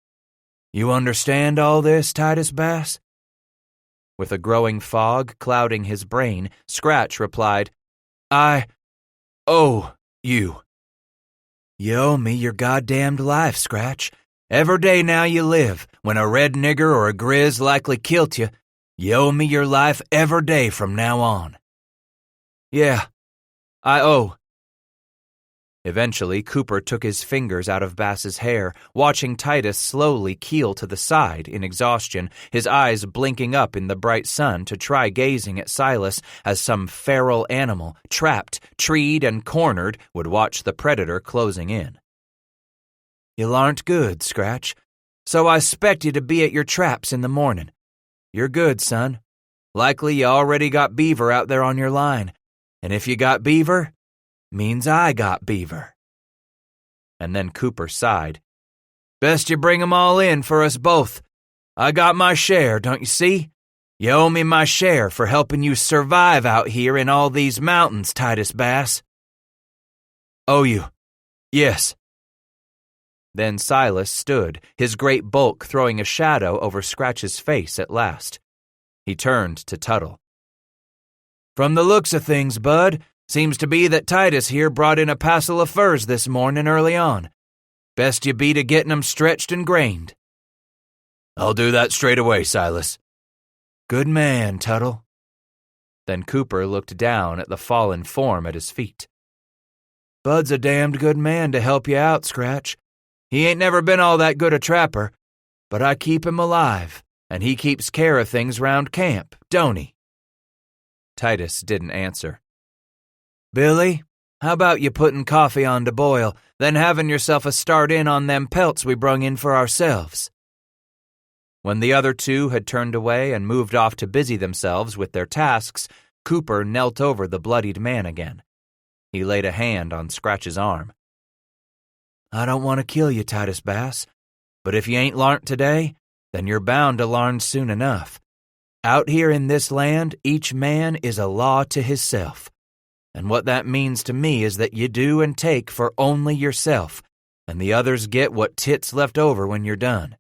You understand all this, Titus Bass?" With a growing fog clouding his brain, Scratch replied, "I owe you." "You owe me your goddamned life, Scratch. Every day now you live, when a red nigger or a grizz likely kilt you, you owe me your life every day from now on." "Yeah, I owe." Eventually, Cooper took his fingers out of Bass's hair, watching Titus slowly keel to the side in exhaustion, his eyes blinking up in the bright sun to try gazing at Silas as some feral animal, trapped, treed, and cornered, would watch the predator closing in. "You aren't good, Scratch, so I expect you to be at your traps in the morning. You're good, son. Likely you already got beaver out there on your line, and if you got beaver, means I got beaver." And then Cooper sighed. "Best you bring 'em all in for us both. I got my share, don't you see? You owe me my share for helping you survive out here in all these mountains, Titus Bass." "Owe you. Yes." Then Silas stood, his great bulk throwing a shadow over Scratch's face at last. He turned to Tuttle. "From the looks of things, Bud, seems to be that Titus here brought in a passel of furs this morning early on. Best you be to getting 'em stretched and grained." "I'll do that straight away, Silas." "Good man, Tuttle." Then Cooper looked down at the fallen form at his feet. "Bud's a damned good man to help you out, Scratch. He ain't never been all that good a trapper, but I keep him alive, and he keeps care of things round camp, don't he?" Titus didn't answer. "Billy, how about you putting coffee on to boil, then having yourself a start in on them pelts we brung in for ourselves?" When the other two had turned away and moved off to busy themselves with their tasks, Cooper knelt over the bloodied man again. He laid a hand on Scratch's arm. "I don't want to kill you, Titus Bass, but if you ain't larnt today, then you're bound to larn soon enough. Out here in this land, each man is a law to hisself. And what that means to me is that you do and take for only yourself, and the others get what tit's left over when you're done.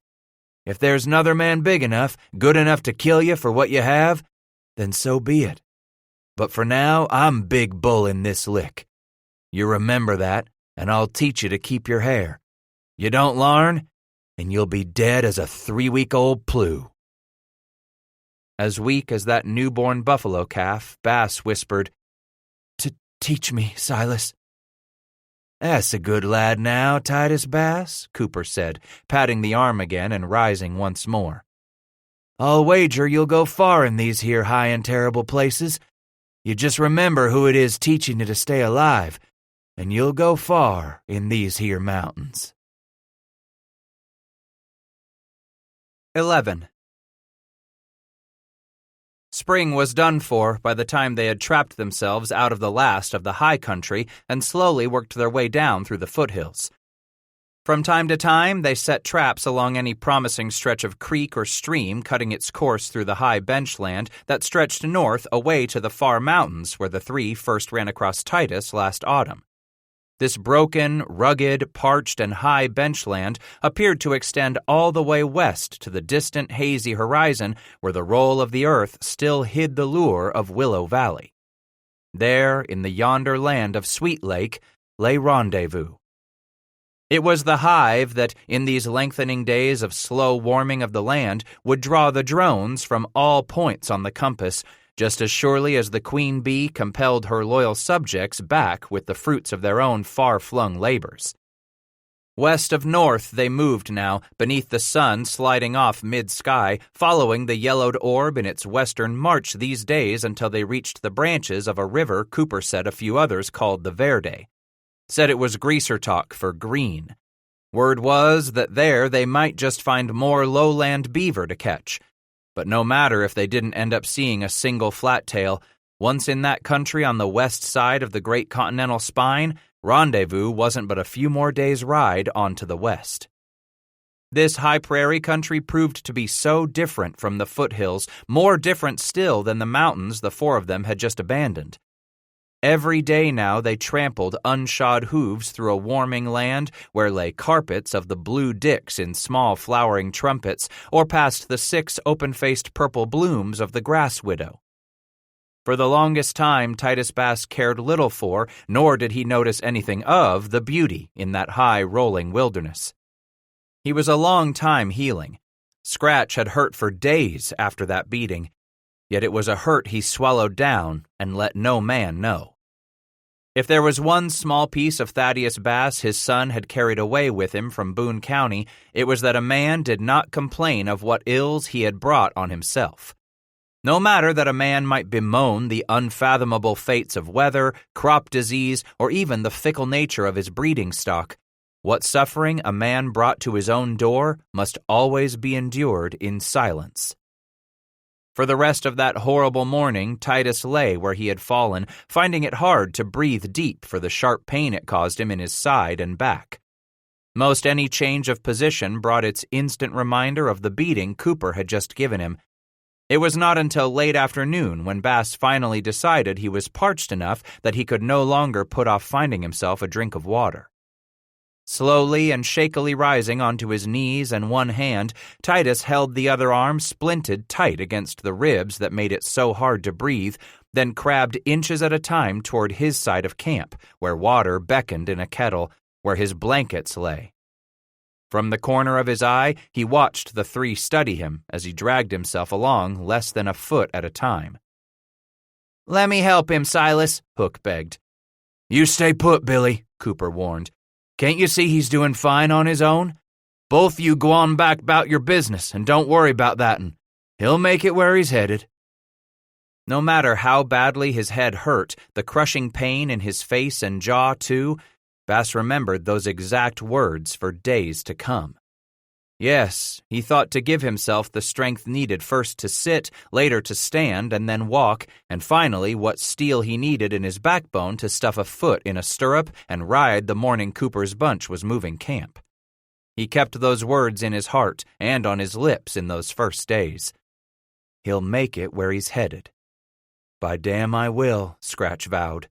If there's another man big enough, good enough to kill you for what you have, then so be it. But for now, I'm big bull in this lick. You remember that, and I'll teach you to keep your hair. You don't larn, and you'll be dead as a 3-week-old plew." As weak as that newborn buffalo calf, Bass whispered, "Teach me, Silas." "That's a good lad now, Titus Bass," Cooper said, patting the arm again and rising once more. "I'll wager you'll go far in these here high and terrible places. You just remember who it is teaching you to stay alive, and you'll go far in these here mountains." 11. Spring was done for by the time they had trapped themselves out of the last of the high country and slowly worked their way down through the foothills. From time to time, they set traps along any promising stretch of creek or stream cutting its course through the high benchland that stretched north away to the far mountains where the three first ran across Titus last autumn. This broken, rugged, parched, and high benchland appeared to extend all the way west to the distant hazy horizon where the roll of the earth still hid the lure of Willow Valley. There, in the yonder land of Sweet Lake, lay Rendezvous. It was the hive that, in these lengthening days of slow warming of the land, would draw the drones from all points on the compass, just as surely as the queen bee compelled her loyal subjects back with the fruits of their own far-flung labors. West of north they moved now, beneath the sun sliding off mid-sky, following the yellowed orb in its western march these days until they reached the branches of a river Cooper said a few others called the Verde. Said it was greaser talk for green. Word was that there they might just find more lowland beaver to catch. But no matter if they didn't end up seeing a single flattail, once in that country on the west side of the Great Continental Spine, Rendezvous wasn't but a few more days' ride on to the west. This high prairie country proved to be so different from the foothills, more different still than the mountains the four of them had just abandoned. Every day now they trampled unshod hooves through a warming land where lay carpets of the blue dicks in small flowering trumpets, or past the 6 open-faced purple blooms of the grass widow. For the longest time Titus Bass cared little for, nor did he notice anything of, the beauty in that high rolling wilderness. He was a long time healing. Scratch had hurt for days after that beating, yet it was a hurt he swallowed down and let no man know. If there was one small piece of Thaddeus Bass his son had carried away with him from Boone County, it was that a man did not complain of what ills he had brought on himself. No matter that a man might bemoan the unfathomable fates of weather, crop disease, or even the fickle nature of his breeding stock, what suffering a man brought to his own door must always be endured in silence. For the rest of that horrible morning, Titus lay where he had fallen, finding it hard to breathe deep for the sharp pain it caused him in his side and back. Most any change of position brought its instant reminder of the beating Cooper had just given him. It was not until late afternoon when Bass finally decided he was parched enough that he could no longer put off finding himself a drink of water. Slowly and shakily rising onto his knees and one hand, Titus held the other arm splinted tight against the ribs that made it so hard to breathe, then crabbed inches at a time toward his side of camp, where water beckoned in a kettle, where his blankets lay. From the corner of his eye, he watched the three study him as he dragged himself along less than a foot at a time. "Let me help him, Silas," Hook begged. "You stay put, Billy," Cooper warned. "Can't you see he's doing fine on his own? Both you go on back 'bout your business and don't worry about that'n. He'll make it where he's headed." No matter how badly his head hurt, the crushing pain in his face and jaw, too, Bass remembered those exact words for days to come. Yes, he thought to give himself the strength needed first to sit, later to stand, and then walk, and finally what steel he needed in his backbone to stuff a foot in a stirrup and ride the morning Cooper's bunch was moving camp. He kept those words in his heart and on his lips in those first days. He'll make it where he's headed. "By damn I will," Scratch vowed.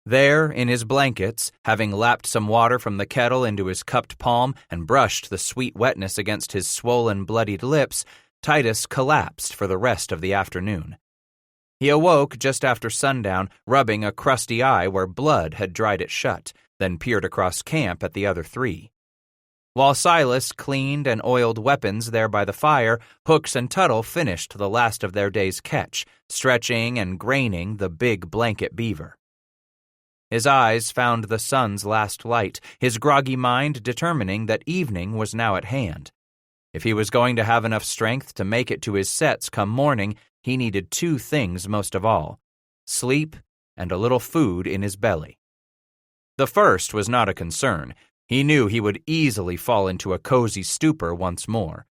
There, in his blankets, having lapped some water from the kettle into his cupped palm and brushed the sweet wetness against his swollen, bloodied lips, Titus collapsed for the rest of the afternoon. He awoke just after sundown, rubbing a crusty eye where blood had dried it shut, then peered across camp at the other three. While Silas cleaned and oiled weapons there by the fire, Hooks and Tuttle finished the last of their day's catch, stretching and graining the big blanket beaver. His eyes found the sun's last light, his groggy mind determining that evening was now at hand. If he was going to have enough strength to make it to his sets come morning, he needed two things most of all: sleep and a little food in his belly. The first was not a concern. He knew he would easily fall into a cozy stupor once more.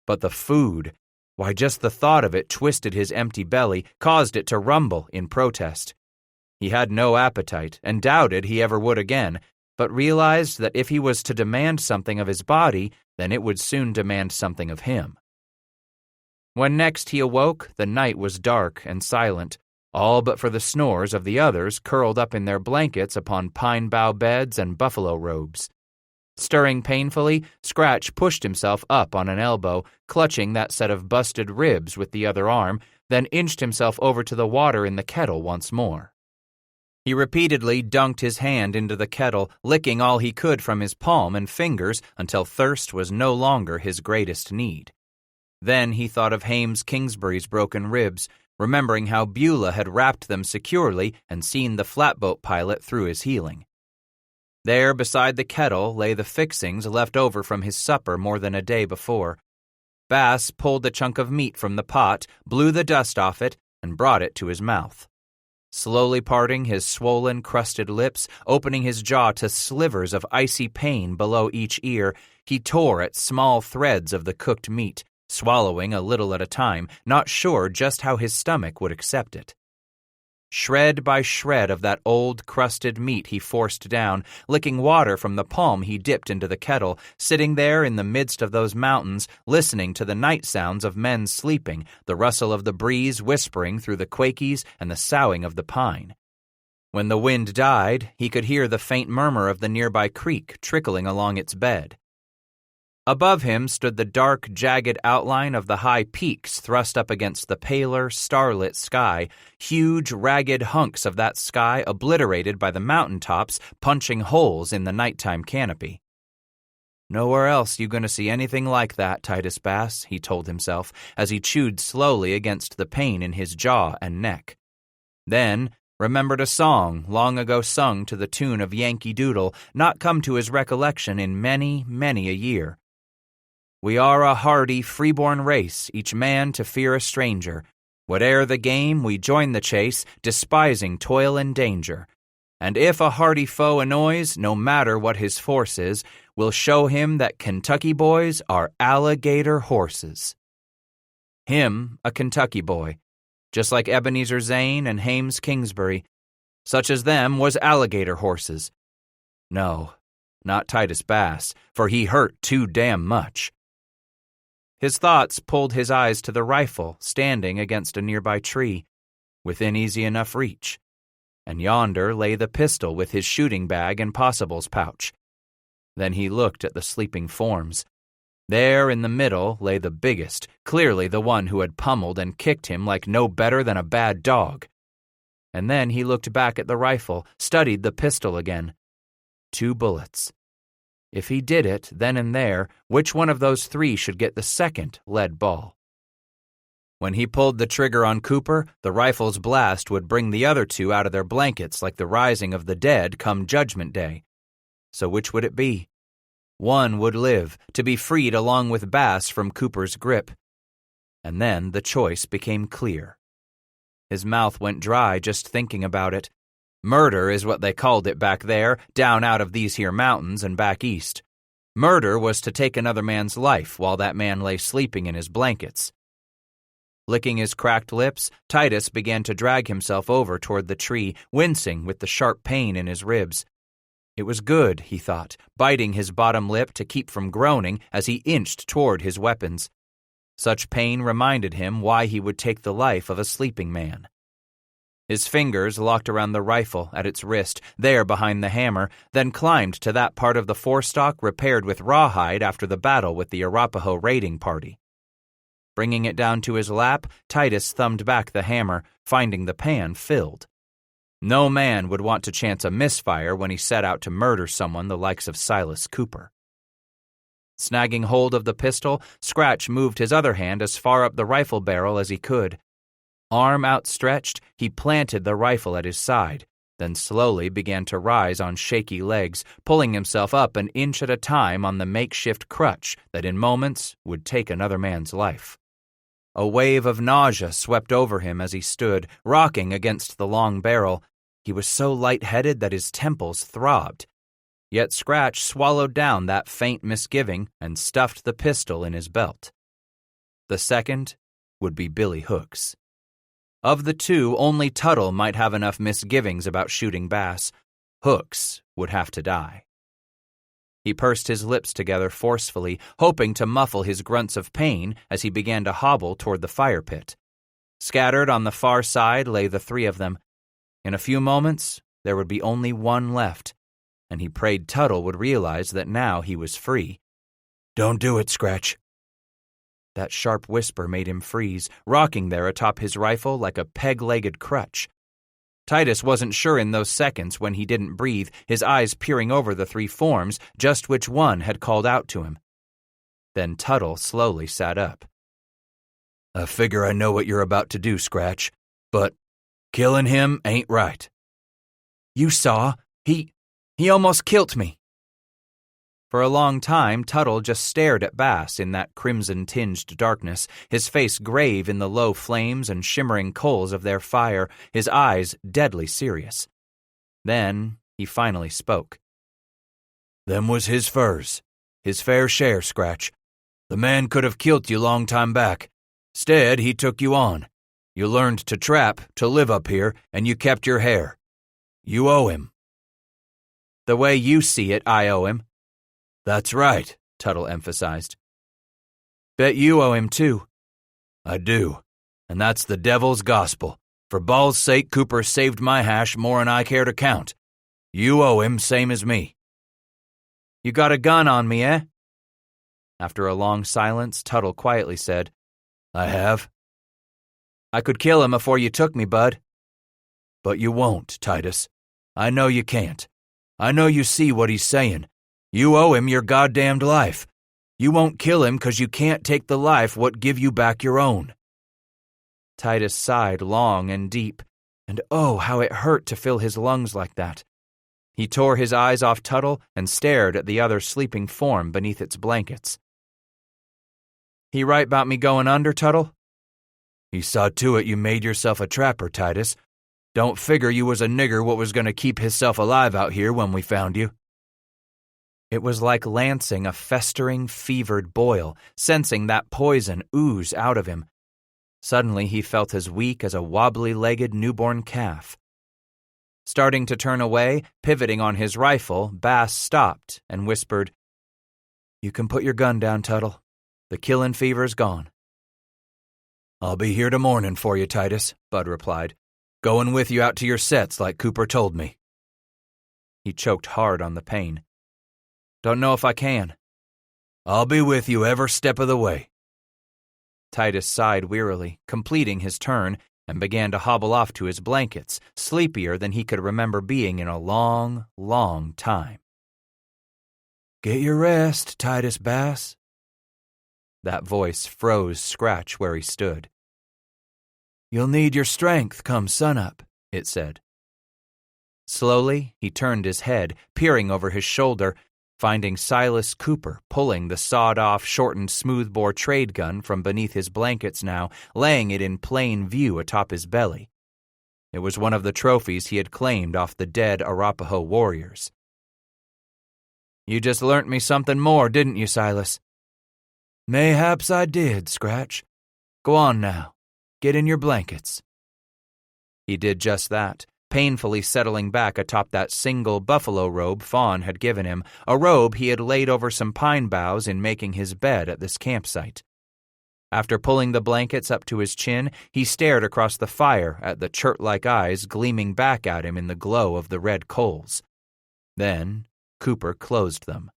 But the food, why, just the thought of it twisted his empty belly, caused it to rumble in protest. He had no appetite and doubted he ever would again, but realized that if he was to demand something of his body, then it would soon demand something of him. When next he awoke, the night was dark and silent, all but for the snores of the others curled up in their blankets upon pine bough beds and buffalo robes. Stirring painfully, Scratch pushed himself up on an elbow, clutching that set of busted ribs with the other arm, then inched himself over to the water in the kettle once more. He repeatedly dunked his hand into the kettle, licking all he could from his palm and fingers until thirst was no longer his greatest need. Then he thought of Hames Kingsbury's broken ribs, remembering how Beulah had wrapped them securely and seen the flatboat pilot through his healing. There beside the kettle lay the fixings left over from his supper more than a day before. Bass pulled the chunk of meat from the pot, blew the dust off it, and brought it to his mouth. Slowly parting his swollen, crusted lips, opening his jaw to slivers of icy pain below each ear, he tore at small threads of the cooked meat, swallowing a little at a time, not sure just how his stomach would accept it. Shred by shred of that old, crusted meat he forced down, licking water from the palm he dipped into the kettle, sitting there in the midst of those mountains, listening to the night sounds of men sleeping, the rustle of the breeze whispering through the quakies and the soughing of the pine. When the wind died, he could hear the faint murmur of the nearby creek trickling along its bed. Above him stood the dark, jagged outline of the high peaks thrust up against the paler, starlit sky, huge, ragged hunks of that sky obliterated by the mountain tops punching holes in the nighttime canopy. "Nowhere else you gonna see anything like that, Titus Bass," he told himself as he chewed slowly against the pain in his jaw and neck. Then remembered a song long ago sung to the tune of Yankee Doodle, not come to his recollection in many, many a year. "We are a hardy, freeborn race, each man to fear a stranger. Whate'er the game, we join the chase, despising toil and danger. And if a hardy foe annoys, no matter what his force is, we'll show him that Kentucky boys are alligator horses." Him, a Kentucky boy, just like Ebenezer Zane and Hames Kingsbury. Such as them was alligator horses. No, not Titus Bass, for he hurt too damn much. His thoughts pulled his eyes to the rifle standing against a nearby tree, within easy enough reach. And yonder lay the pistol with his shooting bag and possibles pouch. Then he looked at the sleeping forms. There in the middle lay the biggest, clearly the one who had pummeled and kicked him like no better than a bad dog. And then he looked back at the rifle, studied the pistol again. 2 bullets. If he did it, then and there, which one of those 3 should get the second lead ball? When he pulled the trigger on Cooper, the rifle's blast would bring the other 2 out of their blankets like the rising of the dead come Judgment Day. So which would it be? One would live, to be freed along with Bass from Cooper's grip. And then the choice became clear. His mouth went dry just thinking about it. Murder is what they called it back there, down out of these here mountains and back east. Murder was to take another man's life while that man lay sleeping in his blankets. Licking his cracked lips, Titus began to drag himself over toward the tree, wincing with the sharp pain in his ribs. It was good, he thought, biting his bottom lip to keep from groaning as he inched toward his weapons. Such pain reminded him why he would take the life of a sleeping man. His fingers locked around the rifle at its wrist, there behind the hammer, then climbed to that part of the forestock repaired with rawhide after the battle with the Arapaho raiding party. Bringing it down to his lap, Titus thumbed back the hammer, finding the pan filled. No man would want to chance a misfire when he set out to murder someone the likes of Silas Cooper. Snagging hold of the pistol, Scratch moved his other hand as far up the rifle barrel as he could. Arm outstretched, he planted the rifle at his side, then slowly began to rise on shaky legs, pulling himself up an inch at a time on the makeshift crutch that in moments would take another man's life. A wave of nausea swept over him as he stood, rocking against the long barrel. He was so light-headed that his temples throbbed. Yet Scratch swallowed down that faint misgiving and stuffed the pistol in his belt. The second would be Billy Hooks. Of the two, only Tuttle might have enough misgivings about shooting Bass. Hooks would have to die. He pursed his lips together forcefully, hoping to muffle his grunts of pain as he began to hobble toward the fire pit. Scattered on the far side lay the three of them. In a few moments, there would be only one left, and he prayed Tuttle would realize that now he was free. "Don't do it, Scratch." That sharp whisper made him freeze, rocking there atop his rifle like a peg-legged crutch. Titus wasn't sure in those seconds when he didn't breathe, his eyes peering over the three forms, just which one had called out to him. Then Tuttle slowly sat up. "I figure I know what you're about to do, Scratch, but killing him ain't right." "You saw? He almost killed me." For a long time, Tuttle just stared at Bass in that crimson-tinged darkness, his face grave in the low flames and shimmering coals of their fire, his eyes deadly serious. Then he finally spoke. "Them was his furs, his fair share, Scratch. The man could have killed you long time back. 'Stead, he took you on. You learned to trap, to live up here, and you kept your hair. You owe him." "The way you see it, I owe him." "That's right," Tuttle emphasized. "Bet you owe him too." "I do, and that's the devil's gospel. For ball's sake, Cooper saved my hash more'n I care to count. You owe him same as me." "You got a gun on me, eh?" After a long silence, Tuttle quietly said, "I have." "I could kill him afore you took me, bud." "But you won't, Titus. I know you can't. I know you see what he's saying. You owe him your goddamned life. You won't kill him 'cause you can't take the life what give you back your own." Titus sighed long and deep, and oh, how it hurt to fill his lungs like that. He tore his eyes off Tuttle and stared at the other sleeping form beneath its blankets. "He right about me going under, Tuttle?" "He saw to it you made yourself a trapper, Titus. Don't figure you was a nigger what was going to keep hisself alive out here when we found you." It was like lancing a festering, fevered boil, sensing that poison ooze out of him. Suddenly he felt as weak as a wobbly-legged newborn calf. Starting to turn away, pivoting on his rifle, Bass stopped and whispered, "You can put your gun down, Tuttle. The killin' fever's gone." "I'll be here to morning for you, Titus," Bud replied. "Going with you out to your sets like Cooper told me." He choked hard on the pain. "Don't know if I can." "I'll be with you every step of the way." Titus sighed wearily, completing his turn, and began to hobble off to his blankets, sleepier than he could remember being in a long, long time. "Get your rest, Titus Bass." That voice froze Scratch where he stood. "You'll need your strength come sunup," it said. Slowly, he turned his head, peering over his shoulder, finding Silas Cooper pulling the sawed-off, shortened smoothbore trade gun from beneath his blankets now, laying it in plain view atop his belly. It was one of the trophies he had claimed off the dead Arapaho warriors. "You just learnt me something more, didn't you, Silas?" "Mayhaps I did, Scratch. Go on now. Get in your blankets." He did just that, painfully settling back atop that single buffalo robe Fawn had given him, a robe he had laid over some pine boughs in making his bed at this campsite. After pulling the blankets up to his chin, he stared across the fire at the chert-like eyes gleaming back at him in the glow of the red coals. Then Cooper closed them.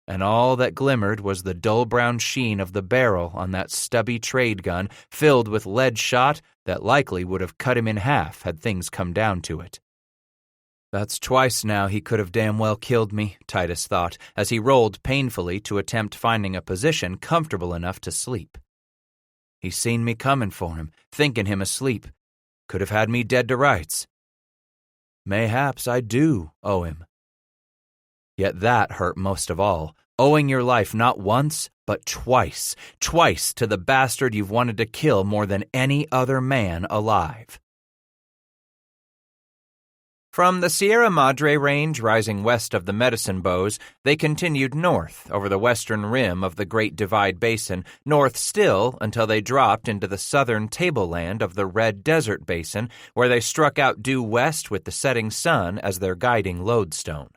And all that glimmered was the dull brown sheen of the barrel on that stubby trade gun filled with lead shot that likely would have cut him in half had things come down to it. "That's twice now he could have damn well killed me," Titus thought, as he rolled painfully to attempt finding a position comfortable enough to sleep. He's seen me coming for him, thinking him asleep. Could have had me dead to rights. Mayhaps I do owe him. Yet that hurt most of all, owing your life not once, but twice to the bastard you've wanted to kill more than any other man alive. From the Sierra Madre Range rising west of the Medicine Bows, they continued north over the western rim of the Great Divide Basin, north still until they dropped into the southern tableland of the Red Desert Basin, where they struck out due west with the setting sun as their guiding lodestone.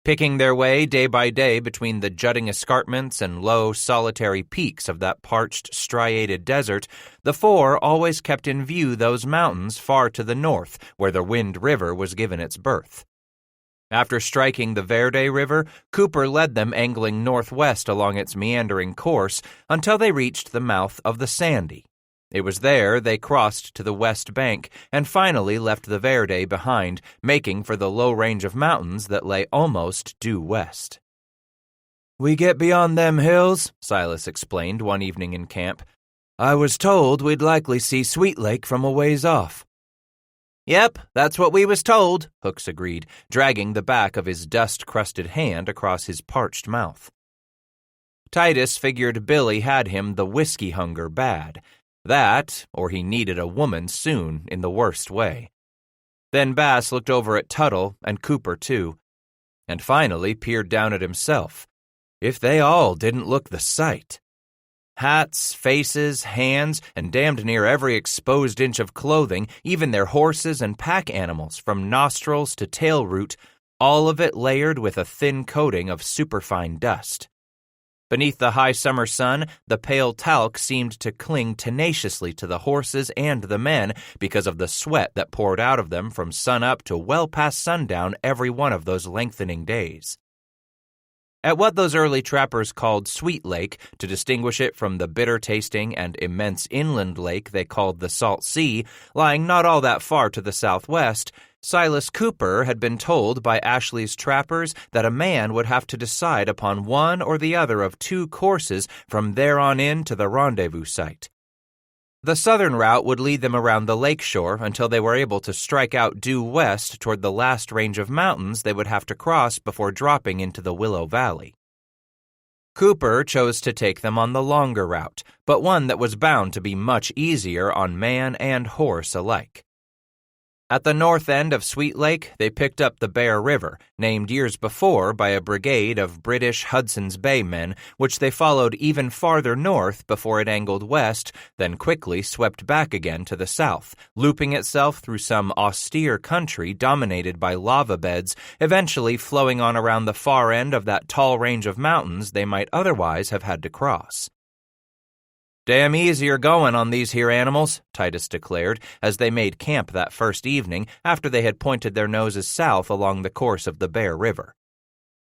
Picking their way day by day between the jutting escarpments and low, solitary peaks of that parched, striated desert, the four always kept in view those mountains far to the north, where the Wind River was given its birth. After striking the Verde River, Cooper led them angling northwest along its meandering course until they reached the mouth of the Sandy. It was there they crossed to the west bank and finally left the Verde behind, making for the low range of mountains that lay almost due west. "We get beyond them hills," Silas explained one evening in camp. "I was told we'd likely see Sweet Lake from a ways off." "Yep, that's what we was told," Hooks agreed, dragging the back of his dust-crusted hand across his parched mouth. Titus figured Billy had him the whiskey hunger bad. That, or he needed a woman soon in the worst way. Then Bass looked over at Tuttle and Cooper too, and finally peered down at himself. If they all didn't look the sight. Hats, faces, hands, and damned near every exposed inch of clothing, even their horses and pack animals from nostrils to tail root, all of it layered with a thin coating of superfine dust. Beneath the high summer sun, the pale talc seemed to cling tenaciously to the horses and the men because of the sweat that poured out of them from sunup to well past sundown every one of those lengthening days. At what those early trappers called Sweet Lake, to distinguish it from the bitter-tasting and immense inland lake they called the Salt Sea, lying not all that far to the southwest, Silas Cooper had been told by Ashley's trappers that a man would have to decide upon one or the other of two courses from there on in to the rendezvous site. The southern route would lead them around the lakeshore until they were able to strike out due west toward the last range of mountains they would have to cross before dropping into the Willow Valley. Cooper chose to take them on the longer route, but one that was bound to be much easier on man and horse alike. At the north end of Sweet Lake, they picked up the Bear River, named years before by a brigade of British Hudson's Bay men, which they followed even farther north before it angled west, then quickly swept back again to the south, looping itself through some austere country dominated by lava beds, eventually flowing on around the far end of that tall range of mountains they might otherwise have had to cross. "Damn easier going on these here animals," Titus declared, as they made camp that first evening after they had pointed their noses south along the course of the Bear River.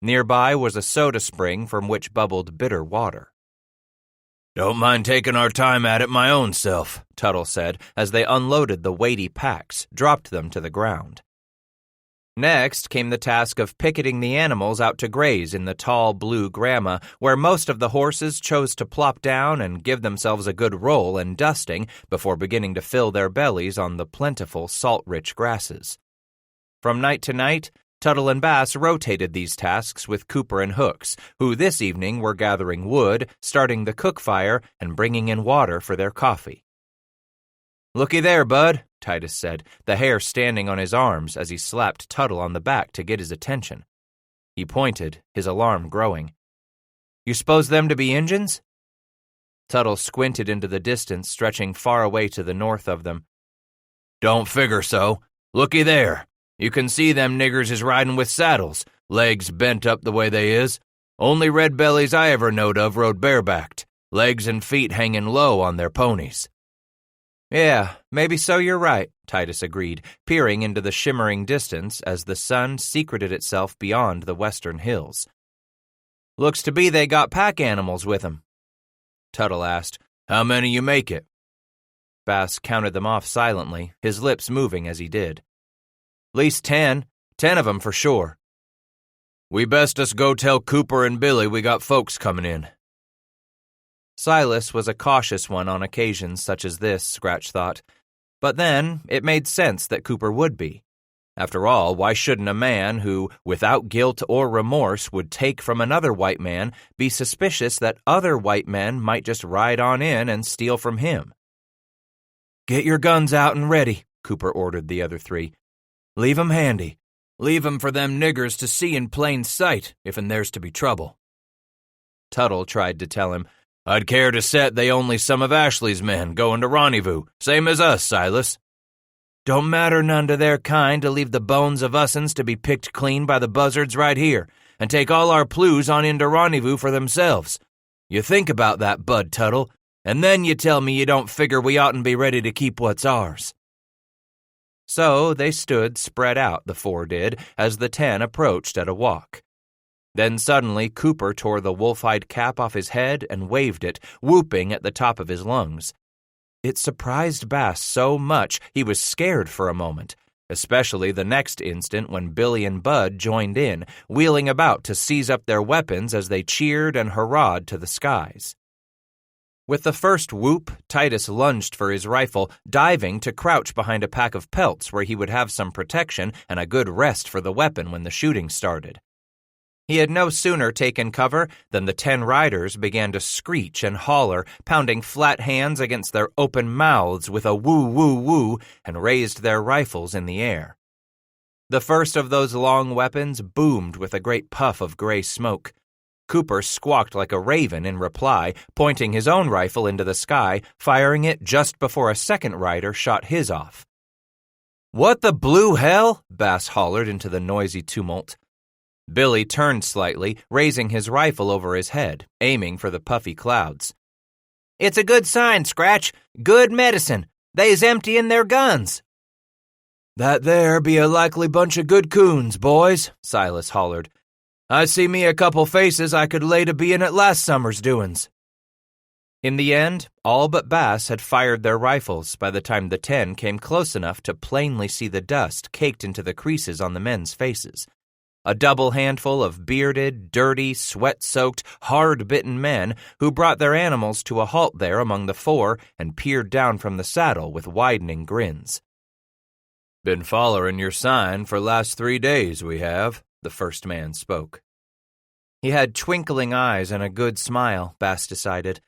Nearby was a soda spring from which bubbled bitter water. "Don't mind taking our time at it my own self," Tuttle said as they unloaded the weighty packs, dropped them to the ground. Next came the task of picketing the animals out to graze in the tall blue grama, where most of the horses chose to plop down and give themselves a good roll and dusting before beginning to fill their bellies on the plentiful salt-rich grasses. From night to night, Tuttle and Bass rotated these tasks with Cooper and Hooks, who this evening were gathering wood, starting the cook fire, and bringing in water for their coffee. "Looky there, bud," Titus said, the hair standing on his arms as he slapped Tuttle on the back to get his attention. He pointed, his alarm growing. "You suppose them to be Injuns?" Tuttle squinted into the distance, stretching far away to the north of them. "Don't figure so. Looky there. You can see them niggers is riding with saddles, legs bent up the way they is. Only red bellies I ever knowed of rode barebacked, legs and feet hanging low on their ponies." "Yeah, maybe so you're right," Titus agreed, peering into the shimmering distance as the sun secreted itself beyond the western hills. "Looks to be they got pack animals with them." Tuttle asked, "How many you make it?" Bass counted them off silently, his lips moving as he did. "Least 10. 10 of them for sure." "We best us go tell Cooper and Billy we got folks coming in." Silas was a cautious one on occasions such as this, Scratch thought. But then it made sense that Cooper would be. After all, why shouldn't a man who, without guilt or remorse, would take from another white man be suspicious that other white men might just ride on in and steal from him? "Get your guns out and ready," Cooper ordered the other three. Leave 'em handy. Leave 'em for them niggers to see in plain sight, if'n there's to be trouble." Tuttle tried to tell him, "I'd care to set they only some of Ashley's men going to rendezvous, same as us, Silas." "Don't matter none to their kind to leave the bones of us'uns to be picked clean by the buzzards right here, and take all our plews on into rendezvous for themselves. You think about that, Bud Tuttle, and then you tell me you don't figure we oughtn't be ready to keep what's ours." So they stood spread out, the four did, as the 10 approached at a walk. Then suddenly Cooper tore the wolf-hide cap off his head and waved it, whooping at the top of his lungs. It surprised Bass so much he was scared for a moment, especially the next instant when Billy and Bud joined in, wheeling about to seize up their weapons as they cheered and hurrahed to the skies. With the first whoop, Titus lunged for his rifle, diving to crouch behind a pack of pelts where he would have some protection and a good rest for the weapon when the shooting started. He had no sooner taken cover than the 10 riders began to screech and holler, pounding flat hands against their open mouths with a woo, woo, woo, and raised their rifles in the air. The first of those long weapons boomed with a great puff of gray smoke. Cooper squawked like a raven in reply, pointing his own rifle into the sky, firing it just before a second rider shot his off. "What the blue hell?" Bass hollered into the noisy tumult. Billy turned slightly, raising his rifle over his head, aiming for the puffy clouds. "It's a good sign, Scratch. Good medicine. They's emptying their guns." "That there be a likely bunch of good coons, boys," Silas hollered. "I see me a couple faces I could lay to bein' at last summer's doin's." In the end, all but Bass had fired their rifles by the time the 10 came close enough to plainly see the dust caked into the creases on the men's faces. A double handful of bearded, dirty, sweat-soaked, hard-bitten men who brought their animals to a halt there among the 4 and peered down from the saddle with widening grins. "Been follerin' your sign for last 3 days, we have," the first man spoke. He had twinkling eyes and a good smile, Bass decided.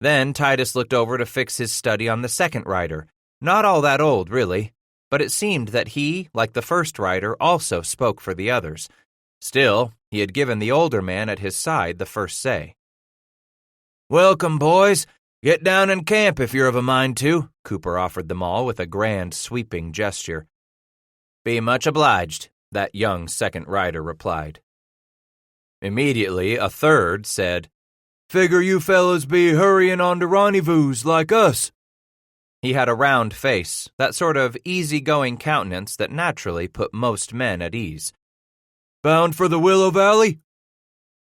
Then Titus looked over to fix his study on the second rider. Not all that old, really. But it seemed that he, like the first rider, also spoke for the others. Still, he had given the older man at his side the first say. "Welcome, boys. Get down and camp if you're of a mind to," Cooper offered them all with a grand, sweeping gesture. "Be much obliged," that young second rider replied. Immediately, a third said, "Figure you fellas be hurrying on to rendezvous like us." He had a round face, that sort of easygoing countenance that naturally put most men at ease. "Bound for the Willow Valley?"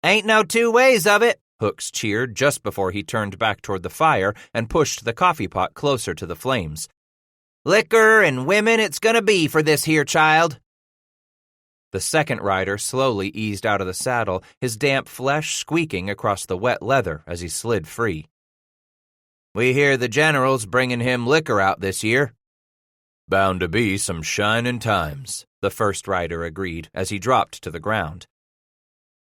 "Ain't no two ways of it," Hooks cheered just before he turned back toward the fire and pushed the coffee pot closer to the flames. "Liquor and women it's gonna be for this here child." The second rider slowly eased out of the saddle, his damp flesh squeaking across the wet leather as he slid free. "We hear the general's bringing him liquor out this year." "Bound to be some shinin' times," the first rider agreed as he dropped to the ground.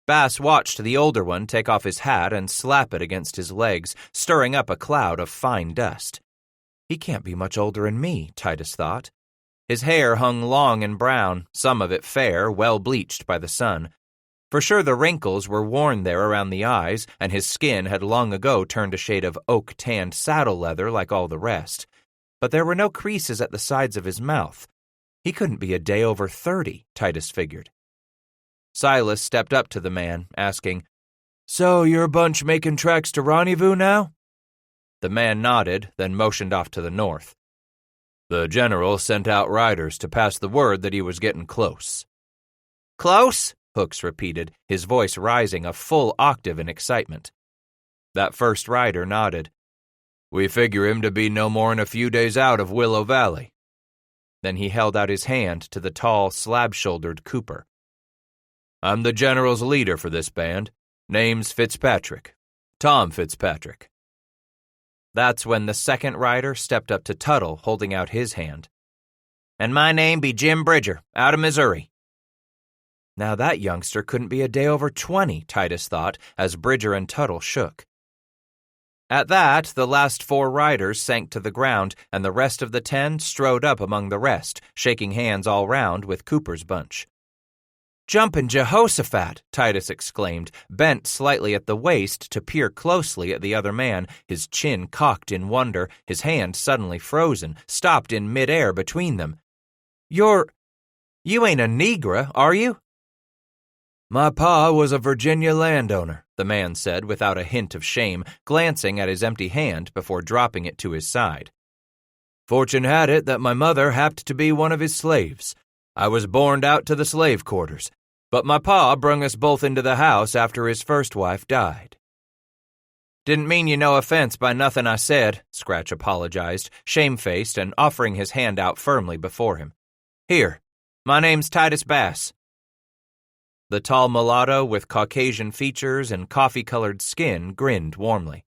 Bass watched the older one take off his hat and slap it against his legs, stirring up a cloud of fine dust. He can't be much older than me, Titus thought. His hair hung long and brown, some of it fair, well bleached by the sun. For sure the wrinkles were worn there around the eyes, and his skin had long ago turned a shade of oak-tanned saddle leather like all the rest. But there were no creases at the sides of his mouth. He couldn't be a day over 30, Titus figured. Silas stepped up to the man, asking, "So you're a bunch making tracks to rendezvous now?" The man nodded, then motioned off to the north. "The general sent out riders to pass the word that he was getting close." "Close?" Hooks repeated, his voice rising a full octave in excitement. That first rider nodded. "We figure him to be no more'n a few days out of Willow Valley." Then he held out his hand to the tall, slab-shouldered Cooper. "I'm the general's leader for this band. Name's Fitzpatrick. Tom Fitzpatrick." That's when the second rider stepped up to Tuttle, holding out his hand. "And my name be Jim Bridger, out of Missouri." Now that youngster couldn't be a day over 20, Titus thought, as Bridger and Tuttle shook. At that, the last 4 riders sank to the ground, and the rest of the 10 strode up among the rest, shaking hands all round with Cooper's bunch. "Jumpin' Jehoshaphat!" Titus exclaimed, bent slightly at the waist to peer closely at the other man, his chin cocked in wonder, his hand suddenly frozen, stopped in midair between them. You ain't a Negra, are you?" "My pa was a Virginia landowner," the man said without a hint of shame, glancing at his empty hand before dropping it to his side. "Fortune had it that my mother happened to be one of his slaves. I was borned out to the slave quarters, but my pa brung us both into the house after his first wife died." "Didn't mean you no offense by nothing I said," Scratch apologized, shamefaced and offering his hand out firmly before him. "Here, my name's Titus Bass." The tall mulatto with Caucasian features and coffee-colored skin grinned warmly.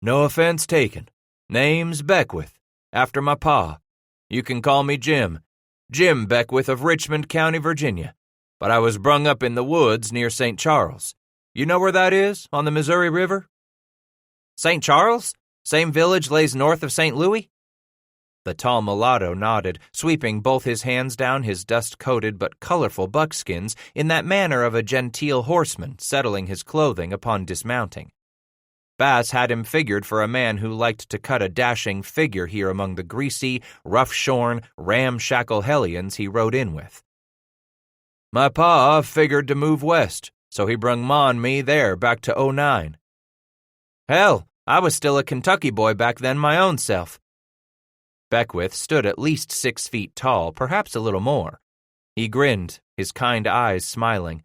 "No offense taken. Name's Beckwith, after my pa. You can call me Jim Beckwith of Richmond County, Virginia. But I was brung up in the woods near St. Charles. You know where that is, on the Missouri River?" "St. Charles? Same village lays north of St. Louis?" The tall mulatto nodded, sweeping both his hands down his dust-coated but colorful buckskins in that manner of a genteel horseman settling his clothing upon dismounting. Bass had him figured for a man who liked to cut a dashing figure here among the greasy, rough-shorn, ramshackle hellions he rode in with. "My pa figured to move west, so he brung ma and me there back to '09. "Hell, I was still a Kentucky boy back then my own self." Beckwith stood at least 6 feet tall, perhaps a little more. He grinned, his kind eyes smiling.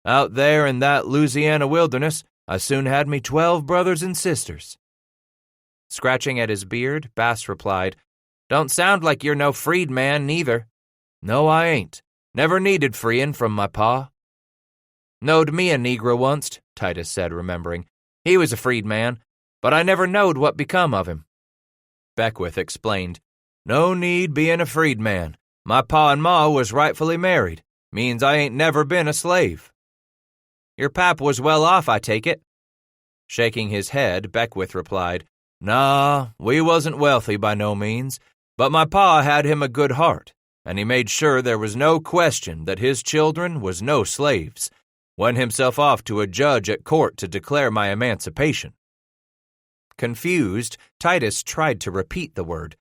"Out there in that Louisiana wilderness, I soon had me 12 brothers and sisters." Scratching at his beard, Bass replied, "Don't sound like you're no freedman, neither." "No, I ain't. Never needed freein' from my pa." "Knowed me a Negro onct," Titus said, remembering. "He was a freedman, but I never knowed what become of him." Beckwith explained, "No need bein' a freedman. My pa and ma was rightfully married. Means I ain't never been a slave." "Your pap was well off, I take it?" Shaking his head, Beckwith replied, "Nah, we wasn't wealthy by no means, but my pa had him a good heart, and he made sure there was no question that his children was no slaves. Went himself off to a judge at court to declare my emancipation." Confused, Titus tried to repeat the word.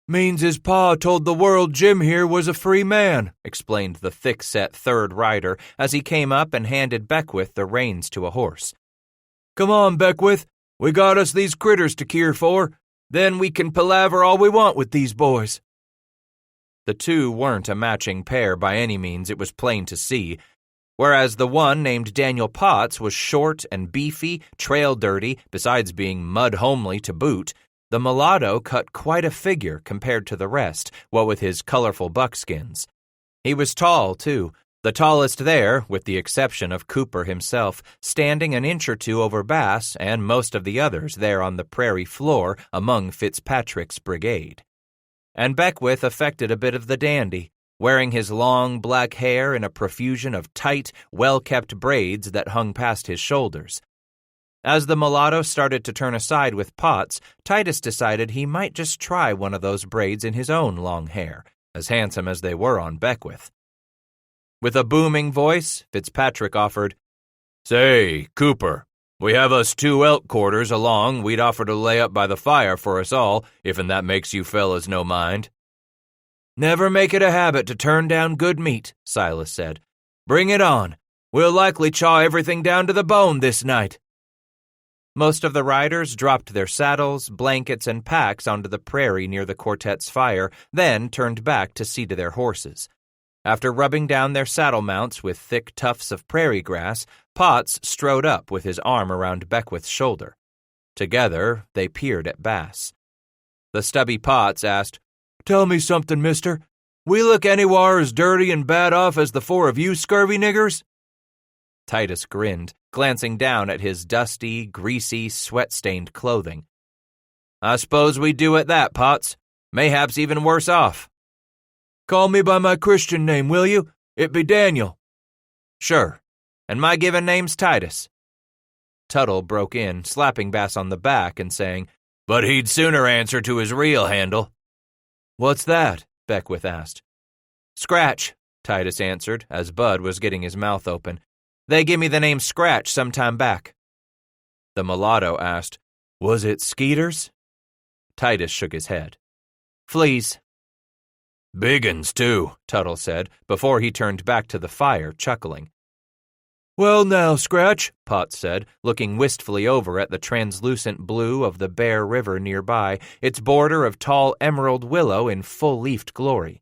"Means his pa told the world Jim here was a free man," explained the thick-set third rider as he came up and handed Beckwith the reins to a horse. "Come on, Beckwith. We got us these critters to keer for. Then we can palaver all we want with these boys." The two weren't a matching pair by any means, it was plain to see. Whereas the one named Daniel Potts was short and beefy, trail-dirty, besides being mud-homely to boot, the mulatto cut quite a figure compared to the rest, what with his colorful buckskins. He was tall, too, the tallest there, with the exception of Cooper himself, standing an inch or two over Bass and most of the others there on the prairie floor among Fitzpatrick's brigade. And Beckwith affected a bit of the dandy, wearing his long black hair in a profusion of tight, well-kept braids that hung past his shoulders. As the mulatto started to turn aside with Potts, Titus decided he might just try one of those braids in his own long hair, as handsome as they were on Beckwith. With a booming voice, Fitzpatrick offered, "Say, Cooper, we have us 2 elk quarters along we'd offer to lay up by the fire for us all, if'n that makes you fellas no mind." "Never make it a habit to turn down good meat," Silas said. "Bring it on. We'll likely chaw everything down to the bone this night." Most of the riders dropped their saddles, blankets, and packs onto the prairie near the quartet's fire, then turned back to see to their horses. After rubbing down their saddle mounts with thick tufts of prairie grass, Potts strode up with his arm around Beckwith's shoulder. Together, they peered at Bass. The stubby Potts asked, "Tell me something, mister. We look anywhere as dirty and bad off as the 4 of you scurvy niggers?" Titus grinned, glancing down at his dusty, greasy, sweat-stained clothing. "I suppose we do at that, Potts. Mayhaps even worse off." "Call me by my Christian name, will you? It be Daniel." "Sure. And my given name's Titus. Tuttle broke in, slapping Bass on the back and saying, "But he'd sooner answer to his real handle." "What's that?" Beckwith asked. "Scratch," Titus answered, as Bud was getting his mouth open. "They give me the name Scratch some time back." The mulatto asked, "Was it Skeeters?" Titus shook his head. "Fleas." "Big uns, too," Tuttle said, before he turned back to the fire, chuckling. "Well now, Scratch," Potts said, looking wistfully over at the translucent blue of the Bear River nearby, its border of tall emerald willow in full-leafed glory.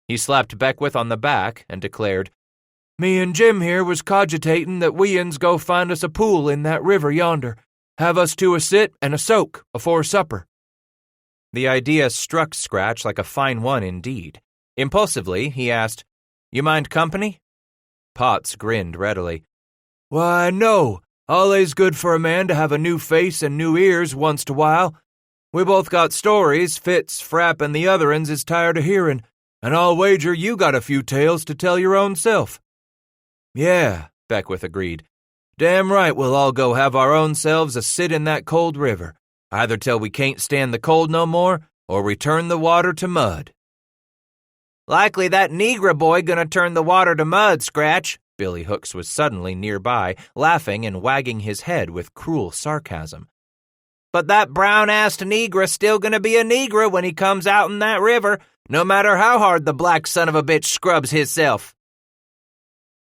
He slapped Beckwith on the back and declared, "Me and Jim here was cogitating that we uns go find us a pool in that river yonder. Have us two a sit and a soak afore supper." The idea struck Scratch like a fine one indeed. Impulsively, he asked, "You mind company?" Potts grinned readily. "Why, no. Always good for a man to have a new face and new ears once 'a while. We both got stories Fitz, Frapp, and the other uns is tired of hearing, and I'll wager you got a few tales to tell your own self." "Yeah," Beckwith agreed. "Damn right we'll all go have our own selves a sit in that cold river, either till we can't stand the cold no more, or return the water to mud." "Likely that Negra boy gonna turn the water to mud, Scratch." Billy Hooks was suddenly nearby, laughing and wagging his head with cruel sarcasm. "But that brown-assed Negra still gonna be a Negra when he comes out in that river, no matter how hard the black son of a bitch scrubs hisself."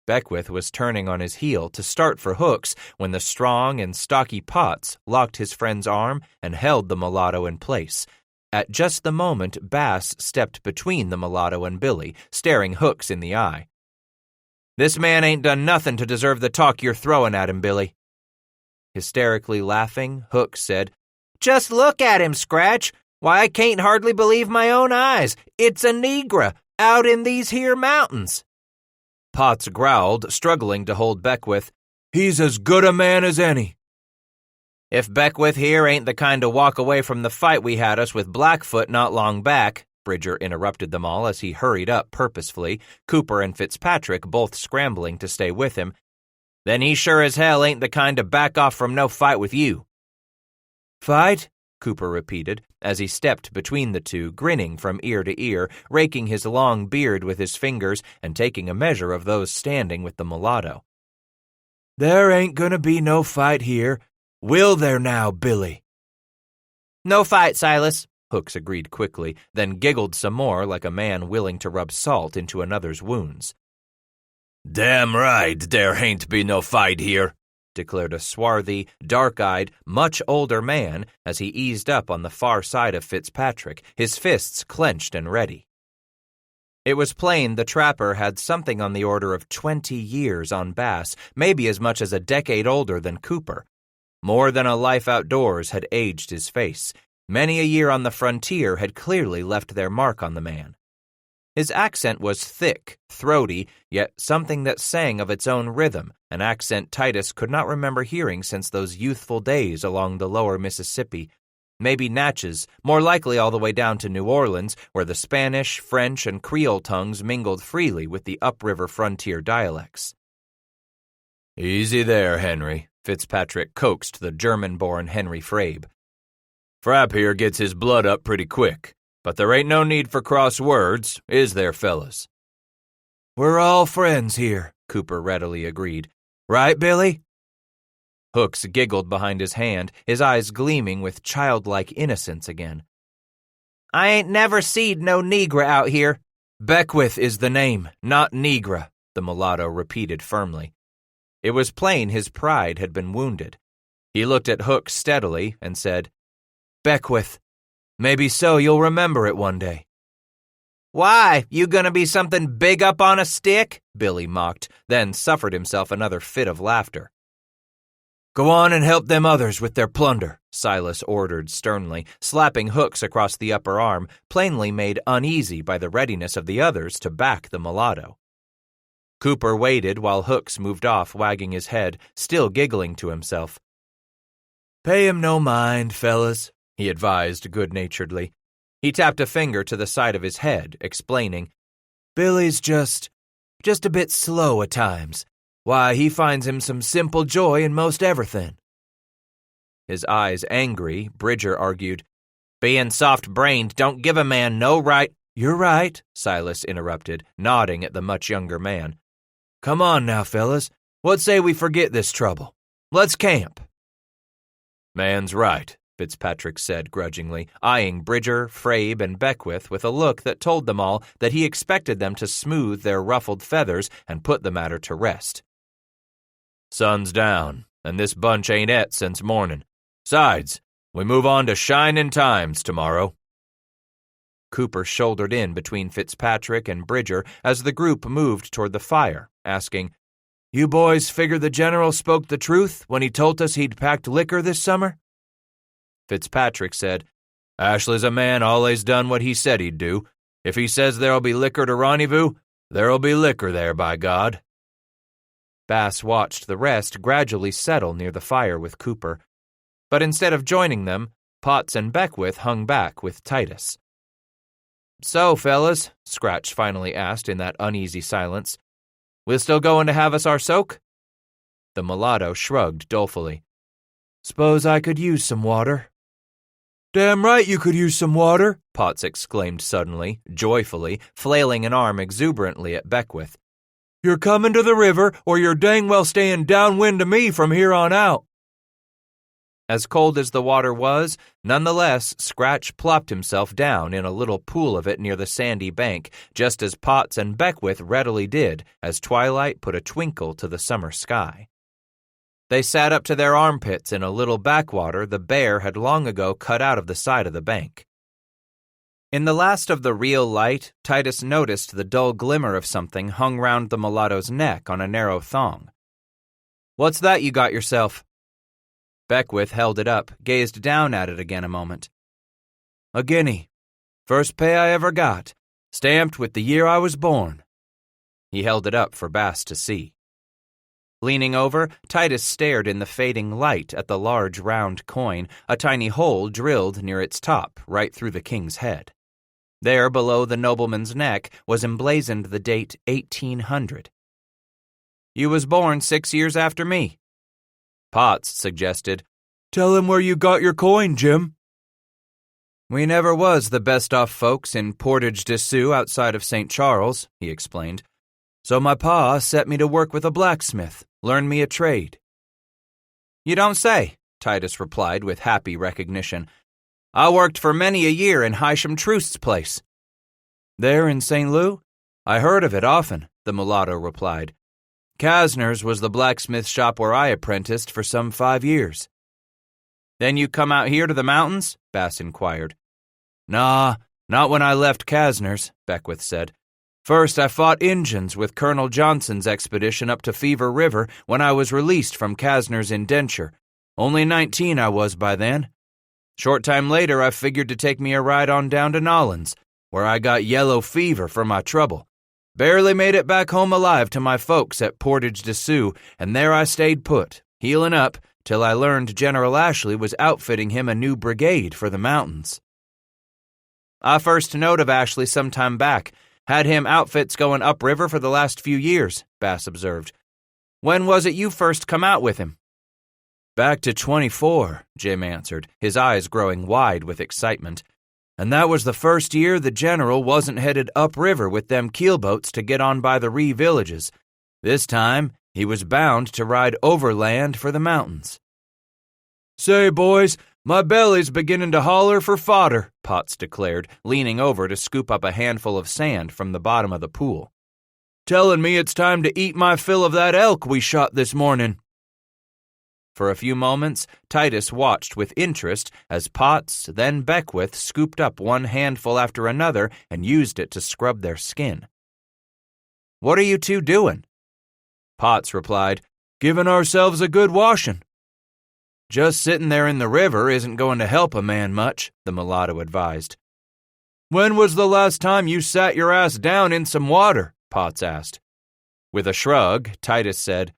Beckwith was turning on his heel to start for Hooks when the strong and stocky Potts locked his friend's arm and held the mulatto in place. At just the moment, Bass stepped between the mulatto and Billy, staring Hooks in the eye. "This man ain't done nothing to deserve the talk you're throwing at him, Billy." Hysterically laughing, Hooks said, "Just look at him, Scratch. Why, I can't hardly believe my own eyes. It's a Negra, out in these here mountains." Potts growled, struggling to hold Beckwith. "He's as good a man as any." "If Beckwith here ain't the kind to walk away from the fight we had us with Blackfoot not long back," Bridger interrupted them all as he hurried up purposefully, Cooper and Fitzpatrick both scrambling to stay with him, "then he sure as hell ain't the kind to back off from no fight with you." "Fight?" Cooper repeated, as he stepped between the two, grinning from ear to ear, raking his long beard with his fingers and taking a measure of those standing with the mulatto. "There ain't gonna be no fight here. Will there now, Billy?" "No fight, Silas," Hooks agreed quickly, then giggled some more like a man willing to rub salt into another's wounds. "Damn right, there hain't be no fight here," declared a swarthy, dark-eyed, much older man as he eased up on the far side of Fitzpatrick, his fists clenched and ready. It was plain the trapper had something on the order of 20 years on Bass, maybe as much as a decade older than Cooper. More than a life outdoors had aged his face. Many a year on the frontier had clearly left their mark on the man. His accent was thick, throaty, yet something that sang of its own rhythm, an accent Titus could not remember hearing since those youthful days along the lower Mississippi. Maybe Natchez, more likely all the way down to New Orleans, where the Spanish, French, and Creole tongues mingled freely with the upriver frontier dialects. "Easy there, Henry," Fitzpatrick coaxed the German-born Henry Frabe. "Frapp here gets his blood up pretty quick, but there ain't no need for cross words, is there, fellas?" "We're all friends here," Cooper readily agreed. "Right, Billy?" Hooks giggled behind his hand, his eyes gleaming with childlike innocence again. "I ain't never seed no Negra out here." "Beckwith is the name, not Negra," the mulatto repeated firmly. It was plain his pride had been wounded. He looked at Hooks steadily and said, "Beckwith. Maybe so you'll remember it one day." "Why, you gonna be something big up on a stick?" Billy mocked, then suffered himself another fit of laughter. "Go on and help them others with their plunder," Silas ordered sternly, slapping Hooks across the upper arm, plainly made uneasy by the readiness of the others to back the mulatto. Cooper waited while Hooks moved off, wagging his head, still giggling to himself. "Pay him no mind, fellas," he advised good-naturedly. He tapped a finger to the side of his head, explaining, "Billy's just a bit slow at times. Why, he finds him some simple joy in most everything." His eyes angry, Bridger argued, "Being soft-brained don't give a man no right—" "You're right," Silas interrupted, nodding at the much younger man. "Come on now, fellas. What say we forget this trouble? Let's camp." "Man's right," Fitzpatrick said grudgingly, eyeing Bridger, Frabe, and Beckwith with a look that told them all that he expected them to smooth their ruffled feathers and put the matter to rest. "Sun's down, and this bunch ain't et since morning. Sides, we move on to shinin' times tomorrow." Cooper shouldered in between Fitzpatrick and Bridger as the group moved toward the fire, asking, "You boys figure the general spoke the truth when he told us he'd packed liquor this summer?" Fitzpatrick said, "Ashley's a man always done what he said he'd do. If he says there'll be liquor to rendezvous, there'll be liquor there, by God." Bass watched the rest gradually settle near the fire with Cooper, but instead of joining them, Potts and Beckwith hung back with Titus. "So, fellas," Scratch finally asked in that uneasy silence, "we're still going to have us our soak?" The mulatto shrugged dolefully. "S'pose I could use some water." "Damn right you could use some water," Potts exclaimed suddenly, joyfully, flailing an arm exuberantly at Beckwith. "You're coming to the river, or you're dang well staying downwind of me from here on out." As cold as the water was, nonetheless, Scratch plopped himself down in a little pool of it near the sandy bank, just as Potts and Beckwith readily did, as twilight put a twinkle to the summer sky. They sat up to their armpits in a little backwater the bear had long ago cut out of the side of the bank. In the last of the real light, Titus noticed the dull glimmer of something hung round the mulatto's neck on a narrow thong. "What's that you got yourself?" Beckwith held it up, gazed down at it again a moment. "A guinea. First pay I ever got, stamped with the year I was born." He held it up for Bass to see. Leaning over, Titus stared in the fading light at the large round coin, a tiny hole drilled near its top, right through the king's head. There, below the nobleman's neck, was emblazoned the date 1800. "You was born 6 years after me." Potts suggested, "Tell him where you got your coin, Jim." "We never was the best off folks in Portage de Sioux outside of St. Charles," he explained. "So my pa set me to work with a blacksmith, learn me a trade." "You don't say," Titus replied with happy recognition. "I worked for many a year in Hysham Trust's place." "There in St. Louis? I heard of it often," the mulatto replied. "Kasner's was the blacksmith shop where I apprenticed for some 5 years." "Then you come out here to the mountains?" Bass inquired. "Nah, not when I left Kasner's," Beckwith said. "First, I fought Injuns with Colonel Johnston's expedition up to Fever River when I was released from Kasner's indenture. Only 19 I was by then. Short time later, I figured to take me a ride on down to Nollins, where I got yellow fever for my trouble. Barely made it back home alive to my folks at Portage de Sioux, and there I stayed put, healing up, till I learned General Ashley was outfitting him a new brigade for the mountains." "I first knowed of Ashley some time back. Had him outfits going upriver for the last few years," Bass observed. "When was it you first come out with him?" "Back to 24, Jim answered, his eyes growing wide with excitement. "And that was the first year the general wasn't headed upriver with them keelboats to get on by the Ree villages. This time, he was bound to ride overland for the mountains." "Say, boys, my belly's beginning to holler for fodder," Potts declared, leaning over to scoop up a handful of sand from the bottom of the pool. "Telling me it's time to eat my fill of that elk we shot this morning." For a few moments, Titus watched with interest as Potts, then Beckwith, scooped up one handful after another and used it to scrub their skin. "What are you two doing?" Potts replied, "Giving ourselves a good washing." "Just sitting there in the river isn't going to help a man much," the mulatto advised. "When was the last time you sat your ass down in some water?" Potts asked. With a shrug, Titus said,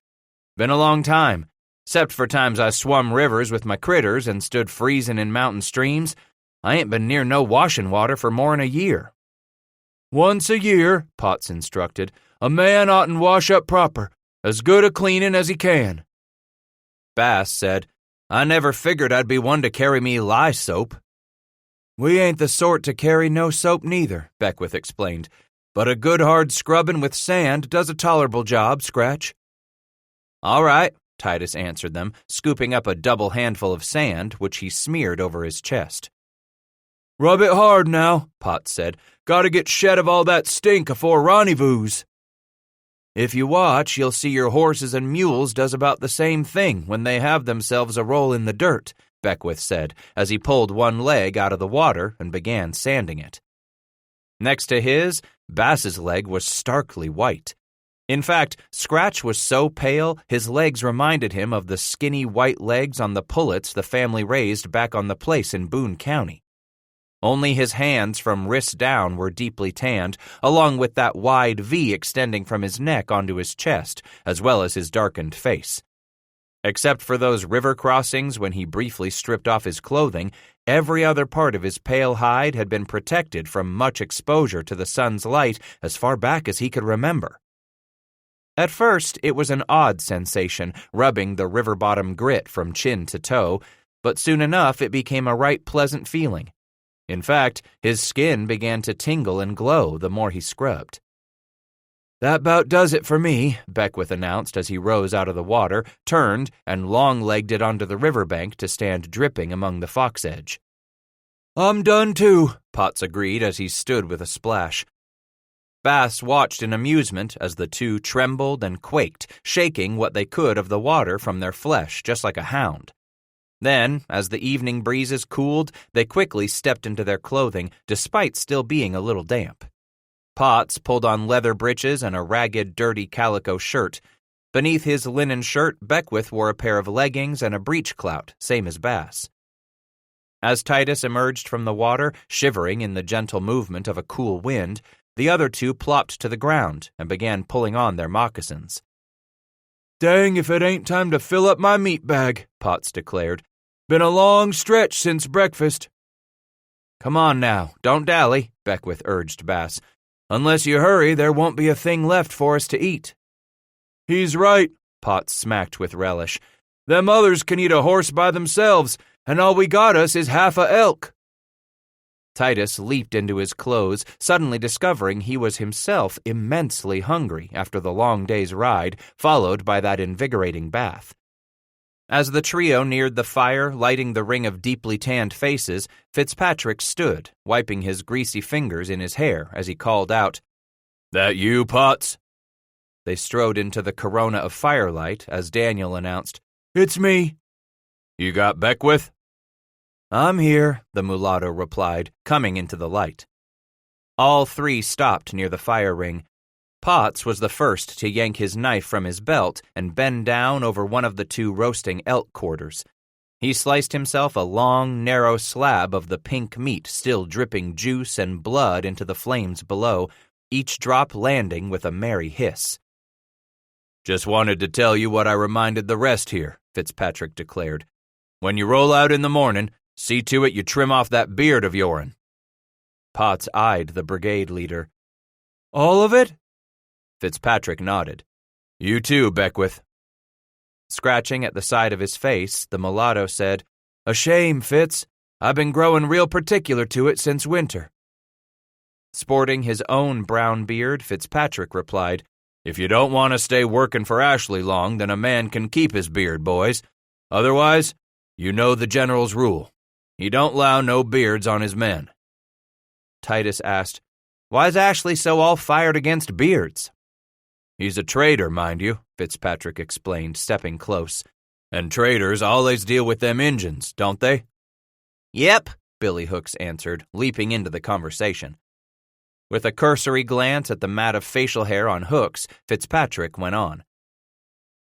"Been a long time. Except for times I swum rivers with my critters and stood freezing in mountain streams, I ain't been near no washing water for more'n a year." "Once a year," Potts instructed, "a man oughtn't wash up proper, as good a cleaning as he can." Bass said, I never figured I'd be one to carry me lye soap." "We ain't the sort to carry no soap neither," Beckwith explained. "But a good hard scrubbing with sand does a tolerable job, Scratch." "All right," Titus answered them, scooping up a double handful of sand, which he smeared over his chest. "Rub it hard now," Potts said. "Gotta get shed of all that stink afore rendezvous." "If you watch, you'll see your horses and mules does about the same thing when they have themselves a roll in the dirt," Beckwith said, as he pulled one leg out of the water and began sanding it. Next to his, Bass's leg was starkly white. In fact, Scratch was so pale, his legs reminded him of the skinny white legs on the pullets the family raised back on the place in Boone County. Only his hands from wrist down were deeply tanned, along with that wide V extending from his neck onto his chest, as well as his darkened face. Except for those river crossings when he briefly stripped off his clothing, every other part of his pale hide had been protected from much exposure to the sun's light as far back as he could remember. At first, it was an odd sensation, rubbing the river bottom grit from chin to toe, but soon enough it became a right pleasant feeling. In fact, his skin began to tingle and glow the more he scrubbed. "That bout does it for me," Beckwith announced as he rose out of the water, turned, and long-legged it onto the riverbank to stand dripping among the fox edge. "I'm done too," Potts agreed as he stood with a splash. Bass watched in amusement as the two trembled and quaked, shaking what they could of the water from their flesh just like a hound. Then, as the evening breezes cooled, they quickly stepped into their clothing, despite still being a little damp. Potts pulled on leather breeches and a ragged, dirty calico shirt. Beneath his linen shirt, Beckwith wore a pair of leggings and a breechclout, same as Bass. As Titus emerged from the water, shivering in the gentle movement of a cool wind, the other two plopped to the ground and began pulling on their moccasins. "Dang if it ain't time to fill up my meat bag," Potts declared. "Been a long stretch since breakfast." "Come on now, don't dally," Beckwith urged Bass. "Unless you hurry, there won't be a thing left for us to eat." "He's right," Potts smacked with relish. "Them others can eat a horse by themselves, and all we got us is half a elk." Titus leaped into his clothes, suddenly discovering he was himself immensely hungry after the long day's ride, followed by that invigorating bath. As the trio neared the fire, lighting the ring of deeply tanned faces, Fitzpatrick stood, wiping his greasy fingers in his hair as he called out, "That you, Potts?" They strode into the corona of firelight as Daniel announced, "It's me." "You got Beckwith?" "I'm here," the mulatto replied, coming into the light. All three stopped near the fire ring. Potts was the first to yank his knife from his belt and bend down over one of the two roasting elk quarters. He sliced himself a long, narrow slab of the pink meat still dripping juice and blood into the flames below, each drop landing with a merry hiss. "Just wanted to tell you what I reminded the rest here," Fitzpatrick declared. "When you roll out in the morning, see to it you trim off that beard of your'n." Potts eyed the brigade leader. "All of it?" Fitzpatrick nodded. "You too, Beckwith." Scratching at the side of his face, the mulatto said, "A shame, Fitz. I've been growing real particular to it since winter." Sporting his own brown beard, Fitzpatrick replied, "If you don't want to stay working for Ashley long, then a man can keep his beard, boys. Otherwise, you know the general's rule. He don't allow no beards on his men." Titus asked, "Why's Ashley so all fired against beards?" "He's a trader, mind you," Fitzpatrick explained, stepping close. "And traders always deal with them Injuns, don't they?" "Yep," Billy Hooks answered, leaping into the conversation. With a cursory glance at the mat of facial hair on Hooks, Fitzpatrick went on.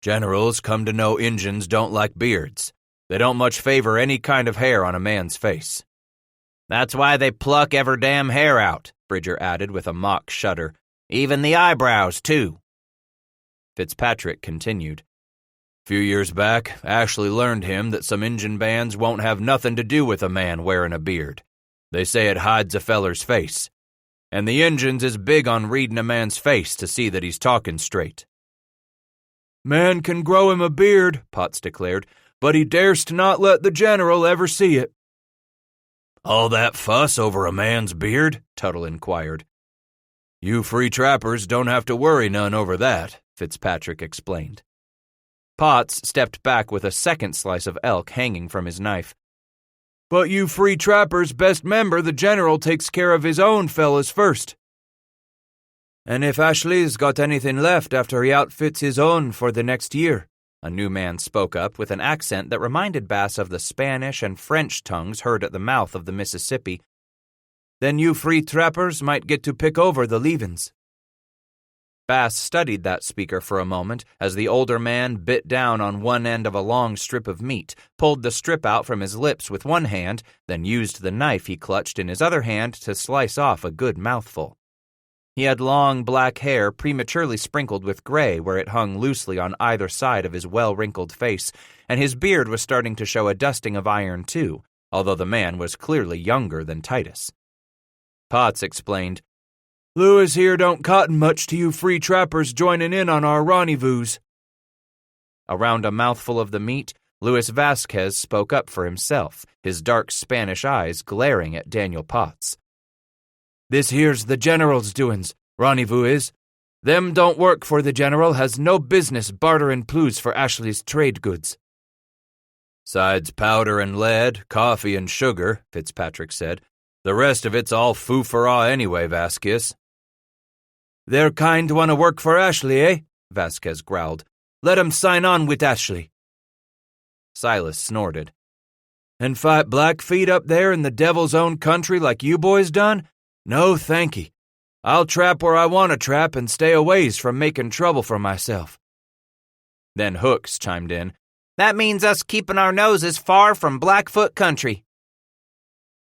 "Generals come to know Injuns don't like beards. They don't much favor any kind of hair on a man's face." "That's why they pluck every damn hair out," Bridger added with a mock shudder. "Even the eyebrows, too." Fitzpatrick continued. "Few years back, Ashley learned him that some Injun bands won't have nothing to do with a man wearing a beard. They say it hides a feller's face. And the Injuns is big on reading a man's face to see that he's talking straight." "Man can grow him a beard," Potts declared. but he darest not let the general ever see it." "All that fuss over a man's beard?" Tuttle inquired. "You free trappers don't have to worry none over that," Fitzpatrick explained. Potts stepped back with a second slice of elk hanging from his knife. "But you free trappers best member the general takes care of his own fellas first. And if Ashley's got anything left after he outfits his own for the next year," a new man spoke up with an accent that reminded Bass of the Spanish and French tongues heard at the mouth of the Mississippi, "then you free trappers might get to pick over the leavings." Bass studied that speaker for a moment as the older man bit down on one end of a long strip of meat, pulled the strip out from his lips with one hand, then used the knife he clutched in his other hand to slice off a good mouthful. He had long black hair prematurely sprinkled with gray where it hung loosely on either side of his well-wrinkled face, and his beard was starting to show a dusting of iron too, although the man was clearly younger than Titus. Potts explained, "Lewis here don't cotton much to you free trappers joining in on our rendezvous." Around a mouthful of the meat, Luis Vasquez spoke up for himself, his dark Spanish eyes glaring at Daniel Potts. "This here's the general's doings, rendezvous is. Them don't work for the general has no business barterin' plues for Ashley's trade goods." "Sides powder and lead, coffee and sugar," Fitzpatrick said. "The rest of it's all foo-for-ah anyway, Vasquez." "Their kind want to work for Ashley, eh?" Vasquez growled. "Let 'em sign on with Ashley." Silas snorted. "And fight Blackfeet up there in the devil's own country like you boys done? No, thanky. I'll trap where I want to trap and stay a ways from making trouble for myself." Then Hooks chimed in, "That means us keeping our noses far from Blackfoot country."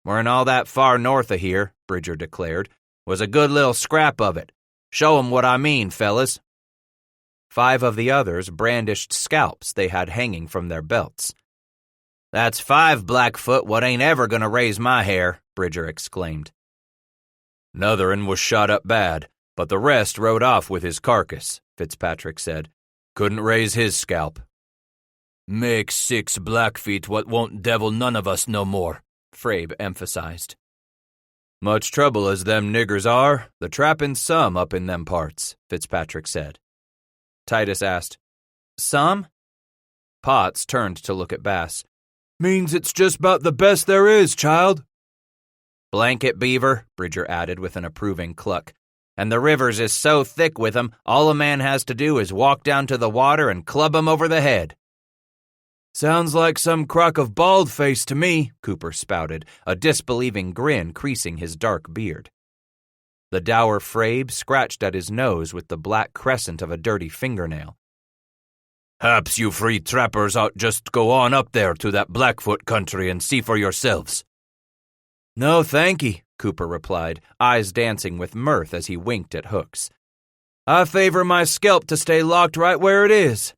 "We're all that far north of here," Bridger declared. "Was a good little scrap of it. Show 'em what I mean, fellas." 5 of the others brandished scalps they had hanging from their belts. "That's 5 Blackfoot what ain't ever gonna raise my hair," Bridger exclaimed. "'Nother'n was shot up bad, but the rest rode off with his carcass," Fitzpatrick said. "Couldn't raise his scalp." "Make 6 Blackfeet what won't devil none of us no more," Frabe emphasized. "Much trouble as them niggers are, the trappin's some up in them parts," Fitzpatrick said. Titus asked, "Some?" Potts turned to look at Bass. "Means it's just about the best there is, child." "Blanket beaver," Bridger added with an approving cluck. "And the rivers is so thick with 'em, all a man has to do is walk down to the water and club 'em over the head." "Sounds like some crock of bald-face to me," Cooper spouted, a disbelieving grin creasing his dark beard. The dour Frabe scratched at his nose with the black crescent of a dirty fingernail. "Haps you free trappers ought just go on up there to that Blackfoot country and see for yourselves." "No, thanky," Cooper replied, eyes dancing with mirth as he winked at Hooks. "I favor my scalp to stay locked right where it is."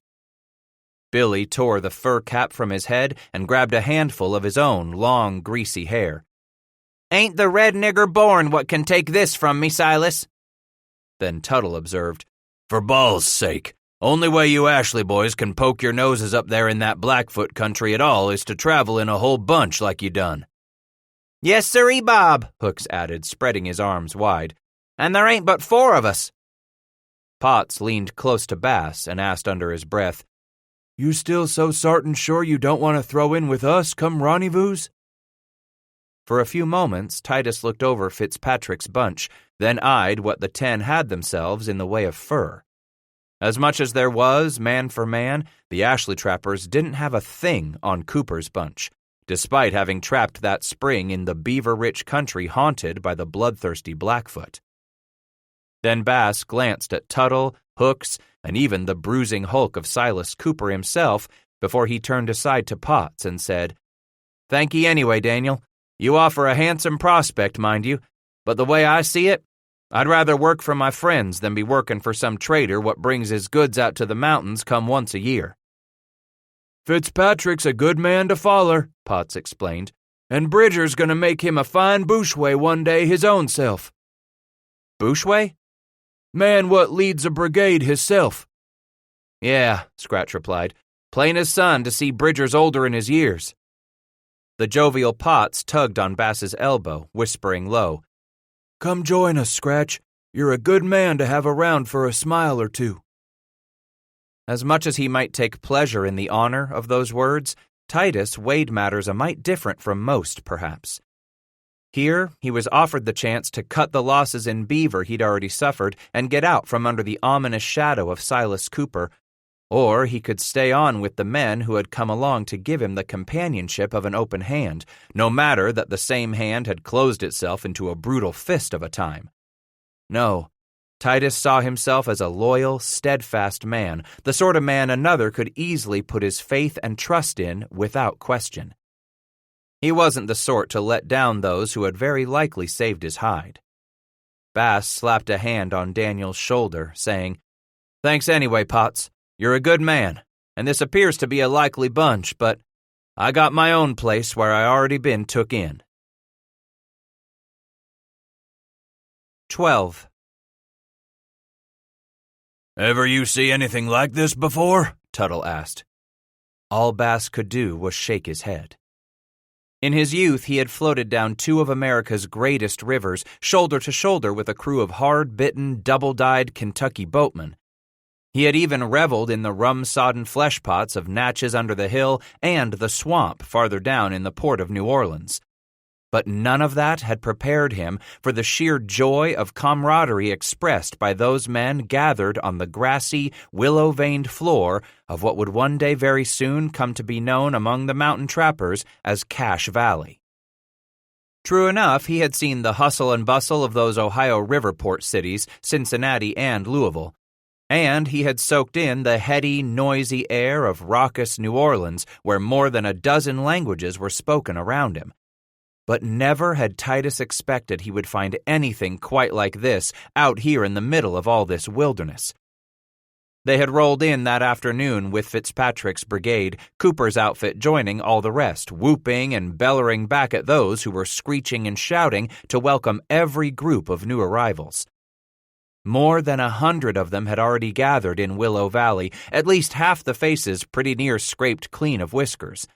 Billy tore the fur cap from his head and grabbed a handful of his own long, greasy hair. "Ain't the red nigger born what can take this from me, Silas?" Then Tuttle observed, "For balls' sake, only way you Ashley boys can poke your noses up there in that Blackfoot country at all is to travel in a whole bunch like you done." "Yes, sirree, Bob," Hooks added, spreading his arms wide. "And there ain't but 4 of us." Potts leaned close to Bass and asked under his breath, "You still so sartin sure you don't want to throw in with us come rendezvous?" For a few moments, Titus looked over Fitzpatrick's bunch, then eyed what the 10 had themselves in the way of fur. As much as there was, man for man, the Ashley trappers didn't have a thing on Cooper's bunch, despite having trapped that spring in the beaver-rich country haunted by the bloodthirsty Blackfoot. Then Bass glanced at Tuttle, Hooks, and even the bruising hulk of Silas Cooper himself before he turned aside to Potts and said, "Thank ye anyway, Daniel. You offer a handsome prospect, mind you, but the way I see it, I'd rather work for my friends than be working for some trader what brings his goods out to the mountains come once a year." "Fitzpatrick's a good man to foller," Potts explained, "and Bridger's gonna make him a fine bushway one day his own self." "Bushway?" "Man what leads a brigade hisself." "Yeah," Scratch replied. Plain as sun to see Bridger's older in his years." The jovial Potts tugged on Bass's elbow, whispering low, "Come join us, Scratch. You're a good man to have around for a smile or two." As much as he might take pleasure in the honor of those words, Titus weighed matters a mite different from most, perhaps. Here, he was offered the chance to cut the losses in beaver he'd already suffered and get out from under the ominous shadow of Silas Cooper, or he could stay on with the men who had come along to give him the companionship of an open hand, no matter that the same hand had closed itself into a brutal fist of a time. No, Titus saw himself as a loyal, steadfast man, the sort of man another could easily put his faith and trust in without question. He wasn't the sort to let down those who had very likely saved his hide. Bass slapped a hand on Daniel's shoulder, saying, "Thanks anyway, Potts. You're a good man, and this appears to be a likely bunch, but I got my own place where I already been took in." 12. "Ever you see anything like this before?" Tuttle asked. All Bass could do was shake his head. In his youth, he had floated down two of America's greatest rivers, shoulder to shoulder with a crew of hard-bitten, double-dyed Kentucky boatmen. He had even reveled in the rum-sodden fleshpots of Natchez under the Hill and the swamp farther down in the port of New Orleans. But none of that had prepared him for the sheer joy of camaraderie expressed by those men gathered on the grassy, willow-veined floor of what would one day very soon come to be known among the mountain trappers as Cache Valley. True enough, he had seen the hustle and bustle of those Ohio river port cities, Cincinnati and Louisville, and he had soaked in the heady, noisy air of raucous New Orleans, where more than a dozen languages were spoken around him. But never had Titus expected he would find anything quite like this out here in the middle of all this wilderness. They had rolled in that afternoon with Fitzpatrick's brigade, Cooper's outfit joining all the rest, whooping and bellowing back at those who were screeching and shouting to welcome every group of new arrivals. More than 100 of them had already gathered in Willow Valley, at least half the faces pretty near scraped clean of whiskers.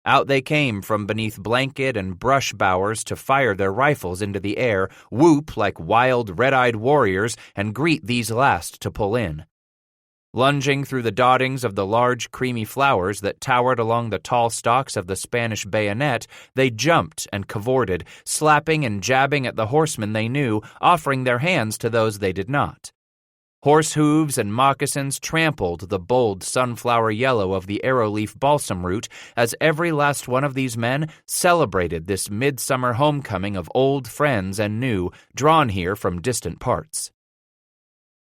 Out they came from beneath blanket and brush bowers to fire their rifles into the air, whoop like wild red-eyed warriors, and greet these last to pull in. Lunging through the dottings of the large creamy flowers that towered along the tall stalks of the Spanish bayonet, they jumped and cavorted, slapping and jabbing at the horsemen they knew, offering their hands to those they did not. Horse hooves and moccasins trampled the bold sunflower yellow of the arrowleaf balsam root as every last one of these men celebrated this midsummer homecoming of old friends and new, drawn here from distant parts.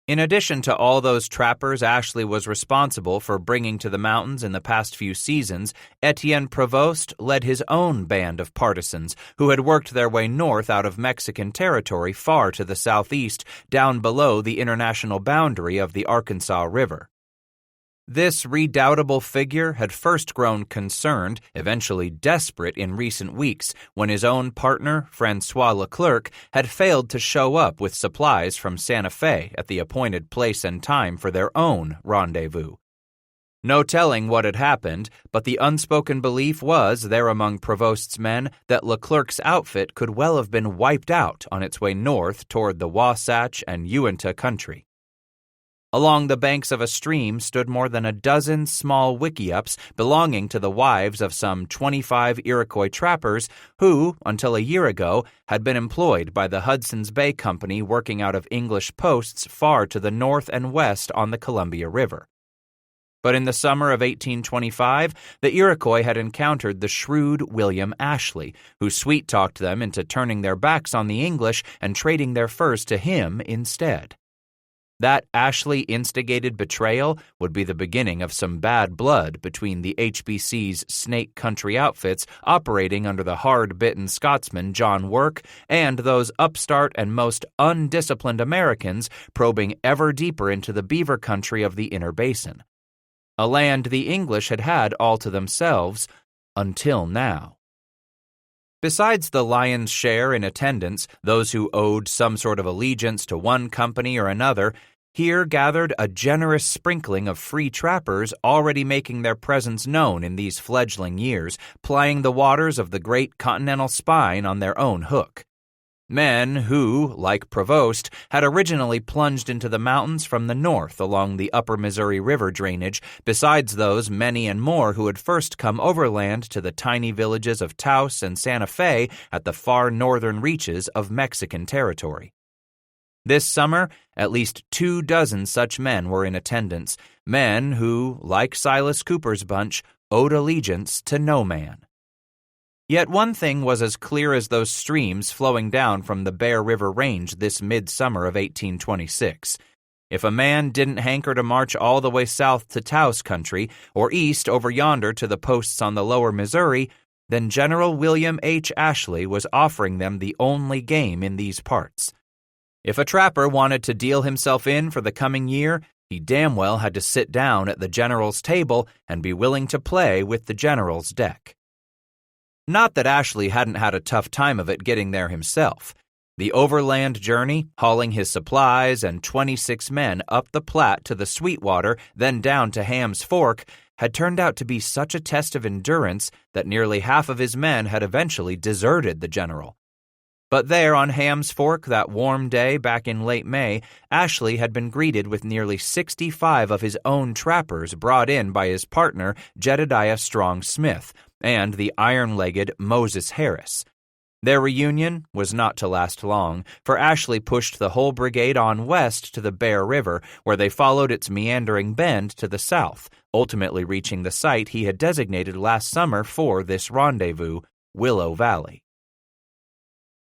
In addition to all those trappers Ashley was responsible for bringing to the mountains in the past few seasons, Etienne Prevost led his own band of partisans who had worked their way north out of Mexican territory far to the southeast, down below the international boundary of the Arkansas River. This redoubtable figure had first grown concerned, eventually desperate in recent weeks, when his own partner, Francois Leclerc, had failed to show up with supplies from Santa Fe at the appointed place and time for their own rendezvous. No telling what had happened, but the unspoken belief was there among Prevost's men that Leclerc's outfit could well have been wiped out on its way north toward the Wasatch and Uinta country. Along the banks of a stream stood more than a dozen small wickiups belonging to the wives of some 25 Iroquois trappers who, until a year ago, had been employed by the Hudson's Bay Company working out of English posts far to the north and west on the Columbia River. But in the summer of 1825, the Iroquois had encountered the shrewd William Ashley, who sweet-talked them into turning their backs on the English and trading their furs to him instead. That Ashley-instigated betrayal would be the beginning of some bad blood between the HBC's Snake Country outfits operating under the hard-bitten Scotsman John Work and those upstart and most undisciplined Americans probing ever deeper into the beaver country of the Inner Basin, a land the English had had all to themselves until now. Besides the lion's share in attendance, those who owed some sort of allegiance to one company or another, here gathered a generous sprinkling of free trappers already making their presence known in these fledgling years, plying the waters of the great continental spine on their own hook. Men who, like Prevost, had originally plunged into the mountains from the north along the upper Missouri River drainage, besides those many and more who had first come overland to the tiny villages of Taos and Santa Fe at the far northern reaches of Mexican territory. This summer, at least 24 such men were in attendance, men who, like Silas Cooper's bunch, owed allegiance to no man. Yet one thing was as clear as those streams flowing down from the Bear River Range this midsummer of 1826. If a man didn't hanker to march all the way south to Taos country, or east over yonder to the posts on the lower Missouri, then General William H. Ashley was offering them the only game in these parts. If a trapper wanted to deal himself in for the coming year, he damn well had to sit down at the general's table and be willing to play with the general's deck. Not that Ashley hadn't had a tough time of it getting there himself. The overland journey, hauling his supplies and 26 men up the Platte to the Sweetwater, then down to Ham's Fork, had turned out to be such a test of endurance that nearly half of his men had eventually deserted the general. But there on Ham's Fork that warm day back in late May, Ashley had been greeted with nearly 65 of his own trappers brought in by his partner, Jedediah Strong Smith, and the iron-legged Moses Harris. Their reunion was not to last long, for Ashley pushed the whole brigade on west to the Bear River, where they followed its meandering bend to the south, ultimately reaching the site he had designated last summer for this rendezvous, Willow Valley.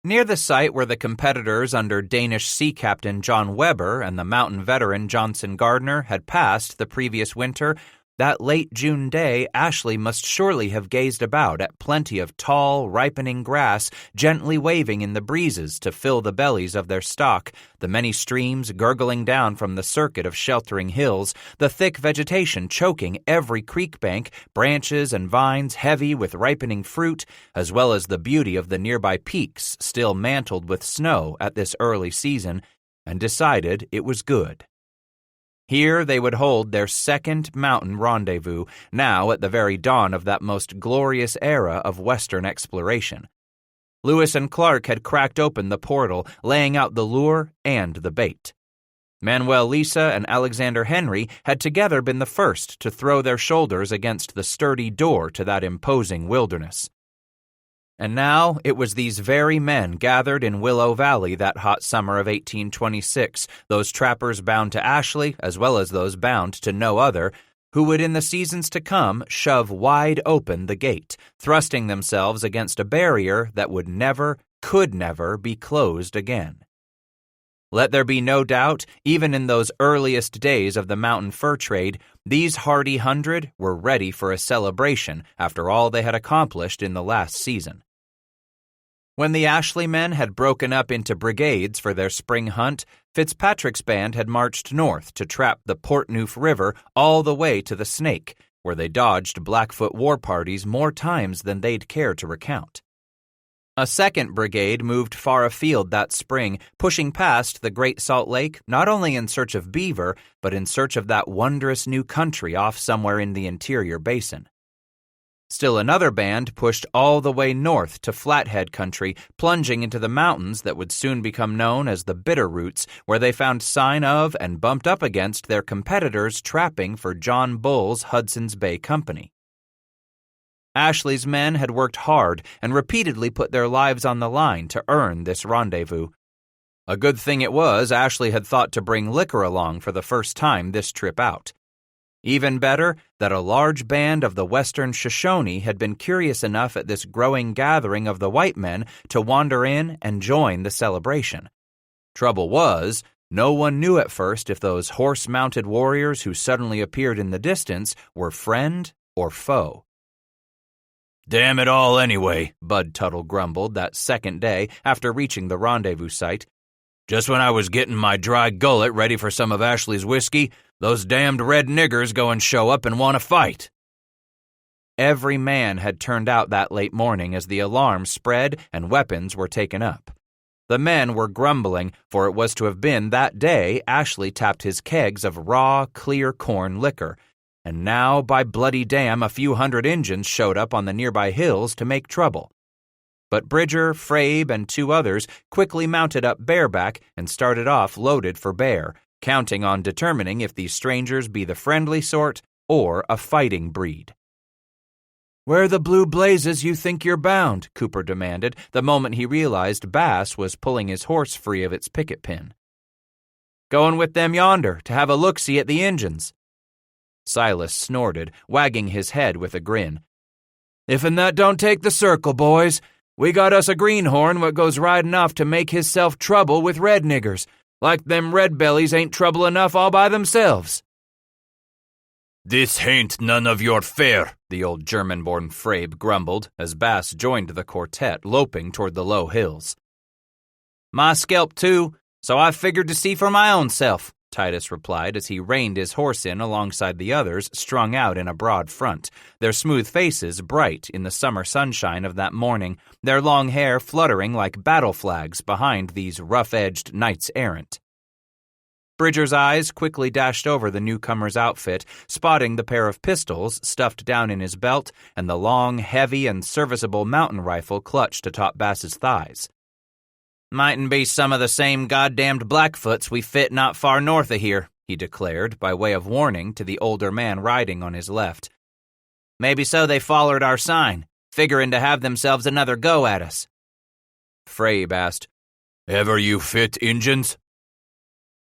Near the site where the competitors under Danish sea captain John Weber and the mountain veteran Johnson Gardner had passed the previous winter, that late June day, Ashley must surely have gazed about at plenty of tall, ripening grass gently waving in the breezes to fill the bellies of their stock, the many streams gurgling down from the circuit of sheltering hills, the thick vegetation choking every creek bank, branches and vines heavy with ripening fruit, as well as the beauty of the nearby peaks still mantled with snow at this early season, and decided it was good. Here they would hold their second mountain rendezvous, now at the very dawn of that most glorious era of Western exploration. Lewis and Clark had cracked open the portal, laying out the lure and the bait. Manuel Lisa and Alexander Henry had together been the first to throw their shoulders against the sturdy door to that imposing wilderness. And now it was these very men gathered in Willow Valley that hot summer of 1826, those trappers bound to Ashley, as well as those bound to no other, who would in the seasons to come shove wide open the gate, thrusting themselves against a barrier that would never, could never be closed again. Let there be no doubt, even in those earliest days of the mountain fur trade, these hardy 100 were ready for a celebration after all they had accomplished in the last season. When the Ashley men had broken up into brigades for their spring hunt, Fitzpatrick's band had marched north to trap the Portneuf River all the way to the Snake, where they dodged Blackfoot war parties more times than they'd care to recount. A second brigade moved far afield that spring, pushing past the Great Salt Lake not only in search of beaver, but in search of that wondrous new country off somewhere in the interior basin. Still another band pushed all the way north to Flathead country, plunging into the mountains that would soon become known as the Bitterroots, where they found sign of and bumped up against their competitors trapping for John Bull's Hudson's Bay Company. Ashley's men had worked hard and repeatedly put their lives on the line to earn this rendezvous. A good thing it was Ashley had thought to bring liquor along for the first time this trip out. Even better, that a large band of the Western Shoshone had been curious enough at this growing gathering of the white men to wander in and join the celebration. Trouble was, no one knew at first if those horse-mounted warriors who suddenly appeared in the distance were friend or foe. "Damn it all anyway," Bud Tuttle grumbled that second day after reaching the rendezvous site. "Just when I was getting my dry gullet ready for some of Ashley's whiskey, those damned red niggers go and show up and want to fight." Every man had turned out that late morning as the alarm spread and weapons were taken up. The men were grumbling, for it was to have been that day Ashley tapped his kegs of raw, clear corn liquor, and now, by bloody damn, a few hundred Injuns showed up on the nearby hills to make trouble. But Bridger, Frabe, and 2 others quickly mounted up bareback and started off loaded for bear, counting on determining if these strangers be the friendly sort or a fighting breed. "Where the blue blazes you think you're bound?" Cooper demanded the moment he realized Bass was pulling his horse free of its picket pin. "Going with them yonder to have a look-see at the Injuns." Silas snorted, wagging his head with a grin. "If'n that don't take the circle, boys. We got us a greenhorn what goes riding off to make hisself trouble with red niggers, like them red bellies ain't trouble enough all by themselves." "This hain't none of your fare," the old German-born Frabe grumbled as Bass joined the quartet loping toward the low hills. "My scalp, too, so I figured to see for my own self," Titus replied as he reined his horse in alongside the others strung out in a broad front, their smooth faces bright in the summer sunshine of that morning, their long hair fluttering like battle flags behind these rough-edged knights-errant. Bridger's eyes quickly dashed over the newcomer's outfit, spotting the pair of pistols stuffed down in his belt and the long, heavy, and serviceable mountain rifle clutched atop Bass's thighs. "Mightn't be some of the same goddamned Blackfoots we fit not far north of here," he declared by way of warning to the older man riding on his left. "Maybe so they follered our sign, figuring to have themselves another go at us." Frabe asked, "Ever you fit Injuns?"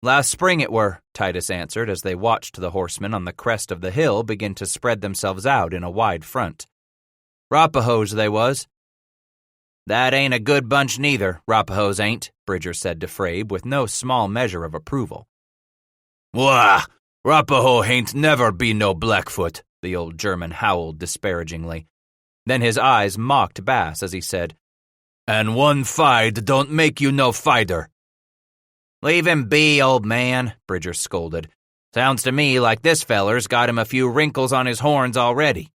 "Last spring it were," Titus answered as they watched the horsemen on the crest of the hill begin to spread themselves out in a wide front. "Rapahoes they was." "That ain't a good bunch neither, Rapahoes ain't," Bridger said to Frabe with no small measure of approval. "Wah! Rapaho hain't never be no Blackfoot," the old German howled disparagingly. Then his eyes mocked Bass as he said, "And one fight don't make you no fighter." "Leave him be, old man," Bridger scolded. "Sounds to me like this feller's got him a few wrinkles on his horns already."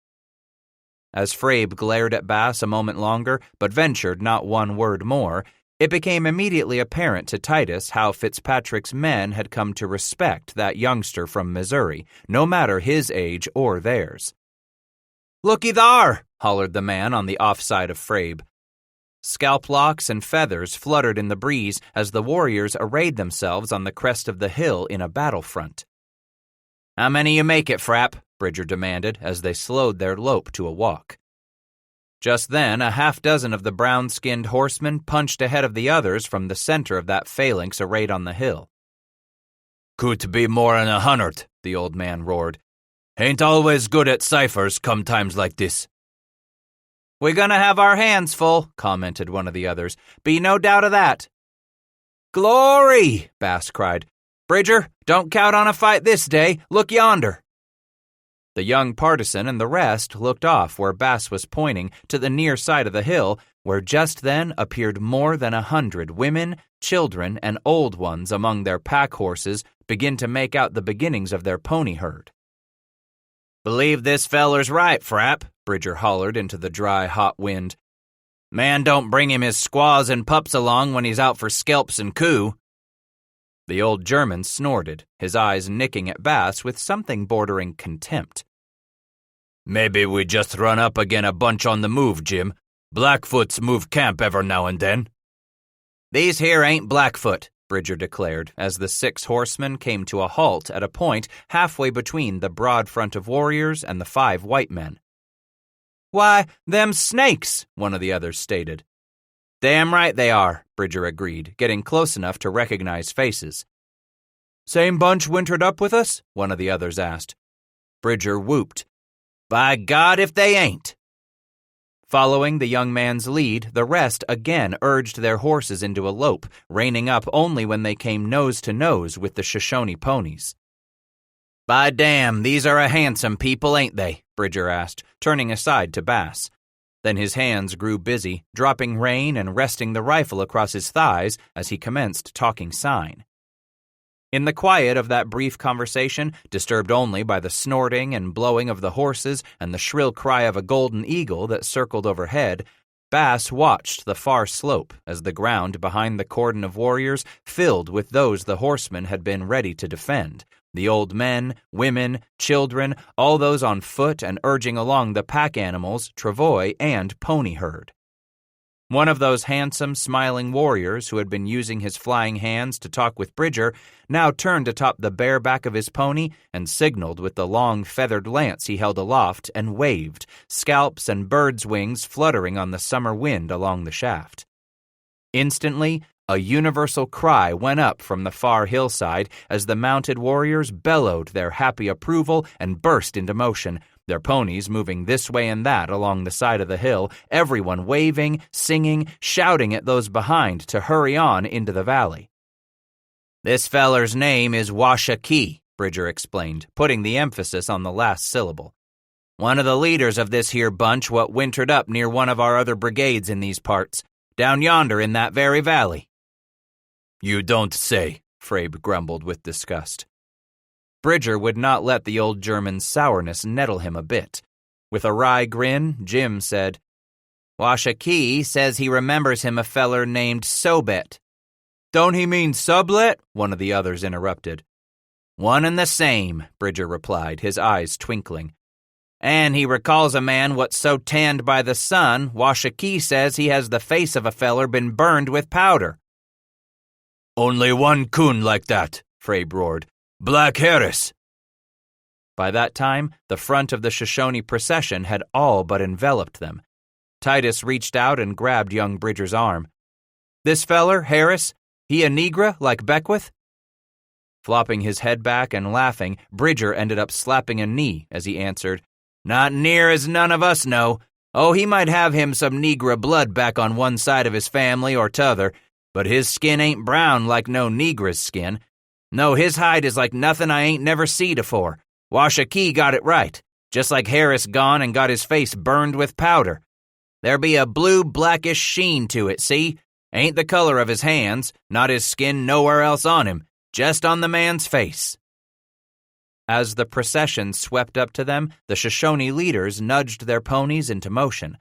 As Frabe glared at Bass a moment longer, but ventured not one word more, it became immediately apparent to Titus how Fitzpatrick's men had come to respect that youngster from Missouri, no matter his age or theirs. "Looky thar!" hollered the man on the off side of Frabe. Scalp locks and feathers fluttered in the breeze as the warriors arrayed themselves on the crest of the hill in a battlefront. "How many you make it, Frap?" Bridger demanded as they slowed their lope to a walk. Just then, a half-dozen of the brown-skinned horsemen punched ahead of the others from the center of that phalanx arrayed on the hill. "Could be more'n 100, the old man roared. "Ain't always good at ciphers come times like this." "We're gonna have our hands full," commented one of the others. "Be no doubt of that." "Glory!" Bass cried. "Bridger, don't count on a fight this day. Look yonder." The young partisan and the rest looked off where Bass was pointing to the near side of the hill, where just then appeared more than 100 women, children, and old ones among their pack horses begin to make out the beginnings of their pony herd. "Believe this feller's right, Frap," Bridger hollered into the dry, hot wind. "Man don't bring him his squaws and pups along when he's out for scalps and coup." The old German snorted, his eyes nicking at Bass with something bordering contempt. "Maybe we just run up again a bunch on the move, Jim. Blackfoots move camp ever now and then." "These here ain't Blackfoot," Bridger declared as the 6 horsemen came to a halt at a point halfway between the broad front of warriors and the 5 white men. "Why, them snakes," one of the others stated. "Damn right they are," Bridger agreed, getting close enough to recognize faces. "Same bunch wintered up with us?" one of the others asked. Bridger whooped. "By God if they ain't." Following the young man's lead, the rest again urged their horses into a lope, reining up only when they came nose to nose with the Shoshone ponies. "By damn, these are a handsome people, ain't they?" Bridger asked, turning aside to Bass. Then his hands grew busy, dropping rein and resting the rifle across his thighs as he commenced talking sign. In the quiet of that brief conversation, disturbed only by the snorting and blowing of the horses and the shrill cry of a golden eagle that circled overhead, Bass watched the far slope as the ground behind the cordon of warriors filled with those the horsemen had been ready to defend. The old men, women, children, all those on foot and urging along the pack animals, travois, and pony herd. One of those handsome, smiling warriors who had been using his flying hands to talk with Bridger now turned atop the bare back of his pony and signaled with the long feathered lance he held aloft and waved, scalps and birds' wings fluttering on the summer wind along the shaft. Instantly, a universal cry went up from the far hillside as the mounted warriors bellowed their happy approval and burst into motion, their ponies moving this way and that along the side of the hill, everyone waving, singing, shouting at those behind to hurry on into the valley. "This feller's name is Washakie," Bridger explained, putting the emphasis on the last syllable. "One of the leaders of this here bunch what wintered up near one of our other brigades in these parts, down yonder in that very valley." "You don't say," Frabe grumbled with disgust. Bridger would not let the old German's sourness nettle him a bit. With a wry grin, Jim said, "Washakie says he remembers him a feller named Sobet." "Don't he mean sublet?" one of the others interrupted. "One and the same," Bridger replied, his eyes twinkling. "And he recalls a man what's so tanned by the sun, Washakie says he has the face of a feller been burned with powder." "Only one coon like that," Frabe roared. "Black Harris." By that time, the front of the Shoshone procession had all but enveloped them. Titus reached out and grabbed young Bridger's arm. "This feller, Harris, he a negra like Beckwith?" Flopping his head back and laughing, Bridger ended up slapping a knee as he answered, "Not near as none of us know. Oh, he might have him some negra blood back on one side of his family or t'other, but his skin ain't brown like no negra's skin. No, his hide is like nothing I ain't never seed afore. Washakie got it right, just like Harris gone and got his face burned with powder. There be a blue-blackish sheen to it, see? Ain't the color of his hands, not his skin nowhere else on him, just on the man's face." As the procession swept up to them, the Shoshone leaders nudged their ponies into motion.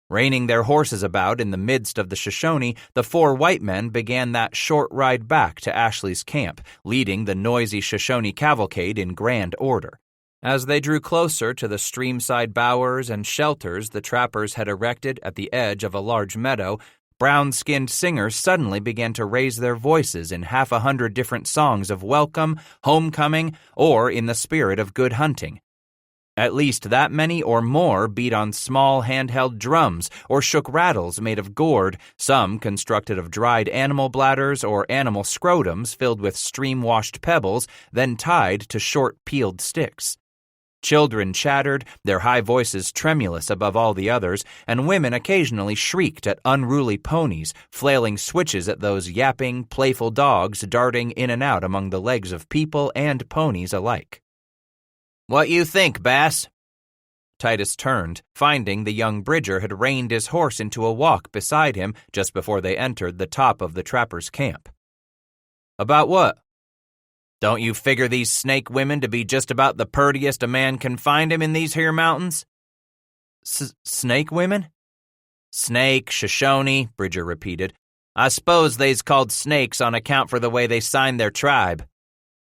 Reining their horses about in the midst of the Shoshone, the 4 white men began that short ride back to Ashley's camp, leading the noisy Shoshone cavalcade in grand order. As they drew closer to the streamside bowers and shelters the trappers had erected at the edge of a large meadow, brown-skinned singers suddenly began to raise their voices in 100 different songs of welcome, homecoming, or in the spirit of good hunting. At least that many or more beat on small handheld drums or shook rattles made of gourd, some constructed of dried animal bladders or animal scrotums filled with stream-washed pebbles, then tied to short peeled sticks. Children chattered, their high voices tremulous above all the others, and women occasionally shrieked at unruly ponies, flailing switches at those yapping, playful dogs darting in and out among the legs of people and ponies alike. "What you think, Bass?" Titus turned, finding the young Bridger had reined his horse into a walk beside him just before they entered the top of the trapper's camp. "About what?" "Don't you figure these snake women to be just about the purtiest a man can find him in these here mountains?" Snake women?" "Snake, Shoshone," Bridger repeated. "I suppose they's called snakes on account for the way they signed their tribe."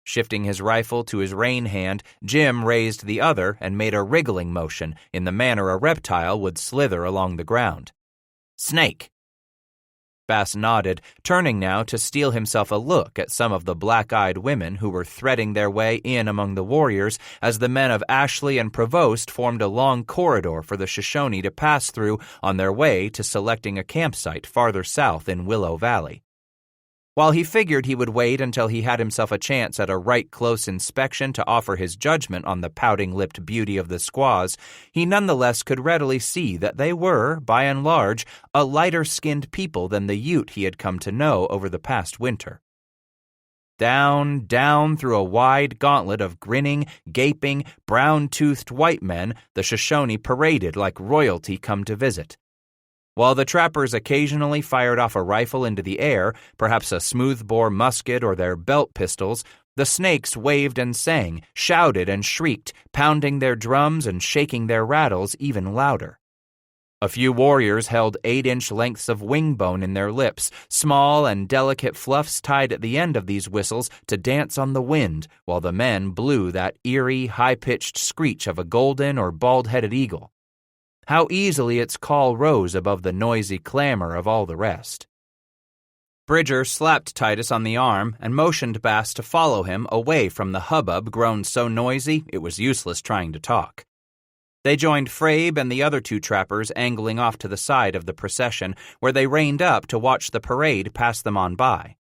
Shifting his rifle to his rein hand, Jim raised the other and made a wriggling motion in the manner a reptile would slither along the ground. "Snake." Bass nodded, turning now to steal himself a look at some of the black-eyed women who were threading their way in among the warriors as the men of Ashley and Prevost formed a long corridor for the Shoshone to pass through on their way to selecting a campsite farther south in Willow Valley. While he figured he would wait until he had himself a chance at a right close inspection to offer his judgment on the pouting-lipped beauty of the squaws, he nonetheless could readily see that they were, by and large, a lighter-skinned people than the Ute he had come to know over the past winter. Down, down through a wide gauntlet of grinning, gaping, brown-toothed white men, the Shoshone paraded like royalty come to visit. While the trappers occasionally fired off a rifle into the air, perhaps a smoothbore musket or their belt pistols, the snakes waved and sang, shouted and shrieked, pounding their drums and shaking their rattles even louder. A few warriors held 8-inch lengths of wing bone in their lips, small and delicate fluffs tied at the end of these whistles to dance on the wind, while the men blew that eerie, high-pitched screech of a golden or bald-headed eagle. How easily its call rose above the noisy clamor of all the rest. Bridger slapped Titus on the arm and motioned Bass to follow him away from the hubbub grown so noisy it was useless trying to talk. They joined Frabe and the other 2 trappers angling off to the side of the procession, where they reined up to watch the parade pass them on by.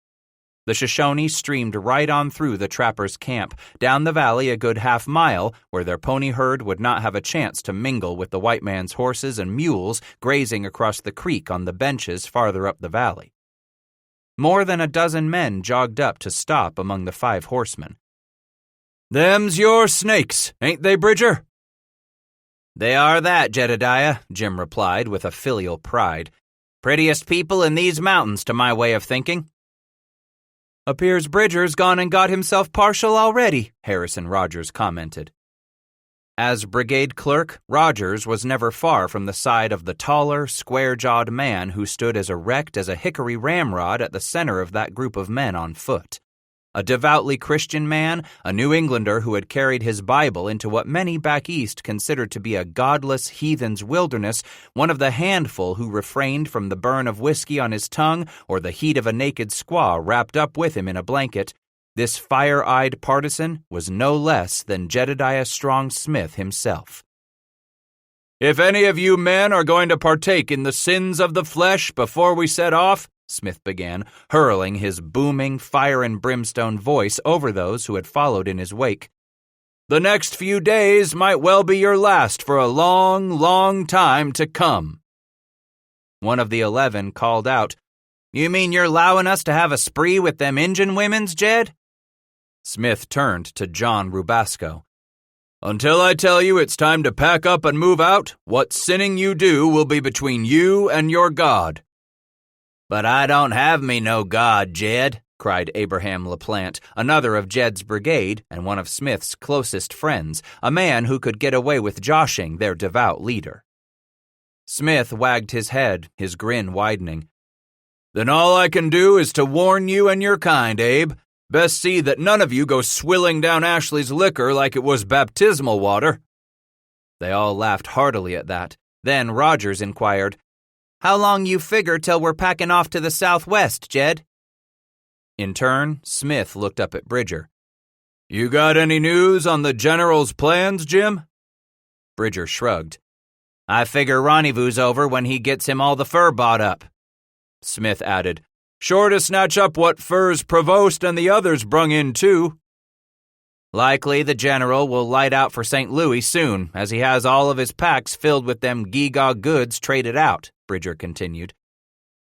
The Shoshone streamed right on through the trappers' camp, down the valley a good half-mile, where their pony herd would not have a chance to mingle with the white man's horses and mules grazing across the creek on the benches farther up the valley. More than a dozen men jogged up to stop among the 5 horsemen. "Them's your snakes, ain't they, Bridger?" "They are that, Jedediah," Jim replied with a filial pride. "Prettiest people in these mountains, to my way of thinking." "Appears Bridger's gone and got himself partial already," Harrison Rogers commented. As brigade clerk, Rogers was never far from the side of the taller, square-jawed man who stood as erect as a hickory ramrod at the center of that group of men on foot. A devoutly Christian man, a New Englander who had carried his Bible into what many back east considered to be a godless heathen's wilderness, one of the handful who refrained from the burn of whiskey on his tongue or the heat of a naked squaw wrapped up with him in a blanket, this fire-eyed partisan was no less than Jedediah Strong Smith himself. "If any of you men are going to partake in the sins of the flesh before we set off," Smith began, hurling his booming, fire-and-brimstone voice over those who had followed in his wake, "the next few days might well be your last for a long, long time to come." One of the 11 called out, "You mean you're 'lowing us to have a spree with them Injun women's, Jed?" Smith turned to John Rubasco. "Until I tell you it's time to pack up and move out, what sinning you do will be between you and your God." "But I don't have me no God, Jed," cried Abraham LaPlante, another of Jed's brigade and one of Smith's closest friends, a man who could get away with joshing their devout leader. Smith wagged his head, his grin widening. "Then all I can do is to warn you and your kind, Abe. Best see that none of you go swilling down Ashley's liquor like it was baptismal water." They all laughed heartily at that. Then Rogers inquired, "How long you figure till we're packing off to the southwest, Jed?" In turn, Smith looked up at Bridger. "You got any news on the general's plans, Jim?" Bridger shrugged. "I figure rendezvous over when he gets him all the fur bought up." Smith added, "Sure to snatch up what furs Provost and the others brung in, too." "Likely the general will light out for St. Louis soon, as he has all of his packs filled with them gewgaw goods traded out," Bridger continued.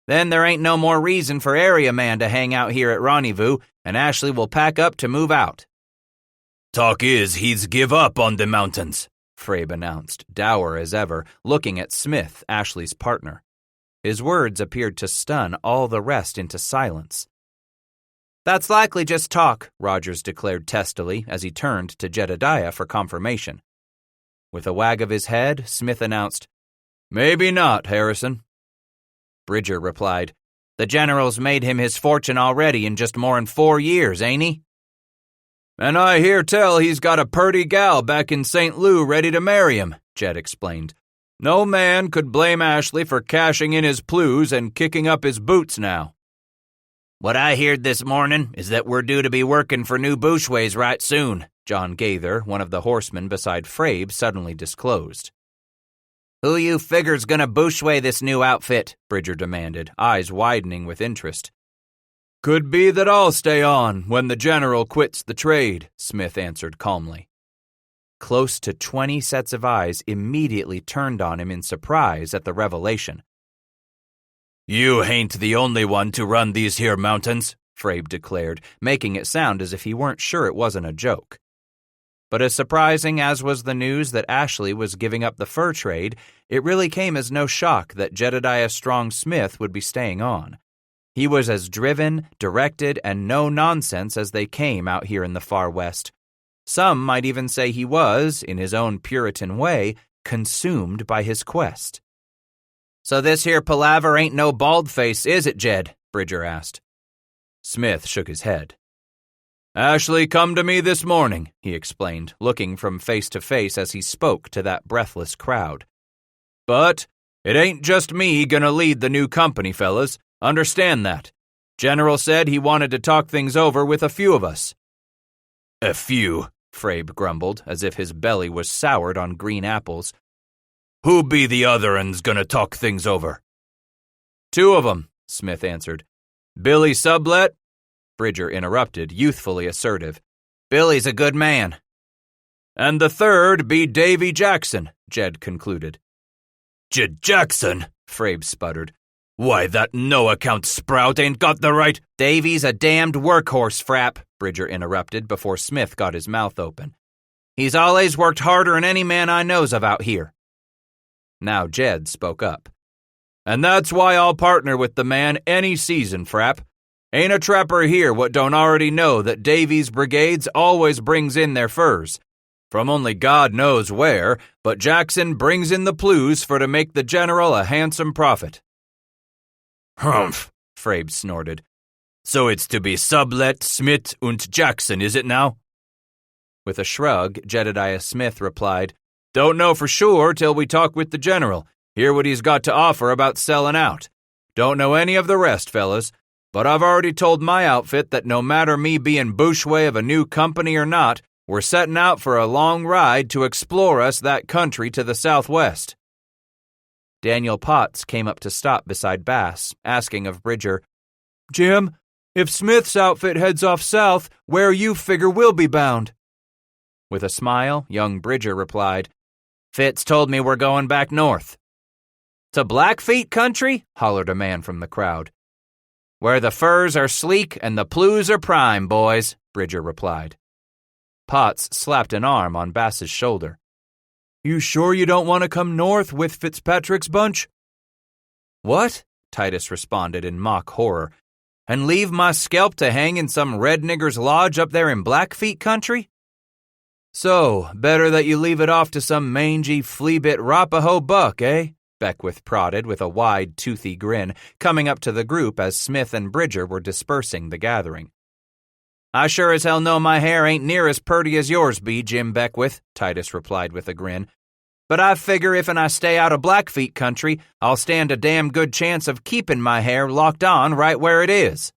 "Then there ain't no more reason for area man to hang out here at rendezvous, and Ashley will pack up to move out." "Talk is he's give up on the mountains," Frabe announced, dour as ever, looking at Smith, Ashley's partner. His words appeared to stun all the rest into silence. "That's likely just talk," Rogers declared testily as he turned to Jedediah for confirmation. With a wag of his head, Smith announced, "Maybe not, Harrison." Bridger replied, "The general's made him his fortune already in just more'n 4 years, ain't he?" "And I hear tell he's got a purty gal back in St. Lou ready to marry him," Jed explained. "No man could blame Ashley for cashing in his plews and kicking up his boots now." "What I heard this morning is that we're due to be working for new bushways right soon," John Gaither, one of the horsemen beside Frabe, suddenly disclosed. "Who you figure's gonna bushway this new outfit?" Bridger demanded, eyes widening with interest. "Could be that I'll stay on when the general quits the trade," Smith answered calmly. Close to 20 sets of eyes immediately turned on him in surprise at the revelation. "You ain't the only one to run these here mountains," Frabe declared, making it sound as if he weren't sure it wasn't a joke. But as surprising as was the news that Ashley was giving up the fur trade, it really came as no shock that Jedediah Strong Smith would be staying on. He was as driven, directed, and no-nonsense as they came out here in the far west. Some might even say he was, in his own Puritan way, consumed by his quest. So this here palaver ain't no bald-face, is it, Jed? Bridger asked. Smith shook his head. Ashley come to me this morning, he explained, looking from face to face as he spoke to that breathless crowd. But it ain't just me gonna lead the new company, fellas. Understand that. General said he wanted to talk things over with a few of us. A few, Frabe grumbled, as if his belly was soured on green apples. Who be the other uns gonna talk things over? Two of 'em, Smith answered. Billy Sublet? Bridger interrupted, youthfully assertive. Billy's a good man. And the third be Davy Jackson, Jed concluded. Jackson, Frabe sputtered. Why, that no-account sprout ain't got the right— Davy's a damned workhorse, Frap, Bridger interrupted before Smith got his mouth open. He's always worked harder'n any man I knows of out here. Now Jed spoke up. And that's why I'll partner with the man any season, Frap. Ain't a trapper here what don't already know that Davy's brigades always brings in their furs. From only God knows where, but Jackson brings in the plues for to make the general a handsome profit. Humph, Frabe snorted. So it's to be Sublet, Smith, und Jackson, is it now? With a shrug, Jedediah Smith replied, Don't know for sure till we talk with the general, hear what he's got to offer about selling out. Don't know any of the rest, fellas, but I've already told my outfit that no matter me being bushway of a new company or not, we're setting out for a long ride to explore us that country to the southwest. Daniel Potts came up to stop beside Bass, asking of Bridger, Jim, if Smith's outfit heads off south, where you figure we'll be bound? With a smile, young Bridger replied, Fitz told me we're going back north. To Blackfeet country? Hollered a man from the crowd. Where the furs are sleek and the plues are prime, boys, Bridger replied. Potts slapped an arm on Bass's shoulder. You sure you don't want to come north with Fitzpatrick's bunch? What? Titus responded in mock horror. And leave my scalp to hang in some red nigger's lodge up there in Blackfeet country? So, better that you leave it off to some mangy, flea-bit Rapaho buck, eh? Beckwith prodded with a wide, toothy grin, coming up to the group as Smith and Bridger were dispersing the gathering. I sure as hell know my hair ain't near as purty as yours be, Jim Beckwith, Titus replied with a grin. But I figure if I stay out of Blackfeet country, I'll stand a damn good chance of keeping my hair locked on right where it is.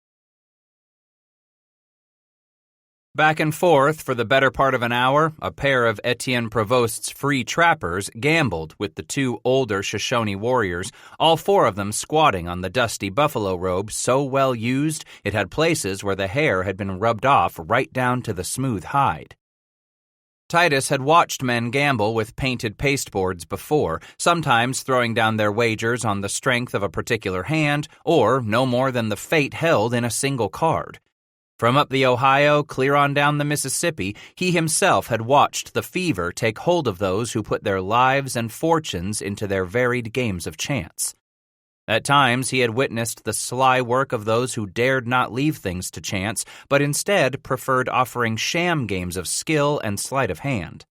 Back and forth for the better part of an hour, a pair of Etienne Provost's free trappers gambled with the two older Shoshone warriors, all four of them squatting on the dusty buffalo robe so well used it had places where the hair had been rubbed off right down to the smooth hide. Titus had watched men gamble with painted pasteboards before, sometimes throwing down their wagers on the strength of a particular hand or no more than the fate held in a single card. From up the Ohio clear on down the Mississippi, he himself had watched the fever take hold of those who put their lives and fortunes into their varied games of chance. At times he had witnessed the sly work of those who dared not leave things to chance, but instead preferred offering sham games of skill and sleight of hand.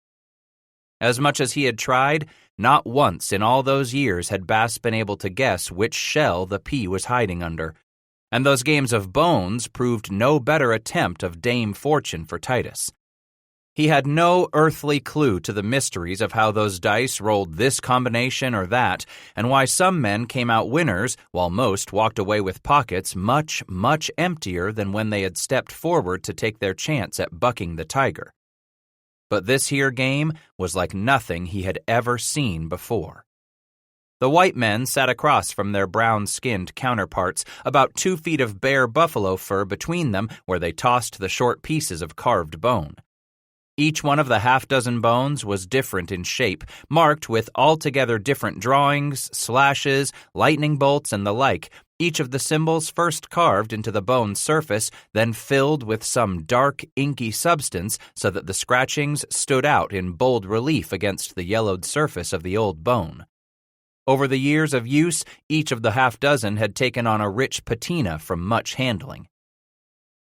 As much as he had tried, not once in all those years had Bass been able to guess which shell the pea was hiding under. And those games of bones proved no better attempt of Dame Fortune for Titus. He had no earthly clue to the mysteries of how those dice rolled this combination or that, and why some men came out winners while most walked away with pockets much, much emptier than when they had stepped forward to take their chance at bucking the tiger. But this here game was like nothing he had ever seen before. The white men sat across from their brown-skinned counterparts, about 2 feet of bare buffalo fur between them where they tossed the short pieces of carved bone. Each one of the half-dozen bones was different in shape, marked with altogether different drawings, slashes, lightning bolts, and the like, each of the symbols first carved into the bone's surface, then filled with some dark, inky substance so that the scratchings stood out in bold relief against the yellowed surface of the old bone. Over the years of use, each of the half-dozen had taken on a rich patina from much handling.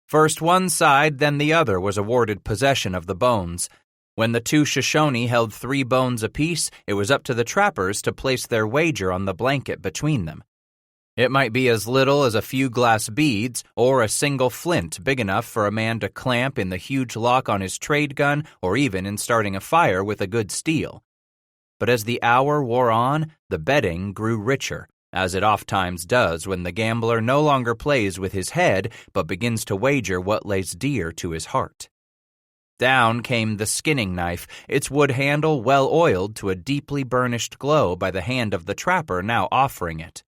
First one side, then the other was awarded possession of the bones. When the two Shoshone held 3 bones apiece, it was up to the trappers to place their wager on the blanket between them. It might be as little as a few glass beads or a single flint big enough for a man to clamp in the huge lock on his trade gun or even in starting a fire with a good steel. But as the hour wore on, the betting grew richer, as it ofttimes does when the gambler no longer plays with his head but begins to wager what lays dear to his heart. Down came the skinning knife, its wood handle well oiled to a deeply burnished glow by the hand of the trapper now offering it.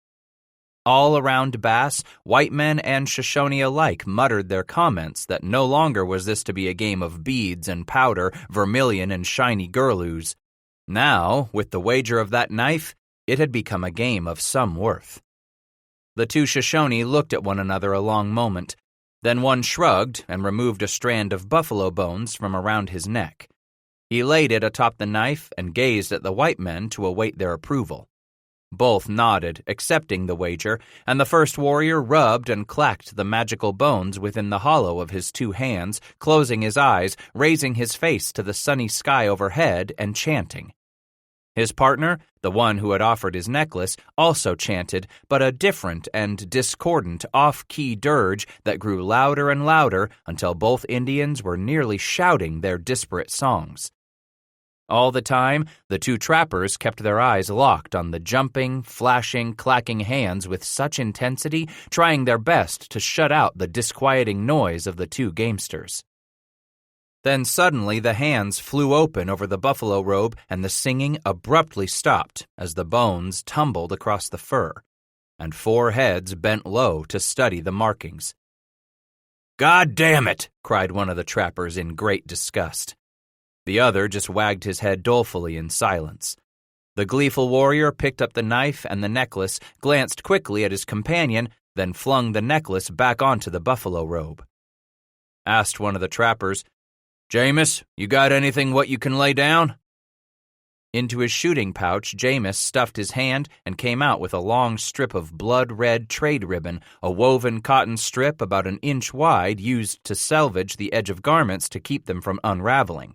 All around Bass, white men and Shoshone alike muttered their comments that no longer was this to be a game of beads and powder, vermilion and shiny gurloos. Now, with the wager of that knife, it had become a game of some worth. The two Shoshone looked at one another a long moment. Then one shrugged and removed a strand of buffalo bones from around his neck. He laid it atop the knife and gazed at the white men to await their approval. Both nodded, accepting the wager, and the first warrior rubbed and clacked the magical bones within the hollow of his 2 hands, closing his eyes, raising his face to the sunny sky overhead, and chanting. His partner, the one who had offered his necklace, also chanted, but a different and discordant off-key dirge that grew louder and louder until both Indians were nearly shouting their disparate songs. All the time, the 2 trappers kept their eyes locked on the jumping, flashing, clacking hands with such intensity, trying their best to shut out the disquieting noise of the 2 gamesters. Then suddenly the hands flew open over the buffalo robe and the singing abruptly stopped as the bones tumbled across the fur, and 4 heads bent low to study the markings. "God damn it!" cried one of the trappers in great disgust. The other just wagged his head dolefully in silence. The gleeful warrior picked up the knife and the necklace, glanced quickly at his companion, then flung the necklace back onto the buffalo robe. Asked one of the trappers, "Jameis, you got anything what you can lay down?" Into his shooting pouch, Jameis stuffed his hand and came out with a long strip of blood-red trade ribbon, a woven cotton strip about an inch wide used to selvage the edge of garments to keep them from unraveling.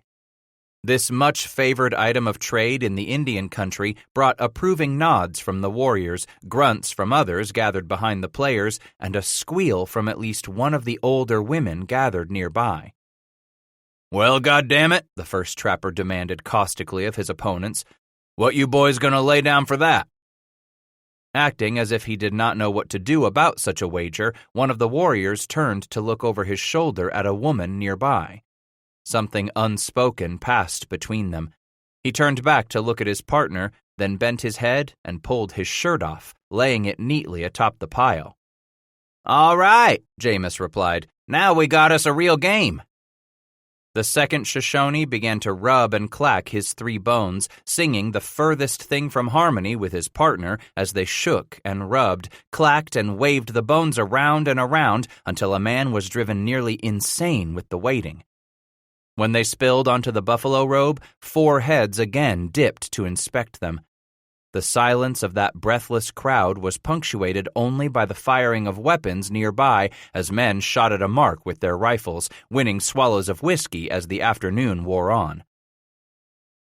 This much-favored item of trade in the Indian country brought approving nods from the warriors, grunts from others gathered behind the players, and a squeal from at least one of the older women gathered nearby. "Well, goddammit," the first trapper demanded caustically of his opponents, "what you boys gonna lay down for that?" Acting as if he did not know what to do about such a wager, one of the warriors turned to look over his shoulder at a woman nearby. Something unspoken passed between them. He turned back to look at his partner, then bent his head and pulled his shirt off, laying it neatly atop the pile. "All right," Jameis replied. "Now we got us a real game." The second Shoshone began to rub and clack his 3 bones, singing the furthest thing from harmony with his partner as they shook and rubbed, clacked and waved the bones around and around until a man was driven nearly insane with the waiting. When they spilled onto the buffalo robe, 4 heads again dipped to inspect them. The silence of that breathless crowd was punctuated only by the firing of weapons nearby as men shot at a mark with their rifles, winning swallows of whiskey as the afternoon wore on.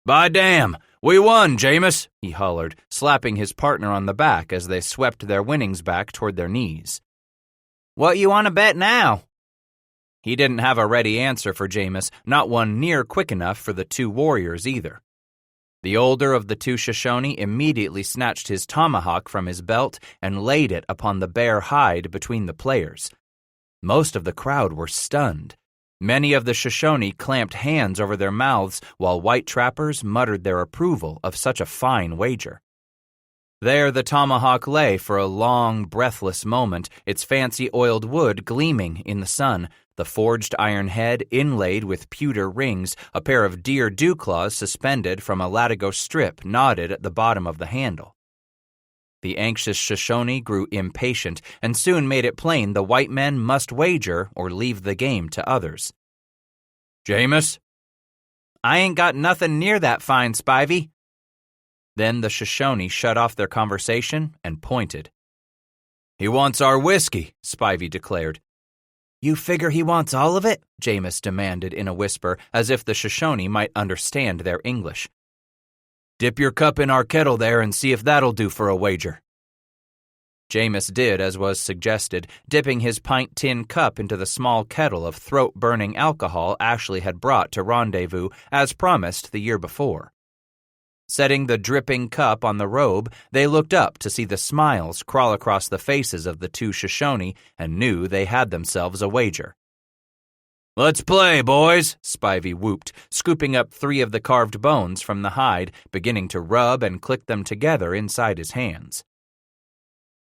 "By damn, we won, Jameis," he hollered, slapping his partner on the back as they swept their winnings back toward their knees. "What you want to bet now?" He didn't have a ready answer for Jameis, not one near quick enough for the 2 warriors either. The older of the 2 Shoshone immediately snatched his tomahawk from his belt and laid it upon the bare hide between the players. Most of the crowd were stunned. Many of the Shoshone clamped hands over their mouths while white trappers muttered their approval of such a fine wager. There the tomahawk lay for a long, breathless moment, its fancy oiled wood gleaming in the sun, the forged iron head inlaid with pewter rings, a pair of deer dew-claws suspended from a latigo strip knotted at the bottom of the handle. The anxious Shoshone grew impatient and soon made it plain the white men must wager or leave the game to others. "Jameis?" "I ain't got nothing near that fine, Spivey." Then the Shoshone shut off their conversation and pointed. "He wants our whiskey," Spivey declared. You figure he wants all of it? Jameis demanded in a whisper, as if the Shoshone might understand their English. Dip your cup in our kettle there and see if that'll do for a wager. Jameis did as was suggested, dipping his pint tin cup into the small kettle of throat-burning alcohol Ashley had brought to rendezvous as promised the year before. Setting the dripping cup on the robe, they looked up to see the smiles crawl across the faces of the two Shoshone and knew they had themselves a wager. Let's play, boys, Spivey whooped, scooping up 3 of the carved bones from the hide, beginning to rub and click them together inside his hands.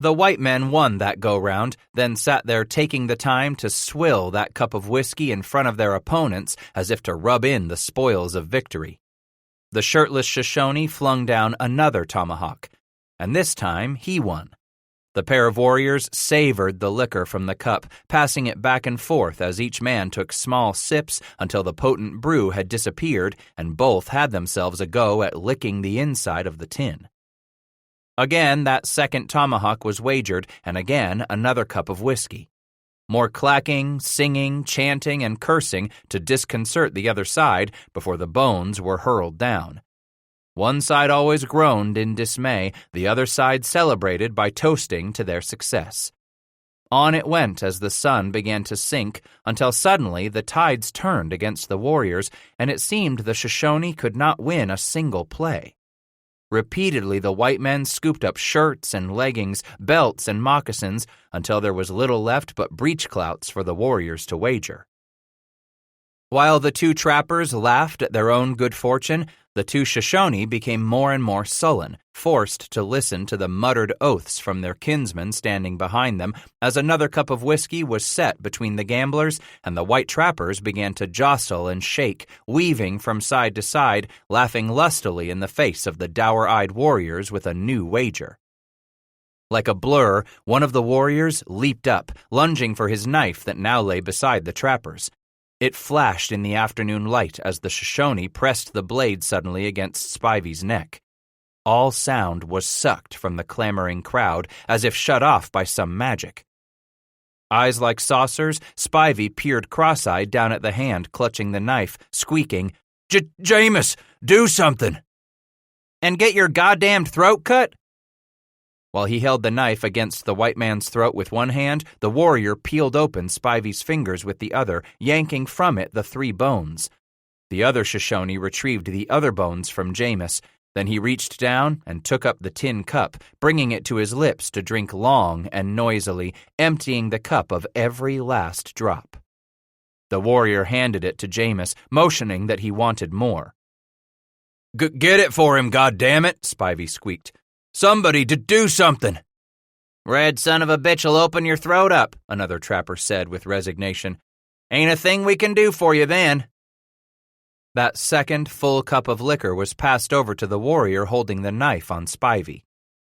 The white men won that go-round, then sat there taking the time to swill that cup of whiskey in front of their opponents as if to rub in the spoils of victory. The shirtless Shoshone flung down another tomahawk, and this time he won. The pair of warriors savored the liquor from the cup, passing it back and forth as each man took small sips until the potent brew had disappeared and both had themselves a go at licking the inside of the tin. Again, that second tomahawk was wagered, and again another cup of whiskey. More clacking, singing, chanting, and cursing to disconcert the other side before the bones were hurled down. One side always groaned in dismay, the other side celebrated by toasting to their success. On it went as the sun began to sink, until suddenly the tides turned against the warriors, and it seemed the Shoshone could not win a single play. Repeatedly the white men scooped up shirts and leggings, belts and moccasins, until there was little left but breechclouts for the warriors to wager. While the two trappers laughed at their own good fortune, the two Shoshone became more and more sullen, forced to listen to the muttered oaths from their kinsmen standing behind them as another cup of whiskey was set between the gamblers and the white trappers began to jostle and shake, weaving from side to side, laughing lustily in the face of the dour-eyed warriors with a new wager. Like a blur, one of the warriors leaped up, lunging for his knife that now lay beside the trappers. It flashed in the afternoon light as the Shoshone pressed the blade suddenly against Spivey's neck. All sound was sucked from the clamoring crowd as if shut off by some magic. Eyes like saucers, Spivey peered cross-eyed down at the hand clutching the knife, squeaking, Jameis, do something! And get your goddamned throat cut? While he held the knife against the white man's throat with one hand, the warrior peeled open Spivey's fingers with the other, yanking from it the 3 bones. The other Shoshone retrieved the other bones from Jameis. Then he reached down and took up the tin cup, bringing it to his lips to drink long and noisily, emptying the cup of every last drop. The warrior handed it to Jameis, motioning that he wanted more. Get it for him, goddammit, Spivey squeaked. Somebody to do something. Red son of a bitch'll open your throat up, another trapper said with resignation. Ain't a thing we can do for you then. That second full cup of liquor was passed over to the warrior holding the knife on Spivey.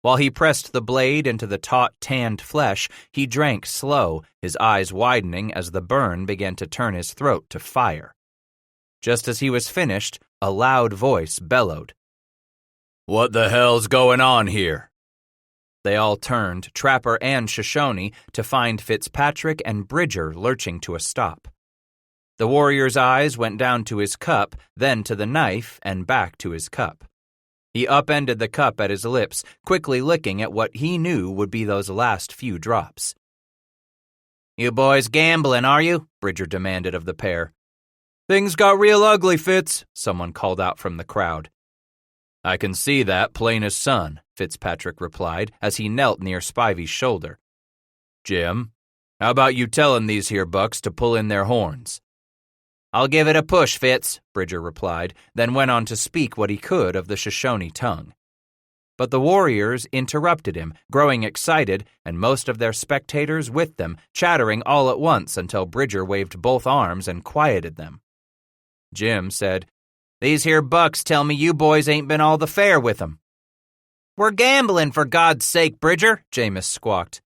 While he pressed the blade into the taut, tanned flesh, he drank slow, his eyes widening as the burn began to turn his throat to fire. Just as he was finished, a loud voice bellowed. What the hell's going on here? They all turned, trapper and Shoshone, to find Fitzpatrick and Bridger lurching to a stop. The warrior's eyes went down to his cup, then to the knife, and back to his cup. He upended the cup at his lips, quickly licking at what he knew would be those last few drops. You boys gambling, are you? Bridger demanded of the pair. Things got real ugly, Fitz, someone called out from the crowd. I can see that plain as sun, Fitzpatrick replied as he knelt near Spivey's shoulder. Jim, how about you telling these here bucks to pull in their horns? I'll give it a push, Fitz, Bridger replied, then went on to speak what he could of the Shoshone tongue. But the warriors interrupted him, growing excited, and most of their spectators with them, chattering all at once until Bridger waved both arms and quieted them. Jim said, These here bucks tell me you boys ain't been all the fair with 'em. We're gambling, for God's sake, Bridger, Jameis squawked.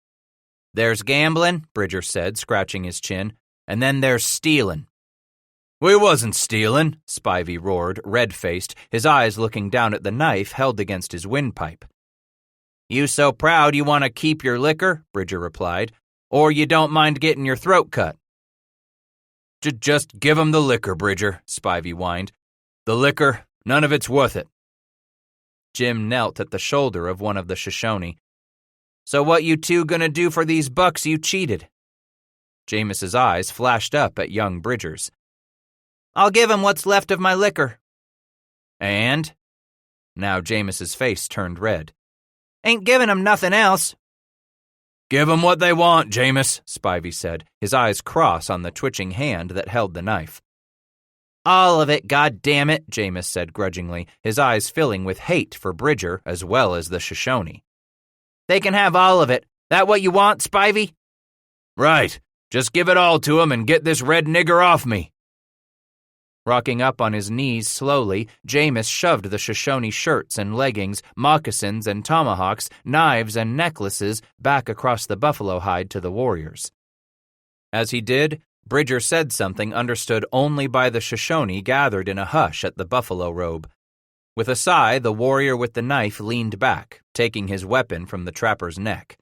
There's gambling, Bridger said, scratching his chin, and then there's stealing. We wasn't stealing, Spivey roared, red-faced, his eyes looking down at the knife held against his windpipe. You so proud you want to keep your liquor, Bridger replied, or you don't mind getting your throat cut. Just give 'em the liquor, Bridger, Spivey whined. The liquor, none of it's worth it. Jim knelt at the shoulder of one of the Shoshone. So what you two gonna do for these bucks you cheated? James's eyes flashed up at young Bridger's. I'll give 'em what's left of my liquor. And? Now James's face turned red. Ain't giving 'em nothing else. Give 'em what they want, Jameis, Spivey said, his eyes cross on the twitching hand that held the knife. All of it, goddammit, Jameis said grudgingly, his eyes filling with hate for Bridger as well as the Shoshone. They can have all of it. That what you want, Spivey? Right. Just give it all to 'em and get this red nigger off me. Rocking up on his knees slowly, Jameis shoved the Shoshone shirts and leggings, moccasins and tomahawks, knives and necklaces back across the buffalo hide to the warriors. As he did, Bridger said something understood only by the Shoshone gathered in a hush at the buffalo robe. With a sigh, the warrior with the knife leaned back, taking his weapon from the trapper's neck.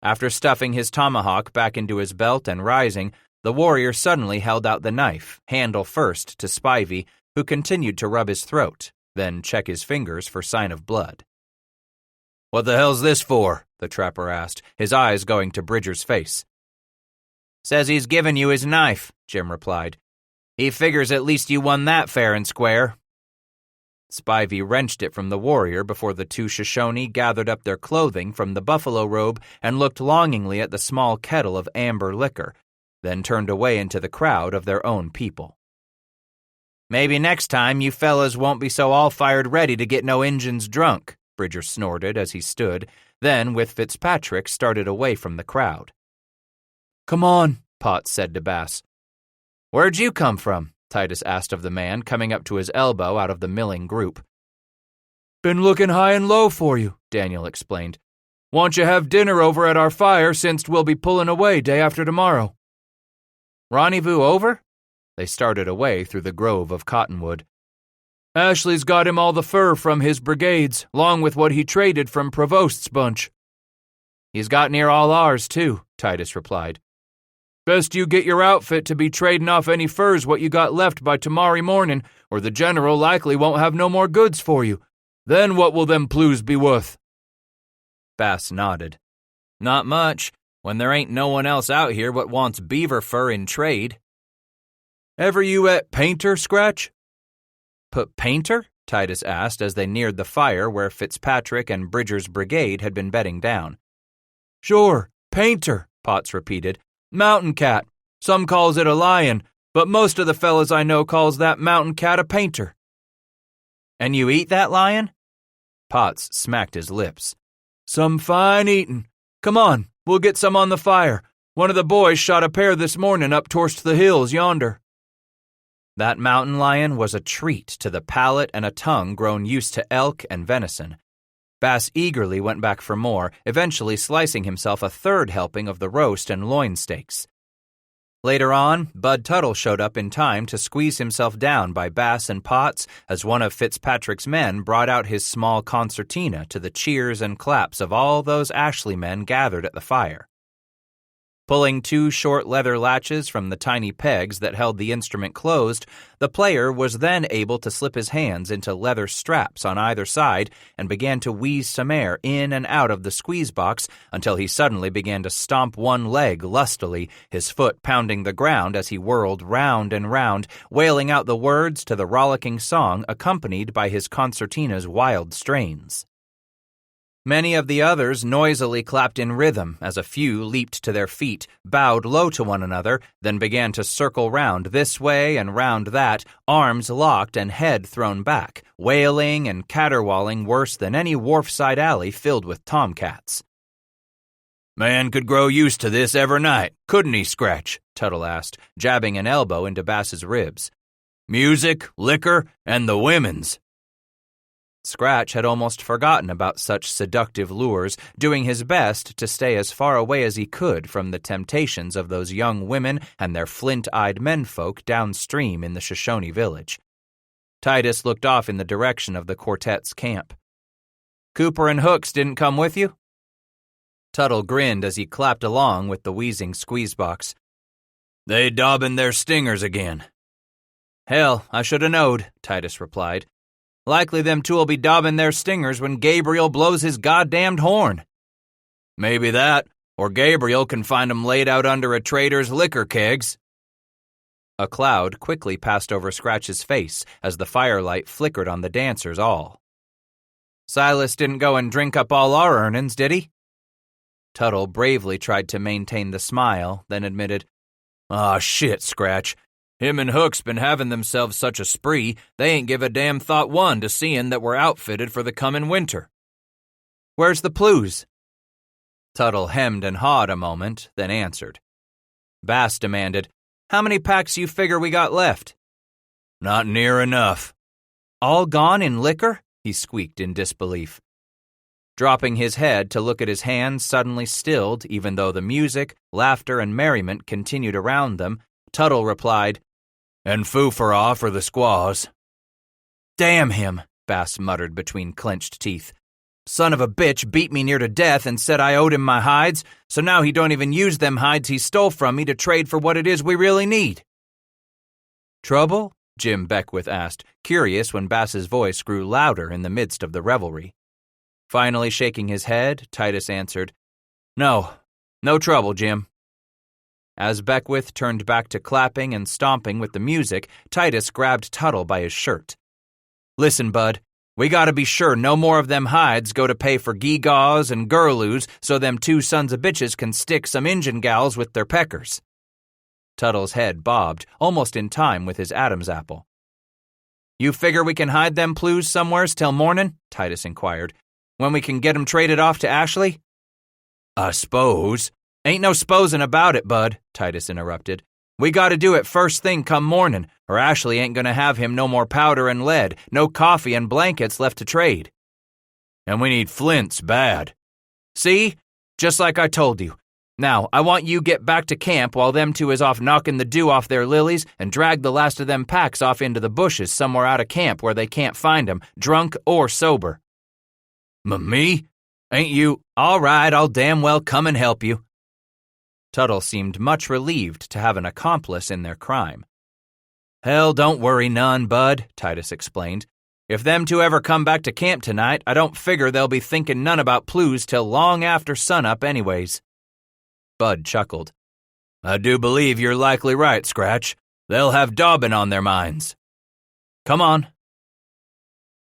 After stuffing his tomahawk back into his belt and rising, the warrior suddenly held out the knife, handle first, to Spivey, who continued to rub his throat, then check his fingers for sign of blood. What the hell's this for? The trapper asked, his eyes going to Bridger's face. Says he's given you his knife, Jim replied. He figures at least you won that fair and square. Spivey wrenched it from the warrior before the two Shoshone gathered up their clothing from the buffalo robe and looked longingly at the small kettle of amber liquor, then turned away into the crowd of their own people. Maybe next time you fellas won't be so all-fired ready to get no Injuns drunk, Bridger snorted as he stood, then with Fitzpatrick started away from the crowd. Come on, Potts said to Bass. Where'd you come from? Titus asked of the man coming up to his elbow out of the milling group. Been looking high and low for you, Daniel explained. Want you have dinner over at our fire since we'll be pulling away day after tomorrow. Rendezvous over? They started away through the grove of cottonwood. Ashley's got him all the fur from his brigades, along with what he traded from Provost's bunch. He's got near all ours, too, Titus replied. Best you get your outfit to be trading off any furs what you got left by tomorrow morning, or the general likely won't have no more goods for you. Then what will them plues be worth? Bass nodded. Not much, when there ain't no one else out here what wants beaver fur in trade. Ever you at Painter, Scratch? Put Painter? Titus asked as they neared the fire where Fitzpatrick and Bridger's brigade had been bedding down. Sure, Painter, Potts repeated. Mountain cat. Some calls it a lion, but most of the fellas I know calls that mountain cat a painter. And you eat that lion? Potts smacked his lips. Some fine eatin'. Come on, we'll get some on the fire. One of the boys shot a pair this morning up torst the hills yonder. That mountain lion was a treat to the palate and a tongue grown used to elk and venison. Bass eagerly went back for more, eventually slicing himself a third helping of the roast and loin steaks. Later on, Bud Tuttle showed up in time to squeeze himself down by Bass and Potts as one of Fitzpatrick's men brought out his small concertina to the cheers and claps of all those Ashley men gathered at the fire. Pulling two short leather latches from the tiny pegs that held the instrument closed, the player was then able to slip his hands into leather straps on either side and began to wheeze some air in and out of the squeeze box until he suddenly began to stomp one leg lustily, his foot pounding the ground as he whirled round and round, wailing out the words to the rollicking song accompanied by his concertina's wild strains. Many of the others noisily clapped in rhythm as a few leaped to their feet, bowed low to one another, then began to circle round this way and round that, arms locked and head thrown back, wailing and caterwauling worse than any wharfside alley filled with tomcats. Man could grow used to this every night, couldn't he, Scratch? Tuttle asked, jabbing an elbow into Bass's ribs. Music, liquor, and the women's. Scratch had almost forgotten about such seductive lures, doing his best to stay as far away as he could from the temptations of those young women and their flint-eyed menfolk downstream in the Shoshone village. Titus looked off in the direction of the quartet's camp. Cooper and Hooks didn't come with you? Tuttle grinned as he clapped along with the wheezing squeezebox. They daubing their stingers again. Hell, I should 'a' knowed, Titus replied. Likely them two'll be daubing their stingers when Gabriel blows his goddamned horn. Maybe that, or Gabriel can find 'em laid out under a trader's liquor kegs. A cloud quickly passed over Scratch's face as the firelight flickered on the dancers all. Silas didn't go and drink up all our earnin's, did he? Tuttle bravely tried to maintain the smile, then admitted, "Aw, shit, Scratch. Him and Hook's been having themselves such a spree, they ain't give a damn thought one to seeing that we're outfitted for the comin' winter." "Where's the Plews?" Tuttle hemmed and hawed a moment, then answered. Bass demanded, "How many packs you figure we got left?" "Not near enough." "All gone in liquor?" he squeaked in disbelief. Dropping his head to look at his hands suddenly stilled, even though the music, laughter, and merriment continued around them, Tuttle replied, "And foo-for-ah for the squaws." "Damn him," Bass muttered between clenched teeth. "Son of a bitch beat me near to death and said I owed him my hides, so now he don't even use them hides he stole from me to trade for what it is we really need." "Trouble?" Jim Beckwith asked, curious when Bass's voice grew louder in the midst of the revelry. Finally shaking his head, Titus answered, No trouble, Jim." As Beckwith turned back to clapping and stomping with the music, Titus grabbed Tuttle by his shirt. "Listen, bud, we gotta be sure no more of them hides go to pay for geegaws and gurloos so them two sons of bitches can stick some Injun gals with their peckers." Tuttle's head bobbed, almost in time with his Adam's apple. "You figure we can hide them Plews somewheres till mornin'?" Titus inquired. "When we can get 'em traded off to Ashley?" "I s'pose." "Ain't no s'posin' about it, bud," Titus interrupted. "We gotta do it first thing come mornin', or Ashley ain't gonna have him no more powder and lead, no coffee and blankets left to trade." "And we need flints bad." "See? Just like I told you. Now, I want you get back to camp while them two is off knocking the dew off their lilies and drag the last of them packs off into the bushes somewhere out of camp where they can't find 'em, drunk or sober." "Me? Ain't you—" "All right, I'll damn well come and help you." Tuttle seemed much relieved to have an accomplice in their crime. "Hell, don't worry none, bud," Titus explained. "If them two ever come back to camp tonight, I don't figure they'll be thinking none about Plews till long after sunup anyways." Bud chuckled. "I do believe you're likely right, Scratch. They'll have daubin' on their minds." "Come on."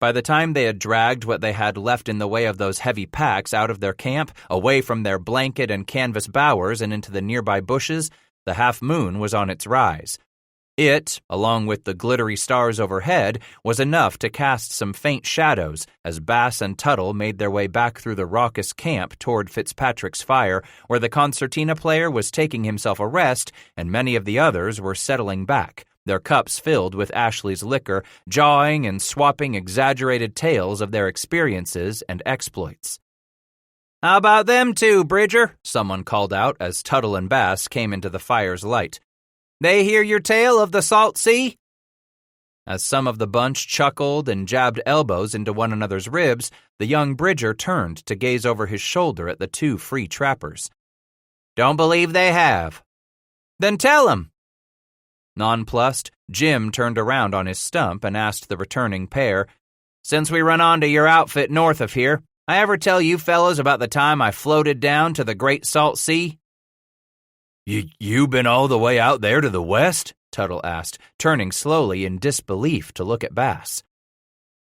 By the time they had dragged what they had left in the way of those heavy packs out of their camp, away from their blanket and canvas bowers and into the nearby bushes, the half-moon was on its rise. It, along with the glittery stars overhead, was enough to cast some faint shadows as Bass and Tuttle made their way back through the raucous camp toward Fitzpatrick's fire, where the concertina player was taking himself a rest and many of the others were settling back, their cups filled with Ashley's liquor, jawing and swapping exaggerated tales of their experiences and exploits. "How about them two, Bridger?" someone called out as Tuttle and Bass came into the fire's light. "They hear your tale of the salt sea?" As some of the bunch chuckled and jabbed elbows into one another's ribs, the young Bridger turned to gaze over his shoulder at the two free trappers. "Don't believe they have." "Then tell 'em." Nonplussed, Jim turned around on his stump and asked the returning pair, "Since we run onto your outfit north of here, I ever tell you fellows about the time I floated down to the Great Salt Sea?" You been all the way out there to the west?" Tuttle asked, turning slowly in disbelief to look at Bass.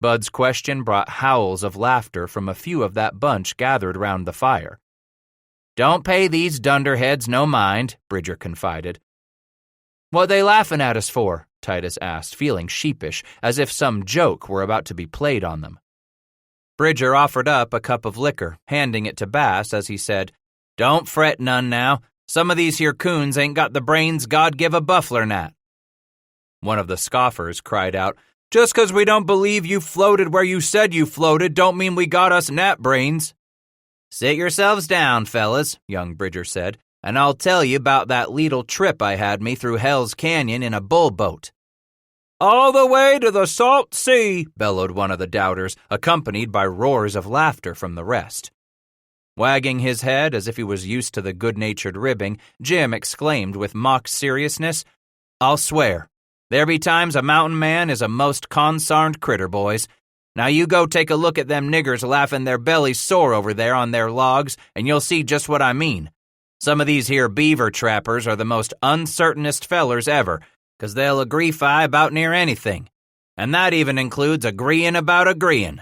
Bud's question brought howls of laughter from a few of that bunch gathered round the fire. "Don't pay these dunderheads no mind," Bridger confided. "What they laughing at us for?" Titus asked, feeling sheepish, as if some joke were about to be played on them. Bridger offered up a cup of liquor, handing it to Bass as he said, "Don't fret none now. Some of these here coons ain't got the brains God give a buffler gnat." One of the scoffers cried out, "Just 'cause we don't believe you floated where you said you floated don't mean we got us gnat brains." "Sit yourselves down, fellas," young Bridger said, "and I'll tell you about that leetle trip I had me through Hell's Canyon in a bull boat." "All the way to the salt sea," bellowed one of the doubters, accompanied by roars of laughter from the rest. Wagging his head as if he was used to the good-natured ribbing, Jim exclaimed with mock seriousness, "I'll swear. There be times a mountain man is a most consarned critter, boys. Now you go take a look at them niggers laughing their bellies sore over there on their logs, and you'll see just what I mean. Some of these here beaver trappers are the most uncertainest fellers ever, 'cause they'll agree-fi about near anything. And that even includes agreeing about agreeing."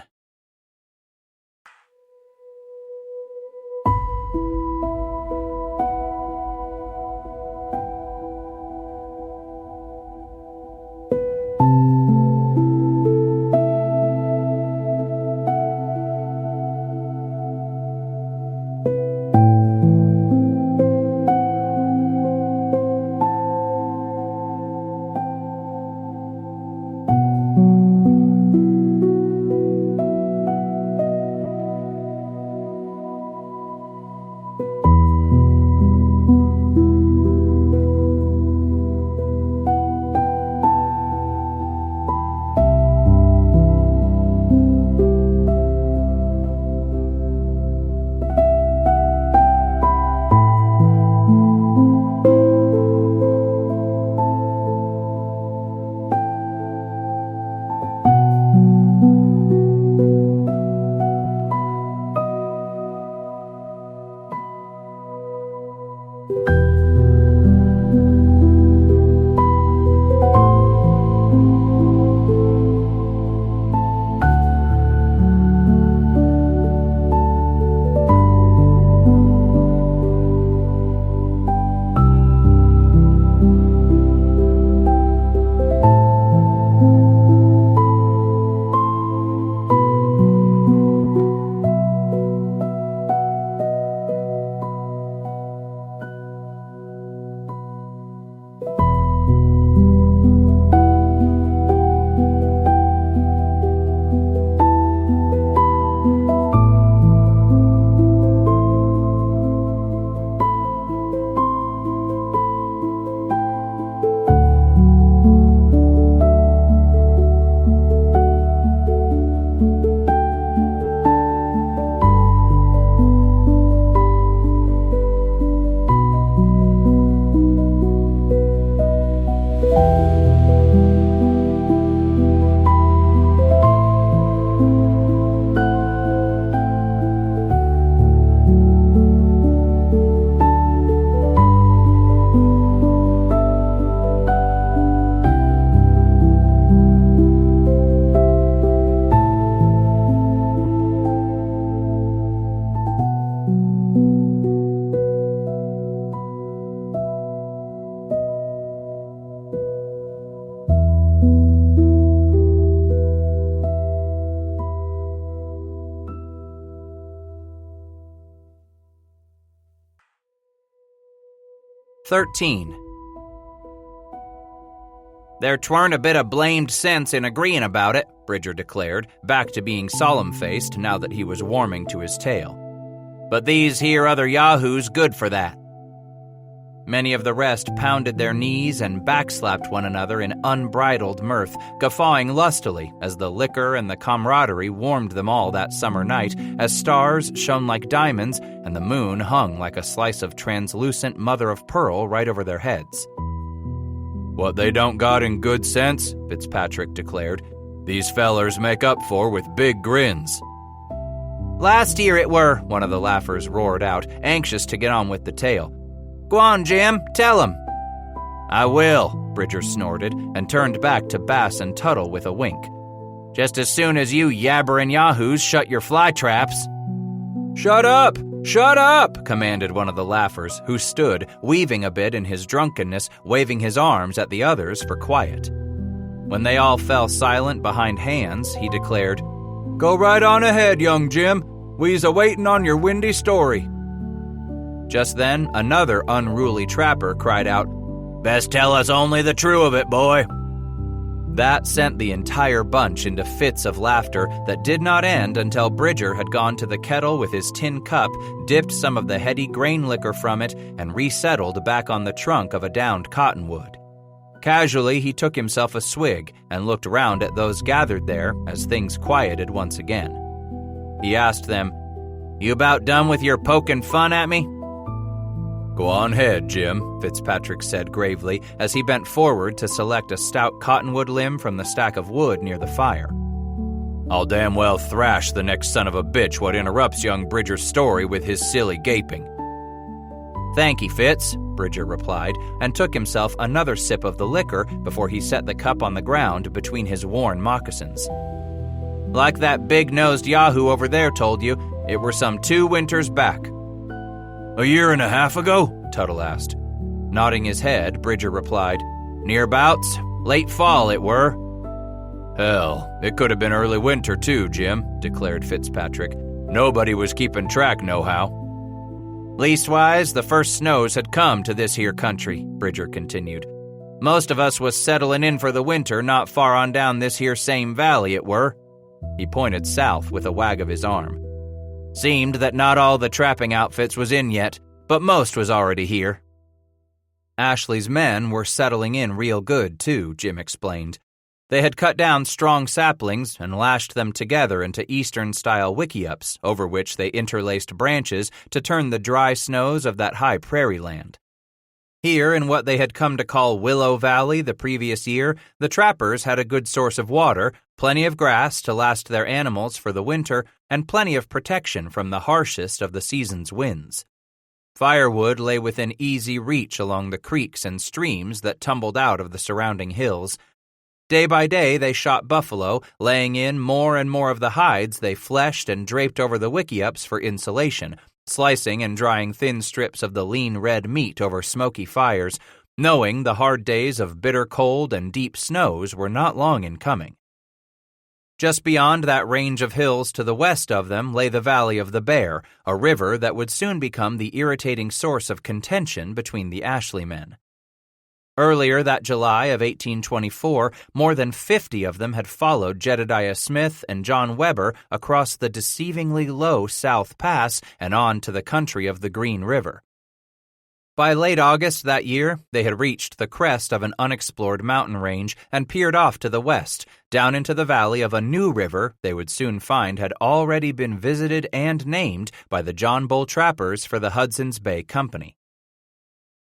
"13. There tweren't a bit of blamed sense in agreeing about it," Bridger declared, back to being solemn-faced now that he was warming to his tale. "But these here other yahoos good for that." Many of the rest pounded their knees and backslapped one another in unbridled mirth, guffawing lustily as the liquor and the camaraderie warmed them all that summer night, as stars shone like diamonds and the moon hung like a slice of translucent mother-of-pearl right over their heads. "What they don't got in good sense," Fitzpatrick declared, "these fellers make up for with big grins." "Last year it were," one of the laughers roared out, anxious to get on with the tale. "Go on, Jim, tell 'em." "I will," Bridger snorted, and turned back to Bass and Tuttle with a wink. "Just as soon as you yabbering yahoos shut your fly traps." "Shut up! Shut up!" commanded one of the laughers, who stood, weaving a bit in his drunkenness, waving his arms at the others for quiet. When they all fell silent behind hands, he declared, "Go right on ahead, young Jim. We's a-waitin' on your windy story." Just then, another unruly trapper cried out, "Best tell us only the true of it, boy." That sent the entire bunch into fits of laughter that did not end until Bridger had gone to the kettle with his tin cup, dipped some of the heady grain liquor from it, and resettled back on the trunk of a downed cottonwood. Casually, he took himself a swig and looked round at those gathered there as things quieted once again. He asked them, You about done with your poking fun at me?" "Go on ahead, Jim," Fitzpatrick said gravely as he bent forward to select a stout cottonwood limb from the stack of wood near the fire. "I'll damn well thrash the next son of a bitch what interrupts young Bridger's story with his silly gaping." "Thank you, Fitz," Bridger replied, and took himself another sip of the liquor before he set the cup on the ground between his worn moccasins. "Like that big-nosed yahoo over there told you, it were some 2 winters back." "A year and a half ago?" Tuttle asked. Nodding his head, Bridger replied, "Nearbouts, late fall it were." "Hell, it could have been early winter too, Jim," declared Fitzpatrick. "Nobody was keeping track nohow." "Leastwise, the first snows had come to this here country," Bridger continued. "Most of us was settling in for the winter not far on down this here same valley it were." He pointed south with a wag of his arm. "Seemed that not all the trapping outfits was in yet, but most was already here." Ashley's men were settling in real good, too, Jim explained. They had cut down strong saplings and lashed them together into Eastern-style wickiups, over which they interlaced branches to turn the dry snows of that high prairie land. Here, in what they had come to call Willow Valley the previous year, the trappers had a good source of water, plenty of grass to last their animals for the winter, and plenty of protection from the harshest of the season's winds. Firewood lay within easy reach along the creeks and streams that tumbled out of the surrounding hills. Day by day they shot buffalo, laying in more and more of the hides they fleshed and draped over the wickiups for insulation, slicing and drying thin strips of the lean red meat over smoky fires, knowing the hard days of bitter cold and deep snows were not long in coming. Just beyond that range of hills to the west of them lay the Valley of the Bear, a river that would soon become the irritating source of contention between the Ashley men. Earlier that July of 1824, more than 50 of them had followed Jedediah Smith and John Weber across the deceivingly low South Pass and on to the country of the Green River. By late August that year, they had reached the crest of an unexplored mountain range and peered off to the west, down into the valley of a new river they would soon find had already been visited and named by the John Bull trappers for the Hudson's Bay Company.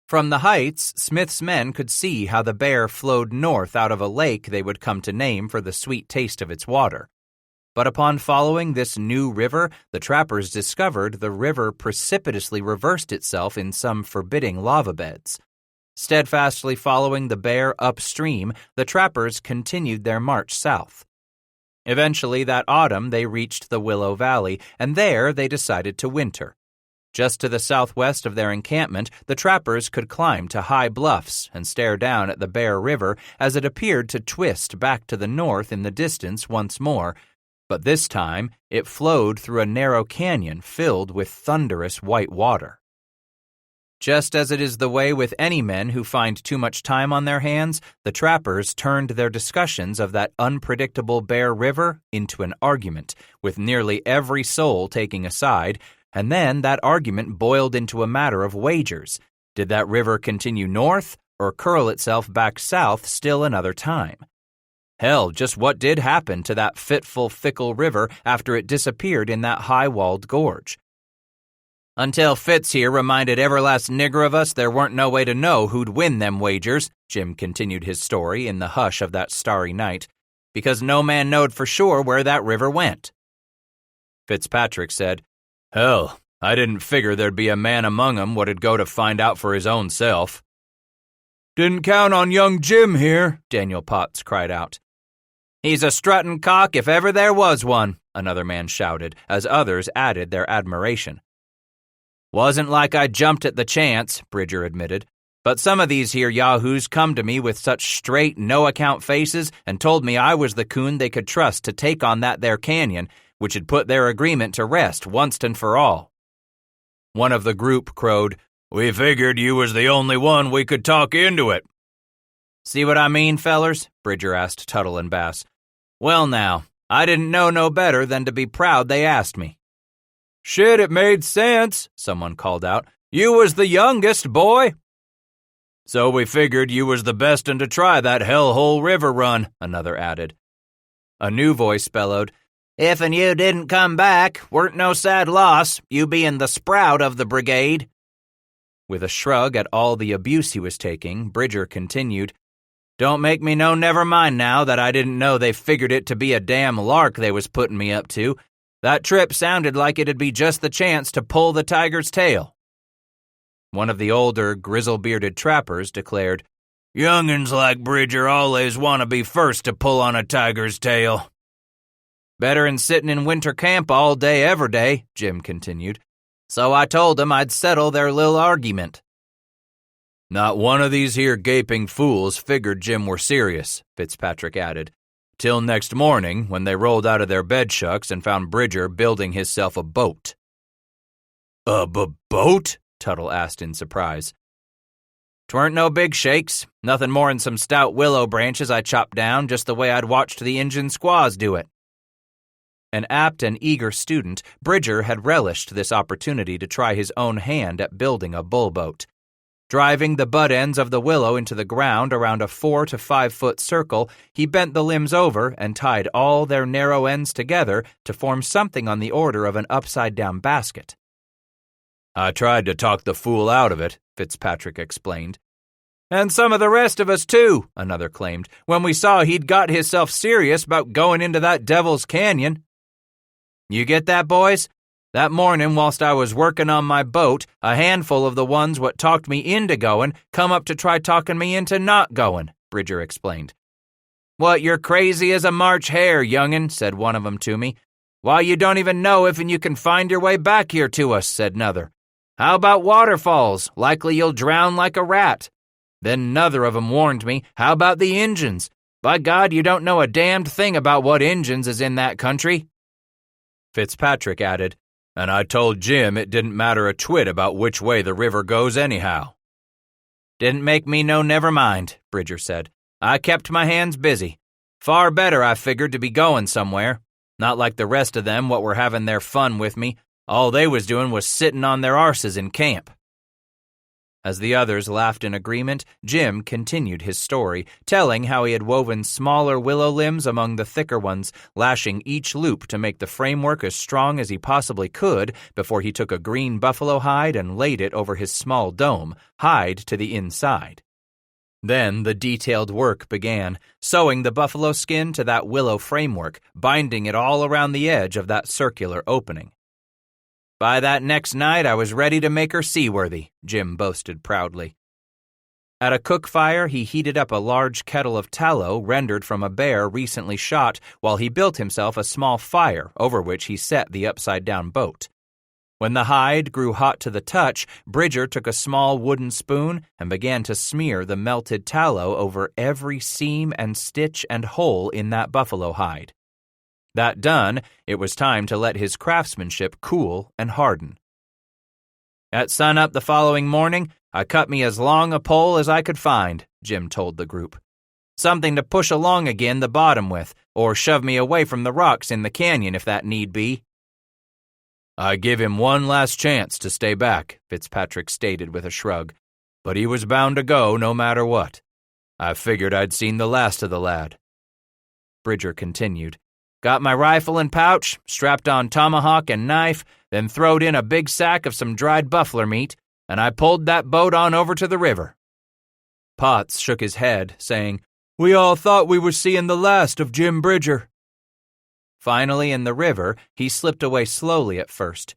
From the heights, Smith's men could see how the Bear flowed north out of a lake they would come to name for the sweet taste of its water. But upon following this new river, the trappers discovered the river precipitously reversed itself in some forbidding lava beds. Steadfastly following the Bear upstream, the trappers continued their march south. Eventually that autumn they reached the Willow Valley, and there they decided to winter. Just to the southwest of their encampment, the trappers could climb to high bluffs and stare down at the Bear River as it appeared to twist back to the north in the distance once more, but this time it flowed through a narrow canyon filled with thunderous white water. Just as it is the way with any men who find too much time on their hands, the trappers turned their discussions of that unpredictable Bear River into an argument, with nearly every soul taking a side. And then that argument boiled into a matter of wagers. Did that river continue north or curl itself back south still another time? Hell, just what did happen to that fitful, fickle river after it disappeared in that high-walled gorge? Until Fitz here reminded every last nigger of us there weren't no way to know who'd win them wagers, Jim continued his story in the hush of that starry night, because no man knowed for sure where that river went. Fitzpatrick said, "Hell, I didn't figure there'd be a man among 'em what'd go to find out for his own self." "Didn't count on young Jim here," Daniel Potts cried out. "He's a strutting cock if ever there was one," another man shouted, as others added their admiration. "Wasn't like I jumped at the chance," Bridger admitted, "but some of these here yahoos come to me with such straight, no-account faces and told me I was the coon they could trust to take on that there canyon, which had put their agreement to rest once and for all." One of the group crowed, "We figured you was the only one we could talk into it." "See what I mean, fellers?" Bridger asked Tuttle and Bass. "Well now, I didn't know no better than to be proud they asked me." "Shit, it made sense," someone called out. "You was the youngest, boy." "So we figured you was the best un to try that hellhole river run," another added. A new voice bellowed, If and you didn't come back, weren't no sad loss, you being the sprout of the brigade. With a shrug at all the abuse he was taking, Bridger continued, Don't make me no never mind now that I didn't know they figured it to be a damn lark they was putting me up to. That trip sounded like it'd be just the chance to pull the tiger's tail. One of the older, grizzle-bearded trappers declared, Young'uns like Bridger always want to be first to pull on a tiger's tail. Better'n sitting in winter camp all day every day, Jim continued. So I told 'em I'd settle their little argument. Not one of these here gaping fools figured Jim were serious, Fitzpatrick added, till next morning when they rolled out of their bed shucks and found Bridger building hisself a boat. A boat? Tuttle asked in surprise. 'Tweren't no big shakes, nothing more'n some stout willow branches I chopped down just the way I'd watched the Injun squaws do it. An apt and eager student, Bridger had relished this opportunity to try his own hand at building a bullboat. Driving the butt ends of the willow into the ground around a 4 to 5 foot circle, he bent the limbs over and tied all their narrow ends together to form something on the order of an upside-down basket. I tried to talk the fool out of it, Fitzpatrick explained. And some of the rest of us, too, another claimed, when we saw he'd got hisself serious about going into that Devil's Canyon. You get that, boys? That morning, whilst I was working on my boat, a handful of the ones what talked me into going come up to try talking me into not going, Bridger explained. What, you're crazy as a March hare, young'un, said one of 'em to me. Why, you don't even know if you can find your way back here to us, said another. How about waterfalls? Likely you'll drown like a rat. Then another of 'em warned me, how about the Injuns? By God, you don't know a damned thing about what Injuns is in that country. Fitzpatrick added, and I told Jim it didn't matter a twit about which way the river goes anyhow. Didn't make me no never mind, Bridger said. I kept my hands busy. Far better, I figured, to be going somewhere. Not like the rest of them what were having their fun with me. All they was doing was sitting on their arses in camp. As the others laughed in agreement, Jim continued his story, telling how he had woven smaller willow limbs among the thicker ones, lashing each loop to make the framework as strong as he possibly could before he took a green buffalo hide and laid it over his small dome, hide to the inside. Then the detailed work began, sewing the buffalo skin to that willow framework, binding it all around the edge of that circular opening. By that next night, I was ready to make her seaworthy, Jim boasted proudly. At a cook fire, he heated up a large kettle of tallow rendered from a bear recently shot while he built himself a small fire over which he set the upside-down boat. When the hide grew hot to the touch, Bridger took a small wooden spoon and began to smear the melted tallow over every seam and stitch and hole in that buffalo hide. That done, it was time to let his craftsmanship cool and harden. At sunup the following morning, I cut me as long a pole as I could find, Jim told the group. Something to push along again the bottom with, or shove me away from the rocks in the canyon if that need be. I give him one last chance to stay back, Fitzpatrick stated with a shrug, but he was bound to go no matter what. I figured I'd seen the last of the lad. Bridger continued. Got my rifle and pouch, strapped on tomahawk and knife, then throwed in a big sack of some dried buffalo meat, and I pulled that boat on over to the river. Potts shook his head, saying, We all thought we were seeing the last of Jim Bridger. Finally, in the river, he slipped away slowly at first.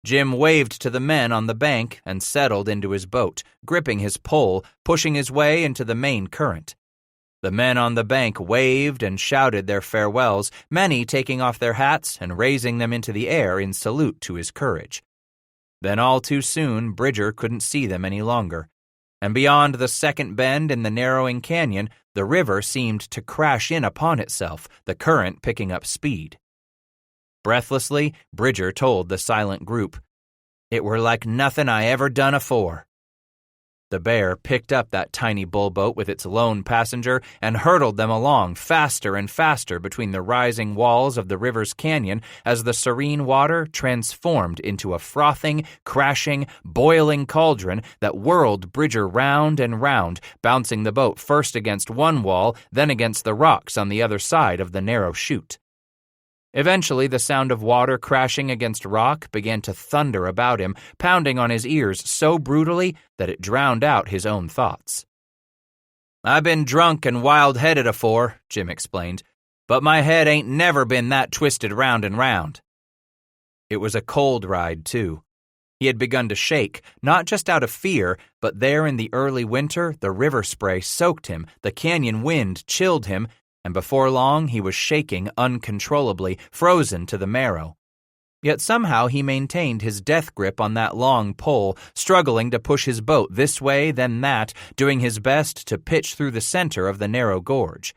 Jim waved to the men on the bank and settled into his boat, gripping his pole, pushing his way into the main current. The men on the bank waved and shouted their farewells, many taking off their hats and raising them into the air in salute to his courage. Then all too soon, Bridger couldn't see them any longer, and beyond the second bend in the narrowing canyon, the river seemed to crash in upon itself, the current picking up speed. Breathlessly, Bridger told the silent group, It were like nothing I ever done afore. The bear picked up that tiny bullboat with its lone passenger and hurtled them along faster and faster between the rising walls of the river's canyon as the serene water transformed into a frothing, crashing, boiling cauldron that whirled Bridger round and round, bouncing the boat first against one wall, then against the rocks on the other side of the narrow chute. Eventually, the sound of water crashing against rock began to thunder about him, pounding on his ears so brutally that it drowned out his own thoughts. "I've been drunk and wild-headed afore," Jim explained, "but my head ain't never been that twisted round and round." It was a cold ride, too. He had begun to shake, not just out of fear, but there in the early winter, the river spray soaked him, the canyon wind chilled him, and before long he was shaking uncontrollably, frozen to the marrow. Yet somehow he maintained his death grip on that long pole, struggling to push his boat this way, then that, doing his best to pitch through the center of the narrow gorge.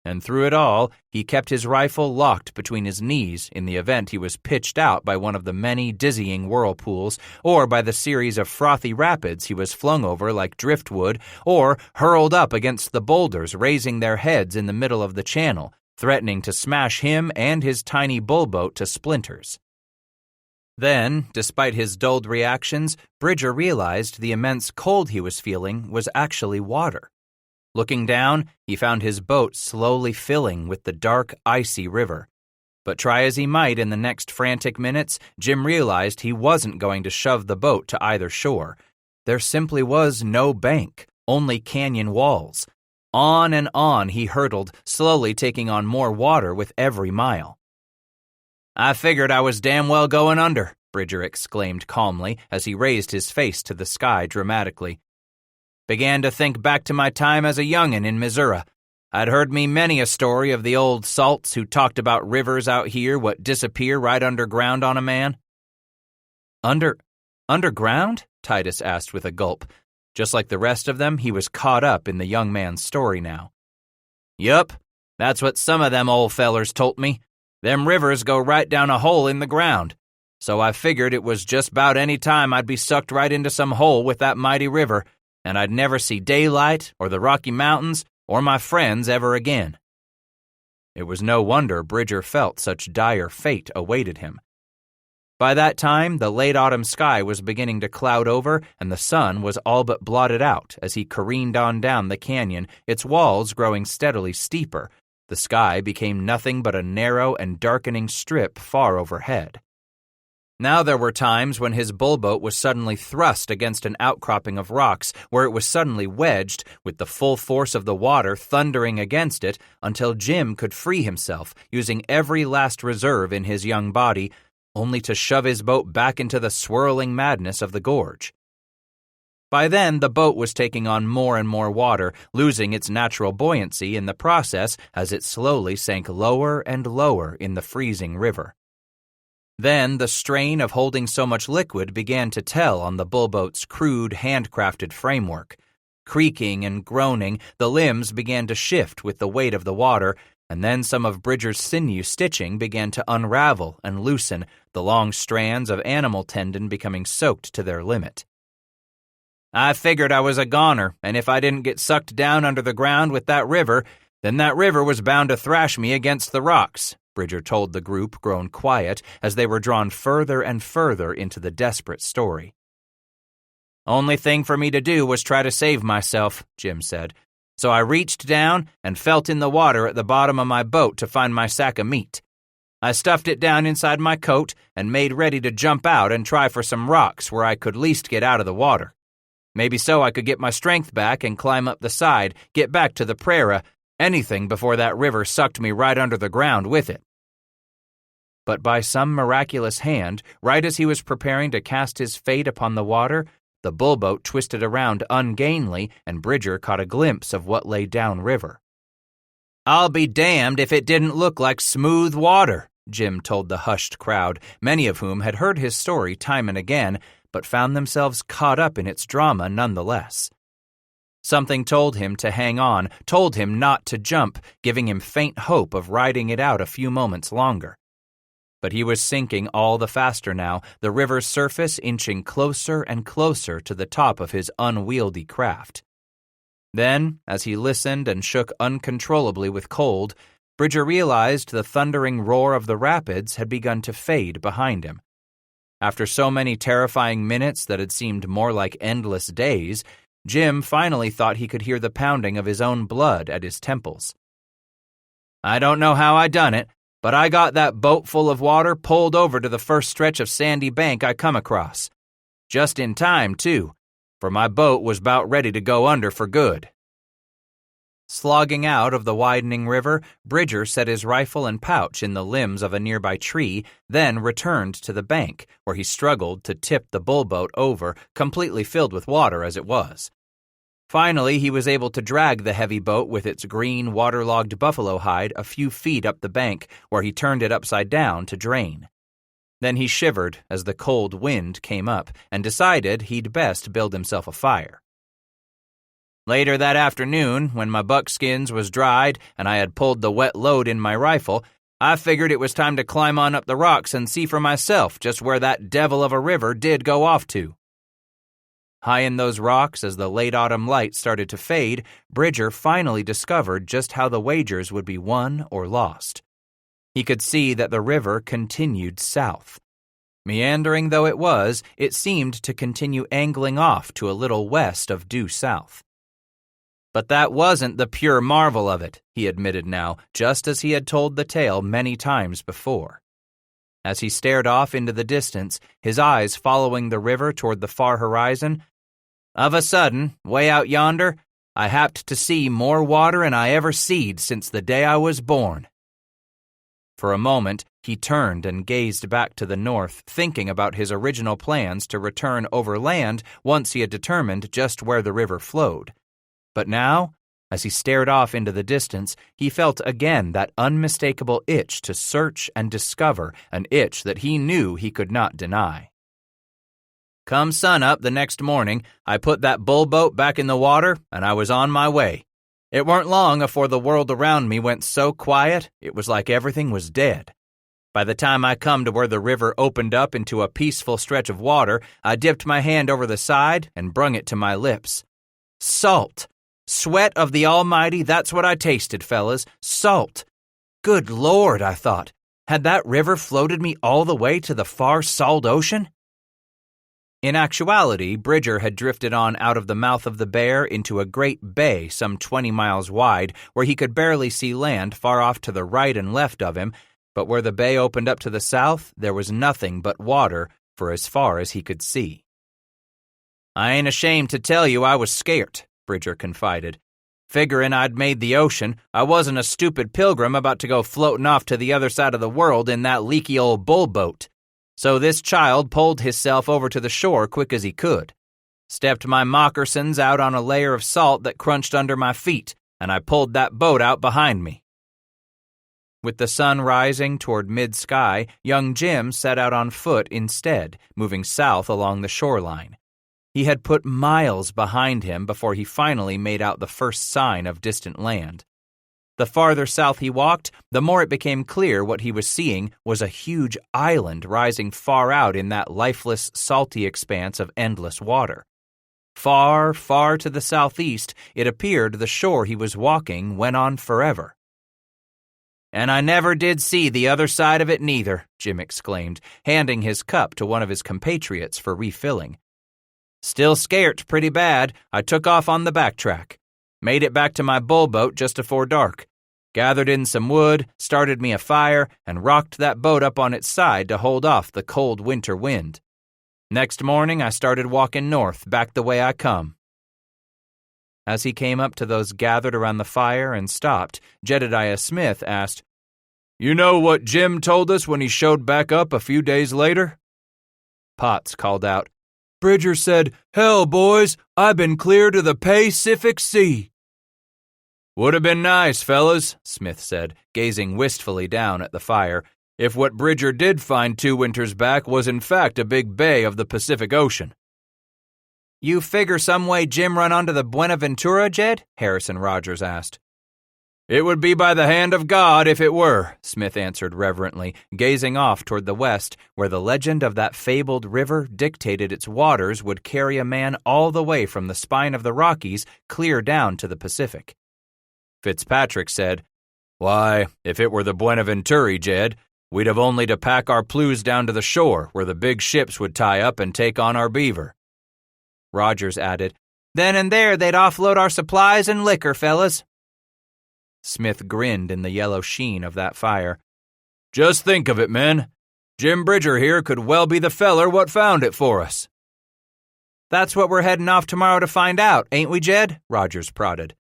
And through it all, he kept his rifle locked between his knees in the event he was pitched out by one of the many dizzying whirlpools, or by the series of frothy rapids he was flung over like driftwood, or hurled up against the boulders raising their heads in the middle of the channel, threatening to smash him and his tiny bullboat to splinters. Then, despite his dulled reactions, Bridger realized the immense cold he was feeling was actually water. Looking down, he found his boat slowly filling with the dark, icy river. But try as he might in the next frantic minutes, Jim realized he wasn't going to shove the boat to either shore. There simply was no bank, only canyon walls. On and on he hurtled, slowly taking on more water with every mile. "I figured I was damn well going under," Bridger exclaimed calmly as he raised his face to the sky dramatically. "Began to think back to my time as a youngin' in Missouri. I'd heard me many a story of the old salts who talked about rivers out here what disappear right underground on a man." Underground? Titus asked with a gulp. Just like the rest of them, he was caught up in the young man's story now. "Yup, that's what some of them old fellers told me. Them rivers go right down a hole in the ground. So I figured it was just about any time I'd be sucked right into some hole with that mighty river, and I'd never see daylight or the Rocky Mountains or my friends ever again." It was no wonder Bridger felt such dire fate awaited him. By that time, the late autumn sky was beginning to cloud over, and the sun was all but blotted out as he careened on down the canyon, its walls growing steadily steeper. The sky became nothing but a narrow and darkening strip far overhead. Now there were times when his bullboat was suddenly thrust against an outcropping of rocks, where it was suddenly wedged, with the full force of the water thundering against it, until Jim could free himself, using every last reserve in his young body, only to shove his boat back into the swirling madness of the gorge. By then, the boat was taking on more and more water, losing its natural buoyancy in the process as it slowly sank lower and lower in the freezing river. Then the strain of holding so much liquid began to tell on the bullboat's crude, handcrafted framework. Creaking and groaning, the limbs began to shift with the weight of the water, and then some of Bridger's sinew stitching began to unravel and loosen, the long strands of animal tendon becoming soaked to their limit. "I figured I was a goner, and if I didn't get sucked down under the ground with that river, then that river was bound to thrash me against the rocks," Bridger told the group, grown quiet, as they were drawn further and further into the desperate story. "Only thing for me to do was try to save myself," Jim said. "So I reached down and felt in the water at the bottom of my boat to find my sack of meat. I stuffed it down inside my coat and made ready to jump out and try for some rocks where I could least get out of the water. Maybe so I could get my strength back and climb up the side, get back to the prairie, anything before that river sucked me right under the ground with it." But by some miraculous hand, right as he was preparing to cast his fate upon the water, the bullboat twisted around ungainly, and Bridger caught a glimpse of what lay downriver. "I'll be damned if it didn't look like smooth water," Jim told the hushed crowd, many of whom had heard his story time and again, but found themselves caught up in its drama nonetheless. Something told him to hang on, told him not to jump, giving him faint hope of riding it out a few moments longer. But he was sinking all the faster now, the river's surface inching closer and closer to the top of his unwieldy craft. Then, as he listened and shook uncontrollably with cold, Bridger realized the thundering roar of the rapids had begun to fade behind him. After so many terrifying minutes that had seemed more like endless days, Jim finally thought he could hear the pounding of his own blood at his temples. "I don't know how I done it, but I got that boat full of water pulled over to the first stretch of sandy bank I come across. Just in time, too, for my boat was about ready to go under for good." Slogging out of the widening river, Bridger set his rifle and pouch in the limbs of a nearby tree, then returned to the bank, where he struggled to tip the bullboat over, completely filled with water as it was. Finally, he was able to drag the heavy boat with its green, waterlogged buffalo hide a few feet up the bank, where he turned it upside down to drain. Then he shivered as the cold wind came up and decided he'd best build himself a fire. Later that afternoon, when my buckskins was dried and I had pulled the wet load in my rifle, I figured it was time to climb on up the rocks and see for myself just where that devil of a river did go off to. High in those rocks, as the late autumn light started to fade, Bridger finally discovered just how the wagers would be won or lost. He could see that the river continued south. Meandering though it was, it seemed to continue angling off to a little west of due south. But that wasn't the pure marvel of it, he admitted now, just as he had told the tale many times before. As he stared off into the distance, his eyes following the river toward the far horizon, of a sudden, way out yonder, I happed to see more water 'n I ever seed since the day I was born. For a moment, he turned and gazed back to the north, thinking about his original plans to return overland once he had determined just where the river flowed. But now, as he stared off into the distance, he felt again that unmistakable itch to search and discover, an itch that he knew he could not deny. Come sunup the next morning, I put that bullboat back in the water, and I was on my way. It weren't long afore the world around me went so quiet, it was like everything was dead. By the time I come to where the river opened up into a peaceful stretch of water, I dipped my hand over the side and brung it to my lips. Salt! Sweat of the Almighty, that's what I tasted, fellas. Salt. Good Lord, I thought. Had that river floated me all the way to the far salt ocean? In actuality, Bridger had drifted on out of the mouth of the Bear into a great bay some 20 miles wide, where he could barely see land far off to the right and left of him, but where the bay opened up to the south, there was nothing but water for as far as he could see. I ain't ashamed to tell you I was scairt, Bridger confided. Figuring I'd made the ocean, I wasn't a stupid pilgrim about to go floating off to the other side of the world in that leaky old bullboat. So this child pulled hisself over to the shore quick as he could. Stepped my moccasins out on a layer of salt that crunched under my feet, and I pulled that boat out behind me. With the sun rising toward mid-sky, young Jim set out on foot instead, moving south along the shoreline. He had put miles behind him before he finally made out the first sign of distant land. The farther south he walked, the more it became clear what he was seeing was a huge island rising far out in that lifeless, salty expanse of endless water. Far, far to the southeast, it appeared the shore he was walking went on forever. And I never did see the other side of it neither, Jim exclaimed, handing his cup to one of his compatriots for refilling. Still scairt pretty bad, I took off on the backtrack. Made it back to my bullboat just afore dark. Gathered in some wood, started me a fire, and rocked that boat up on its side to hold off the cold winter wind. Next morning, I started walking north, back the way I come. As he came up to those gathered around the fire and stopped, Jedediah Smith asked, "You know what Jim told us when he showed back up a few days later?" Potts called out, "Bridger said, 'Hell, boys, I've been clear to the Pacific Sea.'" "Would have been nice, fellas," Smith said, gazing wistfully down at the fire, "if what Bridger did find 2 winters back was in fact a big bay of the Pacific Ocean." "You figure some way Jim run onto the Buenaventura, Jed?" Harrison Rogers asked. "It would be by the hand of God if it were," Smith answered reverently, gazing off toward the west, where the legend of that fabled river dictated its waters would carry a man all the way from the spine of the Rockies clear down to the Pacific. Fitzpatrick said, "Why, if it were the Buenaventura, Jed, we'd have only to pack our plues down to the shore where the big ships would tie up and take on our beaver." Rogers added, "Then and there they'd offload our supplies and liquor, fellas." Smith grinned in the yellow sheen of that fire. Just think of it, men. Jim Bridger here could well be the feller what found it for us. That's what we're heading off tomorrow to find out, ain't we, Jed? Rogers prodded.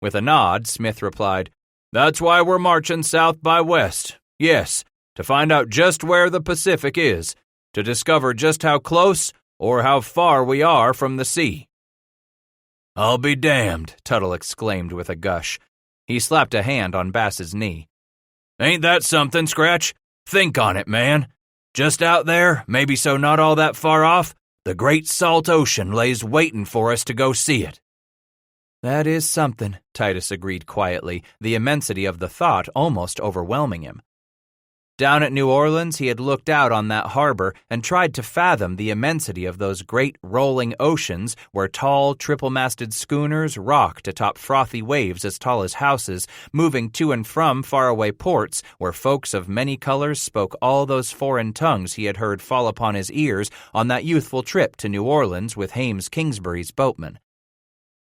With a nod, Smith replied, That's why we're marching south by west. Yes, to find out just where the Pacific is, to discover just how close or how far we are from the sea. I'll be damned, Tuttle exclaimed with a gush. He slapped a hand on Bass's knee. Ain't that something, Scratch? Think on it, man. Just out there, maybe so not all that far off, the great salt ocean lays waiting for us to go see it. That is something, Titus agreed quietly, the immensity of the thought almost overwhelming him. Down at New Orleans, he had looked out on that harbor and tried to fathom the immensity of those great rolling oceans where tall, triple-masted schooners rocked atop frothy waves as tall as houses, moving to and from faraway ports where folks of many colors spoke all those foreign tongues he had heard fall upon his ears on that youthful trip to New Orleans with Hames Kingsbury's boatman.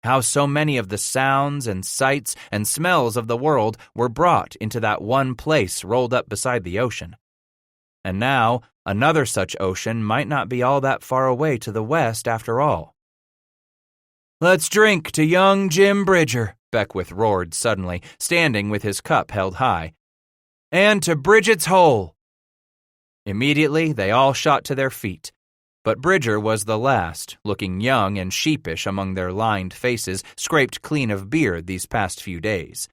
How so many of the sounds and sights and smells of the world were brought into that one place rolled up beside the ocean. And now, another such ocean might not be all that far away to the west after all. Let's drink to young Jim Bridger, Beckwith roared suddenly, standing with his cup held high. And to Bridget's hole. Immediately, they all shot to their feet. But Bridger was the last, looking young and sheepish among their lined faces, scraped clean of beard these past few days.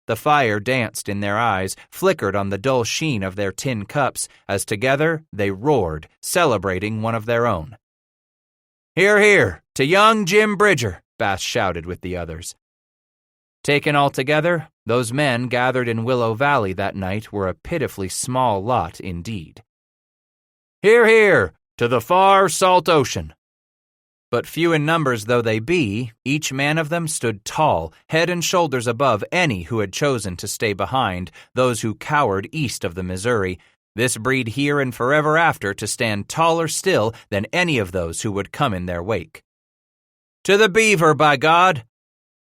The fire danced in their eyes, flickered on the dull sheen of their tin cups, as together they roared, celebrating one of their own. Hear, hear, to young Jim Bridger, Bass shouted with the others. Taken all together, those men gathered in Willow Valley that night were a pitifully small lot indeed. Hear, hear, to the far salt ocean. But few in numbers though they be, each man of them stood tall, head and shoulders above any who had chosen to stay behind, those who cowered east of the Missouri, this breed here and forever after to stand taller still than any of those who would come in their wake. To the Beaver, by God!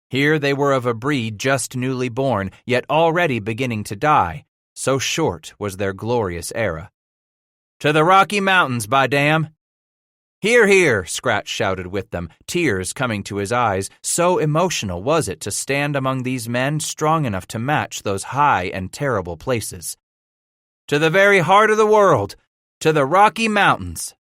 Here they were of a breed just newly born, yet already beginning to die, so short was their glorious era. To the Rocky Mountains, by damn! Hear, hear, Scratch shouted with them, tears coming to his eyes, so emotional was it to stand among these men strong enough to match those high and terrible places. To the very heart of the world, to the Rocky Mountains!